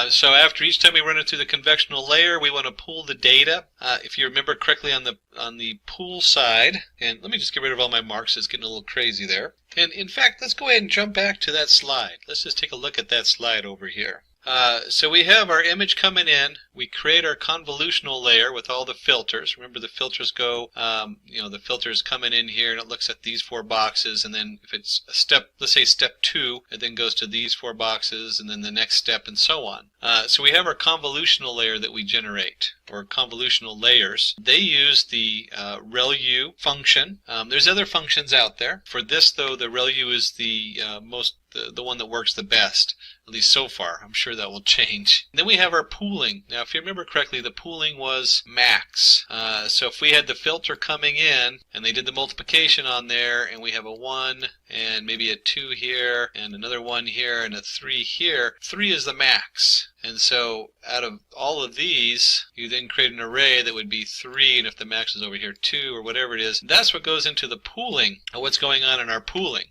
So after each time we run it through the conventional layer, we want to pool the data. If you remember correctly on the pool side, and let me just get rid of all my marks, it's getting a little crazy there. And in fact, let's go ahead and jump back to that slide. Let's just take a look at that slide over here. So we have our image coming in. We create our convolutional layer with all the filters. Remember, the filters go, the filters coming in here, and it looks at these 4 boxes, and then if it's a step, let's say step 2, it then goes to these 4 boxes, and then the next step, and so on. So we have our convolutional layer that we generate, or convolutional layers. They use the ReLU function. There's other functions out there. For this, though, the ReLU is the one that works the best, at least so far. I'm sure that will change. And then we have our pooling. Now, if you remember correctly, the pooling was max. So if we had the filter coming in, and they did the multiplication on there, and we have a 1, and maybe a 2 here, and another 1 here, and a 3 here, 3 is the max. And so out of all of these, you then create an array that would be 3, and if the max is over here 2, or whatever it is, that's what goes into the pooling, of what's going on in our pooling.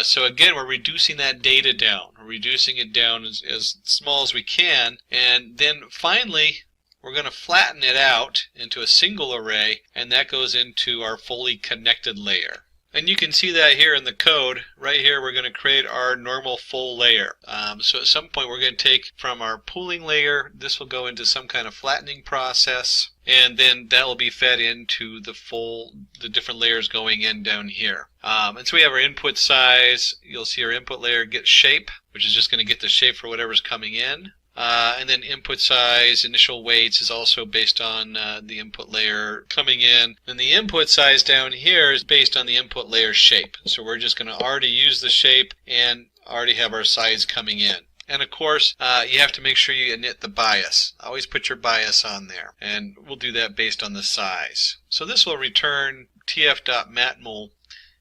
So again, we're reducing that data down. We're reducing it down as small as we can, and then finally, we're going to flatten it out into a single array, and that goes into our fully connected layer. And you can see that here in the code. Right here we're going to create our normal full layer. So at some point we're going to take from our pooling layer, this will go into some kind of flattening process, and then that will be fed into the different layers going in down here. And so we have our input size. You'll see our input layer get shape, which is just going to get the shape for whatever's coming in. And then input size, initial weights is also based on the input layer coming in. And the input size down here is based on the input layer shape. So we're just going to already use the shape and already have our size coming in. And of course, you have to make sure you init the bias. Always put your bias on there. And we'll do that based on the size. So this will return tf.matmul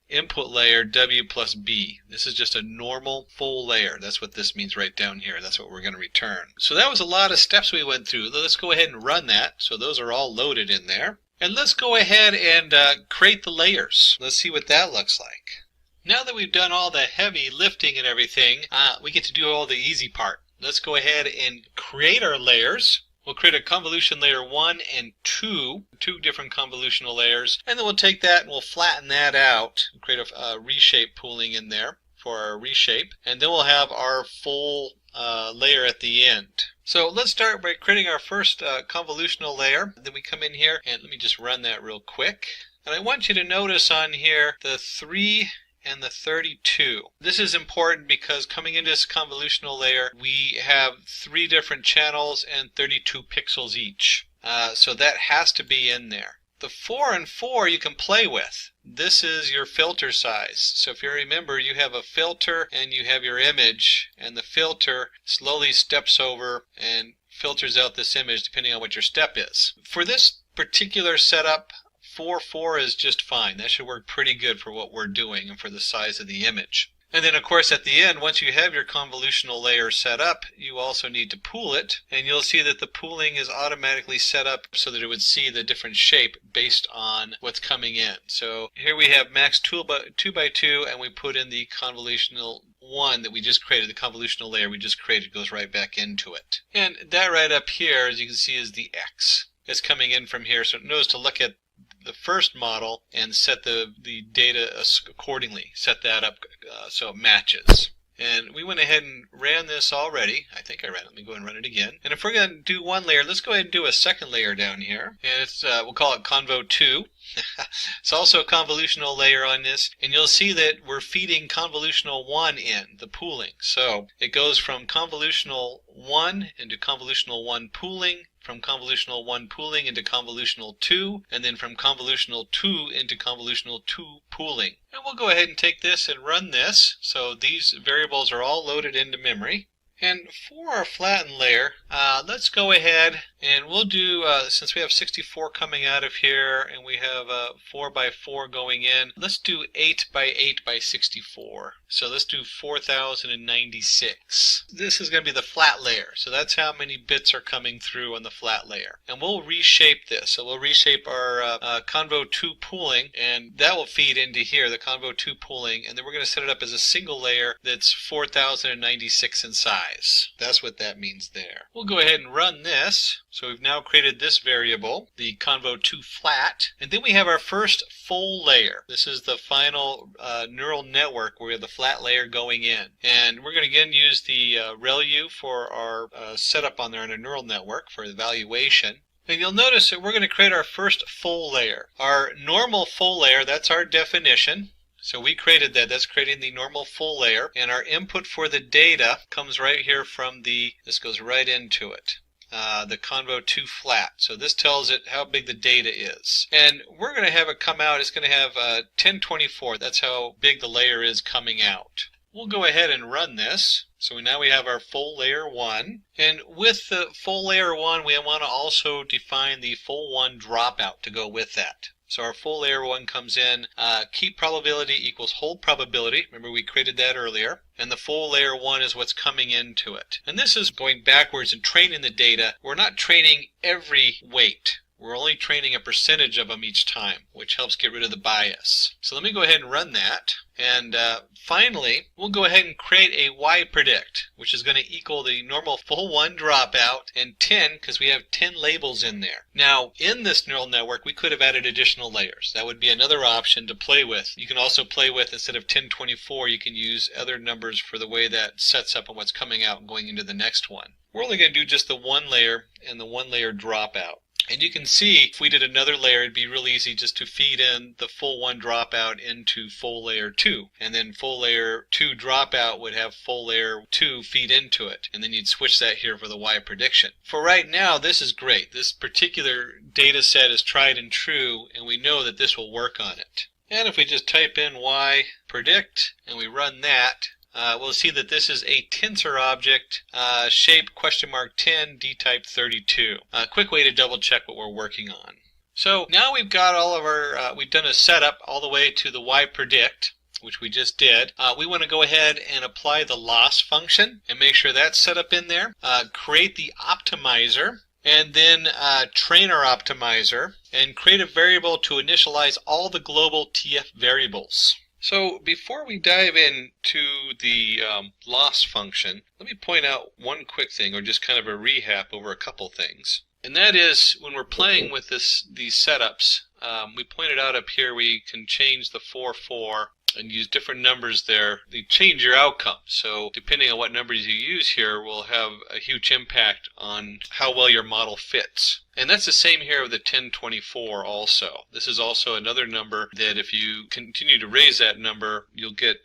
input layer W plus B. This is just a normal full layer. That's what this means right down here. That's what we're going to return. So that was a lot of steps we went through. Let's go ahead and run that. So those are all loaded in there. And let's go ahead and create the layers. Let's see what that looks like. Now that we've done all the heavy lifting and everything, we get to do all the easy part. Let's go ahead and create our layers. We'll create a convolution layer 1 and 2 different convolutional layers, and then we'll take that and we'll flatten that out, create a reshape pooling in there for our reshape, and then we'll have our full layer at the end. So let's start by creating our first convolutional layer. Then we come in here, and let me just run that real quick. And I want you to notice on here the 3 and the 32. This is important because coming into this convolutional layer, we have 3 different channels and 32 pixels each. So that has to be in there. The 4 and 4 you can play with. This is your filter size. So if you remember, you have a filter and you have your image, and the filter slowly steps over and filters out this image depending on what your step is. For this particular setup, 4 is just fine. That should work pretty good for what we're doing and for the size of the image. And then of course at the end, once you have your convolutional layer set up, you also need to pool it, and you'll see that the pooling is automatically set up so that it would see the different shape based on what's coming in. So here we have max 2x2, and we put in the convolutional one that we just created, the convolutional layer we just created goes right back into it. And that right up here, as you can see, is the X. It's coming in from here, so notice to look at the first model and set the data accordingly. Set that up so it matches. And we went ahead and ran this already. I think I ran it. Let me go and run it again. And if we're going to do one layer, let's go ahead and do a second layer down here. And it's we'll call it Convo 2. It's also a convolutional layer on this. And you'll see that we're feeding convolutional 1 in, the pooling. So it goes from convolutional 1 into convolutional 1 pooling, from convolutional 1 pooling into convolutional 2, and then from convolutional 2 into convolutional 2 pooling. And we'll go ahead and take this and run this. So these variables are all loaded into memory. And for our flattened layer, let's go ahead and we'll do, since we have 64 coming out of here and we have 4x4 going in, let's do 8x8x64. So let's do 4096. This is going to be the flat layer. So that's how many bits are coming through on the flat layer. And we'll reshape this. So we'll reshape our Convo 2 pooling, and that will feed into here, the Convo 2 pooling, and then we're going to set it up as a single layer that's 4096 in size. That's what that means there. We'll go ahead and run this. So we've now created this variable, the Convo 2 flat, and then we have our first full layer. This is the final neural network where we have the flat layer going in. And we're going to again use the ReLU for our setup on there in a neural network for evaluation. And you'll notice that we're going to create our first full layer. Our normal full layer, that's our definition. So we created that. That's creating the normal full layer. And our input for the data comes right here from this goes right into it. The Convo 2 flat. So this tells it how big the data is. And we're going to have it come out. It's going to have 1024. That's how big the layer is coming out. We'll go ahead and run this. So now we have our full layer 1. And with the full layer 1, we want to also define the full 1 dropout to go with that. So our full layer 1 comes in, keep probability equals hold probability. Remember we created that earlier. And the full layer 1 is what's coming into it. And this is going backwards and training the data. We're not training every weight. We're only training a percentage of them each time, which helps get rid of the bias. So let me go ahead and run that. And finally, we'll go ahead and create a Y predict, which is going to equal the normal full 1 dropout and 10 because we have 10 labels in there. Now, in this neural network, we could have added additional layers. That would be another option to play with. You can also play with, instead of 1024, you can use other numbers for the way that sets up on what's coming out and going into the next one. We're only going to do just the 1 layer and the 1 layer dropout. And you can see if we did another layer, it'd be real easy just to feed in the full 1 dropout into full layer 2. And then full layer 2 dropout would have full layer 2 feed into it. And then you'd switch that here for the Y prediction. For right now, this is great. This particular data set is tried and true, and we know that this will work on it. And if we just type in Y predict and we run that, we'll see that this is a tensor object, shape $10, D-type 32. A quick way to double check what we're working on. So now we've got all of our, we've done a setup all the way to the Y predict, which we just did. We want to go ahead and apply the loss function and make sure that's set up in there. Create the optimizer, and then train our optimizer and create a variable to initialize all the global TF variables. So before we dive into the loss function, let me point out one quick thing, or just kind of a rehab over a couple things. And that is, when we're playing with these setups, we pointed out up here we can change the 4-4 and use different numbers there. They change your outcome. So depending on what numbers you use here will have a huge impact on how well your model fits. And that's the same here with the 1024 also. This is also another number that if you continue to raise that number, you'll get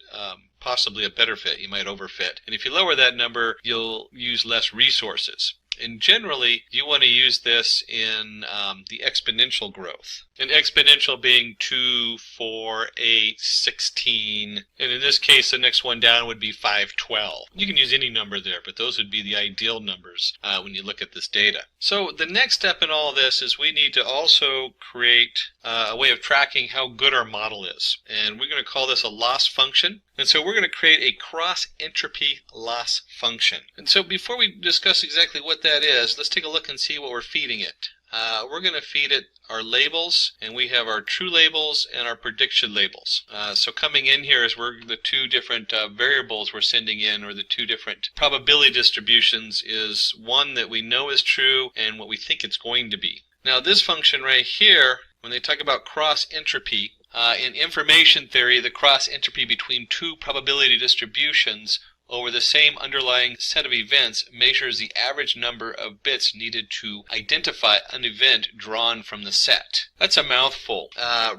possibly a better fit. You might overfit. And if you lower that number, you'll use less resources. And generally, you want to use this in the exponential growth. And exponential being 2, 4, 8, 16. And in this case, the next one down would be 5, 12. You can use any number there, but those would be the ideal numbers when you look at this data. So the next step in all this is we need to also create a way of tracking how good our model is. And we're going to call this a loss function. And so we're going to create a cross-entropy loss function. And so before we discuss exactly what that is, let's take a look and see what we're feeding it. We're going to feed it our labels, and we have our true labels and our prediction labels. So coming in here is the two different variables we're sending in, or the two different probability distributions, is one that we know is true and what we think it's going to be. Now this function right here, when they talk about cross-entropy, in information theory, the cross-entropy between two probability distributions over the same underlying set of events measures the average number of bits needed to identify an event drawn from the set. That's a mouthful.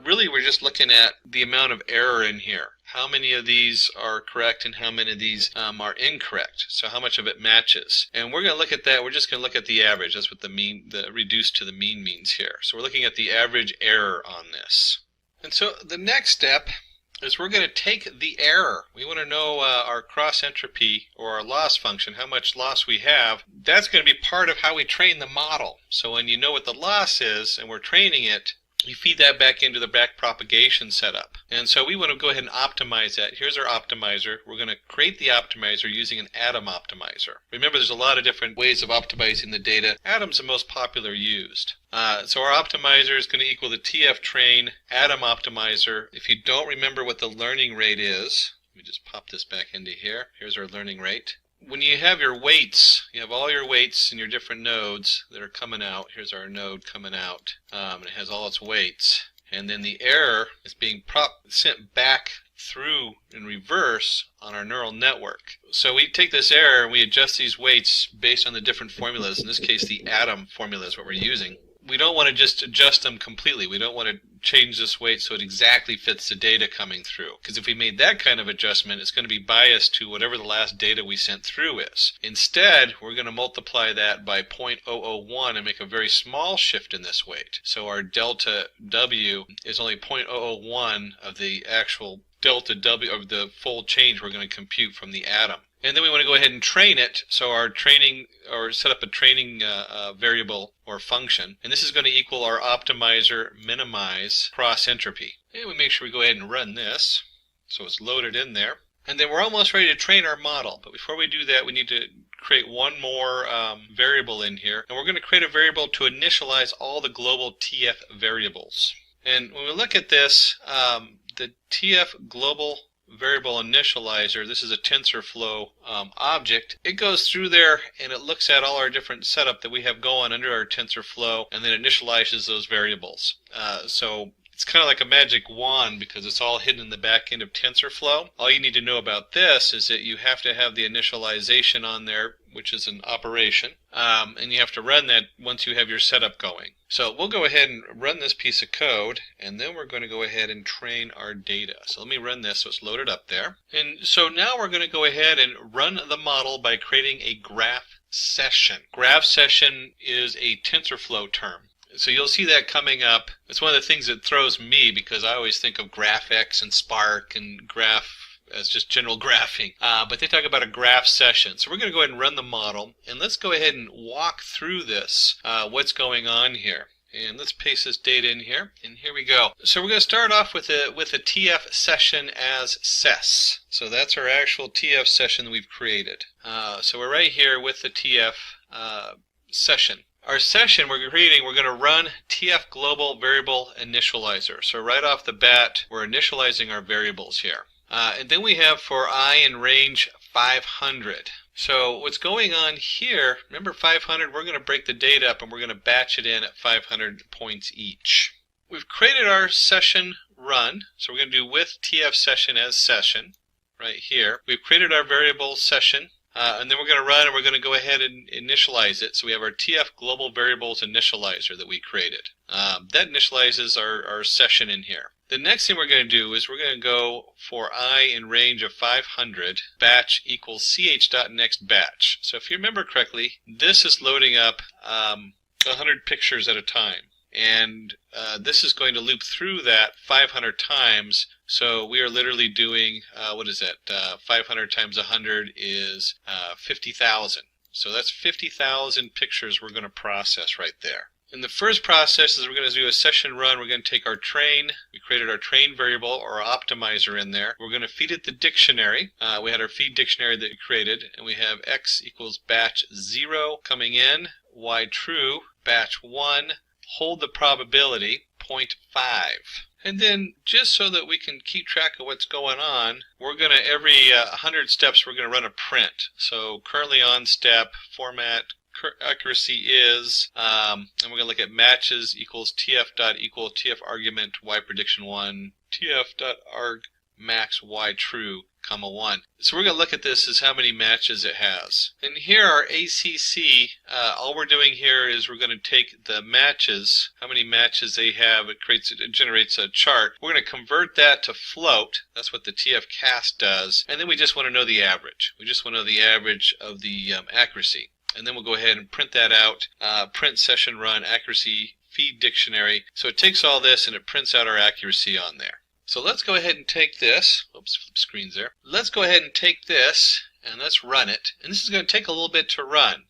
Really, we're just looking at the amount of error in here. How many of these are correct and how many of these are incorrect? So how much of it matches? And we're going to look at that. We're just going to look at the average. That's what the mean, the reduced to the mean means here. So we're looking at the average error on this. And so the next step is we're going to take the error. We want to know our cross entropy, or our loss function, how much loss we have. That's going to be part of how we train the model. So when you know what the loss is and we're training it, you feed that back into the back propagation setup. And so we want to go ahead and optimize that. Here's our optimizer. We're going to create the optimizer using an atom optimizer. Remember, there's a lot of different ways of optimizing the data. Atom's the most popular used. So our optimizer is going to equal the TF train atom optimizer. If you don't remember what the learning rate is, let me just pop this back into here. Here's our learning rate. When you have your weights, you have all your weights in your different nodes that are coming out. Here's our node coming out, and it has all its weights. And then the error is being sent back through in reverse on our neural network. So we take this error and we adjust these weights based on the different formulas. In this case, the atom formula is what we're using. We don't want to just adjust them completely. We don't want to change this weight so it exactly fits the data coming through. Because if we made that kind of adjustment, it's going to be biased to whatever the last data we sent through is. Instead, we're going to multiply that by 0.001 and make a very small shift in this weight. So our delta W is only 0.001 of the actual delta W of the full change we're going to compute from the atom. And then we want to go ahead and train it. So our training, or set up a training variable or function. And this is going to equal our optimizer minimize cross entropy. And we make sure we go ahead and run this. So it's loaded in there. And then we're almost ready to train our model. But before we do that, we need to create one more variable in here. And we're going to create a variable to initialize all the global TF variables. And when we look at this, the TF global variable initializer, this is a TensorFlow object, it goes through there and it looks at all our different setup that we have going under our TensorFlow and then initializes those variables. So it's kind of like a magic wand because it's all hidden in the back end of TensorFlow. All you need to know about this is that you have to have the initialization on there, which is an operation, and you have to run that once you have your setup going. So we'll go ahead and run this piece of code, and then we're going to go ahead and train our data. So let me run this so it's loaded up there. And so now we're going to go ahead and run the model by creating a graph session. Graph session is a TensorFlow term. So you'll see that coming up. It's one of the things that throws me because I always think of GraphX and Spark and Graph as just general graphing. But they talk about a graph session. So we're going to go ahead and run the model. And let's go ahead and walk through this, what's going on here. And let's paste this data in here. And here we go. So we're going to start off with a TF session as ses. So that's our actual TF session that we've created. So we're right here with the TF session. Our session we're creating, we're going to run TF global variable initializer. So right off the bat, we're initializing our variables here. And then we have for I in range 500. So what's going on here, remember 500, we're going to break the data up and we're going to batch it in at 500 points each. We've created our session run. So we're going to do with TF session as session right here. We've created our variable session. And then we're going to run and we're going to go ahead and initialize it. So we have our TF global variables initializer that we created. That initializes our session in here. The next thing we're going to do is we're going to go for I in range of 500 batch equals ch.next batch. So if you remember correctly, this is loading up 100 pictures at a time. And this is going to loop through that 500 times. So we are literally doing, 500 times 100 is 50,000. So that's 50,000 pictures we're going to process right there. In the first process is we're going to do a session run. We're going to take our train. We created our train variable or optimizer in there. We're going to feed it the dictionary. We had our feed dictionary that we created. And we have x equals batch 0 coming in, y true, batch 1, hold the probability, 0.5. And then just so that we can keep track of what's going on, we're going to, every 100 steps, we're going to run a print. So currently on step, format, accuracy is, and we're going to look at matches equals tf.equal tf argument y prediction 1, tf.arg max y true, comma 1. So we're going to look at this as how many matches it has. And here our ACC, all we're doing here is we're going to take the matches, how many matches they have, it generates a chart. We're going to convert that to float. That's what the TF cast does. And then we just want to know the average. We just want to know the average of the accuracy. And then we'll go ahead and print that out, print session run accuracy feed dictionary. So it takes all this and it prints out our accuracy on there. So let's go ahead and take this. Oops, flip screens there. Let's go ahead and take this and let's run it. And this is going to take a little bit to run.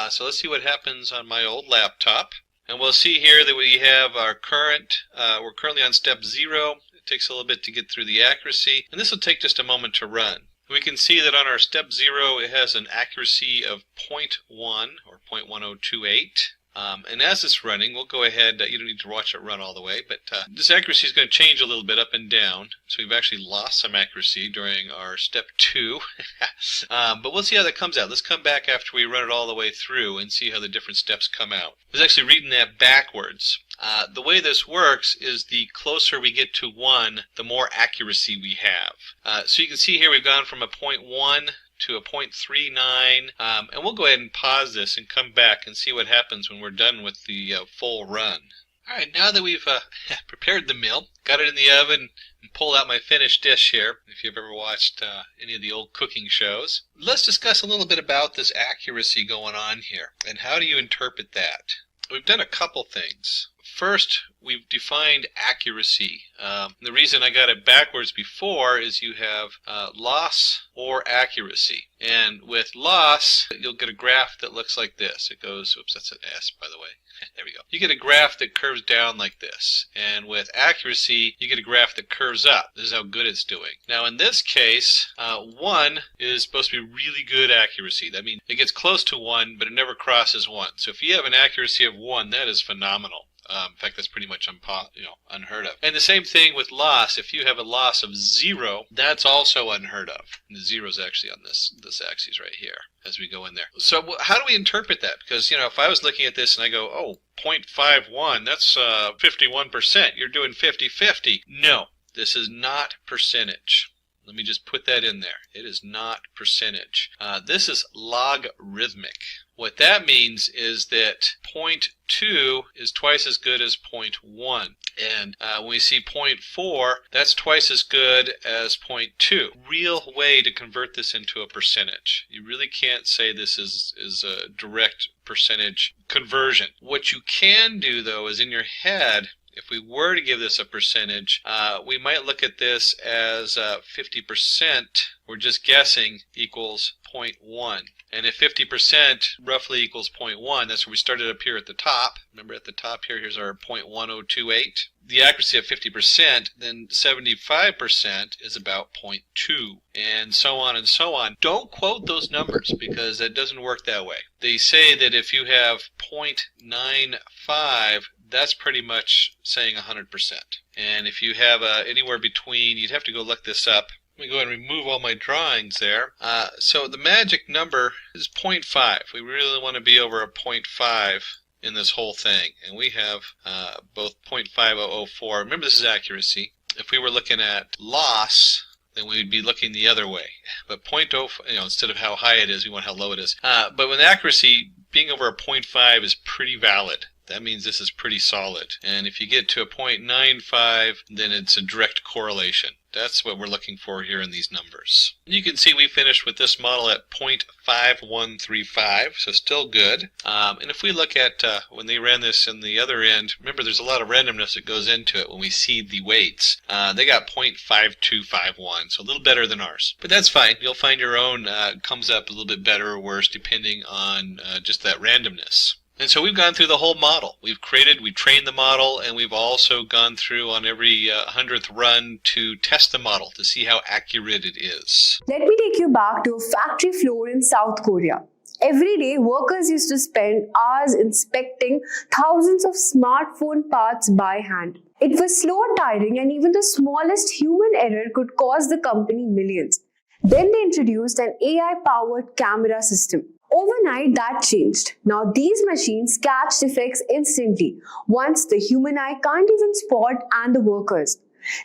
So let's see what happens on my old laptop. And we'll see here that we have our current, we're currently on step 0. It takes a little bit to get through the accuracy. And this will take just a moment to run. We can see that on our step 0, it has an accuracy of 0.1 or 0.1028. And as it's running, we'll go ahead, you don't need to watch it run all the way, but this accuracy is going to change a little bit up and down. So we've actually lost some accuracy during our step 2. But we'll see how that comes out. Let's come back after we run it all the way through and see how the different steps come out. I was actually reading that backwards. The way this works is the closer we get to 1, the more accuracy we have. So you can see here we've gone from a 0.1 to a 0.39, and we'll go ahead and pause this and come back and see what happens when we're done with the full run. Alright, now that we've prepared the meal, got it in the oven, and pulled out my finished dish here, if you've ever watched any of the old cooking shows, let's discuss a little bit about this accuracy going on here, and how do you interpret that? We've done a couple things. First, we've defined accuracy. The reason I got it backwards before is you have loss or accuracy. And with loss, you'll get a graph that looks like this. It goes, oops, that's an S, by the way. There we go. You get a graph that curves down like this. And with accuracy, you get a graph that curves up. This is how good it's doing. Now, in this case, 1 is supposed to be really good accuracy. That means it gets close to 1, but it never crosses 1. So if you have an accuracy of 1, that is phenomenal. In fact, that's pretty much unheard of. And the same thing with loss. If you have a loss of 0, that's also unheard of. And the 0 is actually on this axis right here as we go in there. So how do we interpret that? Because, if I was looking at this and I go, oh, 0.51, that's 51%. You're doing 50-50. No, this is not percentage. Let me just put that in there. It is not percentage. This is logarithmic. What that means is that 0.2 is twice as good as 0.1. And when we see 0.4, that's twice as good as 0.2. Real way to convert this into a percentage. You really can't say this is a direct percentage conversion. What you can do, though, is in your head, if we were to give this a percentage, we might look at this as 50%, we're just guessing, equals 0.1. And if 50% roughly equals 0.1, that's where we started up here at the top. Remember at the top here, here's our 0.1028. The accuracy of 50%, then 75% is about 0.2, and so on and so on. Don't quote those numbers because that doesn't work that way. They say that if you have 0.95, that's pretty much saying 100%. And if you have anywhere between, you'd have to go look this up. Let me go ahead and remove all my drawings there. So the magic number is 0.5. We really want to be over a 0.5 in this whole thing. And we have both 0.5004. Remember, this is accuracy. If we were looking at loss, then we'd be looking the other way. But 0.0, instead of how high it is, we want how low it is. But with accuracy, being over a 0.5 is pretty valid. That means this is pretty solid. And if you get to a 0.95, then it's a direct correlation. That's what we're looking for here in these numbers. You can see we finished with this model at 0.5135, so still good. And if we look at when they ran this in the other end, remember there's a lot of randomness that goes into it when we see the weights. They got 0.5251, so a little better than ours. But that's fine. You'll find your own comes up a little bit better or worse depending on just that randomness. And so we've gone through the whole model. We've trained the model, and we've also gone through on every 100th run to test the model to see how accurate it is. Let me take you back to a factory floor in South Korea. Every day, workers used to spend hours inspecting thousands of smartphone parts by hand. It was slow and tiring, and even the smallest human error could cost the company millions. Then they introduced an AI-powered camera system. Overnight, that changed. Now these machines catch defects instantly, once the human eye can't even spot and the workers.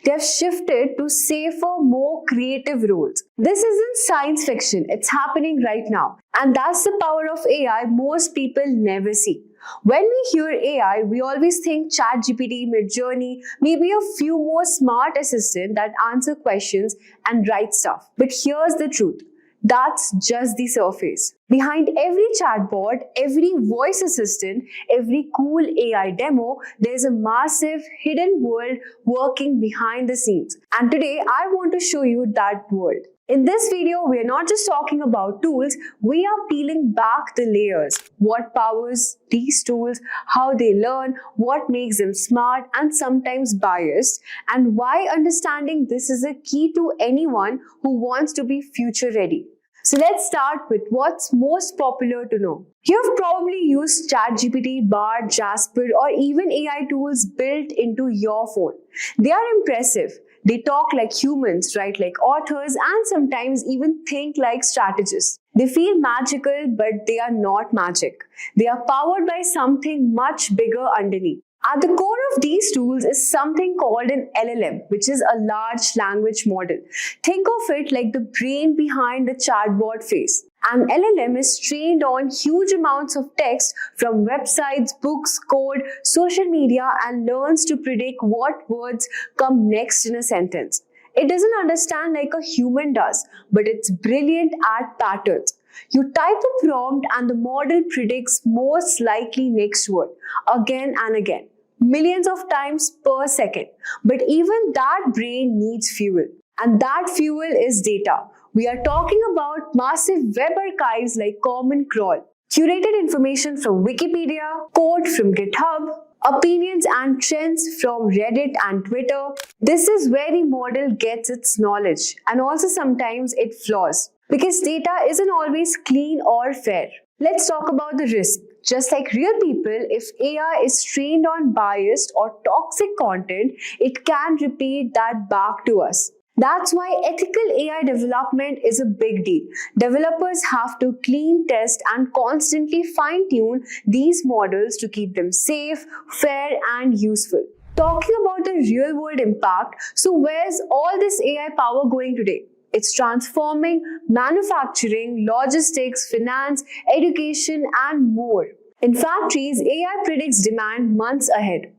They have shifted to safer, more creative roles. This isn't science fiction, it's happening right now. And that's the power of AI most people never see. When we hear AI, we always think ChatGPT, Midjourney, maybe a few more smart assistants that answer questions and write stuff. But here's the truth. That's just the surface. Behind every chatbot, every voice assistant, every cool AI demo, there's a massive hidden world working behind the scenes. And today, I want to show you that world. In this video, we are not just talking about tools, we are peeling back the layers. What powers these tools, how they learn, what makes them smart and sometimes biased, and why understanding this is a key to anyone who wants to be future ready. So let's start with what's most popular to know. You've probably used ChatGPT, Bard, Jasper, or even AI tools built into your phone. They are impressive. They talk like humans, write like authors, and sometimes even think like strategists. They feel magical, but they are not magic. They are powered by something much bigger underneath. At the core of these tools is something called an LLM, which is a large language model. Think of it like the brain behind the chatbot face. An LLM is trained on huge amounts of text from websites, books, code, social media, and learns to predict what words come next in a sentence. It doesn't understand like a human does, but it's brilliant at patterns. You type a prompt and the model predicts most likely next word again and again, millions of times per second. But even that brain needs fuel, and that fuel is data. We are talking about massive web archives like Common Crawl, curated information from Wikipedia, code from GitHub, opinions and trends from Reddit and Twitter. This is where the model gets its knowledge, and also sometimes it flaws, because data isn't always clean or fair. Let's talk about the risk. Just like real people, if AI is trained on biased or toxic content, it can repeat that back to us. That's why ethical AI development is a big deal. Developers have to clean, test, and constantly fine-tune these models to keep them safe, fair, and useful. Talking about the real-world impact, so where's all this AI power going today? It's transforming manufacturing, logistics, finance, education, and more. In factories, AI predicts demand months ahead.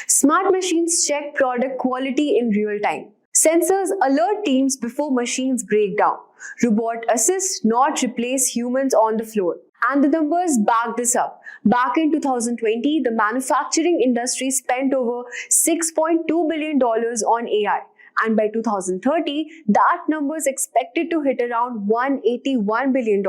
Smart machines check product quality in real time. Sensors alert teams before machines break down. Robot assist, not replace humans on the floor. And the numbers back this up. Back in 2020, the manufacturing industry spent over $6.2 billion on AI. And by 2030, that number is expected to hit around $181 billion.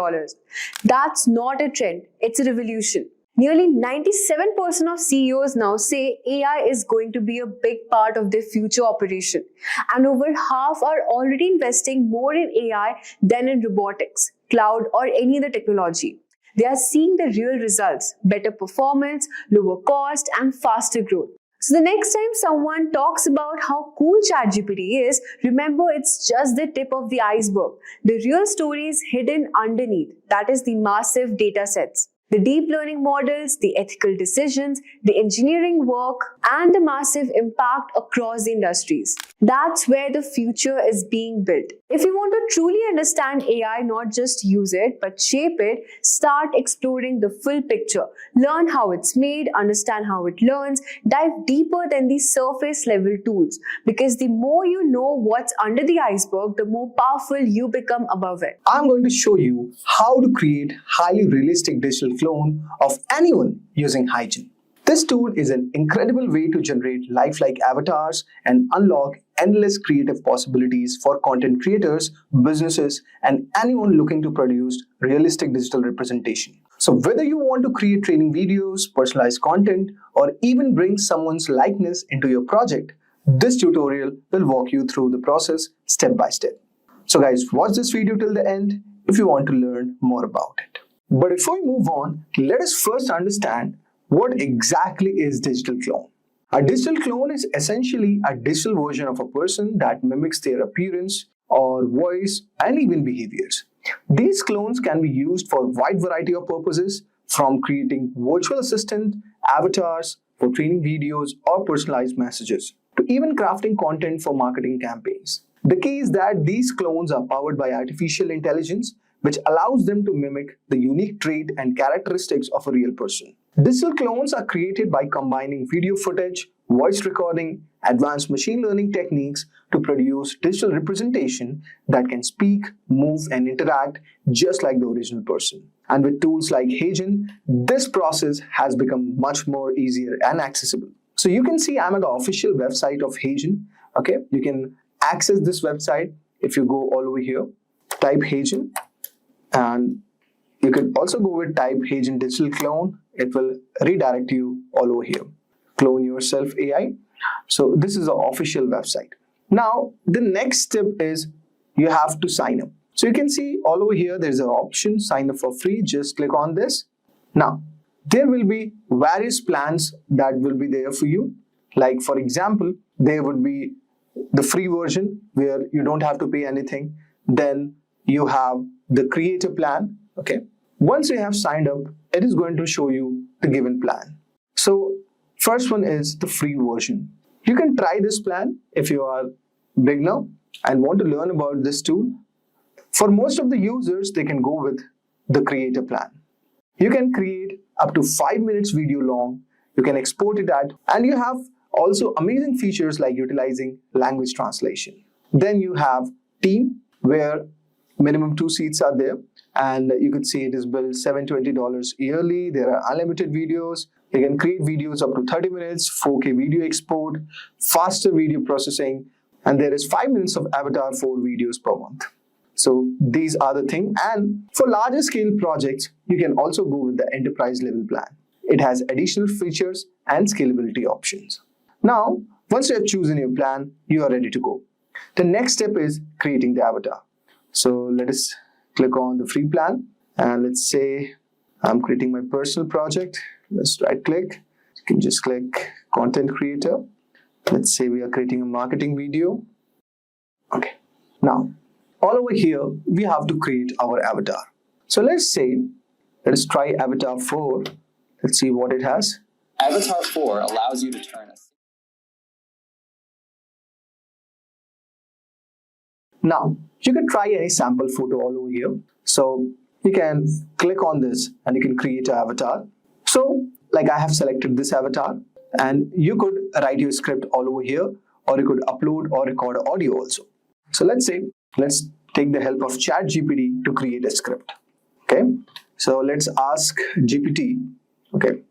That's not a trend, it's a revolution. Nearly 97% of CEOs now say AI is going to be a big part of their future operation. And over half are already investing more in AI than in robotics, cloud, or any other technology. They are seeing the real results: better performance, lower cost, and faster growth. So the next time someone talks about how cool ChatGPT is, remember it's just the tip of the iceberg. The real story is hidden underneath. That is the massive data sets, the deep learning models, the ethical decisions, the engineering work, and the massive impact across the industries. That's where the future is being built. If you want to truly understand AI, not just use it, but shape it, start exploring the full picture. Learn how it's made, understand how it learns, dive deeper than the surface level tools. Because the more you know what's under the iceberg, the more powerful you become above it. I'm going to show you how to create highly realistic digital clone of anyone using Hygiene. This tool is an incredible way to generate lifelike avatars and unlock endless creative possibilities for content creators, businesses, and anyone looking to produce realistic digital representation. So whether you want to create training videos, personalize content, or even bring someone's likeness into your project, this tutorial will walk you through the process step by step. So guys, watch this video till the end if you want to learn more about it. But before we move on, let us first understand what exactly is digital clone. A digital clone is essentially a digital version of a person that mimics their appearance or voice and even behaviors. These clones can be used for a wide variety of purposes, from creating virtual assistant avatars for training videos or personalized messages, to even crafting content for marketing campaigns. The key is that these clones are powered by artificial intelligence, which allows them to mimic the unique trait and characteristics of a real person. Digital clones are created by combining video footage, voice recording, advanced machine learning techniques to produce digital representation that can speak, move, and interact just like the original person. And with tools like Hygiene, this process has become much more easier and accessible. So you can see I'm at the official website of Hygiene. Okay, you can access this website if you go all over here, type Hygiene, and you can also go with type Hygiene digital clone. It will redirect you all over here. Clone yourself AI. So this is the official website. Now the next step is you have to sign up. So you can see all over here there's an option sign up for free. Just click on this. Now there will be various plans that will be there for you. Like for example, there would be the free version where you don't have to pay anything. Then you have the creator plan. Okay. Once you have signed up, it is going to show you the given plan. So first one is the free version. You can try this plan if you are beginner and want to learn about this tool. For most of the users, they can go with the creator plan. You can create up to 5 minutes video long. You can export it and you have also amazing features like utilizing language translation. Then you have team, where minimum 2 seats are there, and you could see it is billed $720 yearly. There are unlimited videos. You can create videos up to 30 minutes, 4K video export, faster video processing, and there is 5 minutes of avatar for videos per month. So these are the things. And for larger scale projects, you can also go with the enterprise level plan. It has additional features and scalability options. Now, once you have chosen your plan, you are ready to go. The next step is creating the avatar. So let us click on the free plan and let's say I'm creating my personal project. Let's right click. You can just click content creator. Let's say we are creating a marketing video. Okay. Now, all over here, we have to create our avatar. So let's try avatar 4. Let's see what it has. Avatar 4 allows you to turn a... Now, you can try any sample photo all over here. So you can click on this and you can create an avatar. So like I have selected this avatar, and you could write your script all over here, or you could upload or record audio also. So let's take the help of ChatGPT to create a script. Okay, so let's ask GPT. Okay,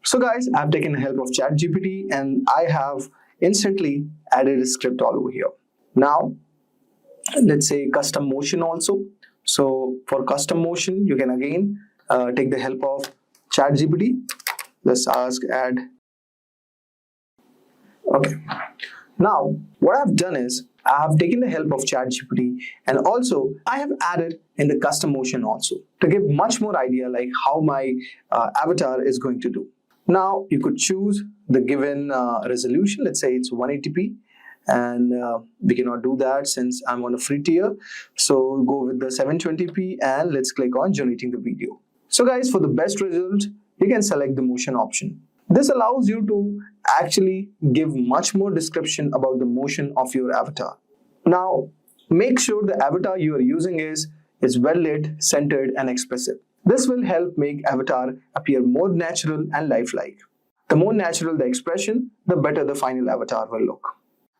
so guys, I've taken the help of ChatGPT and I have instantly added a script all over here. Now, let's say custom motion also. So for custom motion, you can again take the help of ChatGPT. Let's ask add. Okay. Now, what I've done is I have taken the help of ChatGPT, and also I have added in the custom motion also to give much more idea like how my avatar is going to do. Now, you could choose the given resolution. Let's say it's 180p. And we cannot do that since I'm on a free tier. So go with the 720p and let's click on generating the video. So guys, for the best result, you can select the motion option. This allows you to actually give much more description about the motion of your avatar. Now, make sure the avatar you are using is well lit, centered and expressive. This will help make avatar appear more natural and lifelike. The more natural the expression, the better the final avatar will look.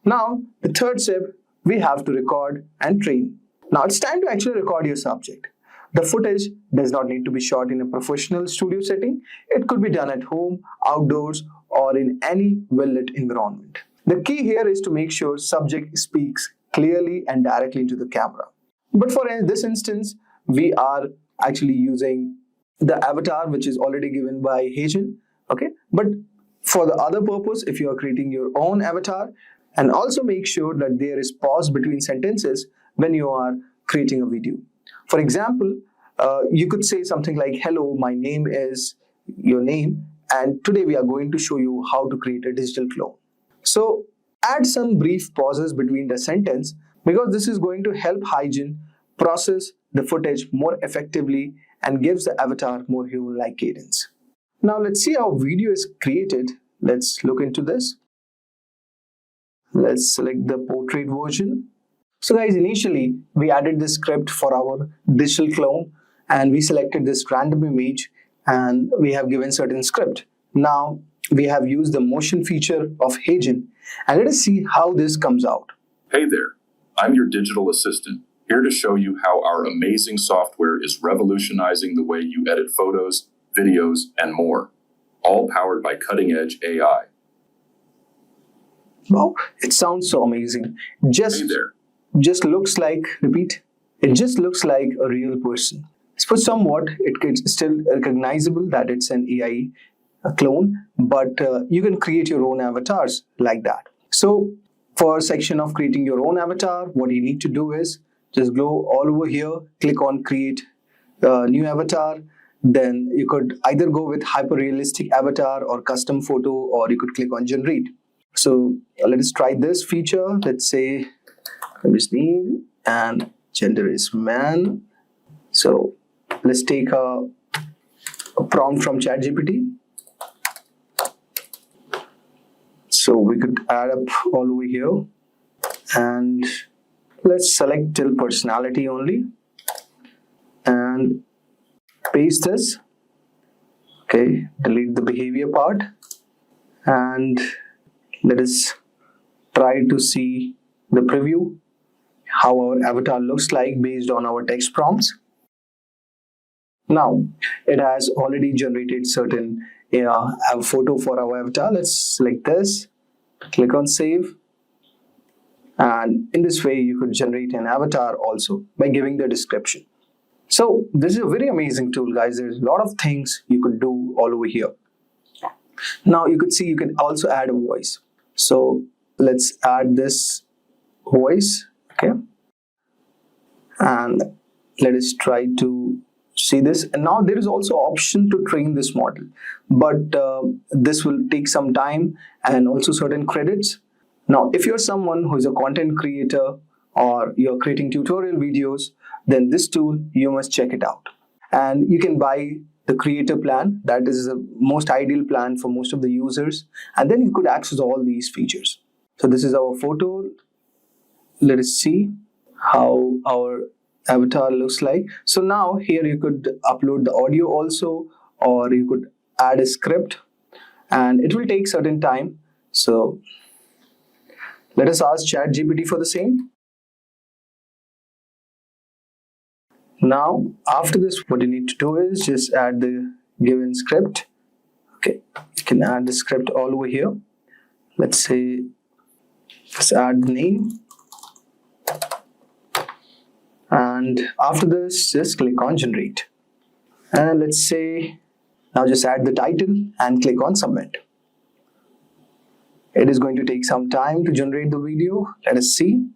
Now, the third step, we have to record and train. Now, it's time to actually record your subject. The footage does not need to be shot in a professional studio setting. It could be done at home, outdoors, or in any well-lit environment. The key here is to make sure subject speaks clearly and directly into the camera. But for this instance, we are actually using the avatar which is already given by Hagen. Okay, but for the other purpose, if you are creating your own avatar, and also make sure that there is pause between sentences when you are creating a video. For example, you could say something like, hello, my name is your name, and today we are going to show you how to create a digital clone. So add some brief pauses between the sentence because this is going to help Hagen process the footage more effectively and gives the avatar more human-like cadence. Now let's see how video is created. Let's look into this. Let's select the portrait version. So guys, initially we added the script for our digital clone and we selected this random image and we have given certain script. Now we have used the motion feature of Hagen and let us see how this comes out. Hey there, I'm your digital assistant, here to show you how our amazing software is revolutionizing the way you edit photos, videos, and more, all powered by cutting-edge AI. Wow, it sounds so amazing. Just looks like, repeat, it just looks like a real person. For somewhat, it's still recognizable that it's an AI clone, but you can create your own avatars like that. So for section of creating your own avatar, what you need to do is just go all over here, click on create new avatar. Then you could either go with hyper realistic avatar or custom photo, or you could click on generate. So let us try this feature. Let's say name and gender is man. So let's take a prompt from ChatGPT. So we could add up all over here and let's select till personality only and paste this. Okay, delete the behavior part and let us try to see the preview, how our avatar looks like based on our text prompts. Now, it has already generated certain a photo for our avatar. Let's select this, click on save. And in this way, you could generate an avatar also by giving the description. So this is a very amazing tool, guys. There's a lot of things you could do all over here. Now you could see you can also add a voice. So let's add this voice, okay? And let us try to See this, and now there is also option to train this model, but this will take some time and also certain credits. Now if you're someone who is a content creator or you're creating tutorial videos, then this tool you must check it out. And you can buy the creator plan, that is the most ideal plan for most of the users, and then you could access all these features. So this is our photo. Let us see how our avatar looks like. So now here you could upload the audio also, or you could add a script, and it will take certain time. So let us ask ChatGPT for the same. Now after this, what you need to do is just add the given script. Okay, you can add the script all over here. Let's say let's add the name, and after this just click on generate, and let's say now just add the title and click on submit. It is going to take some time to generate the video. Let us see.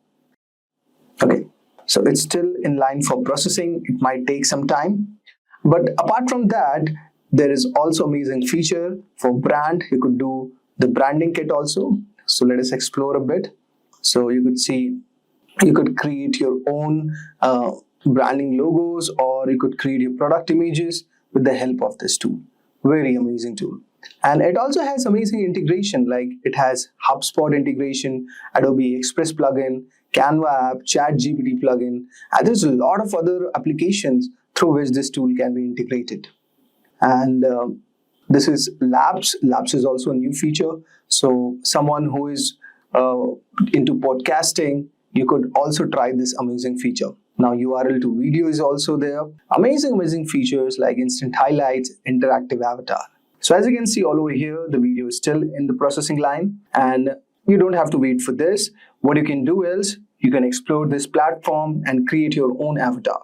Okay, so it's still in line for processing. It might take some time, but apart from that, there is also amazing feature for brand. You could do the branding kit also. So let us explore a bit. So you could see, you could create your own branding logos, or you could create your product images with the help of this tool. Very amazing tool. And it also has amazing integration, like it has HubSpot integration, Adobe Express plugin, Canva app, ChatGPT plugin, and there's a lot of other applications through which this tool can be integrated. And this is Labs. Labs is also a new feature. So someone who is into podcasting, you could also try this amazing feature. Now URL to video is also there. Amazing features like instant highlights, interactive avatar. So as you can see all over here, the video is still in the processing line, and you don't have to wait for this. What you can do is you can explore this platform and create your own avatar.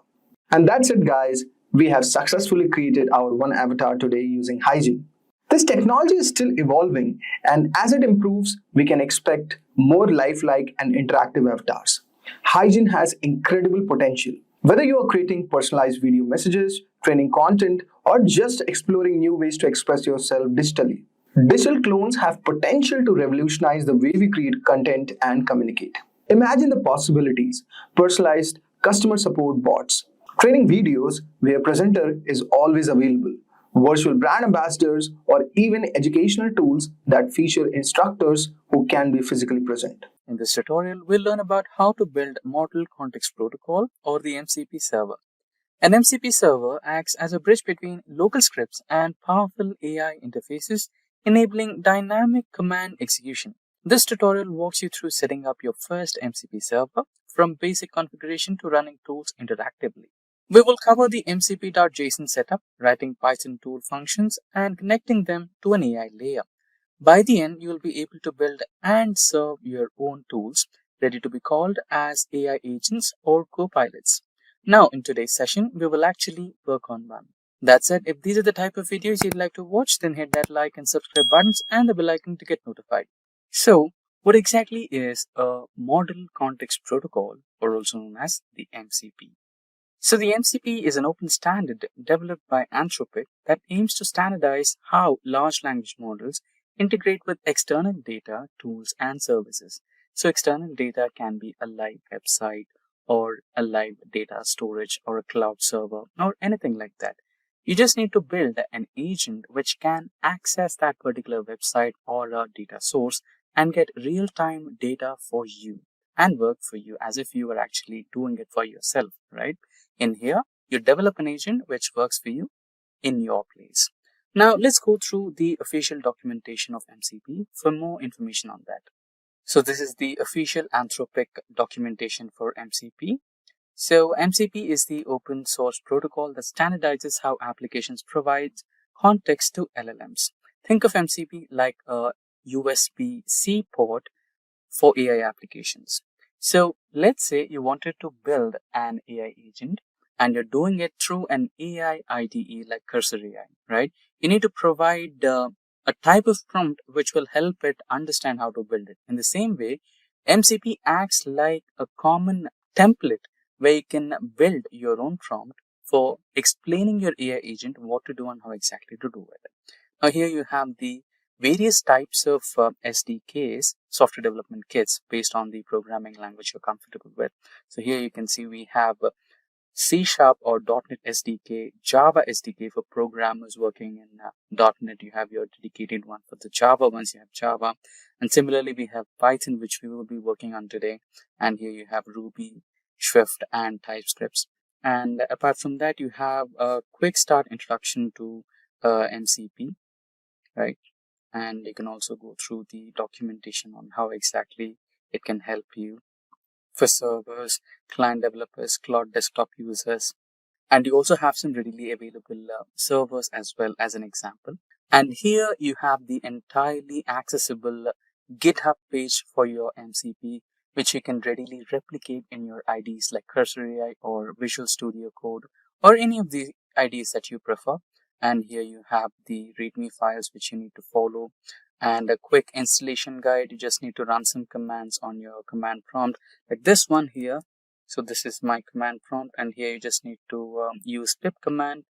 And that's it, guys. We have successfully created our one avatar today using Hygiene. This technology is still evolving, and as it improves, we can expect more lifelike and interactive avatars. Hygiene has incredible potential. Whether you are creating personalized video messages, training content, or just exploring new ways to express yourself digitally, digital clones have potential to revolutionize the way we create content and communicate. Imagine the possibilities: personalized customer support bots, training videos where presenter is always available, virtual brand ambassadors, or even educational tools that feature instructors who can be physically present. In this tutorial, we'll learn about how to build Model Context Protocol, or the MCP Server. An MCP server acts as a bridge between local scripts and powerful AI interfaces, enabling dynamic command execution. This tutorial walks you through setting up your first MCP server, from basic configuration to running tools interactively. We will cover the mcp.json setup, writing Python tool functions, and connecting them to an AI layer. By the end, you will be able to build and serve your own tools, ready to be called as AI agents or co-pilots. Now, in today's session, we will actually work on one. That said, if these are the type of videos you'd like to watch, then hit that like and subscribe buttons and the bell icon to get notified. So, what exactly is a Model Context Protocol, or also known as the MCP? So the MCP is an open standard developed by Anthropic that aims to standardize how large language models integrate with external data, tools, and services. So external data can be a live website, or a live data storage, or a cloud server, or anything like that. You just need to build an agent which can access that particular website or a data source and get real-time data for you and work for you as if you were actually doing it for yourself, right? In here, you develop an agent which works for you in your place. Now, let's go through the official documentation of MCP for more information on that. So this is the official Anthropic documentation for MCP. So MCP is the open source protocol that standardizes how applications provide context to LLMs. Think of MCP like a USB-C port for AI applications. So let's say you wanted to build an AI agent and you're doing it through an AI IDE like Cursor AI, right? You need to provide a type of prompt which will help it understand how to build it. In the same way, MCP acts like a common template where you can build your own prompt for explaining your AI agent what to do and how exactly to do it. Now here you have the various types of SDKs, software development kits, based on the programming language you're comfortable with. So here you can see we have C# or .NET SDK, Java SDK for programmers working in .NET. You have your dedicated one for the Java ones. You have Java, and similarly we have Python, which we will be working on today. And here you have Ruby, Swift, and TypeScript. And apart from that, you have a quick start introduction to MCP, right? And you can also go through the documentation on how exactly it can help you for servers, client developers, cloud desktop users. And you also have some readily available servers as well, as an example. And here you have the entirely accessible GitHub page for your MCP, which you can readily replicate in your IDEs like Cursor AI or Visual Studio Code, or any of the IDEs that you prefer. And here you have the README files which you need to follow, and a quick installation guide. You just need to run some commands on your command prompt, like this one here. So this is my command prompt, and here you just need to use pip command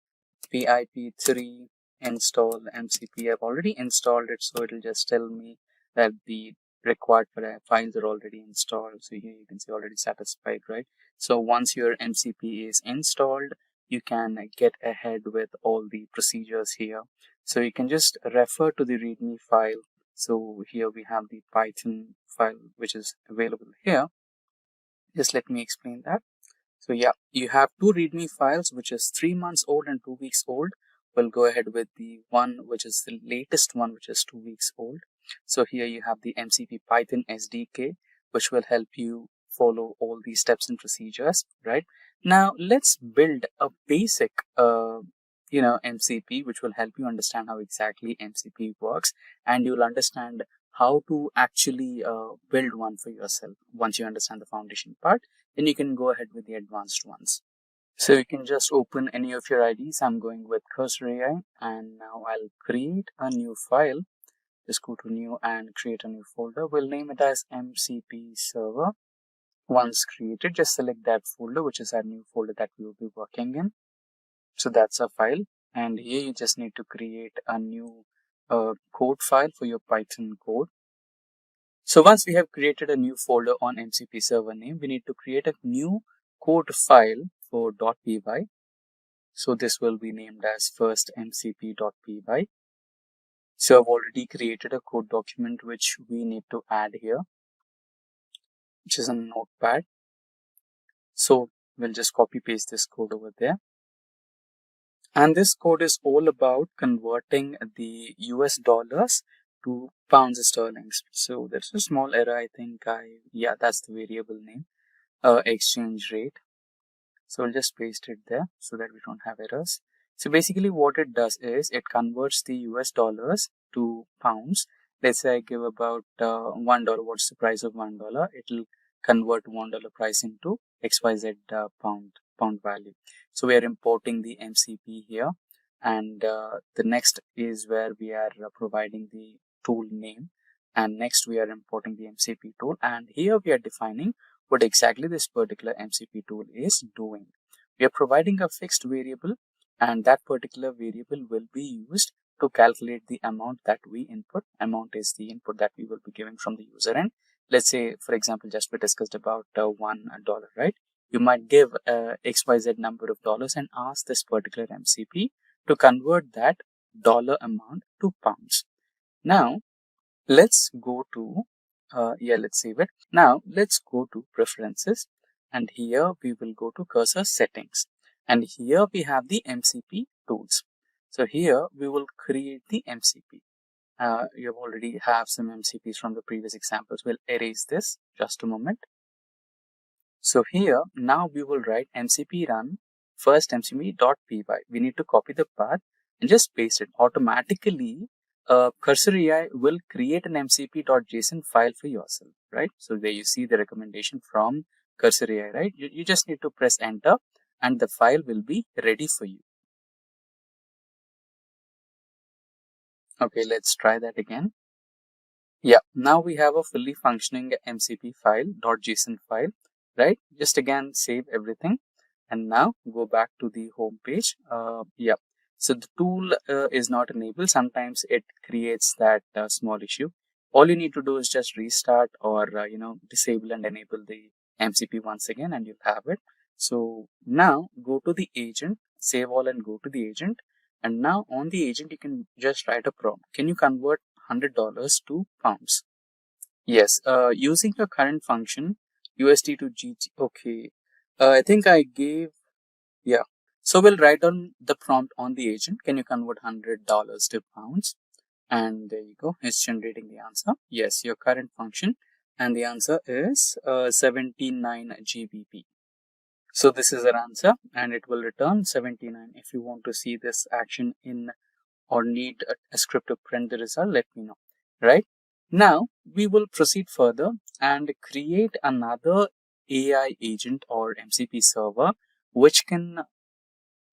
pip3 install MCP. I've already installed it, so it'll just tell me that the required files are already installed. So here you can see already satisfied, right? So once your MCP is installed, you can get ahead with all the procedures here. So you can just refer to the README file. So here we have the Python file which is available here. Just let me explain that. So yeah, you have two README files, which is 3 months old and 2 weeks old. We'll go ahead with the one which is the latest one, which is 2 weeks old. So here you have the MCP Python SDK, which will help you follow all these steps and procedures, right? Now let's build a basic MCP, which will help you understand how exactly MCP works, and you'll understand how to actually build one for yourself. Once you understand the foundation part, then you can go ahead with the advanced ones. So you can just open any of your IDs. I'm going with Cursor AI, and now I'll create a new file. Just go to new and create a new folder. We'll name it as MCP Server. Once created, just select that folder, which is our new folder that we will be working in. So that's a file, and here you just need to create a new code file for your Python code. So once we have created a new folder on MCP server name, we need to create a new code file for .py. So this will be named as first mcp.py. So I've already created a code document which we need to add here, which is a notepad. So we'll just copy paste this code over there. And this code is all about converting the US dollars to pounds sterling. So there's a small error, I think. That's the variable name, exchange rate. So I'll just paste it there so that we don't have errors. So basically what it does is it converts the US dollars to pounds. Let's say I give about $1. What's the price of $1? It'll convert $1 price into XYZ pound value. So we are importing the MCP here, and the next is where we are providing the tool name, and next we are importing the MCP tool, and here we are defining what exactly this particular MCP tool is doing. We are providing a fixed variable, and that particular variable will be used to calculate the amount that we input. Amount is the input that we will be giving from the user end. Let's say, for example, just we discussed about $1, right? You might give XYZ number of dollars and ask this particular MCP to convert that dollar amount to pounds. Now, let's go to, let's save it. Now, let's go to preferences, and here we will go to cursor settings, and here we have the MCP tools. So here we will create the MCP. You already have some MCPs from the previous examples. We'll erase this just a moment. So here, now we will write MCP run first mcp.py. We need to copy the path and just paste it. Automatically, Cursor AI will create an mcp.json file for yourself, right? So there you see the recommendation from Cursor AI, right? You just need to press enter and the file will be ready for you. Okay, let's try that again. Yeah, now we have a fully functioning MCP file, .json file, right? Just again, save everything And now go back to the home page. Yeah. So the tool is not enabled. Sometimes it creates that small issue. All you need to do is just restart or disable and enable the MCP once again, and you'll have it. So now go to the agent, save all and go to the agent. And now on the agent, you can just write a prompt. Can you convert $100 to pounds? Yes, using your current function, USD to GT. Okay, I think I gave, yeah. So we'll write down the prompt on the agent. Can you convert $100 to pounds? And there you go. It's generating the answer. Yes, your current function. And the answer is 79 GBP. So this is our answer and it will return 79. If you want to see this action in or need a script to print the result, let me know. Right? Now we will proceed further and create another AI agent or MCP server which can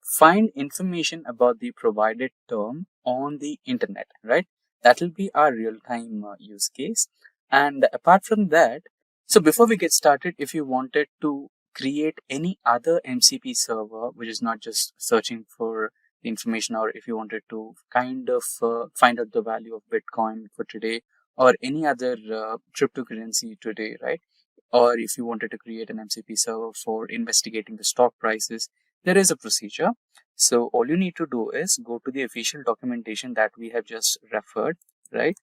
find information about the provided term on the internet, right? That will be our real-time use case. And apart from that, so before we get started, if you wanted to create any other MCP server, which is not just searching for the information, or if you wanted to kind of find out the value of Bitcoin for today or any other cryptocurrency today, right? Or if you wanted to create an MCP server for investigating the stock prices, there is a procedure. So all you need to do is go to the official documentation that we have just referred, right?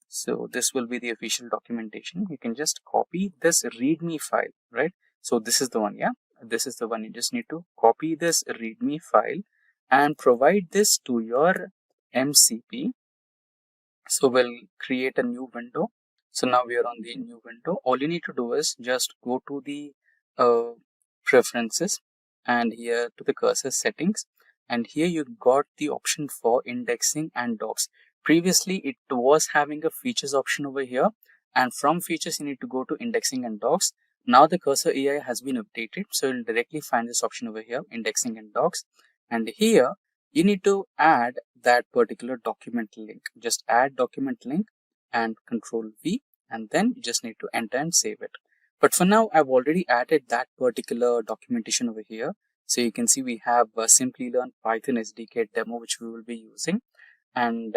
So this will be the official documentation. You can just copy this README file, right? So this is the one, yeah? This is the one. You just need to copy this README file and provide this to your MCP. So we'll create a new window. So now we are on the new window. All you need to do is just go to the preferences and here to the cursor settings. And here you got the option for indexing and docs. Previously, it was having a features option over here. And from features, you need to go to indexing and docs. Now the cursor AI has been updated. So you'll directly find this option over here, indexing and docs. And here you need to add that particular document link. Just add document link and Control V, and then you just need to enter and save it. But for now, I've already added that particular documentation over here. So you can see we have a Simplilearn Python SDK demo, which we will be using. And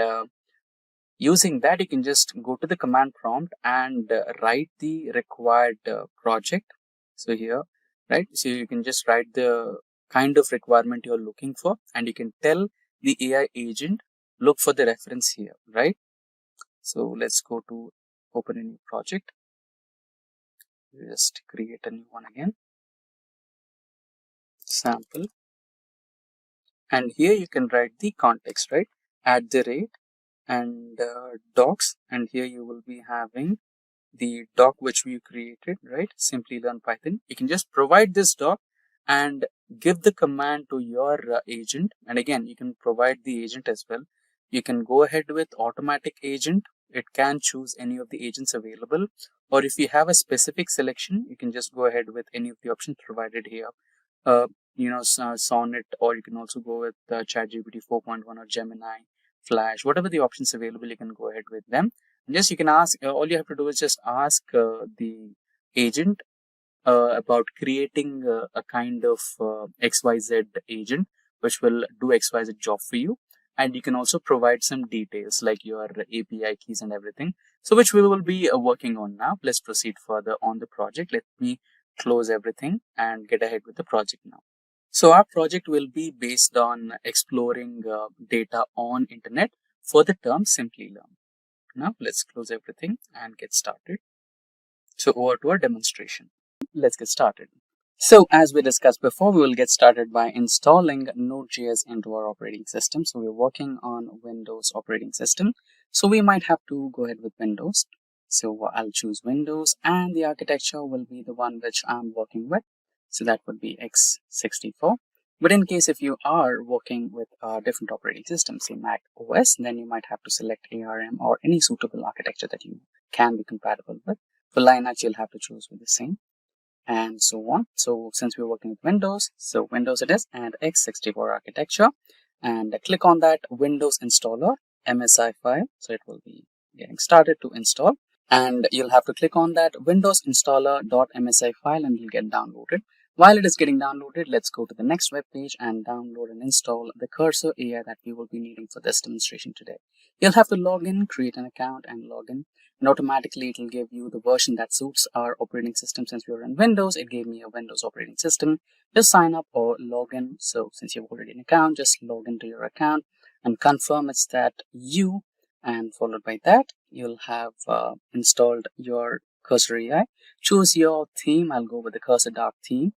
using that, you can just go to the command prompt and write the required project. So here, right? So you can just write the kind of requirement you're looking for, and you can tell the AI agent, look for the reference here, right? So let's go to open a new project. Just create a new one again. Sample. And here you can write the context, right? At the rate and docs. And here you will be having the doc which we created, right? Simplilearn Python. You can just provide this doc and give the command to your agent. And again, you can provide the agent as well. You can go ahead with automatic agent. It can choose any of the agents available. Or if you have a specific selection, you can just go ahead with any of the options provided here. Sonnet, or you can also go with ChatGPT 4.1 or Gemini, Flash, whatever the options available, you can go ahead with them. And just you can ask, all you have to do is just ask the agent about creating a kind of XYZ agent, which will do XYZ job for you. And you can also provide some details like your API keys and everything. So which we will be working on now. Let's proceed further on the project. Let me close everything and get ahead with the project now. So our project will be based on exploring data on internet for the term Simplilearn. Now let's close everything and get started. So over to our demonstration. Let's get started. So as we discussed before, we will get started by installing Node.js into our operating system. So we're working on Windows operating system. So we might have to go ahead with Windows. So I'll choose Windows and the architecture will be the one which I'm working with. So that would be x64. But in case if you are working with a different operating system, say Mac OS, then you might have to select ARM or any suitable architecture that you can be compatible with. For Linux, you'll have to choose with the same, and so on. So since we're working with Windows, so Windows it is, and x64 architecture, and click on that Windows installer MSI file. So it will be getting started to install, and you'll have to click on that Windows installer.msi file and it'll get downloaded. While it is getting downloaded, let's go to the next web page and download and install the Cursor AI that we will be needing for this demonstration today. You'll have to log in, create an account and log in, and automatically it will give you the version that suits our operating system. Since we are in Windows, it gave me a Windows operating system. Just sign up or log in. So since you have already an account, just log into your account and confirm it's that you, and followed by that, you'll have installed your Cursor AI. Choose your theme. I'll go with the Cursor Dark theme.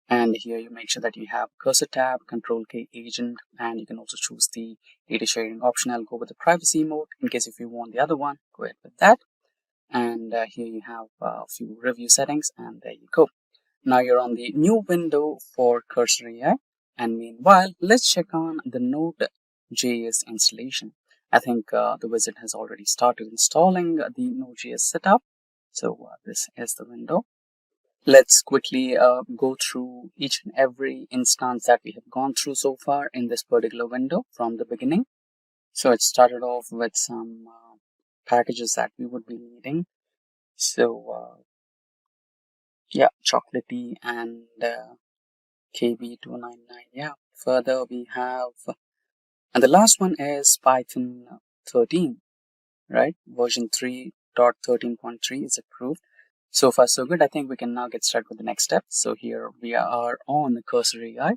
And here you make sure that you have Cursor tab, Control K agent, and you can also choose the data sharing option. I'll go with the privacy mode in case if you want the other one, go ahead with that. And here you have a few review settings, and there you go. Now you're on the new window for Cursor AI. And meanwhile, let's check on the Node.js installation. I think the wizard has already started installing the Node.js setup. So this is the window. Let's quickly go through each and every instance that we have gone through so far in this particular window from the beginning. So it started off with some packages that we would be needing. So yeah, chocolatey and KB299. Yeah, further we have, and the last one is Python 13, right? Version 3.13.3 is approved. So far so good. I think we can now get started with the next step. So here we are on the Cursor AI.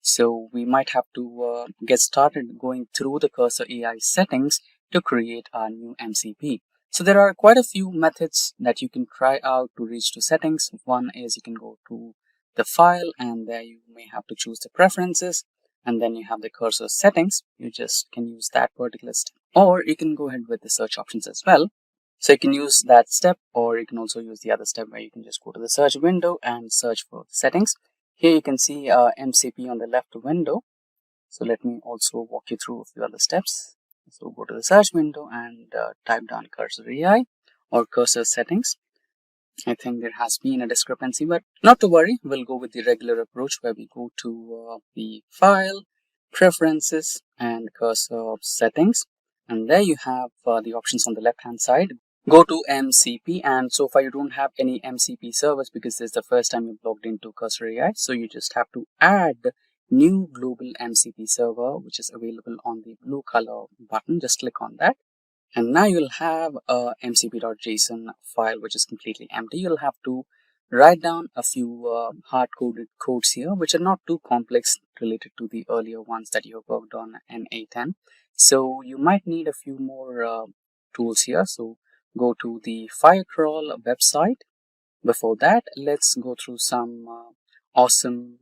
So we might have to get started going through the Cursor AI settings to create our new MCP. So there are quite a few methods that you can try out to reach to settings. One is you can go to the file and there you may have to choose the preferences, and then you have the Cursor settings. You just can use that particular step, or you can go ahead with the search options as well. So you can use that step, or you can also use the other step where you can just go to the search window and search for the settings. Here you can see MCP on the left window. So let me also walk you through a few other steps. So go to the search window and type down Cursor AI or Cursor settings. I think there has been a discrepancy, but not to worry. We'll go with the regular approach where we go to the file, preferences, and Cursor settings. And there you have the options on the left hand side. Go to MCP, and so far you don't have any MCP servers because this is the first time you've logged into Cursor AI. So you just have to add new global MCP server, which is available on the blue color button. Just click on that. And now you'll have a mcp.json file which is completely empty. You'll have to write down a few hard-coded codes here, which are not too complex related to the earlier ones that you have worked on in A10. So you might need a few more tools here. So go to the Firecrawl website. Before that, let's go through some awesome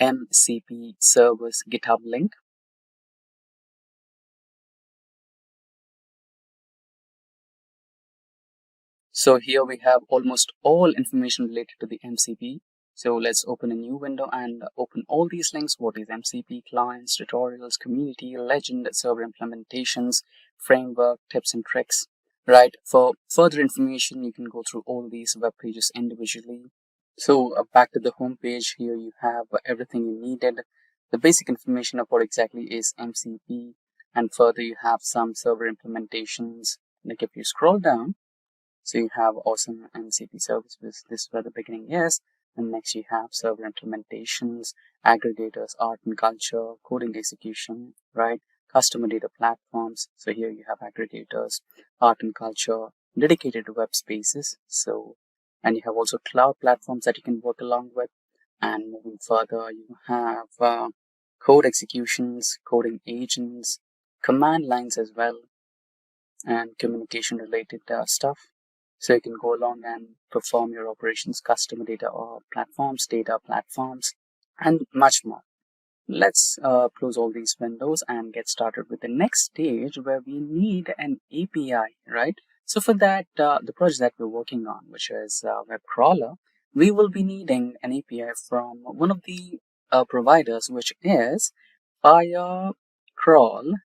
MCP servers GitHub link. So here we have almost all information related to the MCP. So let's open a new window and open all these links. What is MCP, clients, tutorials, community, legend, server implementations, framework, tips and tricks, right? For further information, you can go through all these web pages individually. So back to the home page, here you have everything you needed. The basic information of what exactly is MCP, and further you have some server implementations. Like if you scroll down, so you have awesome MCP services. This is where the beginning is. And next you have server implementations, aggregators, art and culture, coding execution, right? Customer data platforms. So here you have aggregators, art and culture, dedicated web spaces. So, and you have also cloud platforms that you can work along with. And moving further, you have code executions, coding agents, command lines as well, and communication related stuff. So you can go along and perform your operations, customer data or platforms, data platforms, and much more. Let's close all these windows and get started with the next stage where we need an API, right? So for that, the project that we're working on, which is web crawler, we will be needing an API from one of the providers, which is Firecrawl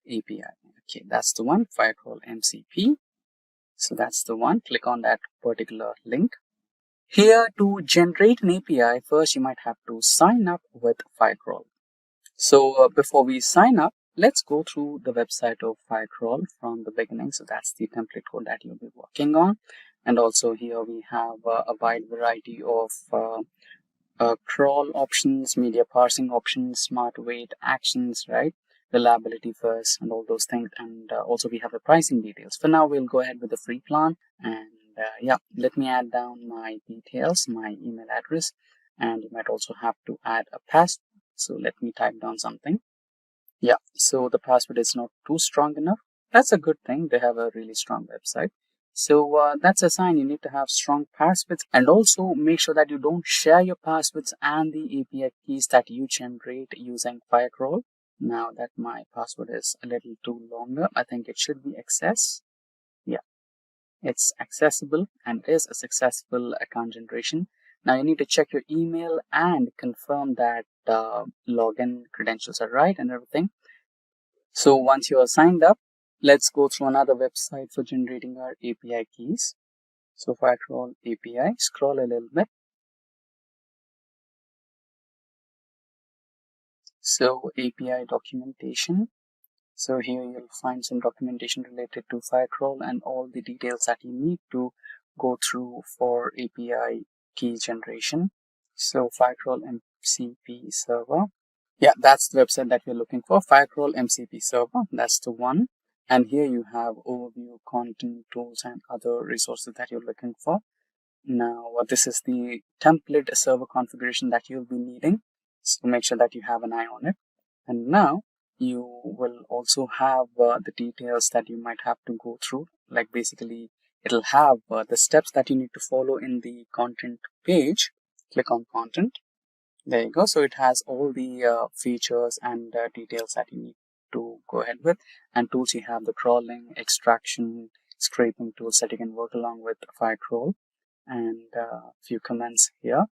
API. Okay, that's the one, Firecrawl MCP. So that's the one. Click on that particular link. Here, to generate an API, first you might have to sign up with Firecrawl. So before we sign up, let's go through the website of Firecrawl from the beginning. So that's the template code that you'll be working on. And also here we have a wide variety of crawl options, media parsing options, smart weight actions, right? Reliability first and all those things. And also we have the pricing details. For now, we'll go ahead with the free plan. And yeah, let me add down my details, my email address, and you might also have to add a password. So let me type down something. Yeah, so the password is not too strong enough. That's a good thing. They have a really strong website. So that's a sign you need to have strong passwords, and also make sure that you don't share your passwords and the API keys that you generate using Firecrawl. Now that my password is a little too longer, I think it should be access. Yeah, it's accessible and is a successful account generation. Now you need to check your email and confirm that login credentials are right and everything. So once you are signed up, let's go through another website for generating our API keys. So Firecrawl API, scroll a little bit. So API documentation. So here you'll find some documentation related to Firecrawl and all the details that you need to go through for API key generation. So Firecrawl MCP Server. Yeah, that's the website that we're looking for. Firecrawl MCP Server, that's the one. And here you have overview, content, tools, and other resources that you're looking for. Now, this is the template server configuration that you'll be needing. So make sure that you have an eye on it. And now you will also have the details that you might have to go through. Like basically, it'll have the steps that you need to follow in the content page. Click on content. There you go. So it has all the features and details that you need to go ahead with. And tools, you have the crawling, extraction, scraping tools that you can work along with Firecrawl, and a few comments here.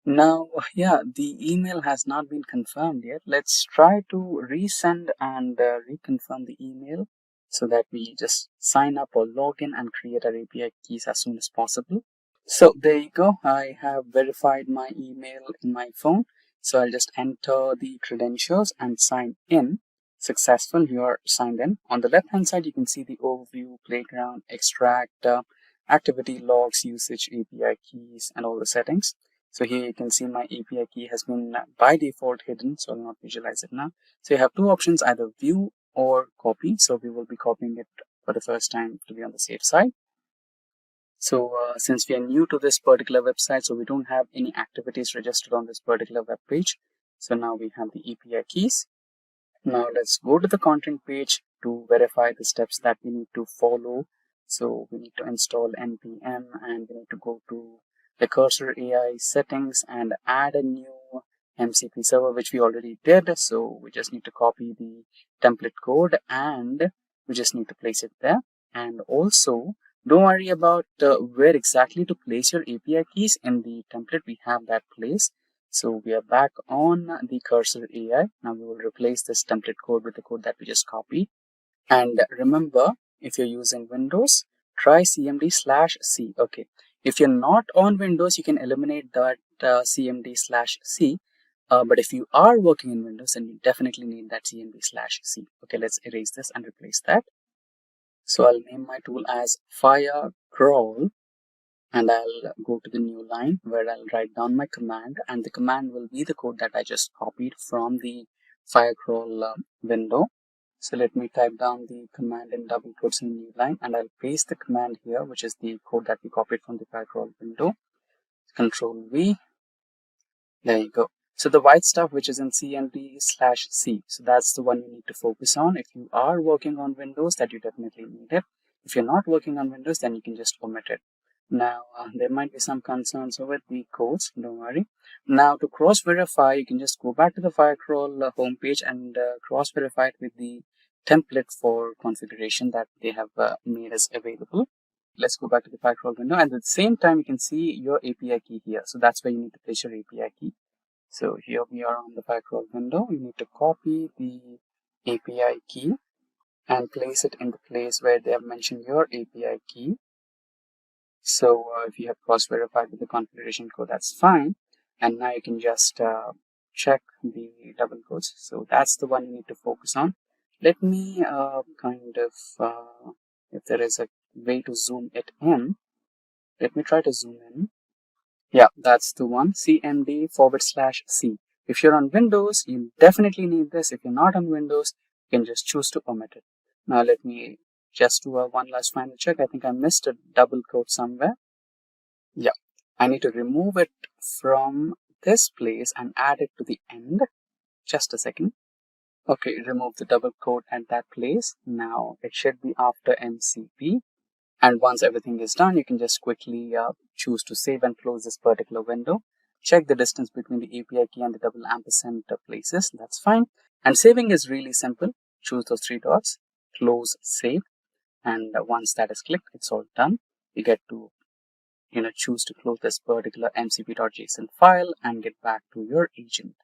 Now, yeah, the email has not been confirmed yet. Let's try to resend and reconfirm the email so that we just sign up or log in and create our API keys as soon as possible. So there you go. I have verified my email in my phone. So I'll just enter the credentials and sign in. Successful, you are signed in. On the left hand side, you can see the overview, playground, extract, activity logs, usage, API keys, and all the settings. So here you can see my API key has been by default hidden, so I'll not visualize it now. So you have two options, either view or copy. So we will be copying it for the first time to be on the safe side. So since we are new to this particular website, so we don't have any activities registered on this particular web page. So now we have the API keys. Now let's go to the content page to verify the steps that we need to follow. So we need to install npm and we need to go to the Cursor AI settings and add a new MCP server, which we already did. So we just need to copy the template code and we just need to place it there. And also, don't worry about where exactly to place your API keys in the template. We have that place. So we are back on the Cursor AI. Now we will replace this template code with the code that we just copied. And remember, if you're using Windows, try cmd/c. Okay. If you're not on Windows, you can eliminate that cmd/c. But if you are working in Windows, then you definitely need that cmd/c. Okay, let's erase this and replace that. So I'll name my tool as Firecrawl. And I'll go to the new line where I'll write down my command, and the command will be the code that I just copied from the Firecrawl window. So let me type down the command in double quotes in the new line, and I'll paste the command here, which is the code that we copied from the Firecrawl window. Control V. There you go. So the white stuff, which is in cmd/c, so that's the one you need to focus on. If you are working on Windows, that you definitely need it. If you're not working on Windows, then you can just omit it. Now, there might be some concerns with the codes, don't worry. Now, to cross-verify, you can just go back to the Firecrawl homepage and cross-verify it with the template for configuration that they have made us available. Let's go back to the Firecrawl window, and at the same time, you can see your API key here. So that's where you need to place your API key. So here we are on the Firecrawl window. You need to copy the API key and place it in the place where they have mentioned your API key. So if you have cross-verified with the configuration code, that's fine. And now you can just check the double quotes. So that's the one you need to focus on. Let me if there is a way to zoom it in, let me try to zoom in. Yeah, that's the one, cmd/c. If you're on Windows, you definitely need this. If you're not on Windows, you can just choose to omit it. Now let me just do one last final check. I think I missed a double quote somewhere. Yeah, I need to remove it from this place and add it to the end. Just a second. Okay, remove the double quote at that place. Now it should be after MCP. And once everything is done, you can just quickly choose to save and close this particular window. Check the distance between the API key and the double ampersand places. That's fine. And saving is really simple. Choose those three dots, close, save. And once that is clicked, it's all done. You get to choose to close this particular mcp.json file and get back to your agent.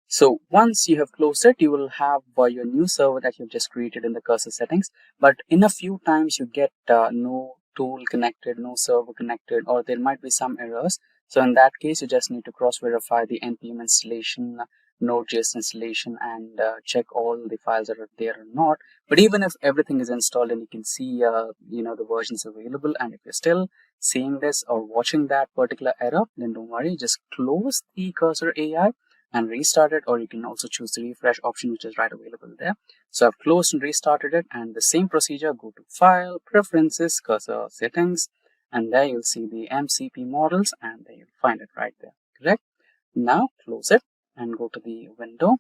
So once you have closed it, you will have your new server that you've just created in the cursor settings. But in a few times you get no tool connected, no server connected, or there might be some errors. So in that case, you just need to cross verify the npm installation, node.js installation, and check all the files that are there or not. But even if everything is installed and you can see the versions available, and if you're still seeing this or watching that particular error, then don't worry, just close the cursor AI and restart it, or you can also choose the refresh option, which is right available there. So I've closed and restarted it, and the same procedure, go to File, Preferences, Cursor Settings, and there you'll see the MCP models, and there you'll find it right there, correct? Now close it and go to the window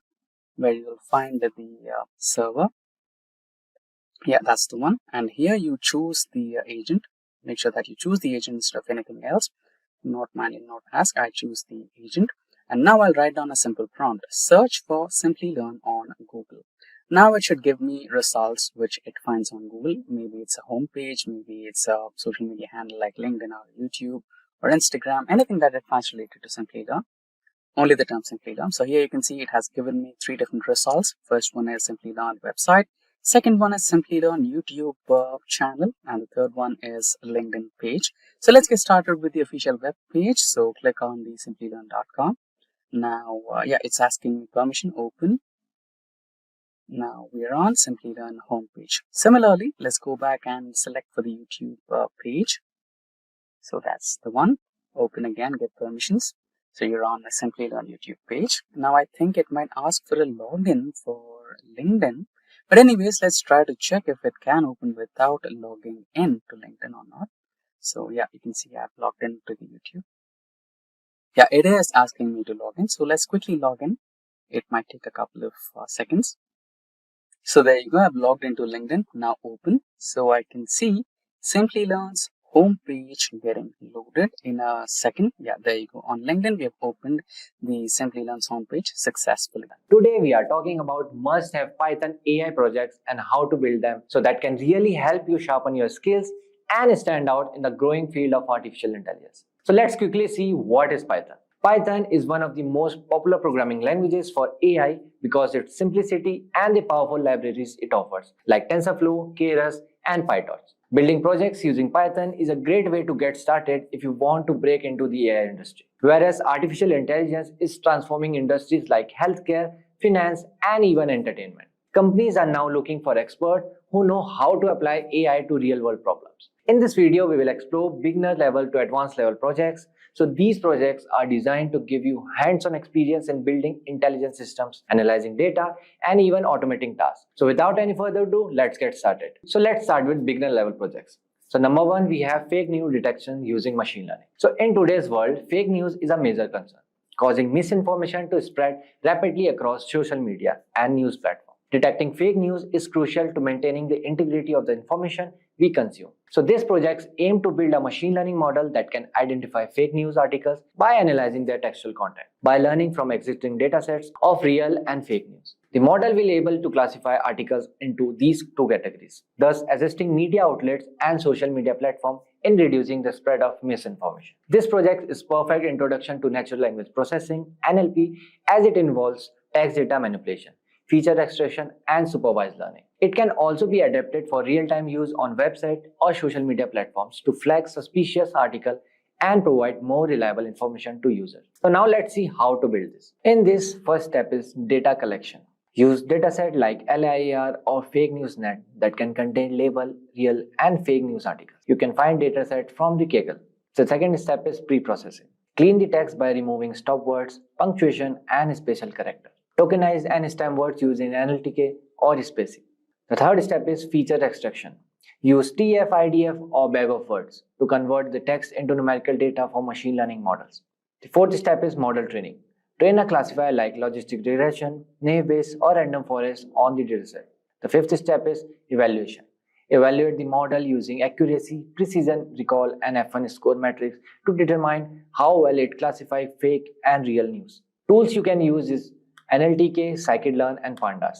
where you'll find the server. Yeah, that's the one. And here you choose the agent. Make sure that you choose the agent instead of anything else. Not manual, not ask. I choose the agent. And now I'll write down a simple prompt. Search for Simplilearn on Google. Now it should give me results which it finds on Google. Maybe it's a home page, maybe it's a social media handle like LinkedIn or YouTube or Instagram, anything that it finds related to Simplilearn. Only the term Simplilearn. So here you can see it has given me 3 different results. First one is Simplilearn website. Second one is Simplilearn YouTube channel, and the third one is LinkedIn page. So let's get started with the official web page. So click on the simplilearn.com. Now, it's asking me permission, open. Now we are on Simplilearn homepage. Similarly, let's go back and select for the YouTube page. So that's the one. Open again, get permissions. So you're on the Simplilearn YouTube page. Now I think it might ask for a login for LinkedIn. But anyways, let's try to check if it can open without logging in to LinkedIn or not. So yeah, you can see I've logged into the YouTube. Yeah, it is asking me to log in. So let's quickly log in. It might take a couple of seconds. So there you go. I've logged into LinkedIn. Now open. So I can see Simplilearn's homepage getting loaded in a second. Yeah, there you go. On LinkedIn, we have opened the Simplilearn's homepage successfully. Today we are talking about must-have Python AI projects and how to build them so that can really help you sharpen your skills and stand out in the growing field of artificial intelligence. So let's quickly see what is Python. Python is one of the most popular programming languages for AI because of its simplicity and the powerful libraries it offers, like TensorFlow, Keras, and PyTorch. Building projects using Python is a great way to get started if you want to break into the AI industry. Whereas artificial intelligence is transforming industries like healthcare, finance, and even entertainment. Companies are now looking for experts who know how to apply AI to real-world problems. In this video, we will explore beginner level to advanced level projects. So these projects are designed to give you hands-on experience in building intelligent systems, analyzing data, and even automating tasks. So without any further ado, let's get started. So let's start with beginner level projects. So number one, we have fake news detection using machine learning. So in today's world, fake news is a major concern, causing misinformation to spread rapidly across social media and news platforms. Detecting fake news is crucial to maintaining the integrity of the information we consume. So these projects aim to build a machine learning model that can identify fake news articles by analyzing their textual content, by learning from existing datasets of real and fake news. The model will be able to classify articles into these two categories, thus assisting media outlets and social media platforms in reducing the spread of misinformation. This project is perfect introduction to natural language processing (NLP) as it involves text data manipulation, feature extraction, and supervised learning. It can also be adapted for real-time use on website or social media platforms to flag suspicious articles and provide more reliable information to users. So now let's see how to build this. In this, first step is data collection. Use dataset like LIAR or fake news net that can contain label, real, and fake news articles. You can find dataset from the Kaggle. The second step is pre-processing. Clean the text by removing stop words, punctuation, and special character. Tokenize and stem words using NLTK or spacing. The third step is feature extraction. Use TF, IDF, or bag of words to convert the text into numerical data for machine learning models. The fourth step is model training. Train a classifier like logistic regression, naive Bayes, or random forest on the dataset. The fifth step is evaluation. Evaluate the model using accuracy, precision, recall, and F1 score metrics to determine how well it classifies fake and real news. Tools you can use is NLTK, Scikit-learn, and Pandas.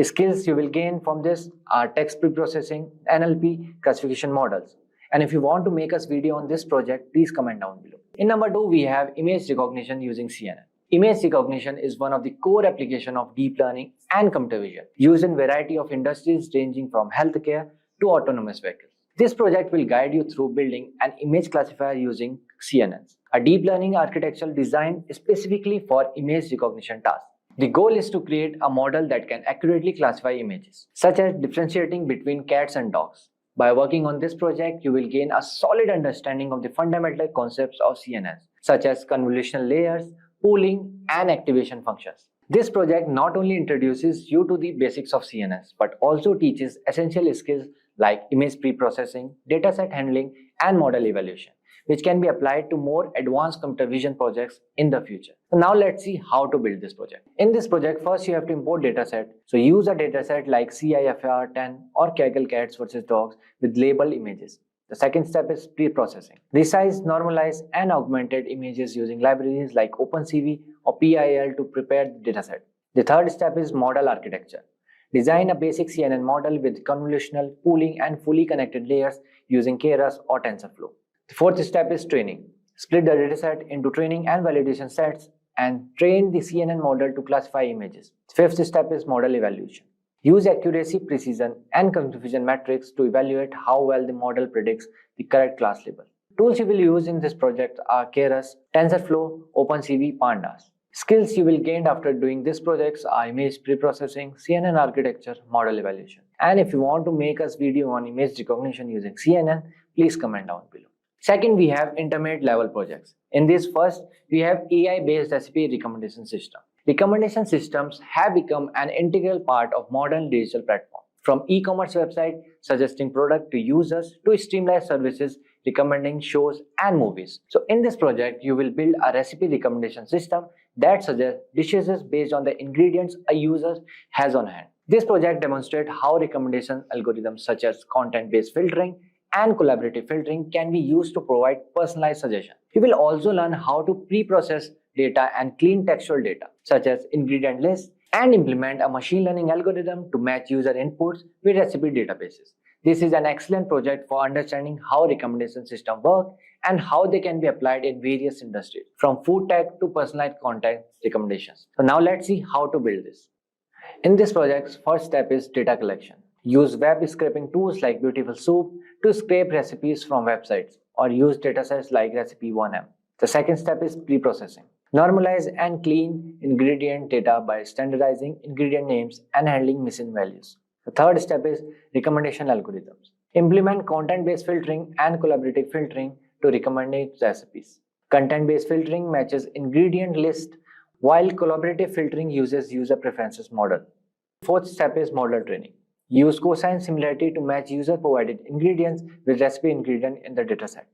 Skills you will gain from this are text preprocessing, NLP, classification models. And if you want to make us video on this project, please comment down below. In number 2, we have image recognition using CNN. Image recognition is one of the core applications of deep learning and computer vision, used in a variety of industries ranging from healthcare to autonomous vehicles. This project will guide you through building an image classifier using CNNs, a deep learning architecture designed specifically for image recognition tasks. The goal is to create a model that can accurately classify images, such as differentiating between cats and dogs. By working on this project, you will gain a solid understanding of the fundamental concepts of CNNs, such as convolutional layers, pooling, and activation functions. This project not only introduces you to the basics of CNNs, but also teaches essential skills like image preprocessing, dataset handling, and model evaluation, which can be applied to more advanced computer vision projects in the future. So now let's see how to build this project. In this project, first you have to import dataset. So use a dataset like CIFAR10 or Kaggle cats versus dogs with labeled images. The second step is pre-processing. Resize, normalize, and augmented images using libraries like OpenCV or PIL to prepare the dataset. The third step is model architecture. Design a basic CNN model with convolutional, pooling, and fully connected layers using Keras or TensorFlow. The fourth step is training. Split the dataset into training and validation sets and train the CNN model to classify images. The fifth step is model evaluation. Use accuracy, precision, and confusion metrics to evaluate how well the model predicts the correct class label. Tools you will use in this project are Keras, TensorFlow, OpenCV, Pandas. Skills you will gain after doing these projects are image preprocessing, CNN architecture, model evaluation. And if you want to make us video on image recognition using CNN, please comment down below. Second, we have intermediate level projects. In this first, we have AI-based recipe recommendation system. Recommendation systems have become an integral part of modern digital platforms. From e-commerce website suggesting product to users to streamlined services recommending shows and movies. So in this project, you will build a recipe recommendation system that suggests dishes based on the ingredients a user has on hand. This project demonstrates how recommendation algorithms such as content-based filtering and collaborative filtering can be used to provide personalized suggestions. You will also learn how to pre-process data and clean textual data, such as ingredient lists, and implement a machine learning algorithm to match user inputs with recipe databases. This is an excellent project for understanding how recommendation systems work and how they can be applied in various industries, from food tech to personalized content recommendations. So now let's see how to build this. In this project's first step is data collection. Use web scraping tools like Beautiful Soup to scrape recipes from websites, or use datasets like Recipe1M. The second step is pre-processing. Normalize and clean ingredient data by standardizing ingredient names and handling missing values. The third step is recommendation algorithms. Implement content-based filtering and collaborative filtering to recommend recipes. Content-based filtering matches ingredient list, while collaborative filtering uses user preferences model. Fourth step is model training. Use cosine similarity to match user-provided ingredients with recipe ingredient in the dataset.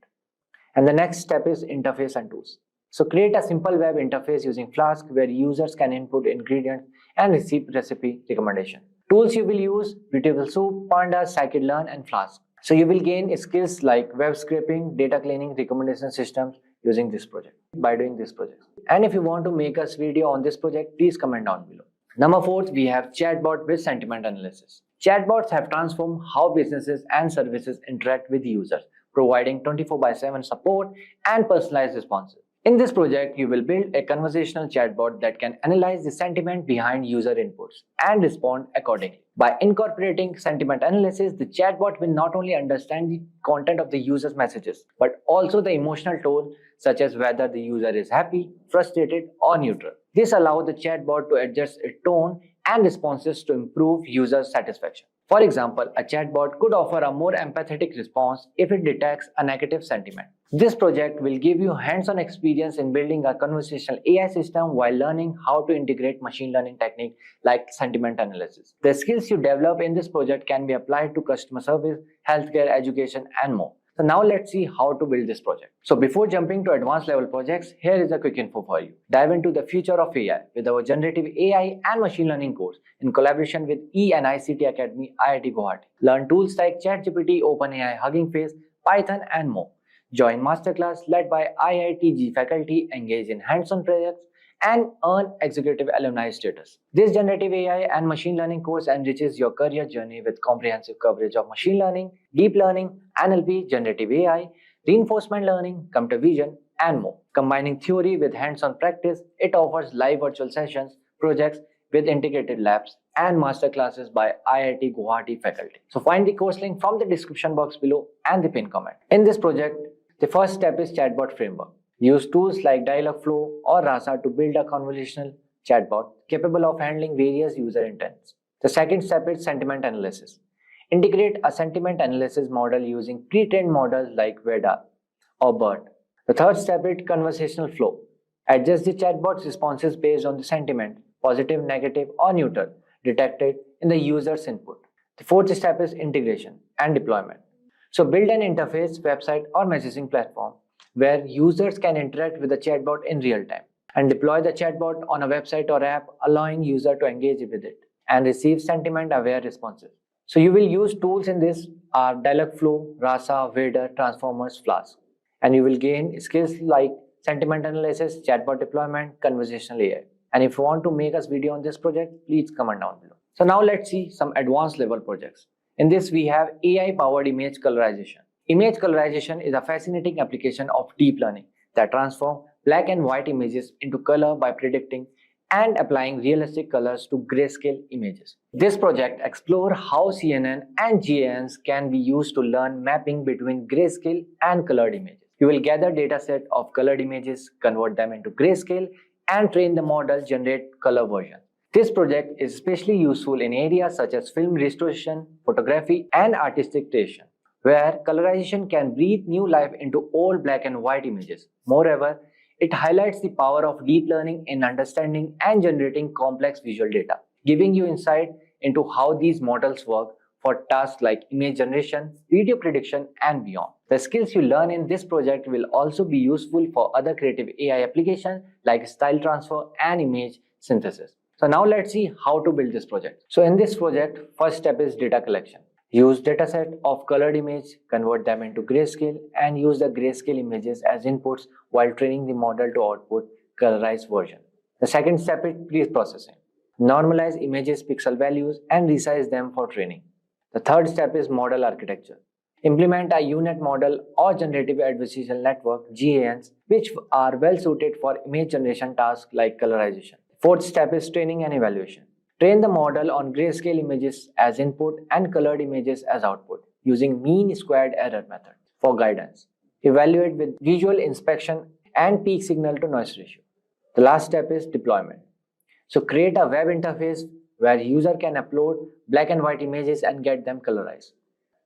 And the next step is interface and tools. So create a simple web interface using Flask where users can input ingredients and receive recipe recommendation. Tools you will use: Beautiful Soup, Pandas, Scikit-learn, and Flask. So you will gain skills like web scraping, data cleaning, recommendation systems using this project, by doing this project. And if you want to make us video on this project, please comment down below. Number 4, we have chatbot with sentiment analysis. Chatbots have transformed how businesses and services interact with users, providing 24/7 support and personalized responses. In this project, you will build a conversational chatbot that can analyze the sentiment behind user inputs and respond accordingly. By incorporating sentiment analysis, the chatbot will not only understand the content of the user's messages, but also the emotional tone, such as whether the user is happy, frustrated, or neutral. This allows the chatbot to adjust its tone and responses to improve user satisfaction. For example, a chatbot could offer a more empathetic response if it detects a negative sentiment. This project will give you hands-on experience in building a conversational AI system while learning how to integrate machine learning techniques like sentiment analysis. The skills you develop in this project can be applied to customer service, healthcare, education, and more. So now let's see how to build this project. So before jumping to advanced level projects, here is a quick info for you. Dive into the future of AI with our generative AI and machine learning course in collaboration with and ICT Academy, IIT Guwahati. Learn tools like ChatGPT, OpenAI, Hugging Face, Python, and more. Join masterclass led by IITG faculty, engage in hands-on projects, and earn executive alumni status. This generative AI and machine learning course enriches your career journey with comprehensive coverage of machine learning, deep learning, NLP, generative AI, reinforcement learning, computer vision, and more. Combining theory with hands-on practice, it offers live virtual sessions, projects with integrated labs, and masterclasses by IIT Guwahati faculty. So find the course link from the description box below and the pinned comment. In this project, the first step is chatbot framework. Use tools like Dialogflow or Rasa to build a conversational chatbot capable of handling various user intents. The second step is sentiment analysis. Integrate a sentiment analysis model using pre-trained models like Veda or BERT. The third step is conversational flow. Adjust the chatbot's responses based on the sentiment, positive, negative, or neutral, detected in the user's input. The fourth step is integration and deployment. So build an interface, website, or messaging platform where users can interact with the chatbot in real time, and deploy the chatbot on a website or app, allowing user to engage with it and receive sentiment-aware responses. So you will use tools in this are Dialogflow, Rasa, Vader, Transformers, Flask, and you will gain skills like sentiment analysis, chatbot deployment, conversational AI. And if you want to make us video on this project, please comment down below. So now let's see some advanced level projects. In this we have AI-powered image colorization. Image colorization is a fascinating application of deep learning that transforms black and white images into color by predicting and applying realistic colors to grayscale images. This project explores how CNN and GANs can be used to learn mapping between grayscale and colored images. You will gather dataset of colored images, convert them into grayscale, and train the model generate color version. This project is especially useful in areas such as film restoration, photography, and artistic creation, where colorization can breathe new life into old black and white images. Moreover, it highlights the power of deep learning in understanding and generating complex visual data, giving you insight into how these models work for tasks like image generation, video prediction, and beyond. The skills you learn in this project will also be useful for other creative AI applications like style transfer and image synthesis. So now let's see how to build this project. So in this project, first step is data collection. Use dataset of colored image, convert them into grayscale, and use the grayscale images as inputs while training the model to output colorized version. The second step is pre-processing. Normalize images pixel values and resize them for training. The third step is model architecture. Implement a UNet model or generative adversarial network (GANs), which are well suited for image generation tasks like colorization. Fourth step is training and evaluation. Train the model on grayscale images as input and colored images as output using mean squared error method for guidance. Evaluate with visual inspection and peak signal to noise ratio. The last step is deployment. So create a web interface where user can upload black and white images and get them colorized.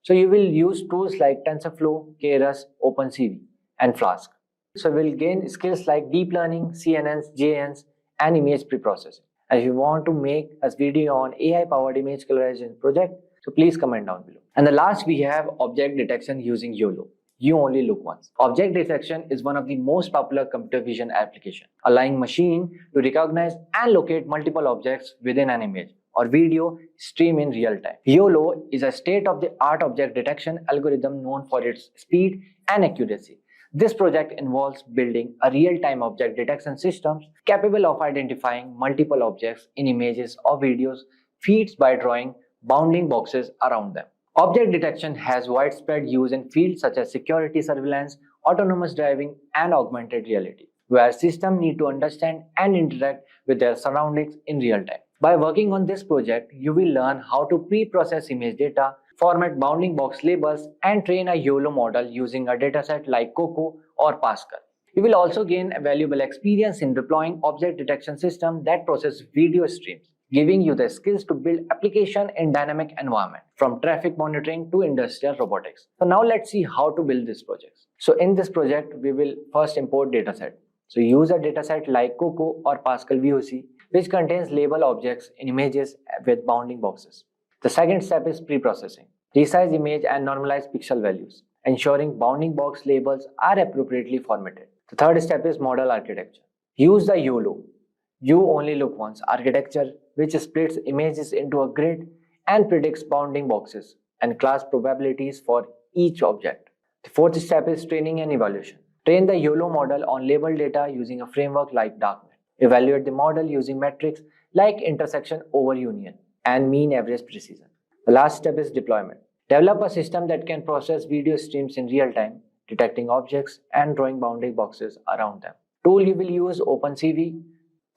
So you will use tools like TensorFlow, Keras, OpenCV, and Flask. So we'll gain skills like deep learning, CNNs, JNs, and image preprocessing. And if you want to make a video on AI-powered image colorization project, so please comment down below. And the last we have object detection using YOLO. You only look once. Object detection is one of the most popular computer vision applications, allowing machine to recognize and locate multiple objects within an image or video stream in real time. YOLO is a state-of-the-art object detection algorithm known for its speed and accuracy. This project involves building a real-time object detection system capable of identifying multiple objects in images or videos feeds by drawing bounding boxes around them. Object detection has widespread use in fields such as security surveillance, autonomous driving, and augmented reality, where systems need to understand and interact with their surroundings in real time. By working on this project, you will learn how to pre-process image data, format bounding box labels, and train a YOLO model using a dataset like Coco or Pascal. You will also gain a valuable experience in deploying object detection systems that process video streams. giving you the skills to build application in dynamic environment from traffic monitoring to industrial robotics. So now let's see how to build these projects. So in this project, we will first import dataset. So use a dataset like Coco or Pascal VOC, which contains label objects in images with bounding boxes. The second step is pre-processing. Resize image and normalize pixel values, ensuring bounding box labels are appropriately formatted. The third step is model architecture. Use the YOLO, you only look once architecture, which splits images into a grid and predicts bounding boxes and class probabilities for each object. The fourth step is training and evaluation. Train the YOLO model on label data using a framework like Darknet. Evaluate the model using metrics like intersection over union and mean average precision. The last step is deployment. Develop a system that can process video streams in real time, detecting objects and drawing bounding boxes around them. Tool you will use OpenCV,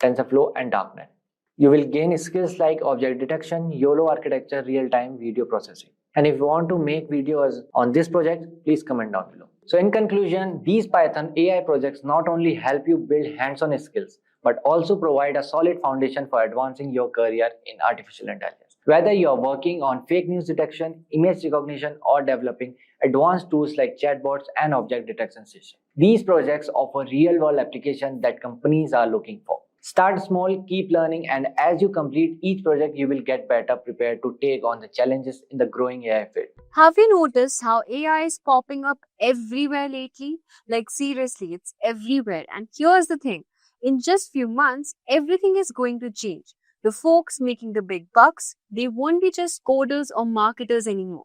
TensorFlow and Darknet. You will gain skills like object detection, YOLO architecture, real-time video processing. And if you want to make videos on this project, please comment down below. So in conclusion, these Python AI projects not only help you build hands-on skills, but also provide a solid foundation for advancing your career in artificial intelligence. Whether you are working on fake news detection, image recognition, or developing advanced tools like chatbots and object detection systems, these projects offer real-world applications that companies are looking for. Start small, keep learning, and as you complete each project, you will get better prepared to take on the challenges in the growing AI field. Have you noticed how AI is popping up everywhere lately? Like seriously, it's everywhere. And here's the thing, in just few months, everything is going to change. The folks making the big bucks, they won't be just coders or marketers anymore.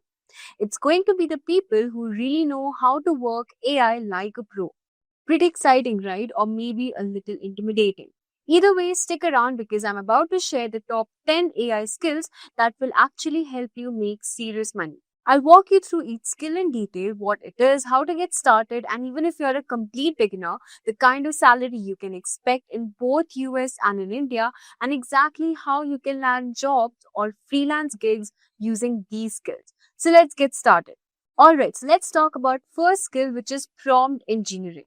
It's going to be the people who really know how to work AI like a pro. Pretty exciting, right? Or maybe a little intimidating. Either way, stick around because I'm about to share the top 10 AI skills that will actually help you make serious money. I'll walk you through each skill in detail, what it is, how to get started, and even if you're a complete beginner, the kind of salary you can expect in both US and in India, and exactly how you can land jobs or freelance gigs using these skills. So let's get started. Alright, so let's talk about first skill, which is prompt engineering.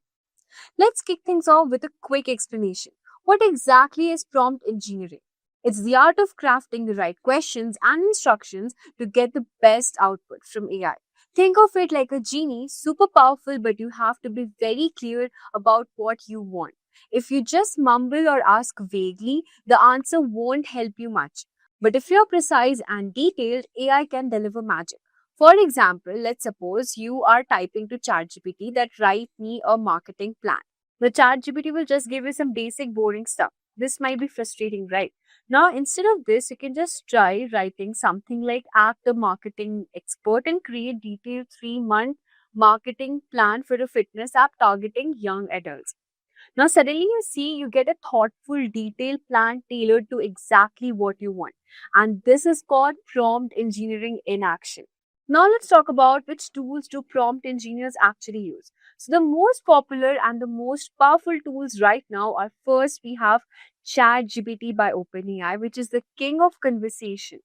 Let's kick things off with a quick explanation. What exactly is prompt engineering? It's the art of crafting the right questions and instructions to get the best output from AI. Think of it like a genie, super powerful, but you have to be very clear about what you want. If you just mumble or ask vaguely, the answer won't help you much. But if you're precise and detailed, AI can deliver magic. For example, let's suppose you are typing to ChatGPT that write me a marketing plan. The ChatGPT will just give you some basic boring stuff. This might be frustrating, right? Now, instead of this, you can just try writing something like act a marketing expert and create detailed 3-month marketing plan for a fitness app targeting young adults. Now, suddenly you see you get a thoughtful, detailed plan tailored to exactly what you want. And this is called prompt engineering in action. Now let's talk about which tools do prompt engineers actually use. So the most popular and the most powerful tools right now are, first we have ChatGPT by OpenAI, which is the king of conversation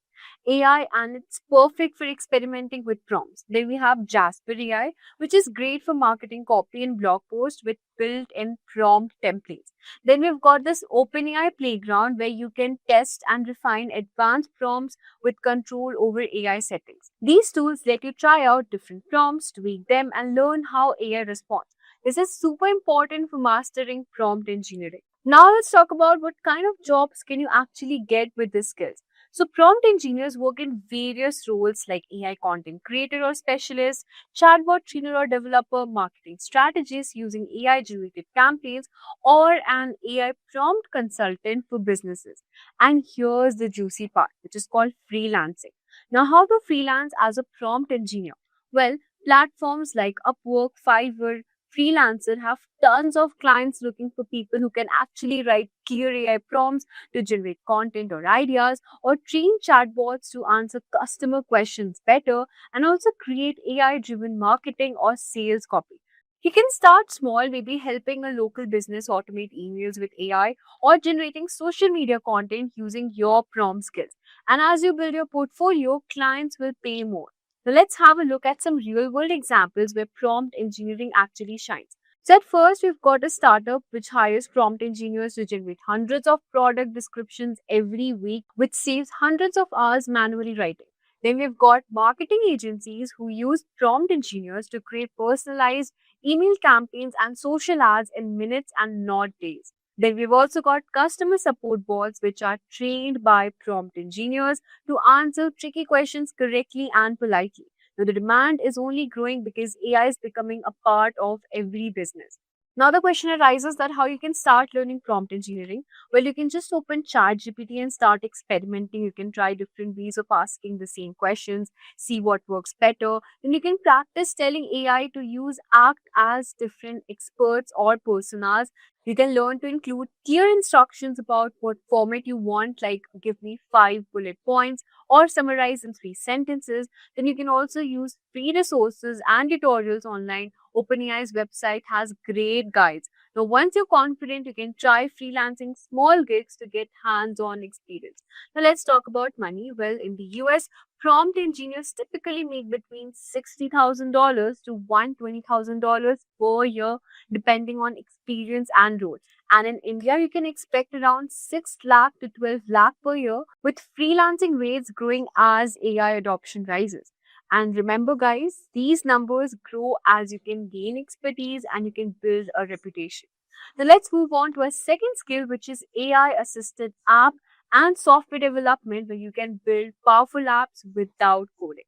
AI, and it's perfect for experimenting with prompts. Then we have Jasper AI, which is great for marketing copy and blog posts with built-in prompt templates. Then we've got this OpenAI playground where you can test and refine advanced prompts with control over AI settings. These tools let you try out different prompts, tweak them, and learn how AI responds. This is super important for mastering prompt engineering. Now let's talk about what kind of jobs can you actually get with these skills. So prompt engineers work in various roles like AI content creator or specialist, chatbot trainer or developer, marketing strategist using AI generated campaigns, or an AI prompt consultant for businesses. And here's the juicy part, which is called freelancing. Now, how to freelance as a prompt engineer? Well, platforms like Upwork, Fiverr, Freelancer have tons of clients looking for people who can actually write clear AI prompts to generate content or ideas, or train chatbots to answer customer questions better, and also create AI driven marketing or sales copy. You can start small, maybe helping a local business automate emails with AI or generating social media content using your prompt skills. And as you build your portfolio, clients will pay more. Now let's have a look at some real-world examples where prompt engineering actually shines. So at first, we've got a startup which hires prompt engineers to generate hundreds of product descriptions every week, which saves hundreds of hours manually writing. Then we've got marketing agencies who use prompt engineers to create personalized email campaigns and social ads in minutes and not days. Then we've also got customer support bots which are trained by prompt engineers to answer tricky questions correctly and politely. Now, the demand is only growing because AI is becoming a part of every business. Now, the question arises that how you can start learning prompt engineering. Well, you can just open ChatGPT and start experimenting. You can try different ways of asking the same questions, see what works better. Then you can practice telling AI to use act as different experts or personas. You can learn to include clear instructions about what format you want, like give me 5 bullet points or summarize in 3 sentences. Then you can also use free resources and tutorials online. OpenAI's website has great guides. Now, once you're confident, you can try freelancing small gigs to get hands-on experience. Now, let's talk about money. Well, in the US, prompt engineers typically make between $60,000 to $120,000 per year, depending on experience and role. And in India, you can expect around 6 lakh to 12 lakh per year, with freelancing rates growing as AI adoption rises. And remember, guys, these numbers grow as you can gain expertise and you can build a reputation. Now, let's move on to a second skill, which is AI assisted app and software development, where you can build powerful apps without coding.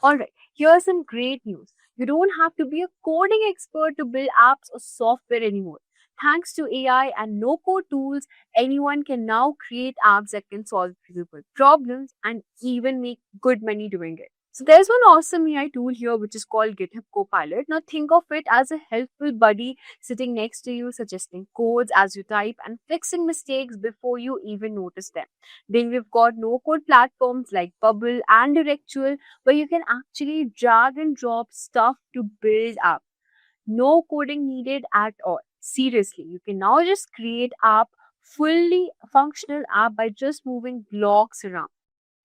Alright, here's some great news. You don't have to be a coding expert to build apps or software anymore. Thanks to AI and no code tools, anyone can now create apps that can solve real world problems and even make good money doing it. So there's one awesome AI tool here which is called GitHub Copilot. Now think of it as a helpful buddy sitting next to you, suggesting codes as you type and fixing mistakes before you even notice them. Then we've got no-code platforms like Bubble and Directual, where you can actually drag and drop stuff to build apps. No coding needed at all. Seriously, you can now just create app fully functional app by just moving blocks around.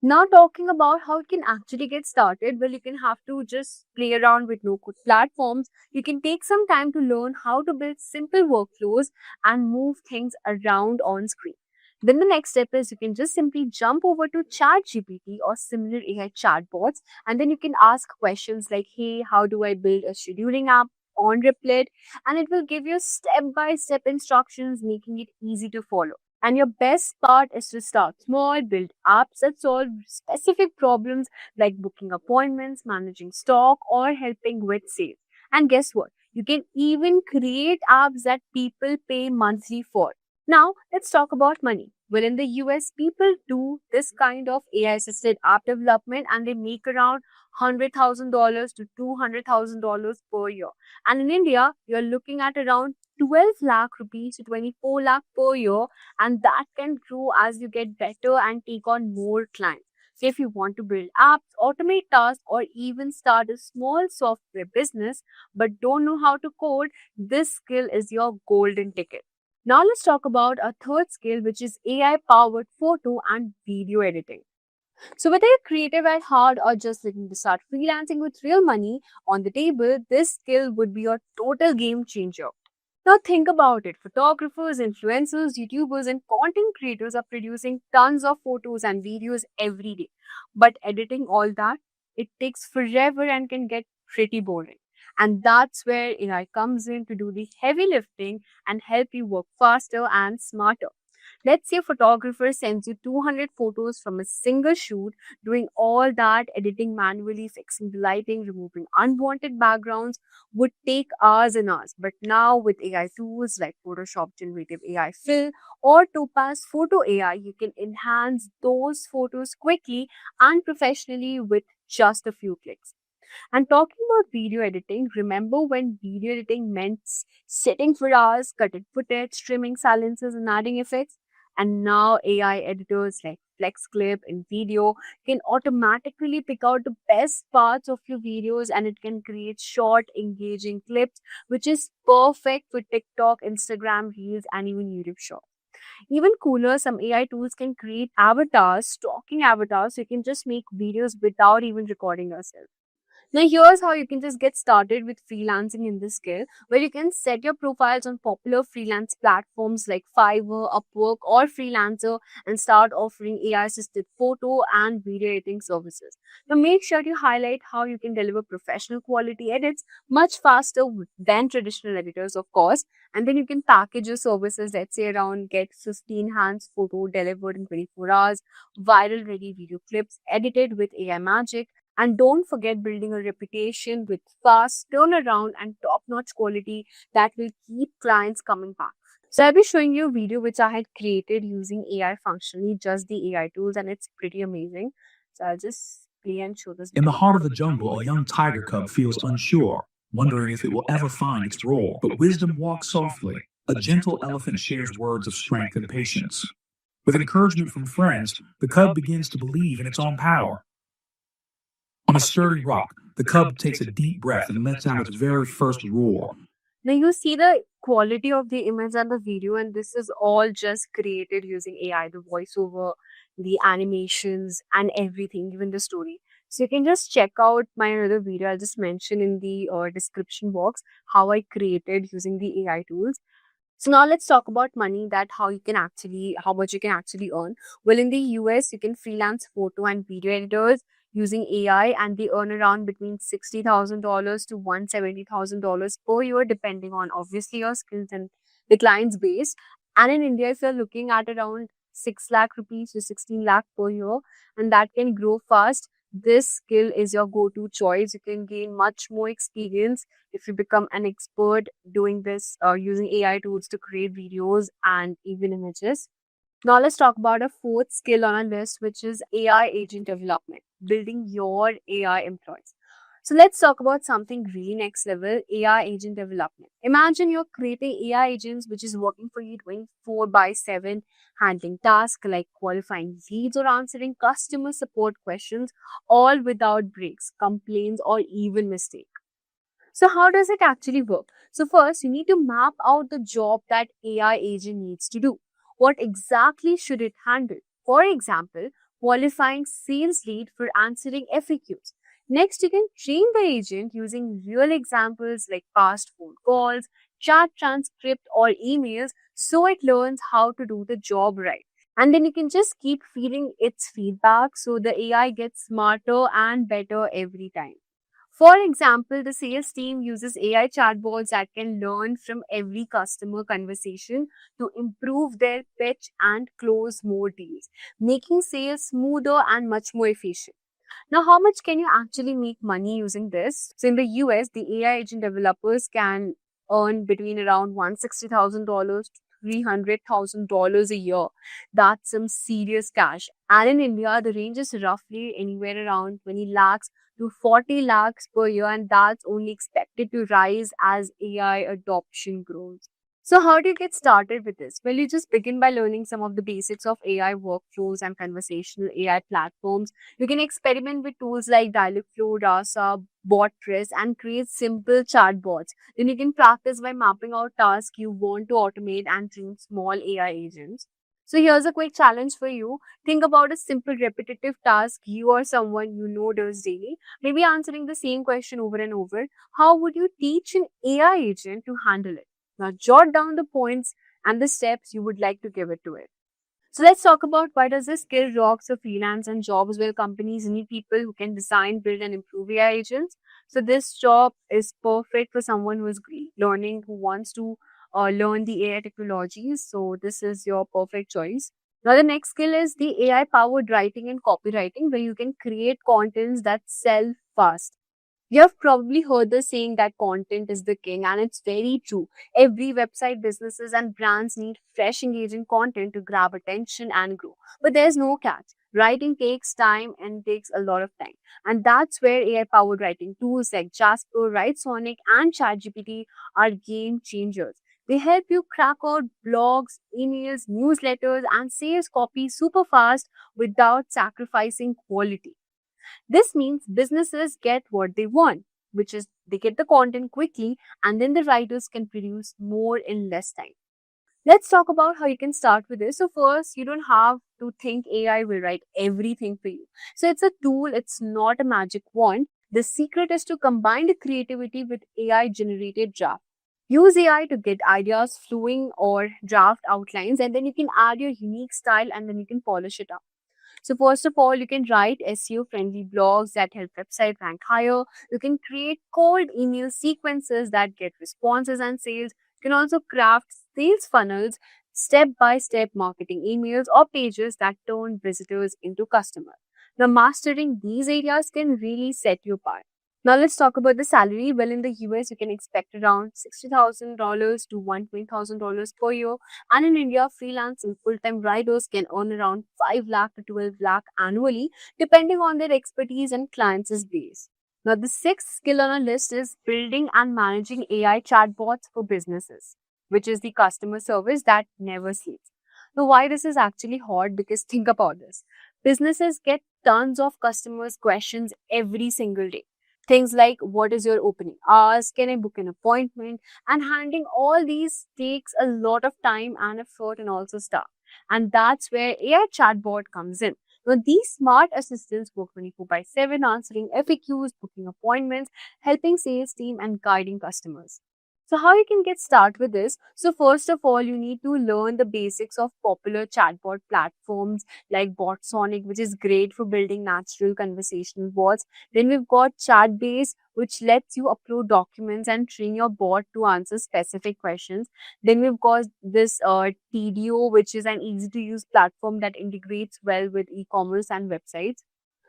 Now, talking about how you can actually get started, well, you can have to just play around with no code platforms. You can take some time to learn how to build simple workflows and move things around on screen. Then the next step is you can just simply jump over to ChatGPT or similar AI chatbots, and then you can ask questions like, hey, how do I build a scheduling app on Replit? And it will give you step-by-step instructions, making it easy to follow. And your best part is to start small, build apps that solve specific problems like booking appointments, managing stock, or helping with sales. And guess what? You can even create apps that people pay monthly for. Now, let's talk about money. Well, in the US, people do this kind of AI assisted app development and they make around $100,000 to $200,000 per year. And in India, you're looking at around 12 lakh rupees to 24 lakh per year, and that can grow as you get better and take on more clients. So if you want to build apps, automate tasks, or even start a small software business but don't know how to code, this skill is your golden ticket. Now let's talk about our third skill, which is AI powered photo and video editing. So whether you're creative at heart or just looking to start freelancing with real money on the table, this skill would be your total game changer. Now think about it. Photographers, influencers, YouTubers, and content creators are producing tons of photos and videos every day. But editing all that, it takes forever and can get pretty boring. And that's where AI comes in to do the heavy lifting and help you work faster and smarter. Let's say a photographer sends you 200 photos from a single shoot, doing all that editing manually, fixing the lighting, removing unwanted backgrounds would take hours and hours. But now with AI tools like Photoshop Generative AI Fill or Topaz Photo AI, you can enhance those photos quickly and professionally with just a few clicks. And talking about video editing, remember when video editing meant sitting for hours, cutting footage, trimming silences, and adding effects? And now AI editors like FlexClip and Video can automatically pick out the best parts of your videos and it can create short, engaging clips, which is perfect for TikTok, Instagram, Reels, and even YouTube Shorts. Even cooler, some AI tools can create avatars, talking avatars, so you can just make videos without even recording yourself. Now, here's how you can just get started with freelancing in this skill, where you can set your profiles on popular freelance platforms like Fiverr, Upwork, or Freelancer and start offering AI assisted photo and video editing services. Now, make sure to highlight how you can deliver professional quality edits much faster than traditional editors, of course. And then you can package your services, let's say around get 15 hands photo delivered in 24 hours, viral ready video clips edited with AI magic. And don't forget building a reputation with fast turnaround and top-notch quality that will keep clients coming back. So I'll be showing you a video which I had created using AI functionally, just the AI tools, and it's pretty amazing. So I'll just play and show this. In the heart of the jungle, a young tiger cub feels unsure, wondering if it will ever find its roar. But wisdom walks softly. A gentle elephant shares words of strength and patience. With encouragement from friends, the cub begins to believe in its own power. On a sturdy rock, the cub takes a deep breath and lets out its very first roar. Now you see the quality of the image and the video, and this is all just created using AI, the voiceover, the animations, and everything, even the story. So you can just check out my another video. I'll just mention in the description box how I created using the AI tools. So now let's talk about money, that how much you can actually earn. Well, in the US, you can freelance photo and video editors using AI, and they earn around between $60,000 to $170,000 per year, depending on obviously your skills and the client's base. And in India, if you're looking at around 6 lakh rupees to 16 lakh per year, and that can grow fast. This skill is your go-to choice. You can gain much more experience if you become an expert doing this using AI tools to create videos and even images. Now let's talk about a fourth skill on our list, which is AI agent development, building your AI employees. So let's talk about something really next level, AI agent development. Imagine you're creating AI agents which is working for you 24/7, handling tasks like qualifying leads or answering customer support questions, all without breaks, complaints, or even mistakes. So how does it actually work? So first, you need to map out the job that AI agent needs to do. What exactly should it handle? For example, qualifying sales lead for answering FAQs. Next, you can train the agent using real examples like past phone calls, chat transcript, or emails so it learns how to do the job right. And then you can just keep feeding its feedback so the AI gets smarter and better every time. For example, the sales team uses AI chatbots that can learn from every customer conversation to improve their pitch and close more deals, making sales smoother and much more efficient. Now, how much can you actually make money using this? So in the US, the AI agent developers can earn between around $160,000 to $300,000 a year. That's some serious cash. And in India, the range is roughly anywhere around 20 lakhs to 40 lakhs per year, and that's only expected to rise as AI adoption grows. So how do you get started with this? Well, you just begin by learning some of the basics of AI workflows and conversational AI platforms. You can experiment with tools like Dialogflow, Rasa, Botress, and create simple chatbots. Then you can practice by mapping out tasks you want to automate and train small AI agents. So here's a quick challenge for you. Think about a simple repetitive task you or someone you know does daily, maybe answering the same question over and over. How would you teach an AI agent to handle it? Now jot down the points and the steps you would like to give it to it. So let's talk about why does this skill rocks for freelance and jobs where companies need people who can design, build, and improve AI agents. So this job is perfect for someone who is learning, who wants to learn the AI technologies. So this is your perfect choice. Now the next skill is the AI powered writing and copywriting, where you can create contents that sell fast. You have probably heard the saying that content is the king, and it's very true. Every website, businesses, and brands need fresh, engaging content to grab attention and grow. But there's no catch. Writing takes time and takes a lot of time. And that's where AI powered writing tools like Jasper, Writesonic, and ChatGPT are game changers. They help you crack out blogs, emails, newsletters, and sales copy super fast without sacrificing quality. This means businesses get what they want, which is they get the content quickly and then the writers can produce more in less time. Let's talk about how you can start with this. So first, you don't have to think AI will write everything for you. So it's a tool, it's not a magic wand. The secret is to combine the creativity with AI generated draft. Use AI to get ideas flowing or draft outlines, and then you can add your unique style and then you can polish it up. So first of all, you can write SEO friendly blogs that help website rank higher. You can create cold email sequences that get responses and sales. You can also craft sales funnels, step by step marketing emails or pages that turn visitors into customers. Now mastering these areas can really set you apart. Now let's talk about the salary. Well, in the US, you can expect around $60,000 to $120,000 per year, and in India, freelance and full-time writers can earn around 5 lakh to 12 lakh annually, depending on their expertise and clients' base. Now, the sixth skill on our list is building and managing AI chatbots for businesses, which is the customer service that never sleeps. Now, why this is actually hard? Because think about this. Businesses get tons of customers' questions every single day. Things like, what is your opening hours? Can I book an appointment? And handling all these takes a lot of time and effort and also staff. And that's where AI chatbot comes in. Now, these smart assistants work 24 by 7, answering FAQs, booking appointments, helping sales team, and guiding customers. So how you can get started with this? So first of all, you need to learn the basics of popular chatbot platforms like BotSonic, which is great for building natural conversational bots. Then we've got Chatbase, which lets you upload documents and train your bot to answer specific questions. Then we've got this TDO, which is an easy to use platform that integrates well with e-commerce and websites.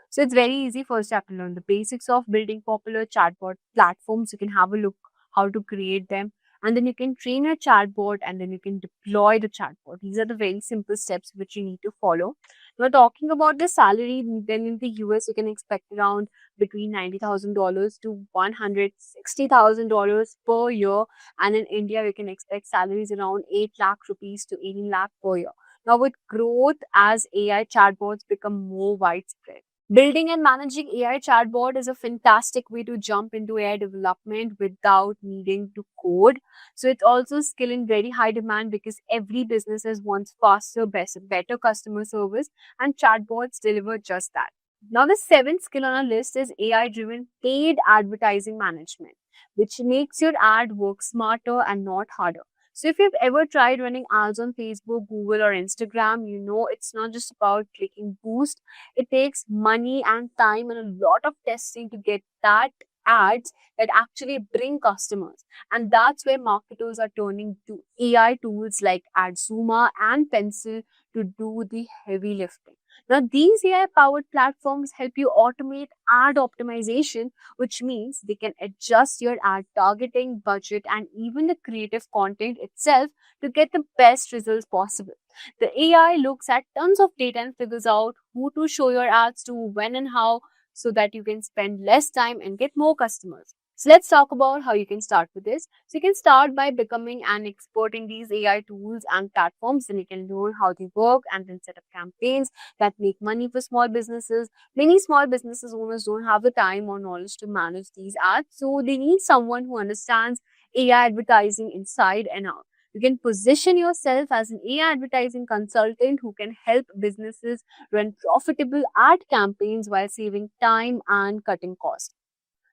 So it's very easy. First, you have to learn the basics of building popular chatbot platforms. You can have a look how to create them, and then you can train a chatbot, and then you can deploy the chatbot. These are the very simple steps which you need to follow. Now, talking about the salary, then in the US, you can expect around between $90,000 to $160,000 per year, and in India, you can expect salaries around 8 lakh rupees to 18 lakh per year. Now, with growth as AI chatbots become more widespread, building and managing AI chatbot is a fantastic way to jump into AI development without needing to code. So it's also a skill in very high demand because every business wants faster, better customer service, and chatbots deliver just that. Now, the seventh skill on our list is AI-driven paid advertising management, which makes your ad work smarter and not harder. So if you've ever tried running ads on Facebook, Google, or Instagram, you know it's not just about clicking boost. It takes money and time and a lot of testing to get that ads that actually bring customers. And that's where marketers are turning to AI tools like AdZuma and Pencil to do the heavy lifting. Now, these AI powered platforms help you automate ad optimization, which means they can adjust your ad targeting, budget, and even the creative content itself to get the best results possible. The AI looks at tons of data and figures out who to show your ads to, when, and how, so that you can spend less time and get more customers. So let's talk about how you can start with this. So you can start by becoming an expert in these AI tools and platforms. Then you can learn how they work and then set up campaigns that make money for small businesses. Many small businesses owners don't have the time or knowledge to manage these ads, so they need someone who understands AI advertising inside and out. You can position yourself as an AI advertising consultant who can help businesses run profitable ad campaigns while saving time and cutting costs.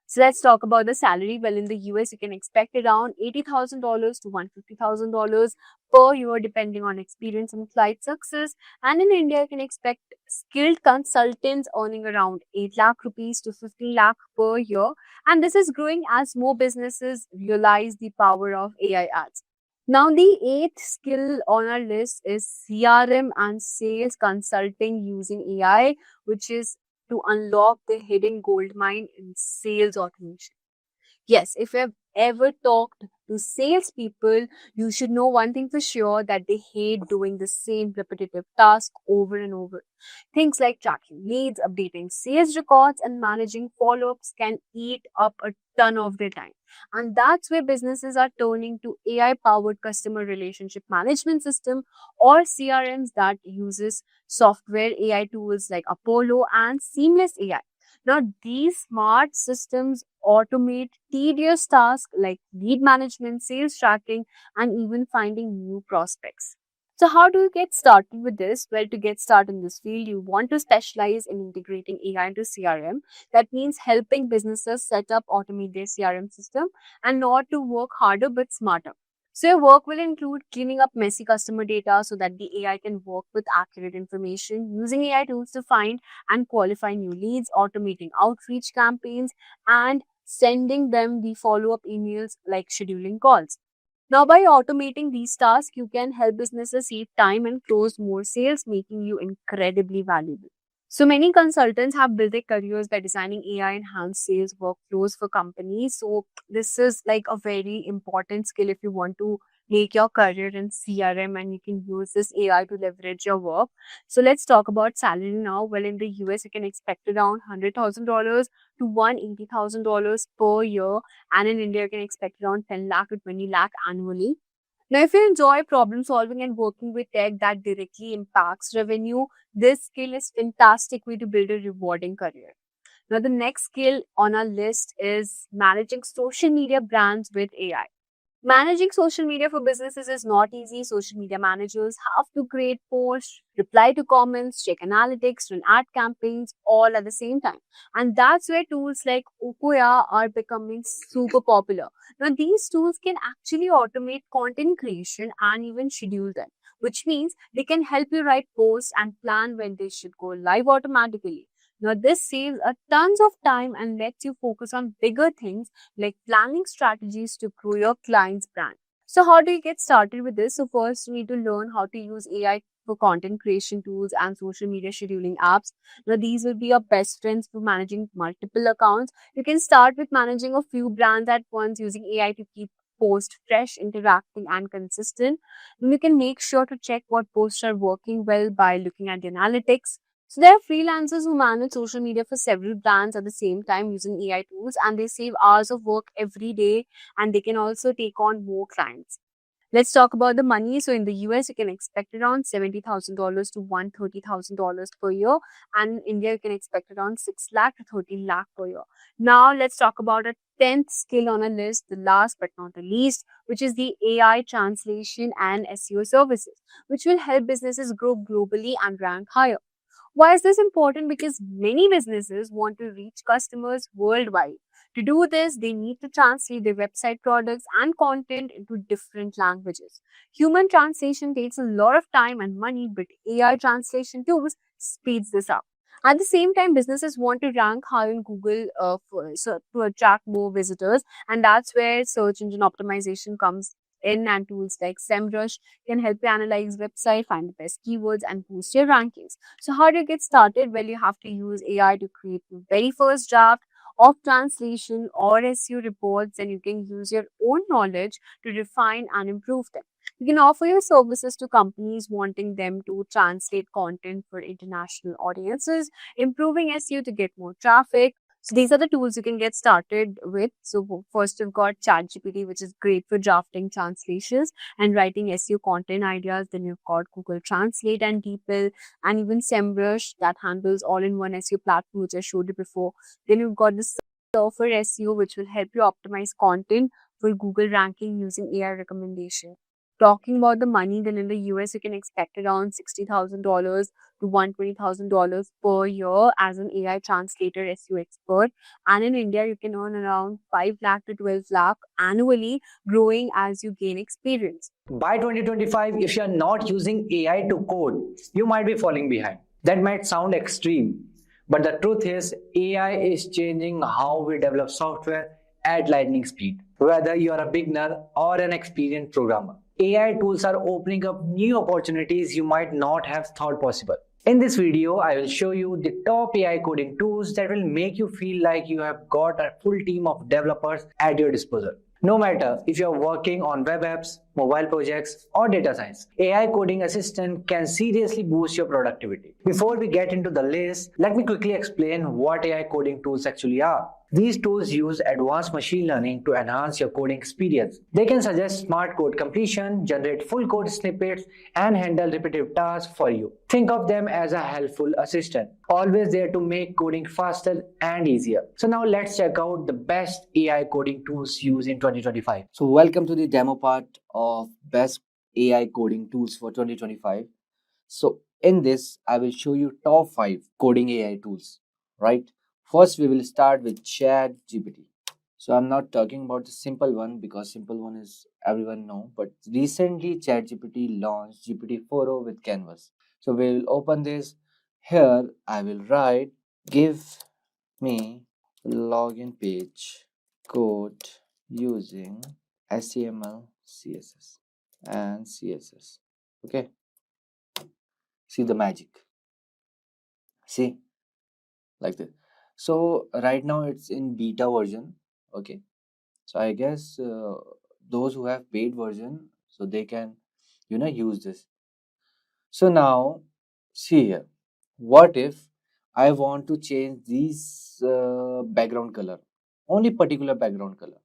So let's talk about the salary. Well, in the US, you can expect around $80,000 to $150,000 per year, depending on experience and client success. And in India, you can expect skilled consultants earning around 8 lakh rupees to 15 lakh per year. And this is growing as more businesses realize the power of AI ads. Now, the eighth skill on our list is CRM and sales consulting using AI, which is to unlock the hidden gold mine in sales automation. Yes, if you have ever talked to salespeople, you should know one thing for sure, that they hate doing the same repetitive task over and over. Things like tracking leads, updating sales records, and managing follow-ups can eat up a ton of their time. And that's where businesses are turning to AI-powered customer relationship management system, or CRMs, that uses software AI tools like Apollo and Seamless AI. Now, these smart systems automate tedious tasks like lead management, sales tracking, and even finding new prospects. So how do you get started with this? Well, to get started in this field, you want to specialize in integrating AI into CRM. That means helping businesses set up, automate their CRM system and not to work harder but smarter. So your work will include cleaning up messy customer data so that the AI can work with accurate information, using AI tools to find and qualify new leads, automating outreach campaigns, and sending them the follow-up emails like scheduling calls. Now, by automating these tasks, you can help businesses save time and close more sales, making you incredibly valuable. So, many consultants have built their careers by designing AI enhanced sales workflows for companies. So, this is like a very important skill if you want to make your career in CRM, and you can use this AI to leverage your work. So, let's talk about salary now. Well, in the US, you can expect around $100,000 to $180,000 per year, and in India, you can expect around 10 lakh to 20 lakh annually. Now, if you enjoy problem solving and working with tech that directly impacts revenue, this skill is fantastic way to build a rewarding career. Now, the next skill on our list is managing social media brands with AI. Managing social media for businesses is not easy. Social media managers have to create posts, reply to comments, check analytics, run ad campaigns all at the same time. And that's where tools like Okuya are becoming super popular. Now, these tools can actually automate content creation and even schedule them, which means they can help you write posts and plan when they should go live automatically. Now, this saves a tons of time and lets you focus on bigger things like planning strategies to grow your client's brand. So, how do you get started with this? So, first, you need to learn how to use AI for content creation tools and social media scheduling apps. Now, these will be your best friends for managing multiple accounts. You can start with managing a few brands at once using AI to keep posts fresh, interacting, and consistent. Then you can make sure to check what posts are working well by looking at the analytics. So there are freelancers who manage social media for several brands at the same time using AI tools, and they save hours of work every day, and they can also take on more clients. Let's talk about the money. So in the US, you can expect around $70,000 to $130,000 per year, and in India, you can expect around 6 lakh to 13 lakh per year. Now let's talk about a 10th skill on a list, the last but not the least, which is the AI translation and SEO services, which will help businesses grow globally and rank higher. Why is this important? Because many businesses want to reach customers worldwide. To do this, they need to translate their website products and content into different languages. Human translation takes a lot of time and money, but AI translation tools speeds this up. At the same time, businesses want to rank high in Google to attract more visitors, and that's where search engine optimization comes in, and tools like SEMrush can help you analyze website, find the best keywords, and boost your rankings. So how do you get started? Well, you have to use AI to create the very first draft of translation or SEO reports, and you can use your own knowledge to refine and improve them. You can offer your services to companies wanting them to translate content for international audiences, improving SEO to get more traffic. So these are the tools you can get started with. So first you've got ChatGPT, which is great for drafting translations and writing SEO content ideas. Then you've got Google Translate and DeepL, and even SEMrush that handles all-in-one SEO platform, which I showed you before. Then you've got the Surfer SEO, which will help you optimize content for Google ranking using AI recommendation. Talking about the money, then in the US, you can expect around $60,000 to $120,000 per year as an AI translator SEO expert. And in India, you can earn around 5 lakh to 12 lakh annually, growing as you gain experience. By 2025, if you are not using AI to code, you might be falling behind. That might sound extreme, but the truth is AI is changing how we develop software at lightning speed. Whether you are a beginner or an experienced programmer, AI tools are opening up new opportunities you might not have thought possible. In this video, I will show you the top AI coding tools that will make you feel like you have got a full team of developers at your disposal. No matter if you're working on web apps, mobile projects, or data science, AI coding assistant can seriously boost your productivity. Before we get into the list, let me quickly explain what AI coding tools actually are. These tools use advanced machine learning to enhance your coding experience. They can suggest smart code completion, generate full code snippets, and handle repetitive tasks for you. Think of them as a helpful assistant, always there to make coding faster and easier. So now let's check out the best AI coding tools used in 2025. So welcome to the demo part of best AI coding tools for 2025. So in this, I will show you top 5 coding AI tools, right? First, we will start with Chat GPT. So I'm not talking about the simple one because simple one is everyone know, but recently ChatGPT launched GPT 4.0 with Canvas. So we will open this. Here I will write, give me login page code using HTML, CSS and CSS. Okay, see the magic. See, like this. So right now it's in beta version. Okay, so I guess those who have paid version, so they can use this. So now see here, what if I want to change these background color, only particular background color.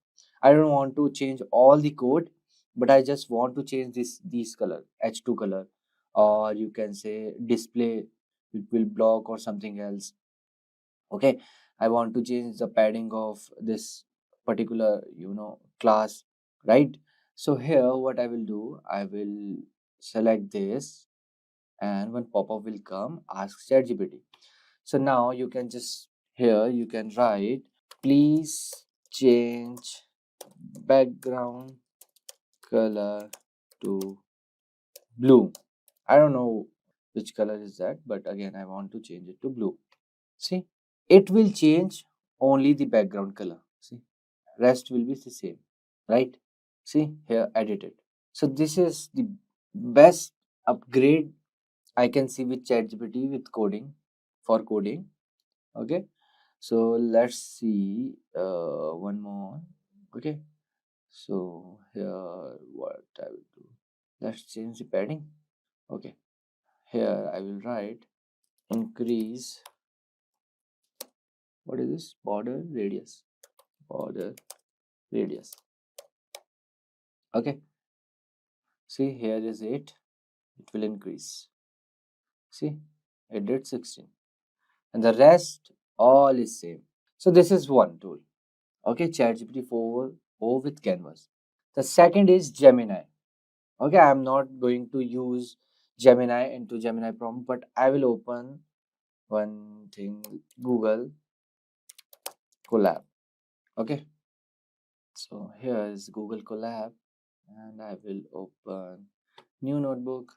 I don't want to change all the code, but I just want to change these color, H2 color, or you can say display, it will block or something else. Okay, I want to change the padding of this particular class, right? So here what I will do, I will select this, and when pop-up will come, ask ChatGPT. So now you can just, here you can write, please change background color to blue. I don't know which color is that, but again I want to change it to blue. See, it will change only the background color. See, rest will be the same, right? See here, edited. So this is the best upgrade I can see with ChatGPT with coding, for coding. Okay, so let's see one more. Okay, so here what I will do, let's change the padding. Okay, here I will write increase, what is this, border radius, border radius. Okay, see here is 8, it will increase. See, it did 16, and the rest all is same. So this is one tool. Okay, ChatGPT 4.0 with Canvas. The second is Gemini. Okay, I'm not going to use Gemini into Gemini prompt, but I will open one thing, Google Colab. Okay, so here is Google Colab, and I will open new notebook.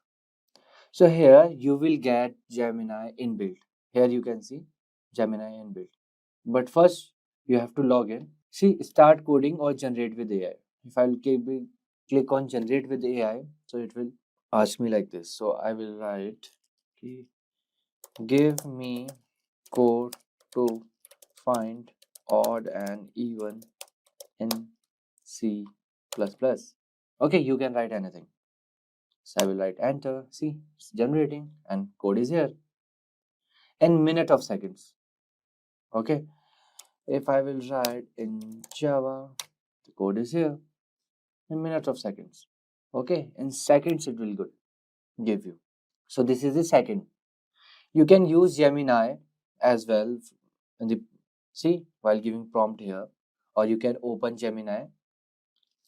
So here you will get Gemini inbuilt. Here you can see Gemini inbuilt. But first you have to log in. See, start coding or generate with AI. If I'll click on generate with AI, so it will ask me like this. So I will write, give me code to find odd and even in C++. Okay, you can write anything. So I will write enter. See, it's generating and code is here in minute of seconds. Okay, if I will write in Java, the code is here in minute of seconds. Okay, in seconds it will give you. So this is the second. You can use Gemini as well in the, see, while giving prompt here, or you can open Gemini,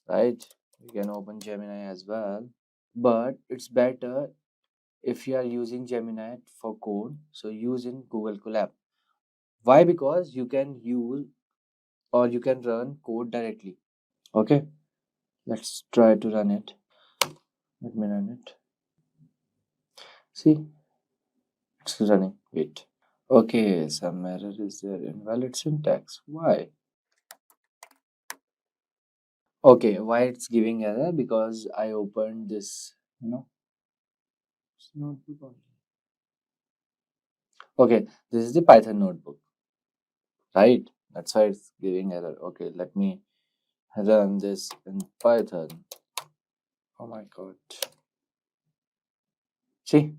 right? You can open Gemini as well, but it's better if you are using Gemini for code, so use in Google Colab. Why? Because you can use or you can run code directly. Okay, let's try to run it. Let me run it. See, it's running. Wait. Okay, some error is there. Invalid syntax. Why? Okay, why it's giving error? Because I opened this, notebook. Okay, this is the Python notebook, right? That's why it's giving error. Okay, let me run this in Python. Oh my god. See,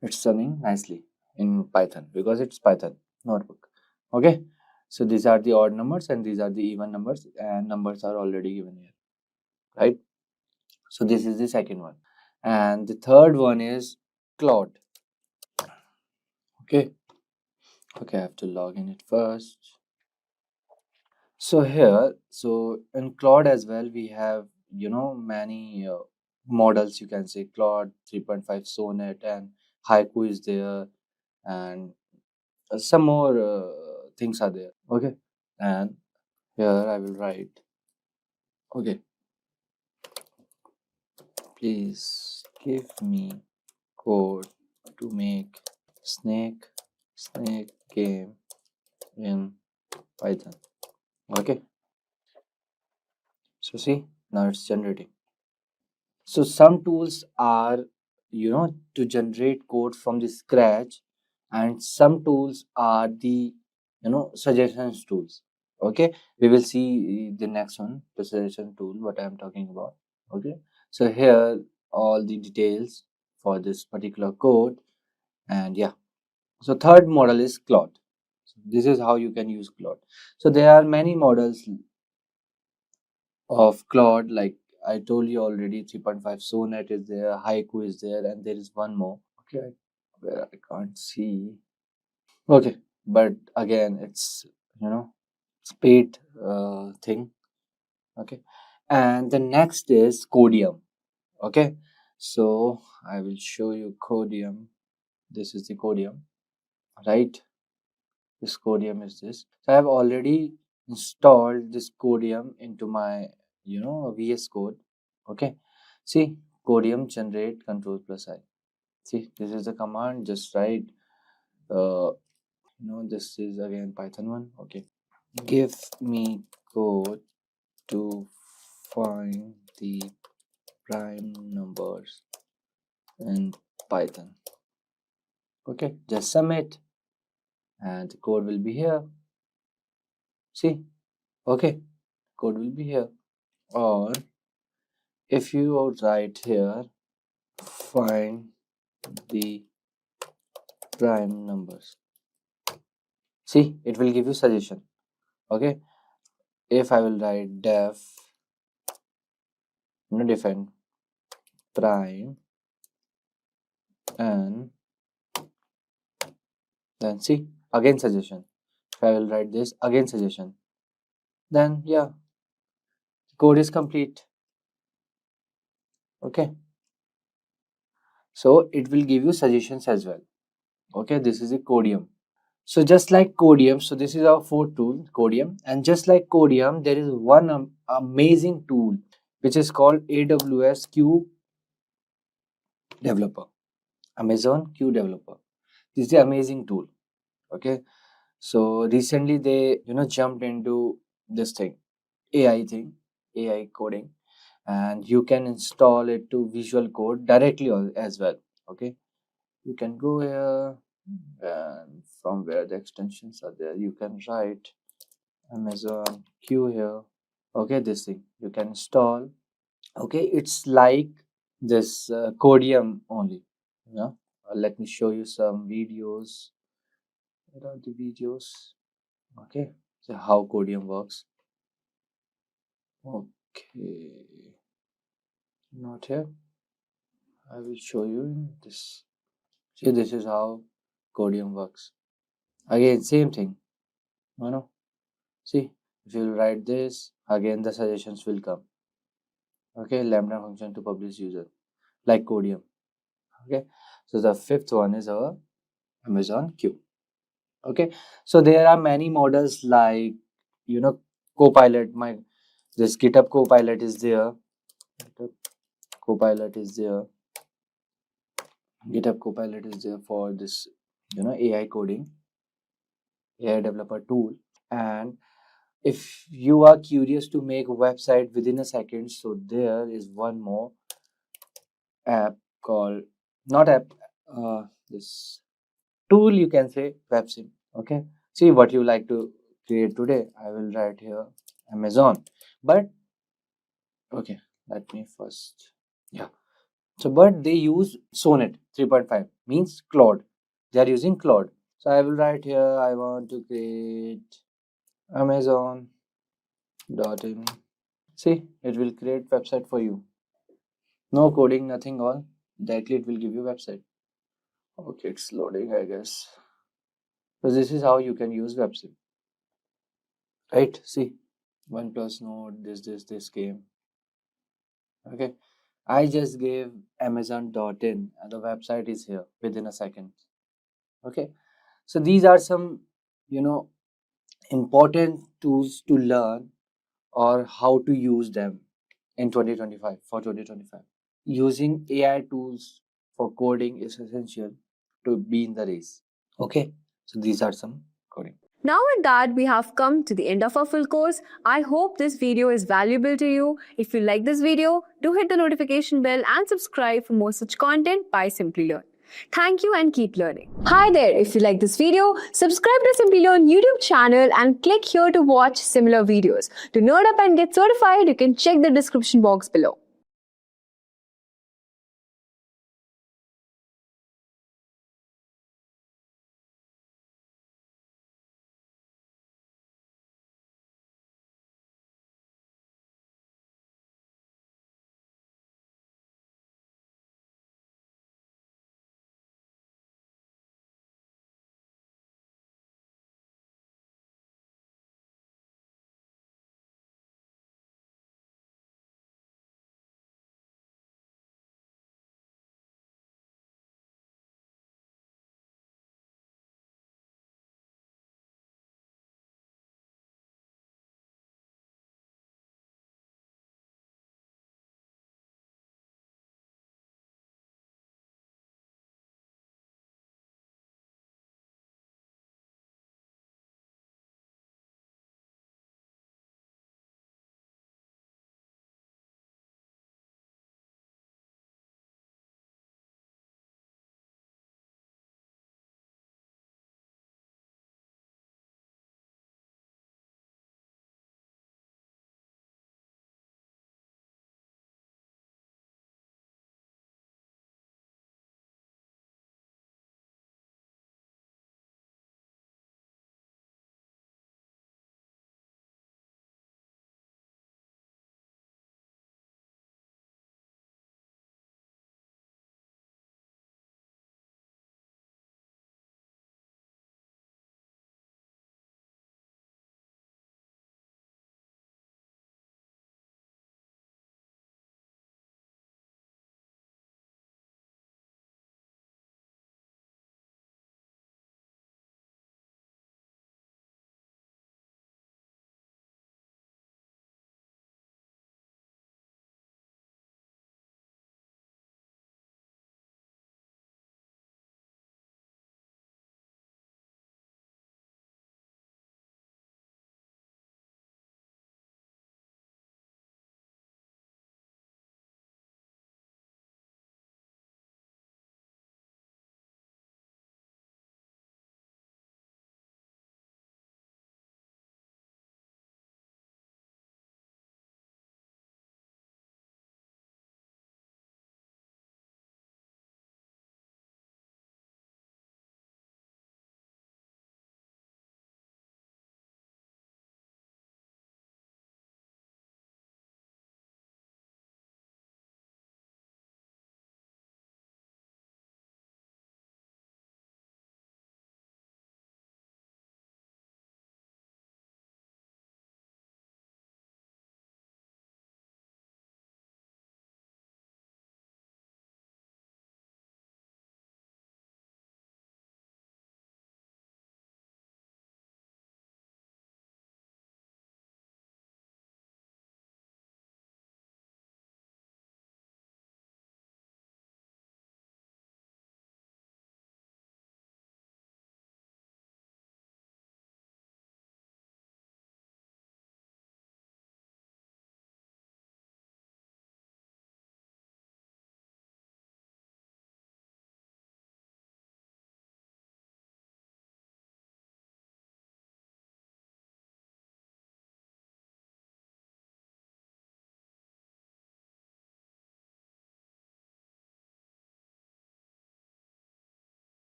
it's running nicely in Python because it's Python notebook. Okay, so these are the odd numbers and these are the even numbers, and numbers are already given here, right? So this is the second one, and the third one is Claude. Okay, I have to log in it first. So here, so in Claude as well, we have many models, you can say Claude 3.5 Sonnet, and Haiku is there, and some more things are there. Okay, and here I will write, okay, please give me code to make snake game in Python. Okay, so see, now it's generating. So some tools are, to generate code from the scratch, and some tools are the, suggestions tools. Okay, we will see the next one, the suggestion tool, what I am talking about. Okay, so here all the details for this particular code, and yeah. So third model is Claude. So this is how you can use Claude. So there are many models of Claude, like I told you already, 3.5 Sonnet is there, Haiku is there, and there is one more. Okay, where I can't see. Okay, but again, it's paid thing. Okay, and the next is Codium. Okay, so I will show you Codium. This is the Codium, right? This Codium is this. So I have already installed this Codium into my VS Code. Okay, see, Codium generate control plus I. See, this is the command. Just write. This is again Python one. Okay, give me code to find the prime numbers in Python. Okay, just submit, and the code will be here. See, okay, code will be here. Or if you write here, find the prime numbers. See, it will give you suggestion. Okay, if I will write define prime, and then see, again suggestion. If I will write this, again suggestion, then yeah, the code is complete. Okay, so it will give you suggestions as well. Okay, this is a Codium. So just like Codium, so this is our fourth tool, Codium, and just like Codium, there is one amazing tool which is called AWS Q Developer, Amazon Q Developer. This is the amazing tool. Okay, so recently they jumped into this thing, AI thing, AI coding, and you can install it to Visual Code directly as well. Okay, you can go here, and from where the extensions are there, you can write Amazon Q here. Okay, this thing you can install. Okay, it's like this Codium only. Let me show you some videos. Where are the videos? Okay, so how Codium works. Okay, not here. I will show you in this. See, this is how Codium works. Again, same thing. See, if you write this, again the suggestions will come. Okay, lambda function to publish user, like Codium. Okay, so the fifth one is our Amazon Q. Okay, so there are many models like Copilot. This GitHub Copilot is there. Copilot is there. GitHub Copilot is there for this AI coding, AI developer tool. And if you are curious to make a website within a second, so there is one more app called, not app, this tool, you can say WebSim. Okay, see what you like to create today. I will write here Amazon, but okay, let me first, yeah. So but they use Sonnet 3.5, means Claude. They are using Claude. So I will write here, I want to create Amazon.in. See, it will create website for you. No coding, nothing, all directly it will give you website. Okay, it's loading, I guess. So this is how you can use WebSim. Right? See, OnePlus Node, this came. Okay. I just gave amazon.in and the website is here within a second. Okay, so these are some, important tools to learn or how to use them in 2025 for 2025. Using AI tools for coding is essential to be in the race. Okay, so these are some coding. Now with that, we have come to the end of our full course. I hope this video is valuable to you. If you like this video, do hit the notification bell and subscribe for more such content by Simplilearn. Thank you and keep learning. Hi there, if you like this video, subscribe to Simplilearn YouTube channel and click here to watch similar videos. To nerd up and get certified, you can check the description box below.